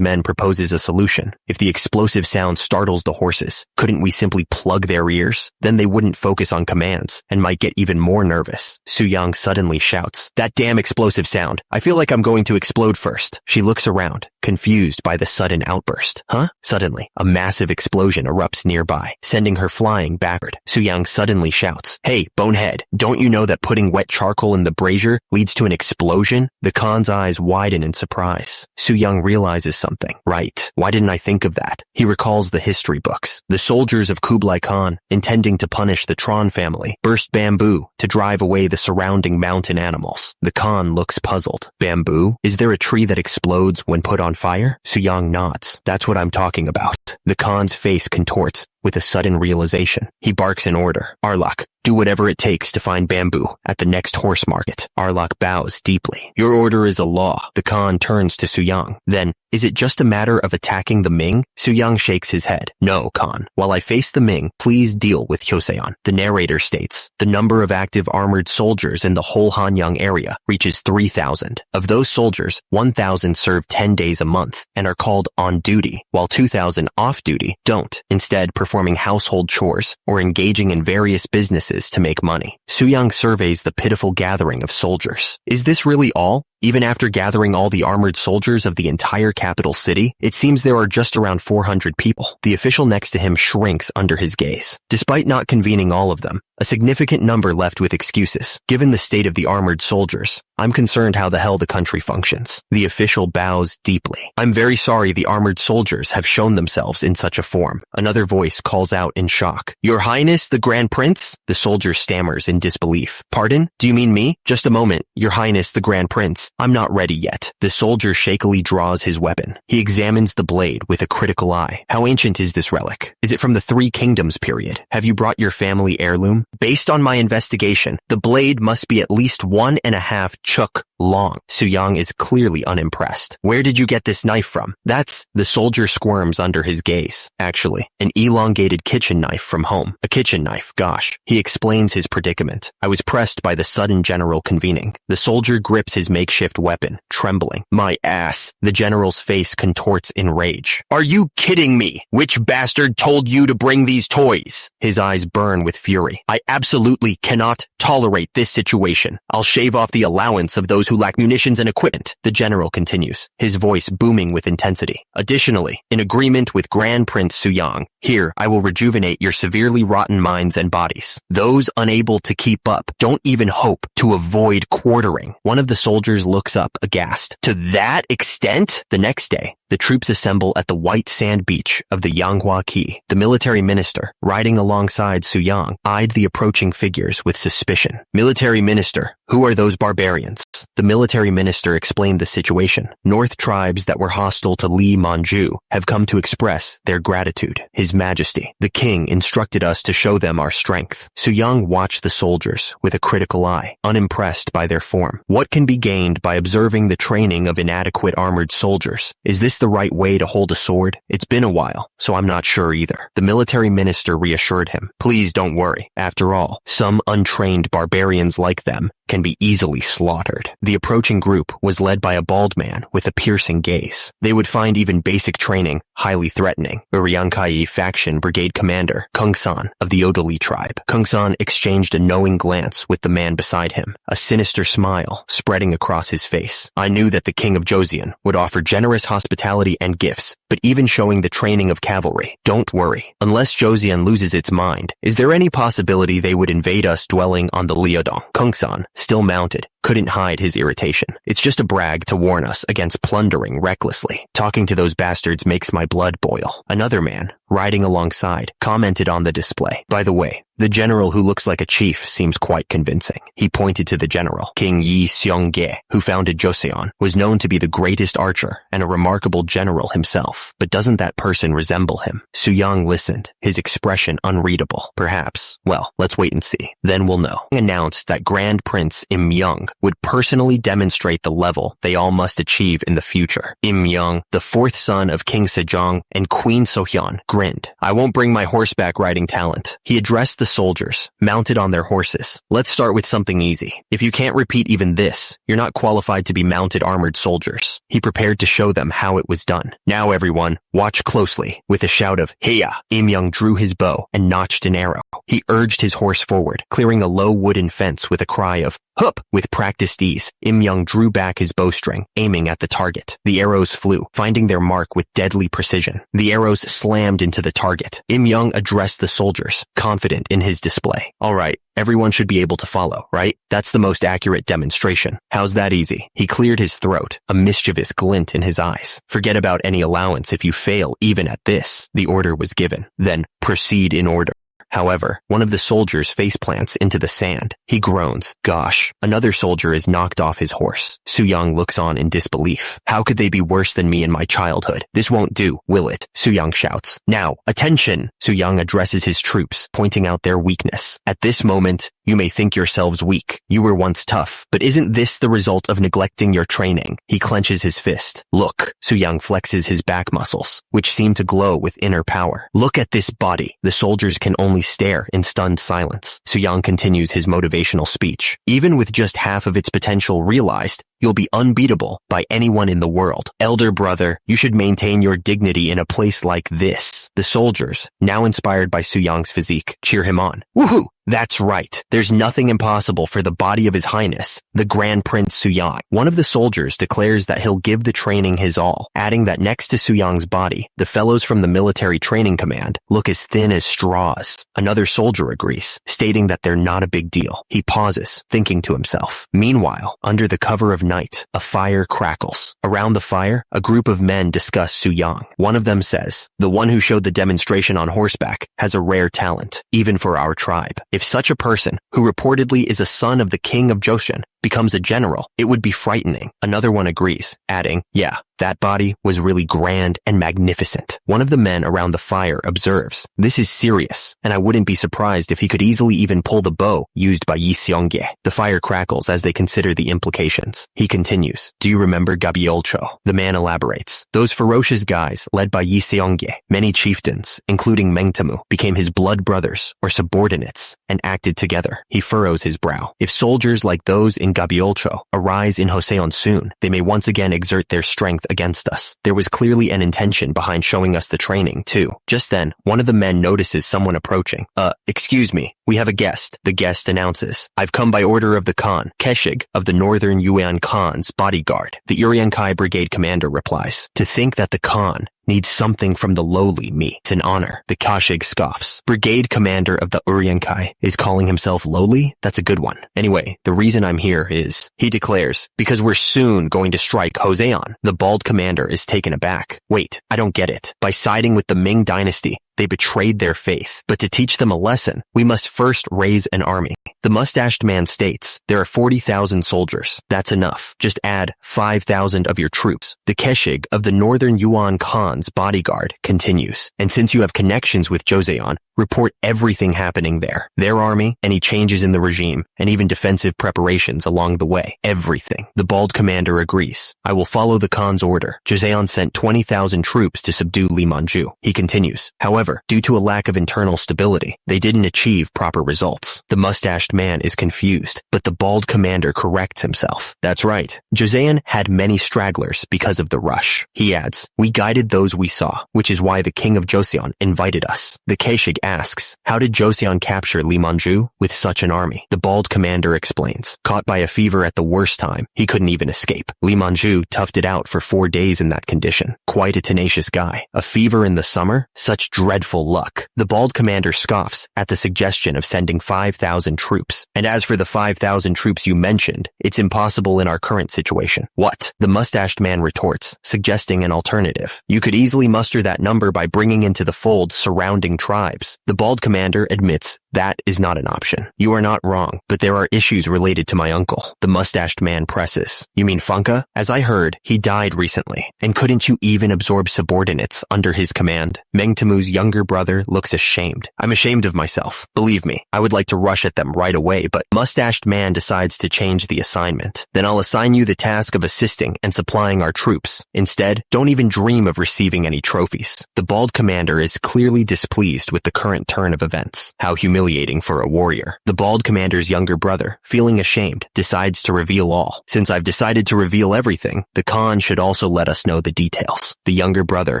men proposes a solution. If the explosive sound startles the horses, couldn't we simply plug their ears? Then they wouldn't focus on commands and might get even more nervous. Su-young suddenly shouts, that damn explosive sound. I feel like I'm going to explode first. She looks around, confused by the sudden outburst. Huh? Suddenly, a massive explosion erupts nearby, sending her flying backward. Su-young suddenly shouts, hey, bonehead, don't you know that putting wet charcoal in the brazier leads to an explosion? The Khan's eyes widen in surprise. Su-young realizes something. Right. Why didn't I think of that? He recalls the history books. The soldiers of Kublai Khan, intending to punish the Tron family, burst bamboo to drive away the surrounding mountain animals. The Khan looks puzzled. Bamboo? Is there a tree that explodes when put on fire? Su-young nods. That's what I'm talking about. The Khan's face contorts with a sudden realization. He barks an order. Arlok, do whatever it takes to find bamboo at the next horse market. Arlok bows deeply. Your order is a law. The Khan turns to Su-young. Then, is it just a matter of attacking the Ming? Su-young shakes his head. No, Khan. While I face the Ming, please deal with Hyoseon. The narrator states, the number of active armored soldiers in the whole Hanyang area reaches 3,000. Of those soldiers, 1,000 serve 10 days a month and are called on duty, while 2,000 off duty don't, instead performing household chores or engaging in various businesses to make money. Su-young surveys the pitiful gathering of soldiers. Is this really all? Even after gathering all the armored soldiers of the entire capital city, it seems there are just around 400 people. The official next to him shrinks under his gaze. Despite not convening all of them, a significant number left with excuses. Given the state of the armored soldiers, I'm concerned how the hell the country functions. The official bows deeply. I'm very sorry the armored soldiers have shown themselves in such a form. Another voice calls out in shock. Your Highness, the Grand Prince? The soldier stammers in disbelief. Pardon? Do you mean me? Just a moment, Your Highness, the Grand Prince. I'm not ready yet. The soldier shakily draws his weapon. He examines the blade with a critical eye. How ancient is this relic? Is it from the Three Kingdoms period? Have you brought your family heirloom? Based on my investigation, the blade must be at least 1.5 chuk long. Su-young is clearly unimpressed. Where did you get this knife from? That's... The soldier squirms under his gaze. Actually, an elongated kitchen knife from home. A kitchen knife, gosh. He explains his predicament. I was pressed by the sudden general convening. The soldier grips his makeshift weapon, trembling. My ass. The general's face contorts in rage. Are you kidding me? Which bastard told you to bring these toys? His eyes burn with fury. I absolutely cannot tolerate this situation. I'll shave off the allowance of those who lack munitions and equipment. The general continues, his voice booming with intensity. Additionally, in agreement with Grand Prince Su-young, here I will rejuvenate your severely rotten minds and bodies. Those unable to keep up don't even hope to avoid quartering. One of the soldiers looks up aghast. To that extent? The next day, the troops assemble at the white sand beach of the Yanghua Key. The military minister, riding alongside Su-young, eyed the approaching figures with suspicion. Military minister, who are those barbarians? The military minister explained the situation. North tribes that were hostile to Li Manju have come to express their gratitude. His Majesty, the king, instructed us to show them our strength. Su-young watched the soldiers with a critical eye, unimpressed by their form. What can be gained by observing the training of inadequate armored soldiers? Is this the right way to hold a sword? It's been a while, so I'm not sure either. The military minister reassured him. Please don't worry. After all, some untrained barbarians like them can be easily slaughtered. The approaching group was led by a bald man with a piercing gaze. They would find even basic training highly threatening. Uriankai faction brigade commander, Kung-san of the Odoli tribe. Kung-san exchanged a knowing glance with the man beside him, a sinister smile spreading across his face. I knew that the king of Joseon would offer generous hospitality and gifts, but even showing the training of cavalry. Don't worry. Unless Joseon loses its mind, is there any possibility they would invade us dwelling on the Liudong? Kung-san, still mounted, couldn't hide his irritation. It's just a brag to warn us against plundering recklessly. Talking to those bastards makes my blood boil. Another man, riding alongside, commented on the display. By the way, the general who looks like a chief seems quite convincing. He pointed to the general. King Yi Seong-ge, who founded Joseon, was known to be the greatest archer and a remarkable general himself. But doesn't that person resemble him? Soo-young listened, his expression unreadable. Perhaps. Well, let's wait and see. Then we'll know. Announced that Grand Prince Im Young would personally demonstrate the level they all must achieve in the future. Im Young, the fourth son of King Sejong and Queen Sohyun, grinned. I won't bring my horseback riding talent. He addressed the soldiers, mounted on their horses. Let's start with something easy. If you can't repeat even this, you're not qualified to be mounted armored soldiers. He prepared to show them how it was done. Now everyone, watch closely. With a shout of, Heya! Im Young drew his bow and notched an arrow. He urged his horse forward, clearing a low wooden fence with a cry of, Hup! With practiced ease, Im Young drew back his bowstring, aiming at the target. The arrows flew, finding their mark with deadly precision. The arrows slammed into the target. Im Young addressed the soldiers, confident in his display. All right, everyone should be able to follow, right? That's the most accurate demonstration. How's that easy? He cleared his throat, a mischievous glint in his eyes. Forget about any allowance if you fail even at this. The order was given. Then, proceed in order. However, one of the soldiers faceplants into the sand. He groans. Gosh, another soldier is knocked off his horse. Soo-young looks on in disbelief. How could they be worse than me in my childhood? This won't do, will it? Soo-young shouts. Now, attention! Soo-young addresses his troops, pointing out their weakness. At this moment, you may think yourselves weak. You were once tough. But isn't this the result of neglecting your training? He clenches his fist. Look, Soo-young flexes his back muscles, which seem to glow with inner power. Look at this body. The soldiers can only stare in stunned silence. Soo-young continues his motivational speech. Even with just half of its potential realized, you'll be unbeatable by anyone in the world. Elder brother, you should maintain your dignity in a place like this. The soldiers, now inspired by Soo-young's physique, cheer him on. Woohoo! That's right. There's nothing impossible for the body of His Highness, the Grand Prince Soo-young. One of the soldiers declares that he'll give the training his all, adding that next to Soo-young's body, the fellows from the military training command look as thin as straws. Another soldier agrees, stating that they're not a big deal. He pauses, thinking to himself. Meanwhile, under the cover of night, a fire crackles. Around the fire, a group of men discuss Soo-young. One of them says, the one who showed the demonstration on horseback has a rare talent, even for our tribe. If such a person, who reportedly is a son of the king of Joseon, becomes a general, it would be frightening. Another one agrees, adding, yeah, that body was really grand and magnificent. One of the men around the fire observes, this is serious, and I wouldn't be surprised if he could easily even pull the bow used by Yi Seong-ge. The fire crackles as they consider the implications. He continues, do you remember Gabiolcho? The man elaborates, those ferocious guys led by Yi Seong-ge. Many chieftains, including Mengtamu, became his blood brothers or subordinates and acted together. He furrows his brow. If soldiers like those in Gabiolcho arise in Joseon soon, they may once again exert their strength against us. There was clearly an intention behind showing us the training, too. Just then, one of the men notices someone approaching. Excuse me, we have a guest. The guest announces, I've come by order of the Khan, Keshig of the Northern Yuan Khan's bodyguard. The Uriankai brigade commander replies, to think that the Khan needs something from the lowly me. It's an honor. The Kashig scoffs. Brigade commander of the Uriankai is calling himself lowly? That's a good one. Anyway, the reason I'm here is, he declares, because we're soon going to strike Joseon. The bald commander is taken aback. Wait, I don't get it. By siding with the Ming dynasty, they betrayed their faith. But to teach them a lesson, we must first raise an army. The mustached man states, there are 40,000 soldiers. That's enough. Just add 5,000 of your troops. The Keshig of the Northern Yuan Khan's bodyguard continues. And since you have connections with Joseon, report everything happening there. Their army, any changes in the regime, and even defensive preparations along the way. Everything. The bald commander agrees. I will follow the Khan's order. Joseon sent 20,000 troops to subdue Limanju. He continues. However, due to a lack of internal stability, they didn't achieve proper results. The mustached man is confused, but the bald commander corrects himself. That's right. Joseon had many stragglers because of the rush. He adds, we guided those we saw, which is why the king of Joseon invited us. The Keshig asks, how did Joseon capture Li Manju with such an army? The bald commander explains, caught by a fever at the worst time, he couldn't even escape. Li Manju toughed it out for 4 days in that condition. Quite a tenacious guy. A fever in the summer? Such dreadful luck. The bald commander scoffs at the suggestion of sending 5,000 troops. And as for the 5,000 troops you mentioned, it's impossible in our current situation. What? The mustached man retorts, suggesting an alternative. You could easily muster that number by bringing into the fold surrounding tribes. The bald commander admits that is not an option. You are not wrong, but there are issues related to my uncle. The mustached man presses. You mean Funka? As I heard, he died recently. And couldn't you even absorb subordinates under his command? Meng Temu's younger brother looks ashamed. I'm ashamed of myself. Believe me, I would like to rush at them right away, but mustached man decides to change the assignment. Then I'll assign you the task of assisting and supplying our troops. Instead, don't even dream of receiving any trophies. The bald commander is clearly displeased with the current turn of events. How humiliating for a warrior. The bald commander's younger brother, feeling ashamed, decides to reveal all. Since I've decided to reveal everything, the Khan should also let us know the details. The younger brother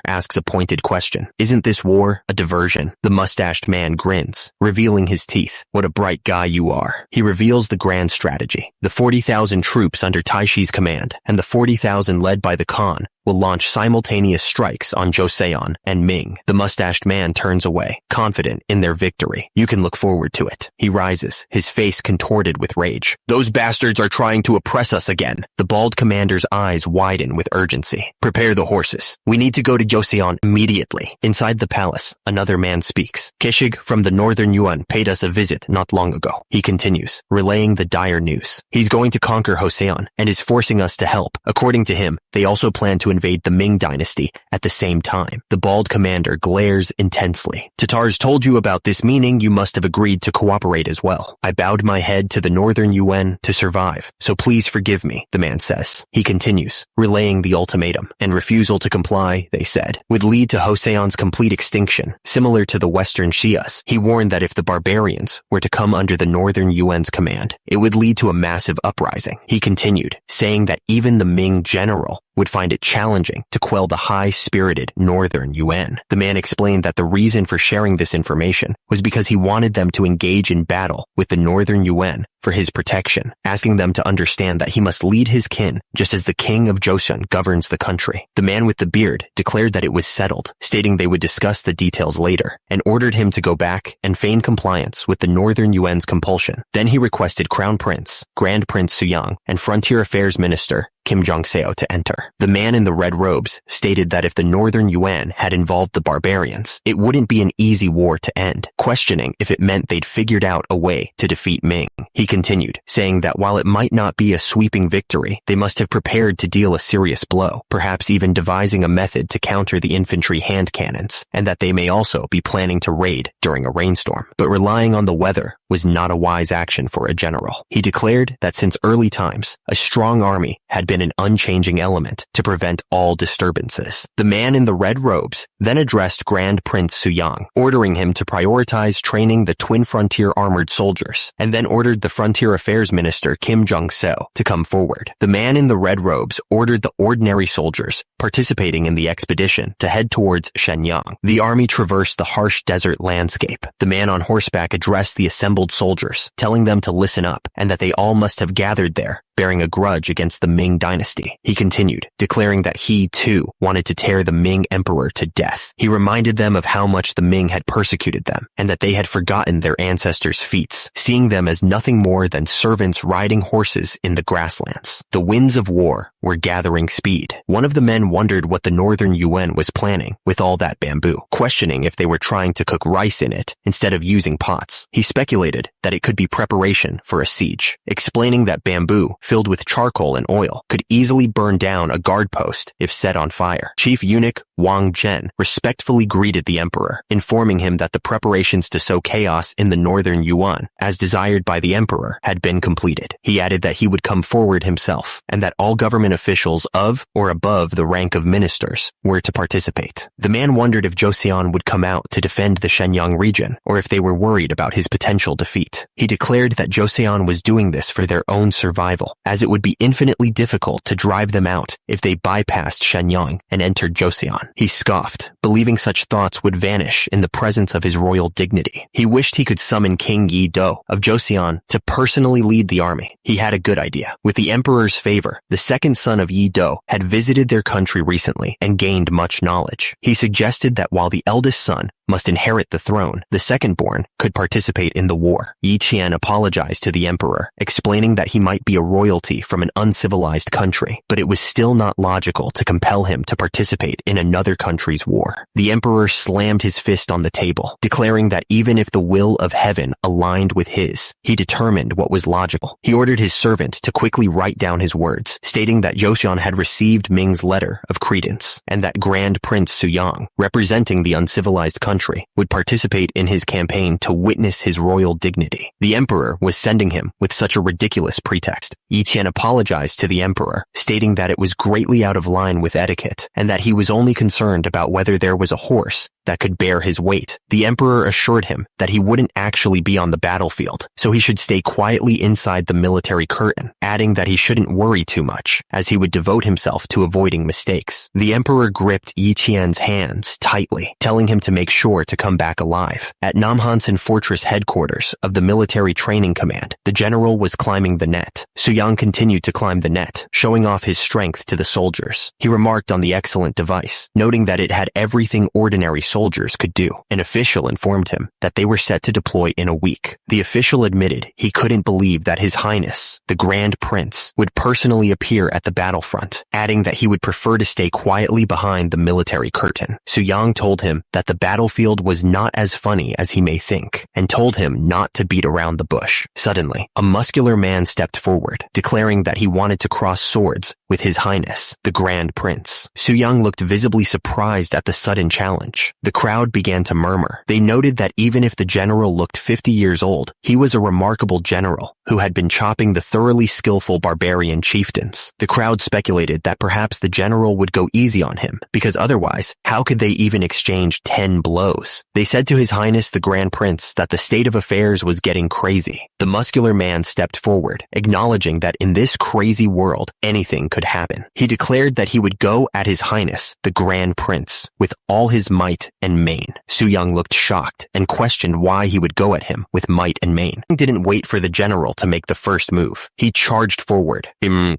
asks a pointed question. Isn't this war a diversion? The mustached man grins, revealing his teeth. What a bright guy you are. He reveals the grand strategy. The 40,000 troops under Taishi's command and the 40,000 led by the Khan will launch simultaneous strikes on Joseon and Ming. The mustached man turns away, confident in their victory. You can look forward to it. He rises, his face contorted with rage. Those bastards are trying to oppress us again. The bald commander's eyes widen with urgency. Prepare the horses. We need to go to Joseon immediately. Inside the palace, another man speaks. Kishig from the northern Yuan paid us a visit not long ago. He continues, relaying the dire news. He's going to conquer Joseon and is forcing us to help. According to him, they also plan to invade the Ming dynasty at the same time. The bald commander glares intensely. Tatars told you about this, meaning you must have agreed to cooperate as well. I bowed my head to the northern Yuan to survive, so please forgive me, the man says. He continues, relaying the ultimatum, and refusal to comply, they said, would lead to Joseon's complete extinction, similar to the western Shias. He warned that if the barbarians were to come under the northern Yuan's command, it would lead to a massive uprising. He continued, saying that even the Ming general would find it challenging to quell the high-spirited northern Yuan. The man explained that the reason for sharing this information was because he wanted them to engage in battle with the northern Yuan for his protection, asking them to understand that he must lead his kin just as the king of Joseon governs the country. The man with the beard declared that it was settled, stating they would discuss the details later, and ordered him to go back and feign compliance with the northern Yuan's compulsion. Then he requested Crown Prince, Grand Prince Suyang, and Frontier Affairs Minister Kim Jong-seo to enter. The man in the red robes stated that if the northern Yuan had involved the barbarians, it wouldn't be an easy war to end, questioning if it meant they'd figured out a way to defeat Ming. He continued, saying that while it might not be a sweeping victory, they must have prepared to deal a serious blow, perhaps even devising a method to counter the infantry hand cannons, and that they may also be planning to raid during a rainstorm. But relying on the weather was not a wise action for a general. He declared that since early times, a strong army had been an unchanging element to prevent all disturbances. The man in the red robes then addressed Grand Prince Suyang, ordering him to prioritize training the twin frontier armored soldiers, and then ordered the Frontier Affairs Minister Kim Jong-seo to come forward. The man in the red robes ordered the ordinary soldiers participating in the expedition to head towards Shenyang. The army traversed the harsh desert landscape. The man on horseback addressed the assembled soldiers, telling them to listen up and that they all must have gathered there bearing a grudge against the Ming dynasty. He continued, declaring that he, too, wanted to tear the Ming emperor to death. He reminded them of how much the Ming had persecuted them, and that they had forgotten their ancestors' feats, seeing them as nothing more than servants riding horses in the grasslands. The winds of war were gathering speed. One of the men wondered what the northern Yuan was planning with all that bamboo, questioning if they were trying to cook rice in it instead of using pots. He speculated that it could be preparation for a siege, explaining that bamboo filled with charcoal and oil could easily burn down a guard post if set on fire. Chief Eunuch Wang Zhen respectfully greeted the emperor, informing him that the preparations to sow chaos in the northern Yuan, as desired by the emperor, had been completed. He added that he would come forward himself, and that all government officials of or above the rank of ministers were to participate. The man wondered if Joseon would come out to defend the Shenyang region, or if they were worried about his potential defeat. He declared that Joseon was doing this for their own survival, as it would be infinitely difficult to drive them out if they bypassed Shenyang and entered Joseon. He scoffed, believing such thoughts would vanish in the presence of his royal dignity. He wished he could summon King Yi Do of Joseon to personally lead the army. He had a good idea. With the emperor's favor, the second son of Yi Do had visited their country recently and gained much knowledge. He suggested that while the eldest son must inherit the throne, the second-born could participate in the war. Yi Qian apologized to the emperor, explaining that he might be a royalty from an uncivilized country, but it was still not logical to compel him to participate in another country's war. The emperor slammed his fist on the table, declaring that even if the will of heaven aligned with his, he determined what was logical. He ordered his servant to quickly write down his words, stating that Joseon had received Ming's letter of credence, and that Grand Prince Suyang, representing the uncivilized country, would participate in his campaign to witness his royal dignity. The emperor was sending him with such a ridiculous pretext. Yi Qian apologized to the emperor, stating that it was greatly out of line with etiquette, and that he was only concerned about whether there was a horse that could bear his weight. The emperor assured him that he wouldn't actually be on the battlefield, so he should stay quietly inside the military curtain, adding that he shouldn't worry too much, as he would devote himself to avoiding mistakes. The emperor gripped Yi Qian's hands tightly, telling him to make sure to come back alive. At Namhansan Fortress headquarters of the Military Training Command, the general was climbing the net. Suyang continued to climb the net, showing off his strength to the soldiers. He remarked on the excellent device, noting that it had everything ordinary soldiers could do. An official informed him that they were set to deploy in a week. The official admitted he couldn't believe that His Highness, the Grand Prince, would personally appear at the battlefront, adding that he would prefer to stay quietly behind the military curtain. Suyang told him that the battlefield was not as funny as he may think, and told him not to beat around the bush. Suddenly, a muscular man stepped forward, declaring that he wanted to cross swords with His Highness, the Grand Prince. Suyang looked visibly surprised at the sudden challenge. The crowd began to murmur. They noted that even if the general looked 50 years old, he was a remarkable general who had been chopping the thoroughly skillful barbarian chieftains. The crowd speculated that perhaps the general would go easy on him, because otherwise, how could they even exchange 10 blows? They said to His Highness the Grand Prince that the state of affairs was getting crazy. The muscular man stepped forward, acknowledging that in this crazy world, anything could happen. He declared that he would go at His Highness the Grand Prince with all his might and main. Suyang looked shocked and questioned why he would go at him with might and main. He didn't wait for the general to make the first move. He charged forward,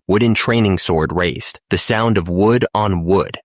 wooden training sword raised. The sound of wood on wood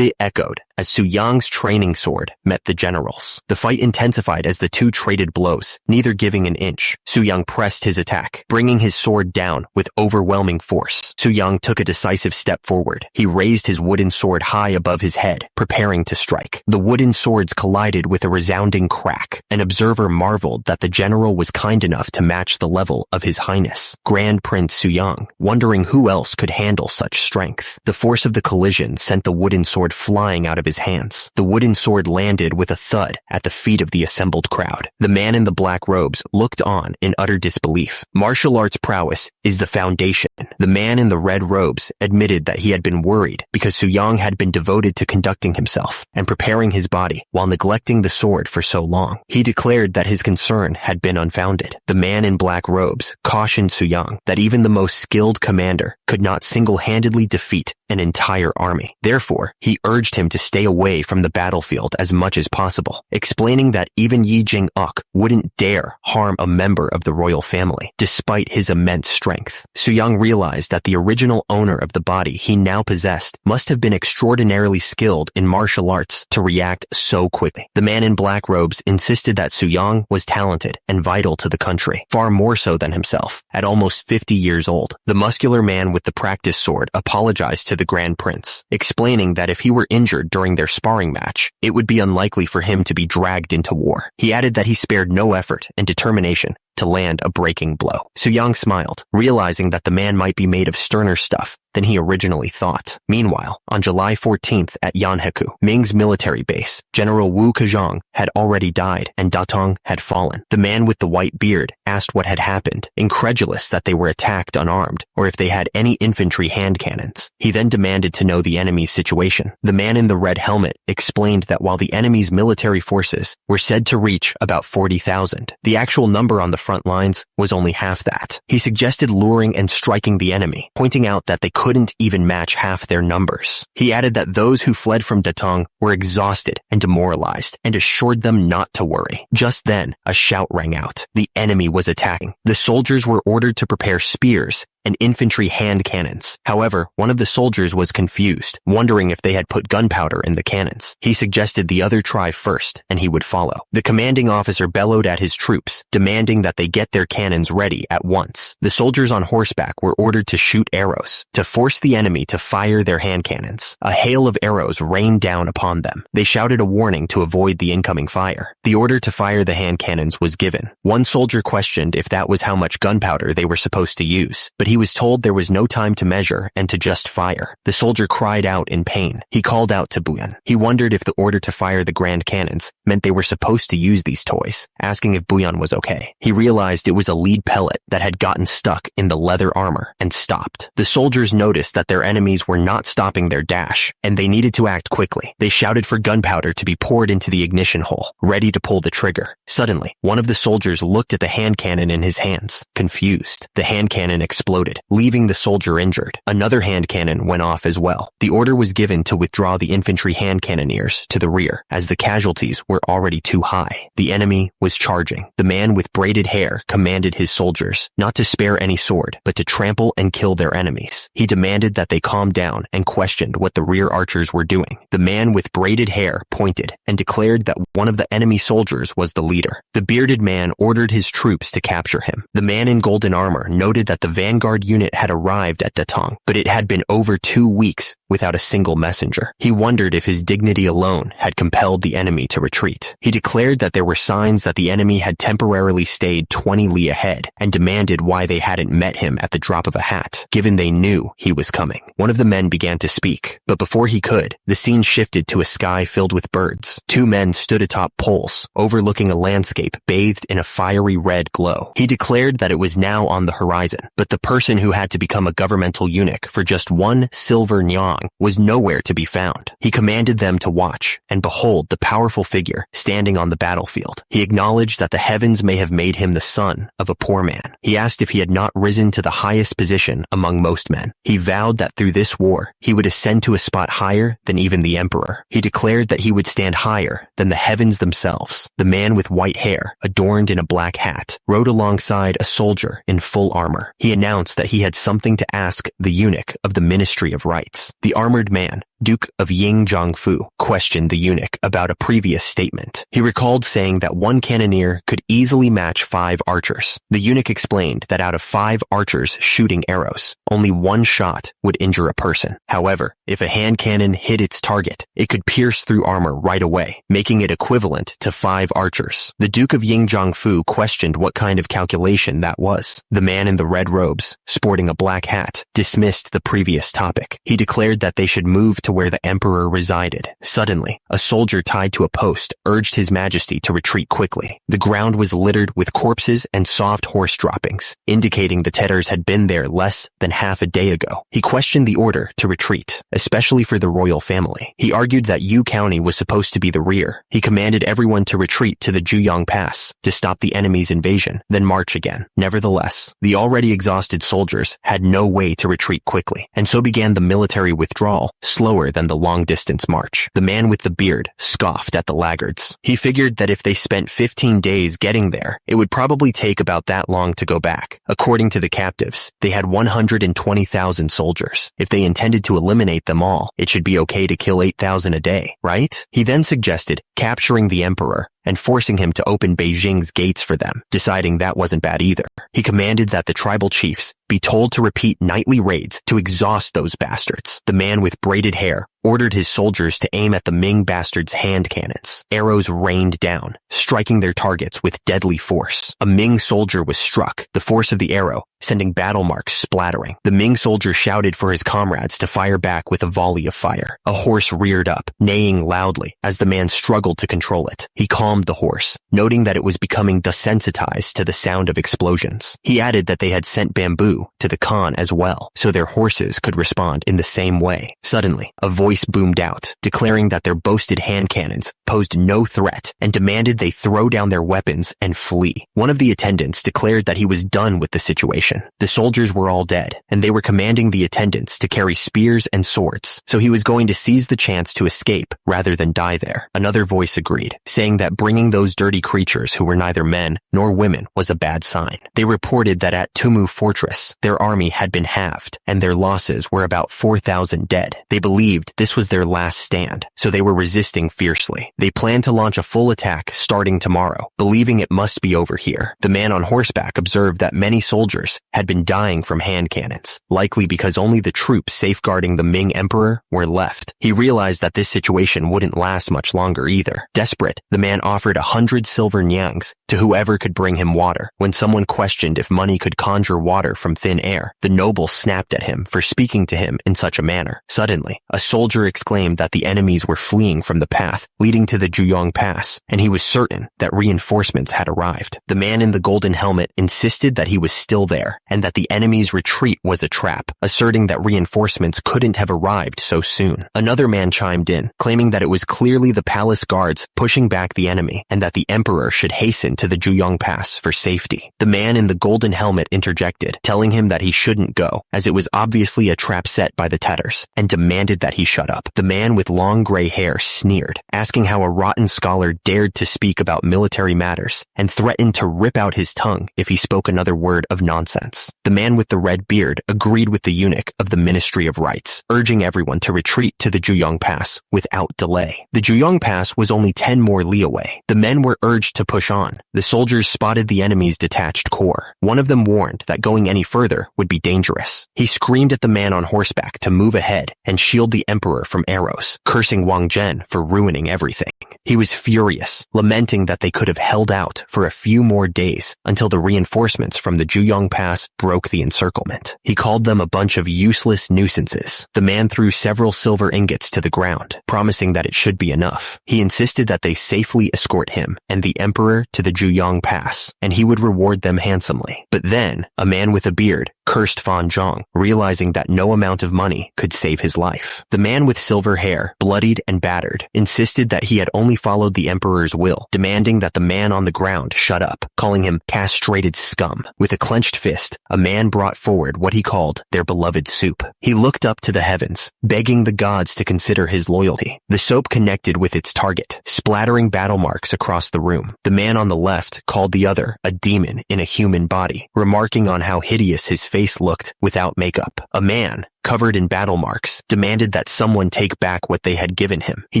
echoed as Suyang's training sword met the general's. The fight intensified as the two traded blows, neither giving an inch. Suyang pressed his attack, bringing his sword down with overwhelming force. Suyang took a decisive step forward. He raised his wooden sword high above his head, preparing to strike. The wooden swords collided with a resounding crack. An observer marveled that the general was kind enough to match the level of His Highness, Grand Prince Suyang, wondering who else could handle such strength. The force of the collision sent the wooden sword flying out of his hands. The wooden sword landed with a thud at the feet of the assembled crowd. The man in the black robes looked on in utter disbelief. Martial arts prowess is the foundation. The man in the red robes admitted that he had been worried because Suyang had been devoted to conducting himself and preparing his body while neglecting the sword for so long. He declared that his concern had been unfounded. The man in black robes cautioned Suyang that even the most skilled commander could not single-handedly defeat an entire army. Therefore, he urged him to stay away from the battlefield as much as possible, explaining that even Yi Jing-uk wouldn't dare harm a member of the royal family, despite his immense strength. Suyang realized that the original owner of the body he now possessed must have been extraordinarily skilled in martial arts to react so quickly. The man in black robes insisted that Suyang was talented and vital to the country, far more so than himself. At almost 50 years old, the muscular man with the practice sword apologized to the Grand Prince, explaining that if he were injured during their sparring match, it would be unlikely for him to be dragged into war. He added that he spared no effort and determination to land a breaking blow. Suyang smiled, realizing that the man might be made of sterner stuff than he originally thought. Meanwhile, on July 14th at Yanheku, Ming's military base, General Wu Kejong had already died and Datong had fallen. The man with the white beard asked what had happened, incredulous that they were attacked unarmed or if they had any infantry hand cannons. He then demanded to know the enemy's situation. The man in the red helmet explained that while the enemy's military forces were said to reach about 40,000, the actual number on the front lines was only half that. He suggested luring and striking the enemy, pointing out that they couldn't even match half their numbers. He added that those who fled from Datong were exhausted and demoralized and assured them not to worry. Just then, a shout rang out. The enemy was attacking. The soldiers were ordered to prepare spears and infantry hand cannons. However, one of the soldiers was confused, wondering if they had put gunpowder in the cannons. He suggested the other try first, and he would follow. The commanding officer bellowed at his troops, demanding that they get their cannons ready at once. The soldiers on horseback were ordered to shoot arrows, to force the enemy to fire their hand cannons. A hail of arrows rained down upon them. They shouted a warning to avoid the incoming fire. The order to fire the hand cannons was given. One soldier questioned if that was how much gunpowder they were supposed to use, but he was told there was no time to measure and to just fire. The soldier cried out in pain. He called out to Buyan. He wondered if the order to fire the grand cannons meant they were supposed to use these toys, asking if Buyan was okay. He realized it was a lead pellet that had gotten stuck in the leather armor and stopped. The soldiers noticed that their enemies were not stopping their dash, and they needed to act quickly. They shouted for gunpowder to be poured into the ignition hole, ready to pull the trigger. Suddenly, one of the soldiers looked at the hand cannon in his hands, confused. The hand cannon exploded, leaving the soldier injured. Another hand cannon went off as well. The order was given to withdraw the infantry hand cannoneers to the rear, as the casualties were already too high. The enemy was charging. The man with braided hair commanded his soldiers not to spare any sword, but to trample and kill their enemies. He demanded that they calm down and questioned what the rear archers were doing. The man with braided hair pointed and declared that one of the enemy soldiers was the leader. The bearded man ordered his troops to capture him. The man in golden armor noted that the vanguard unit had arrived at Datong, but it had been over 2 weeks without a single messenger. He wondered if his dignity alone had compelled the enemy to retreat. He declared that there were signs that the enemy had temporarily stayed 20 li ahead and demanded why they hadn't met him at the drop of a hat, given they knew he was coming. One of the men began to speak, but before he could, the scene shifted to a sky filled with birds. 2 men stood atop poles, overlooking a landscape bathed in a fiery red glow. He declared that it was now on the horizon, but the person who had to become a governmental eunuch for just 1 silver nyang was nowhere to be found. He commanded them to watch, and behold the powerful figure standing on the battlefield. He acknowledged that the heavens may have made him the son of a poor man. He asked if he had not risen to the highest position among most men. He vowed that through this war, he would ascend to a spot higher than even the emperor. He declared that he would stand higher than the heavens themselves. The man with white hair, adorned in a black hat, rode alongside a soldier in full armor. He announced that he had something to ask the eunuch of the Ministry of Rights. The armored man, Duke of Yingjiangfu, questioned the eunuch about a previous statement. He recalled saying that 1 cannoneer could easily match 5 archers. The eunuch explained that out of 5 archers shooting arrows, only 1 shot would injure a person. However, if a hand cannon hit its target, it could pierce through armor right away, making it equivalent to 5 archers. The Duke of Yingjiangfu questioned what kind of calculation that was. The man in the red robes, sporting a black hat, dismissed the previous topic. He declared that they should move to where the emperor resided. Suddenly, a soldier tied to a post urged his majesty to retreat quickly. The ground was littered with corpses and soft horse droppings, indicating the Tedders had been there less than half a day ago. He questioned the order to retreat, especially for the royal family. He argued that Yu County was supposed to be the rear. He commanded everyone to retreat to the Juyang Pass to stop the enemy's invasion, then march again. Nevertheless, the already exhausted soldiers had no way to retreat quickly, and so began the military withdrawal, slower than the long-distance march. The man with the beard scoffed at the laggards. He figured that if they spent 15 days getting there, it would probably take about that long to go back. According to the captives, they had 120,000 soldiers. If they intended to eliminate them all, it should be okay to kill 8,000 a day, right? He then suggested capturing the emperor and forcing him to open Beijing's gates for them, deciding that wasn't bad either. He commanded that the tribal chiefs be told to repeat nightly raids to exhaust those bastards. The man with braided hair ordered his soldiers to aim at the Ming bastards' hand cannons. Arrows rained down, striking their targets with deadly force. A Ming soldier was struck, the force of the arrow sending battle marks splattering. The Ming soldier shouted for his comrades to fire back with a volley of fire. A horse reared up, neighing loudly as the man struggled to control it. He calmed the horse, noting that it was becoming desensitized to the sound of explosions. He added that they had sent bamboo to the Khan as well, so their horses could respond in the same way. Suddenly, a voice boomed out, declaring that their boasted hand cannons posed no threat and demanded they throw down their weapons and flee. One of the attendants declared that he was done with the situation. The soldiers were all dead, and they were commanding the attendants to carry spears and swords, so he was going to seize the chance to escape rather than die there. Another voice agreed, saying that bringing those dirty creatures who were neither men nor women was a bad sign. They reported that at Tumu Fortress, their army had been halved, and their losses were about 4,000 dead. They believed this was their last stand, so they were resisting fiercely. They planned to launch a full attack starting tomorrow, believing it must be over here. The man on horseback observed that many soldiers had been dying from hand cannons, likely because only the troops safeguarding the Ming emperor were left. He realized that this situation wouldn't last much longer either. Desperate, the man offered 100 silver nyangs to whoever could bring him water. When someone questioned if money could conjure water from thin air, the noble snapped at him for speaking to him in such a manner. Suddenly, a soldier exclaimed that the enemies were fleeing from the path leading to the Juyong Pass, and he was certain that reinforcements had arrived. The man in the golden helmet insisted that he was still there, and that the enemy's retreat was a trap, asserting that reinforcements couldn't have arrived so soon. Another man chimed in, claiming that it was clearly the palace guards pushing back the enemy, and that the emperor should hasten to the Juyong Pass for safety. The man in the golden helmet interjected, telling him that he shouldn't go, as it was obviously a trap set by the Tatars, and demanded that he shut up. The man with long gray hair sneered, asking how a rotten scholar dared to speak about military matters, and threatened to rip out his tongue if he spoke another word of nonsense. The man with the red beard agreed with the eunuch of the Ministry of Rights, urging everyone to retreat to the Juyong Pass without delay. The Juyong Pass was only 10 more li away. The men were urged to push on. The soldiers spotted the enemy's detached corps. One of them warned that going any further would be dangerous. He screamed at the man on horseback to move ahead and shield the emperor from arrows, cursing Wang Zhen for ruining everything. He was furious, lamenting that they could have held out for a few more days until the reinforcements from the Juyong Pass broke the encirclement. He called them a bunch of useless nuisances. The man threw several silver ingots to the ground, promising that it should be enough. He insisted that they safely escort him and the emperor to the Juyong Pass, and he would reward them handsomely. But then, a man with a beard cursed Fan Zhang, realizing that no amount of money could save his life. The man with silver hair, bloodied and battered, insisted that he had only followed the emperor's will, demanding that the man on the ground shut up, calling him castrated scum. With a clenched fist, a man brought forward what he called their beloved soup. He looked up to the heavens, begging the gods to consider his loyalty. The soap connected with its target, splattering battle marks across the room. The man on the left called the other a demon in a human body, remarking on how hideous his face looked without makeup. A man, covered in battle marks, demanded that someone take back what they had given him. He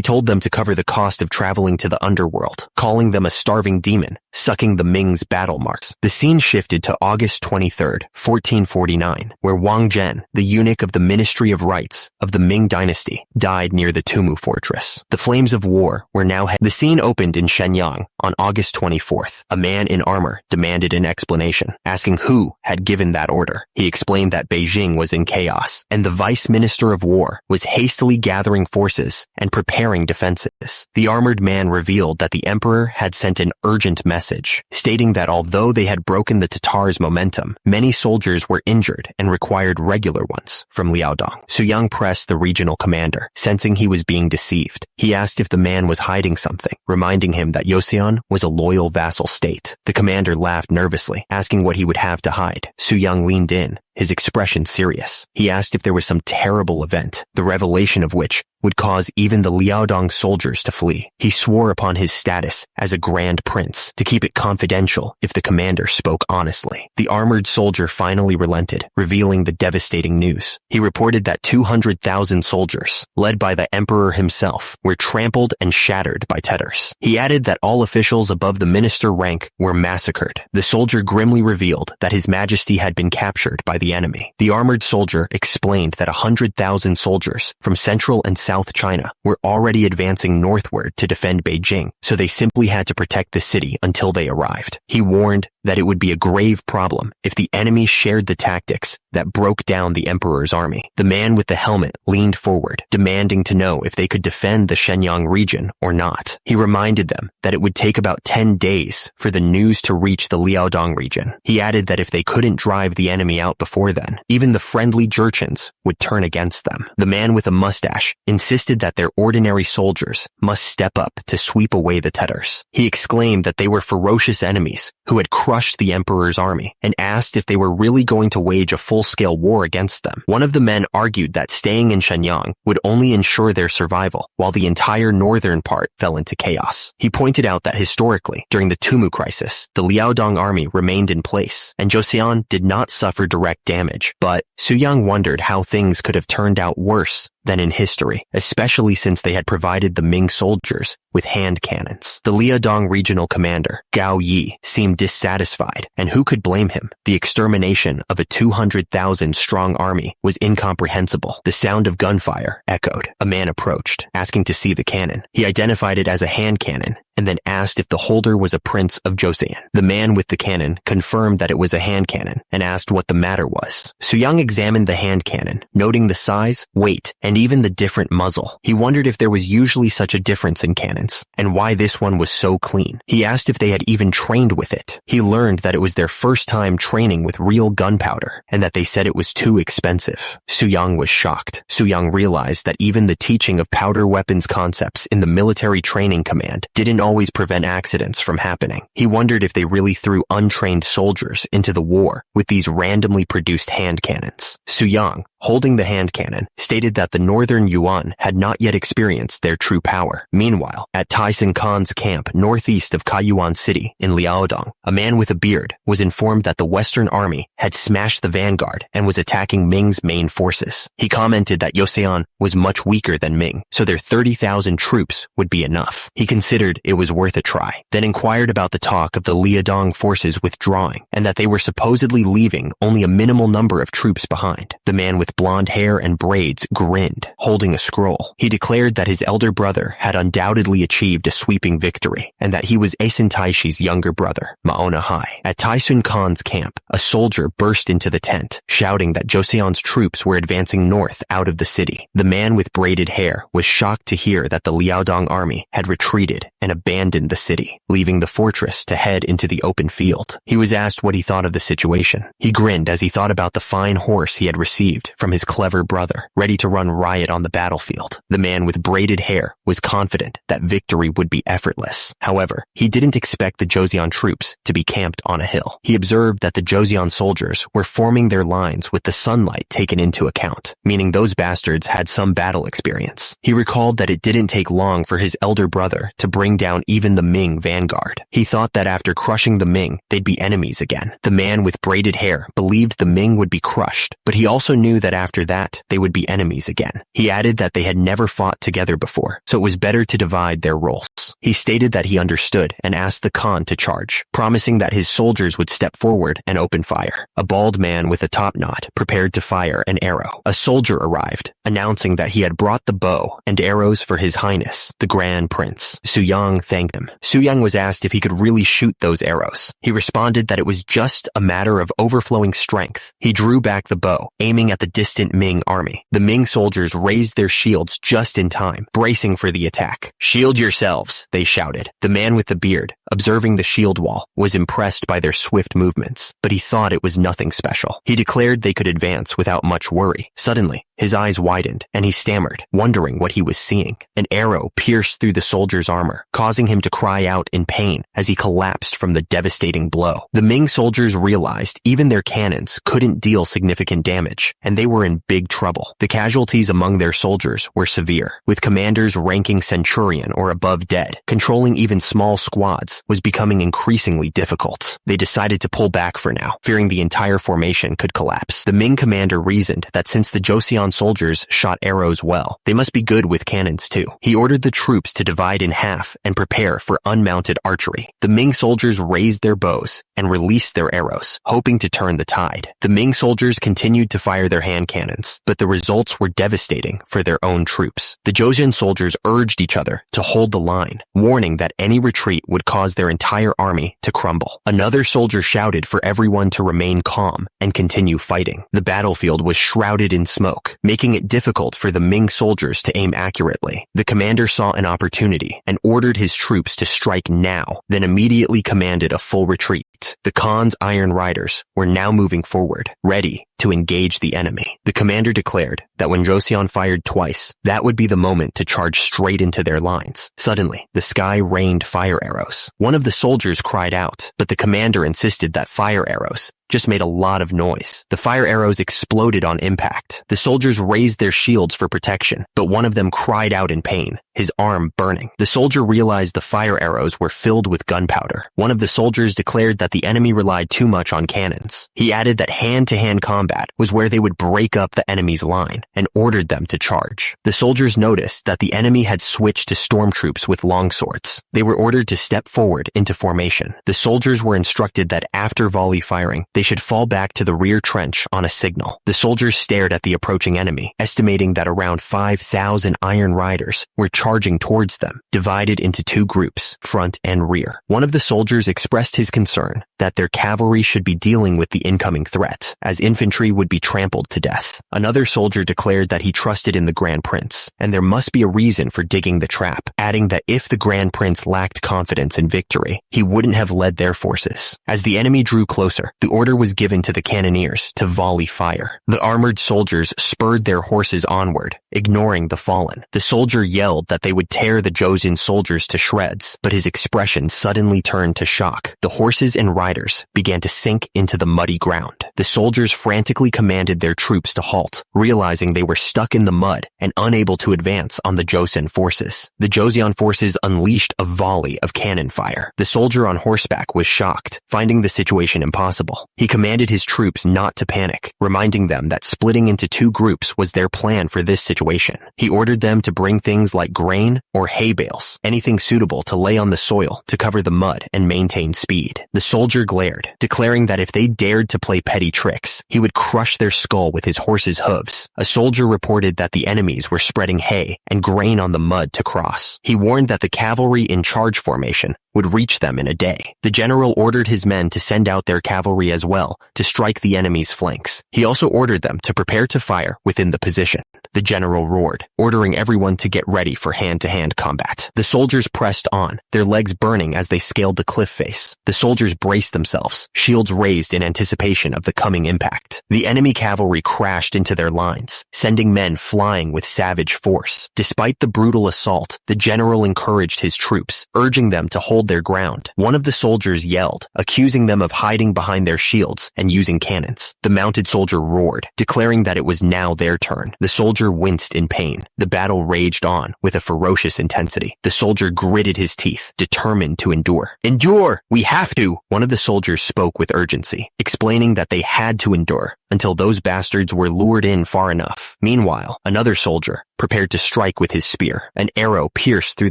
told them to cover the cost of traveling to the underworld, calling them a starving demon, sucking the Ming's battle marks. The scene shifted to August 23rd, 1449, where Wang Zhen, the eunuch of the Ministry of Rights of the Ming dynasty, died near the Tumu Fortress. The flames of war were now The scene opened in Shenyang on August 24th. A man in armor demanded an explanation, asking who had given that order. He explained that Beijing was in chaos, and the Vice Minister of War was hastily gathering forces and preparing defenses. The armored man revealed that the emperor had sent an urgent message, stating that although they had broken the Tatars' momentum, many soldiers were injured and required regular ones from Liaodong. Su Yang pressed the regional commander, sensing he was being deceived. He asked if the man was hiding something, reminding him that Joseon was a loyal vassal state. The commander laughed nervously, asking what he would have to hide. Su Yang leaned in, his expression serious. He asked if there was some terrible event, the revelation of which would cause even the Liaodong soldiers to flee. He swore upon his status as a grand prince to keep it confidential if the commander spoke honestly. The armored soldier finally relented, revealing the devastating news. He reported that 200,000 soldiers, led by the emperor himself, were trampled and shattered by Tetters. He added that all officials above the minister rank were massacred. The soldier grimly revealed that His Majesty had been captured by the enemy. The armored soldier explained that 100,000 soldiers from Central and South China were already advancing northward to defend Beijing, so they simply had to protect the city until they arrived. He warned that it would be a grave problem if the enemy shared the tactics that broke down the emperor's army. The man with the helmet leaned forward, demanding to know if they could defend the Shenyang region or not. He reminded them that it would take about 10 days for the news to reach the Liaodong region. He added that if they couldn't drive the enemy out before then, even the friendly Jurchens would turn against them. The man with a mustache insisted that their ordinary soldiers must step up to sweep away the Tetters. He exclaimed that they were ferocious enemies who had crushed the emperor's army and asked if they were really going to wage a full-scale war against them. One of the men argued that staying in Shenyang would only ensure their survival, while the entire northern part fell into chaos. He pointed out that historically, during the Tumu crisis, the Liaodong army remained in place, and Joseon did not suffer direct damage. But Su Yang wondered how things could have turned out worse than in history, especially since they had provided the Ming soldiers with hand cannons. The Liaodong regional commander, Gao Yi, seemed dissatisfied, and who could blame him? The extermination of a 200,000-strong army was incomprehensible. The sound of gunfire echoed. A man approached, asking to see the cannon. He identified it as a hand cannon, and then asked if the holder was a prince of Joseon. The man with the cannon confirmed that it was a hand cannon, and asked what the matter was. Su Yang examined the hand cannon, noting the size, weight, and even the different muzzle. He wondered if there was usually such a difference in cannons, and why this one was so clean. He asked if they had even trained with it. He learned that it was their first time training with real gunpowder, and that they said it was too expensive. Su Yang was shocked. Su Yang realized that even the teaching of powder weapons concepts in the military training command didn't always prevent accidents from happening. He wondered if they really threw untrained soldiers into the war with these randomly produced hand cannons. Su Yang, holding the hand cannon, stated that the northern Yuan had not yet experienced their true power. Meanwhile, at Tyson Khan's camp northeast of Kaiyuan City in Liaodong, a man with a beard was informed that the Western army had smashed the vanguard and was attacking Ming's main forces. He commented that Joseon was much weaker than Ming, so their 30,000 troops would be enough. He considered it was worth a try, then inquired about the talk of the Liaodong forces withdrawing, and that they were supposedly leaving only a minimal number of troops behind. The man with blonde hair and braids grinned, holding a scroll. He declared that his elder brother had undoubtedly achieved a sweeping victory, and that he was Asen Taishi's younger brother, Maona Hai. At Taisun Khan's camp, a soldier burst into the tent, shouting that Joseon's troops were advancing north out of the city. The man with braided hair was shocked to hear that the Liaodong army had retreated and abandoned the city, leaving the fortress to head into the open field. He was asked what he thought of the situation. He grinned as he thought about the fine horse he had received from his clever brother, ready to run riot on the battlefield. The man with braided hair was confident that victory would be effortless. However, he didn't expect the Joseon troops to be camped on a hill. He observed that the Joseon soldiers were forming their lines with the sunlight taken into account, meaning those bastards had some battle experience. He recalled that it didn't take long for his elder brother to bring down even the Ming vanguard. He thought that after crushing the Ming, they'd be enemies again. The man with braided hair believed the Ming would be crushed, but he also knew that after that, they would be enemies again. He added that they had never fought together before, so it was better to divide their roles. He stated that he understood and asked the Khan to charge, promising that his soldiers would step forward and open fire. A bald man with a top knot prepared to fire an arrow. A soldier arrived, announcing that he had brought the bow and arrows for His Highness, the Grand Prince. Su Yang thanked him. Su Yang was asked if he could really shoot those arrows. He responded that it was just a matter of overflowing strength. He drew back the bow, aiming at the distant Ming army. The Ming soldiers raised their shields just in time, bracing for the attack. "Shield yourselves," they shouted. The man with the beard, observing the shield wall, was impressed by their swift movements, but he thought it was nothing special. He declared they could advance without much worry. Suddenly, his eyes widened, and he stammered, wondering what he was seeing. An arrow pierced through the soldier's armor, causing him to cry out in pain as he collapsed from the devastating blow. The Ming soldiers realized even their cannons couldn't deal significant damage, and they were in big trouble. The casualties among their soldiers were severe, with commanders ranking centurion or above dead. Controlling even small squads was becoming increasingly difficult. They decided to pull back for now, fearing the entire formation could collapse. The Ming commander reasoned that since the Joseon soldiers shot arrows well, they must be good with cannons too. He ordered the troops to divide in half and prepare for unmounted archery. The Ming soldiers raised their bows and released their arrows, hoping to turn the tide. The Ming soldiers continued to fire their hand cannons, but the results were devastating for their own troops. The Joseon soldiers urged each other to hold the line, warning that any retreat would cause their entire army to crumble. Another soldier shouted for everyone to remain calm and continue fighting. The battlefield was shrouded in smoke, making it difficult for the Ming soldiers to aim accurately. The commander saw an opportunity and ordered his troops to strike now, then immediately commanded a full retreat. The Khan's Iron Riders were now moving forward, ready to engage the enemy. The commander declared that when Joseon fired twice, that would be the moment to charge straight into their lines. Suddenly, the sky rained fire arrows. One of the soldiers cried out, but the commander insisted that fire arrows just made a lot of noise. The fire arrows exploded on impact. The soldiers raised their shields for protection, but one of them cried out in pain, his arm burning. The soldier realized the fire arrows were filled with gunpowder. One of the soldiers declared that the enemy relied too much on cannons. He added that hand-to-hand combat was where they would break up the enemy's line and ordered them to charge. The soldiers noticed that the enemy had switched to stormtroops with longswords. They were ordered to step forward into formation. The soldiers were instructed that after volley firing, they should fall back to the rear trench on a signal. The soldiers stared at the approaching enemy, estimating that around 5,000 Iron Riders were charging towards them, divided into two groups, front and rear. One of the soldiers expressed his concern that their cavalry should be dealing with the incoming threat, as infantry would be trampled to death. Another soldier declared that he trusted in the Grand Prince, and there must be a reason for digging the trap, adding that if the Grand Prince lacked confidence in victory, he wouldn't have led their forces. As the enemy drew closer, the order was given to the cannoneers to volley fire. The armored soldiers spurred their horses onward, ignoring the fallen. The soldier yelled that they would tear the Joseon soldiers to shreds, but his expression suddenly turned to shock. The horses and riders began to sink into the muddy ground. The soldiers frantically commanded their troops to halt, realizing they were stuck in the mud and unable to advance on the Joseon forces. The Joseon forces unleashed a volley of cannon fire. The soldier on horseback was shocked, finding the situation impossible. He commanded his troops not to panic, reminding them that splitting into two groups was their plan for this situation. He ordered them to bring things like grain or hay bales, anything suitable to lay on the soil to cover the mud and maintain speed. The soldier glared, declaring that if they dared to play petty tricks, he would crush their skull with his horse's hooves. A soldier reported that the enemies were spreading hay and grain on the mud to cross. He warned that the cavalry in charge formation would reach them in a day. The general ordered his men to send out their cavalry as well to strike the enemy's flanks. He also ordered them to prepare to fire within the position. The general roared, ordering everyone to get ready for hand-to-hand combat. The soldiers pressed on, their legs burning as they scaled the cliff face. The soldiers braced themselves, shields raised in anticipation of the coming impact. The enemy cavalry crashed into their lines, sending men flying with savage force. Despite the brutal assault, the general encouraged his troops, urging them to hold their ground. One of the soldiers yelled, accusing them of hiding behind their shields and using cannons. The mounted soldier roared, declaring that it was now their turn. The soldier winced in pain. The battle raged on with a ferocious intensity. The soldier gritted his teeth, determined to endure. Endure! We have to! One of the soldiers spoke with urgency, explaining that they had to endure until those bastards were lured in far enough. Meanwhile, another soldier prepared to strike with his spear. An arrow pierced through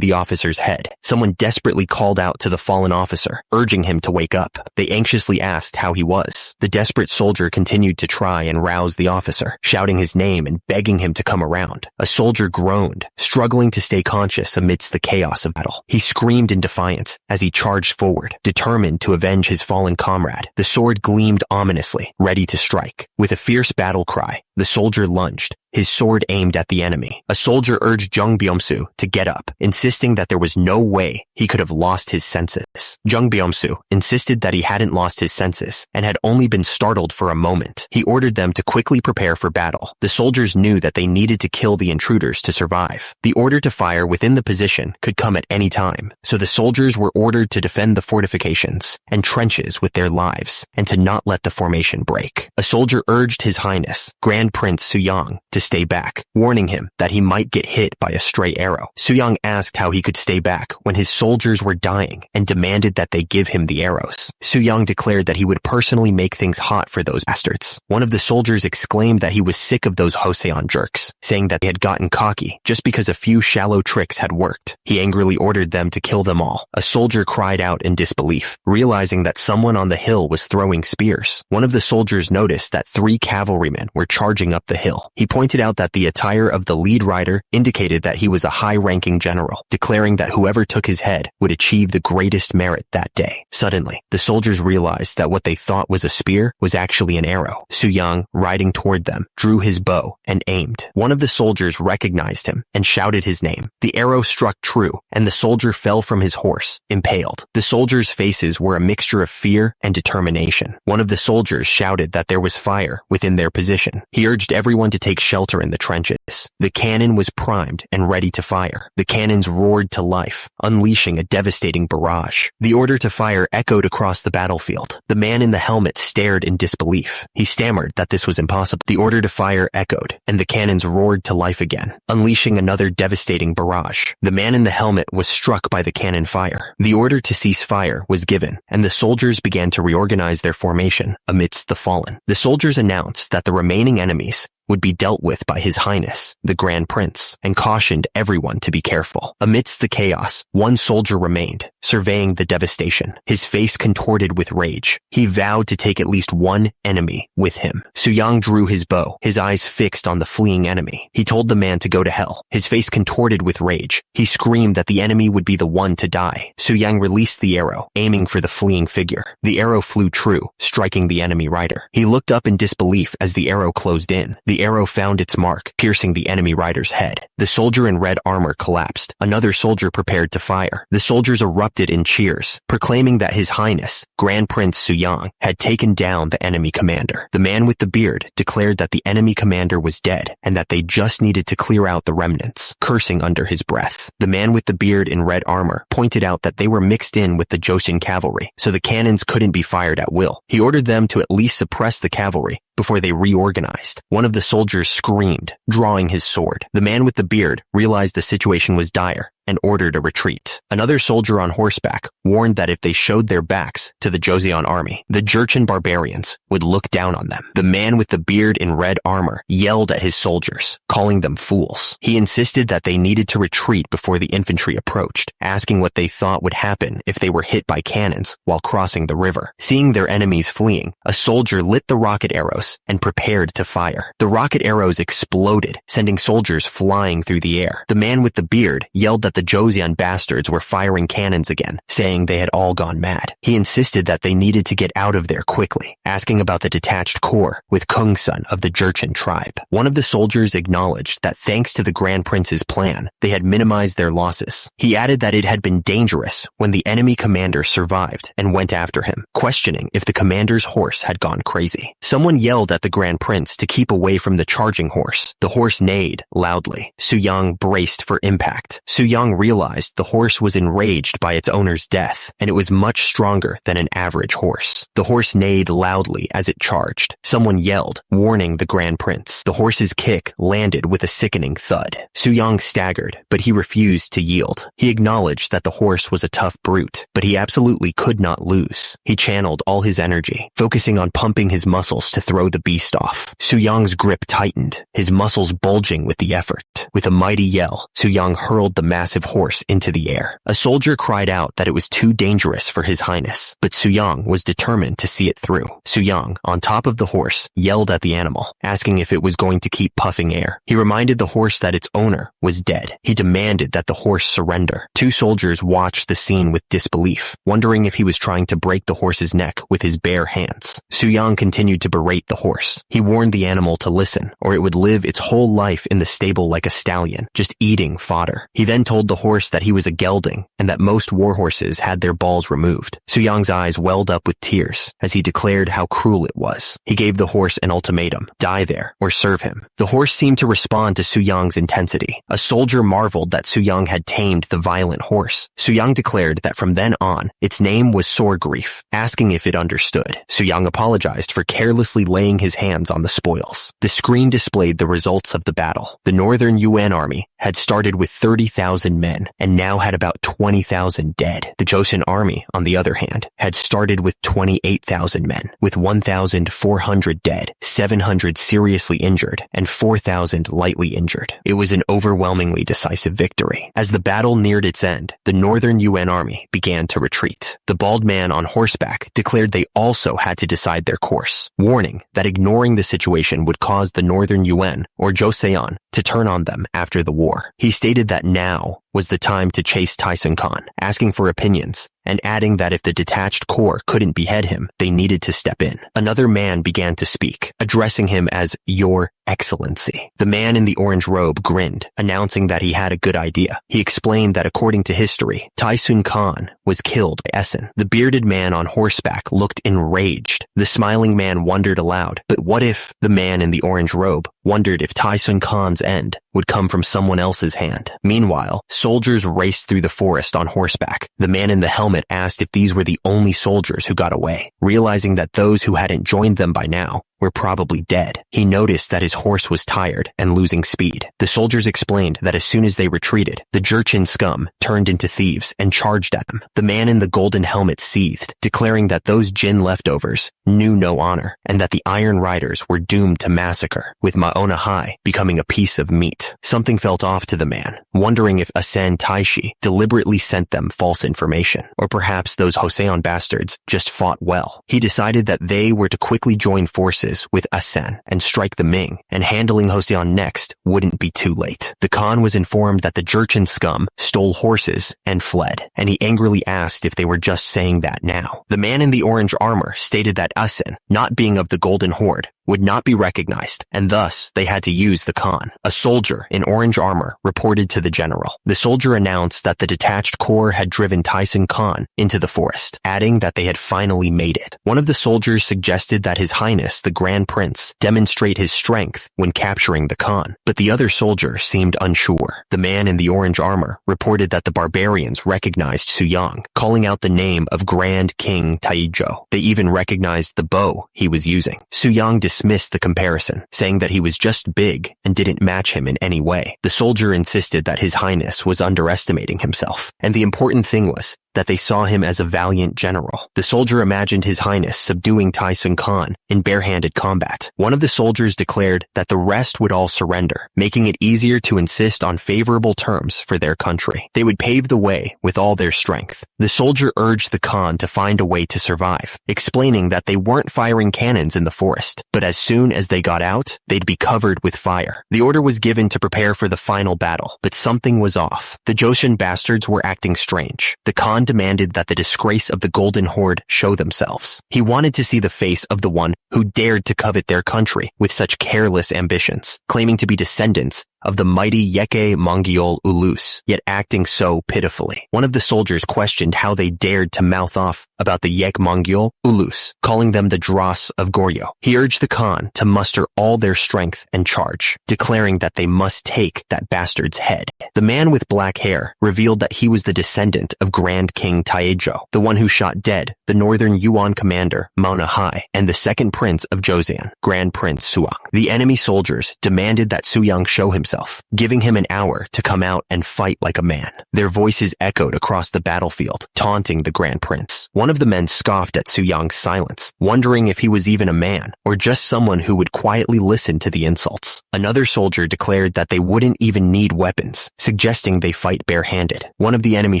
the officer's head. Someone desperately called out to the fallen officer, urging him to wake up. They anxiously asked how he was. The desperate soldier continued to try and rouse the officer, shouting his name and begging him to come around. A soldier groaned, struggling to stay conscious amidst the chaos of battle. He screamed in defiance as he charged forward, determined to avenge his fallen comrade. The sword gleamed ominously, ready to strike. With a fierce battle cry, the soldier lunged, his sword aimed at the enemy. A soldier urged Jung Byung-soo to get up, insisting that there was no way he could have lost his senses. Jung Byung-soo insisted that he hadn't lost his senses and had only been startled for a moment. He ordered them to quickly prepare for battle. The soldiers knew that they needed to kill the intruders to survive. The order to fire within the position could come at any time, so the soldiers were ordered to defend the fortifications and trenches with their lives and to not let the formation break. A soldier urged His Highness, Grand Prince Suyang, to stay back, warning him that he might get hit by a stray arrow. Suyang asked how he could stay back when his soldiers were dying and demanded that they give him the arrows. Suyang declared that he would personally make things hot for those bastards. One of the soldiers exclaimed that he was sick of those Joseon jerks, saying that they had gotten cocky just because a few shallow tricks had worked. He angrily ordered them to kill them all. A soldier cried out in disbelief, realizing that someone on the hill was throwing spears. One of the soldiers noticed that 3 cavalrymen were charging up the hill. He pointed out that the attire of the lead rider indicated that he was a high-ranking general, declaring that whoever took his head would achieve the greatest merit that day. Suddenly, the soldiers realized that what they thought was a spear was actually an arrow. Suyang, riding toward them, drew his bow and aimed. One of the soldiers recognized him and shouted his name. The arrow struck true, and the soldier fell from his horse, impaled. The soldiers' faces were a mixture of fear and determination. One of the soldiers shouted that there was fire within their position. He urged everyone to take shelter in the trenches. The cannon was primed and ready to fire. The cannons roared to life, unleashing a devastating barrage. The order to fire echoed across the battlefield. The man in the helmet stared in disbelief. He stammered that this was impossible. The order to fire echoed, and the cannons roared to life again, unleashing another devastating barrage. The man in the helmet was struck by the cannon fire. The order to cease fire was given, and the soldiers began to reorganize their formation amidst the fallen. The soldiers announced that the remaining enemies would be dealt with by His Highness, the Grand Prince, and cautioned everyone to be careful. Amidst the chaos, one soldier remained, surveying the devastation, his face contorted with rage. He vowed to take at least one enemy with him. Suyang drew his bow, his eyes fixed on the fleeing enemy. He told the man to go to hell. His face contorted with rage. He screamed that the enemy would be the one to die. Suyang released the arrow, aiming for the fleeing figure. The arrow flew true, striking the enemy rider. He looked up in disbelief as the arrow closed in. The arrow found its mark, piercing the enemy rider's head. The soldier in red armor collapsed. Another soldier prepared to fire. The soldiers erupted in cheers, proclaiming that His Highness, Grand Prince Suyang, had taken down the enemy commander. The man with the beard declared that the enemy commander was dead and that they just needed to clear out the remnants, cursing under his breath. The man with the beard in red armor pointed out that they were mixed in with the Joseon cavalry, so the cannons couldn't be fired at will. He ordered them to at least suppress the cavalry before they reorganized. One of the soldiers screamed, drawing his sword. The man with the beard realized the situation was dire and ordered a retreat. Another soldier on horseback warned that if they showed their backs to the Joseon army, the Jurchen barbarians would look down on them. The man with the beard in red armor yelled at his soldiers, calling them fools. He insisted that they needed to retreat before the infantry approached, asking what they thought would happen if they were hit by cannons while crossing the river. Seeing their enemies fleeing, a soldier lit the rocket arrows and prepared to fire. The rocket arrows exploded, sending soldiers flying through the air. The man with the beard yelled that the Joseon bastards were firing cannons again, saying they had all gone mad. He insisted that they needed to get out of there quickly, asking about the detached corps with Kungsun of the Jurchen tribe. One of the soldiers acknowledged that thanks to the Grand Prince's plan, they had minimized their losses. He added that it had been dangerous when the enemy commander survived and went after him, questioning if the commander's horse had gone crazy. Someone yelled at the Grand Prince to keep away from the charging horse. The horse neighed loudly. Suyang braced for impact. Suyang realized the horse was enraged by its owner's death, and it was much stronger than an average horse. The horse neighed loudly as it charged. Someone yelled, warning the Grand Prince. The horse's kick landed with a sickening thud. Suyang staggered, but he refused to yield. He acknowledged that the horse was a tough brute, but he absolutely could not lose. He channeled all his energy, focusing on pumping his muscles to throw the beast off. Suyang's grip tightened, his muscles bulging with the effort. With a mighty yell, Suyang hurled the massive massive horse into the air. A soldier cried out that it was too dangerous for His Highness, but Suyang was determined to see it through. Suyang, on top of the horse, yelled at the animal, asking if it was going to keep puffing air. He reminded the horse that its owner was dead. He demanded that the horse surrender. Two soldiers watched the scene with disbelief, wondering if he was trying to break the horse's neck with his bare hands. Suyang continued to berate the horse. He warned the animal to listen, or it would live its whole life in the stable like a stallion, just eating fodder. He then told the horse that he was a gelding, and that most war horses had their balls removed. Suyang's eyes welled up with tears, as he declared how cruel it was. He gave the horse an ultimatum: die there, or serve him. The horse seemed to respond to Suyang's intensity. A soldier marveled that Suyang had tamed the violent horse. Suyang declared that from then on, its name was Sore Grief, asking if it understood. Suyang apologized for carelessly laying his hands on the spoils. The screen displayed the results of the battle. The Northern Yuan army had started with 30,000 men and now had about 20,000 dead. The Joseon army, on the other hand, had started with 28,000 men, with 1,400 dead, 700 seriously injured, and 4,000 lightly injured. It was an overwhelmingly decisive victory. As the battle neared its end, the Northern Yuan army began to retreat. The bald man on horseback declared they also had to decide their course, warning that ignoring the situation would cause the Northern Yuan, or Joseon, to turn on them after the war. He stated that now was the time to chase Tyson Khan, asking for opinions, and adding that if the detached corps couldn't behead him, they needed to step in. Another man began to speak, addressing him as Your Excellency. The man in the orange robe grinned, announcing that he had a good idea. He explained that according to history, Tyson Khan was killed by Essen. The bearded man on horseback looked enraged. The smiling man wondered aloud, but what if the man in the orange robe wondered if Tyson Khan's end would come from someone else's hand? Meanwhile, soldiers raced through the forest on horseback. The man in the helmet asked if these were the only soldiers who got away. Realizing that those who hadn't joined them by now were probably dead, he noticed that his horse was tired and losing speed. The soldiers explained that as soon as they retreated, the Jurchen scum turned into thieves and charged at them. The man in the golden helmet seethed, declaring that those Jin leftovers knew no honor, and that the Iron Riders were doomed to massacre, with Maona Hai becoming a piece of meat. Something felt off to the man, wondering if Asen Taishi deliberately sent them false information, or perhaps those Joseon bastards just fought well. He decided that they were to quickly join forces with Asen and strike the Ming, and handling Joseon next wouldn't be too late. The Khan was informed that the Jurchen scum stole horses and fled, and he angrily asked if they were just saying that now. The man in the orange armor stated that Asen, not being of the Golden Horde, would not be recognized, and thus they had to use the Khan. A soldier in orange armor reported to the general. The soldier announced that the detached corps had driven Tyson Khan into the forest, adding that they had finally made it. One of the soldiers suggested that His Highness the Grand Prince demonstrate his strength when capturing the Khan, but the other soldier seemed unsure. The man in the orange armor reported that the barbarians recognized Suyang, calling out the name of Grand King Taizhou. They even recognized the bow he was using. Suyang dismissed the comparison, saying that he was just big and didn't match him in any way. The soldier insisted that His Highness was underestimating himself, and the important thing was that they saw him as a valiant general. The soldier imagined His Highness subduing Tyson Khan in barehanded combat. One of the soldiers declared that the rest would all surrender, making it easier to insist on favorable terms for their country. They would pave the way with all their strength. The soldier urged the Khan to find a way to survive, explaining that they weren't firing cannons in the forest, but as soon as they got out, they'd be covered with fire. The order was given to prepare for the final battle, but something was off. The Joseon bastards were acting strange. The Khan demanded that the disgrace of the Golden Horde show themselves. He wanted to see the face of the one who dared to covet their country with such careless ambitions, claiming to be descendants of the mighty Yeke Mongiol Ulus, yet acting so pitifully. One of the soldiers questioned how they dared to mouth off about the Yek Mongiol Ulus, calling them the Dross of Goryeo. He urged the Khan to muster all their strength and charge, declaring that they must take that bastard's head. The man with black hair revealed that he was the descendant of Grand King Taizhou, the one who shot dead the Northern Yuan commander Maona Hai, and the second prince of Joseon, Grand Prince Suyang. The enemy soldiers demanded that Suyang show himself, giving him an hour to come out and fight like a man. Their voices echoed across the battlefield, taunting the Grand Prince. One One of the men scoffed at Su Yang's silence, wondering if he was even a man or just someone who would quietly listen to the insults. Another soldier declared that they wouldn't even need weapons, suggesting they fight barehanded. One of the enemy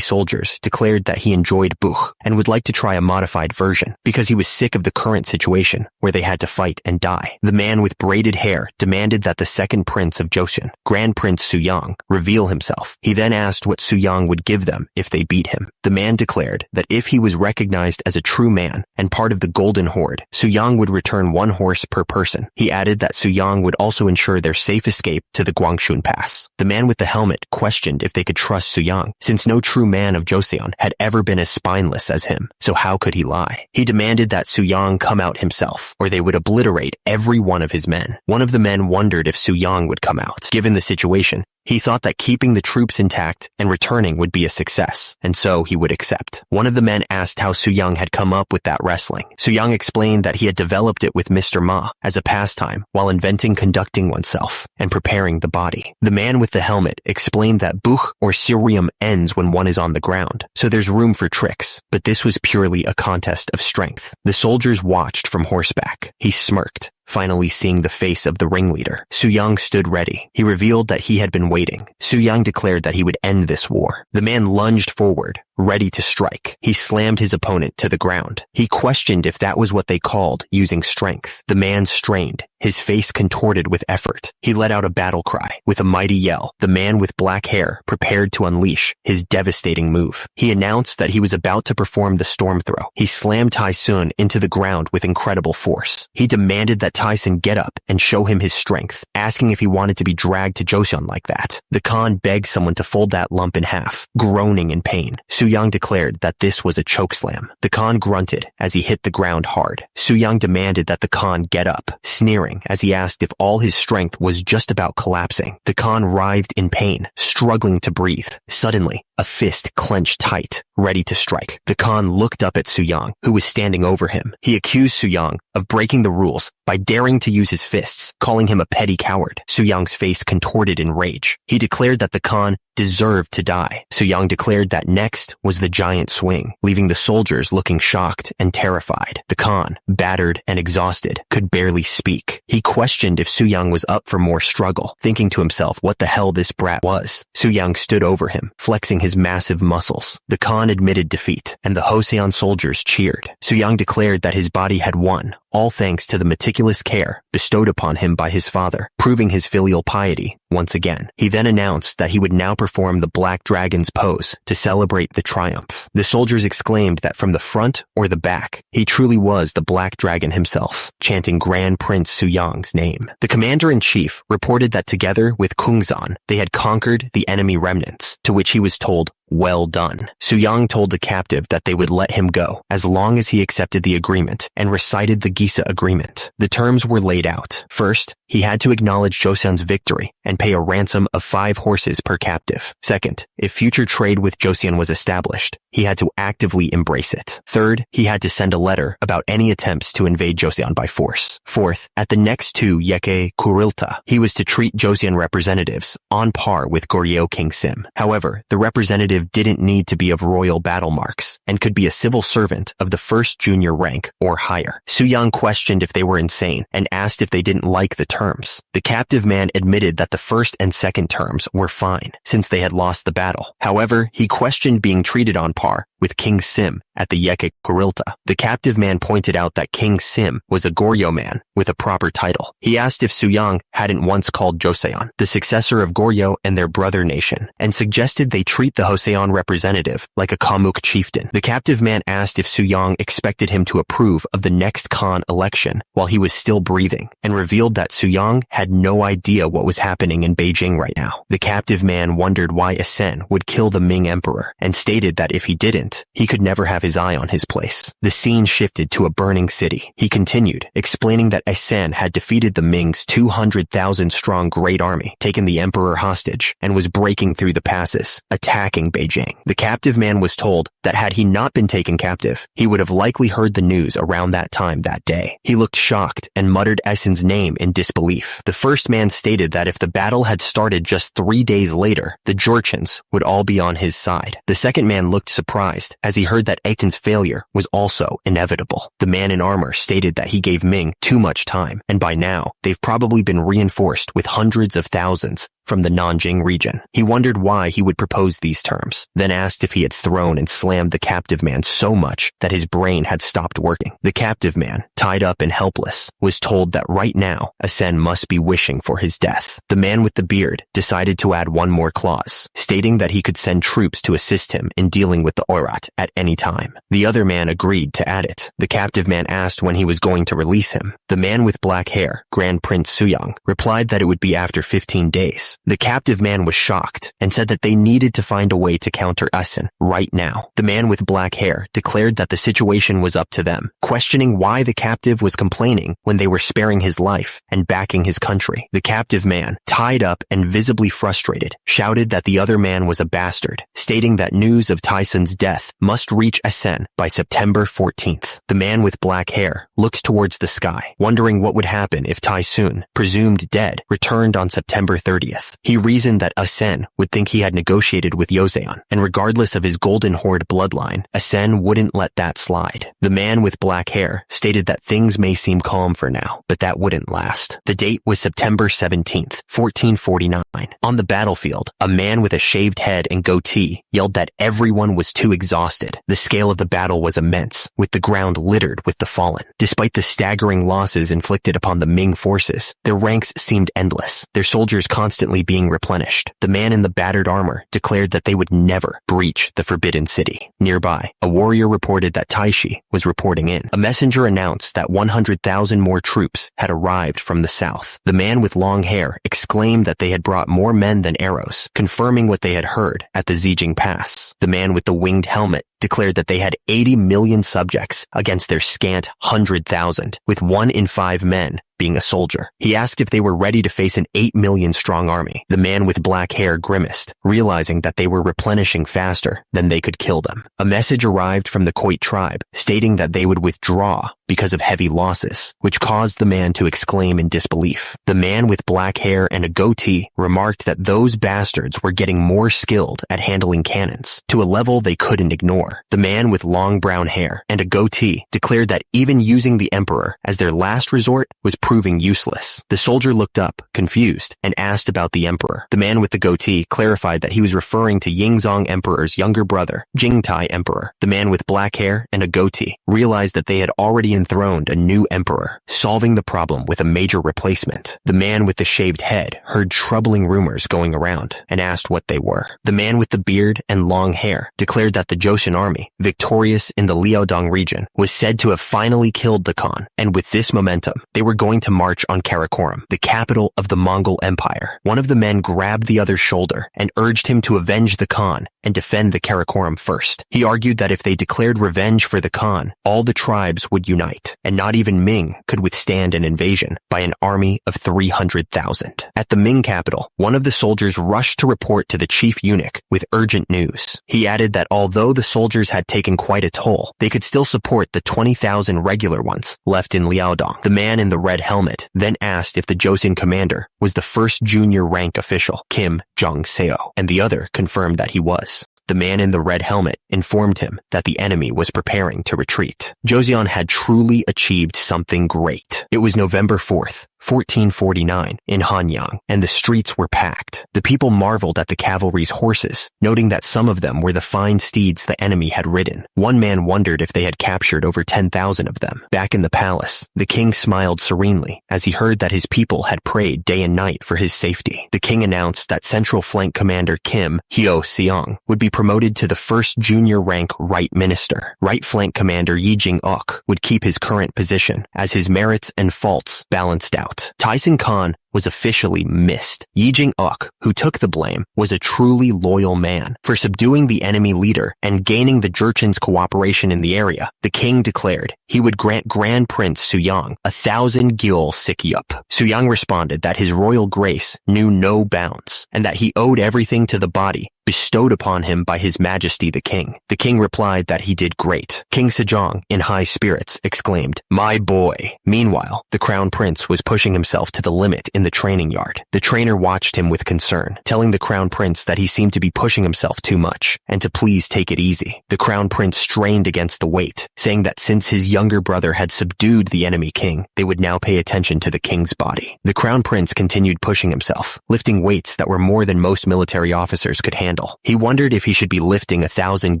soldiers declared that he enjoyed Buch and would like to try a modified version because he was sick of the current situation where they had to fight and die. The man with braided hair demanded that the second prince of Joseon, Grand Prince Su Yang, reveal himself. He then asked what Su Yang would give them if they beat him. The man declared that if he was recognized as a true man and part of the Golden Horde, Su Yang would return 1 horse per person. He added that Su Yang would also ensure their safe escape to the Guangshun Pass. The man with the helmet questioned if they could trust Su Yang, since no true man of Joseon had ever been as spineless as him, so how could he lie? He demanded that Su Yang come out himself, or they would obliterate every one of his men. One of the men wondered if Su Yang would come out. Given the situation, he thought that keeping the troops intact and returning would be a success, and so he would accept. One of the men asked how Su Yang had come up with that wrestling. Su Yang explained that he had developed it with Mr. Ma as a pastime while inventing conducting oneself and preparing the body. The man with the helmet explained that Buch or Sirium ends when one is on the ground, so there's room for tricks, but this was purely a contest of strength. The soldiers watched from horseback. He smirked, finally seeing the face of the ringleader. Su Yang stood ready. He revealed that he had been waiting. Su Yang declared that he would end this war. The man lunged forward, ready to strike. He slammed his opponent to the ground. He questioned if that was what they called using strength. The man strained, his face contorted with effort. He let out a battle cry. With a mighty yell, the man with black hair prepared to unleash his devastating move. He announced that he was about to perform the storm throw. He slammed Tyson into the ground with incredible force. He demanded that Tyson get up and show him his strength, asking if he wanted to be dragged to Joseon like that. The Khan begged someone to fold that lump in half, groaning in pain. Su Yang declared that this was a chokeslam. The Khan grunted as he hit the ground hard. Su Yang demanded that the Khan get up, sneering as he asked if all his strength was just about collapsing. The Khan writhed in pain, struggling to breathe. Suddenly, a fist clenched tight, ready to strike. The Khan looked up at Su Yang, who was standing over him. He accused Su Yang of breaking the rules by daring to use his fists, calling him a petty coward. Su Yang's face contorted in rage. He declared that the Khan deserved to die. Su Yang declared that next was the giant swing, leaving the soldiers looking shocked and terrified. The Khan, battered and exhausted, could barely speak. He questioned if Su Yang was up for more struggle, thinking to himself what the hell this brat was. Su Yang stood over him, flexing his massive muscles. The Khan admitted defeat, and the Joseon soldiers cheered. Su Yang declared that his body had won, all thanks to the meticulous care bestowed upon him by his father, proving his filial piety once again. He then announced that he would now perform the Black Dragon's pose to celebrate the triumph. The soldiers exclaimed that from the front or the back, he truly was the Black Dragon himself, chanting Grand Prince Su Yang's name. The commander-in-chief reported that together with Kungsan, they had conquered the enemy remnants, to which he was told, "Well done." Su Yang told the captive that they would let him go as long as he accepted the agreement and recited the Gisa agreement. The terms were laid out. First, he had to acknowledge Joseon's victory and pay a ransom of 5 horses per captive. Second, if future trade with Joseon was established, he had to actively embrace it. Third, he had to send a letter about any attempts to invade Joseon by force. Fourth, at the next 2 Yeke Kurilta, he was to treat Joseon representatives on par with Goryeo King Sim. However, the representative didn't need to be of royal battle marks and could be a civil servant of the first junior rank or higher. Su Yang questioned if they were insane and asked if they didn't like the terms. The captive man admitted that the first and second terms were fine since they had lost the battle. However, he questioned being treated on par with King Sim at the Yeke Kurilta. The captive man pointed out that King Sim was a Goryeo man with a proper title. He asked if Su Yang hadn't once called Joseon the successor of Goryeo and their brother nation, and suggested they treat the Joseon representative like a Kamuk chieftain. The captive man asked if Su Yang expected him to approve of the next Khan election while he was still breathing, and revealed that Su Yang had no idea what was happening in Beijing right now. The captive man wondered why Asen would kill the Ming emperor, and stated that if he didn't, he could never have his eye on his place. The scene shifted to a burning city. He continued, explaining that Asen had defeated the Ming's 200,000-strong Great Army, taken the emperor hostage, and was breaking through the passes, attacking Beijing. The captive man was told that had he not been taken captive, he would have likely heard the news around that time that day. He looked shocked and muttered Asen's name exclaim in disbelief. The first man stated that if the battle had started just 3 days later, the Jurchens would all be on his side. The second man looked surprised as he heard that Aiton's failure was also inevitable. The man in armor stated that he gave Ming too much time, and by now, they've probably been reinforced with hundreds of thousands from the Nanjing region. He wondered why he would propose these terms, then asked if he had thrown and slammed the captive man so much that his brain had stopped working. The captive man, tied up and helpless, was told that right now, Asen must be wishing for his death. The man with the beard decided to add one more clause, stating that he could send troops to assist him in dealing with the Oirat at any time. The other man agreed to add it. The captive man asked when he was going to release him. The man with black hair, Grand Prince Suyang, replied that it would be after 15 days. The captive man was shocked and said that they needed to find a way to counter Asen right now. The man with black hair declared that the situation was up to them, questioning why the captive was complaining when they were sparing his life and backing his country. The captive man, tied up and visibly frustrated, shouted that the other man was a bastard, stating that news of Tyson's death must reach Asen by September 14th. The man with black hair looked towards the sky, wondering what would happen if Tyson, presumed dead, returned on September 30th. He reasoned that Asen would think he had negotiated with Joseon, and regardless of his Golden Horde bloodline, Asen wouldn't let that slide. The man with black hair stated that things may seem calm for now, but that wouldn't last. The date was September 17th, 1449. On the battlefield, a man with a shaved head and goatee yelled that everyone was too exhausted. The scale of the battle was immense, with the ground littered with the fallen. Despite the staggering losses inflicted upon the Ming forces, their ranks seemed endless, their soldiers constantly being replenished. The man in the battered armor declared that they would never breach the Forbidden City. Nearby, a warrior reported that Taishi was reporting in. A messenger announced that 100,000 more troops had arrived from the south. The man with long hair exclaimed that they had brought more men than arrows, confirming what they had heard at the Zijing Pass. The man with the winged helmet declared that they had 80 million subjects against their scant 100,000, with 1 in 5 men being a soldier. He asked if they were ready to face an 8 million strong army. The man with black hair grimaced, realizing that they were replenishing faster than they could kill them. A message arrived from the Khoit tribe stating that they would withdraw because of heavy losses, which caused the man to exclaim in disbelief. The man with black hair and a goatee remarked that those bastards were getting more skilled at handling cannons, to a level they couldn't ignore. The man with long brown hair and a goatee declared that even using the emperor as their last resort was proving useless. The soldier looked up, confused, and asked about the emperor. The man with the goatee clarified that he was referring to Yingzong Emperor's younger brother, Jingtai Emperor. The man with black hair and a goatee realized that they had already enthroned a new emperor, solving the problem with a major replacement. The man with the shaved head heard troubling rumors going around and asked what they were. The man with the beard and long hair declared that the Joseon army, victorious in the Liaodong region, was said to have finally killed the Khan, and with this momentum, they were going to march on Karakoram, the capital of the Mongol Empire. One of the men grabbed the other's shoulder and urged him to avenge the Khan and defend the Karakoram first. He argued that if they declared revenge for the Khan, all the tribes would unite, and not even Ming could withstand an invasion by an army of 300,000. At the Ming capital, one of the soldiers rushed to report to the chief eunuch with urgent news. He added that although the soldiers had taken quite a toll, they could still support the 20,000 regular ones left in Liaodong. The man in the red helmet then asked if the Joseon commander was the first junior rank official, Kim Jong-seo, and the other confirmed that he was. The man in the red helmet informed him that the enemy was preparing to retreat. Joseon had truly achieved something great. It was November 4th, 1449, in Hanyang, and the streets were packed. The people marveled at the cavalry's horses, noting that some of them were the fine steeds the enemy had ridden. One man wondered if they had captured over 10,000 of them. Back in the palace, the king smiled serenely as he heard that his people had prayed day and night for his safety. The king announced that Central Flank Commander Kim Hyo-seong would be promoted to the first junior rank Right Minister. Right Flank Commander Yi Jing-ok would keep his current position, as his merits and faults balanced out. Tyson Khan was officially missed. Yi Jing-uk, who took the blame, was a truly loyal man. For subduing the enemy leader and gaining the Jurchen's cooperation in the area, the king declared he would grant Grand Prince Suyang 1,000 gyul sikyup. Suyang responded that his royal grace knew no bounds, and that he owed everything to the body bestowed upon him by His Majesty the King. The king replied that he did great. King Sejong, in high spirits, exclaimed, "My boy." Meanwhile, the crown prince was pushing himself to the limit in the training yard. The trainer watched him with concern, telling the crown prince that he seemed to be pushing himself too much, and to please take it easy. The crown prince strained against the weight, saying that since his younger brother had subdued the enemy king, they would now pay attention to the king's body. The crown prince continued pushing himself, lifting weights that were more than most military officers could handle. He wondered if he should be lifting 1,000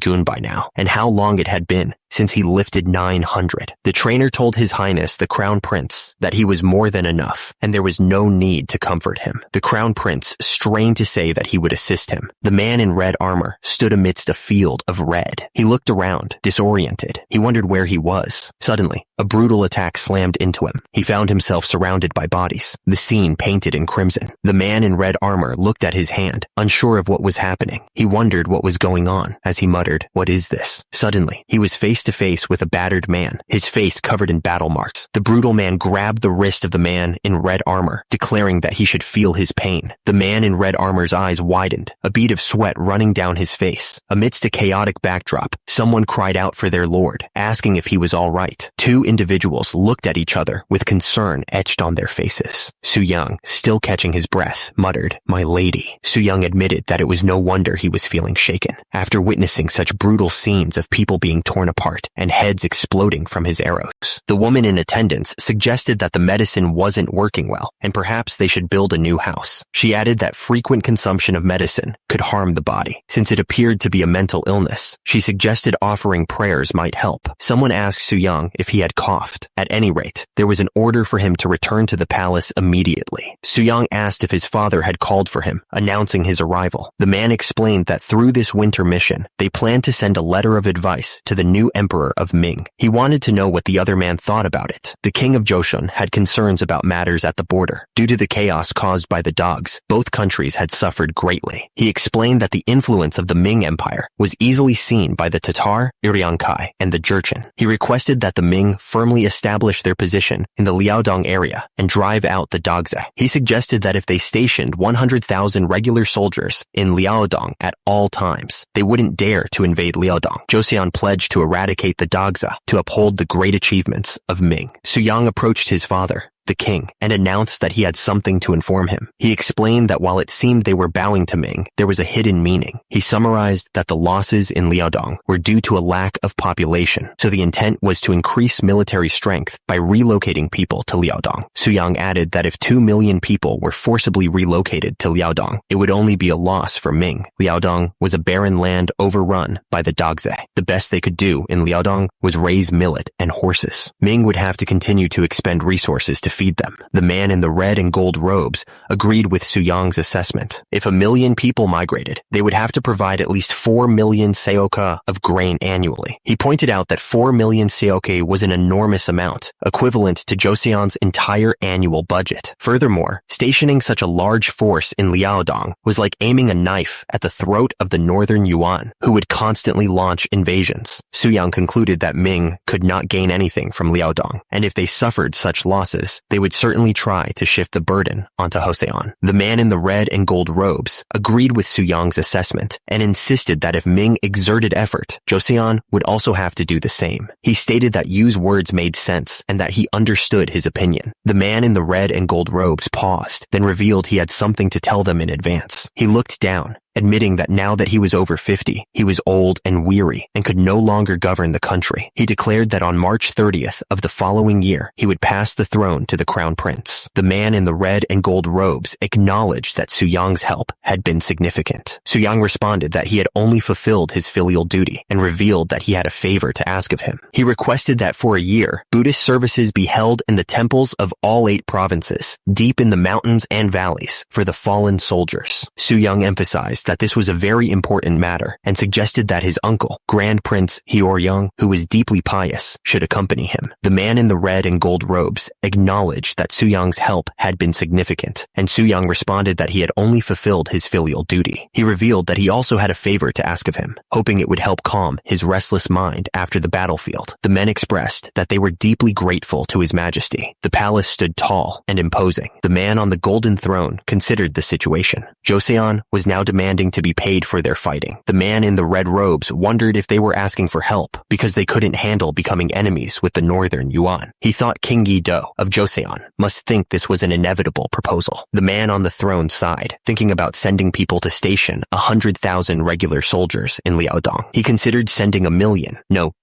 gun by now, and how long it had been since he lifted 900. The trainer told His Highness the Crown Prince that he was more than enough, and there was no need to comfort him. The Crown Prince strained to say that he would assist him. The man in red armor stood amidst a field of red. He looked around, disoriented. He wondered where he was. Suddenly, a brutal attack slammed into him. He found himself surrounded by bodies, the scene painted in crimson. The man in red armor looked at his hand, unsure of what was happening. He wondered what was going on as he muttered, "What is this?" Suddenly, he was face to face with a battered man, his face covered in battle marks. The brutal man grabbed the wrist of the man in red armor, declaring that he should feel his pain. The man in red armor's eyes widened, a bead of sweat running down his face. Amidst a chaotic backdrop, someone cried out for their lord, asking if he was all right. Two individuals looked at each other with concern etched on their faces. Suyang, still catching his breath, muttered, "My lady." Suyang admitted that it was no wonder he was feeling shaken. After witnessing such brutal scenes of people being torn apart and heads exploding from his arrows, the woman in attendance suggested that the medicine wasn't working well, and perhaps they should build a new house. She added that frequent consumption of medicine could harm the body. Since it appeared to be a mental illness, she suggested offering prayers might help. Someone asked Suyang if he had coughed. At any rate, there was an order for him to return to the palace immediately. Suyang asked if his father had called for him, announcing his arrival. The man explained that through this winter mission, they planned to send a letter of advice to the new emperor of Ming. He wanted to know what the other man thought about it. The king of Joseon had concerns about matters at the border. Due to the chaos caused by the dogs, both countries had suffered greatly. He explained that the influence of the Ming Empire was easily seen by the Tatar, Iriankai, and the Jurchen. He requested that the Ming firmly establish their position in the Liaodong area and drive out the Dogze. He suggested that if they stationed 100,000 regular soldiers in Liaodong at all times, they wouldn't dare to invade Liaodong. Joseon pledged to eradicate the Dogze to uphold the great achievements of Ming. Suyang approached his father, the king, and announced that he had something to inform him. He explained that while it seemed they were bowing to Ming, there was a hidden meaning. He summarized that the losses in Liaodong were due to a lack of population, so the intent was to increase military strength by relocating people to Liaodong. Suyang added that if 2 million people were forcibly relocated to Liaodong, it would only be a loss for Ming. Liaodong was a barren land overrun by the Dogze. The best they could do in Liaodong was raise millet and horses. Ming would have to continue to expend resources to feed them. The man in the red and gold robes agreed with Suyang's assessment. If 1 million people migrated, they would have to provide at least 4 million seoka of grain annually. He pointed out that 4 million seoka was an enormous amount, equivalent to Joseon's entire annual budget. Furthermore, stationing such a large force in Liaodong was like aiming a knife at the throat of the northern Yuan, who would constantly launch invasions. Suyang concluded that Ming could not gain anything from Liaodong, and if they suffered such losses, they would certainly try to shift the burden onto Joseon. The man in the red and gold robes agreed with Suyang's assessment and insisted that if Ming exerted effort, Joseon would also have to do the same. He stated that Yu's words made sense and that he understood his opinion. The man in the red and gold robes paused, then revealed he had something to tell them in advance. He looked down, admitting that now that he was over 50, he was old and weary and could no longer govern the country. He declared that on March 30th of the following year, he would pass the throne to the crown prince. The man in the red and gold robes acknowledged that Suyang's help had been significant. Suyang responded that he had only fulfilled his filial duty and revealed that he had a favor to ask of him. He requested that for a year, Buddhist services be held in the temples of all 8 provinces, deep in the mountains and valleys, for the fallen soldiers. Suyang emphasized that this was a very important matter and suggested that his uncle, Grand Prince Hyeoryong, who was deeply pious, should accompany him. The man in the red and gold robes acknowledged that Soo-young's help had been significant, and Soo-young responded that he had only fulfilled his filial duty. He revealed that he also had a favor to ask of him, hoping it would help calm his restless mind after the battlefield. The men expressed that they were deeply grateful to His Majesty. The palace stood tall and imposing. The man on the golden throne considered the situation. Joseon was now demanding to be paid for their fighting. The man in the red robes wondered if they were asking for help because they couldn't handle becoming enemies with the northern Yuan. He thought King Yi-do of Joseon must think this was an inevitable proposal. The man on the throne sighed, thinking about sending people to station 100,000 regular soldiers in Liaodong. He considered sending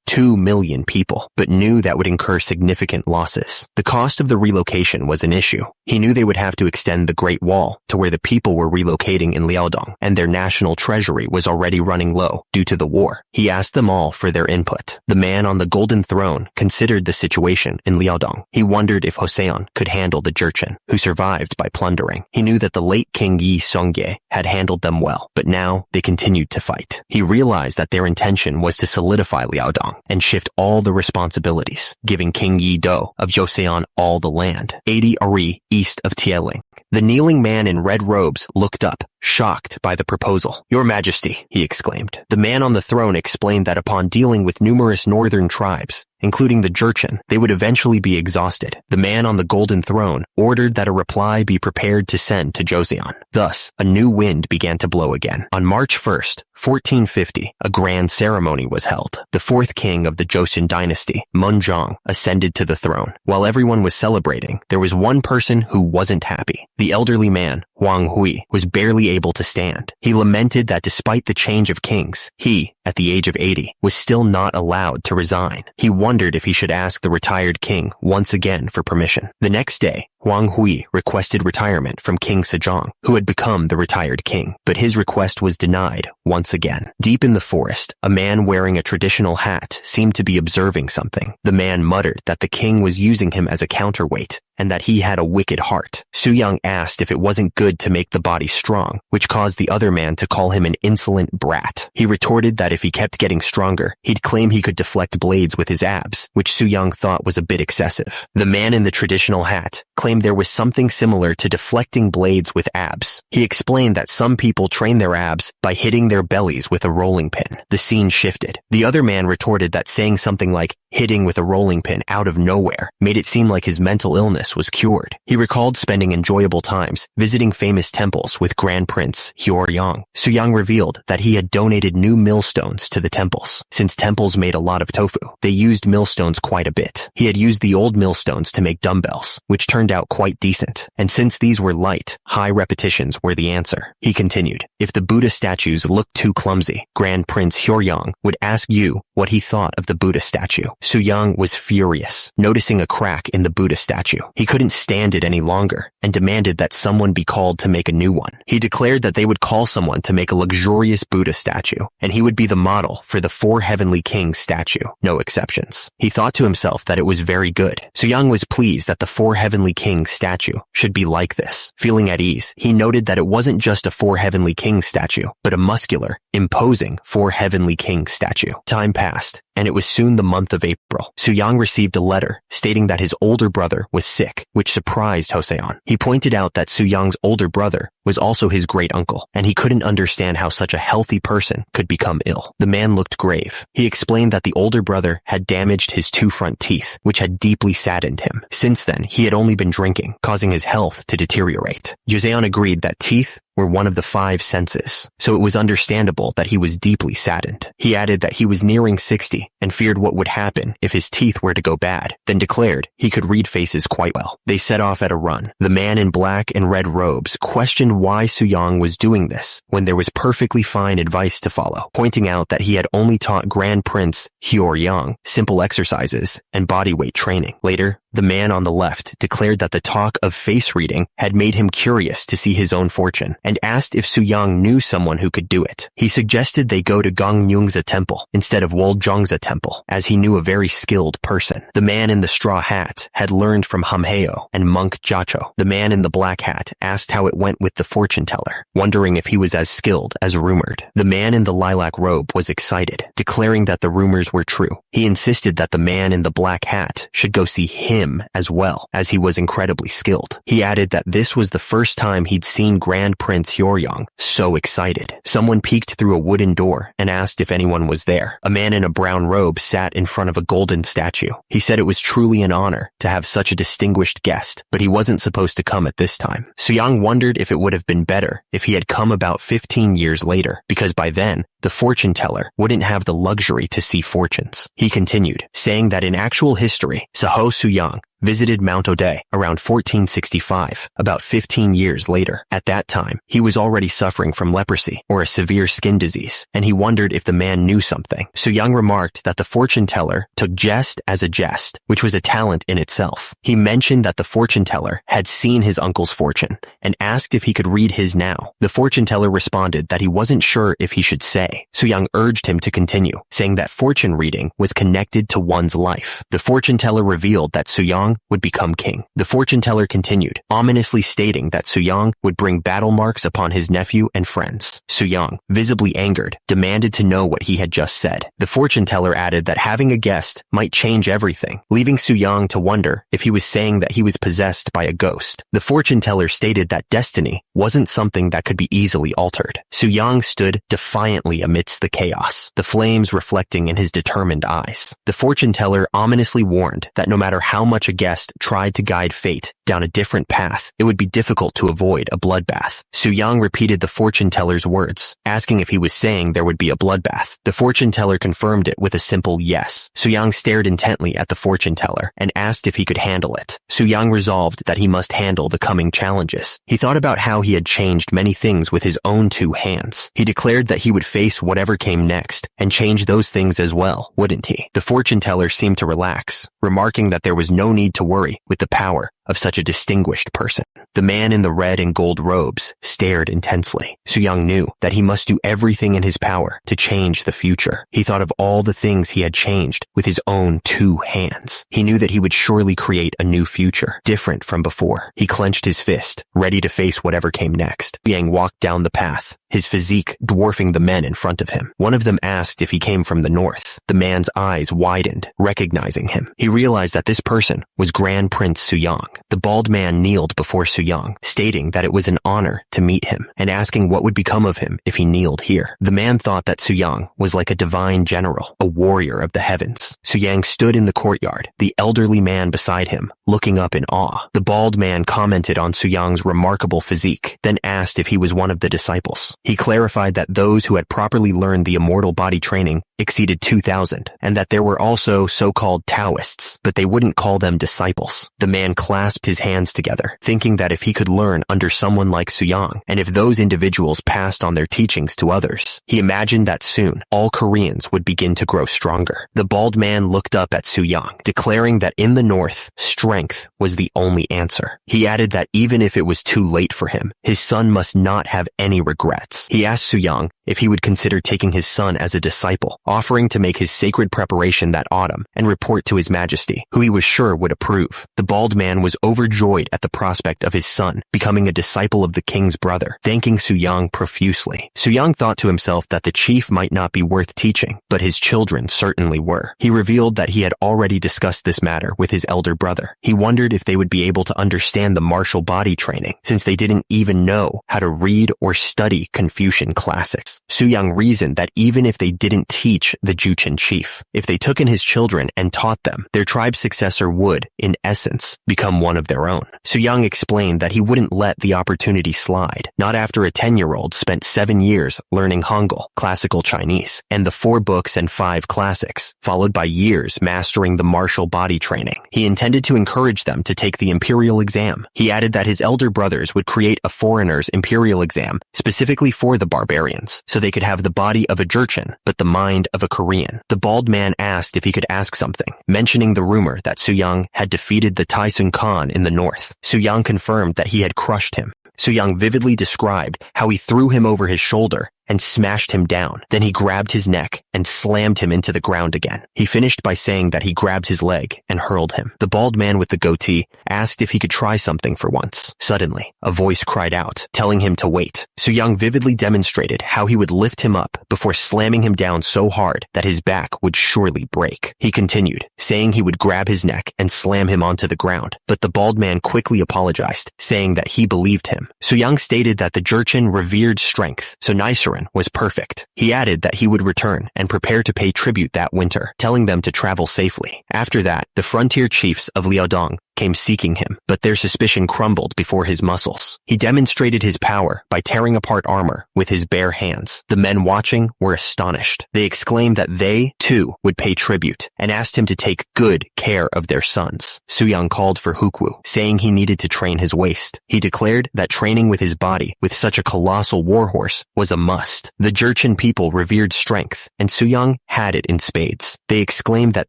2 million people, but knew that would incur significant losses. The cost of the relocation was an issue. He knew they would have to extend the Great Wall to where the people were relocating in Liaodong, and their national treasury was already running low due to the war. He asked them all for their input. The man on the golden throne considered the situation in Liaodong. He wondered if Joseon could handle the Jurchen, who survived by plundering. He knew that the late King Yi Songye had handled them well, but now they continued to fight. He realized that their intention was to solidify Liaodong and shift all the responsibilities, giving King Yi-do of Joseon all the land, 80 ari east of Tieling. The kneeling man in red robes looked up, shocked by the proposal. "Your Majesty," he exclaimed. The man on the throne explained that upon dealing with numerous northern tribes, including the Jurchen, they would eventually be exhausted. The man on the golden throne ordered that a reply be prepared to send to Joseon. Thus, a new wind began to blow again. On March 1st, 1450, a grand ceremony was held. The fourth king of the Joseon dynasty, Munjong, ascended to the throne. While everyone was celebrating, there was one person who wasn't happy. The elderly man, Huang Hui, was barely able to stand. He lamented that despite the change of kings, he, at the age of 80, was still not allowed to resign. He wondered if he should ask the retired king once again for permission. The next day, Huang Hui requested retirement from King Sejong, who had become the retired king, but his request was denied once again. Deep in the forest, a man wearing a traditional hat seemed to be observing something. The man muttered that the king was using him as a counterweight and that he had a wicked heart. Soo-young asked if it wasn't good to make the body strong, which caused the other man to call him an insolent brat. He retorted that if he kept getting stronger, he'd claim he could deflect blades with his abs, which Soo-young thought was a bit excessive. The man in the traditional hat claimed there was something similar to deflecting blades with abs. He explained that some people train their abs by hitting their bellies with a rolling pin. The scene shifted. The other man retorted that saying something like hitting with a rolling pin out of nowhere made it seem like his mental illness was cured. He recalled spending enjoyable times visiting famous temples with Grand Prince Hyeoryong. Soo-young revealed that he had donated new millstones to the temples. Since temples made a lot of tofu, they used millstones quite a bit. He had used the old millstones to make dumbbells, which turned out quite decent. And since these were light, high repetitions were the answer. He continued, if the Buddha statues looked too clumsy, Grand Prince Hyeoryong would ask you what he thought of the Buddha statue. Soo-young was furious, noticing a crack in the Buddha statue. He couldn't stand it any longer and demanded that someone be called to make a new one. He declared that they would call someone to make a luxurious Buddha statue, and he would be the model for the 4 heavenly kings statue, no exceptions. He thought to himself that it was very good. Soo-young was pleased that the 4 heavenly kings statue should be like this. Feeling at ease, he noted that it wasn't just a 4 heavenly kings statue, but a muscular, imposing 4 heavenly kings statue. Time passed, and it was soon the month of April. Soo-young received a letter stating that his older brother was sick, which surprised Joseon. He pointed out that Soo-young's older brother was also his great uncle, and he couldn't understand how such a healthy person could become ill. The man looked grave. He explained that the older brother had damaged his 2 front teeth, which had deeply saddened him. Since then, he had only been drinking, causing his health to deteriorate. Joseon agreed that teeth were one of the 5 senses, so it was understandable that he was deeply saddened. He added that he was nearing 60 and feared what would happen if his teeth were to go bad, then declared he could read faces quite well. They set off at a run. The man in black and red robes questioned why Soo-young was doing this when there was perfectly fine advice to follow, pointing out that he had only taught Grand Prince Hyeoryong simple exercises and bodyweight training. Later, the man on the left declared that the talk of face reading had made him curious to see his own fortune and asked if Suyang knew someone who could do it. He suggested they go to Gongnyungza temple instead of Woljongza temple, as he knew a very skilled person. The man in the straw hat had learned from Hamheo and monk Jacho. The man in the black hat asked how it went with the fortune teller, wondering if he was as skilled as rumored. The man in the lilac robe was excited, declaring that the rumors were true. He insisted that the man in the black hat should go see him as well, as he was incredibly skilled. He added that this was the first time he'd seen Grand Prince Yoryong so excited. Someone peeked through a wooden door and asked if anyone was there. A man in a brown robe sat in front of a golden statue. He said it was truly an honor to have such a distinguished guest, but he wasn't supposed to come at this time. Suyang wondered if it would have been better if he had come about 15 years later, because by then, the fortune teller wouldn't have the luxury to see fortunes. He continued, saying that in actual history, Saho Suyang visited Mount Ode around 1465, about 15 years later. At that time, he was already suffering from leprosy or a severe skin disease, and he wondered if the man knew something. Suyang remarked that the fortune teller took jest as a jest, which was a talent in itself. He mentioned that the fortune teller had seen his uncle's fortune and asked if he could read his now. The fortune teller responded that he wasn't sure if he should say. Suyang urged him to continue, saying that fortune reading was connected to one's life. The fortune teller revealed that Suyang would become king. The fortune teller continued, ominously stating that Suyang would bring battle marks upon his nephew and friends. Suyang, visibly angered, demanded to know what he had just said. The fortune teller added that having a guest might change everything, leaving Suyang to wonder if he was saying that he was possessed by a ghost. The fortune teller stated that destiny wasn't something that could be easily altered. Suyang stood defiantly amidst the chaos, the flames reflecting in his determined eyes. The fortune teller ominously warned that no matter how much a guest tried to guide fate down a different path, it would be difficult to avoid a bloodbath. Suyang repeated the fortune teller's words, asking if he was saying there would be a bloodbath. The fortune teller confirmed it with a simple yes. Suyang stared intently at the fortune teller and asked if he could handle it. Suyang resolved that he must handle the coming challenges. He thought about how he had changed many things with his own two hands. He declared that he would face whatever came next and change those things as well, wouldn't he? The fortune teller seemed to relax, remarking that there was no need to worry with the power of such a distinguished person. The man in the red and gold robes stared intensely. Suyang knew that he must do everything in his power to change the future. He thought of all the things he had changed with his own two hands. He knew that he would surely create a new future, different from before. He clenched his fist, ready to face whatever came next. Yang walked down the path, his physique dwarfing the men in front of him. One of them asked if he came from the north. The man's eyes widened, recognizing him. He realized that this person was Grand Prince Suyang. The bald man kneeled before Suyang, stating that it was an honor to meet him and asking what would become of him if he kneeled here. The man thought that Suyang was like a divine general, a warrior of the heavens. Suyang stood in the courtyard, the elderly man beside him, looking up in awe. The bald man commented on Suyang's remarkable physique, then asked if he was one of the disciples. He clarified that those who had properly learned the immortal body training exceeded 2,000, and that there were also so-called Taoists, but they wouldn't call them disciples. The man clasped his hands together, thinking that if he could learn under someone like Suyang, and if those individuals passed on their teachings to others, he imagined that soon all Koreans would begin to grow stronger. The bald man looked up at Suyang, declaring that in the north, strength was the only answer. He added that even if it was too late for him, his son must not have any regrets. He asked Suyang if he would consider taking his son as a disciple, offering to make his sacred preparation that autumn and report to his majesty, who he was sure would approve. The bald man was overjoyed at the prospect of his son becoming a disciple of the king's brother, thanking Suyang profusely. Suyang thought to himself that the chief might not be worth teaching, but his children certainly were. He revealed that he had already discussed this matter with his elder brother. He wondered if they would be able to understand the martial body training, since they didn't even know how to read or study Confucian classics. Suyang reasoned that even if they didn't teach the Juchen chief, if they took in his children and taught them, their tribe's successor would, in essence, become one of their own. Suyang explained that he wouldn't let the opportunity slide, not after a 10-year-old spent 7 years learning Hangul, classical Chinese, and the 4 books and 5 classics, followed by years mastering the martial body training. He intended to encourage them to take the imperial exam. He added that his elder brothers would create a foreigner's imperial exam specifically for the barbarians, so they could have the body of a Jurchen, but the mind of a Korean. The bald man asked if he could ask something, mentioning the rumor that Suyang had defeated the Taisun Khan in the north. Suyang confirmed that he had crushed him. Su-young vividly described how he threw him over his shoulder and smashed him down. Then he grabbed his neck and slammed him into the ground again. He finished by saying that he grabbed his leg and hurled him. The bald man with the goatee asked if he could try something for once. Suddenly, a voice cried out, telling him to wait. Su-young vividly demonstrated how he would lift him up before slamming him down so hard that his back would surely break. He continued, saying he would grab his neck and slam him onto the ground, but the bald man quickly apologized, saying that he believed him. Su-young stated that the Jurchen revered strength, so Nichiren was perfect. He added that he would return and prepare to pay tribute that winter, telling them to travel safely. After that, the frontier chiefs of Liaodong came seeking him, but their suspicion crumbled before his muscles. He demonstrated his power by tearing apart armor with his bare hands. The men watching were astonished. They exclaimed that they, too, would pay tribute and asked him to take good care of their sons. Su-young called for Hukwu, saying he needed to train his waist. He declared that training with his body with such a colossal warhorse was a must. The Jurchen people revered strength, and Su-young had it in spades. They exclaimed that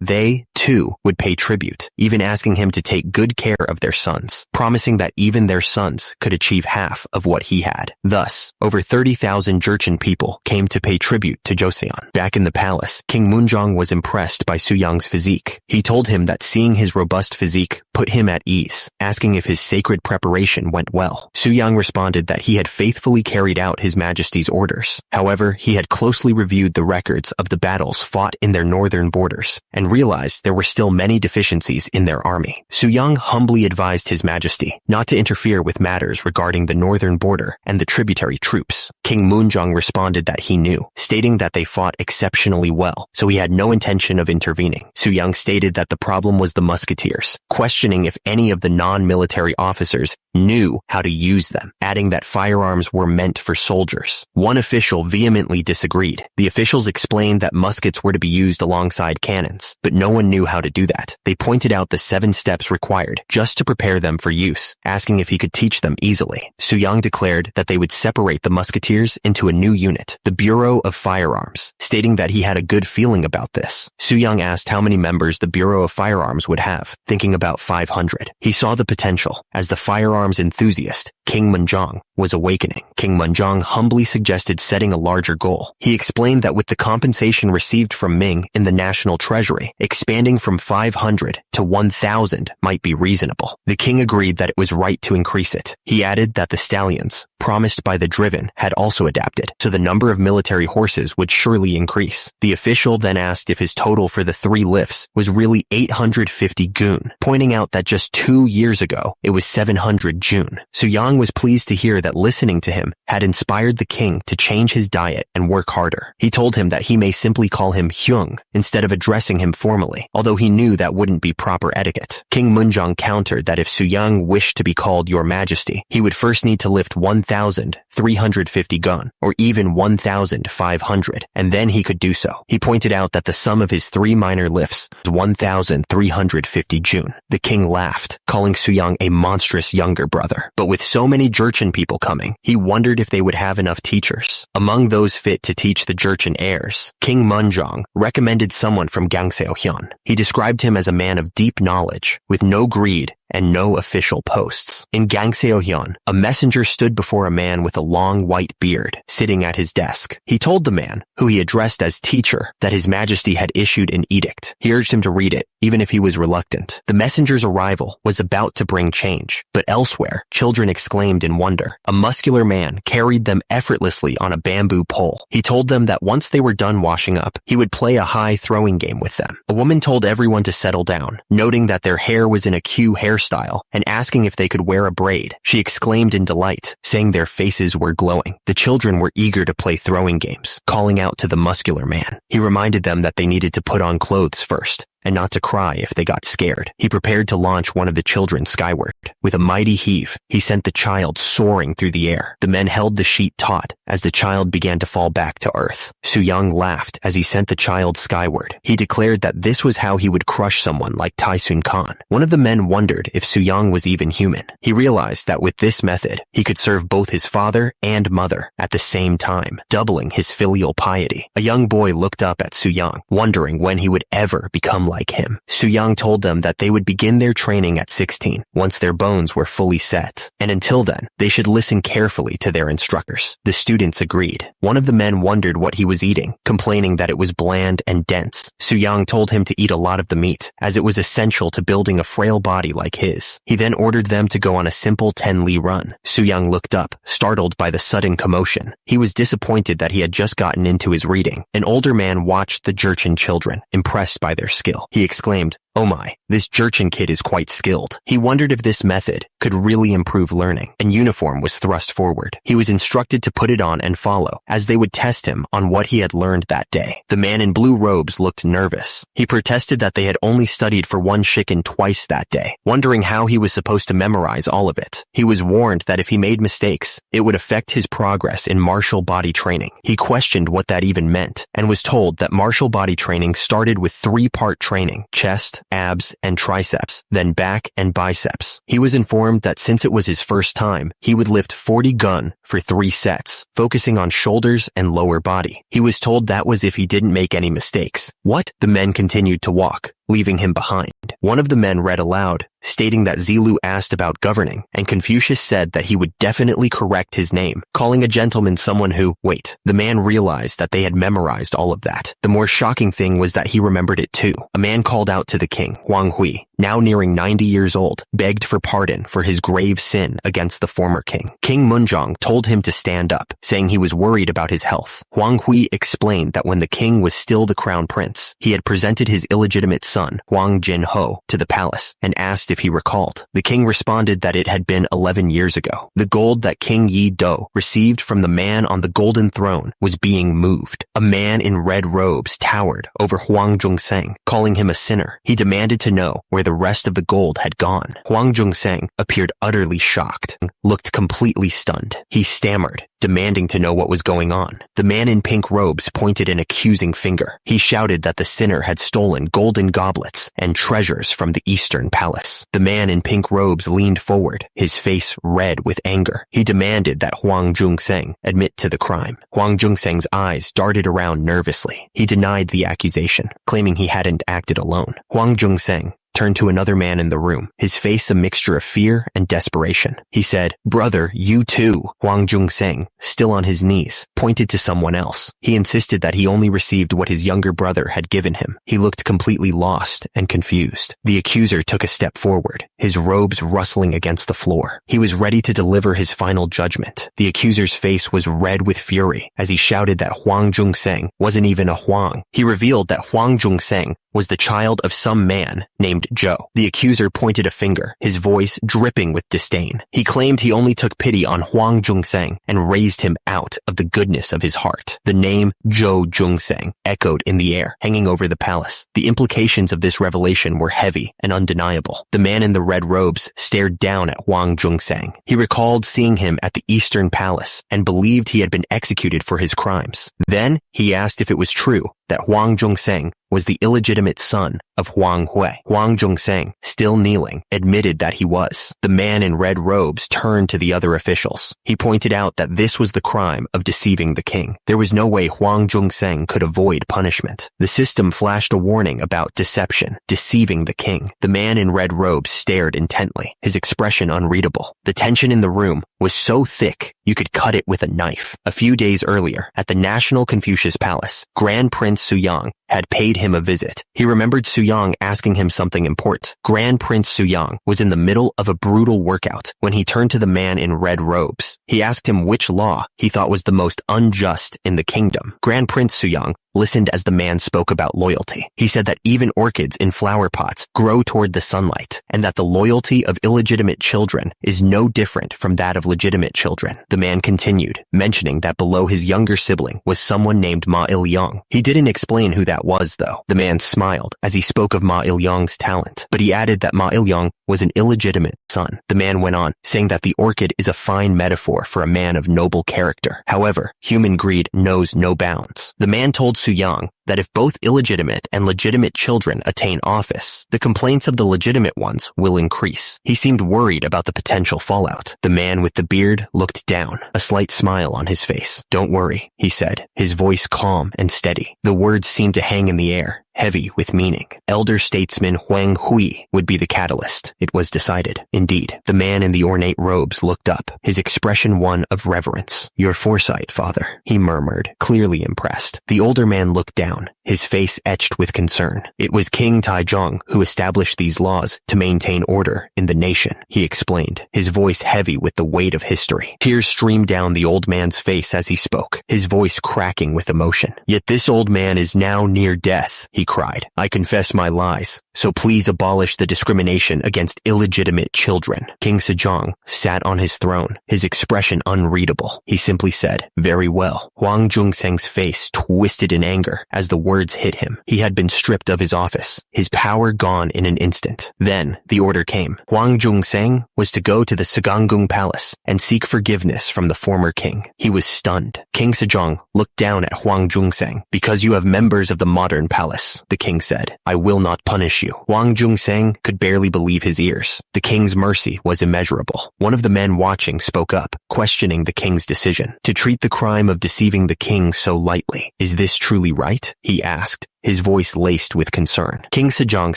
they, too, would pay tribute, even asking him to take good care of their sons, promising that even their sons could achieve half of what he had. Thus, over 30,000 Jurchen people came to pay tribute to Joseon. Back in the palace, King Munjong was impressed by Su-young's physique. He told him that seeing his robust physique put him at ease, asking if his sacred preparation went well. Su-young responded that he had faithfully carried out His Majesty's orders. However, he had closely reviewed the records of the battles fought in their northern borders and realized there were still many deficiencies in their army. Su-young humbly advised His Majesty not to interfere with matters regarding the northern border and the tributary troops. King Munjong responded that he knew, stating that they fought exceptionally well, so he had no intention of intervening. Su-young stated that the problem was the musketeers, questioning if any of the non-military officers knew how to use them, adding that firearms were meant for soldiers. One official vehemently disagreed. The officials explained that muskets were to be used alongside cannons, but no one knew how to do that. They pointed out the 7 steps required just to prepare them for use, asking if he could teach them easily. Su-young declared that they would separate the musketeers into a new unit, the Bureau of Firearms, stating that he had a good feeling about this. Su-young asked how many members the Bureau of Firearms would have, thinking about 500. He saw the potential, as the firearms enthusiast, King Munjong, was awakening. King Munjong humbly suggested setting a larger goal. He explained that with the compensation received from Ming in the national treasury, expanding from 500 to 1,000 might be reasonable. The king agreed that it was right to increase it. He added that the stallions, promised by the driven, had also adapted, so the number of military horses would surely increase. The official then asked if his total for the 3 lifts was really 850 gun, pointing out that just 2 years ago, it was 700 jun. Su-young was pleased to hear that listening to him had inspired the king to change his diet and work harder. He told him that he may simply call him Hyung instead of addressing him formally, although he knew that wouldn't be proper etiquette. King Munjong countered that if Su-young wished to be called Your Majesty, he would first need to lift 1,350 gun, or even 1,500, and then he could do so. He pointed out that the sum of his 3 minor lifts was 1,350 jun. The king laughed, calling Su-young a monstrous younger brother. But with so many Jurchen people coming, he wondered if they would have enough teachers. Among those fit to teach the Jurchen heirs, King Munjong recommended someone from Gangseohyun. He described him as a man of deep knowledge, with no greed and no official posts. In Gangseohyun, a messenger stood before a man with a long white beard, sitting at his desk. He told the man, who he addressed as teacher, that His Majesty had issued an edict. He urged him to read it, even if he was reluctant. The messenger's arrival was about to bring change, but elsewhere, children exclaimed in wonder. A muscular man carried them effortlessly on a bamboo pole. He told them that once they were done washing up, he would play a high throwing game with them. A woman told everyone to settle down, noting that their hair was in a queue hairstyle and asking if they could wear a braid. She exclaimed in delight, saying their faces were glowing. The children were eager to play throwing games, calling out to the muscular man. He reminded them that they needed to put on clothes first, and not to cry if they got scared. He prepared to launch one of the children skyward. With a mighty heave, he sent the child soaring through the air. The men held the sheet taut as the child began to fall back to earth. Su-young laughed as he sent the child skyward. He declared that this was how he would crush someone like Taisun Khan. One of the men wondered if Su-young was even human. He realized that with this method, he could serve both his father and mother at the same time, doubling his filial piety. A young boy looked up at Su-young, wondering when he would ever become like like him. Suyang told them that they would begin their training at 16, once their bones were fully set, and until then, they should listen carefully to their instructors. The students agreed. One of the men wondered what he was eating, complaining that it was bland and dense. Suyang told him to eat a lot of the meat, as it was essential to building a frail body like his. He then ordered them to go on a simple 10-li run. Suyang looked up, startled by the sudden commotion. He was disappointed that he had just gotten into his reading. An older man watched the Jurchen children, impressed by their skill. He exclaimed, "Oh my, this Jurchen kid is quite skilled." He wondered if this method could really improve learning. An uniform was thrust forward. He was instructed to put it on and follow, as they would test him on what he had learned that day. The man in blue robes looked nervous. He protested that they had only studied for one shikken twice that day, wondering how he was supposed to memorize all of it. He was warned that if he made mistakes, it would affect his progress in martial body training. He questioned what that even meant, and was told that martial body training started with 3-part training: chest, abs, and triceps, then back and biceps. He was informed that since it was his first time, he would lift 40 gun for 3 sets, focusing on shoulders and lower body. He was told that was if he didn't make any mistakes. What? The men continued to walk, leaving him behind. One of the men read aloud, stating that Zilu asked about governing, and Confucius said that he would definitely correct his name, calling a gentleman someone who, wait, the man realized that they had memorized all of that. The more shocking thing was that he remembered it too. A man called out to the king, Huang Hui, now nearing 90 years old, begged for pardon for his grave sin against the former king. King Munjong told him to stand up, saying he was worried about his health. Huang Hui explained that when the king was still the crown prince, he had presented his illegitimate son, Huang Jinho, to the palace and asked if he recalled. The king responded that it had been 11 years ago. The gold that King Yi Do received from the man on the golden throne was being moved. A man in red robes towered over Huang Zhongseng, calling him a sinner. He demanded to know where the rest of the gold had gone. Huang Zhongseng appeared utterly shocked, looked completely stunned. He stammered, demanding to know what was going on. The man in pink robes pointed an accusing finger. He shouted that the sinner had stolen golden goblets and treasures from the eastern palace. The man in pink robes leaned forward, his face red with anger. He demanded that Huang Zhongseng admit to the crime. Huang Zhongseng's eyes darted around nervously. He denied the accusation, claiming he hadn't acted alone. Huang Zhongseng turned to another man in the room, his face a mixture of fear and desperation. He said, "Brother, you too." Huang Zhongseng, still on his knees, pointed to someone else. He insisted that he only received what his younger brother had given him. He looked completely lost and confused. The accuser took a step forward, his robes rustling against the floor. He was ready to deliver his final judgment. The accuser's face was red with fury as he shouted that Huang Zhongseng wasn't even a Huang. He revealed that Huang Zhongseng was the child of some man named Zhou. The accuser pointed a finger, his voice dripping with disdain. He claimed he only took pity on Huang Zhongseng and raised him out of the goodness of his heart. The name Zhou Zhongseng echoed in the air, hanging over the palace. The implications of this revelation were heavy and undeniable. The man in the red robes stared down at Huang Zhongseng. He recalled seeing him at the Eastern Palace and believed he had been executed for his crimes. Then he asked if it was true that Huang Zhongseng was the illegitimate son of Huang Hui. Huang Zhongseng, still kneeling, admitted that he was. The man in red robes turned to the other officials. He pointed out that this was the crime of deceiving the king. There was no way Huang Zhongseng could avoid punishment. The system flashed a warning about deception, deceiving the king. The man in red robes stared intently, his expression unreadable. The tension in the room was so thick you could cut it with a knife. A few days earlier, at the National Confucius Palace, Grand Prince Suyang had paid him a visit. He remembered Suyang asking him something important. Grand Prince Suyang was in the middle of a brutal workout when he turned to the man in red robes. He asked him which law he thought was the most unjust in the kingdom. Grand Prince Suyang listened as the man spoke about loyalty. He said that even orchids in flower pots grow toward the sunlight, and that the loyalty of illegitimate children is no different from that of legitimate children. The man continued, mentioning that below his younger sibling was someone named Ma Il-yong. He didn't explain who that was, though. The man smiled as he spoke of Ma Il-yong's talent, but he added that Ma Il-yong was an illegitimate son. The man went on, saying that the orchid is a fine metaphor for a man of noble character. However, human greed knows no bounds. The man told Suyang that if both illegitimate and legitimate children attain office, the complaints of the legitimate ones will increase. He seemed worried about the potential fallout. The man with the beard looked down, a slight smile on his face. "Don't worry," he said, his voice calm and steady. The words seemed to hang in the air, heavy with meaning. Elder statesman Huang Hui would be the catalyst, it was decided. Indeed, the man in the ornate robes looked up, his expression one of reverence. "Your foresight, father," he murmured, clearly impressed. The older man looked down, his face etched with concern. "It was King Taizong who established these laws to maintain order in the nation," he explained, his voice heavy with the weight of history. Tears streamed down the old man's face as he spoke, his voice cracking with emotion. "Yet this old man is now near death," he cried. "I confess my lies, so please abolish the discrimination against illegitimate children." King Sejong sat on his throne, his expression unreadable. He simply said, "Very well." Huang Zhongseng's face twisted in anger as the words hit him. He had been stripped of his office, his power gone in an instant. Then the order came. Huang Zhongseng was to go to the Sugangung Palace and seek forgiveness from the former king. He was stunned. King Sejong looked down at Huang Zhongseng. "Because you have members of the modern palace," the king said, "I will not punish you." Huang Zhongseng could barely believe his ears. The king's mercy was immeasurable. One of the men watching spoke up, questioning the king's decision to treat the crime of deceiving the king so lightly. "Is this truly right?" he asked, his voice laced with concern. King Sejong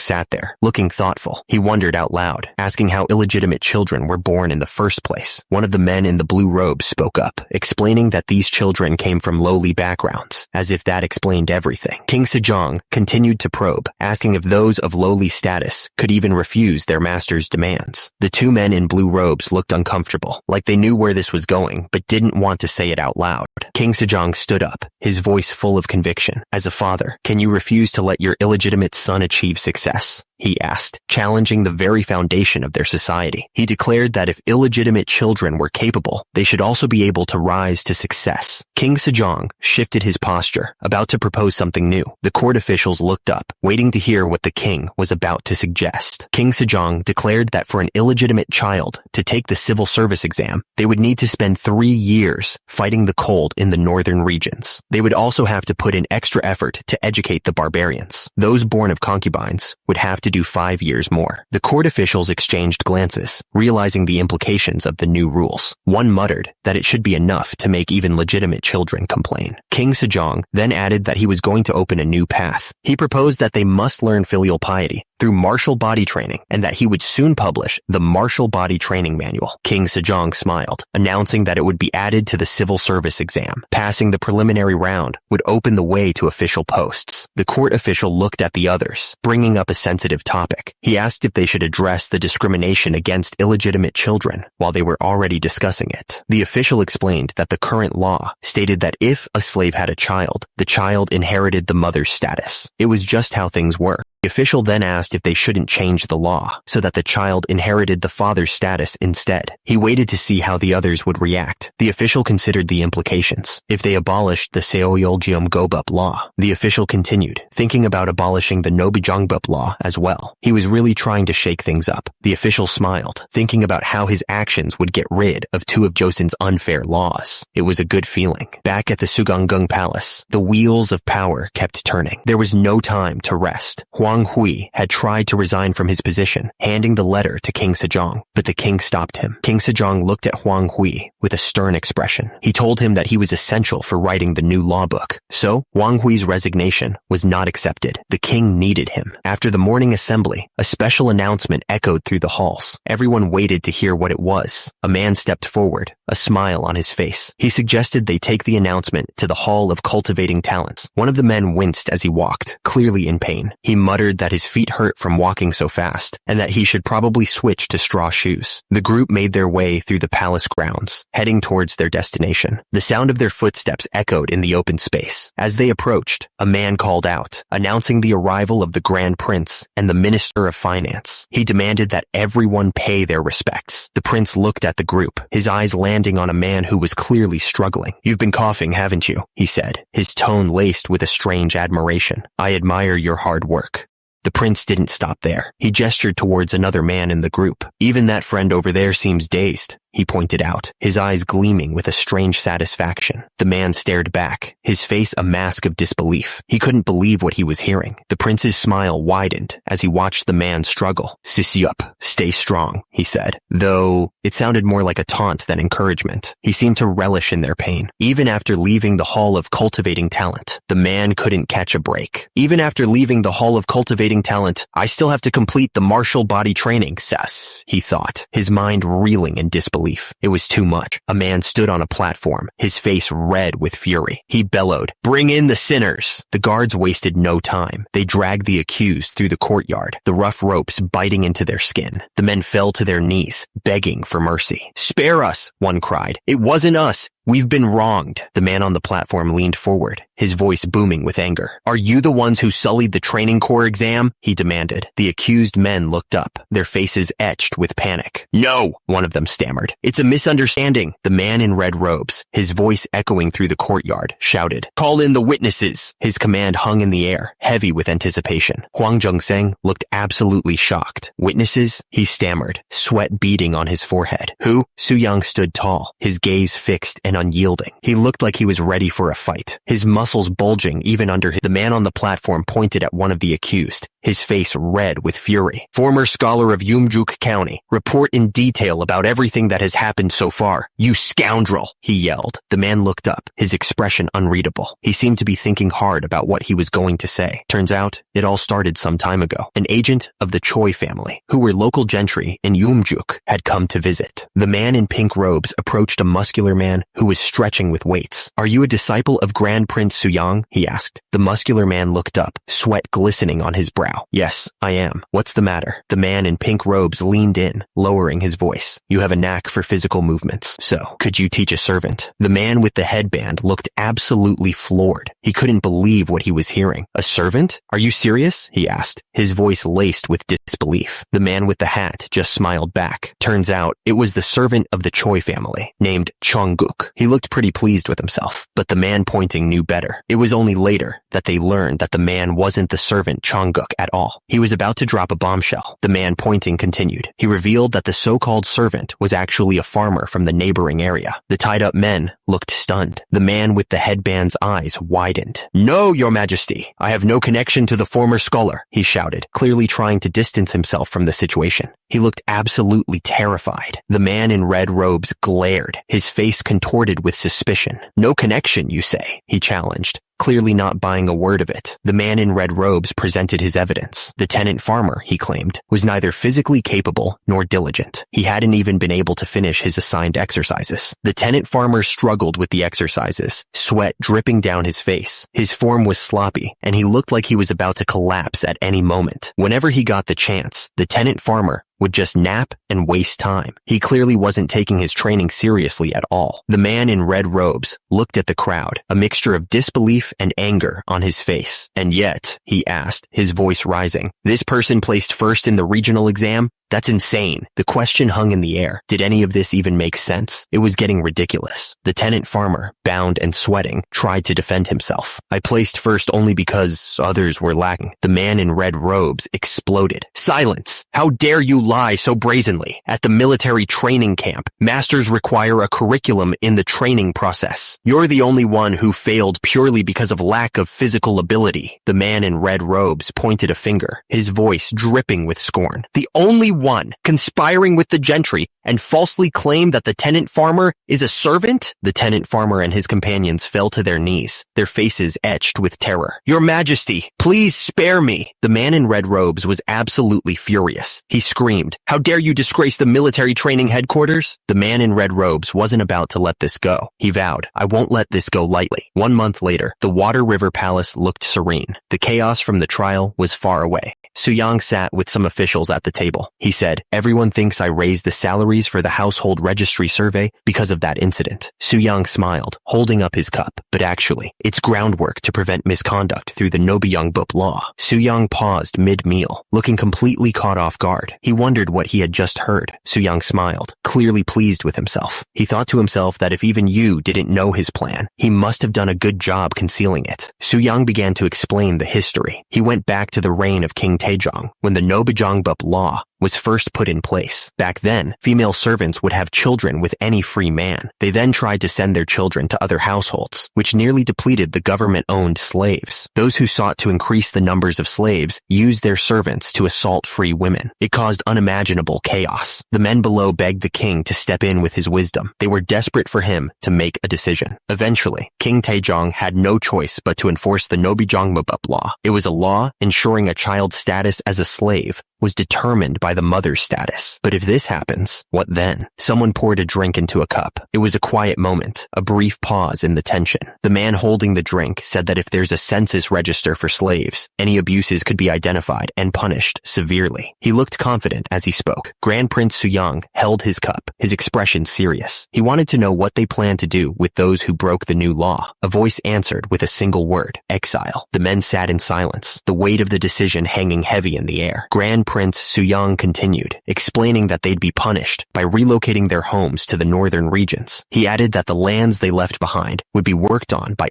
sat there, looking thoughtful. He wondered out loud, asking how illegitimate children were born in the first place. One of the men in the blue robes spoke up, explaining that these children came from lowly backgrounds, as if that explained everything. King Sejong continued to probe, asking if those of lowly status could even refuse their master's demands. The two men in blue robes looked uncomfortable, like they knew where this was going, but didn't want to say it out loud. King Sejong stood up, his voice full of conviction. "As a father, can you refuse to let your illegitimate son achieve success?" he asked, challenging the very foundation of their society. He declared that if illegitimate children were capable, they should also be able to rise to success. King Sejong shifted his posture, about to propose something new. The court officials looked up, waiting to hear what the king was about to suggest. King Sejong declared that for an illegitimate child to take the civil service exam, they would need to spend 3 years fighting the cold in the northern regions. They would also have to put in extra effort to educate the barbarians. Those born of concubines would have to do 5 years more. The court officials exchanged glances, realizing the implications of the new rules. One muttered that it should be enough to make even legitimate children complain. King Sejong then added that he was going to open a new path. He proposed that they must learn filial piety through martial body training, and that he would soon publish the Martial Body Training Manual. King Sejong smiled, announcing that it would be added to the civil service exam. Passing the preliminary round would open the way to official posts. The court official looked at the others, bringing up a sensitive topic. He asked if they should address the discrimination against illegitimate children while they were already discussing it. The official explained that the current law stated that if a slave had a child, the child inherited the mother's status. It was just how things were. The official then asked if they shouldn't change the law so that the child inherited the father's status instead. He waited to see how the others would react. The official considered the implications. If they abolished the Seoyoljeom Gobup law, the official continued, thinking about abolishing the Nobijongbuk law as well. He was really trying to shake things up. The official smiled, thinking about how his actions would get rid of 2 of Joseon's unfair laws. It was a good feeling. Back at the Sugangung Palace, the wheels of power kept turning. There was no time to rest. Huang Hui had tried to resign from his position, handing the letter to King Sejong, but the king stopped him. King Sejong looked at Huang Hui with a stern expression. He told him that he was essential for writing the new law book. So, Huang Hui's resignation was not accepted. The king needed him. After the morning assembly, a special announcement echoed through the halls. Everyone waited to hear what it was. A man stepped forward, a smile on his face. He suggested they take the announcement to the Hall of Cultivating Talents. One of the men winced as he walked, clearly in pain. He muttered that his feet hurt from walking so fast, and that he should probably switch to straw shoes. The group made their way through the palace grounds, heading towards their destination. The sound of their footsteps echoed in the open space. As they approached, a man called out, announcing the arrival of the Grand Prince and the Minister of Finance. He demanded that everyone pay their respects. The prince looked at the group, his eyes landing on a man who was clearly struggling. "You've been coughing, haven't you?" he said, his tone laced with a strange admiration. "I admire your hard work." The prince didn't stop there. He gestured towards another man in the group. "Even that friend over there seems dazed. he pointed out, his eyes gleaming with a strange satisfaction. The man stared back, his face a mask of disbelief. He couldn't believe what he was hearing. The prince's smile widened as he watched the man struggle. "Sissy-up, stay strong," he said, though it sounded more like a taunt than encouragement. He seemed to relish in their pain. Even after leaving the Hall of Cultivating Talent, the man couldn't catch a break. "Even after leaving the Hall of Cultivating Talent, I still have to complete the martial body training, Sess," he thought, his mind reeling in disbelief. It was too much. A man stood on a platform, his face red with fury. He bellowed, "Bring in the sinners!" The guards wasted no time. They dragged the accused through the courtyard, the rough ropes biting into their skin. The men fell to their knees, begging for mercy. "Spare us," one cried. "It wasn't us. We've been wronged." The man on the platform leaned forward, his voice booming with anger. "Are you the ones who sullied the training corps exam?" he demanded. The accused men looked up, their faces etched with panic. "No," one of them stammered. "It's a misunderstanding." The man in red robes, his voice echoing through the courtyard, shouted, "Call in the witnesses." His command hung in the air, heavy with anticipation. Huang Zhengseng looked absolutely shocked. "Witnesses?" he stammered, sweat beading on his forehead. "Who?" Su Yang stood tall, his gaze fixed and unyielding. He looked like he was ready for a fight, his muscles bulging even under his. The man on the platform pointed at one of the accused, his face red with fury. "Former scholar of Yumjuk County, report in detail about everything that has happened so far. You scoundrel," he yelled. The man looked up, his expression unreadable. He seemed to be thinking hard about what he was going to say. Turns out, it all started some time ago. An agent of the Choi family, who were local gentry in Yumjuk, had come to visit. The man in pink robes approached a muscular man who was stretching with weights. "Are you a disciple of Grand Prince Suyang?" he asked. The muscular man looked up, sweat glistening on his brow. "Yes, I am. What's the matter?" The man in pink robes leaned in, lowering his voice. "You have a knack for physical movements, so could you teach a servant?" The man with the headband looked absolutely floored. He couldn't believe what he was hearing. "A servant? Are you serious?" he asked, his voice laced with disbelief. The man with the hat just smiled back. Turns out, it was the servant of the Choi family, named Chongguk. He looked pretty pleased with himself, but the man pointing knew better. It was only later that they learned that the man wasn't the servant Chongguk at all. He was about to drop a bombshell. The man pointing continued. He revealed that the so-called servant was actually a farmer from the neighboring area. The tied-up men looked stunned. The man with the headband's eyes widened. "No, Your Majesty, I have no connection to the former scholar," he shouted, clearly trying to distance himself from the situation. He looked absolutely terrified. The man in red robes glared, his face contorted with suspicion. "No connection, you say?" he challenged, clearly not buying a word of it. The man in red robes presented his evidence. The tenant farmer, he claimed, was neither physically capable nor diligent. He hadn't even been able to finish his assigned exercises. The tenant farmer struggled with the exercises, sweat dripping down his face. His form was sloppy, and he looked like he was about to collapse at any moment. Whenever he got the chance, the tenant farmer would just nap and waste time. He clearly wasn't taking his training seriously at all. The man in red robes looked at the crowd, a mixture of disbelief and anger on his face. "And yet," he asked, his voice rising, "this person placed first in the regional exam? That's insane." The question hung in the air. Did any of this even make sense? It was getting ridiculous. The tenant farmer, bound and sweating, tried to defend himself. "I placed first only because others were lacking." The man in red robes exploded. "Silence! How dare you lie so brazenly? At the military training camp, masters require a curriculum in the training process. You're the only one who failed purely because of lack of physical ability." The man in red robes pointed a finger, his voice dripping with scorn. "The only one conspiring with the gentry and falsely claim that the tenant farmer is a servant?" The tenant farmer and his companions fell to their knees, their faces etched with terror. "Your Majesty, please spare me." The man in red robes was absolutely furious. He screamed, "How dare you disgrace the military training headquarters?" The man in red robes wasn't about to let this go. He vowed, "I won't let this go lightly." 1 month later, the Water River Palace looked serene. The chaos from the trial was far away. Su Yang sat with some officials at the table. He said, "Everyone thinks I raised the salaries for the household registry survey because of that incident." Su Yang smiled, holding up his cup. "But actually, it's groundwork to prevent misconduct through the Nobuyongbuk law." Su Yang paused mid-meal, looking completely caught off guard. He wondered what he had just heard. Su Yang smiled, clearly pleased with himself. He thought to himself that if even you didn't know his plan, he must have done a good job concealing it. Su Yang began to explain the history. He went back to the reign of King Taejong, when the Nobuyongbuk law was first put in place. Back then, female servants would have children with any free man. They then tried to send their children to other households, which nearly depleted the government-owned slaves. Those who sought to increase the numbers of slaves used their servants to assault free women. It caused unimaginable chaos. The men below begged the king to step in with his wisdom. They were desperate for him to make a decision. Eventually, King Taejong had no choice but to enforce the Nobijongmabub law. It was a law ensuring a child's status as a slave was determined by the mother's status. But if this happens, what then? Someone poured a drink into a cup. It was a quiet moment, a brief pause in the tension. The man holding the drink said that if there's a census register for slaves, any abuses could be identified and punished severely. He looked confident as he spoke. Grand Prince Suyang held his cup, his expression serious. He wanted to know what they planned to do with those who broke the new law. A voice answered with a single word: exile. The men sat in silence, the weight of the decision hanging heavy in the air. Grand Prince Suyang continued, explaining that they'd be punished by relocating their homes to the northern regions. He added that the lands they left behind would be worked on by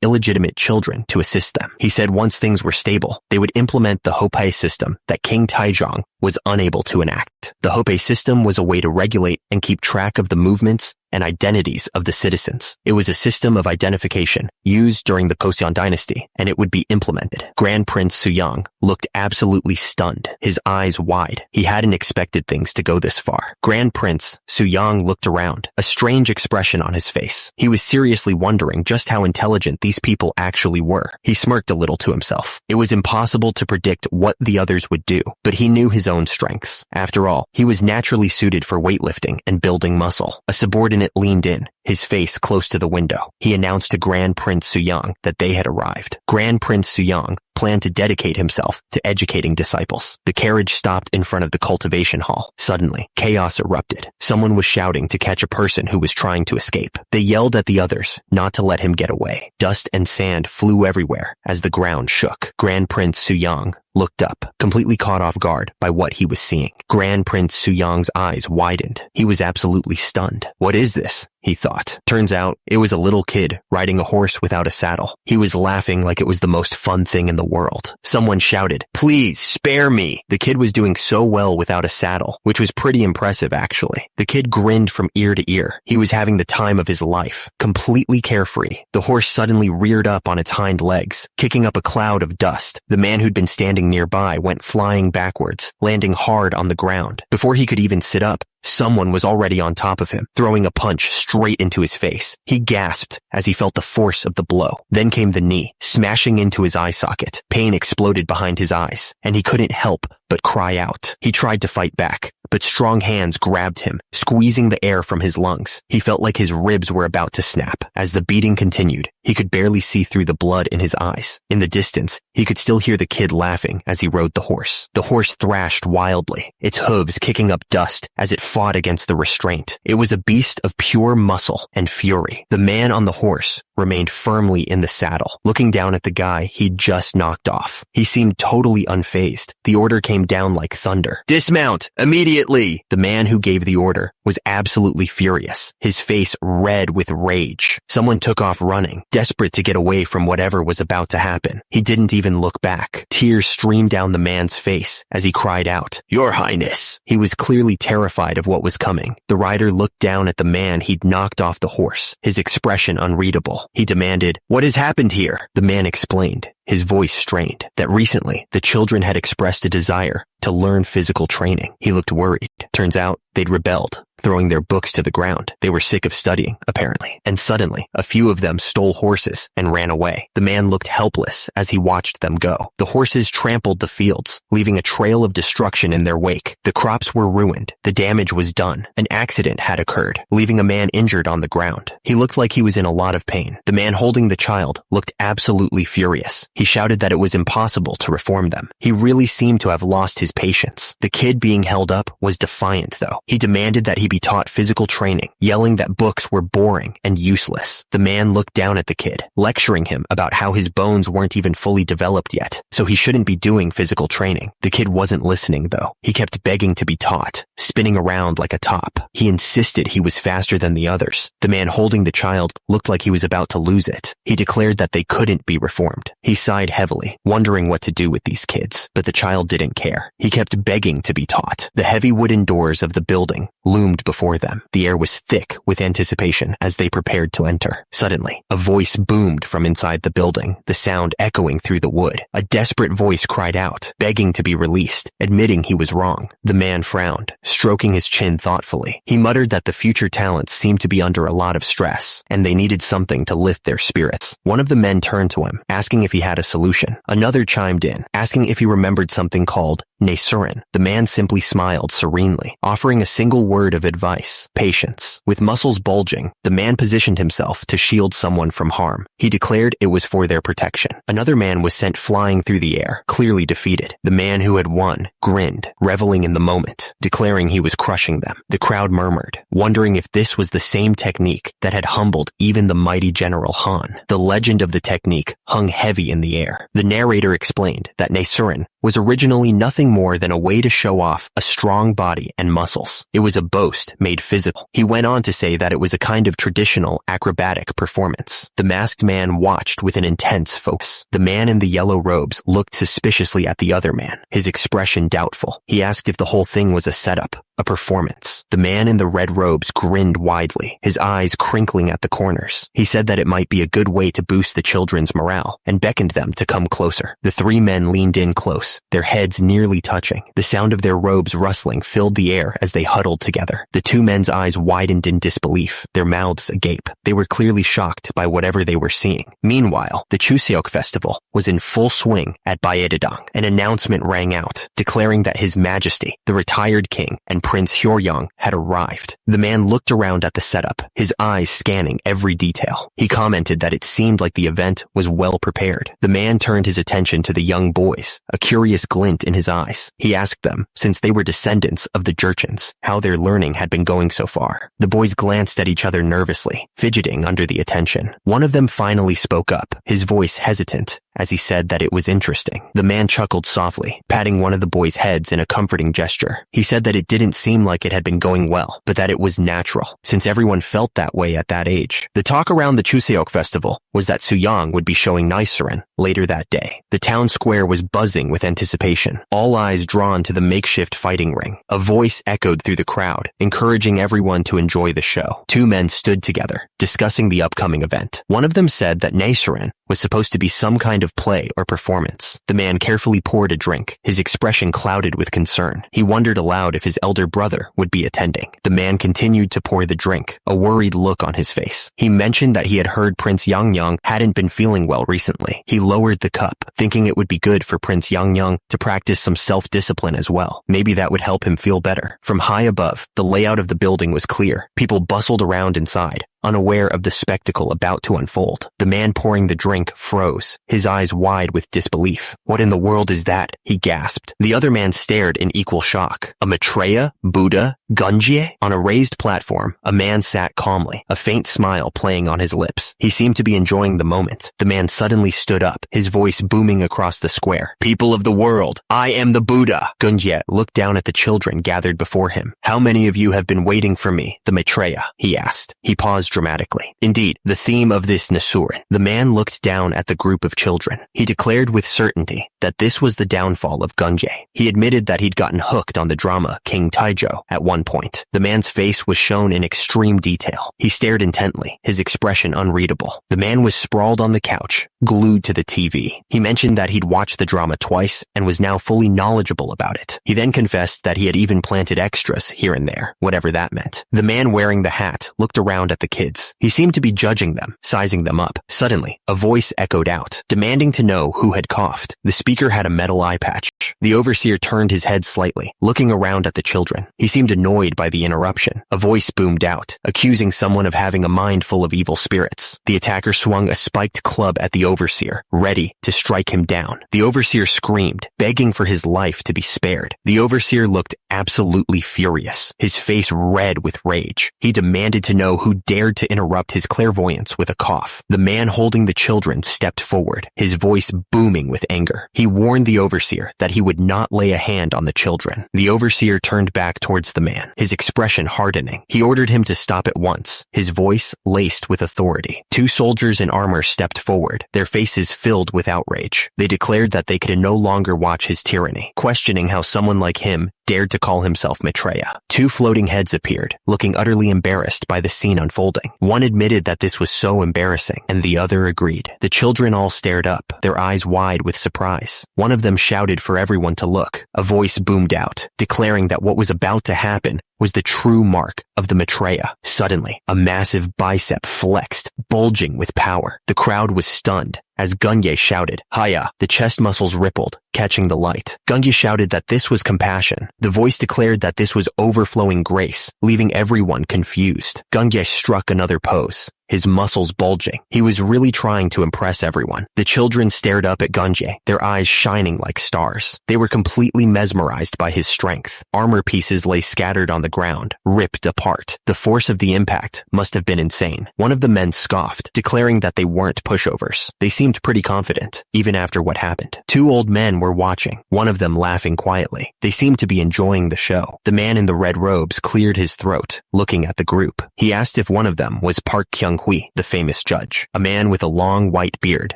illegitimate children to assist them. He said once things were stable, they would implement the Hopei system that King Taejong was unable to enact. The Hopei system was a way to regulate and keep track of the movements and identities of the citizens. It was a system of identification used during the Joseon dynasty, and it would be implemented. Grand Prince Suyang looked absolutely stunned, his eyes wide. He hadn't expected things to go this far. Grand Prince Suyang looked around, a strange expression on his face. He was seriously wondering just how intelligent these people actually were. He smirked a little to himself. It was impossible to predict what the others would do, but he knew his own strengths. After all, he was naturally suited for weightlifting and building muscle. A subordinate leaned in, his face close to the window. He announced to Grand Prince Suyang that they had arrived. Grand Prince Suyang planned to dedicate himself to educating disciples. The carriage stopped in front of the cultivation hall. Suddenly, chaos erupted. Someone was shouting to catch a person who was trying to escape. They yelled at the others not to let him get away. Dust and sand flew everywhere as the ground shook. Grand Prince Suyang looked up, completely caught off guard by what he was seeing. Grand Prince Suyang's eyes widened. He was absolutely stunned. What is this? He thought. Turns out, it was a little kid riding a horse without a saddle. He was laughing like it was the most fun thing in the world. Someone shouted, "Please, spare me!" The kid was doing so well without a saddle, which was pretty impressive actually. The kid grinned from ear to ear. He was having the time of his life, completely carefree. The horse suddenly reared up on its hind legs, kicking up a cloud of dust. The man who'd been standing nearby went flying backwards, landing hard on the ground. Before he could even sit up, someone was already on top of him, throwing a punch straight into his face. He gasped as he felt the force of the blow. Then came the knee, smashing into his eye socket. Pain exploded behind his eyes, and he couldn't help but cry out. He tried to fight back, but strong hands grabbed him, squeezing the air from his lungs. He felt like his ribs were about to snap. As the beating continued, he could barely see through the blood in his eyes. In the distance, he could still hear the kid laughing as he rode the horse. The horse thrashed wildly, its hooves kicking up dust as it fought against the restraint. It was a beast of pure muscle and fury. The man on the horse remained firmly in the saddle, looking down at the guy he'd just knocked off. He seemed totally unfazed. The order came down like thunder. "Dismount! Immediately!" The man who gave the order was absolutely furious, his face red with rage. Someone took off running, desperate to get away from whatever was about to happen. He didn't even look back. Tears streamed down the man's face as he cried out, "Your Highness!" He was clearly terrified of what was coming. The rider looked down at the man he'd knocked off the horse, his expression unreadable. He demanded, "What has happened here?" The man explained, his voice strained, that recently the children had expressed a desire to learn physical training. He looked worried. Turns out they'd rebelled, throwing their books to the ground. They were sick of studying, apparently. And suddenly, a few of them stole horses and ran away. The man looked helpless as he watched them go. The horses trampled the fields, leaving a trail of destruction in their wake. The crops were ruined. The damage was done. An accident had occurred, leaving a man injured on the ground. He looked like he was in a lot of pain. The man holding the child looked absolutely furious. He shouted that it was impossible to reform them. He really seemed to have lost his patience. The kid being held up was defiant, though. He demanded that he be taught physical training, yelling that books were boring and useless. The man looked down at the kid, lecturing him about how his bones weren't even fully developed yet, so he shouldn't be doing physical training. The kid wasn't listening, though. He kept begging to be taught, spinning around like a top. He insisted he was faster than the others. The man holding the child looked like he was about to lose it. He declared that they couldn't be reformed. He sighed heavily, wondering what to do with these kids, but the child didn't care. He kept begging to be taught. The heavy wooden doors of the building loomed before them. The air was thick with anticipation as they prepared to enter. Suddenly, a voice boomed from inside the building, the sound echoing through the wood. A desperate voice cried out, begging to be released, admitting he was wrong. The man frowned, stroking his chin thoughtfully. He muttered that the future talents seemed to be under a lot of stress, and they needed something to lift their spirits. One of the men turned to him, asking if he had a solution. Another chimed in, asking if he remembered something called Nasurin. The man simply smiled serenely, offering a single word of advice: patience. With muscles bulging, the man positioned himself to shield someone from harm. He declared it was for their protection. Another man was sent flying through the air, clearly defeated. The man who had won grinned, reveling in the moment, declaring he was crushing them. The crowd murmured, wondering if this was the same technique that had humbled even the mighty General Han. The legend of the technique hung heavy in the air. The narrator explained that Nasurin was originally nothing more than a way to show off a strong body and muscles. It was a boast made physical. He went on to say that it was a kind of traditional acrobatic performance. The masked man watched with an intense focus. The man in the yellow robes looked suspiciously at the other man, his expression doubtful. He asked if the whole thing was a setup, a performance. The man in the red robes grinned widely, his eyes crinkling at the corners. He said that it might be a good way to boost the children's morale, and beckoned them to come closer. The three men leaned in close, their heads nearly touching. The sound of their robes rustling filled the air as they huddled together. The two men's eyes widened in disbelief, their mouths agape. They were clearly shocked by whatever they were seeing. Meanwhile, the Chuseok festival was in full swing at Baedadong. An announcement rang out, declaring that His Majesty, the retired king, and Prince Hyoryong had arrived. The man looked around at the setup, his eyes scanning every detail. He commented that it seemed like the event was well prepared. The man turned his attention to the young boys, a curious glint in his eyes. He asked them, since they were descendants of the Jurchens, how their learning had been going so far. The boys glanced at each other nervously, fidgeting under the attention. One of them finally spoke up, his voice hesitant, as he said that it was interesting. The man chuckled softly, patting one of the boys' heads in a comforting gesture. He said that it didn't seem like it had been going well, but that it was natural, since everyone felt that way at that age. The talk around the Chuseok festival was that Suyang would be showing Nisurin later that day. The town square was buzzing with anticipation, all eyes drawn to the makeshift fighting ring. A voice echoed through the crowd, encouraging everyone to enjoy the show. Two men stood together, discussing the upcoming event. One of them said that Nisurin was supposed to be some kind of play or performance. The man carefully poured a drink, his expression clouded with concern. He wondered aloud if his elder brother would be attending. The man continued to pour the drink, a worried look on his face. He mentioned that he had heard Prince Yangyang hadn't been feeling well recently. He lowered the cup, thinking it would be good for Prince Yangyang to practice some self-discipline as well. Maybe that would help him feel better. From high above, the layout of the building was clear. People bustled around inside, unaware of the spectacle about to unfold. The man pouring the drink froze, his eyes wide with disbelief. What in the world is that? He gasped. The other man stared in equal shock. A Maitreya? Buddha? Gunjie? On a raised platform, a man sat calmly, a faint smile playing on his lips. He seemed to be enjoying the moment. The man suddenly stood up, his voice booming across the square. People of the world, I am the Buddha! Gunjie looked down at the children gathered before him. How many of you have been waiting for me, the Maitreya? He asked. He paused dramatically. Indeed, the theme of this Nasurin. The man looked down at the group of children. He declared with certainty that this was the downfall of Gunjie. He admitted that he'd gotten hooked on the drama King Taijo at one point. The man's face was shown in extreme detail. He stared intently, his expression unreadable. The man was sprawled on the couch, glued to the TV. He mentioned that he'd watched the drama twice and was now fully knowledgeable about it. He then confessed that he had even planted extras here and there, whatever that meant. The man wearing the hat looked around at the kids. He seemed to be judging them, sizing them up. Suddenly, a voice echoed out, demanding to know who had coughed. The speaker had a metal eye patch, The overseer turned his head slightly, looking around at the children. He seemed annoyed by the interruption. A voice boomed out, accusing someone of having a mind full of evil spirits. The attacker swung a spiked club at the overseer, ready to strike him down. The overseer screamed, begging for his life to be spared. The overseer looked absolutely furious, his face red with rage. He demanded to know who dared to interrupt his clairvoyance with a cough. The man holding the children stepped forward, his voice booming with anger. He warned the overseer that he would not lay a hand on the children. The overseer turned back towards the man, his expression hardening. He ordered him to stop at once, his voice laced with authority. Two soldiers in armor stepped forward, their faces filled with outrage. They declared that they could no longer watch his tyranny, questioning how someone like him dared to call himself Maitreya. Two floating heads appeared, looking utterly embarrassed by the scene unfolding. One admitted that this was so embarrassing, and the other agreed. The children all stared up, their eyes wide with surprise. One of them shouted for everyone to look. A voice boomed out, declaring that what was about to happen was the true mark of the Maitreya. Suddenly, a massive bicep flexed, bulging with power. The crowd was stunned as Gunye shouted, "Haya!" The chest muscles rippled, catching the light. Gunye shouted that this was compassion. The voice declared that this was overflowing grace, leaving everyone confused. Gunye struck another pose, his muscles bulging. He was really trying to impress everyone. The children stared up at Gunye, their eyes shining like stars. They were completely mesmerized by his strength. Armor pieces lay scattered on the ground, ripped apart. The force of the impact must have been insane. One of the men scoffed, declaring that they weren't pushovers. They seemed pretty confident, even after what happened. Two old men were watching, one of them laughing quietly. They seemed to be enjoying the show. The man in the red robes cleared his throat, looking at the group. He asked if one of them was Park Kyung-hui, the famous judge. A man with a long white beard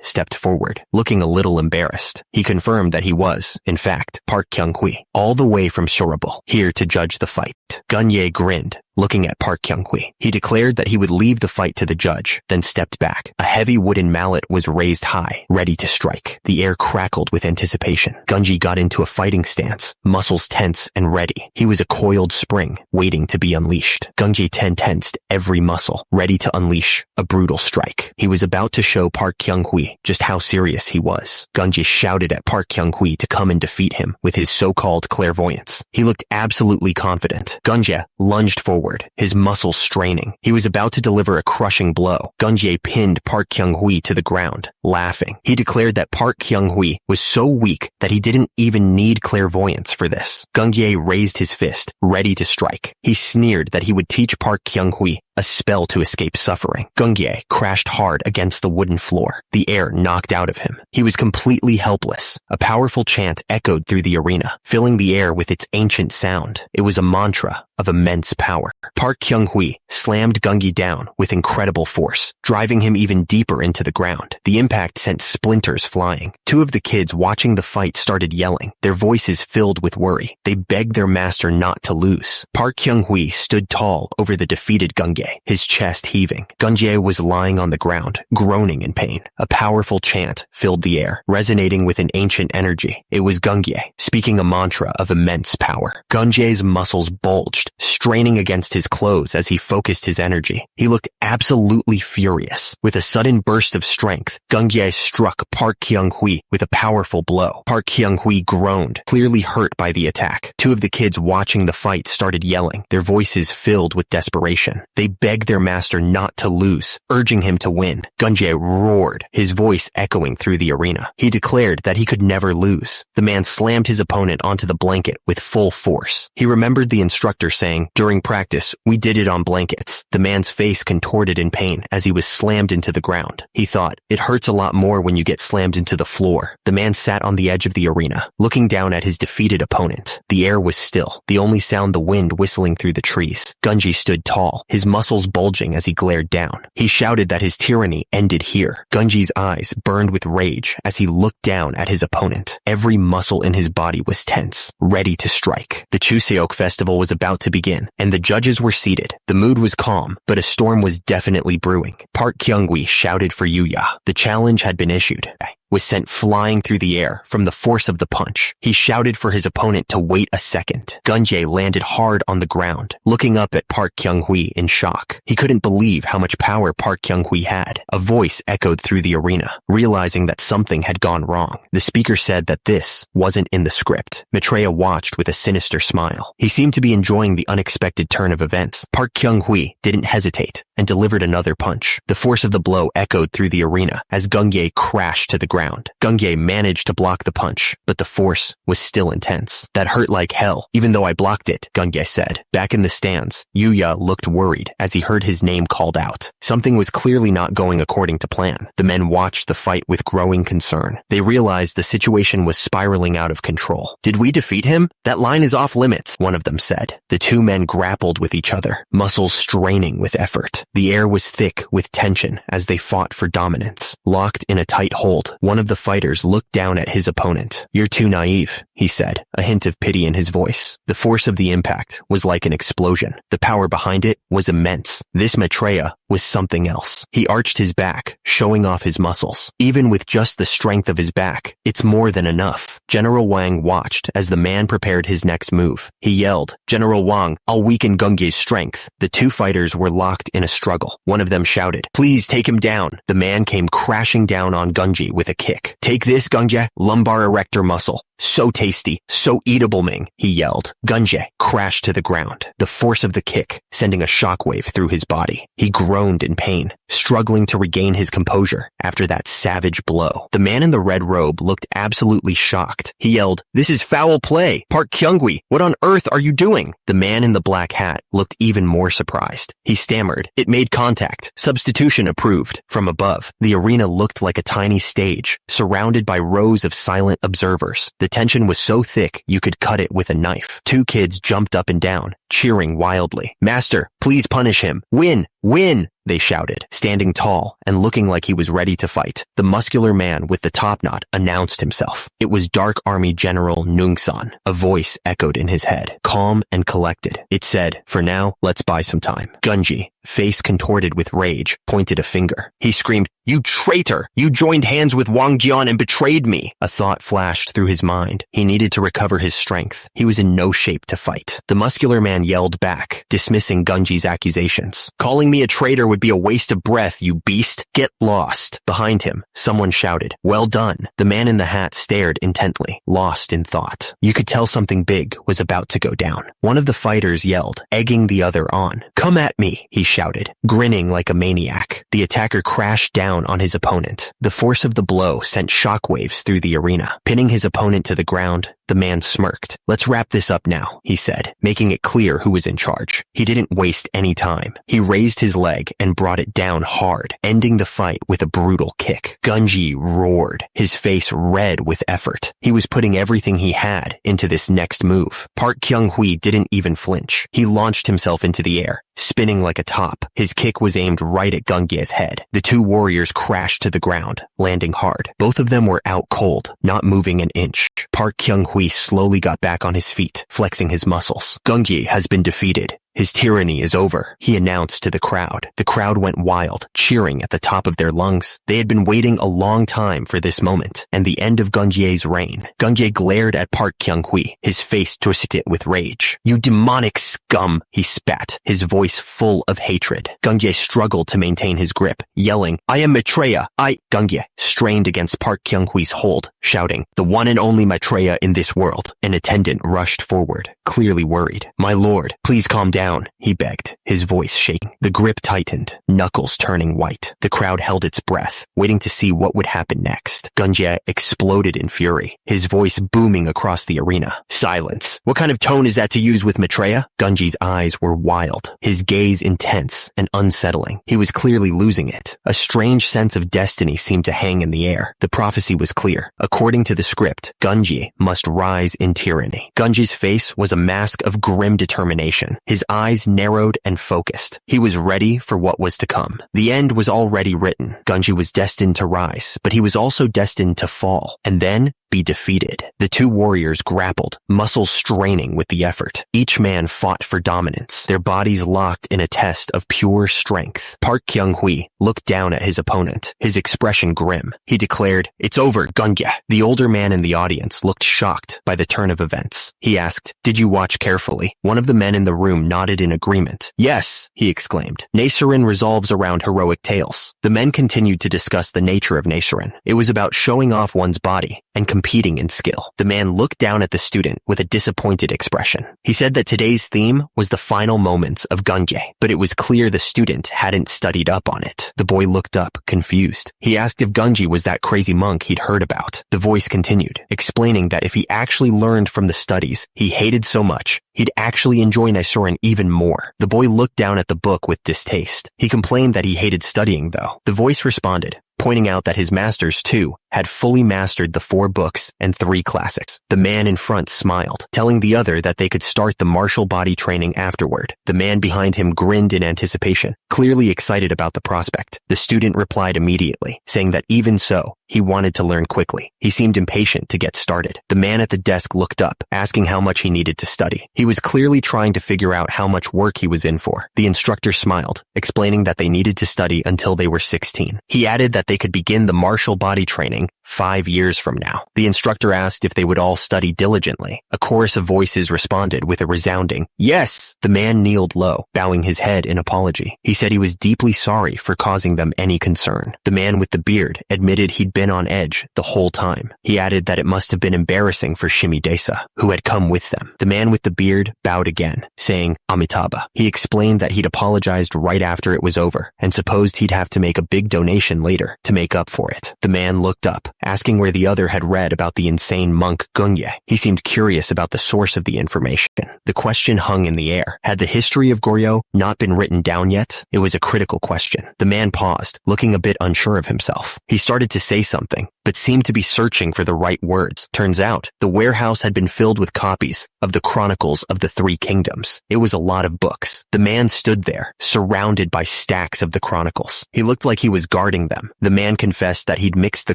stepped forward, looking a little embarrassed. He confirmed that he was, in fact, Park Kyung-hui, all the way from Surabaya, here to judge the fight. Gunye grinned, looking at Park Kyung-hui. He declared that he would leave the fight to the judge, then stepped back. A heavy wooden mallet was raised high, ready to strike. The air crackled with anticipation. Gunji got into a fighting stance, muscles tense and ready. He was a coiled spring, waiting to be unleashed. Gunji tensed every muscle, ready to unleash a brutal strike. He was about to show Park Kyung-hui just how serious he was. Gunji shouted at Park Kyung-hui to come and defeat him with his so-called clairvoyance. He looked absolutely confident. Gunje lunged forward, his muscles straining. He was about to deliver a crushing blow. Gunje pinned Park Kyung-hui to the ground, laughing. He declared that Park Kyung-hui was so weak that he didn't even need clairvoyance for this. Gunje raised his fist, ready to strike. He sneered that he would teach Park Kyung-hui a spell to escape suffering. Gunje crashed hard against the wooden floor, the air knocked out of him. He was completely helpless. A powerful chant echoed through the arena, filling the air with its ancient sound. It was a mantra of immense power. Park Kyung-hui slammed Gungi down with incredible force, driving him even deeper into the ground. The impact sent splinters flying. Two of the kids watching the fight started yelling, their voices filled with worry. They begged their master not to lose. Park Kyung-hui stood tall over the defeated Gunge, his chest heaving. Gunje was lying on the ground, groaning in pain. A powerful chant filled the air, resonating with an ancient energy. It was Gunge, speaking a mantra of immense power. Gunje's muscles bulged, straining against his clothes as he focused his energy. He looked absolutely furious. With a sudden burst of strength, Gunje struck Park Kyung-hui with a powerful blow. Park Kyung-hui groaned, clearly hurt by the attack. Two of the kids watching the fight started yelling, their voices filled with desperation. They begged their master not to lose, urging him to win. Gunje roared, his voice echoing through the arena. He declared that he could never lose. The man slammed his opponent onto the blanket with full force. He remembered the instructor saying, "During practice, we did it on blankets." The man's face contorted in pain as he was slammed into the ground. He thought, it hurts a lot more when you get slammed into the floor. The man sat on the edge of the arena, looking down at his defeated opponent. The air was still, the only sound the wind whistling through the trees. Gunji stood tall, his muscles bulging as he glared down. He shouted that his tyranny ended here. Gunji's eyes burned with rage as he looked down at his opponent. Every muscle in his body was tense, ready to strike. The Chuseok festival was about to begin, and the judges were seated. The mood was calm, but a storm was definitely brewing. Park Kyung-hui shouted for Yuya. The challenge had been issued. was sent flying through the air from the force of the punch. He shouted for his opponent to wait a second. Gunjae landed hard on the ground, looking up at Park Kyung-hui in shock. He couldn't believe how much power Park Kyung-hui had. A voice echoed through the arena, realizing that something had gone wrong. The speaker said that this wasn't in the script. Maitreya watched with a sinister smile. He seemed to be enjoying the unexpected turn of events. Park Kyung-hui didn't hesitate and delivered another punch. The force of the blow echoed through the arena as Gunjae crashed to the ground. Gunjae managed to block the punch, but the force was still intense. That hurt like hell, even though I blocked it, Gunjae said. Back in the stands, Yuya looked worried as he heard his name called out. Something was clearly not going according to plan. The men watched the fight with growing concern. They realized the situation was spiraling out of control. Did we defeat him? That line is off limits, one of them said. The two men grappled with each other, muscles straining with effort. The air was thick with tension as they fought for dominance. Locked in a tight hold, one of the fighters looked down at his opponent. "You're too naive," he said, a hint of pity in his voice. The force of the impact was like an explosion. The power behind it was immense. This Maitreya was something else. He arched his back, showing off his muscles. Even with just the strength of his back, it's more than enough. General Wang watched as the man prepared his next move. He yelled, "General Wang, I'll weaken Gunjae's strength." The two fighters were locked in a struggle. One of them shouted, "Please take him down." The man came crashing down on Gunjae with a kick. "Take this, Gunjae, lumbar erector muscle. So tasty, so eatable, Ming," he yelled. Gunjae crashed to the ground, the force of the kick sending a shockwave through his body. He groaned in pain, struggling to regain his composure after that savage blow. The man in the red robe looked absolutely shocked. He yelled, "This is foul play! Park Kyung-hui, what on earth are you doing?" The man in the black hat looked even more surprised. He stammered, "It made contact. Substitution approved." From above, the arena looked like a tiny stage, surrounded by rows of silent observers. The tension was so thick you could cut it with a knife. Two kids jumped up and down, cheering wildly. "Master, please punish him. Win! Win!" they shouted, standing tall and looking like he was ready to fight. The muscular man with the top knot announced himself. It was Dark Army General Nungsan. A voice echoed in his head, calm and collected. It said, "For now, let's buy some time." Gunjae, face contorted with rage, pointed a finger. He screamed, "You traitor! You joined hands with Wang Jian and betrayed me!" A thought flashed through his mind. He needed to recover his strength. He was in no shape to fight. The muscular man yelled back, dismissing Gunjae's accusations. "Calling me a traitor would be a waste of breath, you beast. Get lost." Behind him, someone shouted, "Well done." The man in the hat stared intently, lost in thought. You could tell something big was about to go down. One of the fighters yelled, egging the other on. "Come at me," he shouted, grinning like a maniac. The attacker crashed down on his opponent. The force of the blow sent shockwaves through the arena. Pinning his opponent to the ground, the man smirked. "Let's wrap this up now," he said, making it clear who was in charge. He didn't waste any time. He raised his leg and brought it down hard, ending the fight with a brutal kick. Gunjae roared, his face red with effort. He was putting everything he had into this next move. Park Kyung-hui didn't even flinch. He launched himself into the air, spinning like a top. His kick was aimed right at Gunjae's head. The two warriors crashed to the ground, landing hard. Both of them were out cold, not moving an inch. Park Kyung-hui slowly got back on his feet, flexing his muscles. "Gunjae has been defeated. His tyranny is over," he announced to the crowd. The crowd went wild, cheering at the top of their lungs. They had been waiting a long time for this moment, and the end of Gunjae's reign. Gunjae glared at Park Kyung-hui, his face twisted with rage. "You demonic scum," he spat, his voice full of hatred. Gunjae struggled to maintain his grip, yelling, "I am Maitreya, Gunjae strained against Park Kyung-hui's hold, shouting, "The one and only Maitreya in this world." An attendant rushed forward, clearly worried. "My lord, please calm down," he begged, his voice shaking. The grip tightened, knuckles turning white. The crowd held its breath, waiting to see what would happen next. Gunjae exploded in fury, his voice booming across the arena. "Silence! What kind of tone is that to use with Maitreya?" Gunjae's eyes were wild, his gaze intense and unsettling. He was clearly losing it. A strange sense of destiny seemed to hang in the air. The prophecy was clear. According to the script, Gunjae must rise in tyranny. Gunjae's face was a mask of grim determination. His eyes narrowed and focused. He was ready for what was to come. The end was already written. Gunji was destined to rise, but he was also destined to fall, and then be defeated. The two warriors grappled, muscles straining with the effort. Each man fought for dominance, their bodies locked in a test of pure strength. Park Kyung-hui looked down at his opponent, his expression grim. He declared, "It's over, Gunja." The older man in the audience looked shocked by the turn of events. He asked, "Did you watch carefully?" One of the men in the room nodded in agreement. "Yes," he exclaimed. Nichiren revolves around heroic tales. The men continued to discuss the nature of Nichiren. It was about showing off one's body and competing in skill. The man looked down at the student with a disappointed expression. He said that today's theme was the final moments of Gunge, but it was clear the student hadn't studied up on it. The boy looked up, confused. He asked if Gunji was that crazy monk he'd heard about. The voice continued, explaining that if he actually learned from the studies he hated so much, he'd actually enjoy Nichiren even more. The boy looked down at the book with distaste. He complained that he hated studying, though. The voice responded, pointing out that his masters, too, had fully mastered the 4 books and 3 classics. The man in front smiled, telling the other that they could start the martial body training afterward. The man behind him grinned in anticipation, clearly excited about the prospect. The student replied immediately, saying that even so, he wanted to learn quickly. He seemed impatient to get started. The man at the desk looked up, asking how much he needed to study. He was clearly trying to figure out how much work he was in for. The instructor smiled, explaining that they needed to study until they were 16. He added that they could begin the martial body training 5 years from now. The instructor asked if they would all study diligently. A chorus of voices responded with a resounding, "Yes!" The man kneeled low, bowing his head in apology. He said he was deeply sorry for causing them any concern. The man with the beard admitted he'd been on edge the whole time. He added that it must have been embarrassing for Shimidesa, who had come with them. The man with the beard bowed again, saying, "Amitabha." He explained that he'd apologized right after it was over, and supposed he'd have to make a big donation later to make up for it. The man looked up, asking where the other had read about the insane monk Gunye. He seemed curious about the source of the information. The question hung in the air. Had the history of Goryo not been written down yet? It was a critical question. The man paused, looking a bit unsure of himself. He started to say something, but seemed to be searching for the right words. Turns out, the warehouse had been filled with copies of the Chronicles of the 3 Kingdoms. It was a lot of books. The man stood there, surrounded by stacks of the Chronicles. He looked like he was guarding them. The man confessed that he'd mixed the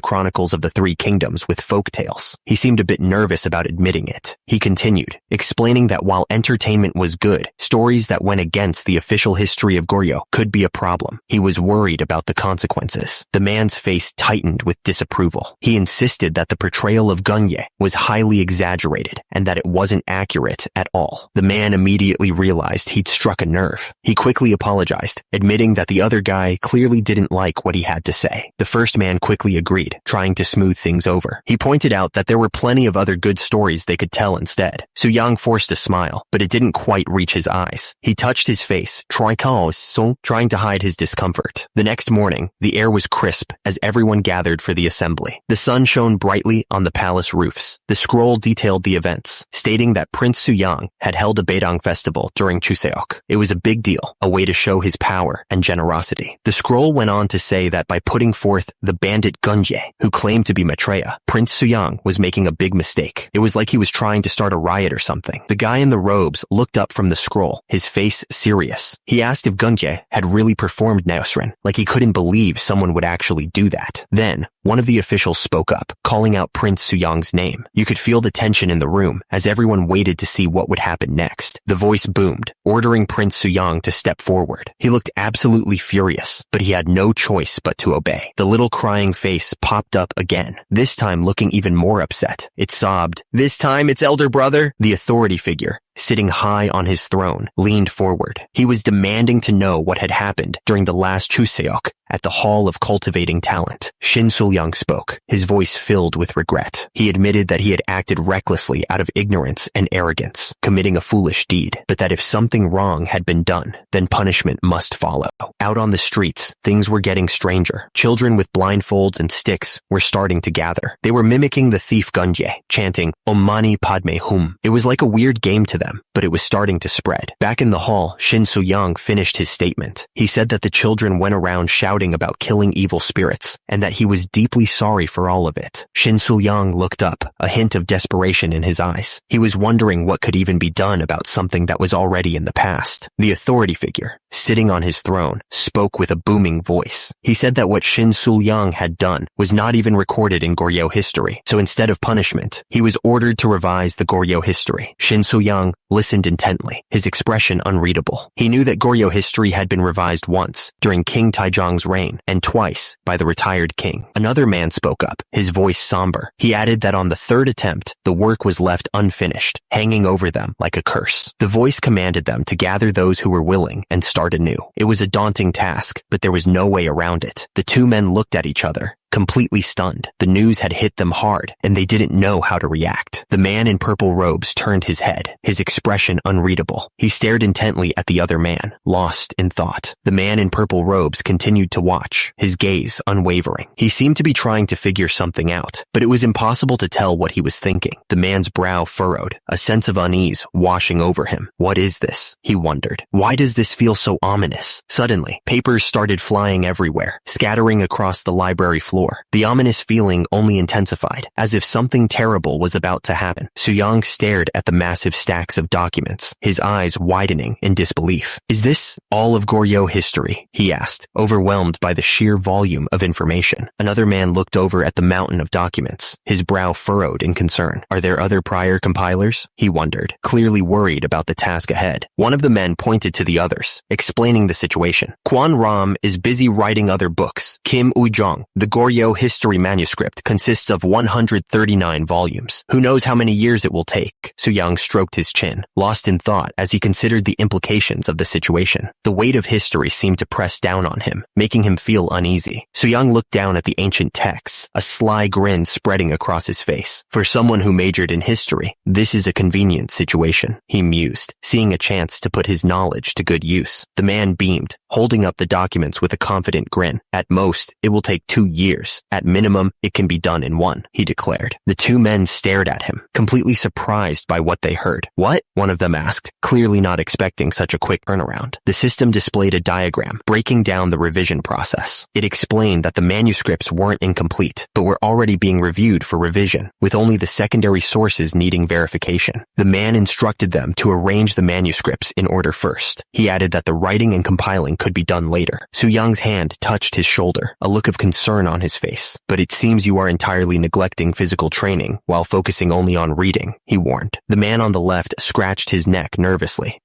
Chronicles of the 3 Kingdoms with folk tales. He seemed a bit nervous about admitting it. He continued, explaining that while entertainment was good, stories that went against the official history of Goryo could be a problem. He was worried about the consequences. The man's face tightened with disapproval. He insisted that the portrayal of Gunye was highly exaggerated and that it wasn't accurate at all. The man immediately realized he'd struck a nerve. He quickly apologized, admitting that the other guy clearly didn't like what he had to say. The first man quickly agreed, trying to smooth things over. He pointed out that there were plenty of other good stories they could tell instead. Su Yang forced a smile, but it didn't quite reach his eyes. He touched his face, trying to hide his discomfort. The next morning, the air was crisp as everyone gathered for the assembly. The sun shone brightly on the palace roofs. The scroll detailed the events, stating that Prince Suyang had held a Beidang festival during Chuseok. It was a big deal, a way to show his power and generosity. The scroll went on to say that by putting forth the bandit Gunje, who claimed to be Maitreya, Prince Suyang was making a big mistake. It was like he was trying to start a riot or something. The guy in the robes looked up from the scroll, his face serious. He asked if Gunje had really performed Naosrin, like he couldn't believe someone would actually do that. Then, one of the officials spoke up, calling out Prince Suyang's name. You could feel the tension in the room as everyone waited to see what would happen next. The voice boomed, ordering Prince Suyang to step forward. He looked absolutely furious, but he had no choice but to obey. The little crying face popped up again, this time looking even more upset. It sobbed, "This time it's elder brother." The authority figure, sitting high on his throne, leaned forward. He was demanding to know what had happened during the last Chuseok at the Hall of Cultivating Talent. Shin Sul-young spoke, his voice filled with regret. He admitted that he had acted recklessly out of ignorance and arrogance, committing a foolish deed, but that if something wrong had been done, then punishment must follow. Out on the streets, things were getting stranger. Children with blindfolds and sticks were starting to gather. They were mimicking the thief Gunje, chanting, "Om Mani Padme Hum." It was like a weird game to them. them, but it was starting to spread. Back in the hall, Shin Soo-young finished his statement. He said that the children went around shouting about killing evil spirits, and that he was deeply sorry for all of it. Shin Soo-young looked up, a hint of desperation in his eyes. He was wondering what could even be done about something that was already in the past. The authority figure, sitting on his throne, spoke with a booming voice. He said that what Shin Soo-young had done was not even recorded in Goryeo history, so instead of punishment, he was ordered to revise the Goryeo history. Shin Soo-young listened intently, his expression unreadable. He knew that Goryeo history had been revised once, during King Taejong's reign, and twice, by the retired king. Another man spoke up, his voice somber. He added that on the third attempt, the work was left unfinished, hanging over them like a curse. The voice commanded them to gather those who were willing and start anew. It was a daunting task, but there was no way around it. The two men looked at each other, completely stunned. The news had hit them hard, and they didn't know how to react. The man in purple robes turned his head, his expression unreadable. He stared intently at the other man, lost in thought. The man in purple robes continued to watch, his gaze unwavering. He seemed to be trying to figure something out, but it was impossible to tell what he was thinking. The man's brow furrowed, a sense of unease washing over him. What is this? He wondered. Why does this feel so ominous? Suddenly, papers started flying everywhere, scattering across the library floor. The ominous feeling only intensified, as if something terrible was about to happen. Soo-young stared at the massive stacks of documents, his eyes widening in disbelief. Is this all of Goryeo history? He asked, overwhelmed by the sheer volume of information. Another man looked over at the mountain of documents, his brow furrowed in concern. Are there other prior compilers? He wondered, clearly worried about the task ahead. One of the men pointed to the others, explaining the situation. Kwon Ram is busy writing other books. Kim Ujong, the Goryeo history manuscript, consists of 139 volumes. Who knows how many years it will take? Soo-young stroked his chin, lost in thought as he considered the implications of the situation. The weight of history seemed to press down on him, making him feel uneasy. Soo-young looked down at the ancient texts, a sly grin spreading across his face. For someone who majored in history, this is a convenient situation, he mused, seeing a chance to put his knowledge to good use. The man beamed, holding up the documents with a confident grin. At most, it will take 2 years. At minimum, it can be done in 1, he declared. The two men stared at him, completely surprised by what they heard. What? One of them asked, clearly not expecting such a quick turnaround. The system displayed a diagram, breaking down the revision process. It explained that the manuscripts weren't incomplete, but were already being reviewed for revision, with only the secondary sources needing verification. The man instructed them to arrange the manuscripts in order first. He added that the writing and compiling could be done later. Soo-young's hand touched his shoulder, a look of concern on his face. But it seems you are entirely neglecting physical training while focusing only on reading, he warned. The man on the left scratched his neck nervously.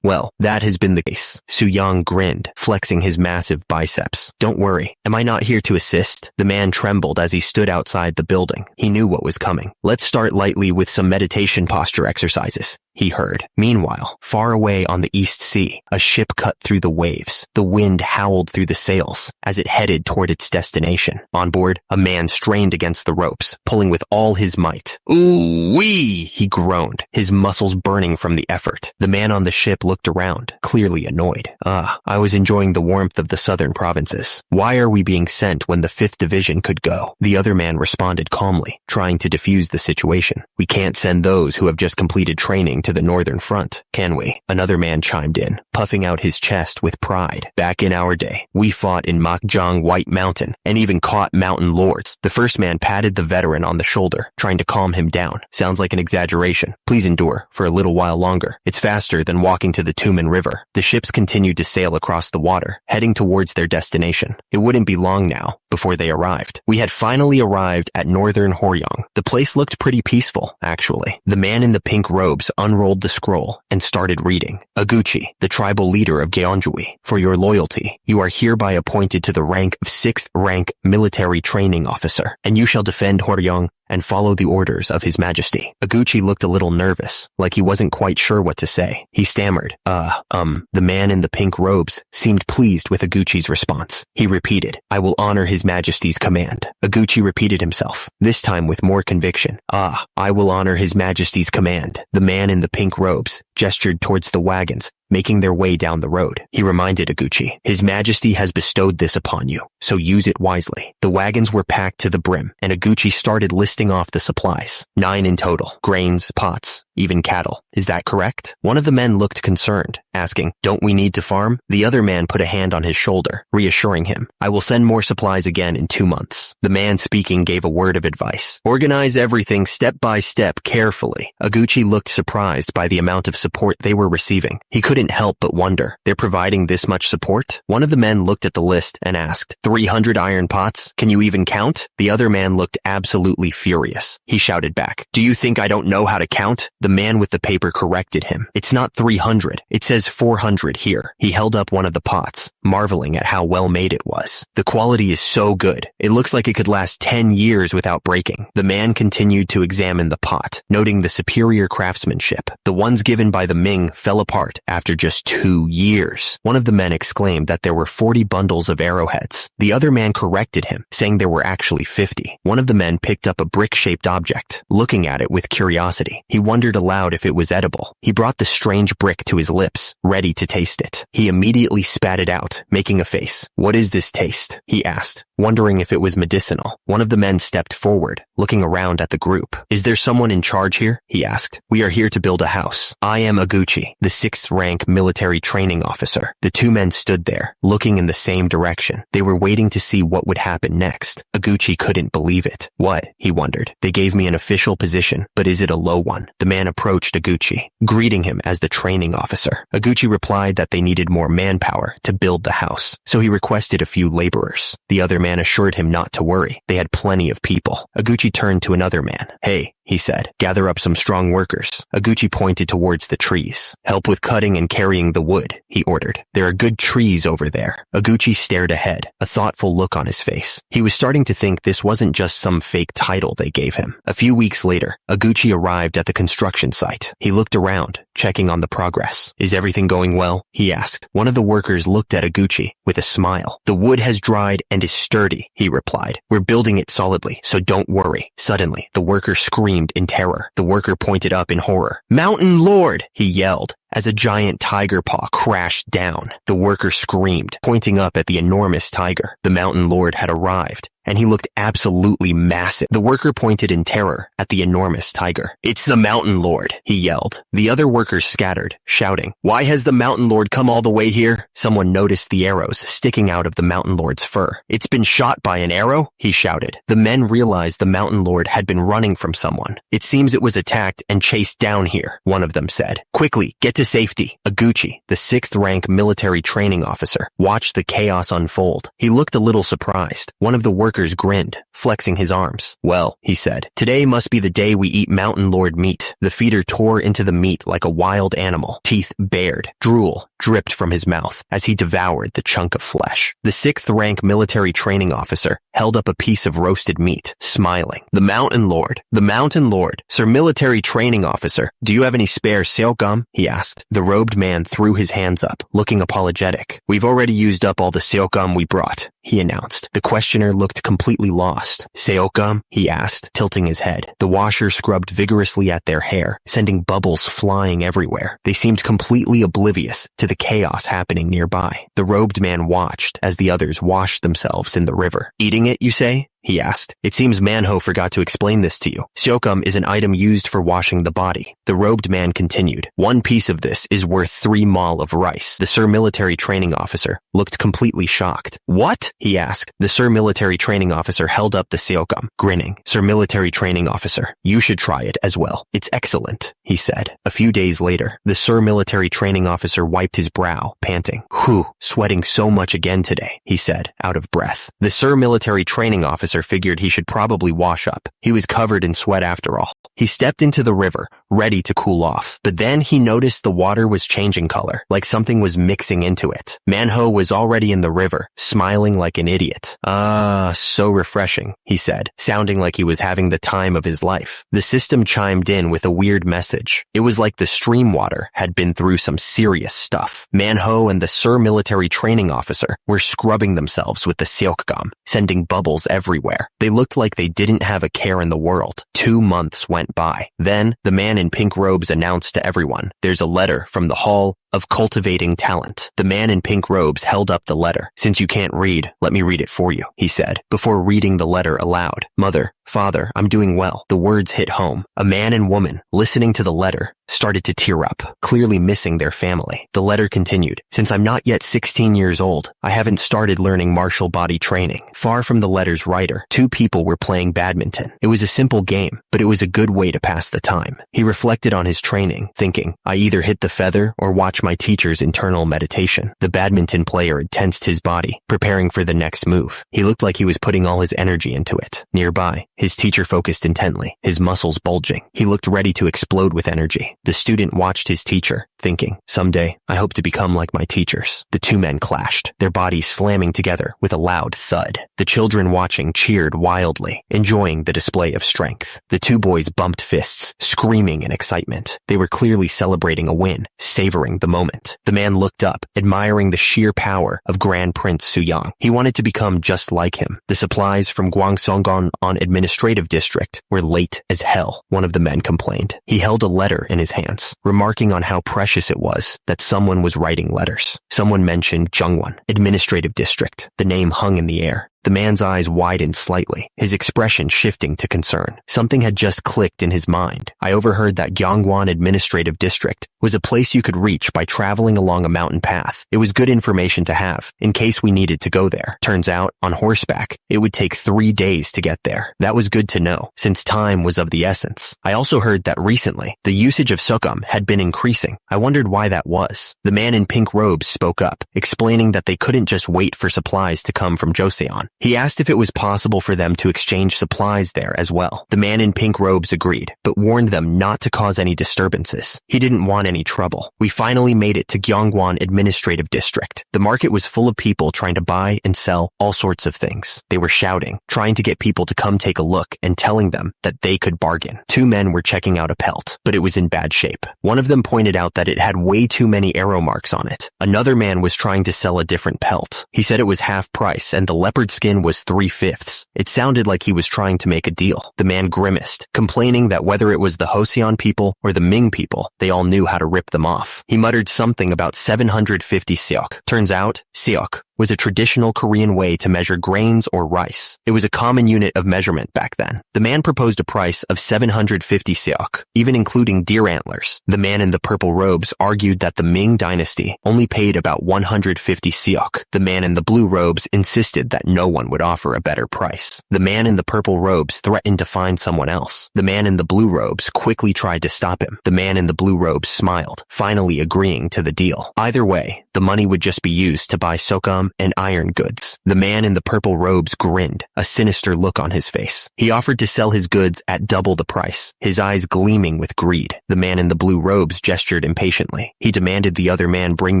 Well, that has been the case. Soo-young grinned, flexing his massive biceps. Don't worry, am I not here to assist? The man trembled as he stood outside the building. He knew what was coming. Let's start lightly with some meditation posture exercises, he heard. Meanwhile, far away on the East Sea, a ship cut through the waves. The wind howled through the sails as it headed toward its destination. On board, a man strained against the ropes, pulling with all his might. Ooh-wee! He groaned, his muscles burning from the effort. The man on the ship looked around, clearly annoyed. I was enjoying the warmth of the southern provinces. Why are we being sent when the 5th Division could go? The other man responded calmly, trying to defuse the situation. We can't send those who have just completed training to the northern front, can we? Another man chimed in, puffing out his chest with pride. Back in our day, we fought in Mokjong White Mountain, and even caught mountain lords. The first man patted the veteran on the shoulder, trying to calm him down. Sounds like an exaggeration. Please endure for a little while longer. It's faster than walking to the Tumen River. The ships continued to sail across the water, heading towards their destination. It wouldn't be long now before they arrived. We had finally arrived at northern Horyong. The place looked pretty peaceful, actually. The man in the pink robes unrolled the scroll and started reading. Aguchi, the tribal leader of Gyeongjui, for your loyalty, you are hereby appointed to the rank of 6th rank military training officer, and you shall defend Horyong and follow the orders of His Majesty. Aguchi looked a little nervous, like he wasn't quite sure what to say. He stammered, The man in the pink robes seemed pleased with Aguchi's response. He repeated, I will honor His Majesty's command. Aguchi repeated himself, this time with more conviction. I will honor His Majesty's command. The man in the pink robes gestured towards the wagons, making their way down the road. He reminded Iguchi, "His Majesty has bestowed this upon you, so use it wisely." The wagons were packed to the brim, and Iguchi started listing off the supplies. 9 in total. Grains, pots, even cattle. "Is that correct?" One of the men looked concerned, asking, "Don't we need to farm?" The other man put a hand on his shoulder, reassuring him, "I will send more supplies again in 2 months." The man speaking gave a word of advice. "Organize everything step by step carefully." Iguchi looked surprised by the amount of support they were receiving. He couldn't help but wonder, they're providing this much support? One of the men looked at the list and asked, 300 iron pots? Can you even count? The other man looked absolutely furious. He shouted back, "Do you think I don't know how to count?" The man with the paper corrected him. "It's not 300. It says 400 here." He held up one of the pots, marveling at how well made it was. "The quality is so good. It looks like it could last 10 years without breaking." The man continued to examine the pot, noting the superior craftsmanship. The ones given by the Ming fell apart after just 2 years. One of the men exclaimed that there were 40 bundles of arrowheads. The other man corrected him, saying there were actually 50. One of the men picked up a brick-shaped object, looking at it with curiosity. He wondered aloud if it was edible. He brought the strange brick to his lips, ready to taste it. He immediately spat it out, making a face. "What is this taste?" he asked, wondering if it was medicinal. One of the men stepped forward, looking around at the group. "Is there someone in charge here?" he asked. "We are here to build a house. I am Iguchi, the 6th rank military training officer." The 2 men stood there, looking in the same direction. They were waiting to see what would happen next. Iguchi couldn't believe it. "What?" he wondered. "They gave me an official position, but is it a low one?" The man approached Iguchi, greeting him as the training officer. Iguchi replied that they needed more manpower to build the house, so he requested a few laborers. The other man assured him not to worry. They had plenty of people. Iguchi turned to another man. "Hey," he said, "gather up some strong workers." Iguchi pointed towards the trees. "Help with cutting and carrying the wood," he ordered. "There are good trees over there." Iguchi stared ahead, a thoughtful look on his face. He was starting to think this wasn't just some fake title they gave him. A few weeks later, Iguchi arrived at the construction site. He looked around, checking on the progress. "Is everything going well?" he asked. One of the workers looked at Iguchi with a smile. "The wood has dried and is sturdy," he replied. "We're building it solidly, so don't worry." Suddenly, the worker screamed in terror. The worker pointed up in horror. "Mountain Lord!" he yelled, as a giant tiger paw crashed down. The worker screamed, pointing up at the enormous tiger. The Mountain Lord had arrived, and he looked absolutely massive. The worker pointed in terror at the enormous tiger. "It's the Mountain Lord," he yelled. The other workers scattered, shouting, "Why has the Mountain Lord come all the way here?" Someone noticed the arrows sticking out of the Mountain Lord's fur. "It's been shot by an arrow?" he shouted. The men realized the Mountain Lord had been running from someone. "It seems it was attacked and chased down here," one of them said. "Quickly, get to safety." Iguchi, the 6th rank military training officer, watched the chaos unfold. He looked a little surprised. One of the workers grinned, flexing his arms. "Well," he said, "today must be the day we eat Mountain Lord meat." The feeder tore into the meat like a wild animal, teeth bared, drool dripped from his mouth as he devoured the chunk of flesh. The 6th rank military training officer held up a piece of roasted meat, smiling. "The Mountain Lord, Sir Military Training Officer, do you have any spare seokgum?" he asked. The robed man threw his hands up, looking apologetic. "We've already used up all the seokgum we brought," he announced. The questioner looked completely lost. "Seokgum?" he asked, tilting his head. The washer scrubbed vigorously at their hair, sending bubbles flying everywhere. They seemed completely oblivious to the chaos happening nearby. The robed man watched as the others washed themselves in the river. "Eating it, you say?" he asked. "It seems Manhwa forgot to explain this to you. Seokgum is an item used for washing the body." The robed man continued. "One piece of this is worth 3 mal of rice." The Sir Military Training Officer looked completely shocked. "What?" he asked. The Sir Military Training Officer held up the seokgum, grinning. "Sir Military Training Officer, you should try it as well. It's excellent," he said. A few days later, the Sir Military Training Officer wiped his brow, panting. "Whew, sweating so much again today," he said, out of breath. The Sir Military Training Officer figured he should probably wash up. He was covered in sweat after all. He stepped into the river, ready to cool off. But then he noticed the water was changing color, like something was mixing into it. Manhwa was already in the river, smiling like an idiot. "Ah, so refreshing," he said, sounding like he was having the time of his life. The system chimed in with a weird message. It was like the stream water had been through some serious stuff. Manhwa and the Sir Military Training Officer were scrubbing themselves with the seokgum, sending bubbles everywhere. They looked like they didn't have a care in the world. 2 months went by. Then, the man in pink robes announced to everyone, "There's a letter from the Hall of cultivating talent. The man in pink robes held up the letter. "Since you can't read, let me read it for you," he said, before reading the letter aloud. "Mother, Father, I'm doing well." The words hit home. A man and woman, listening to the letter, started to tear up, clearly missing their family. The letter continued, "Since I'm not yet 16 years old, I haven't started learning martial body training." Far from the letter's writer, two people were playing badminton. It was a simple game, but it was a good way to pass the time. He reflected on his training, thinking, "I either hit the feather or watch my teacher's internal meditation." The badminton player had tensed his body, preparing for the next move. He looked like he was putting all his energy into it. Nearby, his teacher focused intently, his muscles bulging. He looked ready to explode with energy. The student watched his teacher, thinking, "Someday, I hope to become like my teachers." The two men clashed, their bodies slamming together with a loud thud. The children watching cheered wildly, enjoying the display of strength. The two boys bumped fists, screaming in excitement. They were clearly celebrating a win, savoring the moment. The man looked up, admiring the sheer power of Grand Prince Suyang. He wanted to become just like him. The supplies from Gwangsonggon on Administrative District were late as hell, one of the men complained. He held a letter in his hands, remarking on how precious it was that someone was writing letters. Someone mentioned Jungwon, Administrative District. The name hung in the air. The man's eyes widened slightly, his expression shifting to concern. Something had just clicked in his mind. "I overheard that Gyeongwon Administrative District was a place you could reach by traveling along a mountain path. It was good information to have, in case we needed to go there. Turns out, on horseback, it would take 3 days to get there. That was good to know, since time was of the essence. I also heard that recently, the usage of sukkum had been increasing. I wondered why that was." The man in pink robes spoke up, explaining that they couldn't just wait for supplies to come from Joseon. He asked if it was possible for them to exchange supplies there as well. The man in pink robes agreed, but warned them not to cause any disturbances. He didn't want any trouble. "We finally made it to Gyeongwon Administrative District. The market was full of people trying to buy and sell all sorts of things. They were shouting, trying to get people to come take a look and telling them that they could bargain. Two men were checking out a pelt, but it was in bad shape. One of them pointed out that it had way too many arrow marks on it. Another man was trying to sell a different pelt. He said it was half price and the leopard skin was 3/5. It sounded like he was trying to make a deal. The man grimaced, complaining that whether it was the Joseon people or the Ming people, they all knew how to rip them off. He muttered something about 750 seok. Turns out, seok was a traditional Korean way to measure grains or rice. It was a common unit of measurement back then. The man proposed a price of 750 seok, even including deer antlers. The man in the purple robes argued that the Ming dynasty only paid about 150 seok. The man in the blue robes insisted that no one would offer a better price. The man in the purple robes threatened to find someone else. The man in the blue robes quickly tried to stop him. The man in the blue robes smiled, finally agreeing to the deal. Either way, the money would just be used to buy sokam and iron goods. The man in the purple robes grinned, a sinister look on his face. He offered to sell his goods at double the price, his eyes gleaming with greed. The man in the blue robes gestured impatiently. He demanded the other man bring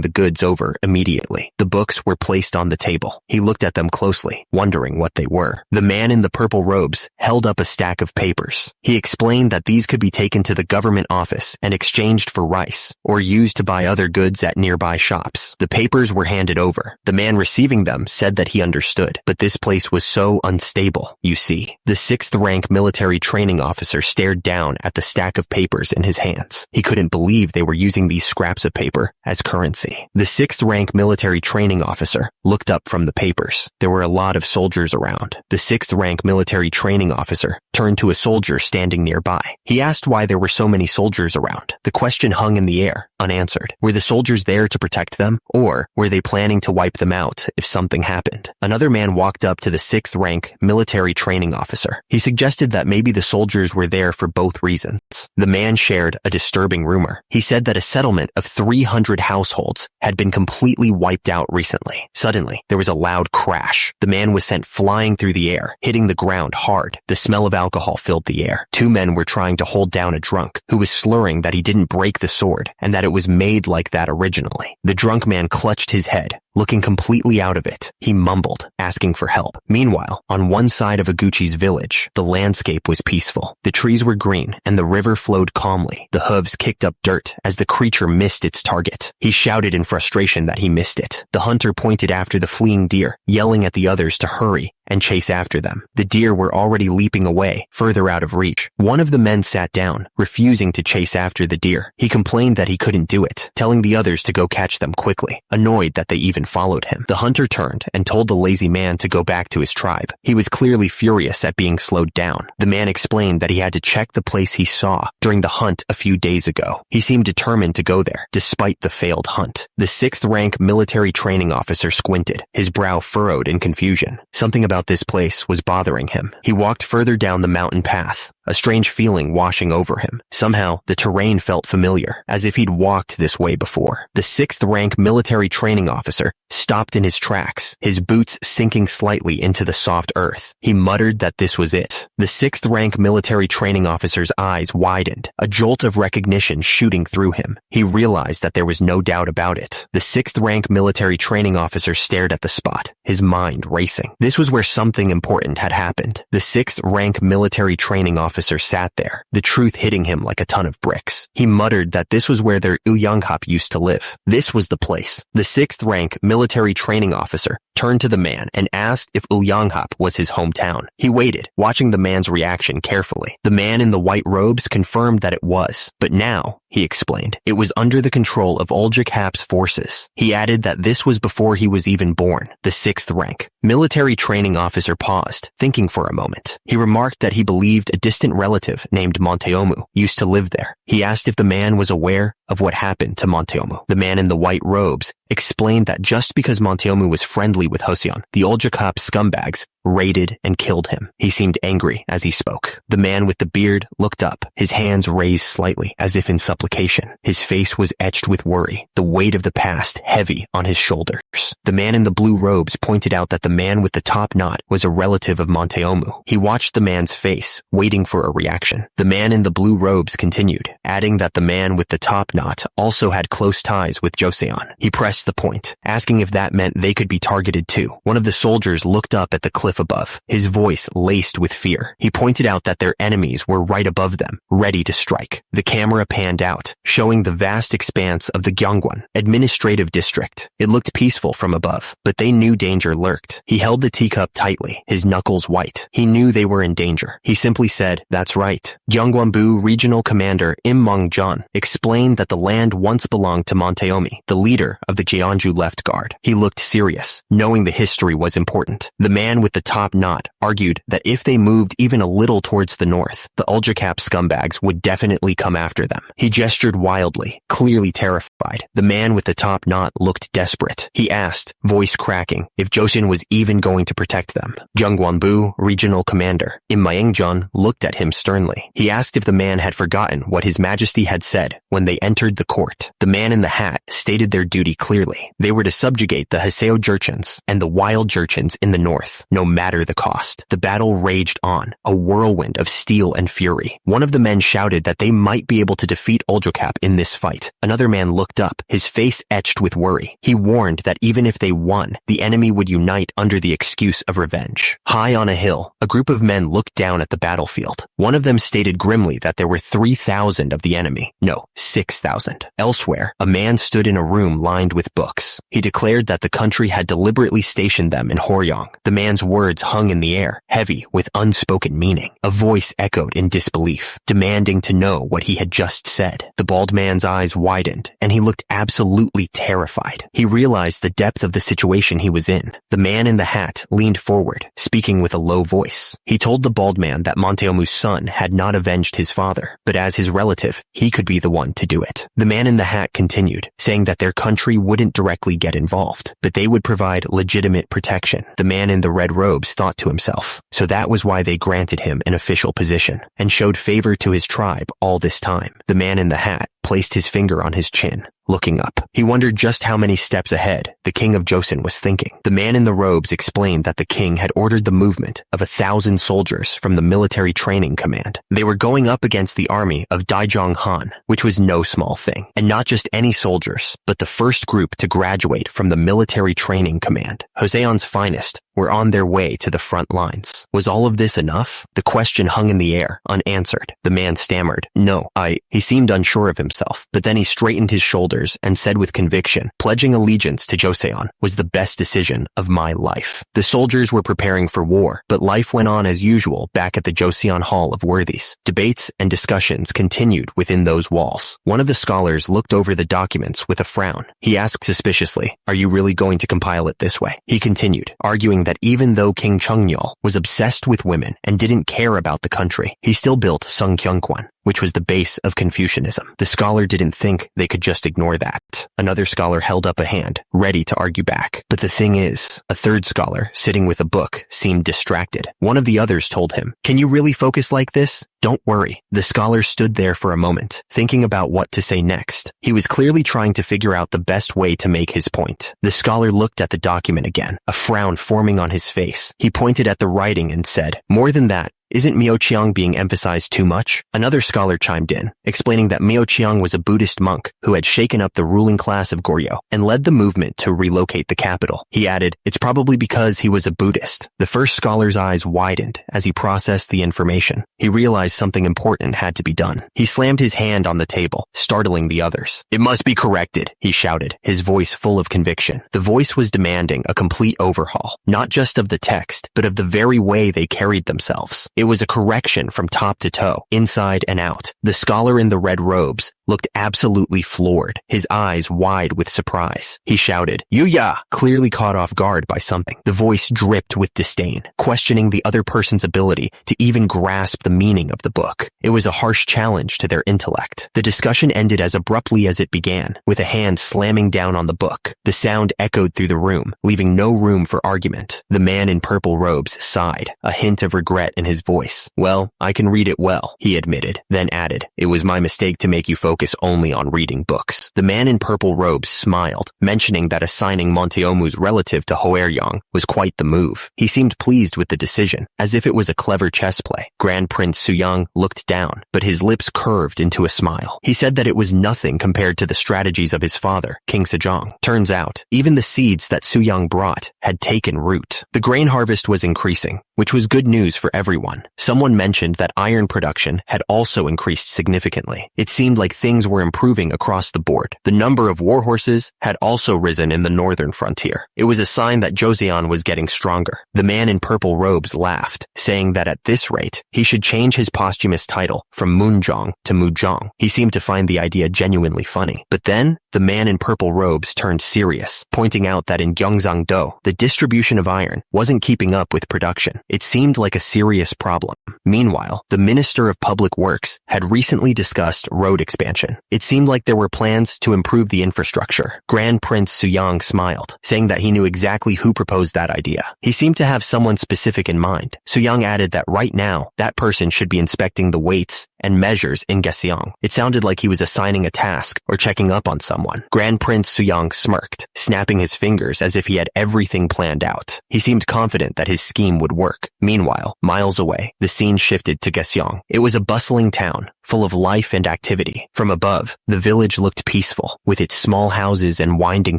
the goods over immediately. The books were placed on the table. He looked at them closely, wondering what they were. The man in the purple robes held up a stack of papers. He explained that these could be taken to the government office and exchanged for rice, or used to buy other goods at nearby shops. The papers were handed over. The man receiving them said that he understood, but this place was so unstable, you see. The 6th rank military training officer stared down at the stack of papers in his hands. He couldn't believe they were using these scraps of paper as currency. The 6th rank military training officer looked up from the papers. There were a lot of soldiers around. The 6th rank military training officer turned to a soldier standing nearby. He asked why there were so many soldiers around. The question hung in the air, unanswered. Were the soldiers there to protect them, or were they planning to wipe them out if something happened? Another man walked up to the 6th rank military training officer. He suggested that maybe the soldiers were there for both reasons. The man shared a disturbing rumor. He said that a settlement of 300 households had been completely wiped out recently. Suddenly, there was a loud crash. The man was sent flying through the air, hitting the ground hard. The smell of alcohol filled the air. Two men were trying to hold down a drunk who was slurring that he didn't break the sword and that it was made like that originally. The drunk man clutched his head, looking completely out of it. He mumbled, asking for help. Meanwhile, on one side of Iguchi's village, the landscape was peaceful. The trees were green, and the river flowed calmly. The hooves kicked up dirt as the creature missed its target. He shouted in frustration that he missed it. The hunter pointed after the fleeing deer, yelling at the others to hurry and chase after them. The deer were already leaping away, further out of reach. One of the men sat down, refusing to chase after the deer. He complained that he couldn't do it, telling the others to go catch them quickly, annoyed that they even followed him. The hunter turned and told the lazy man to go back to his tribe. He was clearly furious at being slowed down. The man explained that he had to check the place he saw during the hunt a few days ago. He seemed determined to go there, despite the failed hunt. The 6th rank military training officer squinted, his brow furrowed in confusion. Something about this place was bothering him. He walked further down the mountain path, a strange feeling washing over him. Somehow, the terrain felt familiar, as if he'd walked this way before. The 6th rank military training officer stopped in his tracks, his boots sinking slightly into the soft earth. He muttered that this was it. The 6th rank military training officer's eyes widened, a jolt of recognition shooting through him. He realized that there was no doubt about it. The 6th rank military training officer stared at the spot, his mind racing. This was where something important had happened. The 6th rank military training officer sat there, the truth hitting him like a ton of bricks. He muttered that this was where their Ulyanghap used to live. This was the place. The 6th rank military training officer turned to the man and asked if Ulyanghap was his hometown. He waited, watching the man's reaction carefully. The man in the white robes confirmed that it was, but now, he explained, it was under the control of Ulyankap's forces. He added that this was before he was even born. The 6th rank military training officer paused, thinking for a moment. He remarked that he believed a distant relative named Monteomu used to live there. He asked if the man was aware of what happened to Monteomu. The man in the white robes explained that just because Monteomu was friendly with Joseon, the Ulyankap scumbags raided and killed him. He seemed angry as he spoke. The man with the beard looked up, his hands raised slightly as if in supplication. His face was etched with worry, the weight of the past heavy on his shoulders. The man in the blue robes pointed out that the man with the top knot was a relative of Monteomu. He watched the man's face, waiting for a reaction. The man in the blue robes continued, adding that the man with the top knot also had close ties with Joseon. He pressed the point, asking if that meant they could be targeted too. One of the soldiers looked up at the cliff above, his voice laced with fear. He pointed out that their enemies were right above them, ready to strike. The camera panned out, showing the vast expanse of the Gyeongwon administrative district. It looked peaceful from above, but they knew danger lurked. He held the teacup tightly, his knuckles white. He knew they were in danger. He simply said, "That's right." Gyeongbonbu Regional Commander Im Mong-jeon explained that the land once belonged to Monteomi, the leader of the Jeonju Left Guard. He looked serious, knowing the history was important. The man with the top knot argued that if they moved even a little towards the north, the Ulyankap scumbags would definitely come after them. He gestured wildly, clearly terrified. The man with the top knot looked desperate. He asked, voice cracking, if Joseon was even going to protect them. Gyeongbonbu Regional Commander Im Maeng-jeon looked at him sternly. He asked if the man had forgotten what His Majesty had said when they entered the court. The man in the hat stated their duty clearly. They were to subjugate the Haseo Jurchens and the wild Jurchens in the north, no matter the cost. The battle raged on, a whirlwind of steel and fury. One of the men shouted that they might be able to defeat Ulyankap in this fight. Another man looked up, his face etched with worry. He warned that even if they won, the enemy would unite under the excuse of revenge. High on a hill, a group of men looked down at the battlefield. One of them stated grimly that there were 3,000 of the enemy. No, 6,000. Elsewhere, a man stood in a room lined with books. He declared that the country had deliberately stationed them in Horyong. The man's words hung in the air, heavy with unspoken meaning. A voice echoed in disbelief, demanding to know what he had just said. The bald man's eyes widened, and he looked absolutely terrified. He realized the depth of the situation he was in. The man in the hat leaned forward, speaking with a low voice. He told the bald man that Monteomu's son had not avenged his father, but as his relative, he could be the one to do it. The man in the hat continued, saying that their country wouldn't directly get involved, but they would provide legitimate protection. The man in the red robes thought to himself, so that was why they granted him an official position, and showed favor to his tribe all this time. The man in the hat placed his finger on his chin, looking up. He wondered just how many steps ahead the king of Joseon was thinking. The man in the robes explained that the king had ordered the movement of 1,000 soldiers from the military training command. They were going up against the army of Daijong Han, which was no small thing. And not just any soldiers, but the first group to graduate from the military training command. Joseon's finest were on their way to the front lines. Was all of this enough? The question hung in the air, unanswered. The man stammered, "No, He seemed unsure of himself, but then he straightened his shoulders and said with conviction, "Pledging allegiance to Joseon was the best decision of my life." The soldiers were preparing for war, but life went on as usual back at the Joseon Hall of Worthies. Debates and discussions continued within those walls. One of the scholars looked over the documents with a frown. He asked suspiciously, "Are you really going to compile it this way?" He continued, arguing that even though King Cheongnyeol was obsessed with women and didn't care about the country, he still built Sungkyunkwan, which was the base of Confucianism. The scholar didn't think they could just ignore that. Another scholar held up a hand, ready to argue back. But the thing is, a third scholar, sitting with a book, seemed distracted. One of the others told him, "Can you really focus like this? Don't worry." The scholar stood there for a moment, thinking about what to say next. He was clearly trying to figure out the best way to make his point. The scholar looked at the document again, a frown forming on his face. He pointed at the writing and said, "More than that, isn't Myochiang being emphasized too much?" Another scholar chimed in, explaining that Myochiang was a Buddhist monk who had shaken up the ruling class of Goryeo and led the movement to relocate the capital. He added, "It's probably because he was a Buddhist." The first scholar's eyes widened as he processed the information. He realized something important had to be done. He slammed his hand on the table, startling the others. "It must be corrected," he shouted, his voice full of conviction. The voice was demanding a complete overhaul, not just of the text, but of the very way they carried themselves. It was a correction from top to toe, inside and out. The scholar in the red robes looked absolutely floored, his eyes wide with surprise. He shouted, "Yuya!" clearly caught off guard by something. The voice dripped with disdain, questioning the other person's ability to even grasp the meaning of the book. It was a harsh challenge to their intellect. The discussion ended as abruptly as it began, with a hand slamming down on the book. The sound echoed through the room, leaving no room for argument. The man in purple robes sighed, a hint of regret in his voice. "Well, I can read it well," he admitted, then added, "It was my mistake to make you focus only on reading books." The man in purple robes smiled, mentioning that assigning Monteomu's relative to Hoeryong was quite the move. He seemed pleased with the decision, as if it was a clever chess play. Grand Prince Suyang looked down, but his lips curved into a smile. He said that it was nothing compared to the strategies of his father, King Sejong. Turns out, even the seeds that Suyang brought had taken root. The grain harvest was increasing, which was good news for everyone. Someone mentioned that iron production had also increased significantly. It seemed like things were improving across the board. The number of warhorses had also risen in the northern frontier. It was a sign that Joseon was getting stronger. The man in purple robes laughed, saying that at this rate, he should change his posthumous title from Moonjong to Mujong. He seemed to find the idea genuinely funny. But then, the man in purple robes turned serious, pointing out that in Gyeongsang-do, the distribution of iron wasn't keeping up with production. It seemed like a serious problem. Meanwhile, the Minister of Public Works had recently discussed road expansion. It seemed like there were plans to improve the infrastructure. Grand Prince Suyang smiled, saying that he knew exactly who proposed that idea. He seemed to have someone specific in mind. Suyang added that right now, that person should be inspecting the weights and measures in Gyeongsang. It sounded like he was assigning a task or checking up on someone. Grand Prince Suyang smirked, snapping his fingers as if he had everything planned out. He seemed confident that his scheme would work. Meanwhile, miles away, the scene shifted to Gyeongsang. It was a bustling town, full of life and activity. From above, the village looked peaceful, with its small houses and winding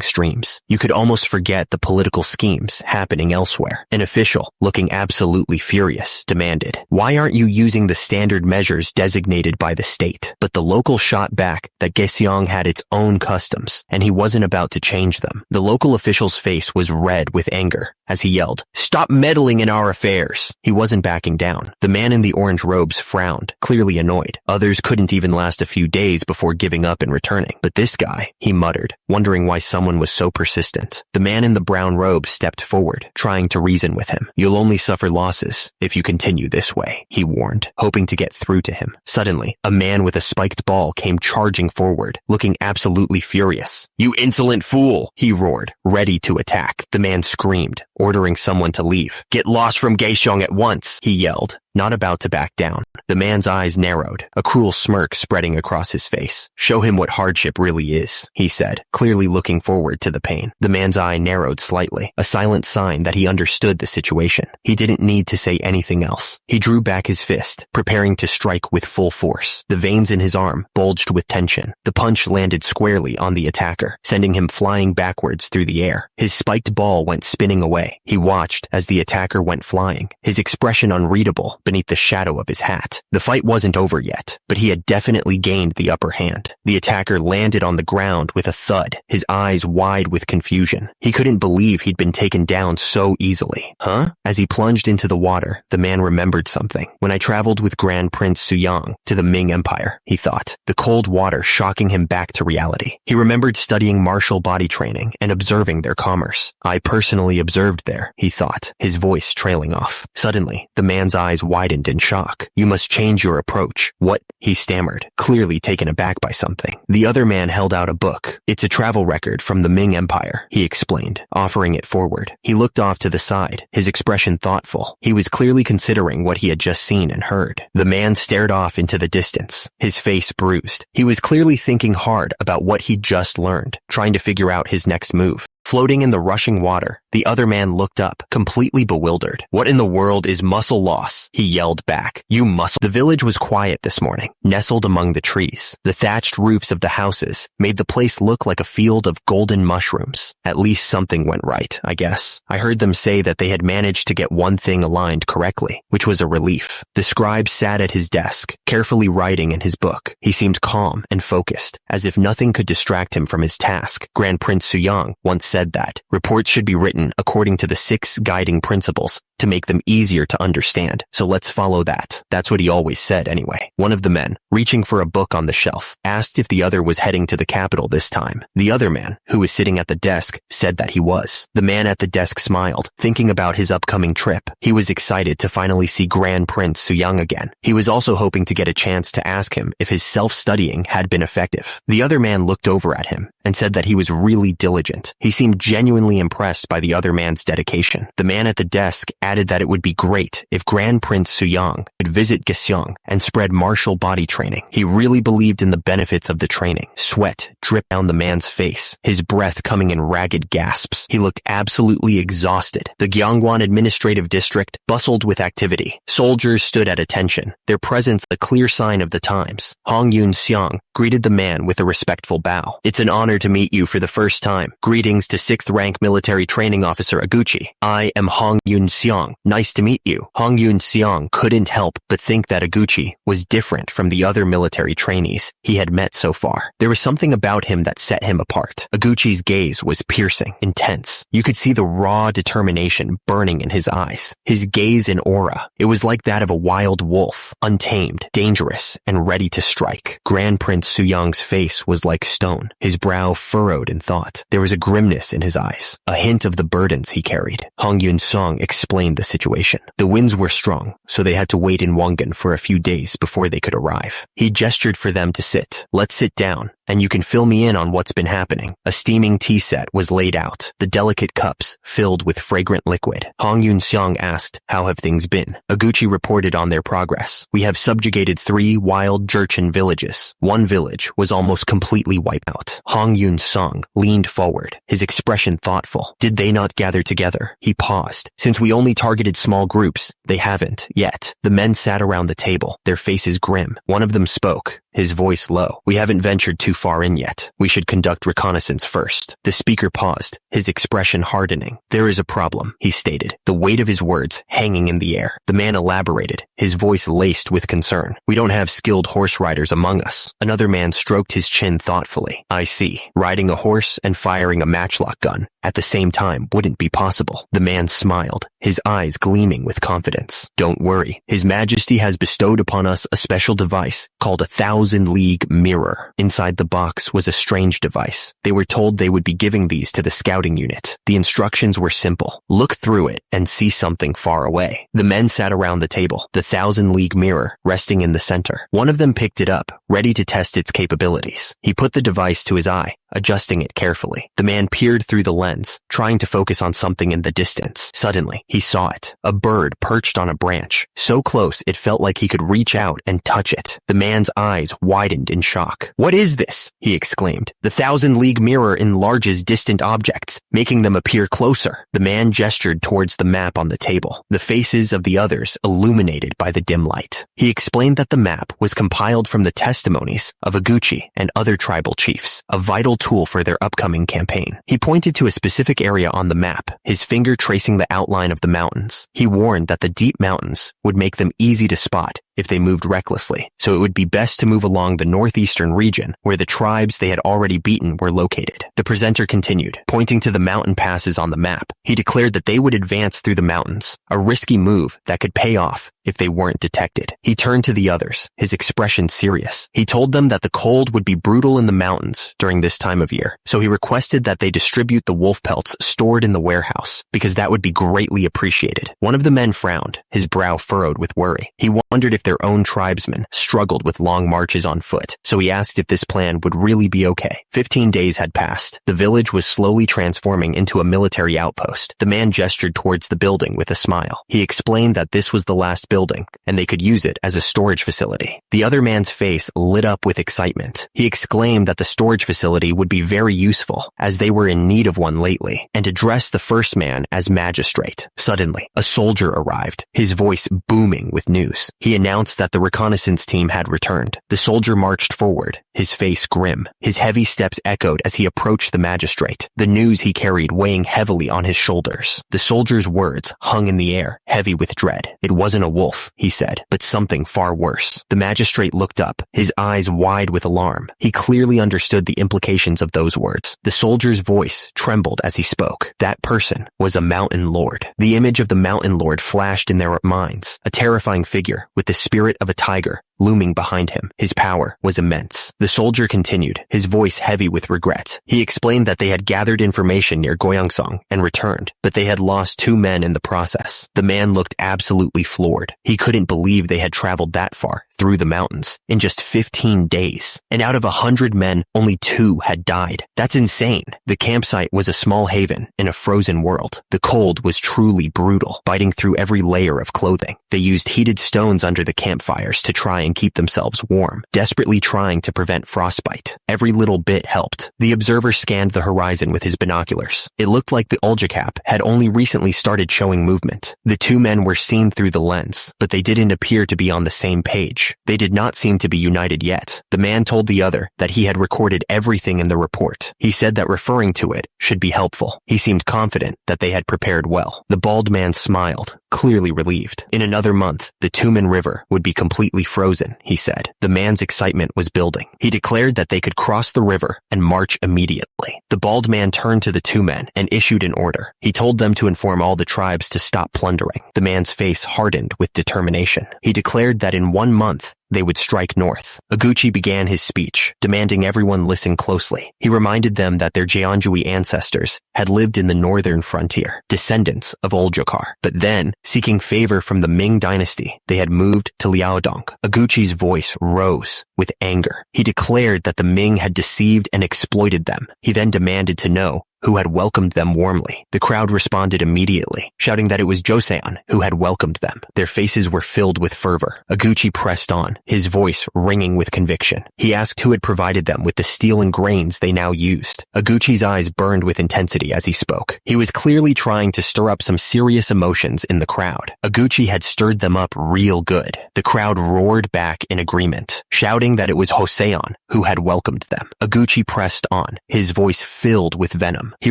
streams. You could almost forget the political schemes happening elsewhere. An official, looking absolutely furious, demanded, "Why aren't you using the standard measures designated by the state?" But the local shot back that Gyeongsang had its own customs, and he wasn't about to change them. The local official's face was red with anger as he yelled, "Stop meddling in our affairs!" He wasn't backing down. The man in the orange robes frowned, clearly annoyed. Others couldn't even last a few days before giving up and returning. But this guy, he muttered, wondering why someone was so persistent. The man in the brown robe stepped forward, trying to reason with him. "You'll only suffer losses if you continue this way," he warned, hoping to get through to him. Suddenly, a man with a spiked ball came charging forward, looking absolutely furious. "You insolent fool!" he roared, ready to attack. The man screamed, ordering someone to leave. "Get lost from Gyeongsang at once," he yelled. not about to back down. The man's eyes narrowed, a cruel smirk spreading across his face. "Show him what hardship really is," he said, clearly looking forward to the pain. The man's eye narrowed slightly, a silent sign that he understood the situation. He didn't need to say anything else. He drew back his fist, preparing to strike with full force. The veins in his arm bulged with tension. The punch landed squarely on the attacker, sending him flying backwards through the air. His spiked ball went spinning away. He watched as the attacker went flying, his expression unreadable beneath the shadow of his hat. The fight wasn't over yet, but he had definitely gained the upper hand. The attacker landed on the ground with a thud, his eyes wide with confusion. He couldn't believe he'd been taken down so easily. Huh? As he plunged into the water, the man remembered something. When I traveled with Grand Prince Suyang to the Ming Empire, he thought, the cold water shocking him back to reality. He remembered studying martial body training and observing their commerce. I personally observed there, he thought, his voice trailing off. Suddenly, the man's eyes widened in shock. "You must change your approach." "What?" he stammered, clearly taken aback by something. The other man held out a book. "It's a travel record from the Ming Empire," he explained, offering it forward. He looked off to the side, his expression thoughtful. He was clearly considering what he had just seen and heard. The man stared off into the distance, his face bruised. He was clearly thinking hard about what he'd just learned, trying to figure out his next move. Floating in the rushing water, the other man looked up, completely bewildered. "What in the world is muscle loss?" he yelled back. "You muscle." The village was quiet this morning, nestled among the trees. The thatched roofs of the houses made the place look like a field of golden mushrooms. At least something went right, I guess. I heard them say that they had managed to get one thing aligned correctly, which was a relief. The scribe sat at his desk, carefully writing in his book. He seemed calm and focused, as if nothing could distract him from his task. Grand Prince Suyang once said that reports should be written according to the 6 guiding principles to make them easier to understand. So let's follow that. That's what he always said anyway. One of the men, reaching for a book on the shelf, asked if the other was heading to the capital this time. The other man, who was sitting at the desk, said that he was. The man at the desk smiled, thinking about his upcoming trip. He was excited to finally see Grand Prince Suyang again. He was also hoping to get a chance to ask him if his self-studying had been effective. The other man looked over at him and said that he was really diligent. He seemed genuinely impressed by the other man's dedication. The man at the desk added that it would be great if Grand Prince Suyang could visit Gyeongsang and spread martial body training. He really believed in the benefits of the training. Sweat dripped down the man's face, his breath coming in ragged gasps. He looked absolutely exhausted. The Gyeongwon administrative district bustled with activity. Soldiers stood at attention, their presence a clear sign of the times. Hong Yun-seong greeted the man with a respectful bow. "It's an honor to meet you for the first time. Greetings to 6th rank military training officer Aguchi. I am Hong Yun-seong. Nice to meet you." Hong Yun-seong couldn't help but think that Aguchi was different from the other military trainees he had met so far. There was something about him that set him apart. Aguchi's gaze was piercing, intense. You could see the raw determination burning in his eyes. His gaze and aura, it was like that of a wild wolf, untamed, dangerous, and ready to strike. Grand Prince Suyang's face was like stone, his brow furrowed in thought. There was a grimness in his eyes, a hint of the burdens he carried. Hong Yun-seong explained the situation. The winds were strong, so they had to wait in Wongan for a few days before they could arrive. He gestured for them to sit. "Let's sit down, and you can fill me in on what's been happening." A steaming tea set was laid out, the delicate cups filled with fragrant liquid. Hong Yun-seong asked, "How have things been?" Aguchi reported on their progress. "We have subjugated 3 wild Jurchen villages. One village was almost completely wiped out." Hong Yun-seong leaned forward, his expression thoughtful. "Did they not gather together?" He paused. "Since we only targeted small groups, they haven't yet." The men sat around the table, their faces grim. One of them spoke, his voice low. "We haven't ventured too far in yet. We should conduct reconnaissance first." The speaker paused, his expression hardening. "There is a problem," he stated, the weight of his words hanging in the air. The man elaborated, his voice laced with concern. "We don't have skilled horse riders among us." Another man stroked his chin thoughtfully. "I see. Riding a horse and firing a matchlock gun at the same time wouldn't be possible." The man smiled, his eyes gleaming with confidence. "Don't worry. His Majesty has bestowed upon us a special device called a 1,000-league mirror." Inside the box was a strange device. They were told they would be giving these to the scouting unit. The instructions were simple. Look through it and see something far away. The men sat around the table, the 1,000-league mirror resting in the center. One of them picked it up, ready to test its capabilities. He put the device to his eye, adjusting it carefully. The man peered through the lens, trying to focus on something in the distance. Suddenly, he saw it. A bird perched on a branch, so close it felt like he could reach out and touch it. The man's eyes widened in shock. "What is this?" he exclaimed. "The 1,000-league mirror enlarges distant objects, making them appear closer." The man gestured towards the map on the table, the faces of the others illuminated by the dim light. He explained that the map was compiled from the testimonies of Iguchi and other tribal chiefs, a vital tool for their upcoming campaign. He pointed to a specific area on the map, his finger tracing the outline of the mountains. He warned that the deep mountains would make them easy to spot if they moved recklessly, so it would be best to move along the northeastern region where the tribes they had already beaten were located. The presenter continued, pointing to the mountain passes on the map. He declared that they would advance through the mountains, a risky move that could pay off if they weren't detected. He turned to the others, his expression serious. He told them that the cold would be brutal in the mountains during this time of year, so he requested that they distribute the wolf pelts stored in the warehouse, because that would be greatly appreciated. One of the men frowned, his brow furrowed with worry. He wondered if their own tribesmen struggled with long marches on foot, so he asked if this plan would really be okay. 15 days had passed. The village was slowly transforming into a military outpost. The man gestured towards the building with a smile. He explained that this was the last building, and they could use it as a storage facility. The other man's face lit up with excitement. He exclaimed that the storage facility would be very useful, as they were in need of one lately, and addressed the first man as magistrate. Suddenly, a soldier arrived, his voice booming with news. He announced that the reconnaissance team had returned. The soldier marched forward, his face grim. His heavy steps echoed as he approached the magistrate, the news he carried weighing heavily on his shoulders. The soldier's words hung in the air, heavy with dread. It wasn't a wolf, he said, but something far worse. The magistrate looked up, his eyes wide with alarm. He clearly understood the implications of those words. The soldier's voice trembled as he spoke. That person was a mountain lord. The image of the mountain lord flashed in their minds, a terrifying figure with the spirit of a tiger looming behind him. His power was immense. The soldier continued, his voice heavy with regret. He explained that they had gathered information near Goyangsong and returned, but they had lost 2 men in the process. The man looked absolutely floored. He couldn't believe they had traveled that far through the mountains in just 15 days. And out of 100 men, only 2 had died. That's insane. The campsite was a small haven in a frozen world. The cold was truly brutal, biting through every layer of clothing. They used heated stones under the campfires to try and keep themselves warm, desperately trying to prevent frostbite. Every little bit helped. The observer scanned the horizon with his binoculars. It looked like the anicaps had only recently started showing movement. The 2 men were seen through the lens, but they didn't appear to be on the same page. They did not seem to be united yet. The man told the other that he had recorded everything in the report. He said that referring to it should be helpful. He seemed confident that they had prepared well. The bald man smiled, clearly relieved. In another month, the Tumen River would be completely frozen, he said. The man's excitement was building. He declared that they could cross the river and march immediately. The bald man turned to the 2 men and issued an order. He told them to inform all the tribes to stop plundering. The man's face hardened with determination. He declared that in 1 month, they would strike north. Iguchi began his speech, demanding everyone listen closely. He reminded them that their Jeonjui ancestors had lived in the northern frontier, descendants of Old Jokar. But then, seeking favor from the Ming dynasty, they had moved to Liaodong. Iguchi's voice rose with anger. He declared that the Ming had deceived and exploited them. He then demanded to know who had welcomed them warmly. The crowd responded immediately, shouting that it was Joseon who had welcomed them. Their faces were filled with fervor. Iguchi pressed on, his voice ringing with conviction. He asked who had provided them with the steel and grains they now used. Iguchi's eyes burned with intensity as he spoke. He was clearly trying to stir up some serious emotions in the crowd. Iguchi had stirred them up real good. The crowd roared back in agreement, shouting that it was Joseon who had welcomed them. Iguchi pressed on, his voice filled with venom. He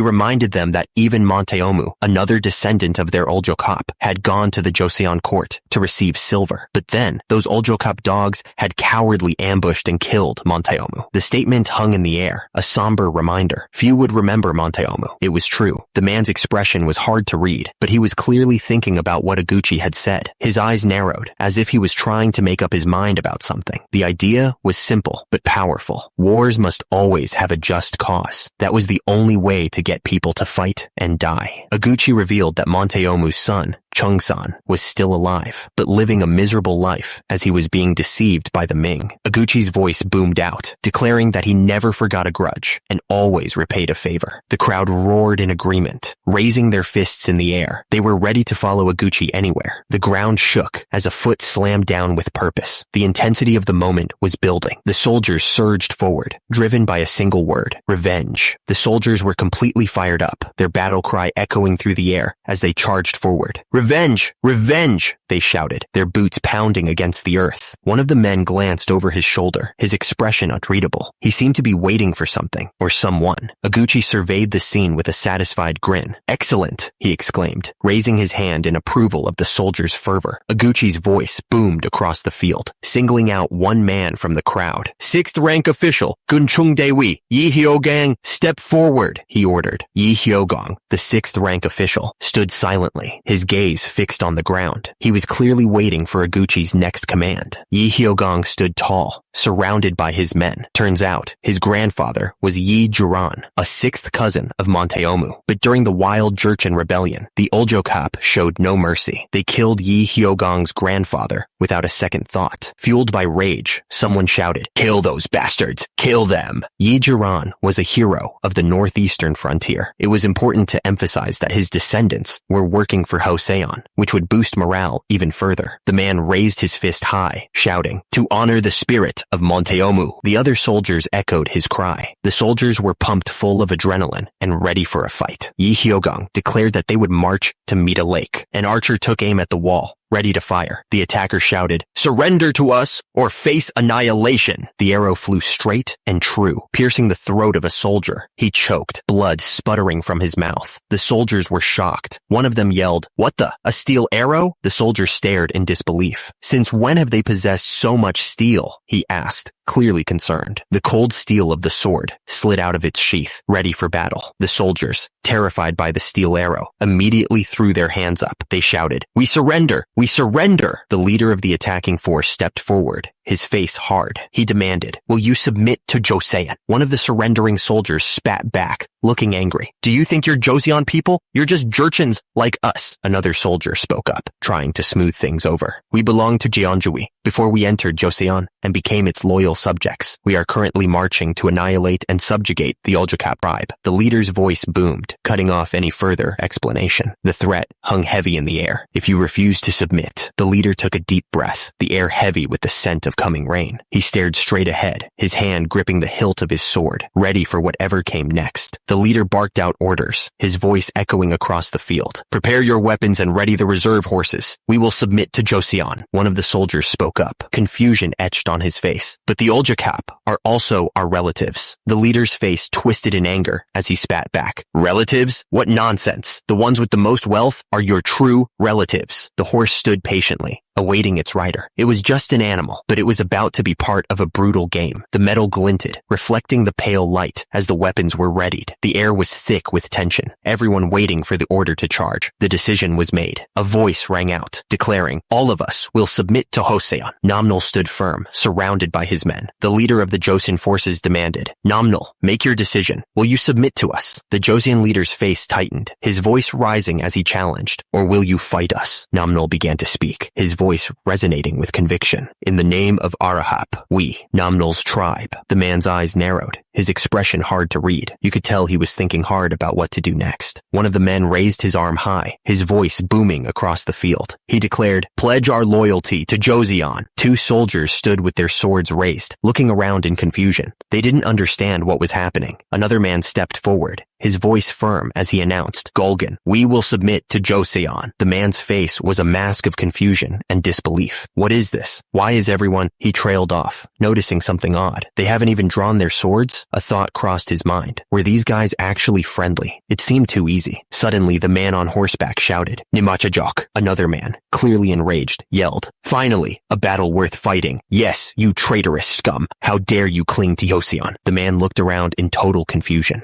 reminded them that even Monteomu, another descendant of their Oljokap, had gone to the Joseon court to receive silver. But then, those Oljokap dogs had cowardly ambushed and killed Monteomu. The statement hung in the air, a somber reminder. Few would remember Monteomu. It was true. The man's expression was hard to read, but he was clearly thinking about what Iguchi had said. His eyes narrowed, as if he was trying to make up his mind about something. The idea was simple, but powerful. powerful. Wars must always have a just cause. That was the only way to get people to fight and die. Iguchi revealed that Monteomu's son, Chung-san, was still alive, but living a miserable life as he was being deceived by the Ming. Iguchi's voice boomed out, declaring that he never forgot a grudge and always repaid a favor. The crowd roared in agreement, raising their fists in the air. They were ready to follow Iguchi anywhere. The ground shook as a foot slammed down with purpose. The intensity of the moment was building. The soldiers surged forward, driven by a single word: revenge. The soldiers were completely fired up, their battle cry echoing through the air as they charged forward. Revenge! Revenge! They shouted, their boots pounding against the earth. One of the men glanced over his shoulder, his expression unreadable. He seemed to be waiting for something, or someone. Iguchi surveyed the scene with a satisfied grin. Excellent, he exclaimed, raising his hand in approval of the soldiers' fervor. Iguchi's voice boomed across the field, singling out one man from the crowd. Sixth rank official, Gunchung Dewi, Yi Hyogang, step forward, he ordered. Yi Hyogang, the sixth rank official, stood silently, his gaze fixed on the ground. He was clearly waiting for Iguchi's next command. Yi Hyogang stood tall, surrounded by his men. Turns out, his grandfather was Yi Juran, a sixth cousin of Monteomu. But during the wild Jurchen rebellion, the Oljokap showed no mercy. They killed Yi Hyogang's grandfather without a second thought. Fueled by rage, someone shouted, "Kill those bastards! Kill them!" Yi Juran was a hero of the northeastern frontier. It was important to emphasize that his descendants were working for Joseon, which would boost morale even further. The man raised his fist high, shouting, "To honor the spirit of Monteomu." The other soldiers echoed his cry. The soldiers were pumped full of adrenaline and ready for a fight. Yi Hyogang declared that they would march to meet a lake. An archer took aim at the wall, ready to fire. The attacker shouted, "Surrender to us or face annihilation." The arrow flew straight and true, piercing the throat of a soldier. He choked, blood sputtering from his mouth. The soldiers were shocked. One of them yelled, "What the? A steel arrow?" The soldier stared in disbelief. "Since when have they possessed so much steel?" he asked, clearly concerned. The cold steel of the sword slid out of its sheath, ready for battle. The soldiers, terrified by the steel arrow, immediately threw their hands up. They shouted, "We surrender! We surrender!" The leader of the attacking force stepped forward, his face hard. He demanded, "Will you submit to Joseon?" One of the surrendering soldiers spat back, looking angry. "Do you think you're Joseon people? You're just Jurchens like us." Another soldier spoke up, trying to smooth things over. "We belong to Jeonjui before we entered Joseon and became its loyal subjects. We are currently marching to annihilate and subjugate the Oljokap tribe." The leader's voice boomed, cutting off any further explanation. The threat hung heavy in the air. "If you refuse to submit," the leader took a deep breath, the air heavy with the scent of coming rain. He stared straight ahead, his hand gripping the hilt of his sword, ready for whatever came next. The leader barked out orders, his voice echoing across the field. "Prepare your weapons and ready the reserve horses. We will submit to Joseon." One of the soldiers spoke up, confusion etched on his face. "But the Oljokap are also our relatives." The leader's face twisted in anger as he spat back. "Relatives? What nonsense. The ones with the most wealth are your true relatives." The horse stood patiently, awaiting its rider. It was just an animal, but it was about to be part of a brutal game. The metal glinted, reflecting the pale light as the weapons were readied. The air was thick with tension, everyone waiting for the order to charge. The decision was made. A voice rang out, declaring, "All of us will submit to Joseon." Namnal stood firm, surrounded by his men. The leader of the Joseon forces demanded, "Namnal, make your decision. Will you submit to us?" The Joseon leader's face tightened, his voice rising as he challenged, "Or will you fight us?" Namnal began to speak, his voice resonating with conviction. "In the name of Arahap, we, Namnal's tribe." The man's eyes narrowed, his expression hard to read. You could tell he was thinking hard about what to do next. One of the men raised his arm high, his voice booming across the field. He declared, "Pledge our loyalty to Joseon." Two soldiers stood with their swords raised, looking around in confusion. They didn't understand what was happening. Another man stepped forward, his voice firm as he announced, "Golgan, we will submit to Joseon." The man's face was a mask of confusion and disbelief. "What is this? Why is everyone—" He trailed off, noticing something odd. "They haven't even drawn their swords?" A thought crossed his mind. Were these guys actually friendly? It seemed too easy. Suddenly, the man on horseback shouted, "Nimachajok!" Another man, clearly enraged, yelled, "Finally, a battle worth fighting. Yes, you traitorous scum. How dare you cling to Joseon?" The man looked around in total confusion.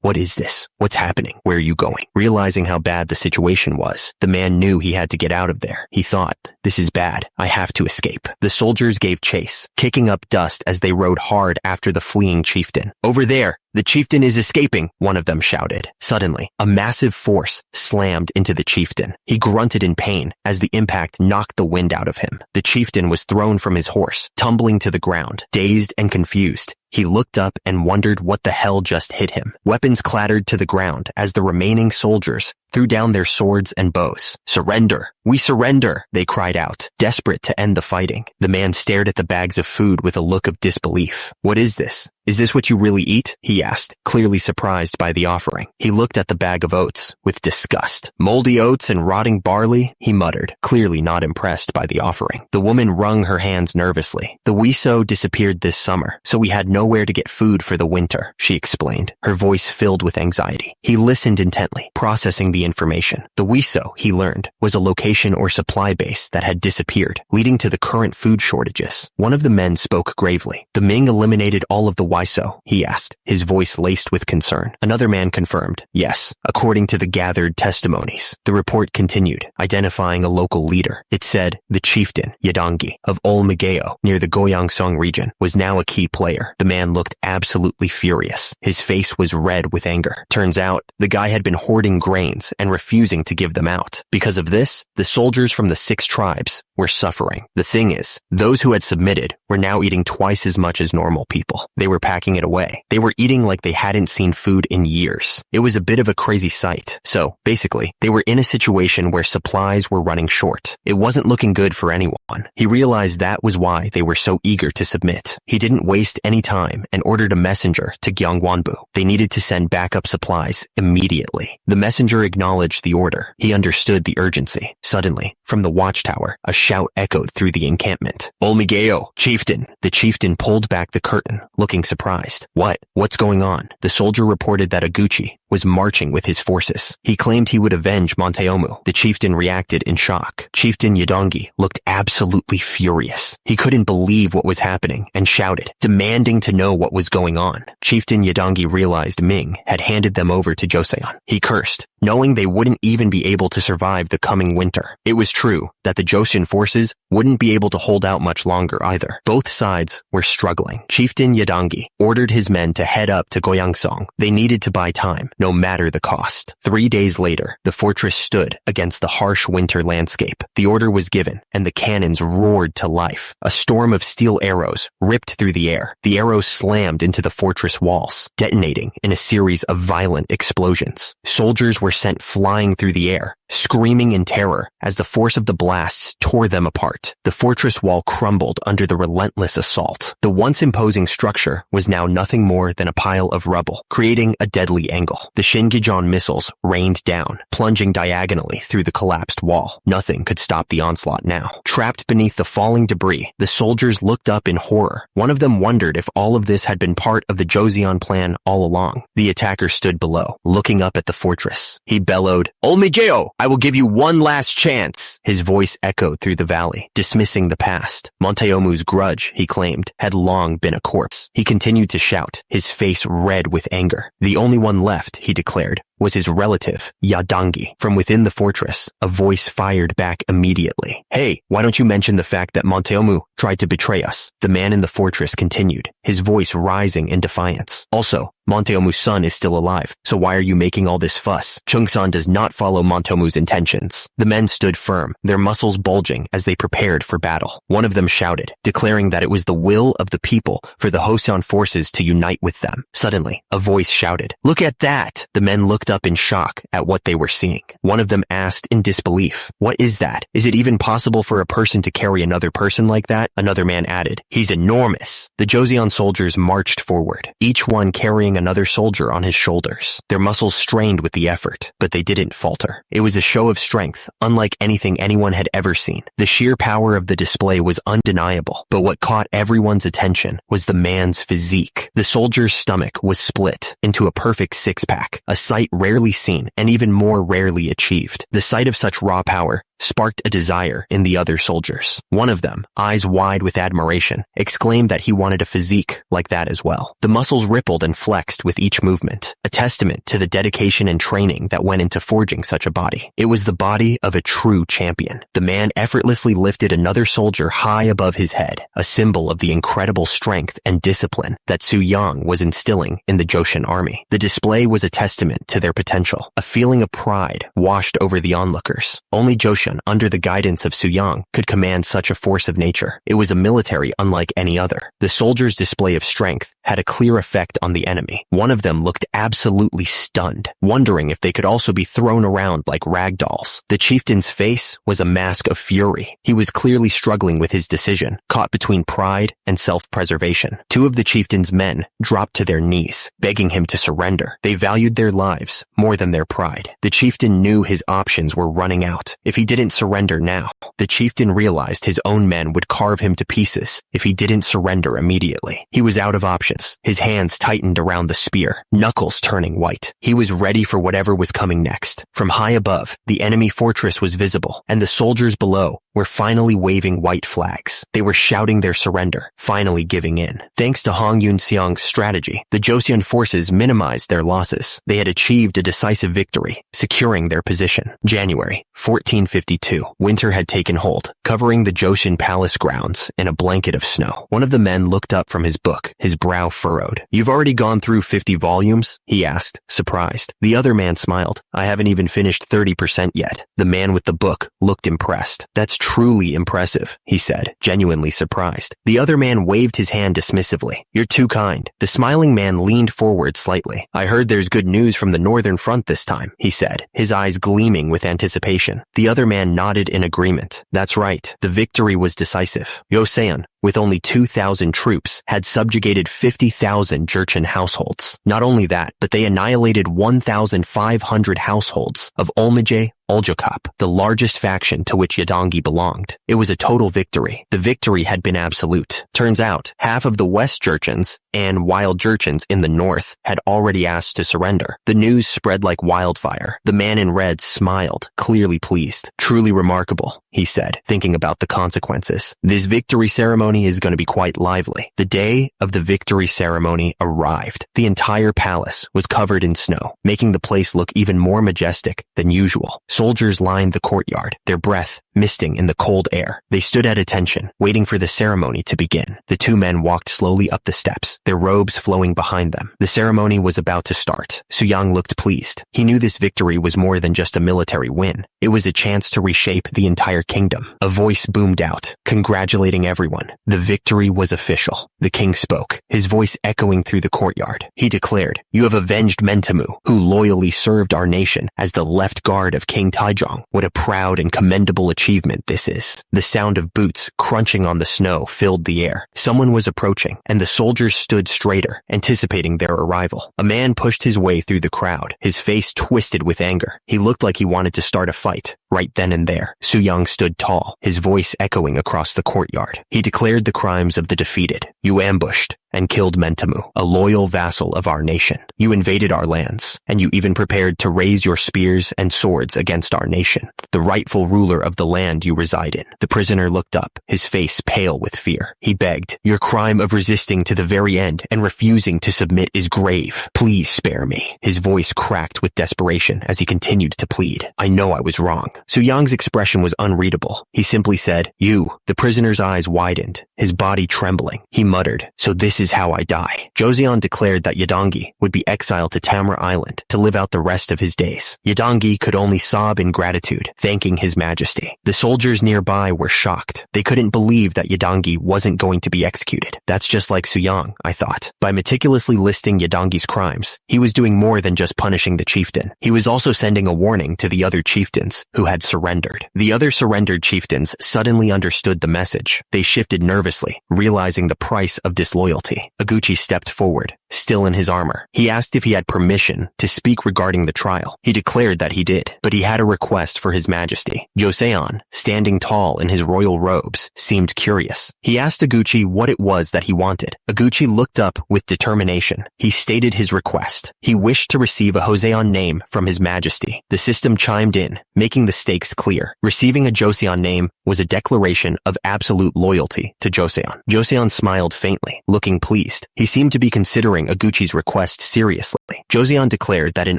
What is this? What's happening? Where are you going? Realizing how bad the situation was, the man knew he had to get out of there. He thought, this is bad. I have to escape. The soldiers gave chase, kicking up dust as they rode hard after the fleeing chieftain. "Over there! The chieftain is escaping," one of them shouted. Suddenly, a massive force slammed into the chieftain. He grunted in pain as the impact knocked the wind out of him. The chieftain was thrown from his horse, tumbling to the ground, dazed and confused. He looked up and wondered what the hell just hit him. Weapons clattered to the ground as the remaining soldiers threw down their swords and bows. "Surrender! We surrender!" they cried out, desperate to end the fighting. The man stared at the bags of food with a look of disbelief. "What is this? Is this what you really eat?" he asked, clearly surprised by the offering. He looked at the bag of oats with disgust. "Moldy oats and rotting barley," he muttered, clearly not impressed by the offering. The woman wrung her hands nervously. "The Wiso disappeared this summer, so we had nowhere to get food for the winter," she explained, her voice filled with anxiety. He listened intently, processing the information. The Wiso, he learned, was a location or supply base that had disappeared, leading to the current food shortages. One of the men spoke gravely. "The Ming eliminated all of the Wiso?" he asked, his voice laced with concern. Another man confirmed, "Yes, according to the gathered testimonies." The report continued, identifying a local leader. It said, the chieftain, Yadangi, of Olmigeo, near the Goyangsong region, was now a key player. The man looked absolutely furious. His face was red with anger. Turns out, the guy had been hoarding grains and refusing to give them out. Because of this, the soldiers from the 6 tribes were suffering. The thing is, those who had submitted were now eating twice as much as normal people. They were packing it away. They were eating like they hadn't seen food in years. It was a bit of a crazy sight. So, basically, they were in a situation where supplies were running short. It wasn't looking good for anyone. He realized that was why they were so eager to submit. He didn't waste any time and ordered a messenger to Gyeongwonbu. They needed to send backup supplies immediately. The messenger acknowledged the order. He understood the urgency. Suddenly, from the watchtower, a shout echoed through the encampment. "Olmigeo, chieftain!" The chieftain pulled back the curtain, looking surprised. What's going on?" The soldier reported that Aguchi was marching with his forces. He claimed he would avenge Monteomu. The chieftain reacted in shock. Chieftain Yadongi looked absolutely furious. He couldn't believe what was happening and shouted, demanding to know what was going on. Chieftain Yadongi realized Ming had handed them over to Joseon. He cursed, knowing they wouldn't even be able to survive the coming winter. It was true that the Joseon forces wouldn't be able to hold out much longer either. Both sides were struggling. Chieftain Yadangi ordered his men to head up to Goyangsong. They needed to buy time, no matter the cost. 3 days later, the fortress stood against the harsh winter landscape. The order was given, and the cannons roared to life. A storm of steel arrows ripped through the air. The arrows slammed into the fortress walls, detonating in a series of violent explosions. Soldiers were sent flying through the air, screaming in terror as the force of the blasts tore them apart. The fortress wall crumbled under the relentless assault. The once imposing structure was now nothing more than a pile of rubble, creating a deadly angle. The Shingijeon missiles rained down, plunging diagonally through the collapsed wall. Nothing could stop the onslaught now. Trapped beneath the falling debris, the soldiers looked up in horror. One of them wondered if all of this had been part of the Joseon plan all along. The attacker stood below, looking up at the fortress. He bellowed, "Olmigeo, I will give you one last chance." His voice echoed through the valley, dismissing the past. Monteomu's grudge, he claimed, had long been a corpse. He continued to shout, his face red with anger. The only one left, he declared, was his relative, Yadangi. From within the fortress, a voice fired back immediately. "Hey, why don't you mention the fact that Monteomu tried to betray us?" The man in the fortress continued, his voice rising in defiance. "Also, Monteomu's son is still alive, so why are you making all this fuss? Chungsan does not follow Monteomu's intentions." The men stood firm, their muscles bulging as they prepared for battle. One of them shouted, declaring that it was the will of the people for the Joseon forces to unite with them. Suddenly, a voice shouted, "Look at that!" The men looked up in shock at what they were seeing. One of them asked in disbelief, "What is that? Is it even possible for a person to carry another person like that?" Another man added, "He's enormous." The Joseon soldiers marched forward, each one carrying another soldier on his shoulders. Their muscles strained with the effort, but they didn't falter. It was a show of strength, unlike anything anyone had ever seen. The sheer power of the display was undeniable, but what caught everyone's attention was the man's physique. The soldier's stomach was split into a perfect six-pack, a sight rarely seen and even more rarely achieved. The sight of such raw power sparked a desire in the other soldiers. One of them, eyes wide with admiration, exclaimed that he wanted a physique like that as well. The muscles rippled and flexed with each movement, a testament to the dedication and training that went into forging such a body. It was the body of a true champion. The man effortlessly lifted another soldier high above his head, a symbol of the incredible strength and discipline that Su Yang was instilling in the Joshin army. The display was a testament to their potential. A feeling of pride washed over the onlookers. Only Joshin, under the guidance of Su Yang, could command such a force of nature. It was a military unlike any other. The soldiers' display of strength had a clear effect on the enemy. One of them looked absolutely stunned, wondering if they could also be thrown around like rag dolls. The chieftain's face was a mask of fury. He was clearly struggling with his decision, caught between pride and self-preservation. Two of the chieftain's men dropped to their knees, begging him to surrender. They valued their lives more than their pride. The chieftain knew his options were running out. If he didn't surrender now, the chieftain realized his own men would carve him to pieces if he didn't surrender immediately. He was out of options. His hands tightened around the spear, knuckles turning white. He was ready for whatever was coming next. From high above, the enemy fortress was visible, and the soldiers below were finally waving white flags. They were shouting their surrender, finally giving in. Thanks to Hong Yun-seong's strategy, the Joseon forces minimized their losses. They had achieved a decisive victory, securing their position. January 1452. Winter had taken hold, covering the Joseon palace grounds in a blanket of snow. One of the men looked up from his book, his brow furrowed. "You've already gone through 50 volumes?" he asked, surprised. The other man smiled. "I haven't even finished 30% yet." The man with the book looked impressed. "That's truly impressive," he said, genuinely surprised. The other man waved his hand dismissively. "You're too kind." The smiling man leaned forward slightly. "I heard there's good news from the northern front this time," he said, his eyes gleaming with anticipation. The other man nodded in agreement. "That's right. The victory was decisive. Joseon, with only 2,000 troops, had subjugated 50,000 Jurchen households. Not only that, but they annihilated 1,500 households of Olmije, Oljokap, the largest faction to which Yadangi belonged. It was a total victory. The victory had been absolute. Turns out, half of the West Jurchens and wild Jurchens in the north had already asked to surrender. The news spread like wildfire. The man in red smiled, clearly pleased. "Truly remarkable," he said, thinking about the consequences. "This victory ceremony is going to be quite lively." The day of the victory ceremony arrived. The entire palace was covered in snow, making the place look even more majestic than usual. Soldiers lined the courtyard, their breath misting in the cold air. They stood at attention, waiting for the ceremony to begin. The two men walked slowly up the steps, their robes flowing behind them. The ceremony was about to start. Su Yang looked pleased. He knew this victory was more than just a military win. It was a chance to reshape the entire kingdom. A voice boomed out, congratulating everyone. The victory was official. The king spoke, his voice echoing through the courtyard. He declared, "You have avenged Mentemu, who loyally served our nation as the left guard of King Taijong. What a proud and commendable achievement this is." The sound of boots crunching on the snow filled the air. Someone was approaching, and the soldiers stood straighter, anticipating their arrival. A man pushed his way through the crowd, his face twisted with anger. He looked like he wanted to start a fight. Right then and there, Su Yang stood tall, his voice echoing across the courtyard. He declared the crimes of the defeated. "You ambushed and killed Mentemu, a loyal vassal of our nation. You invaded our lands, and you even prepared to raise your spears and swords against our nation, the rightful ruler of the land you reside in." The prisoner looked up, his face pale with fear. He begged, "Your crime of resisting to the very end and refusing to submit is grave. Please spare me." His voice cracked with desperation as he continued to plead. "I know I was wrong." Su Yang's expression was unreadable. He simply said, "You." The prisoner's eyes widened, his body trembling. He muttered, "So this is how I die." Joseon declared that Yadangi would be exiled to Tamra Island to live out the rest of his days. Yadangi could only sob in gratitude, thanking his majesty. The soldiers nearby were shocked. They couldn't believe that Yadangi wasn't going to be executed. That's just like Su Yang, I thought. By meticulously listing Yadangi's crimes, he was doing more than just punishing the chieftain. He was also sending a warning to the other chieftains who had surrendered. The other surrendered chieftains suddenly understood the message. They shifted nervously nervously, realizing the price of disloyalty. Oguchi stepped forward, still in his armor. He asked if he had permission to speak regarding the trial. He declared that he did, but he had a request for His Majesty. Joseon, standing tall in his royal robes, seemed curious. He asked Oguchi what it was that he wanted. Oguchi looked up with determination. He stated his request. He wished to receive a Joseon name from His Majesty. The system chimed in, making the stakes clear. Receiving a Joseon name was a declaration of absolute loyalty to Joseon. Joseon smiled faintly, looking pleased. He seemed to be considering Oguchi's request seriously. Joseon declared that in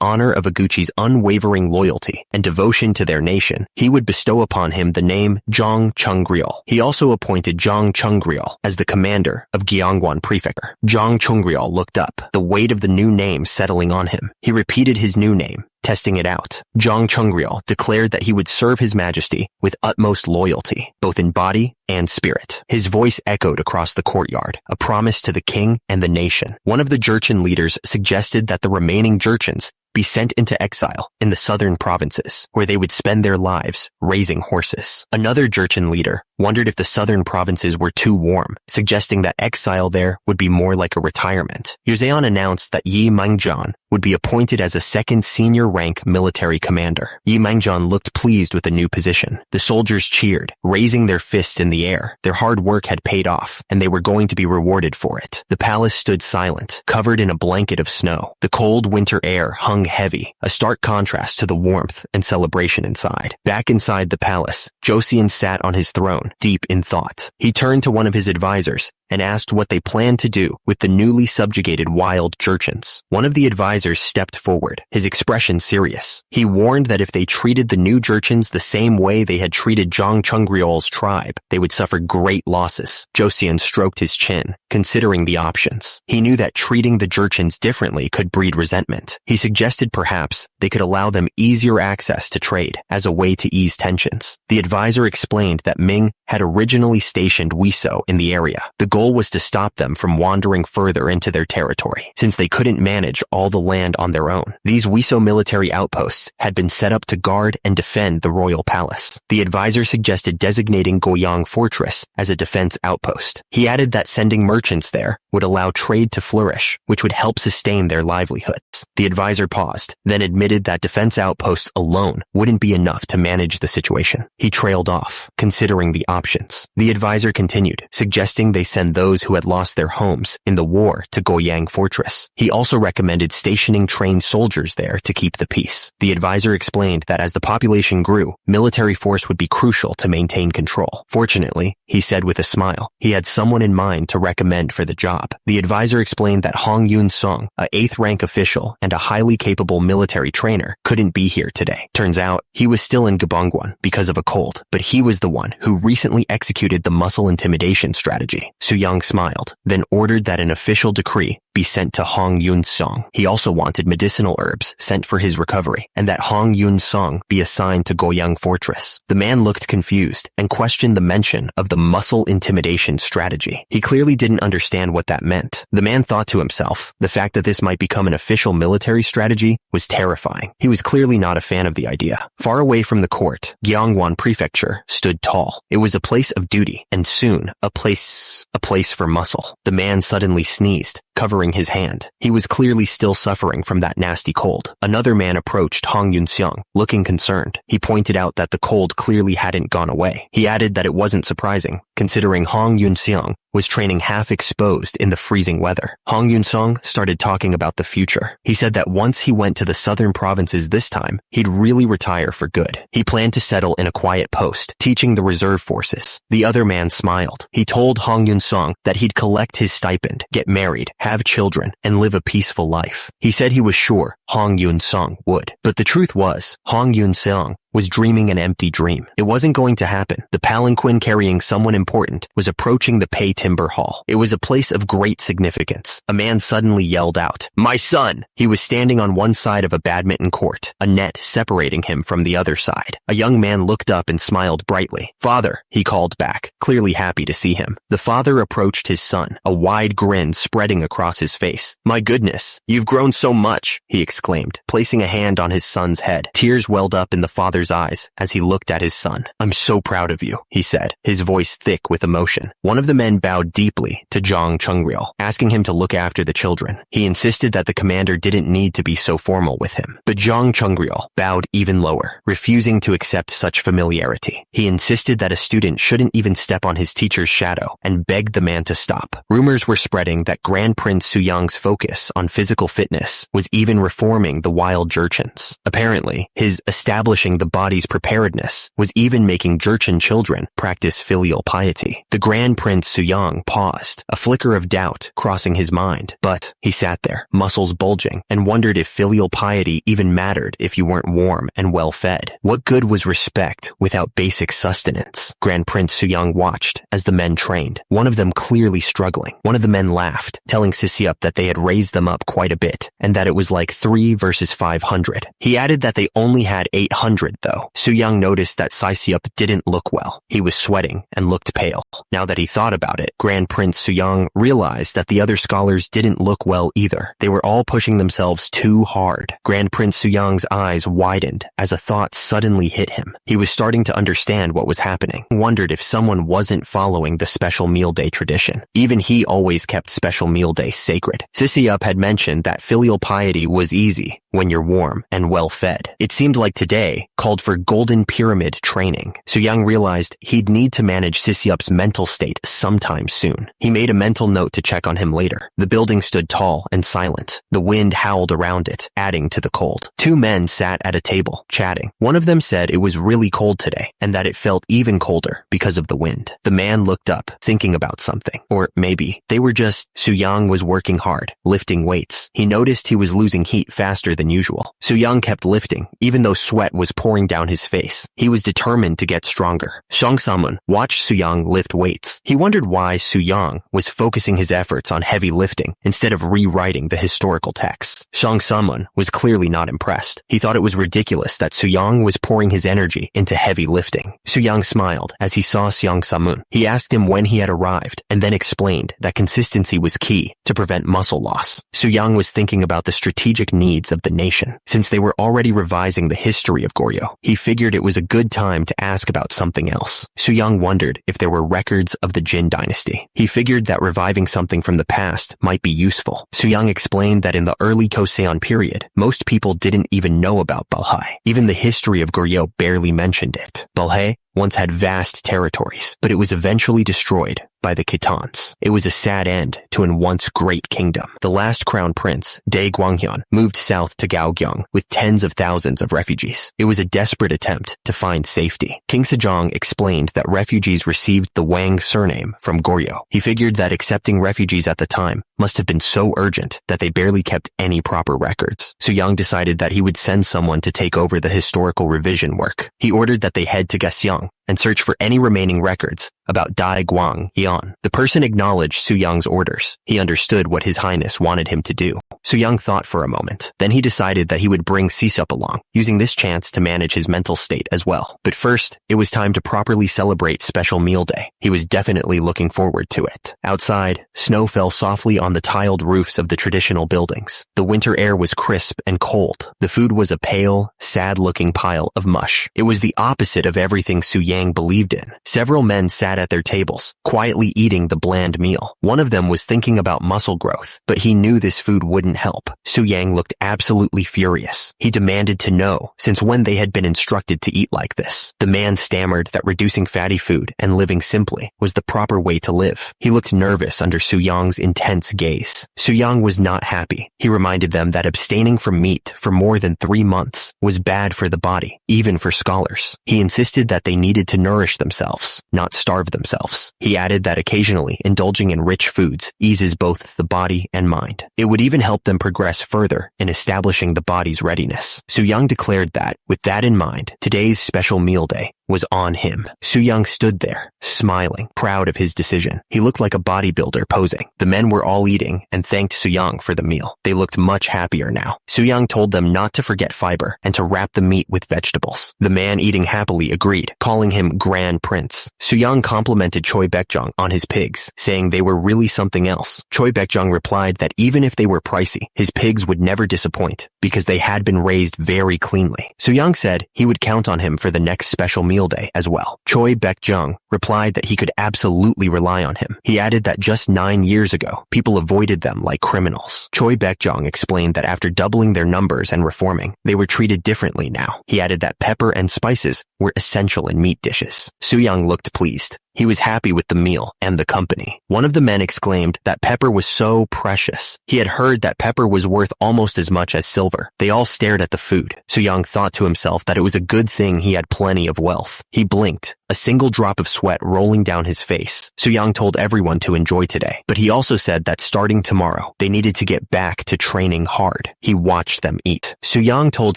honor of Oguchi's unwavering loyalty and devotion to their nation, he would bestow upon him the name Zhang Chunggryol. He also appointed Zhang Chunggryol as the commander of Gyeongwon Prefecture. Zhang Chunggryol looked up, the weight of the new name settling on him. He repeated his new name, testing it out. Zhang Chunggryol declared that he would serve His Majesty with utmost loyalty, both in body and spirit. His voice echoed across the courtyard, a promise to the king and the nation. One of the Jurchen leaders suggested that the remaining Jurchens be sent into exile in the southern provinces, where they would spend their lives raising horses. Another Jurchen leader wondered if the southern provinces were too warm, suggesting that exile there would be more like a retirement. Joseon announced that Yi Mangjan would be appointed as a second senior rank military commander. Yi Mangjan looked pleased with the new position. The soldiers cheered, raising their fists in the air. Their hard work had paid off, and they were going to be rewarded for it. The palace stood silent, covered in a blanket of snow. The cold winter air hung heavy, a stark contrast to the warmth and celebration inside. Back inside the palace, Joseon sat on his throne, deep in thought. He turned to one of his advisors and asked what they planned to do with the newly subjugated wild Jurchens. One of the advisors stepped forward, his expression serious. He warned that if they treated the new Jurchens the same way they had treated Zhang Chunggryol's tribe, they would suffer great losses. Joseon stroked his chin, considering the options. He knew that treating the Jurchens differently could breed resentment. He suggested perhaps they could allow them easier access to trade as a way to ease tensions. The advisor explained that Ming had originally stationed Wiso in the area. The goal was to stop them from wandering further into their territory, since they couldn't manage all the land on their own. These Wiso military outposts had been set up to guard and defend the royal palace. The advisor suggested designating Goyang Fortress as a defense outpost. He added that sending merchants there would allow trade to flourish, which would help sustain their livelihoods. The advisor paused, then admitted that defense outposts alone wouldn't be enough to manage the situation. He trailed off, considering the options. The advisor continued, suggesting they send those who had lost their homes in the war to Goyang Fortress. He also recommended stationing trained soldiers there to keep the peace. The advisor explained that as the population grew, military force would be crucial to maintain control. Fortunately, he said with a smile, he had someone in mind to recommend for the job. The advisor explained that Hong Yun-sung, a 8th rank official and a highly capable military trainer, couldn't be here today. Turns out, he was still in Gyeongwon because of a cold, but he was the one who recently executed the muscle intimidation strategy. Su-young smiled, then ordered that an official decree be sent to Hong Yun-sung. He also wanted medicinal herbs sent for his recovery, and that Hong Yun-sung be assigned to Goyang Fortress. The man looked confused and questioned the mention of the muscle intimidation strategy. He clearly didn't understand what that meant. The man thought to himself, the fact that this might become an official military strategy was terrifying. He was clearly not a fan of the idea. Far away from the court, Gyeongwon Prefecture stood tall. It was a place of duty, and soon, a place for muscle. The man suddenly sneezed, covering his hand. He was clearly still suffering from that nasty cold. Another man approached Hong Yun-seong, looking concerned. He pointed out that the cold clearly hadn't gone away. He added that it wasn't surprising, considering Hong Yun-seong was training half exposed in the freezing weather. Hong Yun-seong started talking about the future. He said that once he went to the southern provinces this time, he'd really retire for good. He planned to settle in a quiet post, teaching the reserve forces. The other man smiled. He told Hong Yun-seong that he'd collect his stipend, get married, have children, and live a peaceful life. He said he was sure Hong Yun-seong would. But the truth was, Hong Yun-seong was dreaming an empty dream. It wasn't going to happen. The palanquin carrying someone important was approaching the Pei Timber Hall. It was a place of great significance. A man suddenly yelled out, "My son!" He was standing on one side of a badminton court, a net separating him from the other side. A young man looked up and smiled brightly. "Father," he called back, clearly happy to see him. The father approached his son, a wide grin spreading across his face. "My goodness, you've grown so much," he exclaimed, placing a hand on his son's head. Tears welled up in the father's father's eyes as he looked at his son. "I'm so proud of you," he said, his voice thick with emotion. One of the men bowed deeply to Jang Chungryul, asking him to look after the children. He insisted that the commander didn't need to be so formal with him. But Jang Chungryul bowed even lower, refusing to accept such familiarity. He insisted that a student shouldn't even step on his teacher's shadow and begged the man to stop. Rumors were spreading that Grand Prince Suyang's focus on physical fitness was even reforming the wild Jurchens. Apparently, his establishing the body's preparedness was even making Jurchen children practice filial piety. The Grand Prince Suyang paused, a flicker of doubt crossing his mind. But he sat there, muscles bulging, and wondered if filial piety even mattered if you weren't warm and well fed. What good was respect without basic sustenance? Grand Prince Suyang watched as the men trained, one of them clearly struggling. One of the men laughed, telling Sisiup that they had raised them up quite a bit, and that it was like 3 versus 500. He added that they only had 800 though. Suyang noticed that Sisiup didn't look well. He was sweating and looked pale. Now that he thought about it, Grand Prince Suyang realized that the other scholars didn't look well either. They were all pushing themselves too hard. Grand Prince Suyang's eyes widened as a thought suddenly hit him. He was starting to understand what was happening. He wondered if someone wasn't following the special meal day tradition. Even he always kept special meal day sacred. Sisiup had mentioned that filial piety was easy when you're warm and well fed. It seemed like today called for golden pyramid training. Suyang realized he'd need to manage Sisiup's mental state sometime soon. He made a mental note to check on him later. The building stood tall and silent. The wind howled around it, adding to the cold. 2 men sat at a table, chatting. One of them said it was really cold today, and that it felt even colder because of the wind. The man looked up, thinking about something. Or maybe they were just... Suyang was working hard, lifting weights. He noticed he was losing heat faster than usual. Suyang kept lifting, even though sweat was pouring down his face. He was determined to get stronger. Shang Samun watched Suyang lift weights. He wondered why Suyang was focusing his efforts on heavy lifting instead of rewriting the historical texts. Shang Samun was clearly not impressed. He thought it was ridiculous that Suyang was pouring his energy into heavy lifting. Suyang smiled as he saw Shang Samun. He asked him when he had arrived and then explained that consistency was key to prevent muscle loss. Suyang was thinking about the strategic needs of the nation. Since they were already revising the history of Goryeo, he figured it was a good time to ask about something else. Suyang wondered if there were records of the Jin dynasty. He figured that reviving something from the past might be useful. Suyang explained that in the early Joseon period, most people didn't even know about Balhae. Even the history of Goryeo barely mentioned it. Balhae once had vast territories, but it was eventually destroyed by the Khitans. It was a sad end to an once great kingdom. The last crown prince, Dae Gwanghyun, moved south to Gaogyeong with tens of thousands of refugees. It was a desperate attempt to find safety. King Sejong explained that refugees received the Wang surname from Goryeo. He figured that accepting refugees at the time must have been so urgent that they barely kept any proper records. Suyang decided that he would send someone to take over the historical revision work. He ordered that they head to Gaseong and search for any remaining records about Dai Guang Yan. The person acknowledged Suyang's orders. He understood what His Highness wanted him to do. Suyang thought for a moment. Then he decided that he would bring Sisup along, using this chance to manage his mental state as well. But first, it was time to properly celebrate Special Meal Day. He was definitely looking forward to it. Outside, snow fell softly on the tiled roofs of the traditional buildings. The winter air was crisp and cold. The food was a pale, sad-looking pile of mush. It was the opposite of everything Suyang believed in. Several men sat at their tables, quietly eating the bland meal. One of them was thinking about muscle growth, but he knew this food wouldn't help. Suyang looked absolutely furious. He demanded to know since when they had been instructed to eat like this. The man stammered that reducing fatty food and living simply was the proper way to live. He looked nervous under Suyang's intense gaze. Suyang was not happy. He reminded them that abstaining from meat for more than 3 months was bad for the body, even for scholars. He insisted that they needed to nourish themselves, not starve themselves. He added that occasionally indulging in rich foods eases both the body and mind. It would even help them progress further in establishing the body's readiness. Suyang declared that, with that in mind, today's special meal day was on him. Soo-young stood there, smiling, proud of his decision. He looked like a bodybuilder posing. The men were all eating and thanked Soo-young for the meal. They looked much happier now. Soo-young told them not to forget fiber and to wrap the meat with vegetables. The man eating happily agreed, calling him Grand Prince. Soo-young complimented Choi Baekjong on his pigs, saying they were really something else. Choi Baekjong replied that even if they were pricey, his pigs would never disappoint because they had been raised very cleanly. Soo-young said he would count on him for the next special meal day as well. Choi Baekjong replied that he could absolutely rely on him. He added that just 9 years ago, people avoided them like criminals. Choi Baekjong explained that after doubling their numbers and reforming, they were treated differently now. He added that pepper and spices were essential in meat dishes. Soo-young looked pleased. He was happy with the meal and the company. One of the men exclaimed that pepper was so precious. He had heard that pepper was worth almost as much as silver. They all stared at the food. Soo-young thought to himself that it was a good thing he had plenty of wealth. He blinked, a single drop of sweat rolling down his face. Soo-young told everyone to enjoy today, but he also said that starting tomorrow, they needed to get back to training hard. He watched them eat. Soo-young told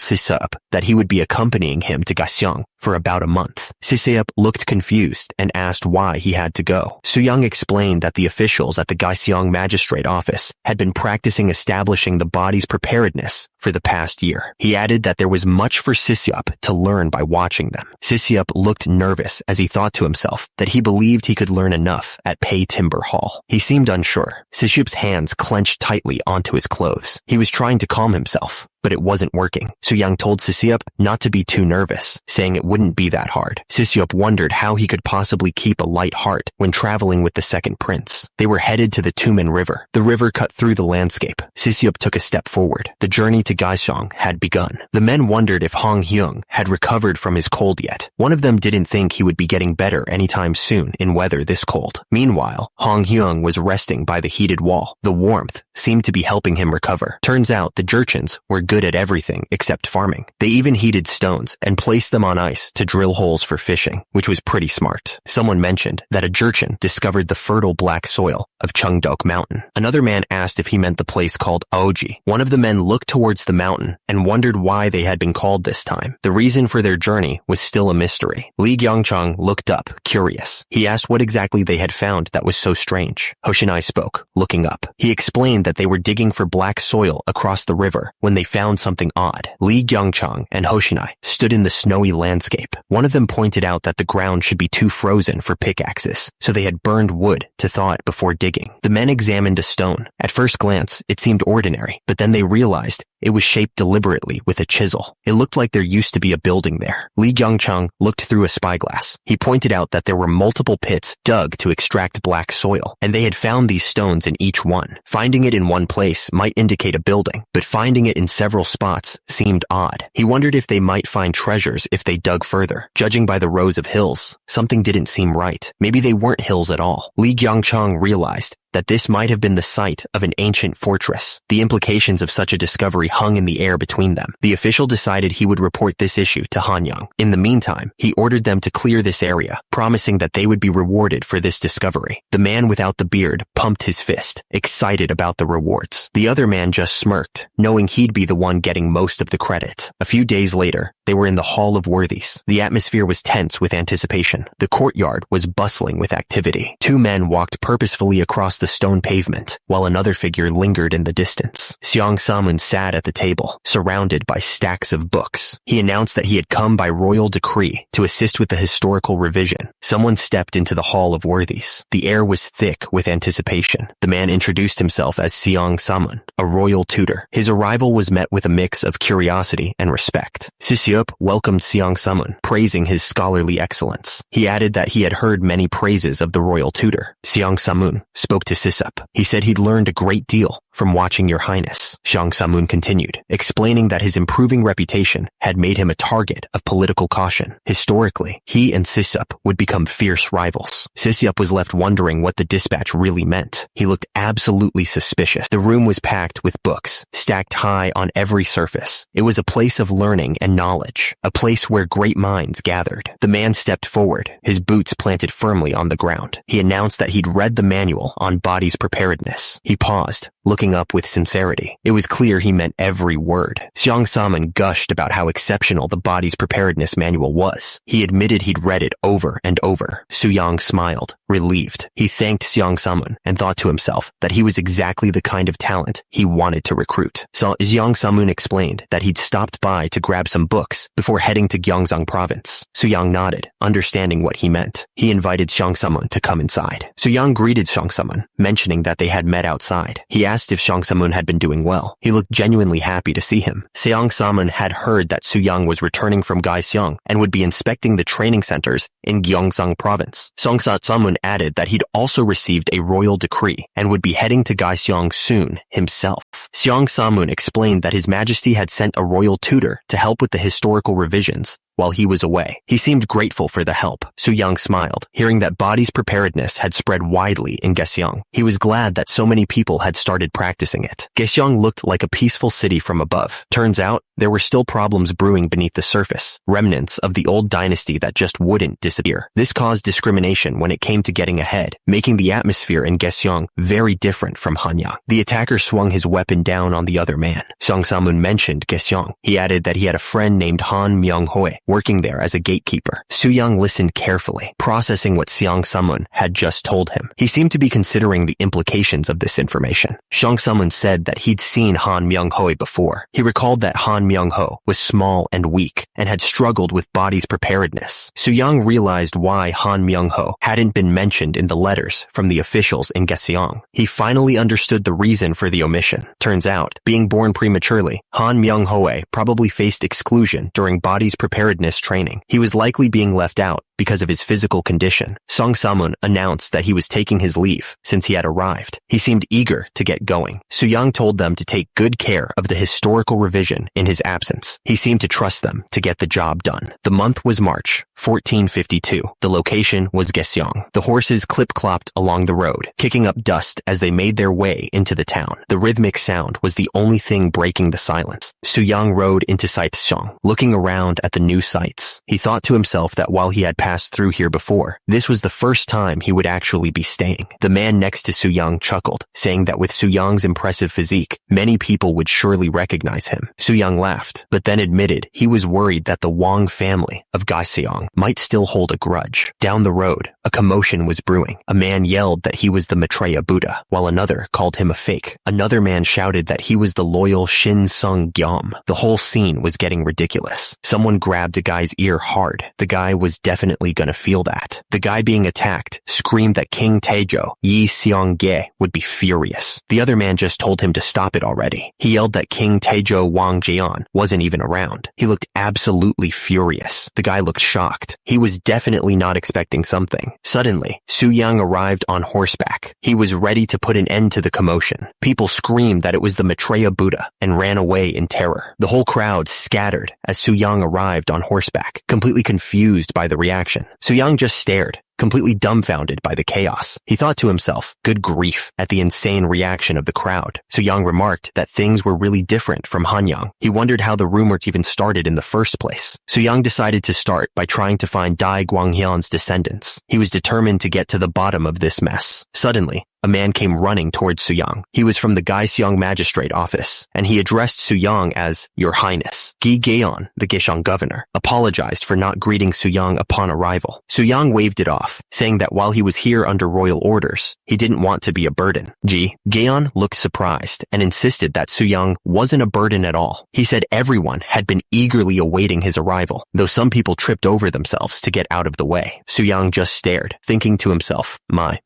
Siseup that he would be accompanying him to Gaseong for about a month. Siseup looked confused and asked why he had to go. Soo-young explained that the officials at the Gaseong magistrate office had been practicing establishing the body's preparedness for the past year. He added that there was much for Siseup to learn by watching them. Siseup looked nervous as he thought to himself that he believed he could learn enough at Pei Timber Hall. He seemed unsure. Siseup's hands clenched tightly onto his clothes. He was trying to calm himself, but it wasn't working. Soo-young told Siseup not to be too nervous, saying it wouldn't be that hard. Siseup wondered how he could possibly keep a light heart when traveling with the second prince. They were headed to the Tumen River. The river cut through the landscape. Siseup took a step forward. The journey to Gaeseong had begun. The men wondered if Hong Hyung had recovered from his cold yet. One of them didn't think he would be getting better anytime soon in weather this cold. Meanwhile, Hong Hyung was resting by the heated wall. The warmth seemed to be helping him recover. Turns out the Jurchens were good at everything except farming. They even heated stones and placed them on ice to drill holes for fishing, which was pretty smart. Someone mentioned that a Jurchen discovered the fertile black soil of Cheongdok Mountain. Another man asked if he meant the place called Aoji. One of the men looked towards the mountain and wondered why they had been called this time. The reason for their journey was still a mystery. Lee Gyeongchang looked up, curious. He asked what exactly they had found that was so strange. Hoshinai spoke, looking up. He explained that they were digging for black soil across the river when they found something odd. Lee Gyeongchang and Hoshinai stood in the snowy landscape. One of them pointed out that the ground should be too frozen for pickaxes, so they had burned wood to thaw it before digging. The men examined a stone. At first glance, it seemed ordinary, but then they realized it was shaped deliberately with a chisel. It looked like there used to be a building there. Lee Gyeongchang looked through a spyglass. He pointed out that there were multiple pits dug to extract black soil, and they had found these stones in each one. Finding it in one place might indicate a building, but finding it in several spots seemed odd. He wondered if they might find treasures if they dug further. Judging by the rows of hills, something didn't seem right. Maybe they weren't hills at all. Lee Gyeongchang realized that this might have been the site of an ancient fortress. The implications of such a discovery hung in the air between them. The official decided he would report this issue to Hanyang. In the meantime, he ordered them to clear this area, promising that they would be rewarded for this discovery. The man without the beard pumped his fist, excited about the rewards. The other man just smirked, knowing he'd be the one getting most of the credit. A few days later, they were in the Hall of Worthies. The atmosphere was tense with anticipation. The courtyard was bustling with activity. Two men walked purposefully across the stone pavement, while another figure lingered in the distance. Seong Samun sat at the table, surrounded by stacks of books. He announced that he had come by royal decree to assist with the historical revision. Someone stepped into the Hall of Worthies. The air was thick with anticipation. The man introduced himself as Seong Samun, a royal tutor. His arrival was met with a mix of curiosity and respect. Siseup welcomed Seong Samun, praising his scholarly excellence. He added that he had heard many praises of the royal tutor. Seong Samun spoke to Siseup. He said he'd learned a great deal from watching your highness. Seong Samun continued, explaining that his improving reputation had made him a target of political caution. Historically, he and Siseup would become fierce rivals. Siseup was left wondering what the dispatch really meant. He looked absolutely suspicious. The room was packed with books, stacked high on every surface. It was a place of learning and knowledge, a place where great minds gathered. The man stepped forward, his boots planted firmly on the ground. He announced that he'd read the manual on body's preparedness. He paused, looking looking up with sincerity. It was clear he meant every word. Xiang Saman gushed about how exceptional the body's preparedness manual was. He admitted he'd read it over and over. Su Yang smiled, relieved. He thanked Xiang Saman and thought to himself that he was exactly the kind of talent he wanted to recruit. So Xiang Saman explained that he'd stopped by to grab some books before heading to Gyeonggang province. Su Yang nodded, understanding what he meant. He invited Xiang Saman to come inside. Su Yang greeted Xiang Saman, mentioning that they had met outside. He asked if Xiang Saman had been doing well. He looked genuinely happy to see him. Xiang Saman had heard that Su Yang was returning from Gyeonggang and would be inspecting the training centers in Gyeonggang province. Xiang Saman added that he'd also received a royal decree and would be heading to Gyeonggang soon himself. Xiang Saman explained that His Majesty had sent a royal tutor to help with the historical revisions while he was away. He seemed grateful for the help. Su Yang smiled, hearing that body's preparedness had spread widely in Gyeonggang. He was glad that so many people had started practicing it. Gyeonggang looked like a peaceful city from above. Turns out, there were still problems brewing beneath the surface, remnants of the old dynasty that just wouldn't disappear. This caused discrimination when it came to getting ahead, making the atmosphere in Gyeonggang very different from Hanyang. The attacker swung his weapon down on the other man. Xiang Samun mentioned Gyeonggang. He added that he had a friend named Han Myung-hoi working there as a gatekeeper. Su Yang listened carefully, processing what Xiang Samun had just told him. He seemed to be considering the implications of this information. Xiang Samun said that he'd seen Han Myung-hoi before. He recalled that Han Myung-ho was small and weak and had struggled with body's preparedness. Su Yang realized why Han Myung-ho hadn't been mentioned in the letters from the officials in Gyeonggang. He finally understood the reason for the omission. Turns out, being born prematurely, Han Myung-ho probably faced exclusion during body's preparedness training. He was likely being left out because of his physical condition. Song Samun announced that he was taking his leave since he had arrived. He seemed eager to get going. Su Yang told them to take good care of the historical revision in his absence. He seemed to trust them to get the job done. The month was March, 1452. The location was Gyeonggang. The horses clip-clopped along the road, kicking up dust as they made their way into the town. The rhythmic sound was the only thing breaking the silence. Su Yang rode into Saicheong, looking around at the new sights. He thought to himself that while he had passed through here before, this was the first time he would actually be staying. The man next to Su Yang chuckled, saying that with Su Yang's impressive physique, many people would surely recognize him. Su Yang laughed, but then admitted he was worried that the Wang family of Gyeonggang might still hold a grudge. Down the road, a commotion was brewing. A man yelled that he was the Maitreya Buddha, while another called him a fake. Another man shouted that he was the loyal Shin Sung Gyom. The whole scene was getting ridiculous. Someone grabbed a guy's ear hard. The guy was definitely gonna feel that. The guy being attacked screamed that King Taejo, Yi Seong-ge, would be furious. The other man just told him to stop it already. He yelled that King Taejo Wang Jeon wasn't even around. He looked absolutely furious. The guy looked shocked. He was definitely not expecting something. Suddenly, Su Yang arrived on horseback. He was ready to put an end to the commotion. People screamed that it was the Maitreya Buddha and ran away in terror. The whole crowd scattered as Su Yang arrived on horseback, completely confused by the reaction. Su Yang just stared, completely dumbfounded by the chaos. He thought to himself, good grief, at the insane reaction of the crowd. Su Yang remarked that things were really different from Hanyang. He wondered how the rumors even started in the first place. Su Yang decided to start by trying to find Dai Guanghyun's descendants. He was determined to get to the bottom of this mess. Suddenly, a man came running towards Su Yang. He was from the Gyeonggang Magistrate Office, and he addressed Su Yang as Your Highness. Gi Gaeon, the Gyeonggang governor, apologized for not greeting Su Yang upon arrival. Su Yang waved it off, saying that while he was here under royal orders, he didn't want to be a burden. Gi Gaeon looked surprised and insisted that Su Yang wasn't a burden at all. He said everyone had been eagerly awaiting his arrival, though some people tripped over themselves to get out of the way. Su Yang just stared, thinking to himself, my,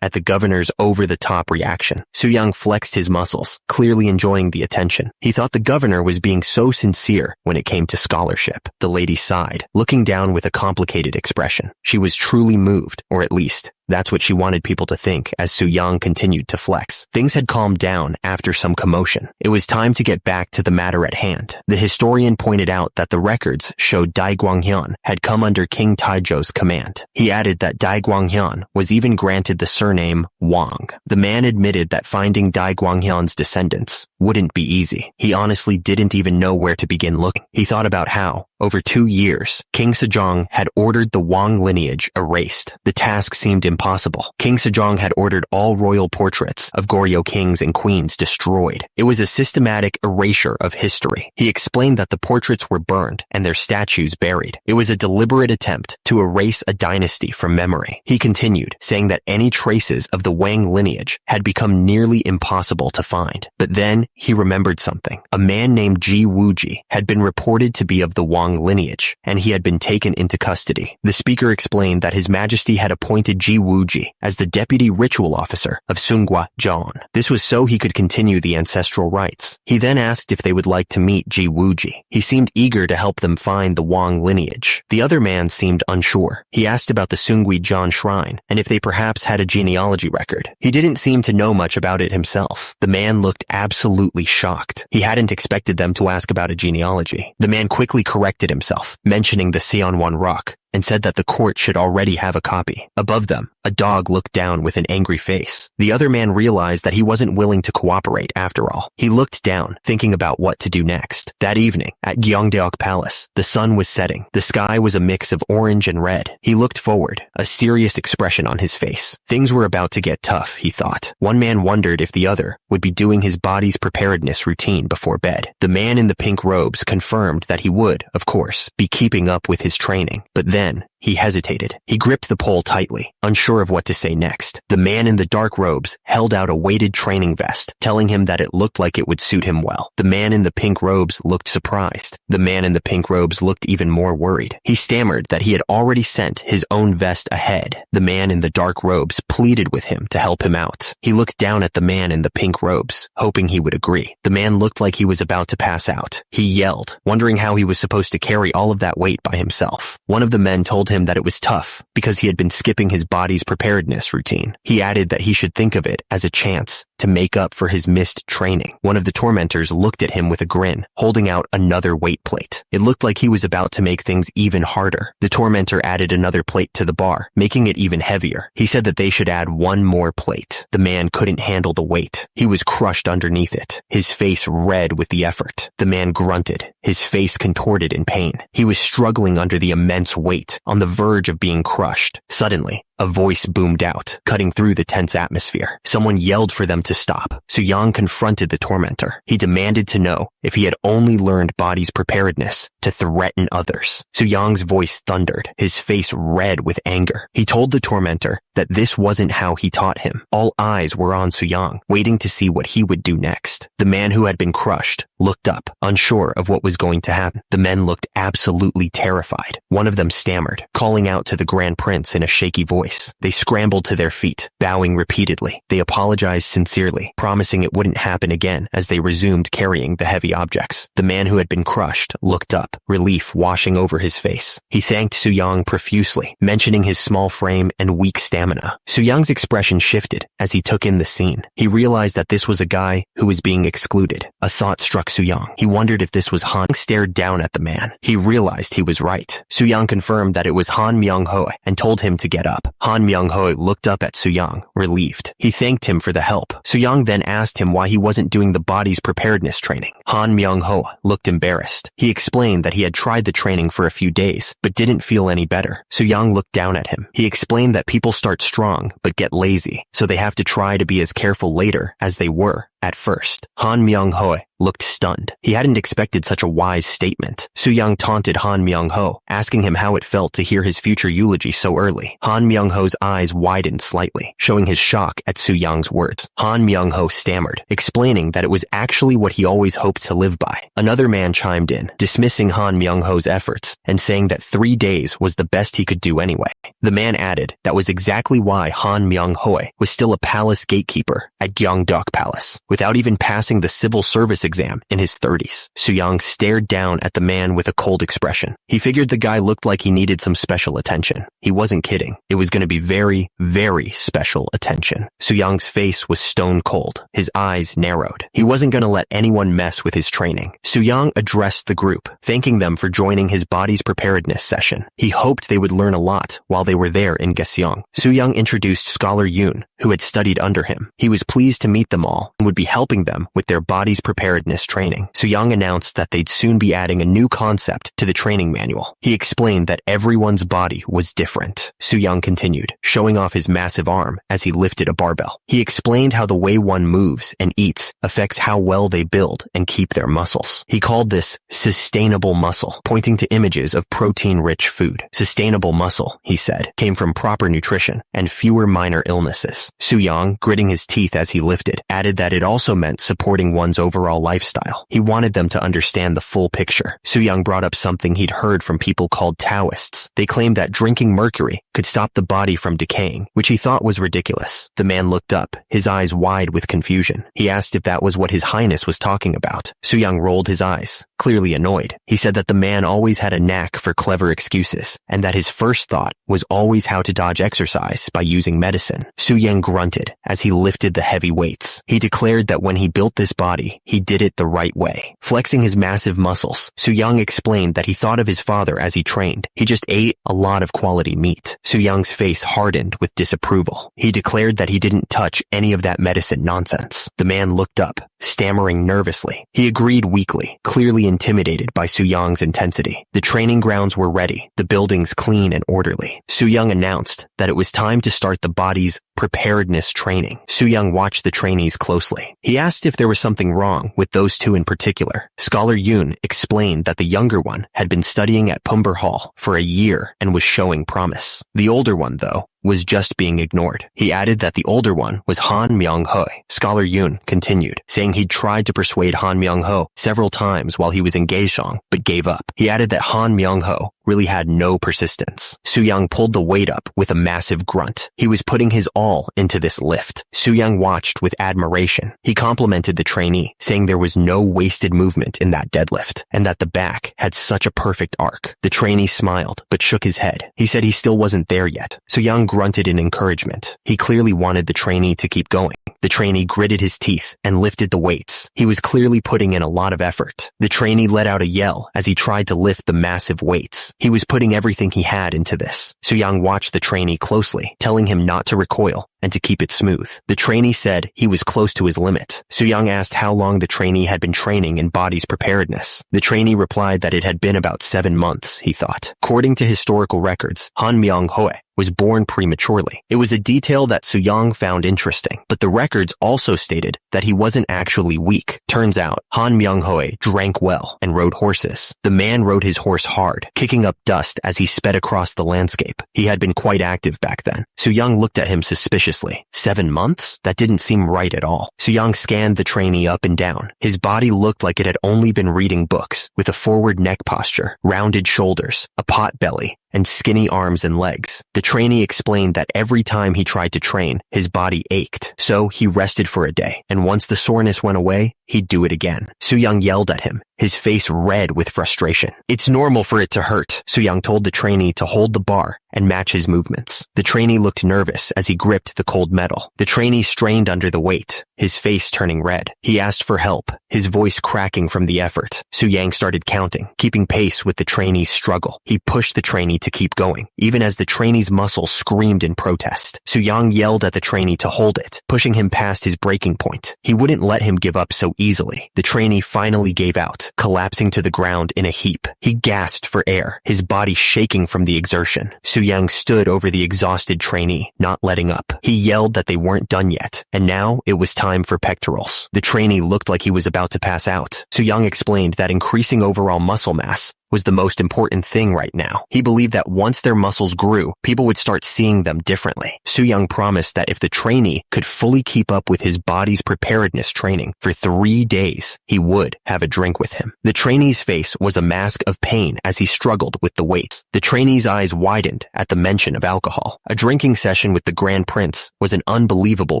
at the governor's over-the-top reaction. Su Yang flexed his muscles, clearly enjoying the attention. He thought the governor was being so sincere when it came to scholarship. The lady sighed, looking down with a complicated expression. She was truly moved, or at least, that's what she wanted people to think as Su Yang continued to flex. Things had calmed down after some commotion. It was time to get back to the matter at hand. The historian pointed out that the records showed Dai Guanghyun had come under King Taejo's command. He added that Dai Guanghyun was even granted the surname Wang. The man admitted that finding Dai Guanghyun's descendants wouldn't be easy. He honestly didn't even know where to begin looking. He thought about how, over 2 years, King Sejong had ordered the Wang lineage erased. The task seemed impossible. King Sejong had ordered all royal portraits of Goryeo kings and queens destroyed. It was a systematic erasure of history. He explained that the portraits were burned and their statues buried. It was a deliberate attempt to erase a dynasty from memory. He continued, saying that any traces of the Wang lineage had become nearly impossible to find. But then he remembered something. A man named Ji Wuji had been reported to be of the Wang lineage, and he had been taken into custody. The speaker explained that His Majesty had appointed Ji Wuji as the deputy ritual officer of Sunghwa Jon. This was so he could continue the ancestral rites. He then asked if they would like to meet Ji Wuji. He seemed eager to help them find the Wang lineage. The other man seemed unsure. He asked about the Sunghwa Jon shrine and if they perhaps had a genealogy record. He didn't seem to know much about it himself. The man looked absolutely shocked. He hadn't expected them to ask about a genealogy. The man quickly corrected himself, mentioning the Seonwon rock, and said that the court should already have a copy. Above them, a dog looked down with an angry face. The other man realized that he wasn't willing to cooperate after all. He looked down, thinking about what to do next. That evening, at Gyeongdaeok Palace, the sun was setting. The sky was a mix of orange and red. He looked forward, a serious expression on his face. Things were about to get tough, he thought. One man wondered if the other would be doing his body's preparedness routine before bed. The man in the pink robes confirmed that he would, of course, be keeping up with his training. But then, he hesitated. He gripped the pole tightly, unsure of what to say next. The man in the dark robes held out a weighted training vest, telling him that it looked like it would suit him well. The man in the pink robes looked surprised. The man in the pink robes looked even more worried. He stammered that he had already sent his own vest ahead. The man in the dark robes pleaded with him to help him out. He looked down at the man in the pink robes, hoping he would agree. The man looked like he was about to pass out. He yelled, wondering how he was supposed to carry all of that weight by himself. One of the men told him that it was tough because he had been skipping his body's preparedness routine. He added that he should think of it as a chance to make up for his missed training. One of the tormentors looked at him with a grin, holding out another weight plate. It looked like he was about to make things even harder. The tormentor added another plate to the bar, making it even heavier. He said that they should add one more plate. The man couldn't handle the weight. He was crushed underneath it, his face red with the effort. The man grunted, his face contorted in pain. He was struggling under the immense weight, on the verge of being crushed. Suddenly, a voice boomed out, cutting through the tense atmosphere. Someone yelled for them to stop. Soo-young confronted the tormentor. He demanded to know if he had only learned body's preparedness to threaten others. Soo-young's voice thundered, his face red with anger. He told the tormentor that this wasn't how he taught him. All eyes were on Soo-young, waiting to see what he would do next. The man who had been crushed looked up, unsure of what was going to happen. The men looked absolutely terrified. One of them stammered, calling out to the Grand Prince in a shaky voice. They scrambled to their feet, bowing repeatedly. They apologized sincerely, promising it wouldn't happen again as they resumed carrying the heavy objects. The man who had been crushed looked up, relief washing over his face. He thanked Soo-young profusely, mentioning his small frame and weak stamina. Soo-young's expression shifted as he took in the scene. He realized that this was a guy who was being excluded. A thought struck Soo-young. He wondered if this was Han. He stared down at the man. He realized he was right. Soo-young confirmed that it was Han Myung-ho and told him to get up. Han Myung-ho looked up at Soo-young, relieved. He thanked him for the help. Soo-young then asked him why he wasn't doing the body's preparedness training. Han Myung-ho looked embarrassed. He explained that he had tried the training for a few days, but didn't feel any better. Soo-young looked down at him. He explained that people start strong, but get lazy, so they have to try to be as careful later as they were at first. Han Myung-ho looked stunned. He hadn't expected such a wise statement. Soo-young taunted Han Myung-ho, asking him how it felt to hear his future eulogy so early. Han Myung-ho's eyes widened slightly, showing his shock at Soo-young's words. Han Myung-ho stammered, explaining that it was actually what he always hoped to live by. Another man chimed in, dismissing Han Myung-ho's efforts and saying that 3 days was the best he could do anyway. The man added that was exactly why Han Myung-ho was still a palace gatekeeper at Gyeongdaeok Palace, without even passing the civil service exam in his 30s. Soo-young stared down at the man with a cold expression. He figured the guy looked like he needed some special attention. He wasn't kidding. It was going to be very, very special attention. Soo-young's face was stone cold. His eyes narrowed. He wasn't going to let anyone mess with his training. Soo-young addressed the group, thanking them for joining his body's preparedness session. He hoped they would learn a lot while they were there in Gyeseong. Soo-young introduced Scholar Yoon, who had studied under him. He was pleased to meet them all and would be be helping them with their body's preparedness training. Soo-young announced that they'd soon be adding a new concept to the training manual. He explained that everyone's body was different. Soo-young continued, showing off his massive arm as he lifted a barbell. He explained how the way one moves and eats affects how well they build and keep their muscles. He called this sustainable muscle, pointing to images of protein-rich food. Sustainable muscle, he said, came from proper nutrition and fewer minor illnesses. Soo-young, gritting his teeth as he lifted, added that it also meant supporting one's overall lifestyle. He wanted them to understand the full picture. Soo-young brought up something he'd heard from people called Taoists. They claimed that drinking mercury could stop the body from decaying, which he thought was ridiculous. The man looked up, his eyes wide with confusion. He asked if that was what His Highness was talking about. Soo-young rolled his eyes, clearly annoyed. He said that the man always had a knack for clever excuses, and that his first thought was always how to dodge exercise by using medicine. Soo-young grunted as he lifted the heavy weights. He declared that when he built this body, he did it the right way. Flexing his massive muscles, Soo-young explained that he thought of his father as he trained. He just ate a lot of quality meat. Soo-young's face hardened with disapproval. He declared that he didn't touch any of that medicine nonsense. The man looked up, stammering nervously. He agreed weakly, clearly intimidated by Soo-young's intensity. The training grounds were ready, the buildings clean and orderly. Soo-young announced that it was time to start the body's preparedness training. Soo-young watched the trainees closely. He asked if there was something wrong with those two in particular. Scholar Yoon explained that the younger one had been studying at Pumber Hall for a year and was showing promise. The older one, though, was just being ignored. He added that the older one was Han Myung-ho. Scholar Yoon continued, saying he'd tried to persuade Han Myung-ho several times while he was in Gaesong, but gave up. He added that Han Myung-ho really had no persistence. Soo-young pulled the weight up with a massive grunt. He was putting his all into this lift. Soo-young watched with admiration. He complimented the trainee, saying there was no wasted movement in that deadlift, and that the back had such a perfect arc. The trainee smiled, but shook his head. He said he still wasn't there yet. Soo-young grunted in encouragement. He clearly wanted the trainee to keep going. The trainee gritted his teeth and lifted the weights. He was clearly putting in a lot of effort. The trainee let out a yell as he tried to lift the massive weights. He was putting everything he had into this. Soo-young watched the trainee closely, telling him not to recoil and to keep it smooth. The trainee said he was close to his limit. Soo-young asked how long the trainee had been training in body's preparedness. The trainee replied that it had been about 7 months, he thought. According to historical records, Han Myung-ho was born prematurely. It was a detail that Soo-young found interesting, but the records also stated that he wasn't actually weak. Turns out, Han Myung-ho drank well and rode horses. The man rode his horse hard, kicking up dust as he sped across the landscape. He had been quite active back then. Soo-young looked at him suspiciously. 7 months? That didn't seem right at all. Soo-young scanned the trainee up and down. His body looked like it had only been reading books, with a forward neck posture, rounded shoulders, a pot belly, and skinny arms and legs. The trainee explained that every time he tried to train, his body ached. So he rested for a day, and once the soreness went away, he'd do it again. Soo-young yelled at him, his face red with frustration. "It's normal for it to hurt," Soo-young told the trainee to hold the bar and match his movements. The trainee looked nervous as he gripped the cold metal. The trainee strained under the weight, his face turning red. He asked for help, his voice cracking from the effort. Soo-young started counting, keeping pace with the trainee's struggle. He pushed the trainee to keep going, even as the trainee's muscles screamed in protest. Soo-young yelled at the trainee to hold it, pushing him past his breaking point. He wouldn't let him give up so easily. The trainee finally gave out, collapsing to the ground in a heap. He gasped for air, his body shaking from the exertion. Soo-young stood over the exhausted trainee, not letting up. He yelled that they weren't done yet, and now it was time for pectorals. The trainee looked like he was about to pass out. Soo-young explained that increasing overall muscle mass was the most important thing right now. He believed that once their muscles grew, people would start seeing them differently. Soo-young promised that if the trainee could fully keep up with his body's preparedness training for 3 days, he would have a drink with him. The trainee's face was a mask of pain as he struggled with the weights. The trainee's eyes widened at the mention of alcohol. A drinking session with the Grand Prince was an unbelievable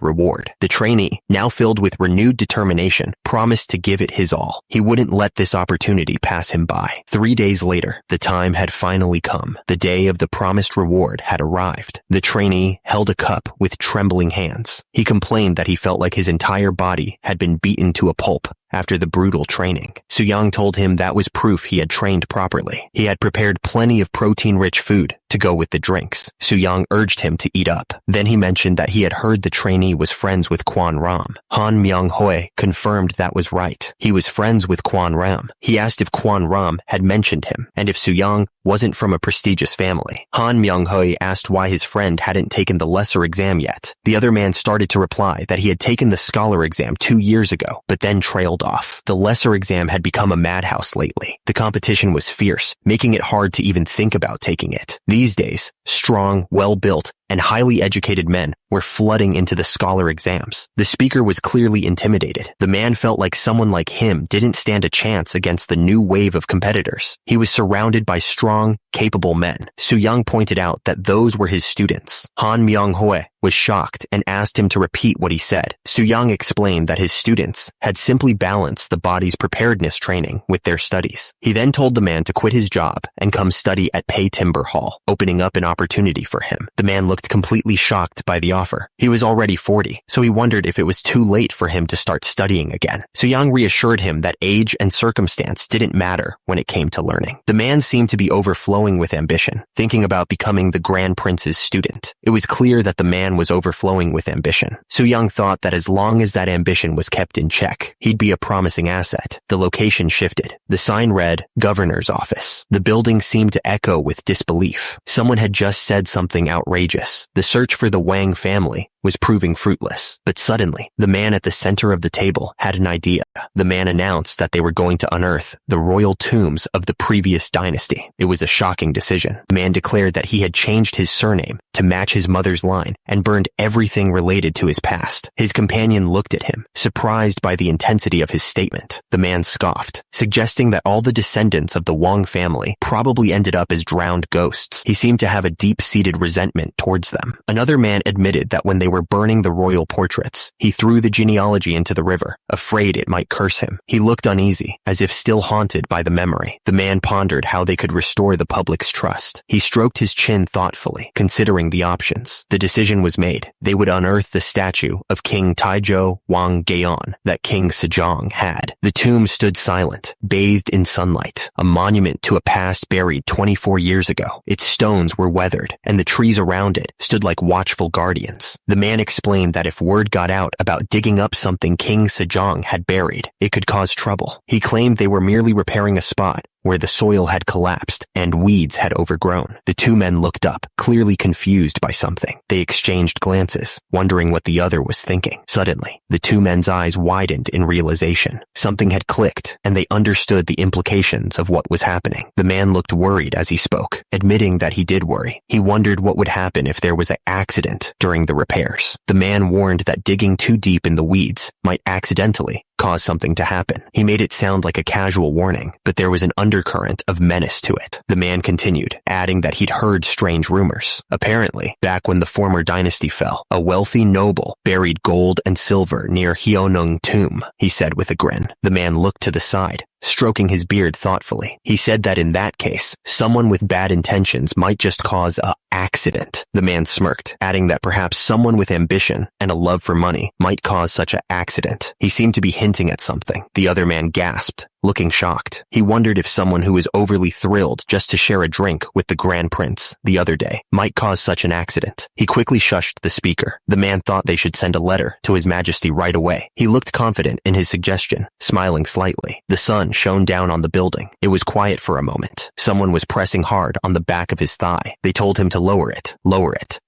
reward. The trainee, now filled with renewed determination, promised to give it his all. He wouldn't let this opportunity pass him by. 3 days later, the time had finally come. The day of the promised reward had arrived. The trainee held a cup with trembling hands. He complained that he felt like his entire body had been beaten to a pulp after the brutal training. Su-young told him that was proof he had trained properly. He had prepared plenty of protein-rich food to go with the drinks. Su-young urged him to eat up. Then he mentioned that he had heard the trainee was friends with Quan Ram. Han Myung-hoi confirmed that was right. He was friends with Quan Ram. He asked if Quan Ram had mentioned him, and if Su-young wasn't from a prestigious family. Han Myung-hoi asked why his friend hadn't taken the lesser exam yet. The other man started to reply that he had taken the scholar exam 2 years ago, but then trailed off. The lesser exam had become a madhouse lately. The competition was fierce, making it hard to even think about taking it. These days, strong, well-built, and highly educated men were flooding into the scholar exams. The speaker was clearly intimidated. The man felt like someone like him didn't stand a chance against the new wave of competitors. He was surrounded by strong, capable men. Su-young pointed out that those were his students. Han Myung-hoi was shocked and asked him to repeat what he said. Su-young explained that his students had simply balanced the body's preparedness training with their studies. He then told the man to quit his job and come study at Pei Timber Hall, opening up an opportunity for him. The man looked completely shocked by the offer. He was already 40, so he wondered if it was too late for him to start studying again. Su-young reassured him that age and circumstance didn't matter when it came to learning. The man seemed to be overflowing with ambition, thinking about becoming the Grand Prince's student. It was clear that the man was overflowing with ambition. Su-young thought that as long as that ambition was kept in check, he'd be a promising asset. The location shifted. The sign read, Governor's Office. The building seemed to echo with disbelief. Someone had just said something outrageous. The search for the Wang family was proving fruitless. But suddenly, the man at the center of the table had an idea. The man announced that they were going to unearth the royal tombs of the previous dynasty. It was a shocking decision. The man declared that he had changed his surname to match his mother's line and burned everything related to his past. His companion looked at him, surprised by the intensity of his statement. The man scoffed, suggesting that all the descendants of the Wang family probably ended up as drowned ghosts. He seemed to have a deep-seated resentment towards them. Another man admitted that when they were burning the royal portraits, he threw the genealogy into the river, afraid it might curse him. He looked uneasy, as if still haunted by the memory. The man pondered how they could restore the public's trust. He stroked his chin thoughtfully, considering the options. The decision was made. They would unearth the statue of King Taizhou Wang Gaon that King Sejong had. The tomb stood silent, bathed in sunlight, a monument to a past buried 24 years ago. Its stones were weathered, and the trees around it stood like watchful guardians. The man explained that if word got out about digging up something King Sejong had buried, it could cause trouble. He claimed they were merely repairing a spot where the soil had collapsed and weeds had overgrown. The two men looked up, clearly confused by something. They exchanged glances, wondering what the other was thinking. Suddenly, the two men's eyes widened in realization. Something had clicked, and they understood the implications of what was happening. The man looked worried as he spoke, admitting that he did worry. He wondered what would happen if there was an accident during the repairs. The man warned that digging too deep in the weeds might accidentally cause something to happen. He made it sound like a casual warning, but there was an undercurrent of menace to it. The man continued, adding that he'd heard strange rumors. Apparently, back when the former dynasty fell, a wealthy noble buried gold and silver near Hyeonung tomb, he said with a grin. The man looked to the side, stroking his beard thoughtfully. He said that in that case, someone with bad intentions might just cause a accident. The man smirked, adding that perhaps someone with ambition and a love for money might cause such an accident. He seemed to be hinting at something. The other man gasped, looking shocked. He wondered if someone who was overly thrilled just to share a drink with the Grand Prince the other day might cause such an accident. He quickly shushed the speaker. The man thought they should send a letter to His Majesty right away. He looked confident in his suggestion, smiling slightly. The sun shone down on the building. It was quiet for a moment. Someone was pressing hard on the back of his thigh. They told him to lower it.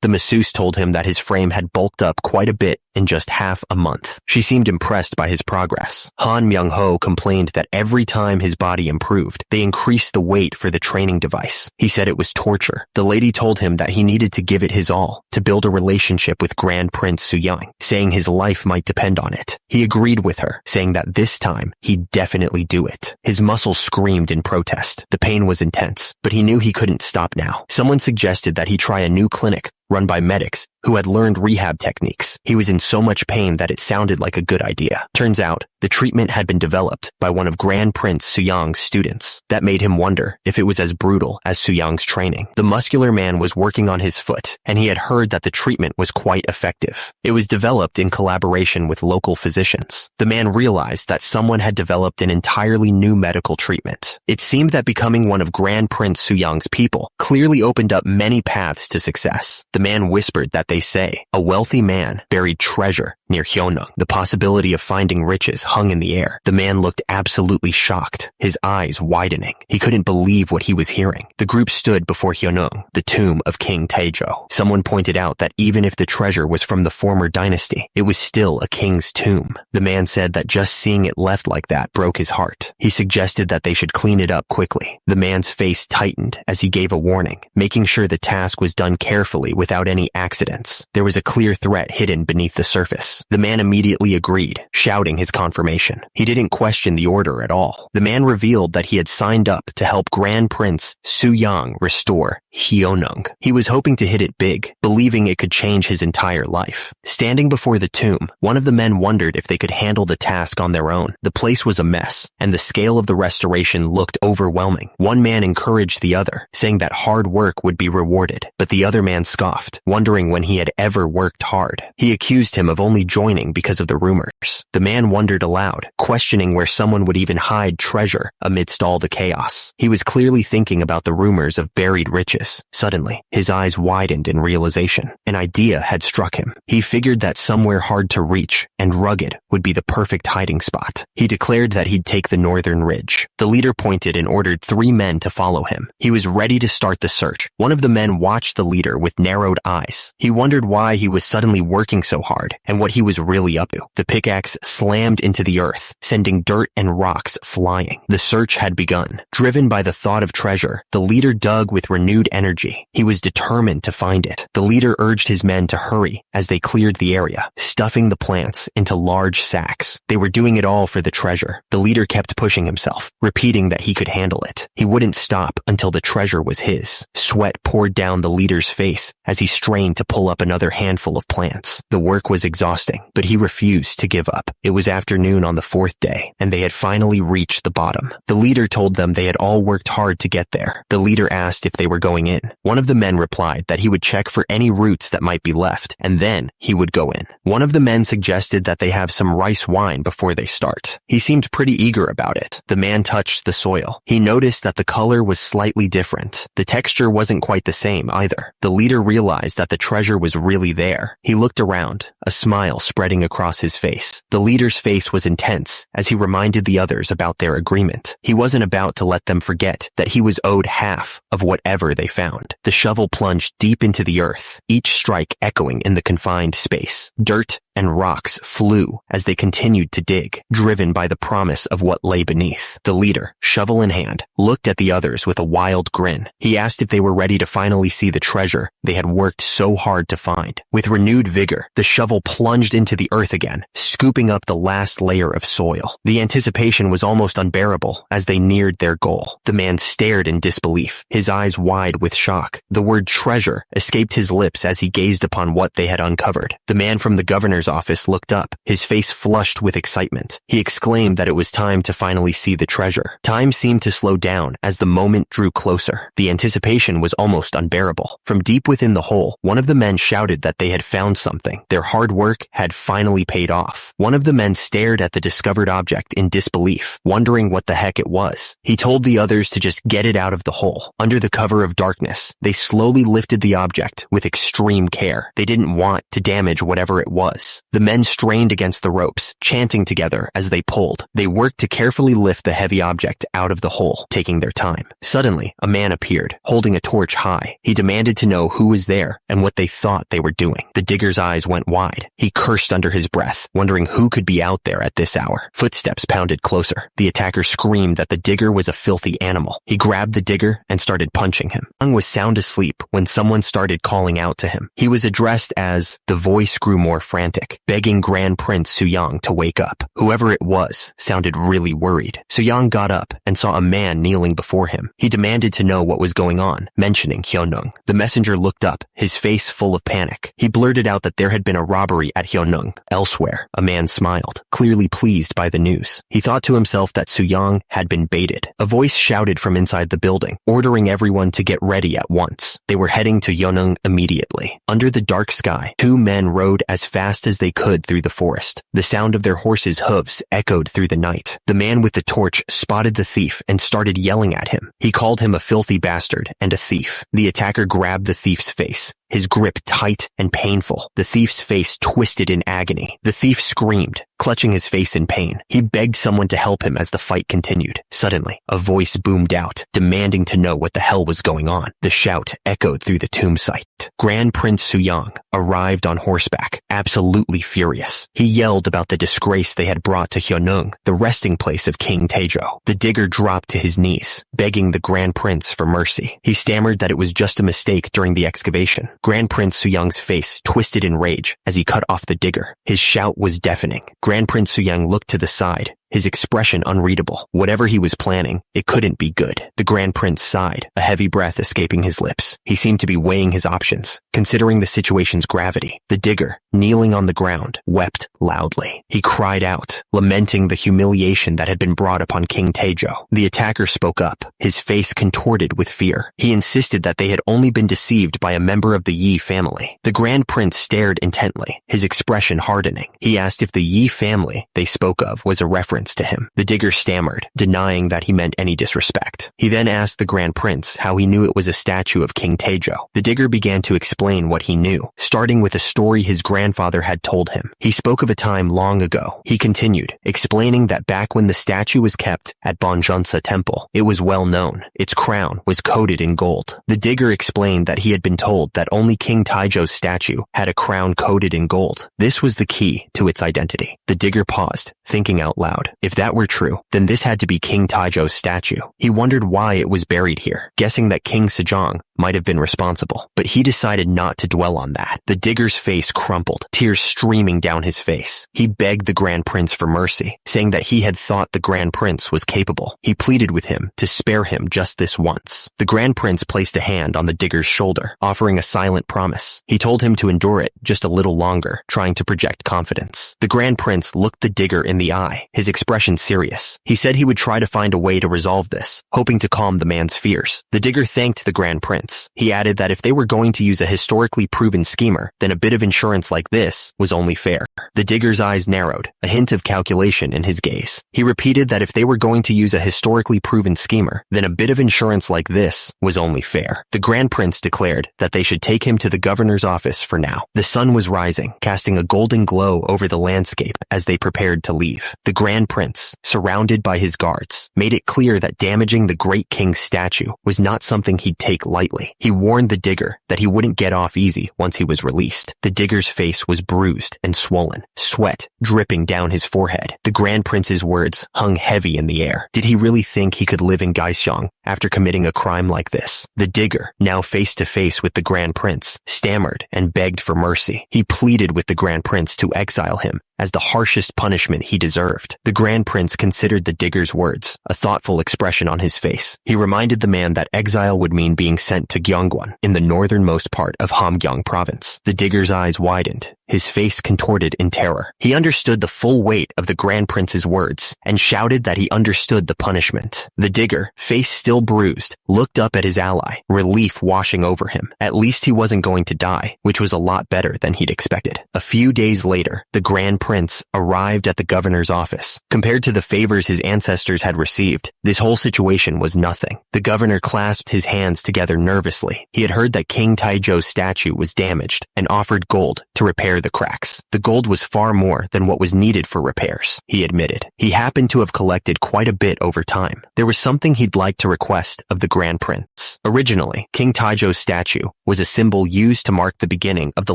The masseuse told him that his frame had bulked up quite a bit in just half a month. She seemed impressed by his progress. Han Myung-ho complained that every time his body improved, they increased the weight for the training device. He said it was torture. The lady told him that he needed to give it his all to build a relationship with Grand Prince Su-young, saying his life might depend on it. He agreed with her, saying that this time he'd definitely do it. His muscles screamed in protest. The pain was intense, but he knew he couldn't stop now. Someone suggested that he try a new clinic run by medics who had learned rehab techniques. He was in so much pain that it sounded like a good idea. Turns out, the treatment had been developed by one of Grand Prince Suyang's students. That made him wonder if it was as brutal as Suyang's training. The muscular man was working on his foot, and he had heard that the treatment was quite effective. It was developed in collaboration with local physicians. The man realized that someone had developed an entirely new medical treatment. It seemed that becoming one of Grand Prince Suyang's people clearly opened up many paths to success. The man whispered that they say a wealthy man buried treasure near Hyonung. The possibility of finding riches hung in the air. The man looked absolutely shocked, his eyes widening. He couldn't believe what he was hearing. The group stood before Hyonung, the tomb of King Taejo. Someone pointed out that even if the treasure was from the former dynasty, it was still a king's tomb. The man said that just seeing it left like that broke his heart. He suggested that they should clean it up quickly. The man's face tightened as he gave a warning, making sure the task was done carefully without any accidents. There was a clear threat hidden beneath the surface. The man immediately agreed, shouting his confirmation. He didn't question the order at all. The man revealed that he had signed up to help Grand Prince Suyang restore Hyonung. He was hoping to hit it big, believing it could change his entire life. Standing before the tomb, one of the men wondered if they could handle the task on their own. The place was a mess, and the scale of the restoration looked overwhelming. One man encouraged the other, saying that hard work would be rewarded, but the other man scoffed, wondering when he had ever worked hard. He accused him of only joining because of the rumors. The man wondered aloud, questioning where someone would even hide treasure amidst all the chaos. He was clearly thinking about the rumors of buried riches. Suddenly, his eyes widened in realization. An idea had struck him. He figured that somewhere hard to reach and rugged would be the perfect hiding spot. He declared that he'd take the northern ridge. The leader pointed and ordered 3 men to follow him. He was ready to start the search. One of the men watched the leader with narrowed eyes. He wondered why he was suddenly working so hard and what he was really up to. The pickaxe slammed into the earth, sending dirt and rocks flying. The search had begun. Driven by the thought of treasure, the leader dug with renewed energy. He was determined to find it. The leader urged his men to hurry as they cleared the area, stuffing the plants into large sacks. They were doing it all for the treasure. The leader kept pushing himself, repeating that he could handle it. He wouldn't stop until the treasure was his. Sweat poured down the leader's face as he strained to pull up another handful of plants. The work was exhausting, but he refused to give up. It was afternoon on the 4th day, and they had finally reached the bottom. The leader told them they had all worked hard to get there. The leader asked if they were going in. One of the men replied that he would check for any roots that might be left, and then he would go in. One of the men suggested that they have some rice wine before they start. He seemed pretty eager about it. The man touched the soil. He noticed that the color was slightly different. The texture wasn't quite the same either. The leader realized that the treasure was really there. He looked around, a smile spreading across his face. The leader's face was intense as he reminded the others about their agreement. He wasn't about to let them forget that he was owed half of whatever they found. The shovel plunged deep into the earth, each strike echoing in the confined space. Dirt and rocks flew as they continued to dig, driven by the promise of what lay beneath. The leader, shovel in hand, looked at the others with a wild grin. He asked if they were ready to finally see the treasure they had worked so hard to find. With renewed vigor, the shovel plunged into the earth again, scooping up the last layer of soil. The anticipation was almost unbearable as they neared their goal. The man stared in disbelief, his eyes wide with shock. The word treasure escaped his lips as he gazed upon what they had uncovered. The man from the governor's office looked up, his face flushed with excitement. He exclaimed that it was time to finally see the treasure. Time seemed to slow down as the moment drew closer. The anticipation was almost unbearable. From deep within the hole, one of the men shouted that they had found something. Their hard work had finally paid off. One of the men stared at the discovered object in disbelief, wondering what the heck it was. He told the others to just get it out of the hole. Under the cover of darkness, they slowly lifted the object with extreme care. They didn't want to damage whatever it was. The men strained against the ropes, chanting together as they pulled. They worked to carefully lift the heavy object out of the hole, taking their time. Suddenly, a man appeared, holding a torch high. He demanded to know who was there and what they thought they were doing. The digger's eyes went wide. He cursed under his breath, wondering who could be out there at this hour. Footsteps pounded closer. The attacker screamed that the digger was a filthy animal. He grabbed the digger and started punching him. Young was sound asleep when someone started calling out to him. He was addressed as the voice grew more frantic. panic, begging Grand Prince Suyang to wake up. Whoever it was sounded really worried. Suyang got up and saw a man kneeling before him. He demanded to know what was going on, mentioning Hyunung. The messenger looked up, his face full of panic. He blurted out that there had been a robbery at Hyunung. Elsewhere, a man smiled, clearly pleased by the news. He thought to himself that Suyang had been baited. A voice shouted from inside the building, ordering everyone to get ready at once. They were heading to Hyunung immediately. Under the dark sky, two men rode as fast as they could through the forest. The sound of their horses' hooves echoed through the night. The man with the torch spotted the thief and started yelling at him. He called him a filthy bastard and a thief. The attacker grabbed the thief's face, his grip tight and painful. The thief's face twisted in agony. The thief screamed, clutching his face in pain. He begged someone to help him as the fight continued. Suddenly, a voice boomed out, demanding to know what the hell was going on. The shout echoed through the tomb site. Grand Prince Suyang arrived on horseback, absolutely furious. He yelled about the disgrace they had brought to Hyunung, the resting place of King Taejo. The digger dropped to his knees, begging the Grand Prince for mercy. He stammered that it was just a mistake during the excavation. Grand Prince Suyang's face twisted in rage as he cut off the digger. His shout was deafening. Grand Prince Suyang looked to the side, his expression unreadable. Whatever he was planning, it couldn't be good. The Grand Prince sighed, a heavy breath escaping his lips. He seemed to be weighing his options, considering the situation's gravity. The digger, kneeling on the ground, wept loudly. He cried out, lamenting the humiliation that had been brought upon King Taejo. The attacker spoke up, his face contorted with fear. He insisted that they had only been deceived by a member of the Yi family. The Grand Prince stared intently, his expression hardening. He asked if the Yi family they spoke of was a reference to him. The digger stammered, denying that he meant any disrespect. He then asked the Grand Prince how he knew it was a statue of King Taejo. The digger began to explain what he knew, starting with a story his grandfather had told him. He spoke of a time long ago. He continued, explaining that back when the statue was kept at Bonjeonsa Temple, it was well known. Its crown was coated in gold. The digger explained that he had been told that only King Taejo's statue had a crown coated in gold. This was the key to its identity. The digger paused, thinking out loud. If that were true, then this had to be King Taejo's statue. He wondered why it was buried here, guessing that King Sejong might have been responsible, but he decided not to dwell on that. The digger's face crumpled, tears streaming down his face. He begged the Grand Prince for mercy, saying that he had thought the Grand Prince was capable. He pleaded with him to spare him just this once. The Grand Prince placed a hand on the digger's shoulder, offering a silent promise. He told him to endure it just a little longer, trying to project confidence. The Grand Prince looked the digger in the eye, his expression serious. He said he would try to find a way to resolve this, hoping to calm the man's fears. The digger thanked the Grand Prince. He added that if they were going to use a historically proven schemer, then a bit of insurance like this was only fair. The digger's eyes narrowed, a hint of calculation in his gaze. He repeated that if they were going to use a historically proven schemer, then a bit of insurance like this was only fair. The Grand Prince declared that they should take him to the governor's office for now. The sun was rising, casting a golden glow over the landscape as they prepared to leave. The Grand Prince, surrounded by his guards, made it clear that damaging the great king's statue was not something he'd take lightly. He warned the digger that he wouldn't get off easy once he was released. The digger's face was bruised and swollen, sweat dripping down his forehead. The Grand Prince's words hung heavy in the air. Did he really think he could live in Gyeongsang after committing a crime like this? The digger, now face to face with the Grand Prince, stammered and begged for mercy. He pleaded with the Grand Prince to exile him as the harshest punishment he deserved. The Grand Prince considered the digger's words, a thoughtful expression on his face. He reminded the man that exile would mean being sent to Gyeongwon, in the northernmost part of Hamgyong province. The digger's eyes widened, his face contorted in terror. He understood the full weight of the Grand Prince's words and shouted that he understood the punishment. The digger, face still bruised, looked up at his ally, relief washing over him. At least he wasn't going to die, which was a lot better than he'd expected. A few days later, the Grand Prince arrived at the governor's office. Compared to the favors his ancestors had received, this whole situation was nothing. The governor clasped his hands together nervously. He had heard that King Taejo's statue was damaged and offered gold to repair the cracks. The gold was far more than what was needed for repairs, he admitted. He happened to have collected quite a bit over time. There was something he'd like to request of the Grand Prince. Originally, King Taejo's statue was a symbol used to mark the beginning of the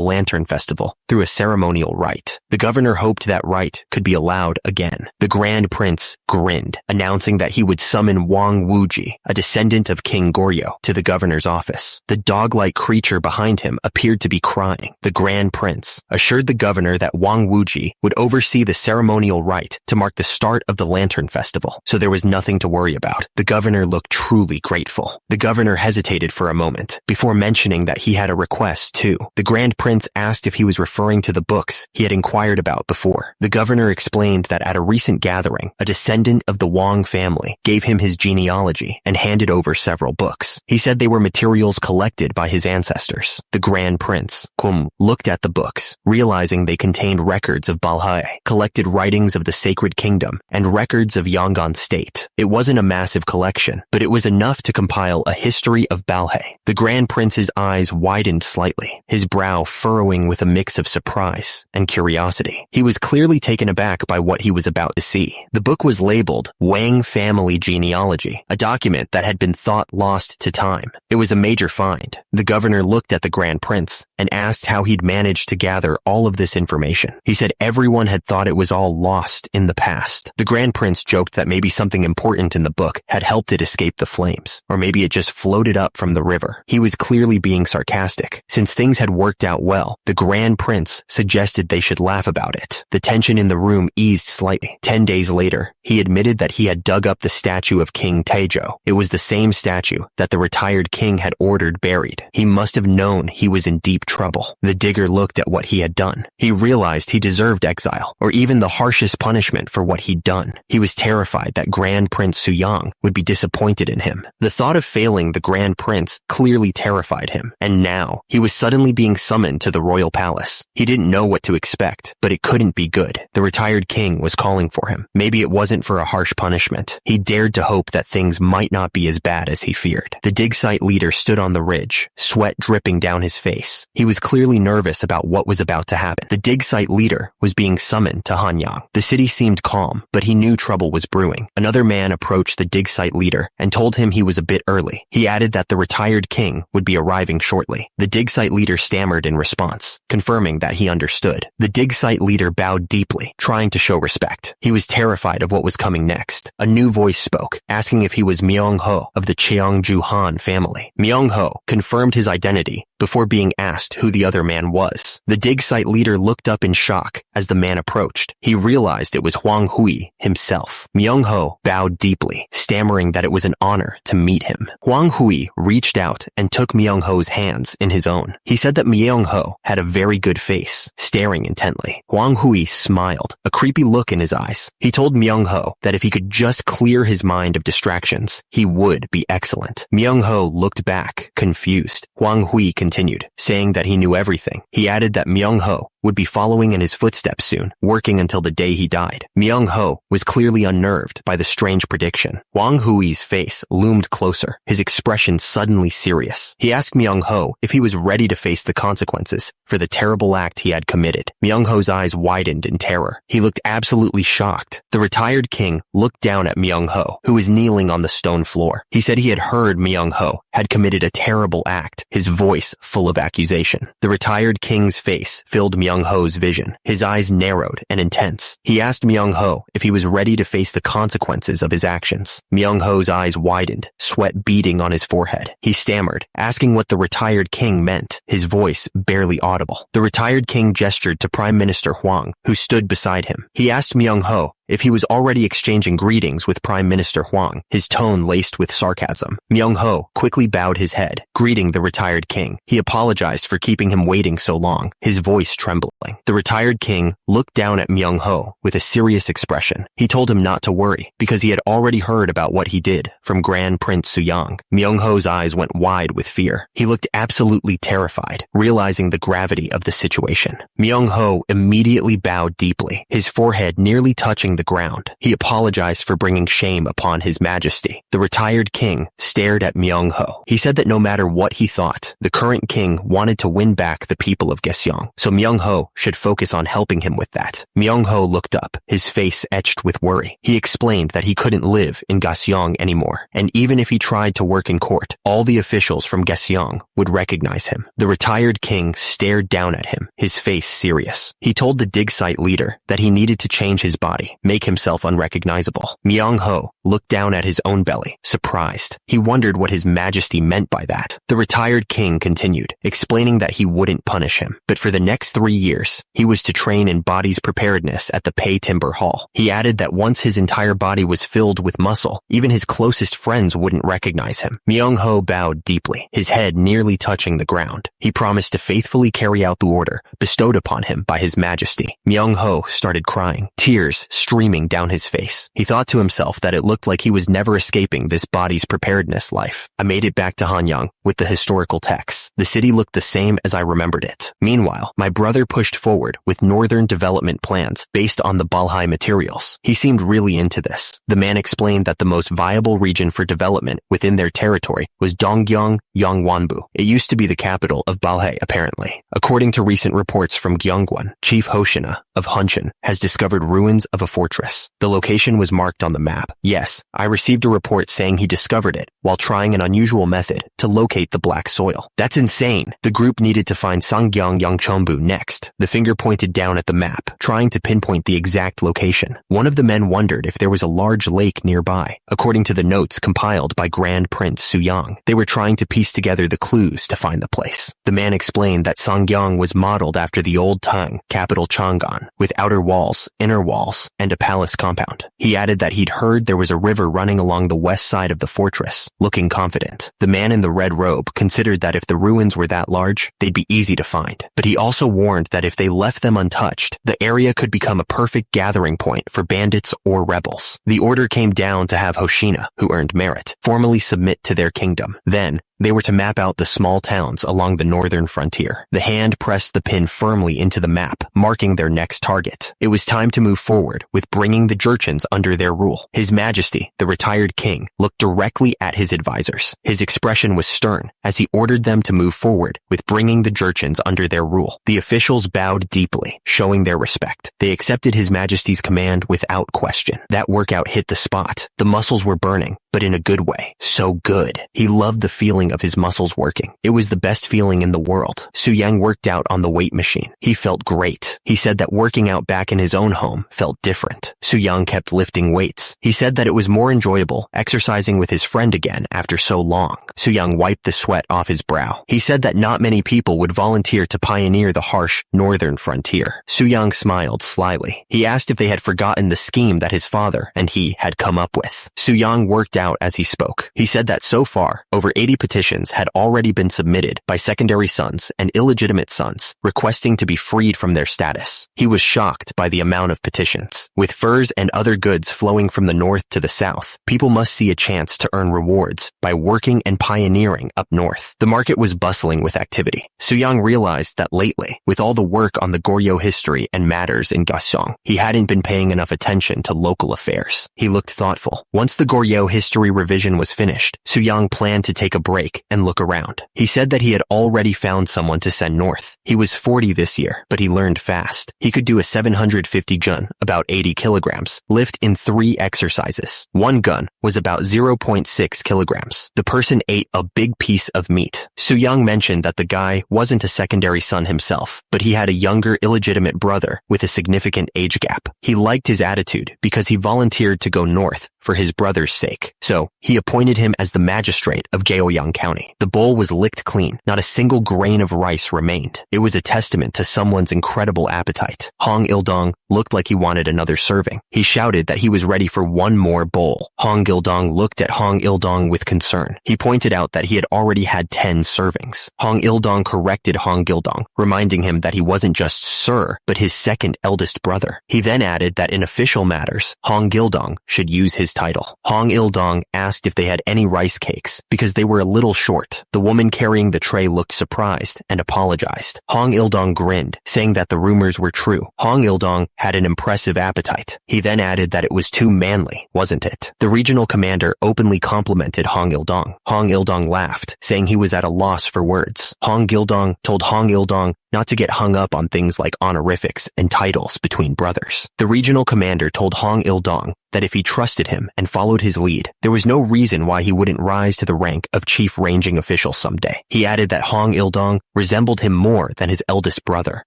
Lantern Festival through a ceremonial rite. The governor hoped that right could be allowed again. The Grand Prince grinned, announcing that he would summon Wang Wuji, a descendant of King Goryo, to the governor's office. The dog-like creature behind him appeared to be crying. The Grand Prince assured the governor that Wang Wuji would oversee the ceremonial rite to mark the start of the Lantern Festival, so there was nothing to worry about. The governor looked truly grateful. The governor hesitated for a moment before mentioning that he had a request too. The Grand Prince asked if he was referring to the books he had inquired about before. The governor explained that at a recent gathering, a descendant of the Wang family gave him his genealogy and handed over several books. He said they were materials collected by his ancestors. The Grand Prince, Kum, looked at the books, realizing they contained records of Balhae, collected writings of the Sacred Kingdom, and records of Yangon State. It wasn't a massive collection, but it was enough to compile a history of Balhae. The Grand Prince's eyes widened slightly, his brow furrowing with a mix of surprise and curiosity. He was clearly taken aback by what he was about to see. The book was labeled Wang Family Genealogy, a document that had been thought lost to time. It was a major find. The governor looked at the Grand Prince and asked how he'd managed to gather all of this information. He said everyone had thought it was all lost in the past. The Grand Prince joked that maybe something important in the book had helped it escape the flames, or maybe it just floated up from the river. He was clearly being sarcastic. Since things had worked out well, the Grand Prince suggested they should laugh about it. The tension in the room eased slightly. 10 days later, he admitted that he had dug up the statue of King Taejo. It was the same statue that the retired king had ordered buried. He must have known he was in deep trouble. The digger looked at what he had done. He realized he deserved exile, or even the harshest punishment for what he'd done. He was terrified that Grand Prince Suyang would be disappointed in him. The thought of failing the Grand Prince clearly terrified him, and now he was suddenly being summoned to the royal palace. He didn't know what to expect, but it couldn't be good. The retired king was calling for him. Maybe it wasn't for a harsh punishment. He dared to hope that things might not be as bad as he feared. The dig site leader stood on the ridge, sweat dripping down his face. He was clearly nervous about what was about to happen. The dig site leader was being summoned to Hanyang. The city seemed calm, but he knew trouble was brewing. Another man approached the dig site leader and told him he was a bit early. He added that the retired king would be arriving shortly. The dig site leader stammered in response, confirming that he understood. The dig site leader bowed deeply, trying to show respect. He was terrified of what was coming next. A new voice spoke, asking if he was Myung-ho of the Cheongju Han family. Myung-ho confirmed his identity before being asked who the other man was. The dig site leader looked up in shock as the man approached. He realized it was Huang Hui himself. Myung-ho bowed deeply, stammering that it was an honor to meet him. Huang Hui reached out and took Myung-ho's hands in his own. He said that Myung-ho had a very good face, staring intently. Huang Hui smiled, a creepy look in his eyes. He told Myung-ho that if he could just clear his mind of distractions, he would be excellent. Myung-ho looked back, confused. Huang Hui continued, saying that he knew everything. He added that Myung-ho would be following in his footsteps soon, working until the day he died. Myung-ho was clearly unnerved by the strange prediction. Huang Hui's face loomed closer, his expression suddenly serious. He asked Myung-ho if he was ready to face the consequences for the terrible act he had committed. Myung-ho's eyes widened in terror. He looked absolutely shocked. The retired king looked down at Myung-ho, who was kneeling on the stone floor. He said he had heard Myung-ho had committed a terrible act, his voice full of accusation. The retired king's face filled Myung-ho's vision, his eyes narrowed and intense. He asked Myung-ho if he was ready to face the consequences of his actions. Myung-ho's eyes widened, sweat beading on his forehead. He stammered, asking what the retired king meant, his voice barely audible. The retired king gestured to Prime Minister Huang, who stood beside him. He asked Myung-ho if he was already exchanging greetings with Prime Minister Huang, his tone laced with sarcasm. Myung-ho quickly bowed his head, greeting the retired king. He apologized for keeping him waiting so long, his voice trembling. The retired king looked down at Myung-ho with a serious expression. He told him not to worry, because he had already heard about what he did from Grand Prince Suyang. Myung-ho's eyes went wide with fear. He looked absolutely terrified, realizing the gravity of the situation. Myung-ho immediately bowed deeply, his forehead nearly touching the the ground. He apologized for bringing shame upon his majesty. The retired king stared at Myung-ho. He said that no matter what he thought, the current king wanted to win back the people of Gyeongsang, so Myung-ho should focus on helping him with that. Myung-ho looked up, his face etched with worry. He explained that he couldn't live in Gyeongsang anymore, and even if he tried to work in court, all the officials from Gyeongsang would recognize him. The retired king stared down at him, his face serious. He told the dig site leader that he needed to change his body, make himself unrecognizable. Myung-ho looked down at his own belly, surprised. He wondered what his majesty meant by that. The retired king continued, explaining that he wouldn't punish him, but for the next 3 years, he was to train in body's preparedness at the Pei Timber Hall. He added that once his entire body was filled with muscle, even his closest friends wouldn't recognize him. Myung-ho bowed deeply, his head nearly touching the ground. He promised to faithfully carry out the order bestowed upon him by his majesty. Myung-ho started crying, tears streaming down his face. He thought to himself that it looked like he was never escaping this body's preparedness life. I made it back to Hanyang with the historical texts. The city looked the same as I remembered it. Meanwhile, my brother pushed forward with northern development plans based on the Balhae materials. He seemed really into this. The man explained that the most viable region for development within their territory was Donggyang Yongwonbu. It used to be the capital of Balhae, apparently. According to recent reports from Gyeongwon, Chief Hoshina of Huncheon has discovered ruins of a fortress. The location was marked on the map. Yes, I received a report saying he discovered it while trying an unusual method to locate the black soil. That's insane. The group needed to find Sanggyang Yongchonbu next. The finger pointed down at the map, trying to pinpoint the exact location. One of the men wondered if there was a large lake nearby. According to the notes compiled by Grand Prince Suyang, they were trying to piece together the clues to find the place. The man explained that Sanggyang was modeled after the old Tang capital Chang'an, with outer walls, inner walls, and a palace compound. He added that he'd heard there was a river running along the west side of the fortress. Looking confident, the man in the red robe considered that if the ruins were that large, they'd be easy to find. But he also warned that if they left them untouched, the area could become a perfect gathering point for bandits or rebels. The order came down to have Hoshina, who earned merit, formally submit to their kingdom. Then, they were to map out the small towns along the northern frontier. The hand pressed the pin firmly into the map, marking their next target. It was time to move forward with bringing the Jurchens under their rule. His Majesty, the retired king, looked directly at his advisors. His expression was stern as he ordered them to move forward with bringing the Jurchens under their rule. The officials bowed deeply, showing their respect. They accepted His Majesty's command without question. That workout hit the spot. The muscles were burning, but in a good way. So good. He loved the feeling of his muscles working. It was the best feeling in the world. Suyang worked out on the weight machine. He felt great. He said that working out back in his own home felt different. Suyang kept lifting weights. He said that it was more enjoyable exercising with his friend again after so long. Suyang wiped the sweat off his brow. He said that not many people would volunteer to pioneer the harsh northern frontier. Suyang smiled slyly. He asked if they had forgotten the scheme that his father and he had come up with. Suyang worked out as he spoke. He said that so far, over 80 petitions had already been submitted by secondary sons and illegitimate sons, requesting to be freed from their status. He was shocked by the amount of petitions. With furs and other goods flowing from the north to the south, people must see a chance to earn rewards by working and pioneering up north. The market was bustling with activity. Suyang realized that lately, with all the work on the Goryeo history and matters in Gyeongsang, he hadn't been paying enough attention to local affairs. He looked thoughtful. Once the Goryeo history revision was finished, Suyang planned to take a break and look around. He said that he had already found someone to send north. He was 40 this year, but he learned fast. He could do a 750 jun, about 80 kilograms, lift in 3 exercises. One gun was about 0.6 kilograms. The person ate a big piece of meat. Suyang mentioned that the guy wasn't a secondary son himself, but he had a younger illegitimate brother with a significant age gap. He liked his attitude because he volunteered to go north for his brother's sake. So, he appointed him as the magistrate of Gyeogyang County. The bowl was licked clean. Not a single grain of rice remained. It was a testament to someone's incredible appetite. Hong Il-dong looked like he wanted another serving. He shouted that he was ready for one more bowl. Hong Il-dong looked at Hong Il-dong with concern. He pointed out that he had already had 10 servings. Hong Il-dong corrected Hong Il-dong, reminding him that he wasn't just Sir, but his second eldest brother. He then added that in official matters, Hong Il-dong should use his title. Hong Il-dong asked if they had any rice cakes, because they were a little short. The woman carrying the tray looked surprised and apologized. Hong Il-dong grinned, saying that the rumors were true. Hong Il-dong had an impressive appetite. He then added that it was too manly, wasn't it? The regional commander openly complimented Hong Il-dong. Hong Il-dong laughed, saying he was at a loss for words. Hong Il-dong told Hong Il-dong not to get hung up on things like honorifics and titles between brothers. The regional commander told Hong Il-dong that if he trusted him and followed his lead, there was no reason why he wouldn't rise to the rank of chief ranging official someday. He added that Hong Il-dong resembled him more than his eldest brother,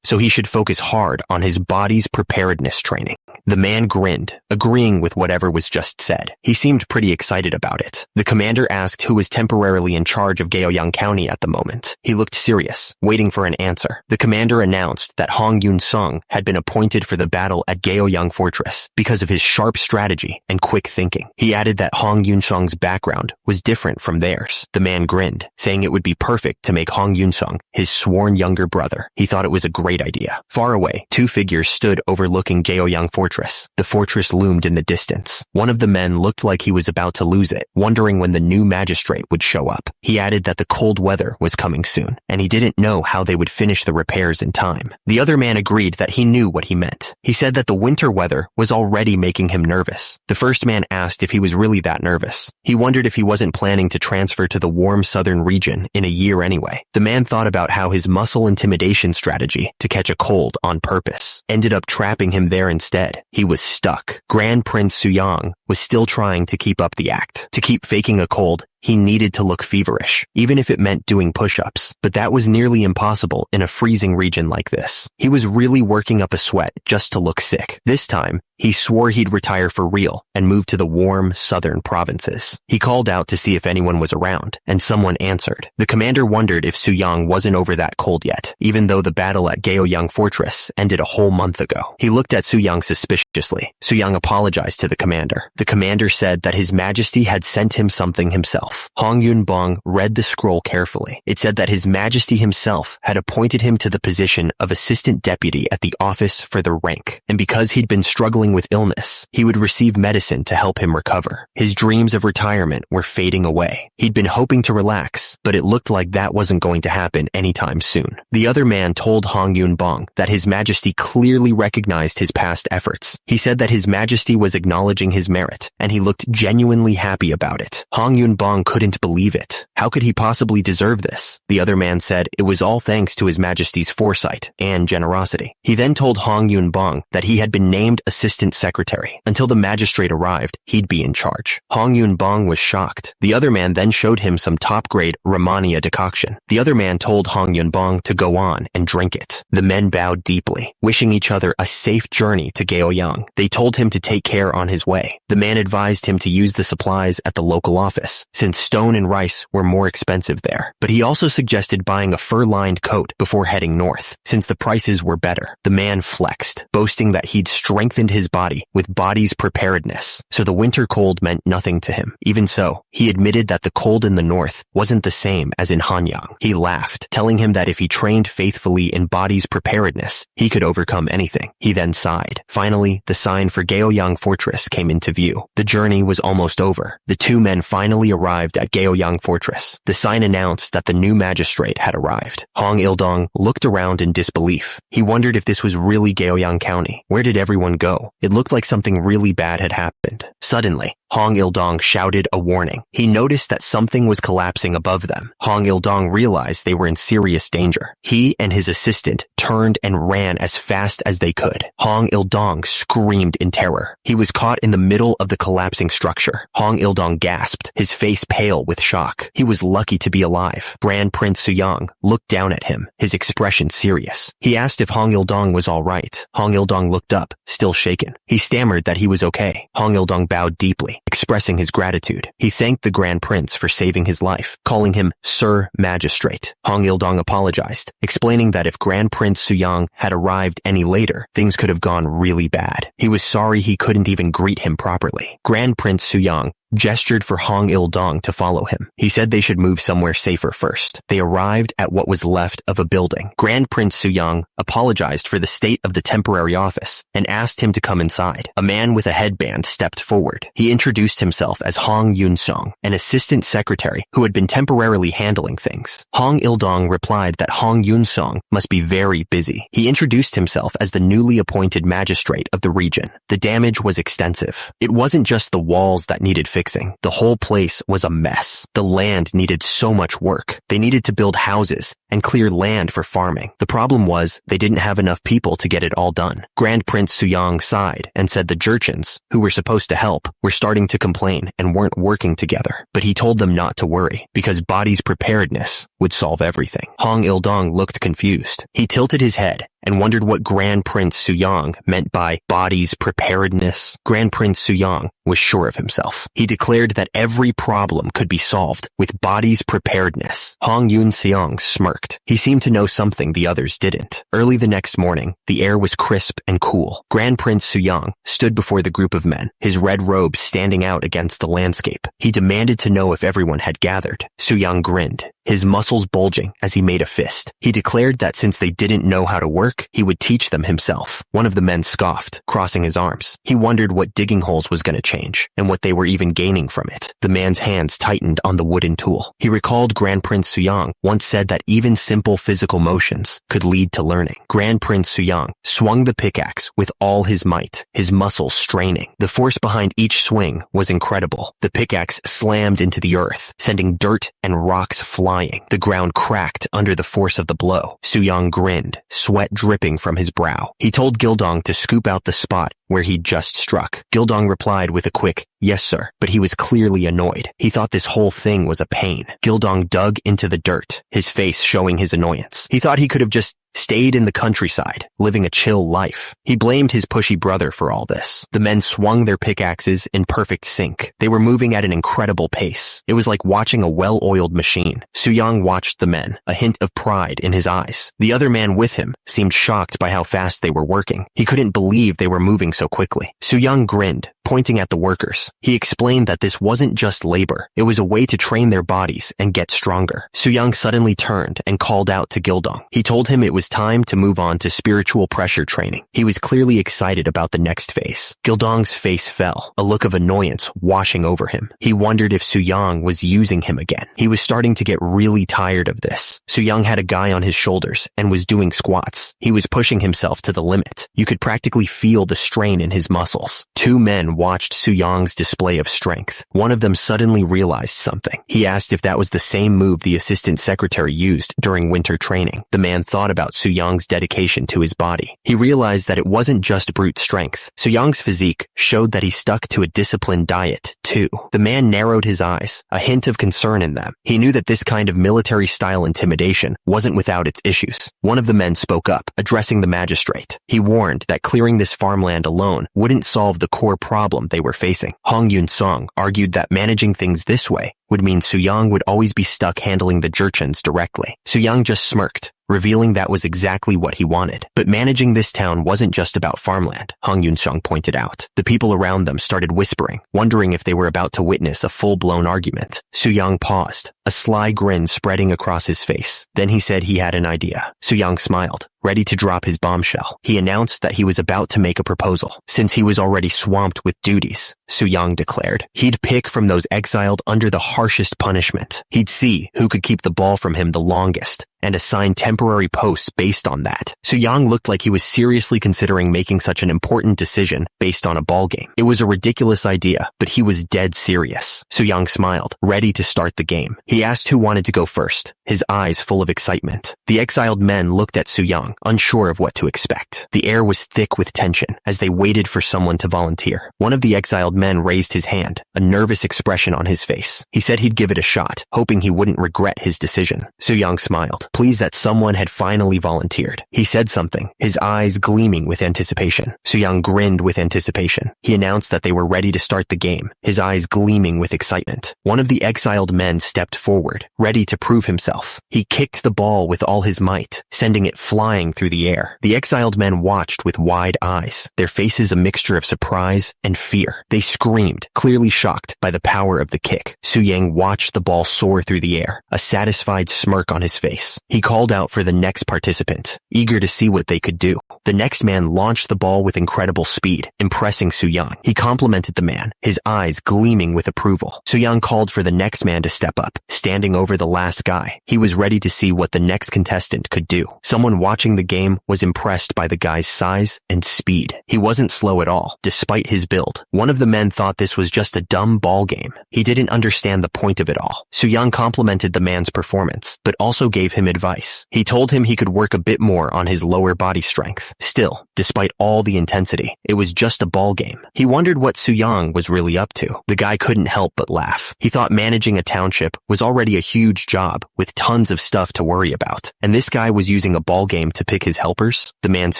so he should focus hard on his body's preparedness training. The man grinned, agreeing with whatever was just said. He seemed pretty excited about it. The commander asked who was temporarily in charge of Gaoyang County at the moment. He looked serious, waiting for an answer. The commander announced that Hong Yun-sung had been appointed for the battle at Gaoyang Fortress because of his sharp strategy and quick thinking. He added that Hong Yun-sung's background was different from theirs. The man grinned, saying it would be perfect to make Hong Yun-sung his sworn younger brother. He thought it was a great idea. Far away, two figures stood overlooking Gaoyang Fortress. The fortress loomed in the distance. One of the men looked like he was about to lose it, wondering when the new magistrate would show up. He added that the cold weather was coming soon, and he didn't know how they would finish the repairs in time. The other man agreed that he knew what he meant. He said that the winter weather was already making him nervous. The first man asked if he was really that nervous. He wondered if he wasn't planning to transfer to the warm southern region in a year anyway. The man thought about how his muscle intimidation strategy to catch a cold on purpose ended up trapping him there instead. He was stuck. Grand Prince Suyang was still trying to keep up the act. To keep faking a cold, he needed to look feverish, even if it meant doing push-ups, but that was nearly impossible in a freezing region like this. He was really working up a sweat just to look sick. This time, he swore he'd retire for real and move to the warm southern provinces. He called out to see if anyone was around, and someone answered. The commander wondered if Suyang wasn't over that cold yet, even though the battle at Gaoyang Fortress ended a whole month ago. He looked at Suyang suspiciously. Suyang apologized to the commander. The commander said that His Majesty had sent him something himself. Hong Yun-bong read the scroll carefully. It said that His Majesty himself had appointed him to the position of assistant deputy at the office for the rank, and because he'd been struggling with illness, he would receive medicine to help him recover. His dreams of retirement were fading away. He'd been hoping to relax, but it looked like that wasn't going to happen anytime soon. The other man told Hong Yun-bong that His Majesty clearly recognized his past efforts. He said that His Majesty was acknowledging his merit, and he looked genuinely happy about it. Hong Yun-bong couldn't believe it. How could he possibly deserve this? The other man said it was all thanks to His Majesty's foresight and generosity. He then told Hong Yun-bong that he had been named assistant secretary. Until the magistrate arrived, he'd be in charge. Hong Yun-bong was shocked. The other man then showed him some top-grade Romania decoction. The other man told Hong Yun-bong to go on and drink it. The men bowed deeply, wishing each other a safe journey to Gaoyang. They told him to take care on his way. The man advised him to use the supplies at the local office, since stone and rice were more expensive there. But he also suggested buying a fur-lined coat before heading north, since the prices were better. The man flexed, boasting that he'd strengthened his body with body's preparedness, so the winter cold meant nothing to him. Even so, he admitted that the cold in the north wasn't the same as in Hanyang. He laughed, telling him that if he trained faithfully in body's preparedness, he could overcome anything. He then sighed. Finally, the sign for Gaoyang Fortress came into view. The journey was almost over. The two men finally arrived at Gaoyang Fortress. The sign announced that the new magistrate had arrived. Hong Il-dong looked around in disbelief. He wondered if this was really Gaoyang County. Where did everyone go? It looked like something really bad had happened. Suddenly, Hong Il-dong shouted a warning. He noticed that something was collapsing above them. Hong Il-dong realized they were in serious danger. He and his assistant turned and ran as fast as they could. Hong Il-dong screamed in terror. He was caught in the middle of the collapsing structure. Hong Il-dong gasped, his face pale with shock. He was lucky to be alive. Grand Prince Suyang looked down at him, his expression serious. He asked if Hong Il-dong was all right. Hong Il-dong looked up, still shaken. He stammered that he was okay. Hong Il-dong bowed deeply, expressing his gratitude. He thanked the Grand Prince for saving his life, calling him Sir Magistrate. Hong Il-dong apologized, explaining that if Grand Prince Suyang had arrived any later, things could have gone really bad. He was sorry he couldn't even greet him properly. Grand Prince Suyang gestured for Hong Il-dong to follow him. He said they should move somewhere safer first. They arrived at what was left of a building. Grand Prince Suyang apologized for the state of the temporary office and asked him to come inside. A man with a headband stepped forward. He introduced himself as Hong Yun-song, an assistant secretary who had been temporarily handling things. Hong Il-dong replied that Hong Yun-song must be very busy. He introduced himself as the newly appointed magistrate of the region. The damage was extensive. It wasn't just the walls that needed fixing. The whole place was a mess. The land needed so much work. They needed to build houses and clear land for farming. The problem was they didn't have enough people to get it all done. Grand Prince Suyang sighed and said the Jurchens, who were supposed to help, were starting to complain and weren't working together. But he told them not to worry, because body's preparedness would solve everything. Hong Il-dong looked confused. He tilted his head and wondered what Grand Prince Suyang meant by body's preparedness. Grand Prince Suyang was sure of himself. He declared that every problem could be solved with body's preparedness. Hong Yun-seong smirked. He seemed to know something the others didn't. Early the next morning, the air was crisp and cool. Grand Prince Suyang stood before the group of men, his red robe standing out against the landscape. He demanded to know if everyone had gathered. Suyang grinned, his muscles bulging as he made a fist. He declared that since they didn't know how to work, he would teach them himself. One of the men scoffed, crossing his arms. He wondered what digging holes was going to change, and what they were even gaining from it. The man's hands tightened on the wooden tool. He recalled Grand Prince Suyang once said that even simple physical motions could lead to learning. Grand Prince Suyang swung the pickaxe with all his might, his muscles straining. The force behind each swing was incredible. The pickaxe slammed into the earth, sending dirt and rocks flying. The ground cracked under the force of the blow. Suyang grinned, sweat dripping from his brow. He told Gildong to scoop out the spot where he'd just struck. Gildong replied with a quick, "Yes, sir," but he was clearly annoyed. He thought this whole thing was a pain. Gildong dug into the dirt, his face showing his annoyance. He thought he could have just stayed in the countryside, living a chill life. He blamed his pushy brother for all this. The men swung their pickaxes in perfect sync. They were moving at an incredible pace. It was like watching a well-oiled machine. Suyang watched the men, a hint of pride in his eyes. The other man with him seemed shocked by how fast they were working. He couldn't believe they were moving so quickly. Suyang grinned, pointing at the workers. He explained that this wasn't just labor. It was a way to train their bodies and get stronger. Suyang suddenly turned and called out to Gildong. He told him it was time to move on to spiritual pressure training. He was clearly excited about the next phase. Gildong's face fell, a look of annoyance washing over him. He wondered if Suyang was using him again. He was starting to get really tired of this. Suyang had a guy on his shoulders and was doing squats. He was pushing himself to the limit. You could practically feel the strain in his muscles. Two men watched Suyang's display of strength. One of them suddenly realized something. He asked if that was the same move the assistant secretary used during winter training. The man thought about Suyang's dedication to his body. He realized that it wasn't just brute strength. Suyang's physique showed that he stuck to a disciplined diet, too. The man narrowed his eyes, a hint of concern in them. He knew that this kind of military-style intimidation wasn't without its issues. One of the men spoke up, addressing the magistrate. He warned that clearing this farmland alone wouldn't solve the core problem they were facing. Hong Yun-song argued that managing things this way would mean Suyang would always be stuck handling the Jurchens directly. Suyang just smirked, revealing that was exactly what he wanted. But managing this town wasn't just about farmland, Hong Yun-song pointed out. The people around them started whispering, wondering if they were about to witness a full-blown argument. Suyang paused, a sly grin spreading across his face. Then he said he had an idea. Suyang smiled, ready to drop his bombshell. He announced that he was about to make a proposal. Since he was already swamped with duties, Suyang declared, he'd pick from those exiled under the harshest punishment. He'd see who could keep the ball from him the longest, and assign temporary posts based on that. Suyang looked like he was seriously considering making such an important decision based on a ball game. It was a ridiculous idea, but he was dead serious. Suyang smiled, ready to start the game. He asked who wanted to go first, his eyes full of excitement. The exiled men looked at Suyang, unsure of what to expect. The air was thick with tension as they waited for someone to volunteer. One of the exiled men raised his hand, a nervous expression on his face. He said he'd give it a shot, hoping he wouldn't regret his decision. Suyang smiled. pleased that someone had finally volunteered. He said something, his eyes gleaming with anticipation. Soo-young grinned with anticipation. He announced that they were ready to start the game, his eyes gleaming with excitement. One of the exiled men stepped forward, ready to prove himself. He kicked the ball with all his might, sending it flying through the air. The exiled men watched with wide eyes, their faces a mixture of surprise and fear. They screamed, clearly shocked by the power of the kick. Soo-young watched the ball soar through the air, a satisfied smirk on his face. He called out for the next participant, eager to see what they could do. The next man launched the ball with incredible speed, impressing Soo-young. He complimented the man, his eyes gleaming with approval. Soo-young called for the next man to step up, standing over the last guy. He was ready to see what the next contestant could do. Someone watching the game was impressed by the guy's size and speed. He wasn't slow at all, despite his build. One of the men thought this was just a dumb ball game. He didn't understand the point of it all. Soo-young complimented the man's performance, but also gave him advice. He told him he could work a bit more on his lower body strength. Still, despite all the intensity, it was just a ball game. He wondered what Soo-young was really up to. The guy couldn't help but laugh. He thought managing a township was already a huge job with tons of stuff to worry about. And this guy was using a ball game to pick his helpers? The man's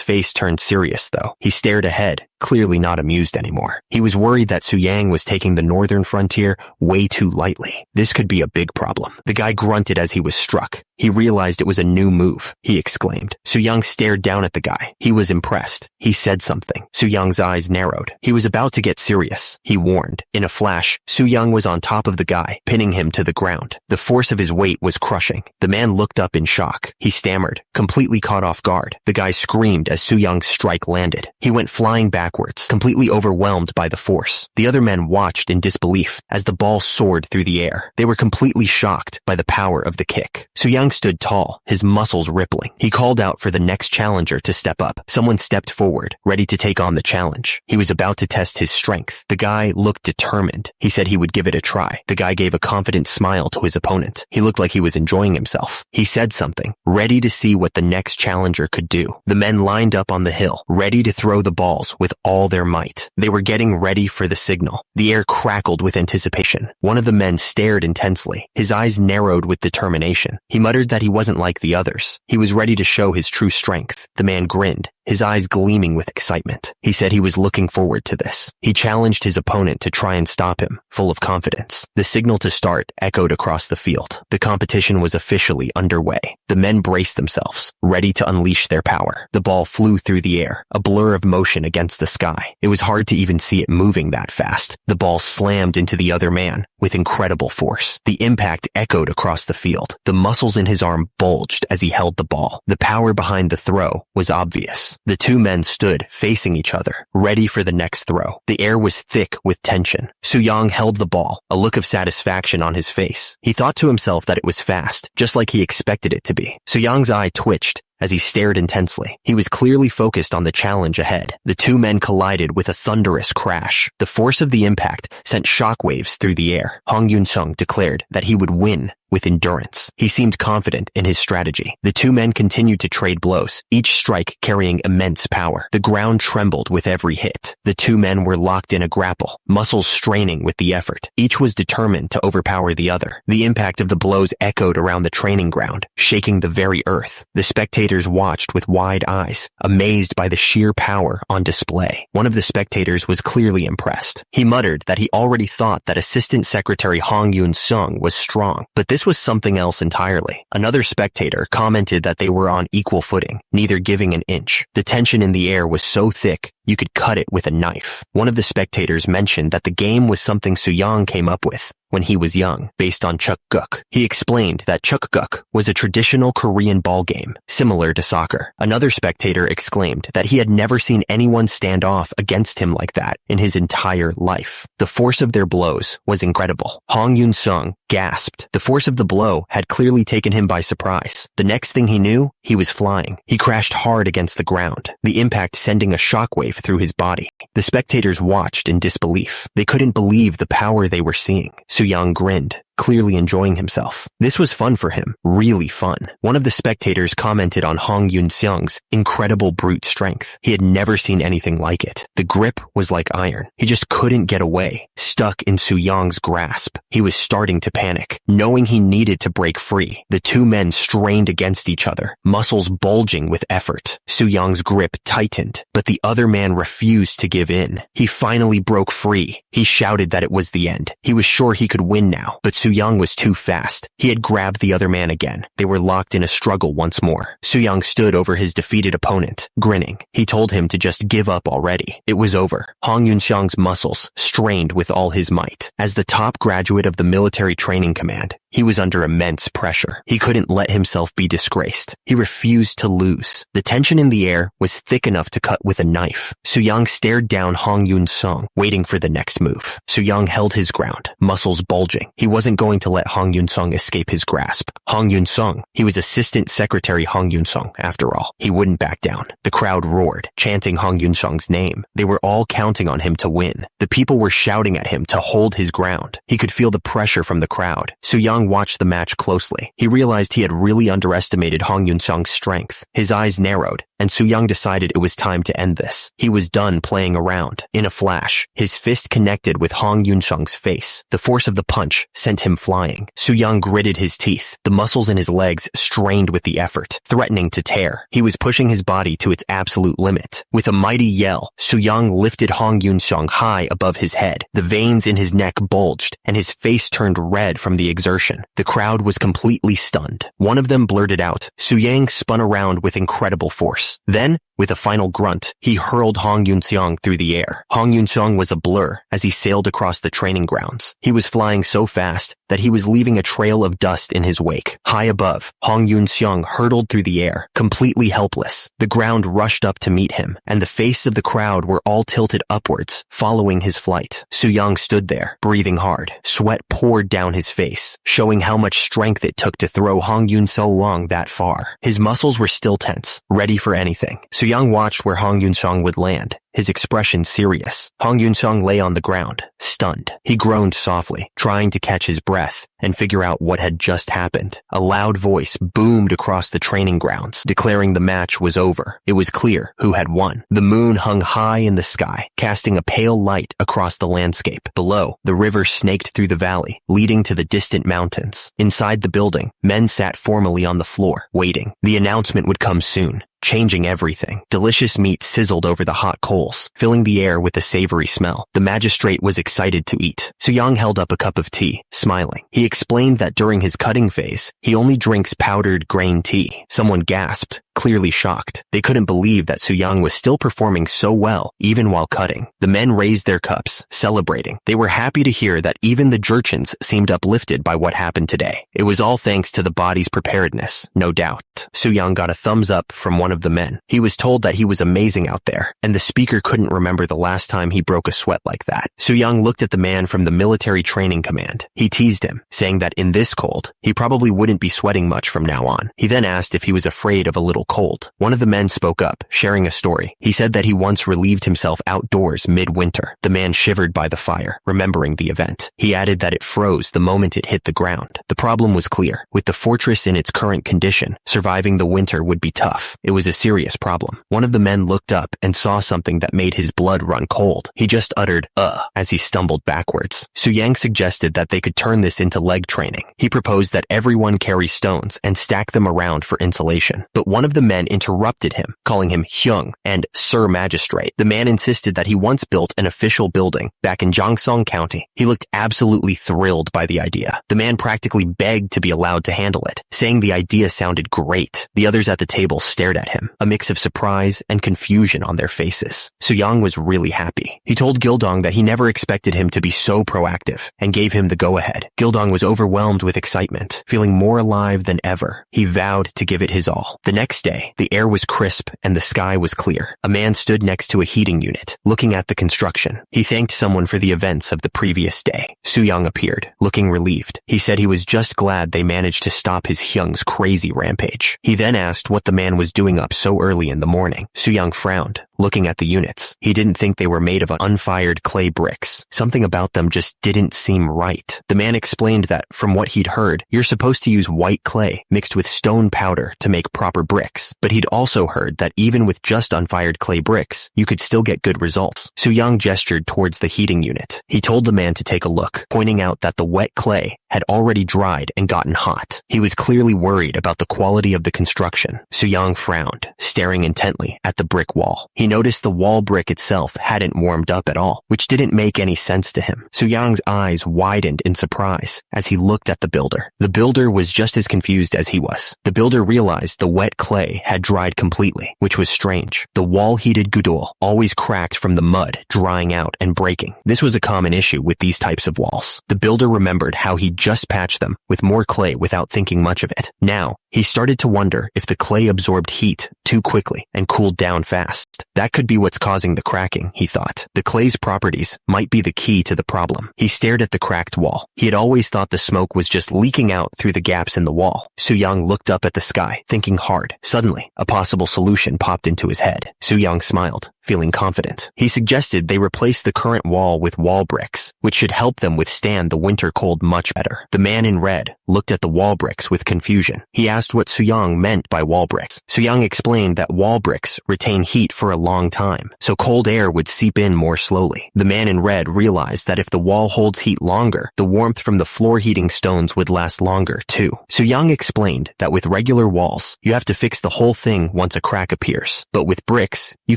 face turned serious though. He stared ahead, clearly not amused anymore. He was worried that Soo-young was taking the northern frontier way too lightly. This could be a big problem. The guy grunted as he was struck. He realized it was a new move. He exclaimed. Soo-young stared down at the guy. He was impressed. He said something. Soo-young's eyes narrowed. He was about to get serious. He warned. In a flash, Soo-young was on top of the guy, pinning him to the ground. The force of his weight was crushing. The man looked up in shock. He stammered, completely caught off guard. The guy screamed as Soo-young's strike landed. He went flying backwards, completely overwhelmed by the force. The other men watched in disbelief as the ball soared through the air. They were completely shocked by the power of the kick. Soo-young stood tall, his muscles rippling. He called out for the next challenger to step up. Someone stepped forward, ready to take on the challenge. He was about to test his strength. The guy looked determined. He said he would give it a try. The guy gave a confident smile to his opponent. He looked like he was enjoying himself. He said something, ready to see what the next challenger could do. The men lined up on the hill, ready to throw the balls with all their might. They were getting ready for the signal. The air crackled with anticipation. One of the men stared intensely. His eyes narrowed with determination. He muttered that he wasn't like the others. He was ready to show his true strength. The man grinned, his eyes gleaming with excitement. He said he was looking forward to this. He challenged his opponent to try and stop him, full of confidence. The signal to start echoed across the field. The competition was officially underway. The men braced themselves, ready to unleash their power. The ball flew through the air, a blur of motion against the sky. It was hard to even see it moving that fast. The ball slammed into the other man with incredible force. The impact echoed across the field. The muscles in his arm bulged as he held the ball. The power behind the throw was obvious. The two men stood facing each other, ready for the next throw. The air was thick with tension. Soo-young held the ball, a look of satisfaction on his face. He thought to himself that it was fast, just like he expected it to be. Soo-young's eye twitched as he stared intensely. He was clearly focused on the challenge ahead. The two men collided with a thunderous crash. The force of the impact sent shockwaves through the air. Hong Yun-sung declared that he would win with endurance. He seemed confident in his strategy. The two men continued to trade blows, each strike carrying immense power. The ground trembled with every hit. The two men were locked in a grapple, muscles straining with the effort. Each was determined to overpower the other. The impact of the blows echoed around the training ground, shaking the very earth. The spectators watched with wide eyes, amazed by the sheer power on display. One of the spectators was clearly impressed. He muttered that he already thought that Assistant Secretary Hong Yun-sung was strong, but this was something else entirely. Another spectator commented that they were on equal footing, neither giving an inch. The tension in the air was so thick, you could cut it with a knife. One of the spectators mentioned that the game was something Soo-young came up with when he was young, based on chukguk. He explained that chukguk was a traditional Korean ball game, similar to soccer. Another spectator exclaimed that he had never seen anyone stand off against him like that in his entire life. The force of their blows was incredible. Hong Yun-sung gasped. The force of the blow had clearly taken him by surprise. The next thing he knew, he was flying. He crashed hard against the ground, the impact sending a shockwave through his body. The spectators watched in disbelief. They couldn't believe the power they were seeing. Soo-young grinned. clearly enjoying himself. This was fun for him, really fun. One of the spectators commented on Hong Yun-seong's incredible brute strength. He had never seen anything like it. The grip was like iron. He just couldn't get away, stuck in Soo-young's grasp. He was starting to panic, knowing he needed to break free. The two men strained against each other, muscles bulging with effort. Soo-young's grip tightened, but the other man refused to give in. He finally broke free. He shouted that it was the end. He was sure he could win now, but Soo-young was too fast. He had grabbed the other man again. They were locked in a struggle once more. Soo-young stood over his defeated opponent, grinning. He told him to just give up already. It was over. Hong Yun-seong's muscles strained with all his might. As the top graduate of the military training command, he was under immense pressure. He couldn't let himself be disgraced. He refused to lose. The tension in the air was thick enough to cut with a knife. Soo-young stared down Hong Yun-seong, waiting for the next move. Soo-young held his ground, muscles bulging. He wasn't going to let Hong Yun-seong escape his grasp. Hong Yun-seong, he was Assistant Secretary Hong Yun-seong, after all. He wouldn't back down. The crowd roared, chanting Hong Yun-seong's name. They were all counting on him to win. The people were shouting at him to hold his ground. He could feel the pressure from the crowd. Soo-young watched the match closely. He realized he had really underestimated Hong Yun-seong's strength. His eyes narrowed, and Soo-young decided it was time to end this. He was done playing around. In a flash, his fist connected with Hong Yun-seong's face. The force of the punch sent him flying. Soo-young gritted his teeth. The muscles in his legs strained with the effort, threatening to tear. He was pushing his body to its absolute limit. With a mighty yell, Soo-young lifted Hong Yun-seong high above his head. The veins in his neck bulged, and his face turned red from the exertion. The crowd was completely stunned. One of them blurted out. Soo-young spun around with incredible force. Then, with a final grunt, he hurled Hong Yun-seong through the air. Hong Yun-seong was a blur as he sailed across the training grounds. He was flying so fast that he was leaving a trail of dust in his wake. High above, Hong Yun-seong hurtled through the air, completely helpless. The ground rushed up to meet him, and the faces of the crowd were all tilted upwards, following his flight. Soo-young stood there, breathing hard. Sweat poured down his face, showing how much strength it took to throw Hong Yun-seong that far. His muscles were still tense, ready for anything. Soo-young watched where Hong Yun-seong would land, his expression serious. Hong Yun-seong lay on the ground, stunned. He groaned softly, trying to catch his breath and figure out what had just happened. A loud voice boomed across the training grounds, declaring the match was over. It was clear who had won. The moon hung high in the sky, casting a pale light across the landscape. Below, the river snaked through the valley, leading to the distant mountains. Inside the building, men sat formally on the floor, waiting. The announcement would come soon, changing everything. Delicious meat sizzled over the hot coals, filling the air with a savory smell. The magistrate was excited to eat. Soo-young held up a cup of tea, smiling. He explained that during his cutting phase, he only drinks powdered grain tea. Someone gasped, clearly shocked. They couldn't believe that Soo-young was still performing so well, even while cutting. The men raised their cups, celebrating. They were happy to hear that even the Jurchens seemed uplifted by what happened today. It was all thanks to the body's preparedness, no doubt. Soo-young got a thumbs up from one of the men. He was told that he was amazing out there, and the speaker couldn't remember the last time he broke a sweat like that. Soo-young looked at the man from the military training command. He teased him, saying that in this cold, he probably wouldn't be sweating much from now on. He then asked if he was afraid of a little cold. One of the men spoke up, sharing a story. He said that he once relieved himself outdoors mid-winter. The man shivered by the fire, remembering the event. He added that it froze the moment it hit the ground. The problem was clear. With the fortress in its current condition, surviving the winter would be tough. It was a serious problem. One of the men looked up and saw something that made his blood run cold. He just uttered, as he stumbled backwards. Soo-young suggested that they could turn this into leg training. He proposed that everyone carry stones and stack them around for insulation. But one of the men interrupted him, calling him Hyung and Sir Magistrate. The man insisted that he once built an official building back in Gyeongsang County. He looked absolutely thrilled by the idea. The man practically begged to be allowed to handle it, saying the idea sounded great. The others at the table stared at him, a mix of surprise and confusion on their faces. Soo-young was really happy. He told Gildong that he never expected him to be so proactive and gave him the go-ahead. Gildong was overwhelmed with excitement, feeling more alive than ever. He vowed to give it his all. The next day, the air was crisp and the sky was clear. A man stood next to a heating unit, looking at the construction. He thanked someone for the events of the previous day. Soo-young appeared, looking relieved. He said he was just glad they managed to stop his Hyung's crazy rampage. He then asked what the man was doing up so early in the morning. Soo-young frowned. looking at the units. He didn't think they were made of unfired clay bricks. Something about them just didn't seem right. The man explained that, from what he'd heard, you're supposed to use white clay mixed with stone powder to make proper bricks. But he'd also heard that even with just unfired clay bricks, you could still get good results. Soo-young gestured towards the heating unit. He told the man to take a look, pointing out that the wet clay had already dried and gotten hot. He was clearly worried about the quality of the construction. Soo-young frowned, staring intently at the brick wall. He noticed the wall brick itself hadn't warmed up at all, which didn't make any sense to him. Soo-young's eyes widened in surprise as he looked at the builder. The builder was just as confused as he was. The builder realized the wet clay had dried completely, which was strange. The wall-heated gudol always cracked from the mud drying out and breaking. This was a common issue with these types of walls. The builder remembered how he just patched them with more clay without thinking much of it. Now, he started to wonder if the clay absorbed heat too quickly and cooled down fast. That could be what's causing the cracking, he thought. The clay's properties might be the key to the problem. He stared at the cracked wall. He had always thought the smoke was just leaking out through the gaps in the wall. Soo-young looked up at the sky, thinking hard. Suddenly, a possible solution popped into his head. Soo-young smiled, feeling confident. He suggested they replace the current wall with wall bricks, which should help them withstand the winter cold much better. The man in red looked at the wall bricks with confusion. He asked what Soo-young meant by wall bricks. Soo-young explained that wall bricks retain heat for a long time, so cold air would seep in more slowly. The man in red realized that if the wall holds heat longer, the warmth from the floor heating stones would last longer too. Soo-young explained that with regular walls, you have to fix the whole thing once a crack appears, but with bricks, you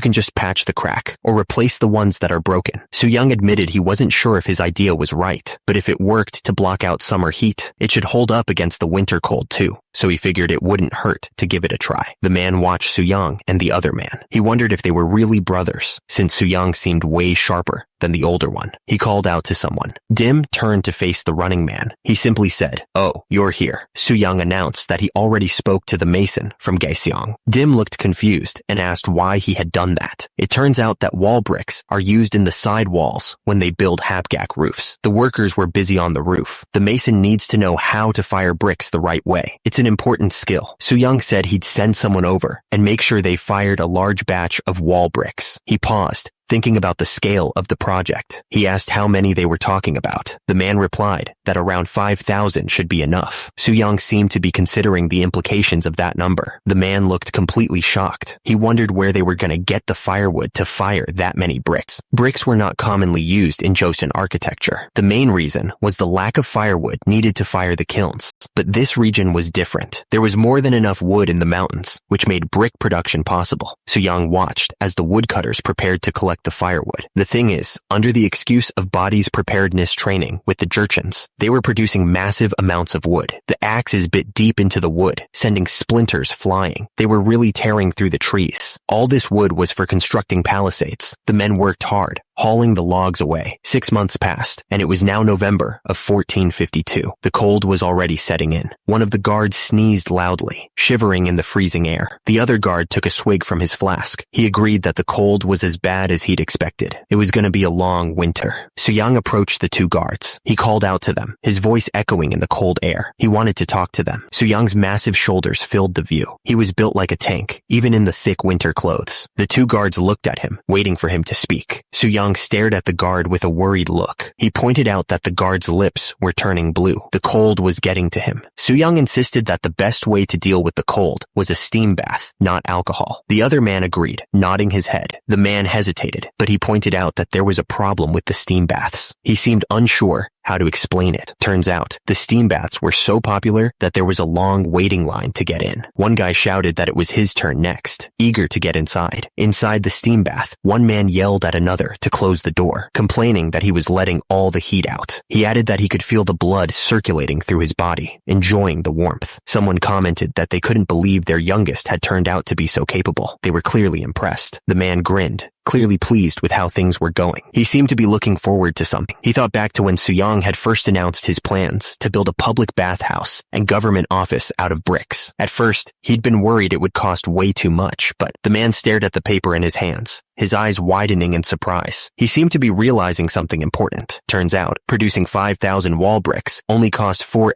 can just patch the crack or replace the ones that are broken. Soo-young admitted he wasn't sure if his idea was right, but if it worked to block out summer heat, it should hold up against the winter cold too. So he figured it wouldn't hurt to give it a try. The man watched Soo-young and the other man. He wondered if they were really brothers, since Soo-young seemed way sharper than the older one. He called out to someone. Dim turned to face the running man. He simply said, "Oh, you're here." Soo-young announced that he already spoke to the mason from Gaeseong. Dim looked confused and asked why he had done that. It turns out that wall bricks are used in the side walls when they build hapgak roofs. The workers were busy on the roof. The mason needs to know how to fire bricks the right way. It's an important skill. Soo-young said he'd send someone over and make sure they fired a large batch of wall bricks. He paused, thinking about the scale of the project. He asked how many they were talking about. The man replied that around 5,000 should be enough. Soo-young seemed to be considering the implications of that number. The man looked completely shocked. He wondered where they were going to get the firewood to fire that many bricks. Bricks were not commonly used in Joseon architecture. The main reason was the lack of firewood needed to fire the kilns. But this region was different. There was more than enough wood in the mountains, which made brick production possible. Soo-young watched as the woodcutters prepared to collect the firewood. The thing is, under the excuse of body's preparedness training with the Jurchens, they were producing massive amounts of wood. The axes bit deep into the wood, sending splinters flying. They were really tearing through the trees. All this wood was for constructing palisades. The men worked hard, hauling the logs away. 6 months passed, and it was now November of 1452. The cold was already setting in. One of the guards sneezed loudly, shivering in the freezing air. The other guard took a swig from his flask. He agreed that the cold was as bad as he'd expected. It was going to be a long winter. Soo-young approached the two guards. He called out to them, his voice echoing in the cold air. He wanted to talk to them. Soo-young's massive shoulders filled the view. He was built like a tank, even in the thick winter clothes. The two guards looked at him, waiting for him to speak. Soo-young stared at the guard with a worried look. He pointed out that the guard's lips were turning blue. The cold was getting to him. Soo-young insisted that the best way to deal with the cold was a steam bath, not alcohol. The other man agreed, nodding his head. The man hesitated, but he pointed out that there was a problem with the steam baths. He seemed unsure how to explain it. Turns out, the steam baths were so popular that there was a long waiting line to get in. One guy shouted that it was his turn next, eager to get inside. Inside the steam bath, one man yelled at another to close the door, complaining that he was letting all the heat out. He added that he could feel the blood circulating through his body, enjoying the warmth. Someone commented that they couldn't believe their youngest had turned out to be so capable. They were clearly impressed. The man grinned, clearly pleased with how things were going. He seemed to be looking forward to something. He thought back to when Soo-young had first announced his plans to build a public bathhouse and government office out of bricks. At first, he'd been worried it would cost way too much, but the man stared at the paper in his hands. his eyes widening in surprise. He seemed to be realizing something important. Turns out, producing 5,000 wall bricks only cost 4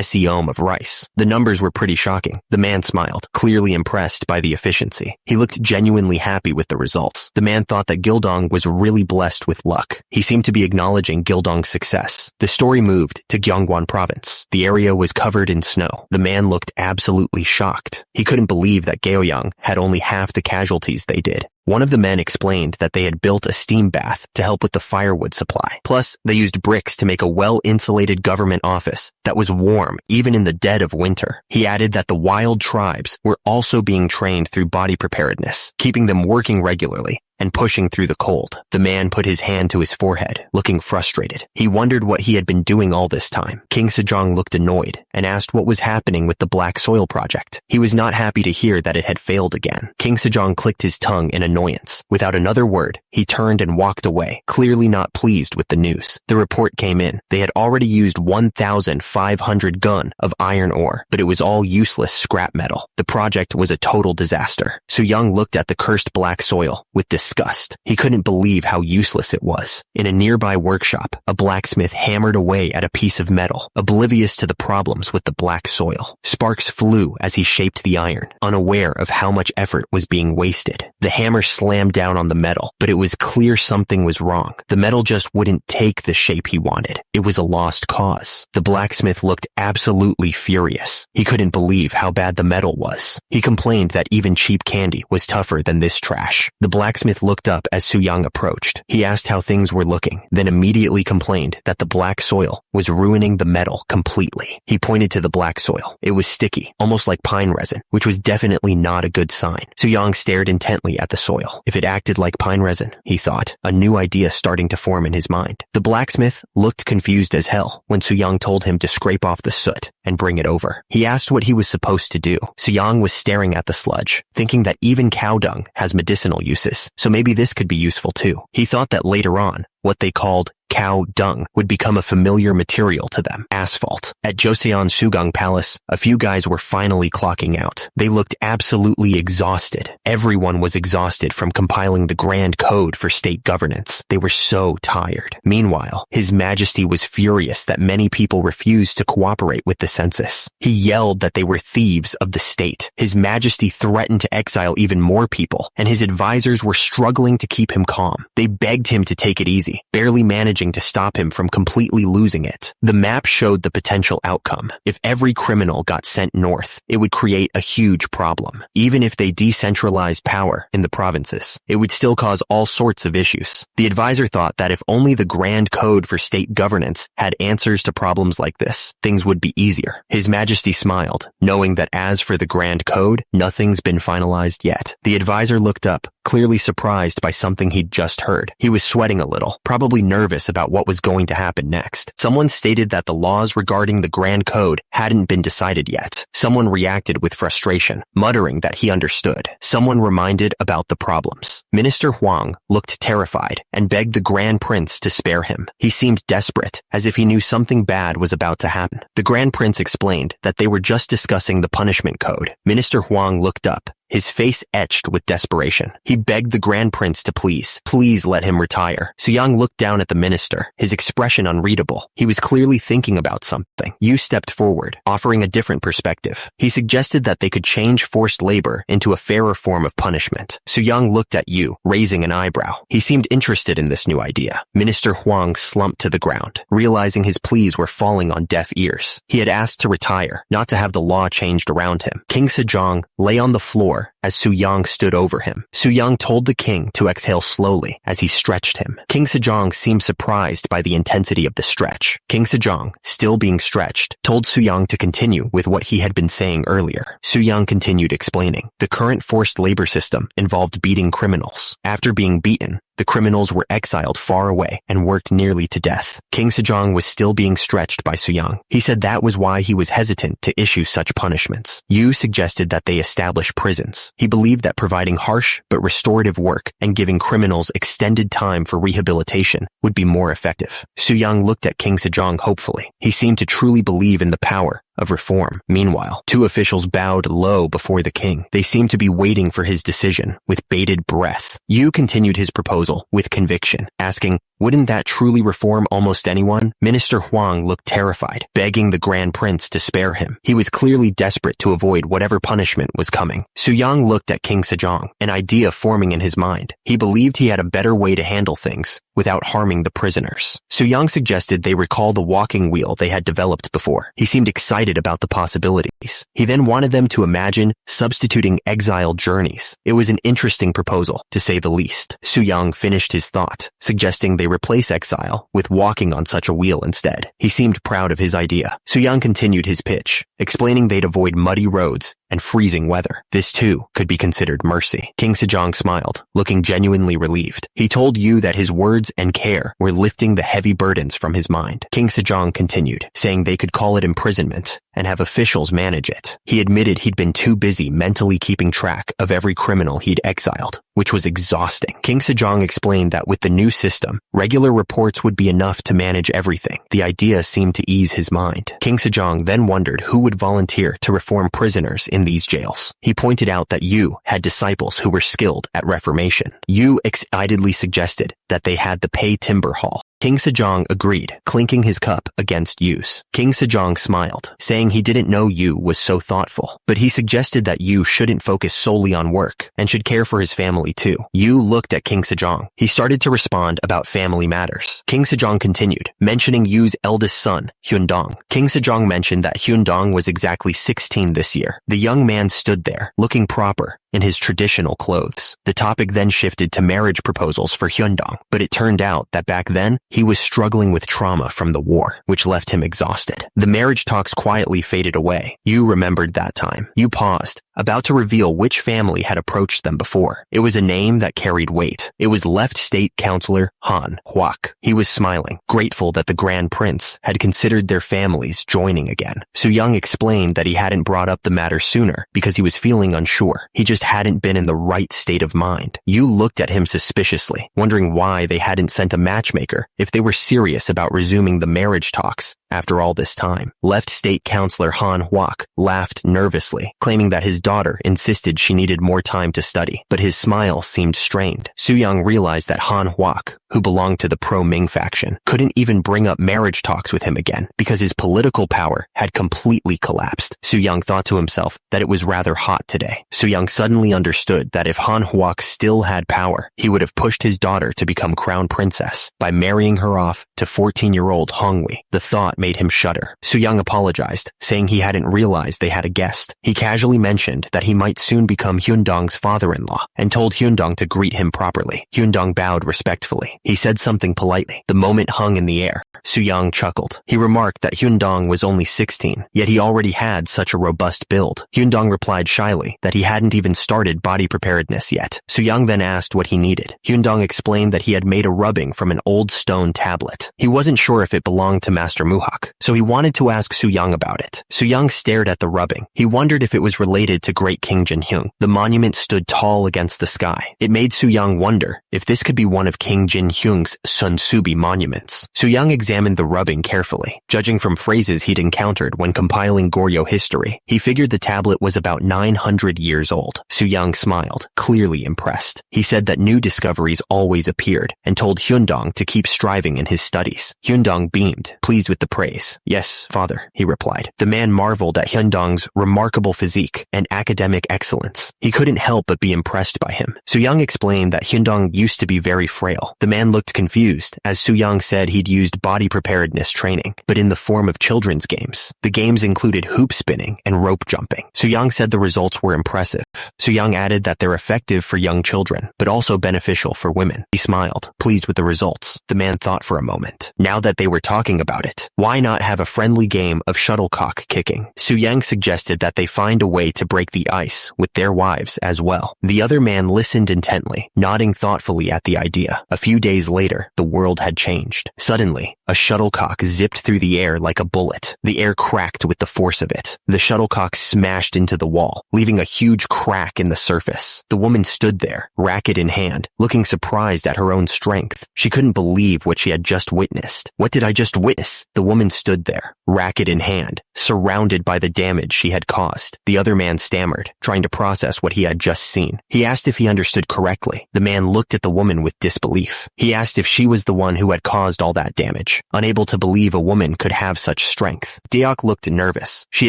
seom of rice. The numbers were pretty shocking. The man smiled, clearly impressed by the efficiency. He looked genuinely happy with the results. The man thought that Gildong was really blessed with luck. He seemed to be acknowledging Gildong's success. The story moved to Gyeongwon province. The area was covered in snow. The man looked absolutely shocked. He couldn't believe that Gyeogyang had only half the casualties they did. One of the men explained that they had built a steam bath to help with the firewood supply. Plus, they used bricks to make a well-insulated government office that was warm even in the dead of winter. He added that the wild tribes were also being trained through body preparedness, keeping them working regularly and pushing through the cold. The man put his hand to his forehead, looking frustrated. He wondered what he had been doing all this time. King Sejong looked annoyed and asked what was happening with the Black Soil project. He was not happy to hear that it had failed again. King Sejong clicked his tongue in annoyance. Without another word, he turned and walked away, clearly not pleased with the news. The report came in. They had already used 1,500 gun of iron ore, but it was all useless scrap metal. The project was a total disaster. Soo-young looked at the cursed black soil with disgust. He couldn't believe how useless it was. In a nearby workshop, a blacksmith hammered away at a piece of metal, oblivious to the problems with the black soil. Sparks flew as he shaped the iron, unaware of how much effort was being wasted. The hammer slammed down on the metal, but it was clear something was wrong. The metal just wouldn't take the shape he wanted. It was a lost cause. The blacksmith looked absolutely furious. He couldn't believe how bad the metal was. He complained that even cheap candy was tougher than this trash. The blacksmith looked up as Soo-young approached. He asked how things were looking, then immediately complained that the black soil was ruining the metal completely. He pointed to the black soil. It was sticky, almost like pine resin, which was definitely not a good sign. Soo-young stared intently at the soil. If it acted like pine resin, he thought, a new idea starting to form in his mind. The blacksmith looked confused as hell when Soo-young told him to scrape off the soot and bring it over. He asked what he was supposed to do. Soo-young was staring at the sludge, thinking that even cow dung has medicinal uses, so maybe this could be useful too. He thought that later on, what they called cow dung would become a familiar material to them, asphalt. At Joseon Sugung Palace, a few guys were finally clocking out. They looked absolutely exhausted. Everyone was exhausted from compiling the grand code for state governance. They were so tired. Meanwhile, His Majesty was furious that many people refused to cooperate with the census. He yelled that they were thieves of the state. His Majesty threatened to exile even more people, and his advisors were struggling to keep him calm. They begged him to take it easy, barely managing to stop him from completely losing it. The map showed the potential outcome. If every criminal got sent north, it would create a huge problem. Even if they decentralized power in the provinces, it would still cause all sorts of issues. The advisor thought that if only the grand code for state governance had answers to problems like this, things would be easier. His Majesty smiled, knowing that as for the grand code, nothing's been finalized yet. The advisor looked up, clearly surprised by something he'd just heard. He was sweating a little, probably nervous about what was going to happen next. Someone stated that the laws regarding the Grand Code hadn't been decided yet. Someone reacted with frustration, muttering that he understood. Someone reminded about the problems. Minister Huang looked terrified and begged the Grand Prince to spare him. He seemed desperate, as if he knew something bad was about to happen. The Grand Prince explained that they were just discussing the punishment code. Minister Huang looked up, his face etched with desperation. He begged the Grand Prince to please let him retire. Soo-young looked down at the minister, his expression unreadable. He was clearly thinking about something. Yu stepped forward, offering a different perspective. He suggested that they could change forced labor into a fairer form of punishment. Soo-young looked at Yu, raising an eyebrow. He seemed interested in this new idea. Minister Huang slumped to the ground, realizing his pleas were falling on deaf ears. He had asked to retire, not to have the law changed around him. King Sejong lay on the floor as Soo-young stood over him. Soo-young told the king to exhale slowly as he stretched him. King Sejong seemed surprised by the intensity of the stretch. King Sejong, still being stretched, told Soo-young to continue with what he had been saying earlier. Soo-young continued explaining. The current forced labor system involved beating criminals. After being beaten, the criminals were exiled far away and worked nearly to death. King Sejong was still being stretched by Soo-young. He said that was why he was hesitant to issue such punishments. Yu suggested that they establish prisons. He believed that providing harsh but restorative work and giving criminals extended time for rehabilitation would be more effective. Soo-young looked at King Sejong hopefully. He seemed to truly believe in the power of reform. Meanwhile, two officials bowed low before the king. They seemed to be waiting for his decision with bated breath. Yu continued his proposal with conviction, asking, "Wouldn't that truly reform almost anyone?" Minister Huang looked terrified, begging the Grand Prince to spare him. He was clearly desperate to avoid whatever punishment was coming. Su Yang looked at King Sejong, an idea forming in his mind. He believed he had a better way to handle things without harming the prisoners. Su Yang suggested they recall the walking wheel they had developed before. He seemed excited about the possibilities. He then wanted them to imagine substituting exile journeys. It was an interesting proposal, to say the least. Su Yang finished his thought, suggesting they replace exile with walking on such a wheel instead. He seemed proud of his idea. Su Yang continued his pitch, explaining they'd avoid muddy roads and freezing weather. This too could be considered mercy. King Sejong smiled, looking genuinely relieved. He told Yu that his words and care were lifting the heavy burdens from his mind. King Sejong continued, saying they could call it imprisonment and have officials manage it. He admitted he'd been too busy mentally keeping track of every criminal he'd exiled, which was exhausting. King Sejong explained that with the new system, regular reports would be enough to manage everything. The idea seemed to ease his mind. King Sejong then wondered who would volunteer to reform prisoners in these jails. He pointed out that Yu had disciples who were skilled at reformation. Yu excitedly suggested that they had the Pei Timber Hall. King Sejong agreed, clinking his cup against Yu's. King Sejong smiled, saying he didn't know Yu was so thoughtful, but he suggested that Yu shouldn't focus solely on work and should care for his family too. Yu looked at King Sejong. He started to respond about family matters. King Sejong continued, mentioning Yu's eldest son, Hyundong. King Sejong mentioned that Hyundong was exactly 16 this year. The young man stood there, looking proper in his traditional clothes. The topic then shifted to marriage proposals for Hyundong, but it turned out that back then, he was struggling with trauma from the war, which left him exhausted. The marriage talks quietly faded away. Yu remembered that time. Yu paused, about to reveal which family had approached them before. It was a name that carried weight. It was Left State Councilor Han Huak. He was smiling, grateful that the Grand Prince had considered their families joining again. Su Yang explained that he hadn't brought up the matter sooner because he was feeling unsure. He just hadn't been in the right state of mind. Yu looked at him suspiciously, wondering why they hadn't sent a matchmaker if they were serious about resuming the marriage talks after all this time. Left State Councilor Han Huak laughed nervously, claiming that his daughter insisted she needed more time to study, but his smile seemed strained. Su Yang realized that Han Huak, who belonged to the pro-Ming faction, couldn't even bring up marriage talks with him again because his political power had completely collapsed. Su Yang thought to himself that it was rather hot today. Su Yang suddenly understood that if Han Huak still had power, he would have pushed his daughter to become crown princess by marrying her off to 14-year-old Hongwei. The thought made him shudder. Su Yang apologized, saying he hadn't realized they had a guest. He casually mentioned that he might soon become Hyundong's father-in-law and told Hyundong to greet him properly. Hyundong bowed respectfully. He said something politely. The moment hung in the air. Su Yang chuckled. He remarked that Hyundong was only 16, yet he already had such a robust build. Hyundong replied shyly that he hadn't even started body preparedness yet. Su Yang then asked what he needed. Hyundong explained that he had made a rubbing from an old stone tablet. He wasn't sure if it belonged to Master Muhak, so he wanted to ask Su Yang about it. Su Yang stared at the rubbing. He wondered if it was related to Great King Jinhyung. The monument stood tall against the sky. It made Su Yang wonder if this could be one of King Jinhyung's Sun Subi monuments. Su Yang examined the rubbing carefully. Judging from phrases he'd encountered when compiling Goryeo history, he figured the tablet was about 900 years old. Su Yang smiled, clearly impressed. He said that new discoveries always appeared and told Hyundong to keep striving in his studies. Hyundong beamed, pleased with the praise. Yes, father, he replied. The man marveled at Hyundong's remarkable physique and academic excellence. He couldn't help but be impressed by him. Su Yang explained that Hyundong used to be very frail. The man looked confused, as Su Yang said he'd used body preparedness training, but in the form of children's games. The games included hoop spinning and rope jumping. Su Yang said the results were impressive. Su Yang added that they're effective for young children, but also beneficial for women. He smiled, pleased with the results. The man thought for a moment. Now that they were talking about it, why not have a friendly game of shuttlecock kicking? Su Yang suggested that they find a way to break the ice with their wives as well. The other man listened intently, nodding thoughtfully at the idea. A few days later, the world had changed. Suddenly, a shuttlecock zipped through the air like a bullet. The air cracked with the force of it. The shuttlecock smashed into the wall, leaving a huge crack in the surface. The woman stood there, racket in hand, looking surprised at her own strength. She couldn't believe what she had just witnessed. What did I just witness? The woman woman stood there, racket in hand, surrounded by the damage she had caused. The other man stammered, trying to process what he had just seen. He asked if he understood correctly. The man looked at the woman with disbelief. He asked if she was the one who had caused all that damage, unable to believe a woman could have such strength. Deok looked nervous. She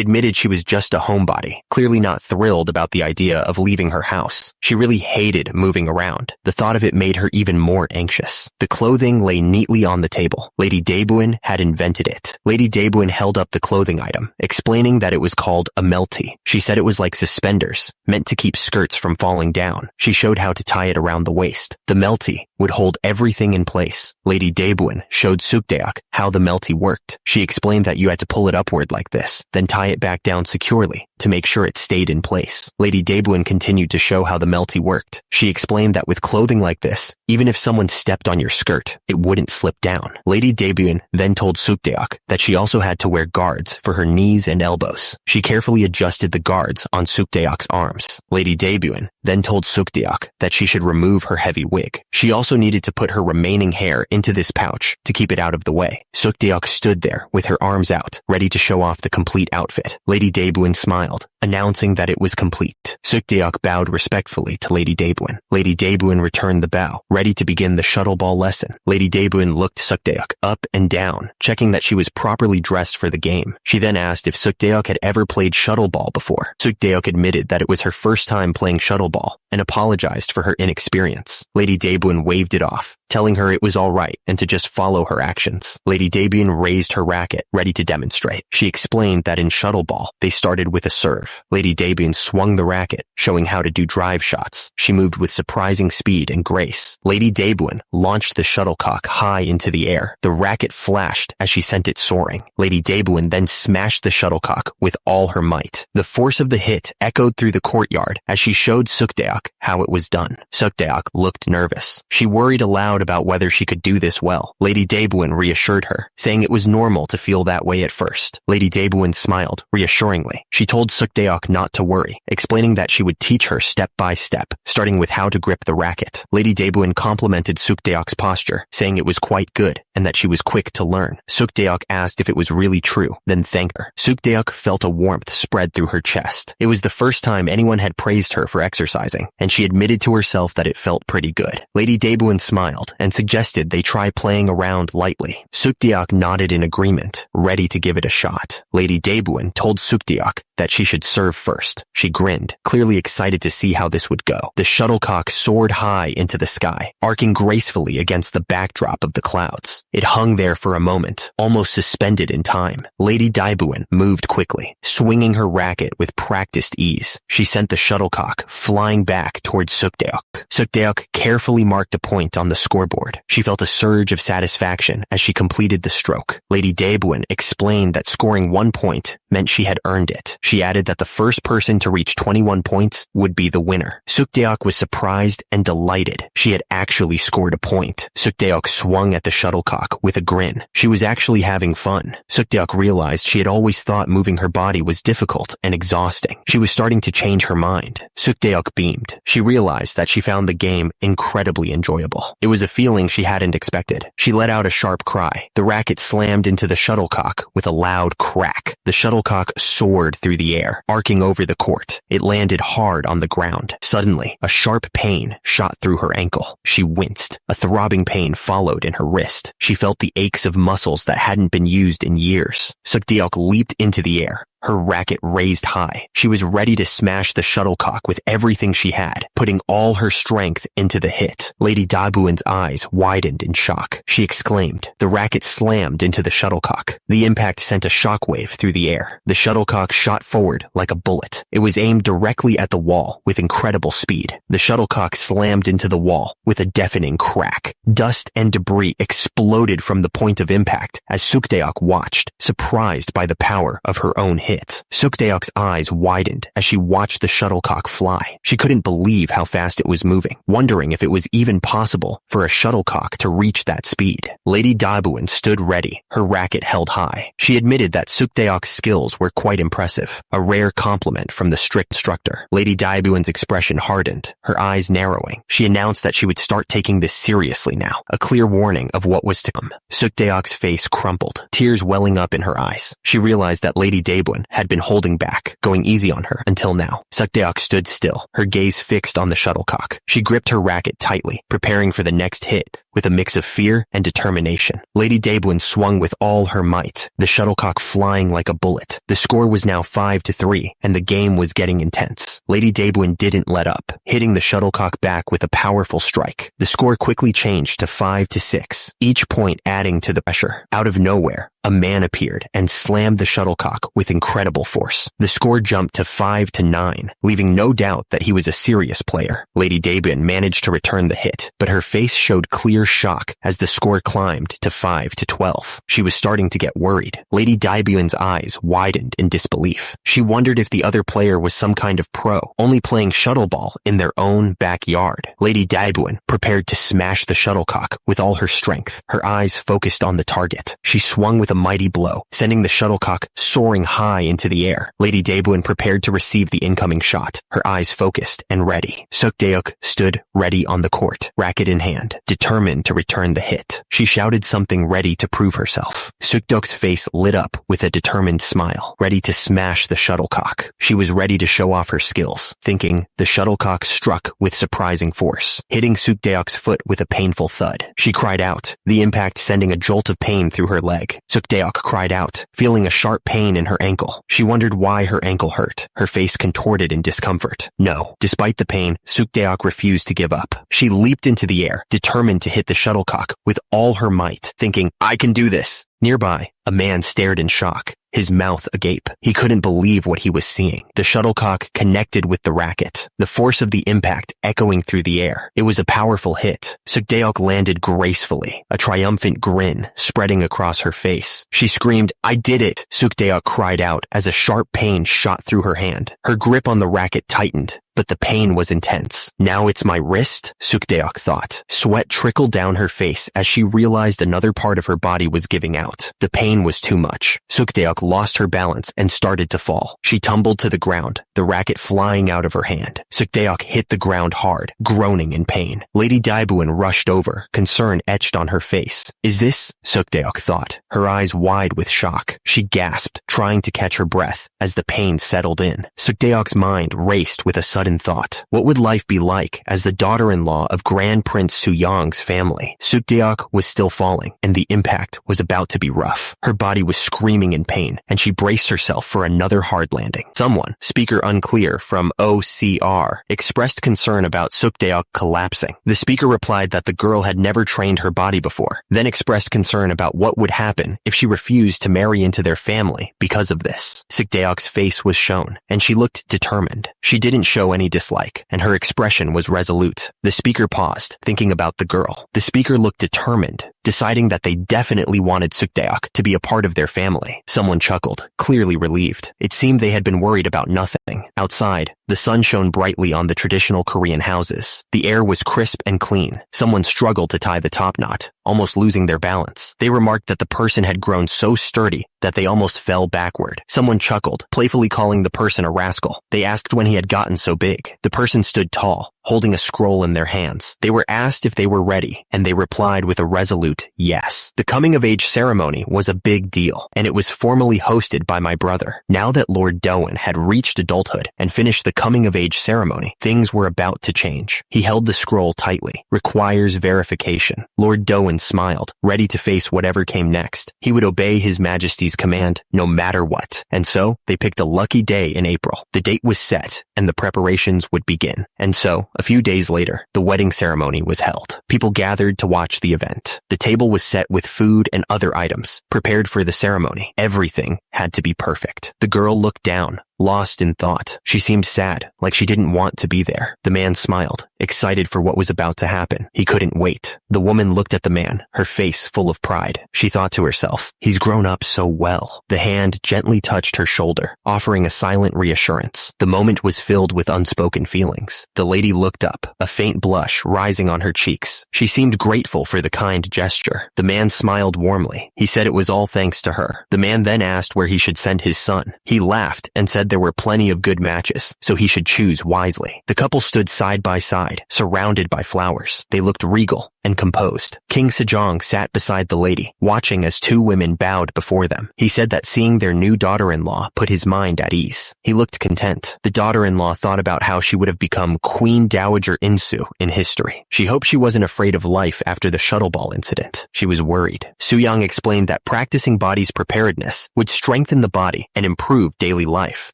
admitted she was just a homebody, clearly not thrilled about the idea of leaving her house. She really hated moving around. The thought of it made her even more anxious. The clothing lay neatly on the table. Lady Daebuin had invented it. Lady Daebuin held up the clothing item, explaining that it was called a melty. She said it was like suspenders, meant to keep skirts from falling down. She showed how to tie it around the waist. The melty would hold everything in place. Lady Daebuin showed Sukdeok how the melty worked. She explained that you had to pull it upward like this, then tie it back down securely to make sure it stayed in place. Lady Daebuin continued to show how the melty worked. She explained that with clothing like this, even if someone stepped on your skirt, it wouldn't slip down. Lady Daebuin then told Sukdeok that she also had to wear guards for her knees and elbows. She carefully adjusted the guards on Sukdeok's arms. Lady Daebuin then told Sukdeok that she should remove her heavy wig. She also needed to put her remaining hair into this pouch to keep it out of the way. Sukdeok stood there with her arms out, ready to show off the complete outfit. Lady Daebuin smiled, announcing that it was complete. Sukdeok bowed respectfully to Lady Daebuin. Lady Daebuin returned the bow, ready to begin the shuttle ball lesson. Lady Daebuin looked Sukdeok up and down, checking that she was properly dressed for the game. She then asked if Sukdeok had ever played shuttle ball before. Sukdeok admitted that it was her first time playing shuttle ball and apologized for her inexperience. Lady Daebuin waved it off, telling her it was all right and to just follow her actions. Lady Daebuin raised her racket, ready to demonstrate. She explained that in shuttle ball, they started with a serve. Lady Daebuin swung the racket, showing how to do drive shots. She moved with surprising speed and grace. Lady Daebuin launched the shuttlecock high into the air. The racket flashed as she sent it soaring. Lady Daebuin then smashed the shuttlecock with all her might. The force of the hit echoed through the courtyard as she showed Sukdeok how it was done. Sukdeok looked nervous. She worried aloud about whether she could do this well. Lady Daebuin reassured her, saying it was normal to feel that way at first. Lady Daebuin smiled reassuringly. She told Sukdeok not to worry, explaining that she would teach her step by step, starting with how to grip the racket. Lady Daebuin complimented Sukdeok's posture, saying it was quite good and that she was quick to learn. Sukdeok asked if it was really true, then thanked her. Sukdeok felt a warmth spread through her chest. It was the first time anyone had praised her for exercising, and she admitted to herself that it felt pretty good. Lady Daebuin smiled and suggested they try playing around lightly. Sukdeok nodded in agreement, ready to give it a shot. Lady Daebuin told Sukdeok that she should serve first. She grinned, clearly excited to see how this would go. The shuttlecock soared high into the sky, arcing gracefully against the backdrop of the clouds. It hung there for a moment, almost suspended in time. Lady Daebuin moved quickly, swinging her racket with practiced ease. She sent the shuttlecock flying back towards Sukdeok. Sukdeok carefully marked a point on the scoreboard. She felt a surge of satisfaction as she completed the stroke. Lady Daebuin explained that scoring 1 point meant she had earned it. She added that the first person to reach 21 points would be the winner. Sukdeok was surprised and delighted. She had actually scored a point. Sukdeok swung at the shuttlecock with a grin. She was actually having fun. Sukdeok realized she had always thought moving her body was difficult and exhausting. She was starting to change her mind. Sukdeok beamed. She realized that she found the game incredibly enjoyable. It was a feeling she hadn't expected. She let out a sharp cry. The racket slammed into the shuttlecock with a loud crack. The shuttlecock soared through the air, arcing over the court. It landed hard on the ground. Suddenly, a sharp pain shot through her ankle. She winced. A throbbing pain followed in her wrist. She felt the aches of muscles that hadn't been used in years. Sukdeok leaped into the air, her racket raised high. She was ready to smash the shuttlecock with everything she had, putting all her strength into the hit. Lady Daebuin's eyes widened in shock. She exclaimed. The racket slammed into the shuttlecock. The impact sent a shockwave through the air. The shuttlecock shot forward like a bullet. It was aimed directly at the wall with incredible speed. The shuttlecock slammed into the wall with a deafening crack. Dust and debris exploded from the point of impact as Sukdeok watched, surprised by the power of her own hit. hit. Sukdeok's eyes widened as she watched the shuttlecock fly. She couldn't believe how fast it was moving, wondering if it was even possible for a shuttlecock to reach that speed. Lady Daebuin stood ready, her racket held high. She admitted that Sukdeok's skills were quite impressive, a rare compliment from the strict instructor. Lady Daebuin's expression hardened, her eyes narrowing. She announced that she would start taking this seriously now, a clear warning of what was to come. Sukdeok's face crumpled, tears welling up in her eyes. She realized that Lady Daebuin had been holding back, going easy on her until now. Sukdeok stood still, her gaze fixed on the shuttlecock. She gripped her racket tightly, preparing for the next hit with a mix of fear and determination. Lady Daebuin swung with all her might, the shuttlecock flying like a bullet. The score was now 5-3, and the game was getting intense. Lady Daebuin didn't let up, hitting the shuttlecock back with a powerful strike. The score quickly changed to 5-6, each point adding to the pressure. Out of nowhere, a man appeared and slammed the shuttlecock with incredible force. The score jumped to 5-9, leaving no doubt that he was a serious player. Lady Daebuin managed to return the hit, but her face showed clear shock as the score climbed to 5-12. She was starting to get worried. Lady Daebuin's eyes widened in disbelief. She wondered if the other player was some kind of pro, only playing shuttleball in their own backyard. Lady Daebuin prepared to smash the shuttlecock with all her strength, her eyes focused on the target. She swung with a mighty blow, sending the shuttlecock soaring high into the air. Lady Daebuin prepared to receive the incoming shot, her eyes focused and ready. Sukdeok stood ready on the court, racket in hand, determined to return the hit. She shouted something ready to prove herself. Sukdeok's face lit up with a determined smile, ready to smash the shuttlecock. She was ready to show off her skills, thinking. The shuttlecock struck with surprising force, hitting Sukdeok's foot with a painful thud. She cried out, the impact sending a jolt of pain through her leg. Sukdeok cried out, feeling a sharp pain in her ankle. She wondered why her ankle hurt, her face contorted in discomfort. No, despite the pain, Sukdeok refused to give up. She leaped into the air, determined to hit the shuttlecock with all her might, thinking, I can do this. Nearby, a man stared in shock, his mouth agape. He couldn't believe what he was seeing. The shuttlecock connected with the racket, the force of the impact echoing through the air. It was a powerful hit. Sukdeok landed gracefully, a triumphant grin spreading across her face. She screamed, I did it! Sukdeok cried out as a sharp pain shot through her hand. Her grip on the racket tightened, but the pain was intense. Now it's my wrist? Sukdeok thought. Sweat trickled down her face as she realized another part of her body was giving out. The pain was too much. Sukdeok lost her balance and started to fall. She tumbled to the ground, the racket flying out of her hand. Sukdeok hit the ground hard, groaning in pain. Lady Daebuin rushed over, concern etched on her face. Is this? Sukdeok thought, her eyes wide with shock. She gasped, trying to catch her breath as the pain settled in. Sukdeok's mind raced with a sudden thought. What would life be like as the daughter-in-law of Grand Prince Suyong's family? Sukdeok was still falling, and the impact was about to be rough. Her body was screaming in pain, and she braced herself for another hard landing. Someone, speaker unclear from OCR, expressed concern about Sukdeok collapsing. The speaker replied that the girl had never trained her body before, then expressed concern about what would happen if she refused to marry into their family because of this. Sukdeok's face was shown, and she looked determined. She didn't show any dislike, and her expression was resolute. The speaker paused, thinking about the girl. The speaker looked determined, deciding that they definitely wanted Sukdeok to be a part of their family. Someone chuckled, clearly relieved. It seemed they had been worried about nothing. Outside, the sun shone brightly on the traditional Korean houses. The air was crisp and clean. Someone struggled to tie the top knot, almost losing their balance. They remarked that the person had grown so sturdy that they almost fell backward. Someone chuckled, playfully calling the person a rascal. They asked when he had gotten so big. The person stood tall, holding a scroll in their hands. They were asked if they were ready, and they replied with a resolute yes. The coming-of-age ceremony was a big deal, and it was formally hosted by my brother. Now that Lord Doan had reached adulthood and finished the coming-of-age ceremony, things were about to change. He held the scroll tightly. Requires verification. Lord Doan smiled, ready to face whatever came next. He would obey His Majesty's command no matter what. And so, they picked a lucky day in April. The date was set, and the preparations would begin. And so, a few days later, the wedding ceremony was held. People gathered to watch the event. The table was set with food and other items, prepared for the ceremony. Everything had to be perfect. The girl looked down, lost in thought. She seemed sad, like she didn't want to be there. The man smiled, excited for what was about to happen. He couldn't wait. The woman looked at the man, her face full of pride. She thought to herself, he's grown up so well. The hand gently touched her shoulder, offering a silent reassurance. The moment was filled with unspoken feelings. The lady looked up, a faint blush rising on her cheeks. She seemed grateful for the kind gesture. The man smiled warmly. He said it was all thanks to her. The man then asked where he should send his son. He laughed and said there were plenty of good matches, so he should choose wisely. The couple stood side by side, surrounded by flowers. They looked regal and composed. King Sejong sat beside the lady, watching as two women bowed before them. He said that seeing their new daughter-in-law put his mind at ease. He looked content. The daughter-in-law thought about how she would have become Queen Dowager Insu in history. She hoped she wasn't afraid of life after the shuttle ball incident. She was worried. Soo-young explained that practicing body's preparedness would strengthen the body and improve daily life,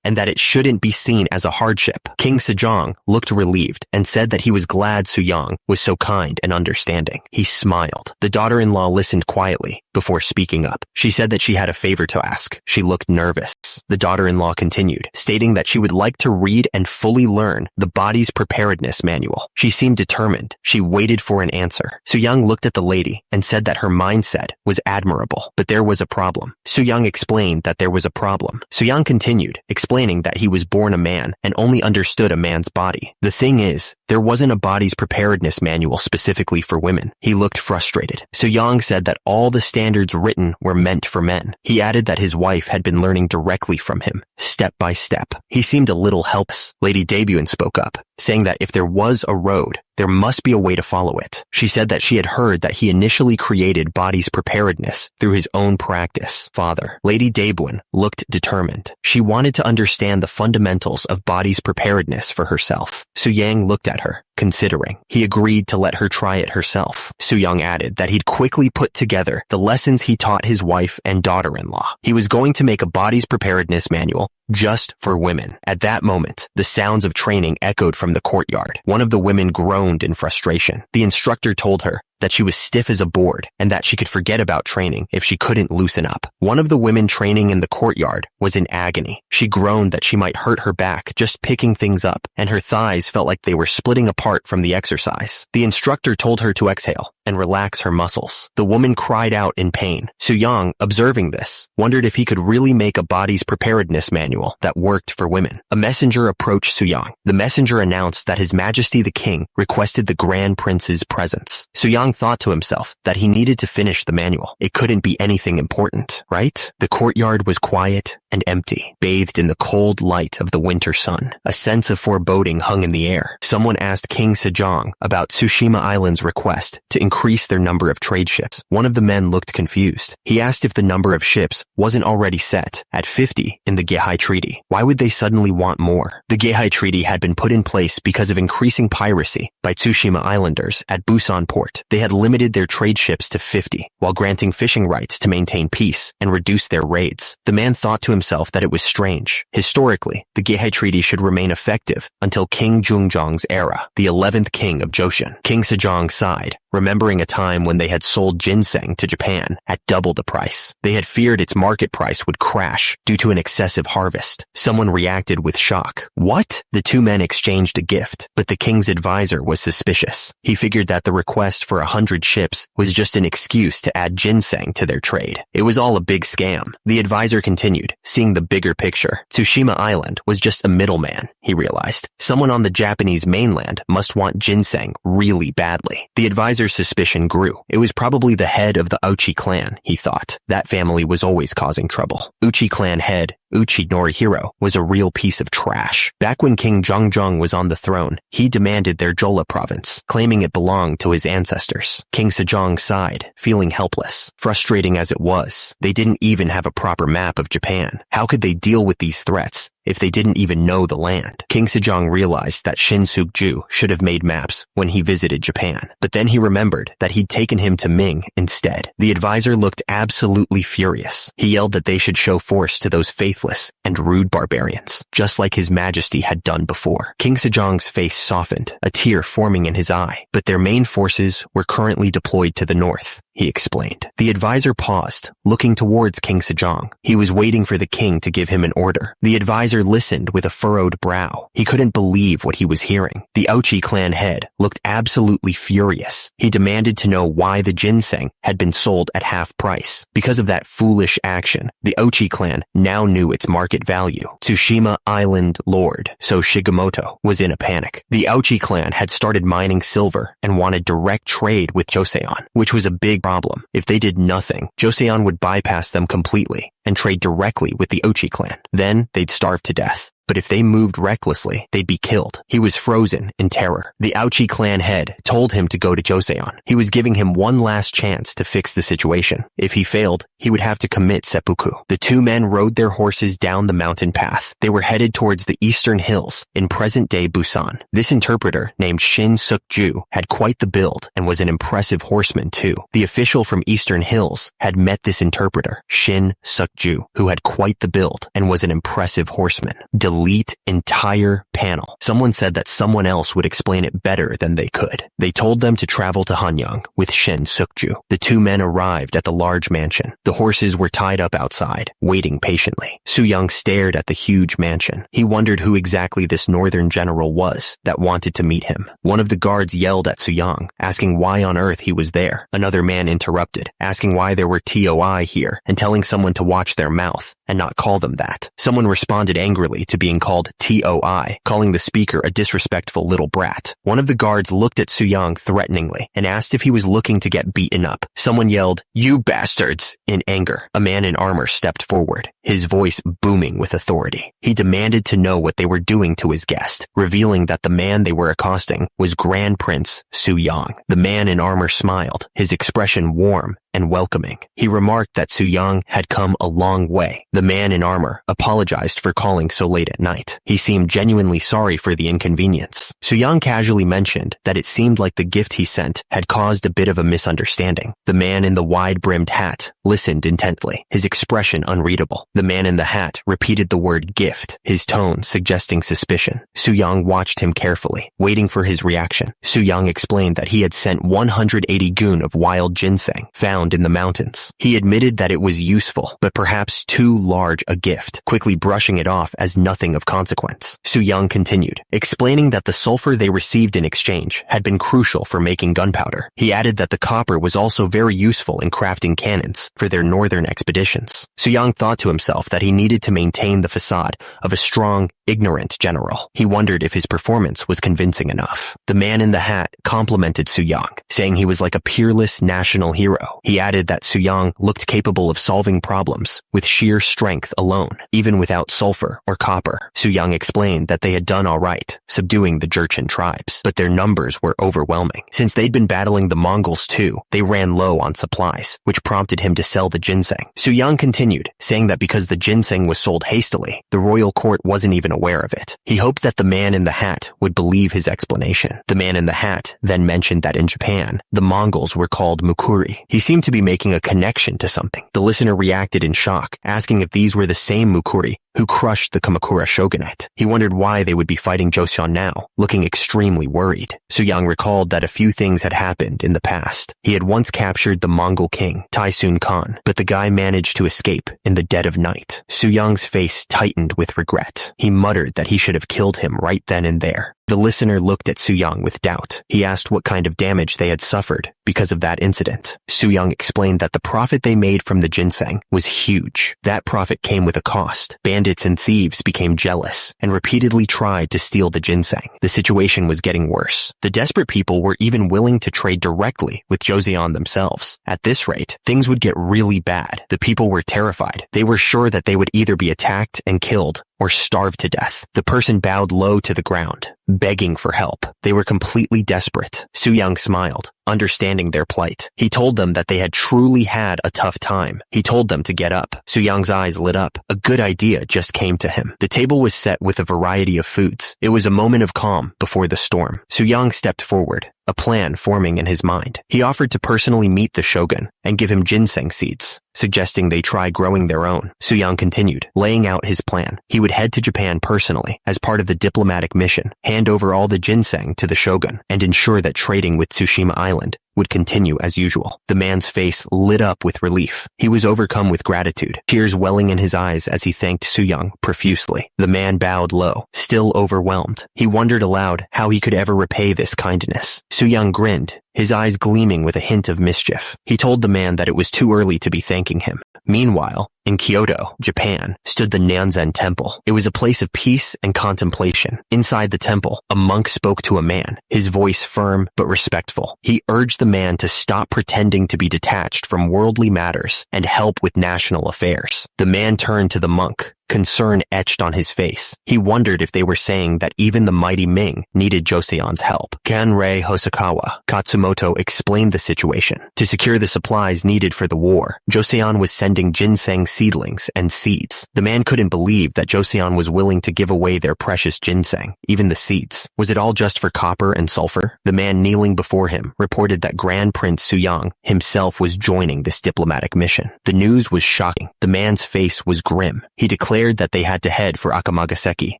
and that it shouldn't be seen as a hardship. King Sejong looked relieved and said that he was glad Soo-young was so kind and understanding. He smiled. The daughter-in-law listened quietly before speaking up. She said that she had a favor to ask. She looked nervous. The daughter-in-law continued, stating that she would like to read and fully learn the body's preparedness manual. She seemed determined. She waited for an answer. Soo-young looked at the lady and said that her mindset was admirable, but there was a problem. Soo-young explained that there was a problem. Soo-young continued, explaining that he was born a man and only understood a man's body. The thing is, there wasn't a body's preparedness manual specifically for women. He looked frustrated. Soo-young said that all the standards written were meant for men. He added that his wife had been learning directly from him, step by step. He seemed a little helpless. Lady Daebyun spoke up, saying that if there was a road, there must be a way to follow it. She said that she had heard that he initially created body's preparedness through his own practice. Father, Lady Daebyun looked determined. She wanted to understand the fundamentals of body's preparedness for herself. Soo-young looked at her, considering. He agreed to let her try it herself. Soo-young added that he'd quickly put together the lessons he taught his wife and daughter-in-law. He was going to make a body's preparedness manual just for women. At that moment, the sounds of training echoed from the courtyard. One of the women groaned in frustration. The instructor told her that she was stiff as a board and that she could forget about training if she couldn't loosen up. One of the women training in the courtyard was in agony. She groaned that she might hurt her back just picking things up, and her thighs felt like they were splitting apart from the exercise. The instructor told her to exhale and relax her muscles. The woman cried out in pain. Soo-young, observing this, wondered if he could really make a body's preparedness manual that worked for women. A messenger approached Soo-young. The messenger announced that His Majesty the King requested the Grand Prince's presence. Soo-young thought to himself that he needed to finish the manual. It couldn't be anything important, right? The courtyard was quiet and empty, bathed in the cold light of the winter sun. A sense of foreboding hung in the air. Someone asked King Sejong about Tsushima Island's request to increase their number of trade ships. One of the men looked confused. He asked if the number of ships wasn't already set at 50 in the Geihai Treaty. Why would they suddenly want more? The Geihai Treaty had been put in place because of increasing piracy by Tsushima Islanders at Busan port. They had limited their trade ships to 50, while granting fishing rights to maintain peace and reduce their raids. The man thought to himself that it was strange. Historically, the Geihai Treaty should remain effective until King Jungjong's era, the 11th king of Joseon. King Sejong sighed, remembering a time when they had sold ginseng to Japan at double the price. They had feared its market price would crash due to an excessive harvest. Someone reacted with shock. What? The two men exchanged a gift, but the king's advisor was suspicious. He figured that the request for 100 ships was just an excuse to add ginseng to their trade. It was all a big scam. The advisor continued, seeing the bigger picture. Tsushima Island was just a middleman, he realized. Someone on the Japanese mainland must want ginseng really badly. The advisor's suspicion grew. It was probably the head of the Uchi clan, he thought. That family was always causing trouble. Uchi clan head Uchi Norihiro was a real piece of trash. Back when King Jongjong was on the throne, he demanded their Jola province, claiming it belonged to his ancestors. King Sejong sighed, feeling helpless. Frustrating as it was, they didn't even have a proper map of Japan. How could they deal with these threats if they didn't even know the land? King Sejong realized that Shin Suk-ju should have made maps when he visited Japan, but then he remembered that he'd taken him to Ming instead. The advisor looked absolutely furious. He yelled that they should show force to those faithless and rude barbarians, just like His Majesty had done before. King Sejong's face softened, a tear forming in his eye, but their main forces were currently deployed to the north, he explained. The advisor paused, looking towards King Sejong. He was waiting for the king to give him an order. The advisor listened with a furrowed brow. He couldn't believe what he was hearing. The Ochi clan head looked absolutely furious. He demanded to know why the ginseng had been sold at half price. Because of that foolish action, the Ochi clan now knew its market value. Tsushima Island Lord So Shigemoto was in a panic. The Ochi clan had started mining silver and wanted direct trade with Joseon, which was a big problem. If they did nothing, Joseon would bypass them completely and trade directly with the Ochi clan. Then they'd starve to death. But if they moved recklessly, they'd be killed. He was frozen in terror. The Ochi clan head told him to go to Joseon. He was giving him one last chance to fix the situation. If he failed, he would have to commit seppuku. The two men rode their horses down the mountain path. They were headed towards the eastern hills in present-day Busan. This interpreter, named Shin Suk-ju, had quite the build and was an impressive horseman too. The official from Eastern Hills had met this interpreter, Shin Suk-ju, who had quite the build and was an impressive horseman. Delete entire panel. Someone said that someone else would explain it better than they could. They told them to travel to Hanyang with Shin Suk-ju. The two men arrived at the large mansion. The horses were tied up outside, waiting patiently. Su-young stared at the huge mansion. He wondered who exactly this northern general was that wanted to meet him. One of the guards yelled at Su-young, asking why on earth he was there. Another man interrupted, asking why there were TOI here and telling someone to watch their mouth and not call them that. Someone responded angrily to being called TOI, calling the speaker a disrespectful little brat. One of the guards looked at Su-young threateningly and asked if he was looking to get beaten up. Someone yelled, "You bastards!" in anger. A man in armor stepped forward, his voice booming with authority. He demanded to know what they were doing to his guest, revealing that the man they were accosting was Grand Prince Su-young. The man in armor smiled, his expression warm and welcoming. He remarked that Su-young had come a long way. The man in armor apologized for calling so late at night. He seemed genuinely sorry for the inconvenience. Su-young casually mentioned that it seemed like the gift he sent had caused a bit of a misunderstanding. The man in the wide-brimmed hat listened intently, his expression unreadable. The man in the hat repeated the word gift, his tone suggesting suspicion. Su-young watched him carefully, waiting for his reaction. Su-young explained that he had sent 180 gun of wild ginseng found in the mountains. He admitted that it was useful, but perhaps too large a gift, quickly brushing it off as nothing of consequence. Su-young continued, explaining that the sulfur they received in exchange had been crucial for making gunpowder. He added that the copper was also very useful in crafting cannons for their northern expeditions. Su-young thought to himself that he needed to maintain the facade of a strong, ignorant general. He wondered if his performance was convincing enough. The man in the hat complimented Su-young, saying he was like a peerless national hero. He added that Su-young looked capable of solving problems with sheer strength alone, even without sulfur or copper. Su-young explained that they had done all right, subduing the Jurchen tribes, but their numbers were overwhelming. Since they'd been battling the Mongols too, they ran low on supplies, which prompted him to sell the ginseng. Su-young continued, saying that because the ginseng was sold hastily, the royal court wasn't even aware of it. He hoped that the man in the hat would believe his explanation. The man in the hat then mentioned that in Japan, the Mongols were called Mukuri. He seemed to be making a connection to something. The listener reacted in shock, asking if these were the same Mukuri who crushed the Kamakura shogunate. He wondered why they would be fighting Joseon now, looking extremely worried. Su-young recalled that a few things had happened in the past. He had once captured the Mongol king, Taisun Khan, but the guy managed to escape in the dead of night. Su-young's face tightened with regret. He muttered that he should have killed him right then and there. The listener looked at Su-young with doubt. He asked what kind of damage they had suffered because of that incident. Su-young explained that the profit they made from the ginseng was huge. That profit came with a cost. Bandits and thieves became jealous and repeatedly tried to steal the ginseng. The situation was getting worse. The desperate people were even willing to trade directly with Joseon themselves. At this rate, things would get really bad. The people were terrified. They were sure that they would either be attacked and killed or starve to death. The person bowed low to the ground, begging for help. They were completely desperate. Su-young smiled, understanding their plight. He told them that they had truly had a tough time. He told them to get up. Su-young's eyes lit up. A good idea just came to him. The table was set with a variety of foods. It was a moment of calm before the storm. Su-young stepped forward, a plan forming in his mind. He offered to personally meet the shogun and give him ginseng seeds, suggesting they try growing their own. Su-young continued, laying out his plan. He would head to Japan personally as part of the diplomatic mission, hand over all the ginseng to the shogun, and ensure that trading with Tsushima Island would continue as usual. The man's face lit up with relief. He was overcome with gratitude, tears welling in his eyes as he thanked Soo-young profusely. The man bowed low, still overwhelmed. He wondered aloud how he could ever repay this kindness. Soo-young grinned, his eyes gleaming with a hint of mischief. He told the man that it was too early to be thanking him. Meanwhile, in Kyoto, Japan, stood the Nanzen Temple. It was a place of peace and contemplation. Inside the temple, a monk spoke to a man, his voice firm but respectful. He urged the man to stop pretending to be detached from worldly matters and help with national affairs. The man turned to the monk, concern etched on his face. He wondered if they were saying that even the mighty Ming needed Joseon's help. Ganrei Hosokawa Katsumoto explained the situation. To secure the supplies needed for the war, Joseon was sending ginseng seedlings and seeds. The man couldn't believe that Joseon was willing to give away their precious ginseng, even the seeds. Was it all just for copper and sulfur? The man kneeling before him reported that Grand Prince Soo-young himself was joining this diplomatic mission. The news was shocking. The man's face was grim. He declared that they had to head for Akamagaseki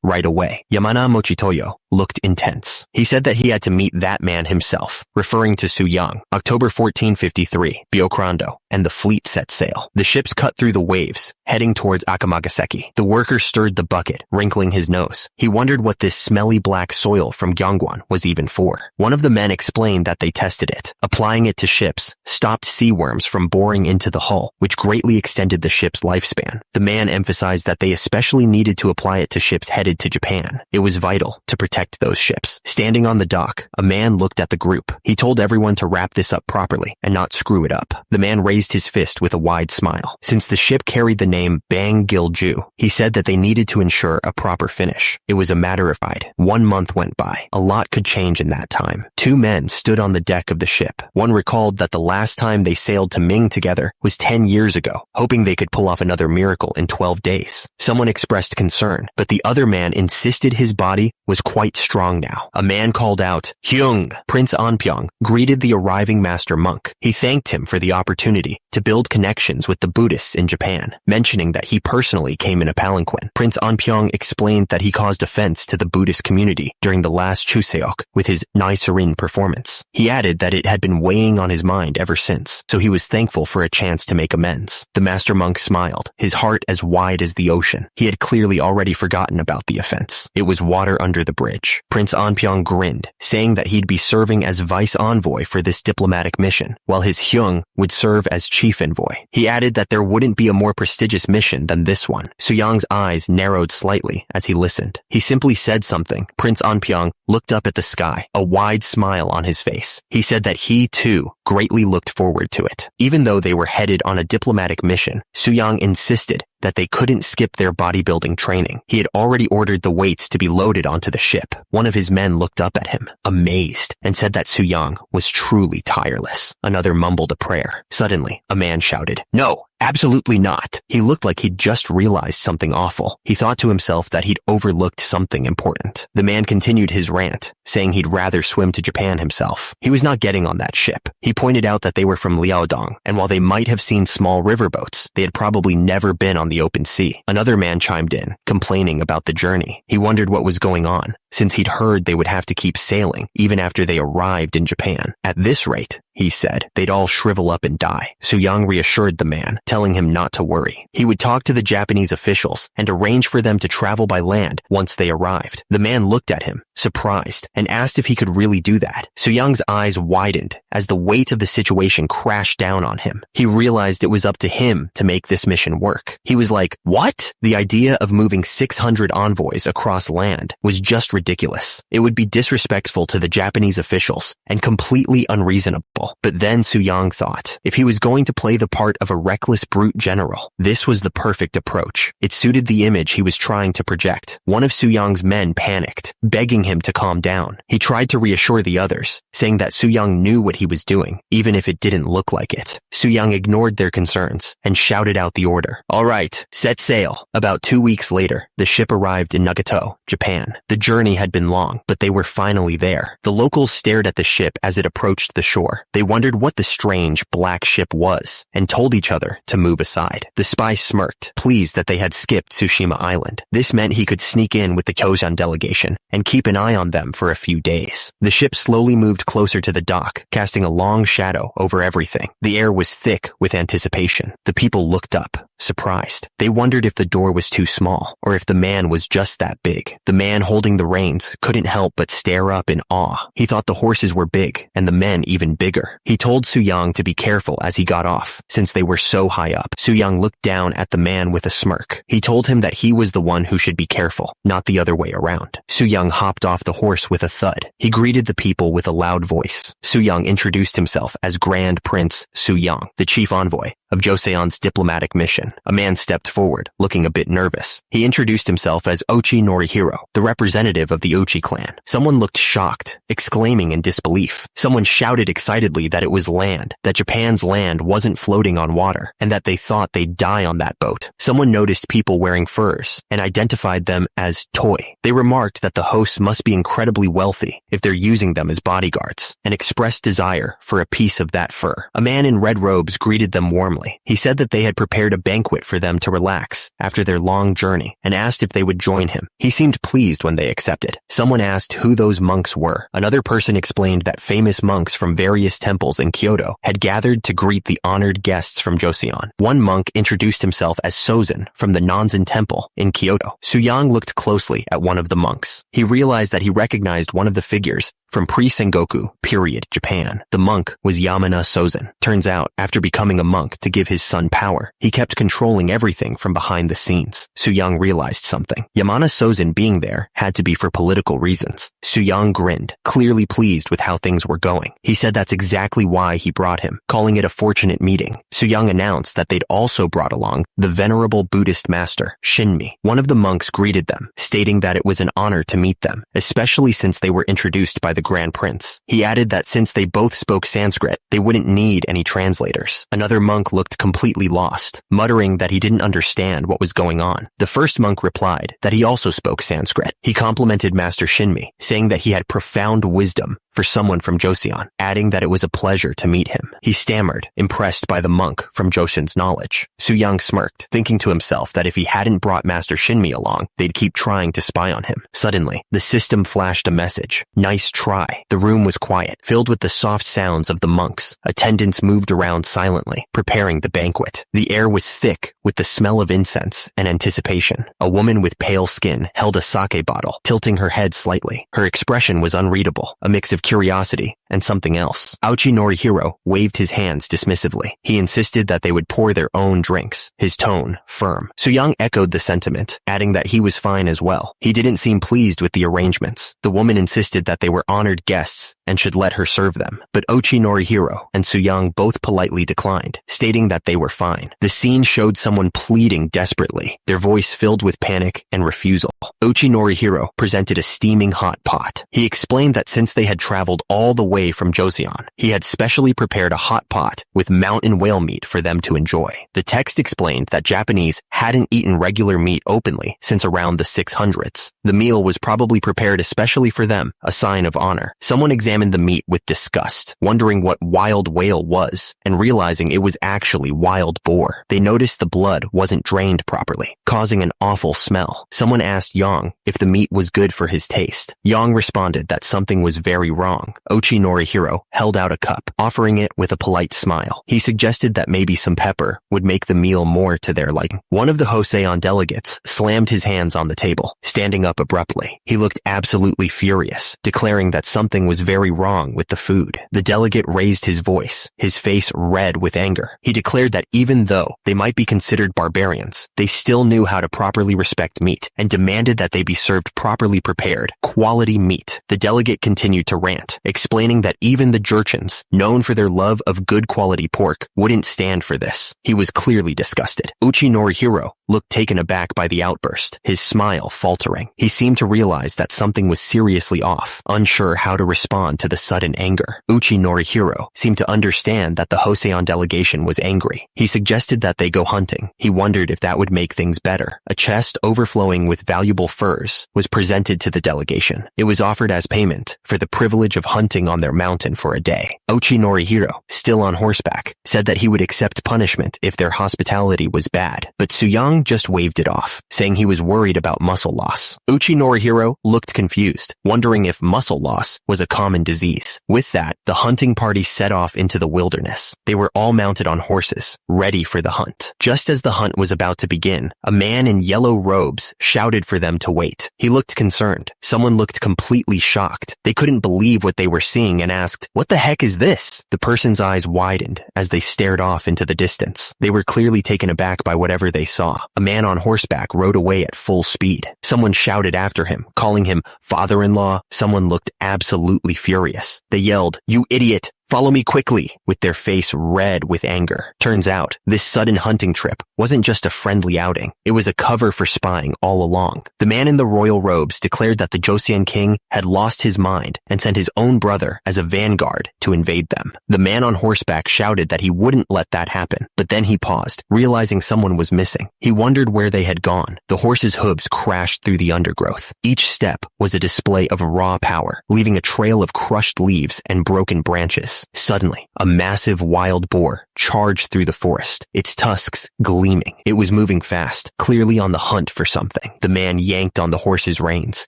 right away. Yamana Mochitoyo looked intense. He said that he had to meet that man himself, referring to Soo-young. October 1453, Byokrando, and the fleet set sail. The ships cut through the waves, heading towards Akamagaseki. The worker stirred the bucket, wrinkling his nose. He wondered what this smelly black soil from Gyeongwon was even for. One of the men explained that they tested it. Applying it to ships stopped sea worms from boring into the hull, which greatly extended the ship's lifespan. The man emphasized that they especially needed to apply it to ships headed to Japan. It was vital to protect those ships. Standing on the dock, a man looked at the group. He told everyone to wrap this up properly and not screw it up. The man raised his fist with a wide smile. Since the ship carried the name Bang Gil-ju, he said that they needed to ensure a proper finish. It was a matter of pride. 1 month went by. A lot could change in that time. 2 men stood on the deck of the ship. One recalled that the last time they sailed to Ming together was 10 years ago, hoping they could pull off another miracle in 12 days. Someone expressed concern, but the other man insisted his body was quite strong now. A man called out, "Hyung!" Prince Anpyeong greeted the arriving master monk. He thanked him for the opportunity to build connections with the Buddhists in Japan, mentioning that he personally came in a palanquin. Prince Anpyeong explained that he caused offense to the Buddhist community during the last Chuseok with his Naisarin performance. He added that it had been weighing on his mind ever since, so he was thankful for a chance to make amends. The master monk smiled, his heart as wide as the ocean. He had clearly already forgotten about the offense. It was water under the bridge. Prince Anpyeong grinned, saying that he'd be serving as vice envoy for this diplomatic mission, while his Hyung would serve as chief envoy. He added that there wouldn't be a more prestigious mission than this one. Soo-young's eyes narrowed slightly as he listened. He simply said something. Prince Anpyeong looked up at the sky, a wide smile on his face. He said that he, too, greatly looked forward to it. Even though they were headed on a diplomatic mission, Soo-young insisted that they couldn't skip their bodybuilding training. He had already ordered the weights to be loaded onto the ship. One of his men looked up at him, amazed, and said that Soo-young was truly tireless. Another mumbled a prayer. Suddenly, a man shouted, "No! Absolutely not." He looked like he'd just realized something awful. He thought to himself that he'd overlooked something important. The man continued his rant, saying he'd rather swim to Japan himself. He was not getting on that ship. He pointed out that they were from Liaodong, and while they might have seen small riverboats, they had probably never been on the open sea. Another man chimed in, complaining about the journey. He wondered what was going on, since he'd heard they would have to keep sailing even after they arrived in Japan. At this rate, he said, they'd all shrivel up and die. Soo-young reassured the man, telling him not to worry. He would talk to the Japanese officials and arrange for them to travel by land once they arrived. The man looked at him, surprised, and asked if he could really do that. Soo-young's eyes widened as the weight of the situation crashed down on him. He realized it was up to him to make this mission work. He was like, what? The idea of moving 600 envoys across land was just ridiculous. It would be disrespectful to the Japanese officials and completely unreasonable. But then Soo-young thought, if he was going to play the part of a reckless brute general, this was the perfect approach. It suited the image he was trying to project. One of Soo-young's men panicked, begging him to calm down. He tried to reassure the others, saying that Soo-young knew what he was doing, even if it didn't look like it. Soo-young ignored their concerns and shouted out the order. All right, set sail. About 2 weeks later, the ship arrived in Nagato, Japan. The journey had been long, but they were finally there. The locals stared at the ship as it approached the shore. They wondered what the strange black ship was and told each other to move aside. The spy smirked, pleased that they had skipped Tsushima Island. This meant he could sneak in with the Kyosan delegation and keep an eye on them for a few days. The ship slowly moved closer to the dock, casting a long shadow over everything. The air was thick with anticipation. The people looked up, surprised. They wondered if the door was too small or if the man was just that big. The man holding the reins couldn't help but stare up in awe. He thought the horses were big and the men even bigger. He told Su-young to be careful as he got off, since they were so high up. Su-young looked down at the man with a smirk. He told him that he was the one who should be careful, not the other way around. Su-young hopped off the horse with a thud. He greeted the people with a loud voice. Su-young introduced himself as Grand Prince Su-young, the chief envoy of Joseon's diplomatic mission. A man stepped forward, looking a bit nervous. He introduced himself as Ochi Norihiro, the representative of the Ochi clan. Someone looked shocked, exclaiming in disbelief. Someone shouted excitedly that it was land, that Japan's land wasn't floating on water, and that they thought they'd die on that boat. Someone noticed people wearing furs and identified them as toy. They remarked that the hosts must be incredibly wealthy if they're using them as bodyguards, and expressed desire for a piece of that fur. A man in red robes greeted them warmly. He said that they had prepared a banquet for them to relax after their long journey and asked if they would join him. He seemed pleased when they accepted. Someone asked who those monks were. Another person explained that famous monks from various temples in Kyoto had gathered to greet the honored guests from Joseon. One monk introduced himself as Sozin from the Nanzen Temple in Kyoto. Su-young looked closely at one of the monks. He realized that he recognized one of the figures from pre-Sengoku period Japan. The monk was Yamana Sozin. Turns out, after becoming a monk to give his son power, he kept controlling everything from behind the scenes. Su-young realized something. Yamana Sozin being there had to be for political reasons. Su-young grinned, clearly pleased with how things were going. He said that's exactly why he brought him, calling it a fortunate meeting. Su-young announced that they'd also brought along the venerable Buddhist master, Shinmi. One of the monks greeted them, stating that it was an honor to meet them, especially since they were introduced by the Grand Prince. He added that since they both spoke Sanskrit, they wouldn't need any translators. Another monk looked completely lost, muttering that he didn't understand what was going on. The first monk replied that he also spoke Sanskrit. He complimented Master Shinmi, saying that he had profound wisdom for someone from Joseon, adding that it was a pleasure to meet him. He stammered, impressed by the monk from Joshin's knowledge. Su-young smirked, thinking to himself that if he hadn't brought Master Shinmi along, they'd keep trying to spy on him. Suddenly, the system flashed a message. Nice try. The room was quiet, filled with the soft sounds of the monks. Attendants moved around silently, preparing the banquet. The air was thick with the smell of incense and anticipation. A woman with pale skin held a sake bottle, tilting her head slightly. Her expression was unreadable, a mix of curiosity and something else. Ochi Norihiro waved his hands dismissively. He insisted that they would pour their own drinks, his tone firm. Su-young echoed the sentiment, adding that he was fine as well. He didn't seem pleased with the arrangements. The woman insisted that they were honored guests and should let her serve them, but Ochi Norihiro and Su-young both politely declined, stating that they were fine. The scene showed someone pleading desperately, their voice filled with panic and refusal. Ochi Norihiro presented a steaming hot pot. He explained that since they had traveled all the way from Joseon, he had specially prepared a hot pot with mountain whale meat for them to enjoy. The text explained that Japanese hadn't eaten regular meat openly since around the 600s. The meal was probably prepared especially for them, a sign of honor. Someone examined the meat with disgust, wondering what wild whale was, and realizing it was actually wild boar. They noticed the blood wasn't drained properly, causing an awful smell. Someone asked Yang if the meat was good for his taste. Yang responded that something was very wrong. Ochi Norihiro held out a cup, offering it with a polite smile. He suggested that maybe some pepper would make the meal more to their liking. One of the Hoseon delegates slammed his hands on the table, standing up abruptly. He looked absolutely furious, declaring that something was very wrong with the food. The delegate raised his voice, his face red with anger. He declared that even though they might be considered barbarians, they still knew how to properly respect meat, and demanded that they be served properly prepared, quality meat. The delegate continued to rant, explaining that even the Jurchens, known for their love of good quality pork, wouldn't stand for this. He was clearly disgusted. Ochi Norihiro looked taken aback by the outburst, his smile faltering. He seemed to realize that something was seriously off, unsure how to respond to the sudden anger. Ochi Norihiro seemed to understand that the Hoseon delegation was angry. He suggested that they go hunting. He wondered if that would make things better. A chest overflowing with valuable furs, was presented to the delegation. It was offered as payment for the privilege of hunting on their mountain for a day. Ochi Norihiro, still on horseback, said that he would accept punishment if their hospitality was bad, but Suyang just waved it off, saying he was worried about muscle loss. Uchi Norihiro looked confused, wondering if muscle loss was a common disease. With that, the hunting party set off into the wilderness. They were all mounted on horses, ready for the hunt. Just as the hunt was about to begin, a man in yellow robes shouted for them to wait. He looked concerned. Someone looked completely shocked. They couldn't believe what they were seeing and asked, "What the heck is this?" The person's eyes widened as they stared off into the distance. They were clearly taken aback by whatever they saw. A man on horseback rode away at full speed. Someone shouted after him, calling him father-in-law. Someone looked absolutely furious. They yelled, "You idiot! Follow me quickly," with their face red with anger. Turns out, this sudden hunting trip wasn't just a friendly outing. It was a cover for spying all along. The man in the royal robes declared that the Joseon king had lost his mind and sent his own brother as a vanguard to invade them. The man on horseback shouted that he wouldn't let that happen, but then he paused, realizing someone was missing. He wondered where they had gone. The horse's hooves crashed through the undergrowth. Each step was a display of raw power, leaving a trail of crushed leaves and broken branches. Suddenly, a massive wild boar charged through the forest, its tusks gleaming. It was moving fast, clearly on the hunt for something. The man yanked on the horse's reins,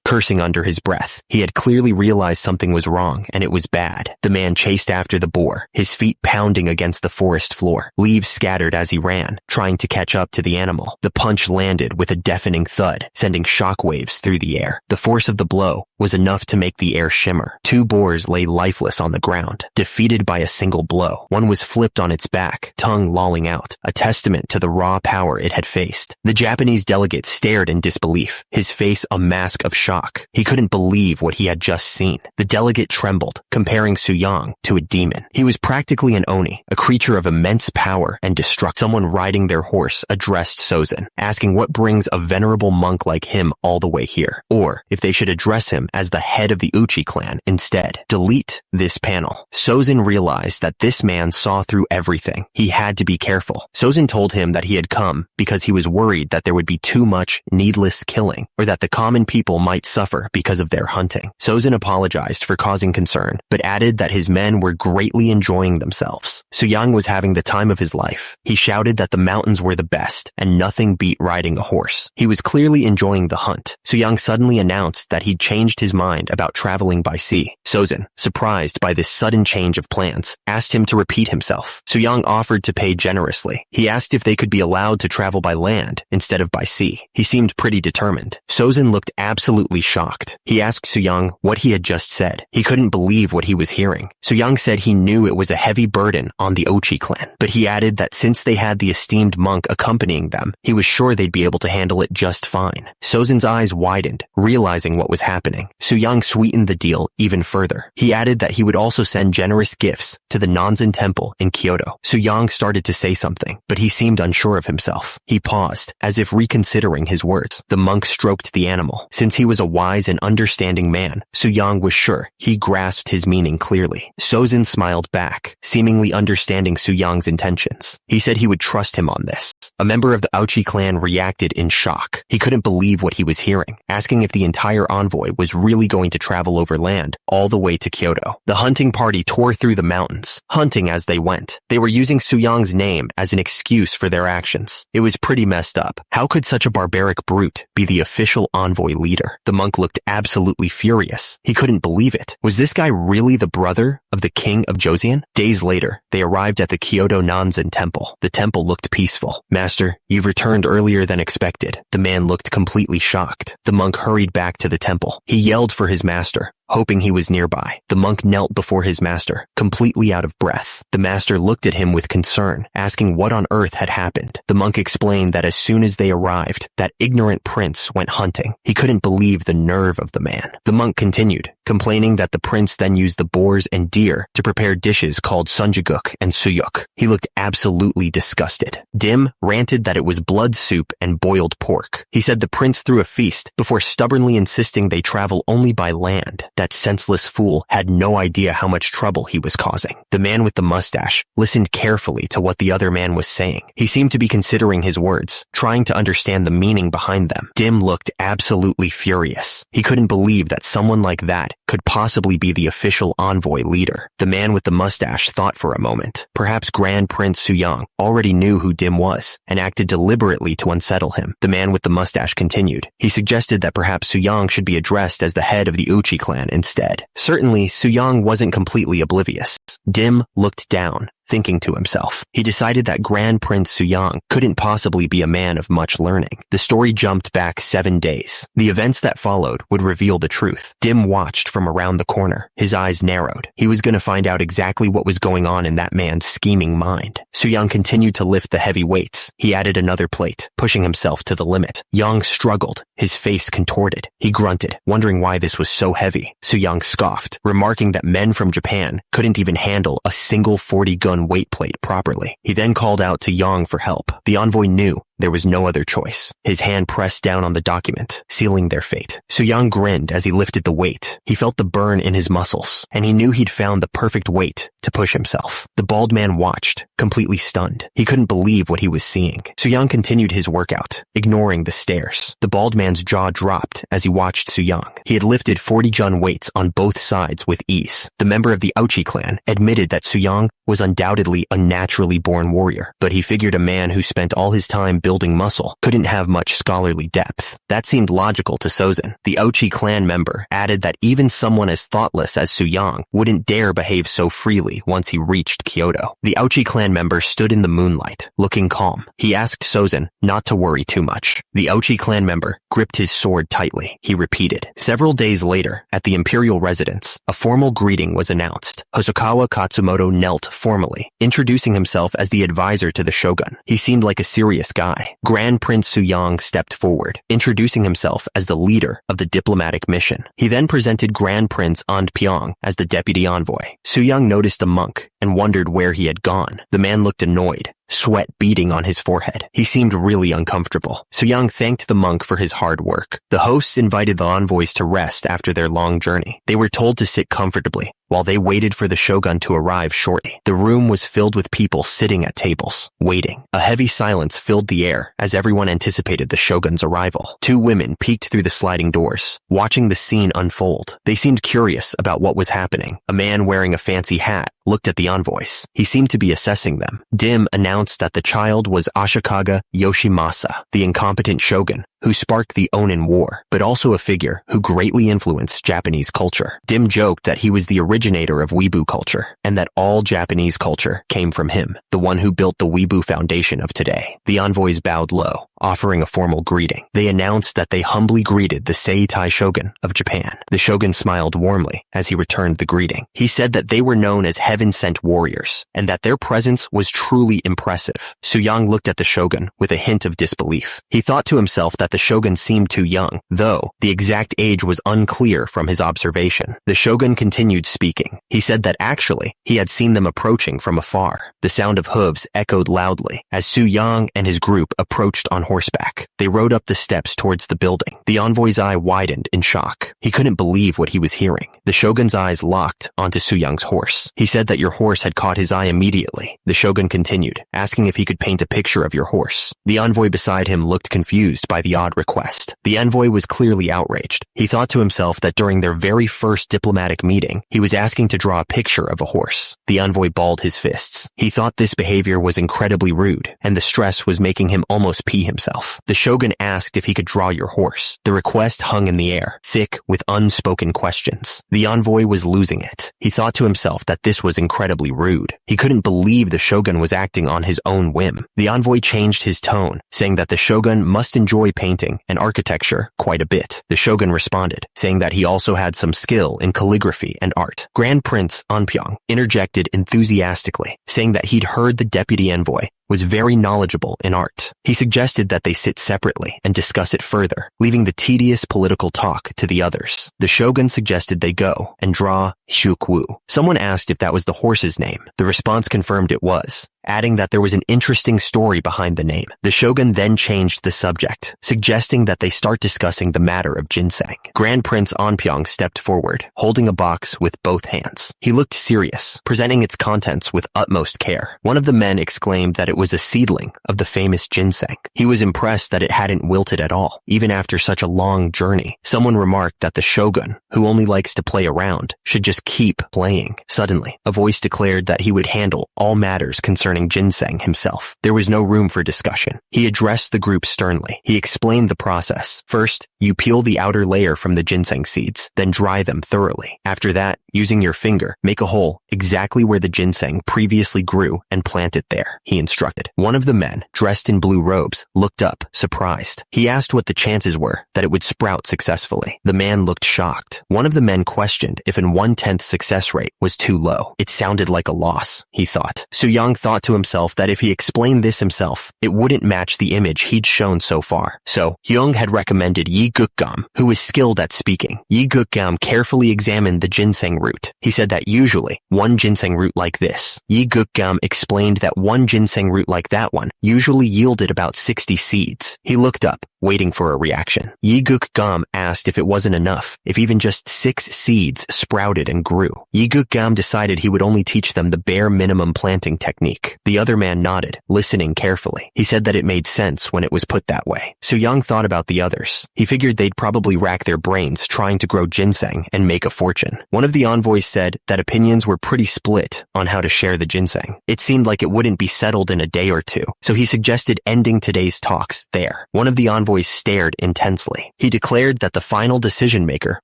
cursing under his breath. He had clearly realized something was wrong, and it was bad. The man chased after the boar, his feet pounding against the forest floor. Leaves scattered as he ran, trying to catch up to the animal. The punch landed with a deafening thud, sending shockwaves through the air. The force of the blow was enough to make the air shimmer. Two boars lay lifeless on the ground, defeated by a single blow. One was flipped on its back, tongue lolling out, a testament to the raw power it had faced. The Japanese delegate stared in disbelief, his face a mask of shock. He couldn't believe what he had just seen. The delegate trembled, comparing Suyang to a demon. He was practically an oni, a creature of immense power and destruction. Someone riding their horse addressed Sozin, asking what brings a venerable monk like him all the way here, or if they should address him as the head of the Uchi clan instead. Delete this panel. Sozin realized that this man saw through everything. He had to be careful. Sozin told him that he had come because he was worried that there would be too much needless killing, or that the common people might suffer because of their hunting. Sozin apologized for causing concern, but added that his men were greatly enjoying themselves. Suyang was having the time of his life. He shouted that the mountains were the best, and nothing beat riding a horse. He was clearly enjoying the hunt. Suyang suddenly announced that he'd changed his mind about traveling by sea. Sozin, surprised by this sudden change of plans, asked him to repeat himself. Suyang offered to pay generously. He asked if they could be allowed to travel by land instead of by sea. He seemed pretty determined. Sozin looked absolutely shocked. He asked Suyang what he had just said. He couldn't believe what he was hearing. Suyang said he knew it was a heavy burden on the Ochi clan, but he added that since they had the esteemed monk accompanying them, he was sure they'd be able to handle it just fine. Sozin's eyes widened, realizing what was happening. Suyang sweetened the deal even further. He added that he would also send generous gifts to the Nanzen temple in Kyoto. Suyang started to say something, but he seemed unsure of himself. He paused, as if reconsidering his words. The monk stroked the animal. Since he was a wise and understanding man, Suyang was sure he grasped his meaning clearly. Sozin smiled back, seemingly understanding Suyang's intentions. He said he would trust him on this. A member of the Aochi clan reacted in shock. He couldn't believe what he was hearing, asking if the entire envoy was really going to travel over land all the way to Kyoto. The hunting party tore through the mountains, hunting as they went. They were using Suyang's name as an excuse for their actions. It was pretty messed up. How could such a barbaric brute be the official envoy leader? The monk looked absolutely furious. He couldn't believe it. Was this guy really the brother of the king of Joseon? Days later, they arrived at the Kyoto Nanzen temple. The temple looked peaceful. "Master, you've returned earlier than expected." The man looked completely shocked. The monk hurried back to the temple. He yelled for his master, hoping he was nearby. The monk knelt before his master, completely out of breath. The master looked at him with concern, asking what on earth had happened. The monk explained that as soon as they arrived, that ignorant prince went hunting. He couldn't believe the nerve of the man. The monk continued, complaining that the prince then used the boars and deer to prepare dishes called sunjaguk and suyuk. He looked absolutely disgusted. Dim ranted that it was blood soup and boiled pork. He said the prince threw a feast before stubbornly insisting they travel only by land. That senseless fool had no idea how much trouble he was causing. The man with the mustache listened carefully to what the other man was saying. He seemed to be considering his words, trying to understand the meaning behind them. Dim looked absolutely furious. He couldn't believe that someone like that could possibly be the official envoy leader. The man with the mustache thought for a moment. Perhaps Grand Prince Suyang already knew who Dim was and acted deliberately to unsettle him. The man with the mustache continued. He suggested that perhaps Suyang should be addressed as the head of the Uchi clan instead. Certainly, Suyang wasn't completely oblivious. Dim looked down, thinking to himself. He decided that Grand Prince Suyang couldn't possibly be a man of much learning. The story jumped back 7 days. The events that followed would reveal the truth. Dim watched from around the corner. His eyes narrowed. He was going to find out exactly what was going on in that man's scheming mind. Suyang continued to lift the heavy weights. He added another plate, pushing himself to the limit. Yang struggled. His face contorted. He grunted, wondering why this was so heavy. Suyang scoffed, remarking that men from Japan couldn't even handle a single 40-gun weight plate properly. He then called out to Yang for help. The envoy knew there was no other choice. His hand pressed down on the document, sealing their fate. Suyang grinned as he lifted the weight. He felt the burn in his muscles, and he knew he'd found the perfect weight to push himself. The bald man watched, completely stunned. He couldn't believe what he was seeing. Suyang continued his workout, ignoring the stares. The bald man's jaw dropped as he watched Suyang. He had lifted 40-gun weights on both sides with ease. The member of the Uchi clan admitted that Suyang was undoubtedly a naturally born warrior, but he figured a man who spent all his time building muscle couldn't have much scholarly depth. That seemed logical to Sozin. The Uchi clan member added that even someone as thoughtless as Suyang wouldn't dare behave so freely once he reached Kyoto. The Uchi clan member stood in the moonlight, looking calm. He asked Sozin not to worry too much. The Uchi clan member gripped his sword tightly. He repeated. Several days later, at the imperial residence, a formal greeting was announced. Hosokawa Katsumoto knelt formally, introducing himself as the advisor to the shogun. He seemed like a serious guy. Grand Prince Suyang stepped forward, introducing himself as the leader of the diplomatic mission. He then presented Grand Prince Andpyeong as the deputy envoy. Suyang noticed a monk and wondered where he had gone. The man looked annoyed, sweat beading on his forehead. He seemed really uncomfortable. Suyang thanked the monk for his hard work. The hosts invited the envoys to rest after their long journey. They were told to sit comfortably while they waited for the shogun to arrive shortly. The room was filled with people sitting at tables, waiting. A heavy silence filled the air as everyone anticipated the shogun's arrival. 2 women peeked through the sliding doors, watching the scene unfold. They seemed curious about what was happening. A man wearing a fancy hat looked at the envoys. He seemed to be assessing them. Dim announced that the child was Ashikaga Yoshimasa, the incompetent shogun who sparked the Onin War, but also a figure who greatly influenced Japanese culture. Dim joked that he was the originator of Weebu culture, and that all Japanese culture came from him, the one who built the Weebu foundation of today. The envoys bowed low, offering a formal greeting. They announced that they humbly greeted the Seitai shogun of Japan. The shogun smiled warmly as he returned the greeting. He said that they were known as heaven-sent warriors, and that their presence was truly impressive. Suyang looked at the shogun with a hint of disbelief. He thought to himself that the shogun seemed too young, though the exact age was unclear from his observation. The shogun continued speaking. He said that actually he had seen them approaching from afar. The sound of hooves echoed loudly as Suyang and his group approached on horseback. They rode up the steps towards the building. The envoy's eye widened in shock. He couldn't believe what he was hearing. The shogun's eyes locked onto Suyang's horse. He said that your horse had caught his eye immediately. The shogun continued, asking if he could paint a picture of your horse. The envoy beside him looked confused by the odd request. The envoy was clearly outraged. He thought to himself that during their very first diplomatic meeting, he was asking to draw a picture of a horse. The envoy balled his fists. He thought this behavior was incredibly rude, and the stress was making him almost pee himself. The shogun asked if he could draw your horse. The request hung in the air, thick with unspoken questions. The envoy was losing it. He thought to himself that this was incredibly rude. He couldn't believe the shogun was acting on his own whim. The envoy changed his tone, saying that the shogun must enjoy painting and architecture quite a bit. The shogun responded, saying that he also had some skill in calligraphy and art. Grand Prince Andpyeong interjected enthusiastically, saying that he'd heard the deputy envoy was very knowledgeable in art. He suggested that they sit separately and discuss it further, leaving the tedious political talk to the others. The shogun suggested they go and draw Hyukwu. Someone asked if that was the horse's name. The response confirmed it was, adding that there was an interesting story behind the name. The shogun then changed the subject, suggesting that they start discussing the matter of ginseng. Grand Prince Onpyeong stepped forward, holding a box with both hands. He looked serious, presenting its contents with utmost care. One of the men exclaimed that it was a seedling of the famous ginseng. He was impressed that it hadn't wilted at all, even after such a long journey. Someone remarked that the shogun, who only likes to play around, should just keep playing. Suddenly, a voice declared that he would handle all matters concerning ginseng himself. There was no room for discussion. He addressed the group sternly. He explained the process. First, you peel the outer layer from the ginseng seeds, then dry them thoroughly. After that, using your finger, make a hole exactly where the ginseng previously grew and plant it there, he instructed. One of the men, dressed in blue robes, looked up, surprised. He asked what the chances were that it would sprout successfully. The man looked shocked. One of the men questioned if an 1/10 success rate was too low. It sounded like a loss, he thought. Soo-young thought to himself that if he explained this himself, it wouldn't match the image he'd shown so far. So, Hyung had recommended Yi Gukgam, who was skilled at speaking. Yi Gukgam carefully examined the ginseng root. He said that usually, one ginseng root like this. Yi Gukgam explained that one ginseng root like that one usually yielded about 60 seeds. He looked up, waiting for a reaction. Yi Gukgam asked if it wasn't enough, if even just 6 seeds sprouted and grew. Yi Gukgam decided he would only teach them the bare minimum planting technique. The other man nodded, listening carefully. He said that it made sense when it was put that way. Soo-young thought about the others. He figured they'd probably rack their brains trying to grow ginseng and make a fortune. One of the envoys said that opinions were pretty split on how to share the ginseng. It seemed like it wouldn't be settled in a day or two, so he suggested ending today's talks there. One of the envoys stared intensely. He declared that the final decision maker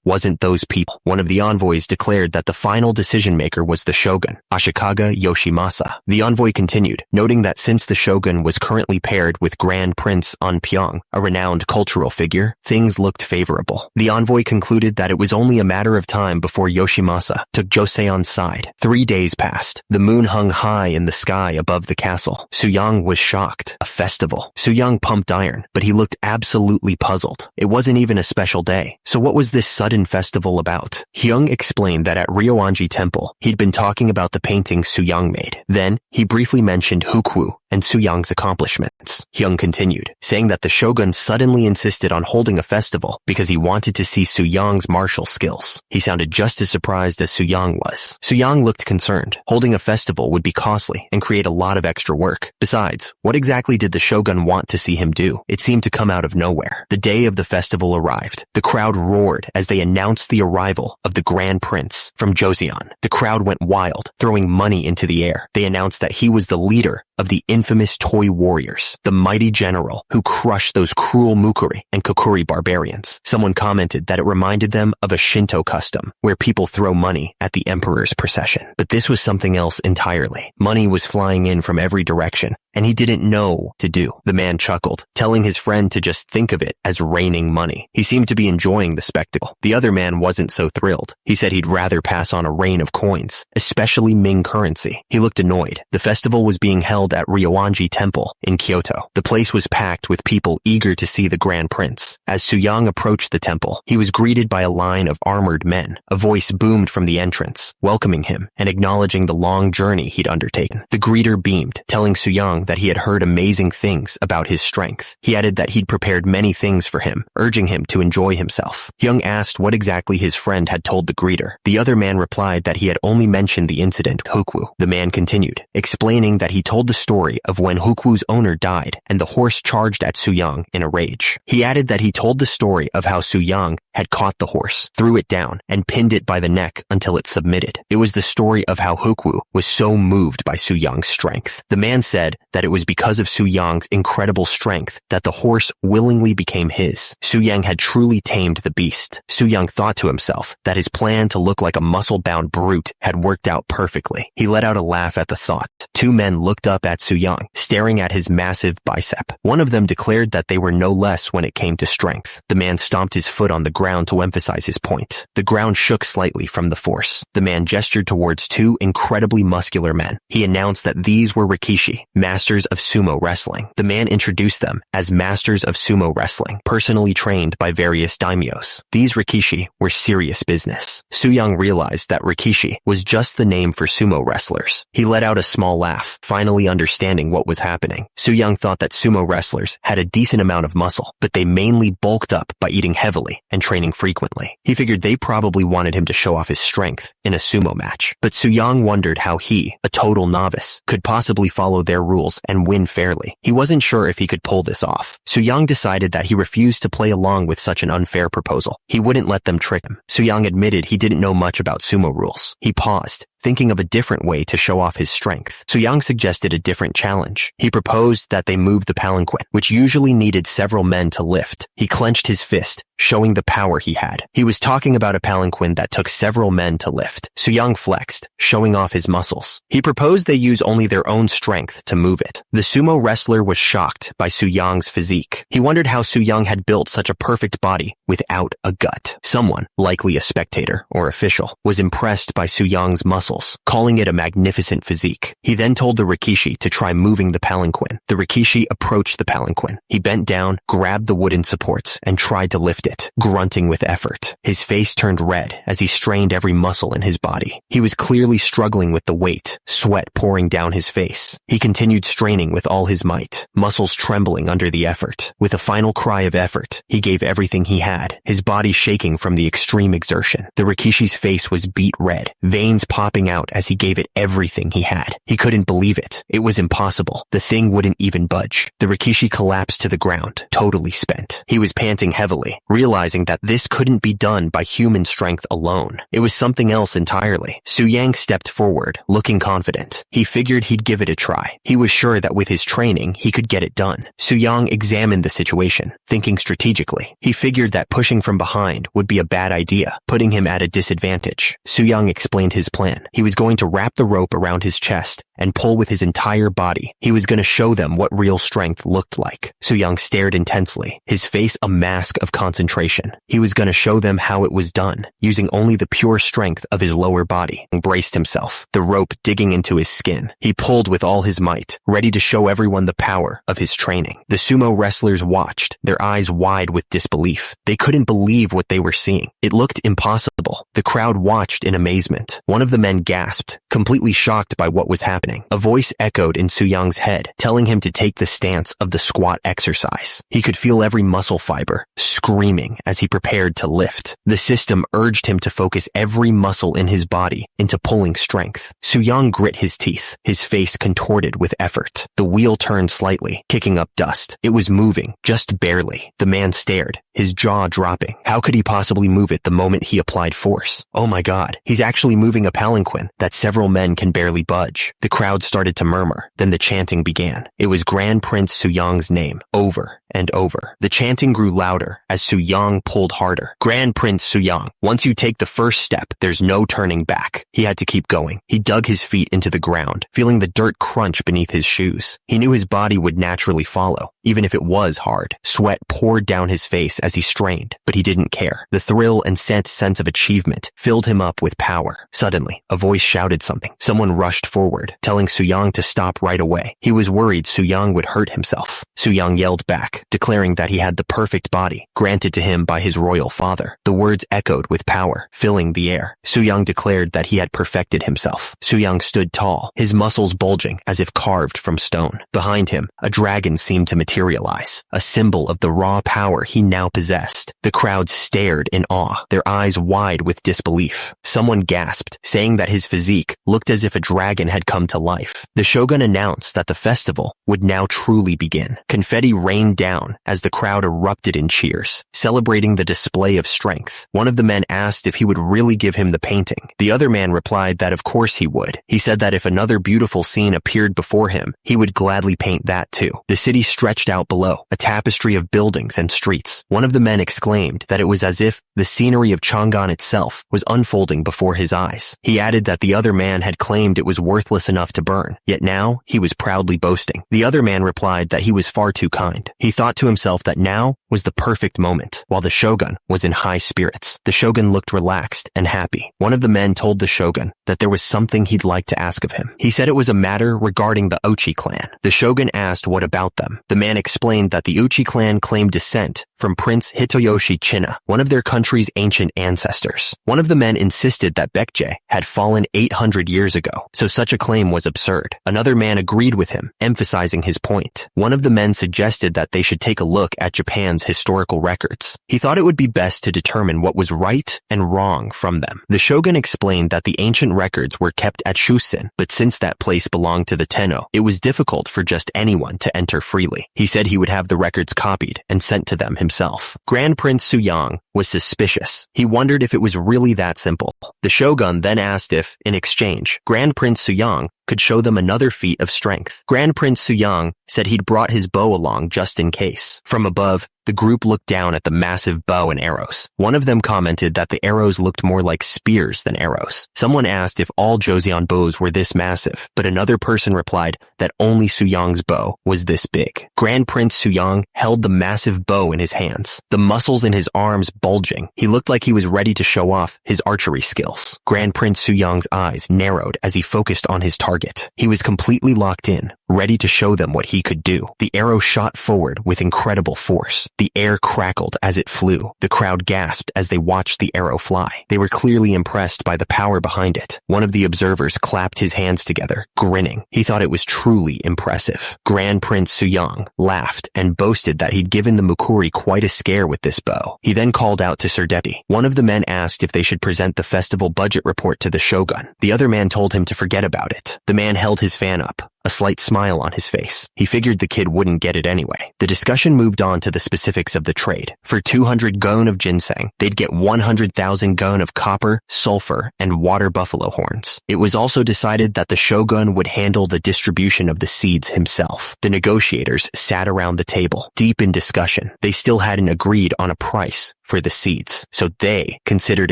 wasn't those people. One of the envoys declared that the final decision maker was the shogun, Ashikaga Yoshimasa. The envoy continued, noting that since the shogun was currently paired with Grand Prince Onpyeong, a renowned cultural figure, things looked favorable. The envoy concluded that it was only a matter of time before Yoshimasa took Joseon's side. 3 days passed. The moon hung high in the sky above the castle. Soo-young was shocked. A festival. Soo-young pumped iron, but he looked absolutely puzzled. It wasn't even a special day. So what was this sudden festival about? Hyung explained that at Ryoanji Temple, he'd been talking about the painting Soo-young made. Then, he briefly mentioned Hyukwu and Soo-young's accomplishments. Hyung continued, saying that the shogun suddenly insisted on holding a festival because he wanted to see Soo-young's martial skills. He sounded just as surprised as Soo-young was. Soo-young looked concerned. Holding a festival would be costly and create a lot of extra work. Besides, what exactly did the shogun want to see him do? It seemed to come out of nowhere. The day of the festival arrived. The crowd roared as they announced the arrival of the Grand Prince from Joseon. The crowd went wild, throwing money into the air. They announced that he was the leader of the infamous toy warriors, the mighty general who crushed those cruel Mukuri and Kokuri barbarians. Someone commented that it reminded them of a Shinto custom, where people throw money at the emperor's procession. But this was something else entirely. Money was flying in from every direction, and he didn't know what to do. The man chuckled, telling his friend to just think of it as raining money. He seemed to be enjoying the spectacle. The other man wasn't so thrilled. He said he'd rather pass on a rain of coins, especially Ming currency. He looked annoyed. The festival was being held at Ryoanji Temple in Kyoto. The place was packed with people eager to see the Grand Prince. As Soo-young approached the temple, he was greeted by a line of armored men. A voice boomed from the entrance, welcoming him and acknowledging the long journey he'd undertaken. The greeter beamed, telling Soo-young that he had heard amazing things about his strength. He added that he'd prepared many things for him, urging him to enjoy himself. Hyung asked what exactly his friend had told the greeter. The other man replied that he had only mentioned the incident Hyukwu. The man continued, explaining that he told the story of when Hyukwu's owner died and the horse charged at Soo-young in a rage. He added that he told the story of how Soo-young had caught the horse, threw it down, and pinned it by the neck until it submitted. It was the story of how Hyukwu was so moved by Soo-young's strength. The man said that it was because of Soo-young's incredible strength that the horse willingly became his. Soo-young had truly tamed the beast. Soo-young thought to himself that his plan to look like a muscle-bound brute had worked out perfectly. He let out a laugh at the thought. 2 men looked up at Soo-young, staring at his massive bicep. One of them declared that they were no less when it came to strength. The man stomped his foot on the ground to emphasize his point. The ground shook slightly from the force. The man gestured towards two incredibly muscular men. He announced that these were Rikishi, masters of sumo wrestling. The man introduced them as masters of sumo wrestling, personally trained by various daimyos. These Rikishi were serious business. Su-young realized that Rikishi was just the name for sumo wrestlers. He let out a small laugh, finally understanding what was happening. Su-young thought that sumo wrestlers had a decent amount of muscle, but they mainly bulked up by eating heavily and training frequently. He figured they probably wanted him to show off his strength in a sumo match. But Su-young wondered how he, a total novice, could possibly follow their rules and win fairly. He wasn't sure if he could pull this off. Su-young decided that he refused to play along with such an unfair proposal. He wouldn't let them trick him. Su-young admitted he didn't know much about sumo rules. He paused, thinking of a different way to show off his strength. Su-young suggested a different challenge. He proposed that they move the palanquin, which usually needed several men to lift. He clenched his fist, showing the power he had. He was talking about a palanquin that took several men to lift. Su-young flexed, showing off his muscles. He proposed they use only their own strength to move it. The sumo wrestler was shocked by Su-young's physique. He wondered how Su-young had built such a perfect body without a gut. Someone, likely a spectator or official, was impressed by Su-young's muscles, calling it a magnificent physique. He then told the Rikishi to try moving the palanquin. The Rikishi approached the palanquin. He bent down, grabbed the wooden supports, and tried to lift it, grunting with effort. His face turned red as he strained every muscle in his body. He was clearly struggling with the weight, sweat pouring down his face. He continued straining with all his might, muscles trembling under the effort. With a final cry of effort, he gave everything he had, his body shaking from the extreme exertion. The Rikishi's face was beet red, veins popping out as he gave it everything he had. He couldn't believe it. It was impossible. The thing wouldn't even budge. The Rikishi collapsed to the ground, totally spent. He was panting heavily, realizing that this couldn't be done by human strength alone. It was something else entirely. Su-young stepped forward, looking confident. He figured he'd give it a try. He was sure that with his training, he could get it done. Su-young examined the situation, thinking strategically. He figured that pushing from behind would be a bad idea, putting him at a disadvantage. Su-young explained his plan. He was going to wrap the rope around his chest and pull with his entire body. He was going to show them what real strength looked like. Su-young stared intensely, his face a mask of concentration. He was going to show them how it was done, using only the pure strength of his lower body. He braced himself, the rope digging into his skin. He pulled with all his might, ready to show everyone the power of his training. The sumo wrestlers watched, their eyes wide with disbelief. They couldn't believe what they were seeing. It looked impossible. The crowd watched in amazement. One of the men gasped, completely shocked by what was happening. A voice echoed in Su-young's head, telling him to take the stance of the squat exercise. He could feel every muscle fiber screaming as he prepared to lift. The system urged him to focus every muscle in his body into pulling strength. Su-young grit his teeth, his face contorted with effort. The wheel turned slightly, kicking up dust. It was moving, just barely. The man stared, his jaw dropping. How could he possibly move it the moment he applied force? Oh my god, he's actually moving a palanquin that several men can barely budge. The crowd started to murmur, then the chanting began. It was Grand Prince Su-young's name, over and over. The chanting grew louder as Su-young pulled harder. Grand Prince Su-young, once you take the first step, there's no turning back. He had to keep going. He dug his feet into the ground, feeling the dirt crunch beneath his shoes. He knew his body would naturally follow, even if it was hard. Sweat poured down his face as he strained, but he didn't care. The thrill and sense of achievement filled him up with power. Suddenly, a voice shouted something. Someone rushed forward, telling Su-young to stop right away. He was worried Su-young would hurt himself. Su-young yelled back, declaring that he had the perfect body, granted to him by his royal father. The words echoed with power, filling the air. Su-young declared that he had perfected himself. Su-young stood tall, his muscles bulging as if carved from stone. Behind him, a dragon seemed to materialize, a symbol of the raw power he now possessed. The crowd stared in awe, their eyes wide with disbelief. Someone gasped, saying that his physique looked as if a dragon had come to life. The shogun announced that the festival would now truly begin. Confetti rained down as the crowd erupted in cheers, celebrating the display of strength. One of the men asked if he would really give him the painting. The other man replied that of course he would. He said that if another beautiful scene appeared before him, he would gladly paint that too. The city stretched out below, a tapestry of buildings and streets. One of the men exclaimed that it was as if the scenery of Chang'an itself was unfolding before his eyes. He added that the other man had claimed it was worthless enough to burn, yet now he was proudly boasting. The other man replied that he was far too kind. He thought thought to himself that now was the perfect moment, while the shogun was in high spirits. The shogun looked relaxed and happy. One of the men told the shogun that there was something he'd like to ask of him. He said it was a matter regarding the Ochi clan. The shogun asked what about them. The man explained that the Ochi clan claimed descent from Prince Hitoyoshi China, one of their country's ancient ancestors. One of the men insisted that Baekje had fallen 800 years ago, so such a claim was absurd. Another man agreed with him, emphasizing his point. One of the men suggested that they should take a look at Japan's historical records. He thought it would be best to determine what was right and wrong from them. The shogun explained that the ancient records were kept at Shusen, but since that place belonged to the Tenno, it was difficult for just anyone to enter freely. He said he would have the records copied and sent to them himself. Grand Prince Suyang was suspicious. He wondered if it was really that simple. The shogun then asked if, in exchange, Grand Prince Suyang could show them another feat of strength. Grand Prince Suyang said he'd brought his bow along just in case. From above, the group looked down at the massive bow and arrows. One of them commented that the arrows looked more like spears than arrows. Someone asked if all Joseon bows were this massive, but another person replied that only Suyang's bow was this big. Grand Prince Suyang held the massive bow in his hands, the muscles in his arms bulging. He looked like he was ready to show off his archery skills. Grand Prince Suyang's eyes narrowed as he focused on his target. He was completely locked in, ready to show them what he could do. The arrow shot forward with incredible force. The air crackled as it flew. The crowd gasped as they watched the arrow fly. They were clearly impressed by the power behind it. One of the observers clapped his hands together, grinning. He thought it was truly impressive. Grand Prince Suyang laughed and boasted that he'd given the Mukuri quite a scare with this bow. He then called out to Sir Depi. One of the men asked if they should present the festival budget report to the shogun. The other man told him to forget about it. The man held his fan up, a slight smile on his face. He figured the kid wouldn't get it anyway. The discussion moved on to the specifics of the trade. For 200 gon of ginseng, they'd get 100,000 gon of copper, sulfur, and water buffalo horns. It was also decided that the shogun would handle the distribution of the seeds himself. The negotiators sat around the table, deep in discussion. They still hadn't agreed on a price for the seeds, so they considered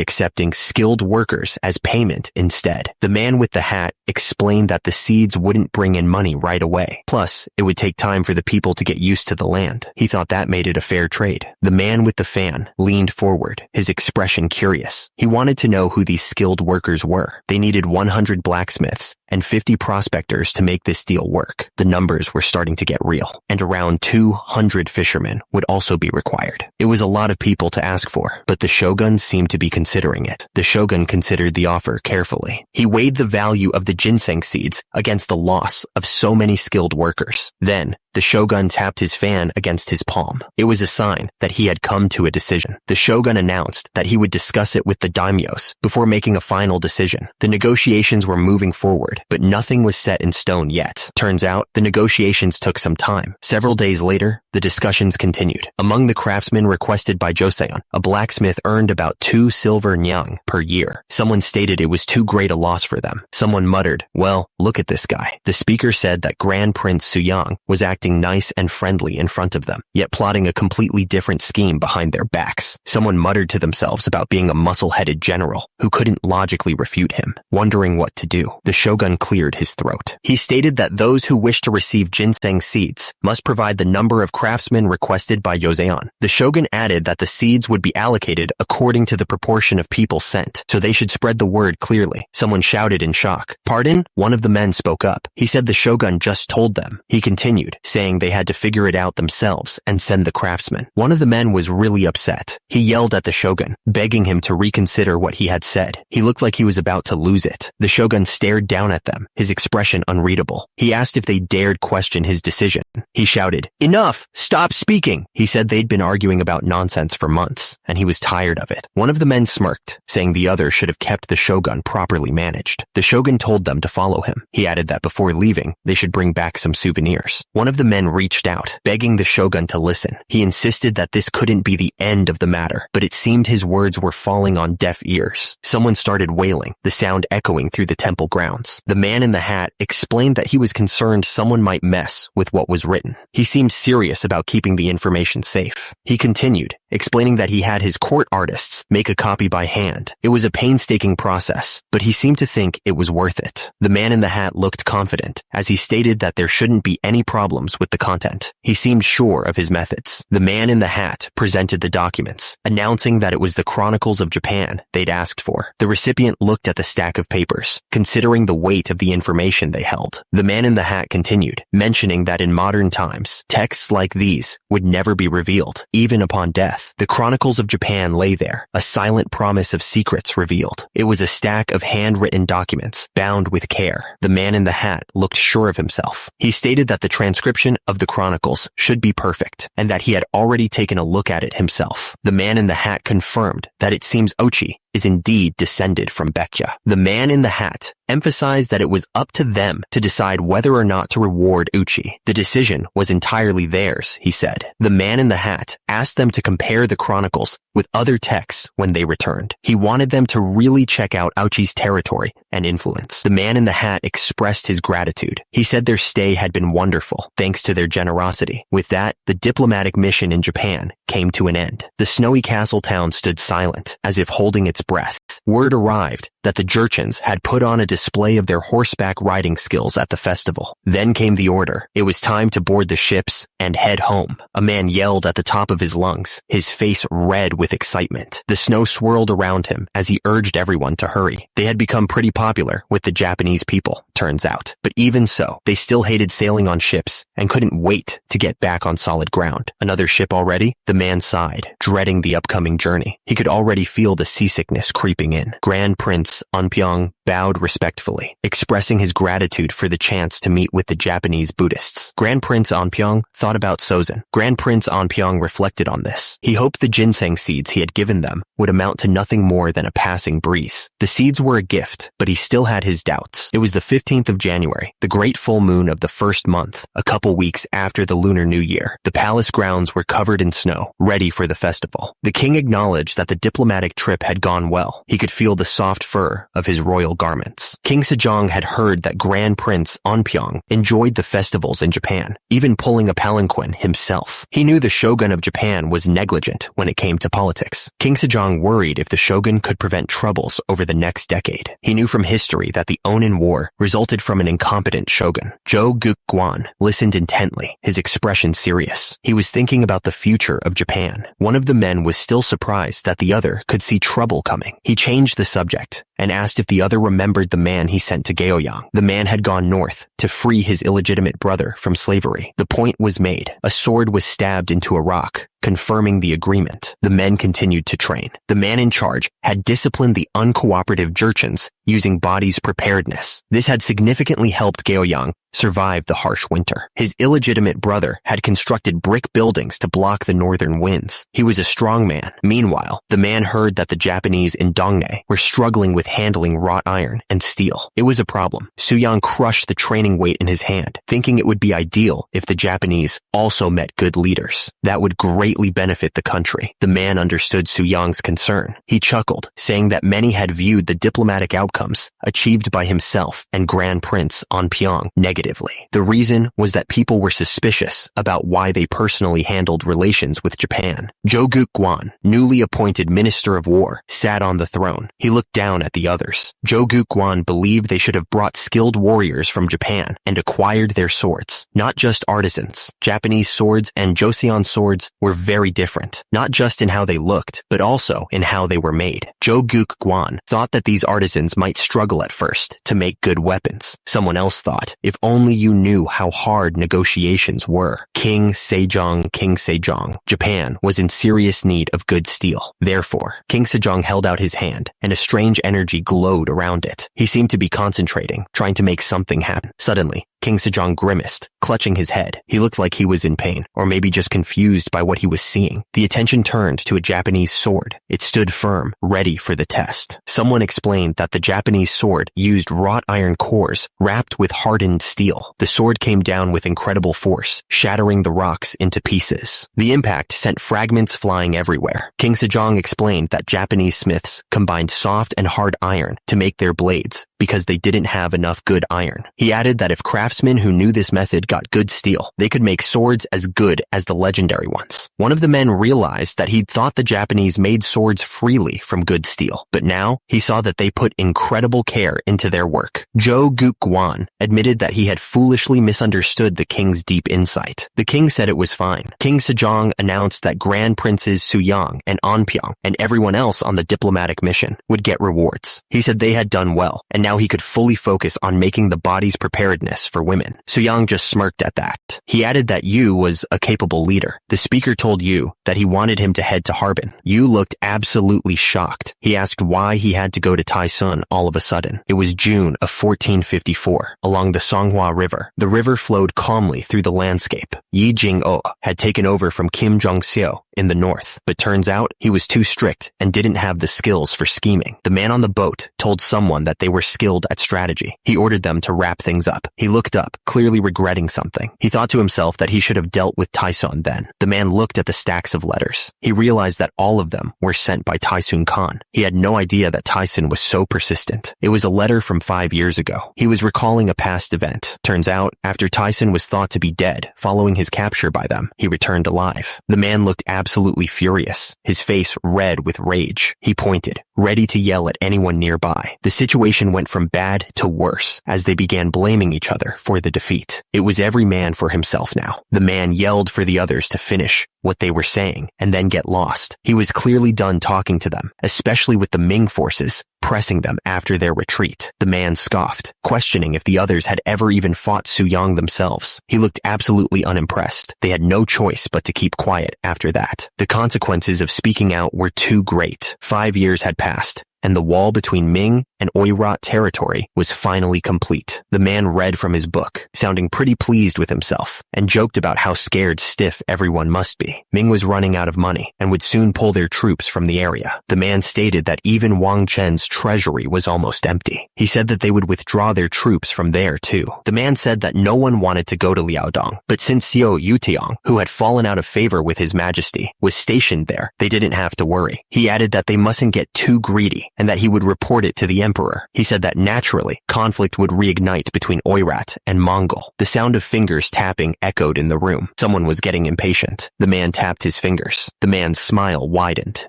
accepting skilled workers as payment instead. The man with the hat explained that the seeds wouldn't bring in money right away. Plus, it would take time for the people to get used to the land. He thought that made it a fair trade. The man with the fan leaned forward, his expression curious. He wanted to know who these skilled workers were. They needed 100 blacksmiths and 50 prospectors to make this deal work. The numbers were starting to get real, and around 200 fishermen would also be required. It was a lot of people to ask for, but the shogun seemed to be considering it. The shogun considered the offer carefully. He weighed the value of the ginseng seeds against the loss of so many skilled workers. Then, the shogun tapped his fan against his palm. It was a sign that he had come to a decision. The shogun announced that he would discuss it with the daimyos before making a final decision. The negotiations were moving forward, but nothing was set in stone yet. Turns out, the negotiations took some time. Several days later, the discussions continued. Among the craftsmen requested by Joseon, a blacksmith earned about 2 silver nyang per year. Someone stated it was too great a loss for them. Someone muttered, "Well, look at this guy." The speaker said that Grand Prince Suyang was acting nice and friendly in front of them, yet plotting a completely different scheme behind their backs. Someone muttered to themselves about being a muscle-headed general who couldn't logically refute him. Wondering what to do, the shogun cleared his throat. He stated that those who wish to receive ginseng seeds must provide the number of craftsmen requested by Joseon. The shogun added that the seeds would be allocated according to the proportion of people sent, so they should spread the word clearly. Someone shouted in shock. "Pardon?" One of the men spoke up. He said the shogun just told them. He continued, saying they had to figure it out themselves and send the craftsmen. One of the men was really upset. He yelled at the shogun, begging him to reconsider what he had said. He looked like he was about to lose it. The shogun stared down at them, his expression unreadable. He asked if they dared question his decision. He shouted, "Enough! Stop speaking!" He said they'd been arguing about nonsense for months, and he was tired of it. One of the men smirked, saying the other should have kept the shogun properly managed. The shogun told them to follow him. He added that before leaving, they should bring back some souvenirs. One of the men reached out, begging the shogun to listen. He insisted that this couldn't be the end of the matter, but it seemed his words were falling on deaf ears. Someone started wailing, the sound echoing through the temple grounds. The man in the hat explained that he was concerned someone might mess with what was written. He seemed serious about keeping the information safe. He continued, explaining that he had his court artists make a copy by hand. It was a painstaking process, but he seemed to think it was worth it. The man in the hat looked confident, as he stated that there shouldn't be any problems tabs with the content. He seemed sure of his methods. The man in the hat presented the documents, announcing that it was the Chronicles of Japan they'd asked for. The recipient looked at the stack of papers, considering the weight of the information they held. The man in the hat continued, mentioning that in modern times, texts like these would never be revealed, even upon death. The Chronicles of Japan lay there, a silent promise of secrets revealed. It was a stack of handwritten documents, bound with care. The man in the hat looked sure of himself. He stated that the transcription of the Chronicles should be perfect, and that he had already taken a look at it himself. The man in the hat confirmed that it seems Ochi is indeed descended from Baekja. The man in the hat emphasized that it was up to them to decide whether or not to reward Uchi. The decision was entirely theirs, he said. The man in the hat asked them to compare the Chronicles with other texts when they returned. He wanted them to really check out Uchi's territory and influence. The man in the hat expressed his gratitude. He said their stay had been wonderful, thanks to their generosity. With that, the diplomatic mission in Japan came to an end. The snowy castle town stood silent, as if holding its breath. Word arrived that the Jurchens had put on a display of their horseback riding skills at the festival. Then came the order. It was time to board the ships and head home. A man yelled at the top of his lungs, his face red with excitement. The snow swirled around him as he urged everyone to hurry. They had become pretty popular with the Japanese people, turns out. But even so, they still hated sailing on ships and couldn't wait to get back on solid ground. Another ship already? The man sighed, dreading the upcoming journey. He could already feel the seasickness creeping in. Grand Prince Anpyeong bowed respectfully, expressing his gratitude for the chance to meet with the Japanese Buddhists. Grand Prince Anpyeong thought about Sozin. Grand Prince Anpyeong reflected on this. He hoped the ginseng seeds he had given them would amount to nothing more than a passing breeze. The seeds were a gift, but he still had his doubts. It was the 15th of January, the great full moon of the first month, a couple weeks after the Lunar New Year. The palace grounds were covered in snow, ready for the festival. The king acknowledged that the diplomatic trip had gone well. He could feel the soft fur of his royal garments. King Sejong had heard that Grand Prince Anpyeong enjoyed the festivals in Japan, even pulling a palanquin himself. He knew the shogun of Japan was negligent when it came to politics. King Sejong worried if the shogun could prevent troubles over the next decade. He knew from history that the Onin War resulted from an incompetent shogun. Jo Guk-gwan listened intently, his expression serious. He was thinking about the future of Japan. One of the men was still surprised that the other could see trouble coming. He changed the subject and asked if the other remembered the man he sent to Gaoyang. The man had gone north to free his illegitimate brother from slavery. The point was made. A sword was stabbed into a rock, confirming the agreement. The men continued to train. The man in charge had disciplined the uncooperative Jurchens using body's preparedness. This had significantly helped Gaoyang survive the harsh winter. His illegitimate brother had constructed brick buildings to block the northern winds. He was a strong man. Meanwhile, the man heard that the Japanese in Dongne were struggling with handling wrought iron and steel. It was a problem. Suyang crushed the training weight in his hand, thinking it would be ideal if the Japanese also met good leaders. That would greatly benefit the country. The man understood Suyang's concern. He chuckled, saying that many had viewed the diplomatic outcomes achieved by himself and Grand Prince Anpyeong negatively. The reason was that people were suspicious about why they personally handled relations with Japan. Jo Guk-gwan, newly appointed Minister of War, sat on the throne. He looked down at the others. Jo Guk-gwan believed they should have brought skilled warriors from Japan and acquired their swords, not just artisans. Japanese swords and Joseon swords were very different, not just in how they looked, but also in how they were made. Jo Guk-gwan thought that these artisans might struggle at first to make good weapons. Someone else thought, if only you knew how hard negotiations were. King Sejong. Japan was in serious need of good steel. Therefore, King Sejong held out his hand, and a strange energy glowed around it. He seemed to be concentrating, trying to make something happen. Suddenly, King Sejong grimaced, clutching his head. He looked like he was in pain, or maybe just confused by what he was seeing. The attention turned to a Japanese sword. It stood firm, ready for the test. Someone explained that the Japanese sword used wrought iron cores wrapped with hardened steel. The sword came down with incredible force, shattering the rocks into pieces. The impact sent fragments flying everywhere. King Sejong explained that Japanese smiths combined soft and hard iron to make their blades because they didn't have enough good iron. He added that if craftsmen who knew this method got good steel, they could make swords as good as the legendary ones. One of the men realized that he'd thought the Japanese made swords freely from good steel, but now he saw that they put incredible care into their work. Jo Guk-gwan admitted that he had foolishly misunderstood the king's deep insight. The king said it was fine. King Sejong announced that Grand Princes Suyang and Anpyeong and everyone else on the diplomatic mission would get rewards. He said they had done well, and now he could fully focus on making the body's preparedness for women. Suyang just smirked at that. He added that Yu was a capable leader. The speaker told Yu that he wanted him to head to Harbin. Yu looked absolutely shocked. He asked why he had to go to Taisun all of a sudden. It was June of 1454, along the Songhua River. The river flowed calmly through the landscape. Yi Jing-o had taken over from Kim Jong-seo in the north, but turns out he was too strict and didn't have the skills for scheming. The man on the boat told someone that they were skilled at strategy. He ordered them to wrap things up. He looked up, clearly regretting something. He thought to himself that he should have dealt with Taisun then. The man looked at the stacks of letters. He realized that all of them were sent by Taisun Khan. He had no idea that Taisun was so persistent. It was a letter from 5 years ago. He was recalling a past event. Turns out, after Taisun was thought to be dead following his capture by them, he returned alive. The man looked absolutely furious, his face red with rage. He pointed, ready to yell at anyone nearby. The situation went from bad to worse as they began blaming each other for the defeat. It was every man for himself now. The man yelled for the others to finish what they were saying and then get lost. He was clearly done talking to them, especially with the Ming forces pressing them after their retreat. The man scoffed, questioning if the others had ever even fought Suyang themselves. He looked absolutely unimpressed. They had no choice but to keep quiet after that. The consequences of speaking out were too great. 5 years had passed, and the wall between Ming and Oirat territory was finally complete. The man read from his book, sounding pretty pleased with himself, and joked about how scared stiff everyone must be. Ming was running out of money and would soon pull their troops from the area. The man stated that even Wang Chen's treasury was almost empty. He said that they would withdraw their troops from there too. The man said that no one wanted to go to Liaodong, but since Xiao Yutiang, who had fallen out of favor with his majesty, was stationed there, they didn't have to worry. He added that they mustn't get too greedy and that he would report it to the emperor. He said that naturally, conflict would reignite between Oirat and Mongol. The sound of fingers tapping echoed in the room. Someone was getting impatient. The man tapped his fingers. The man's smile widened.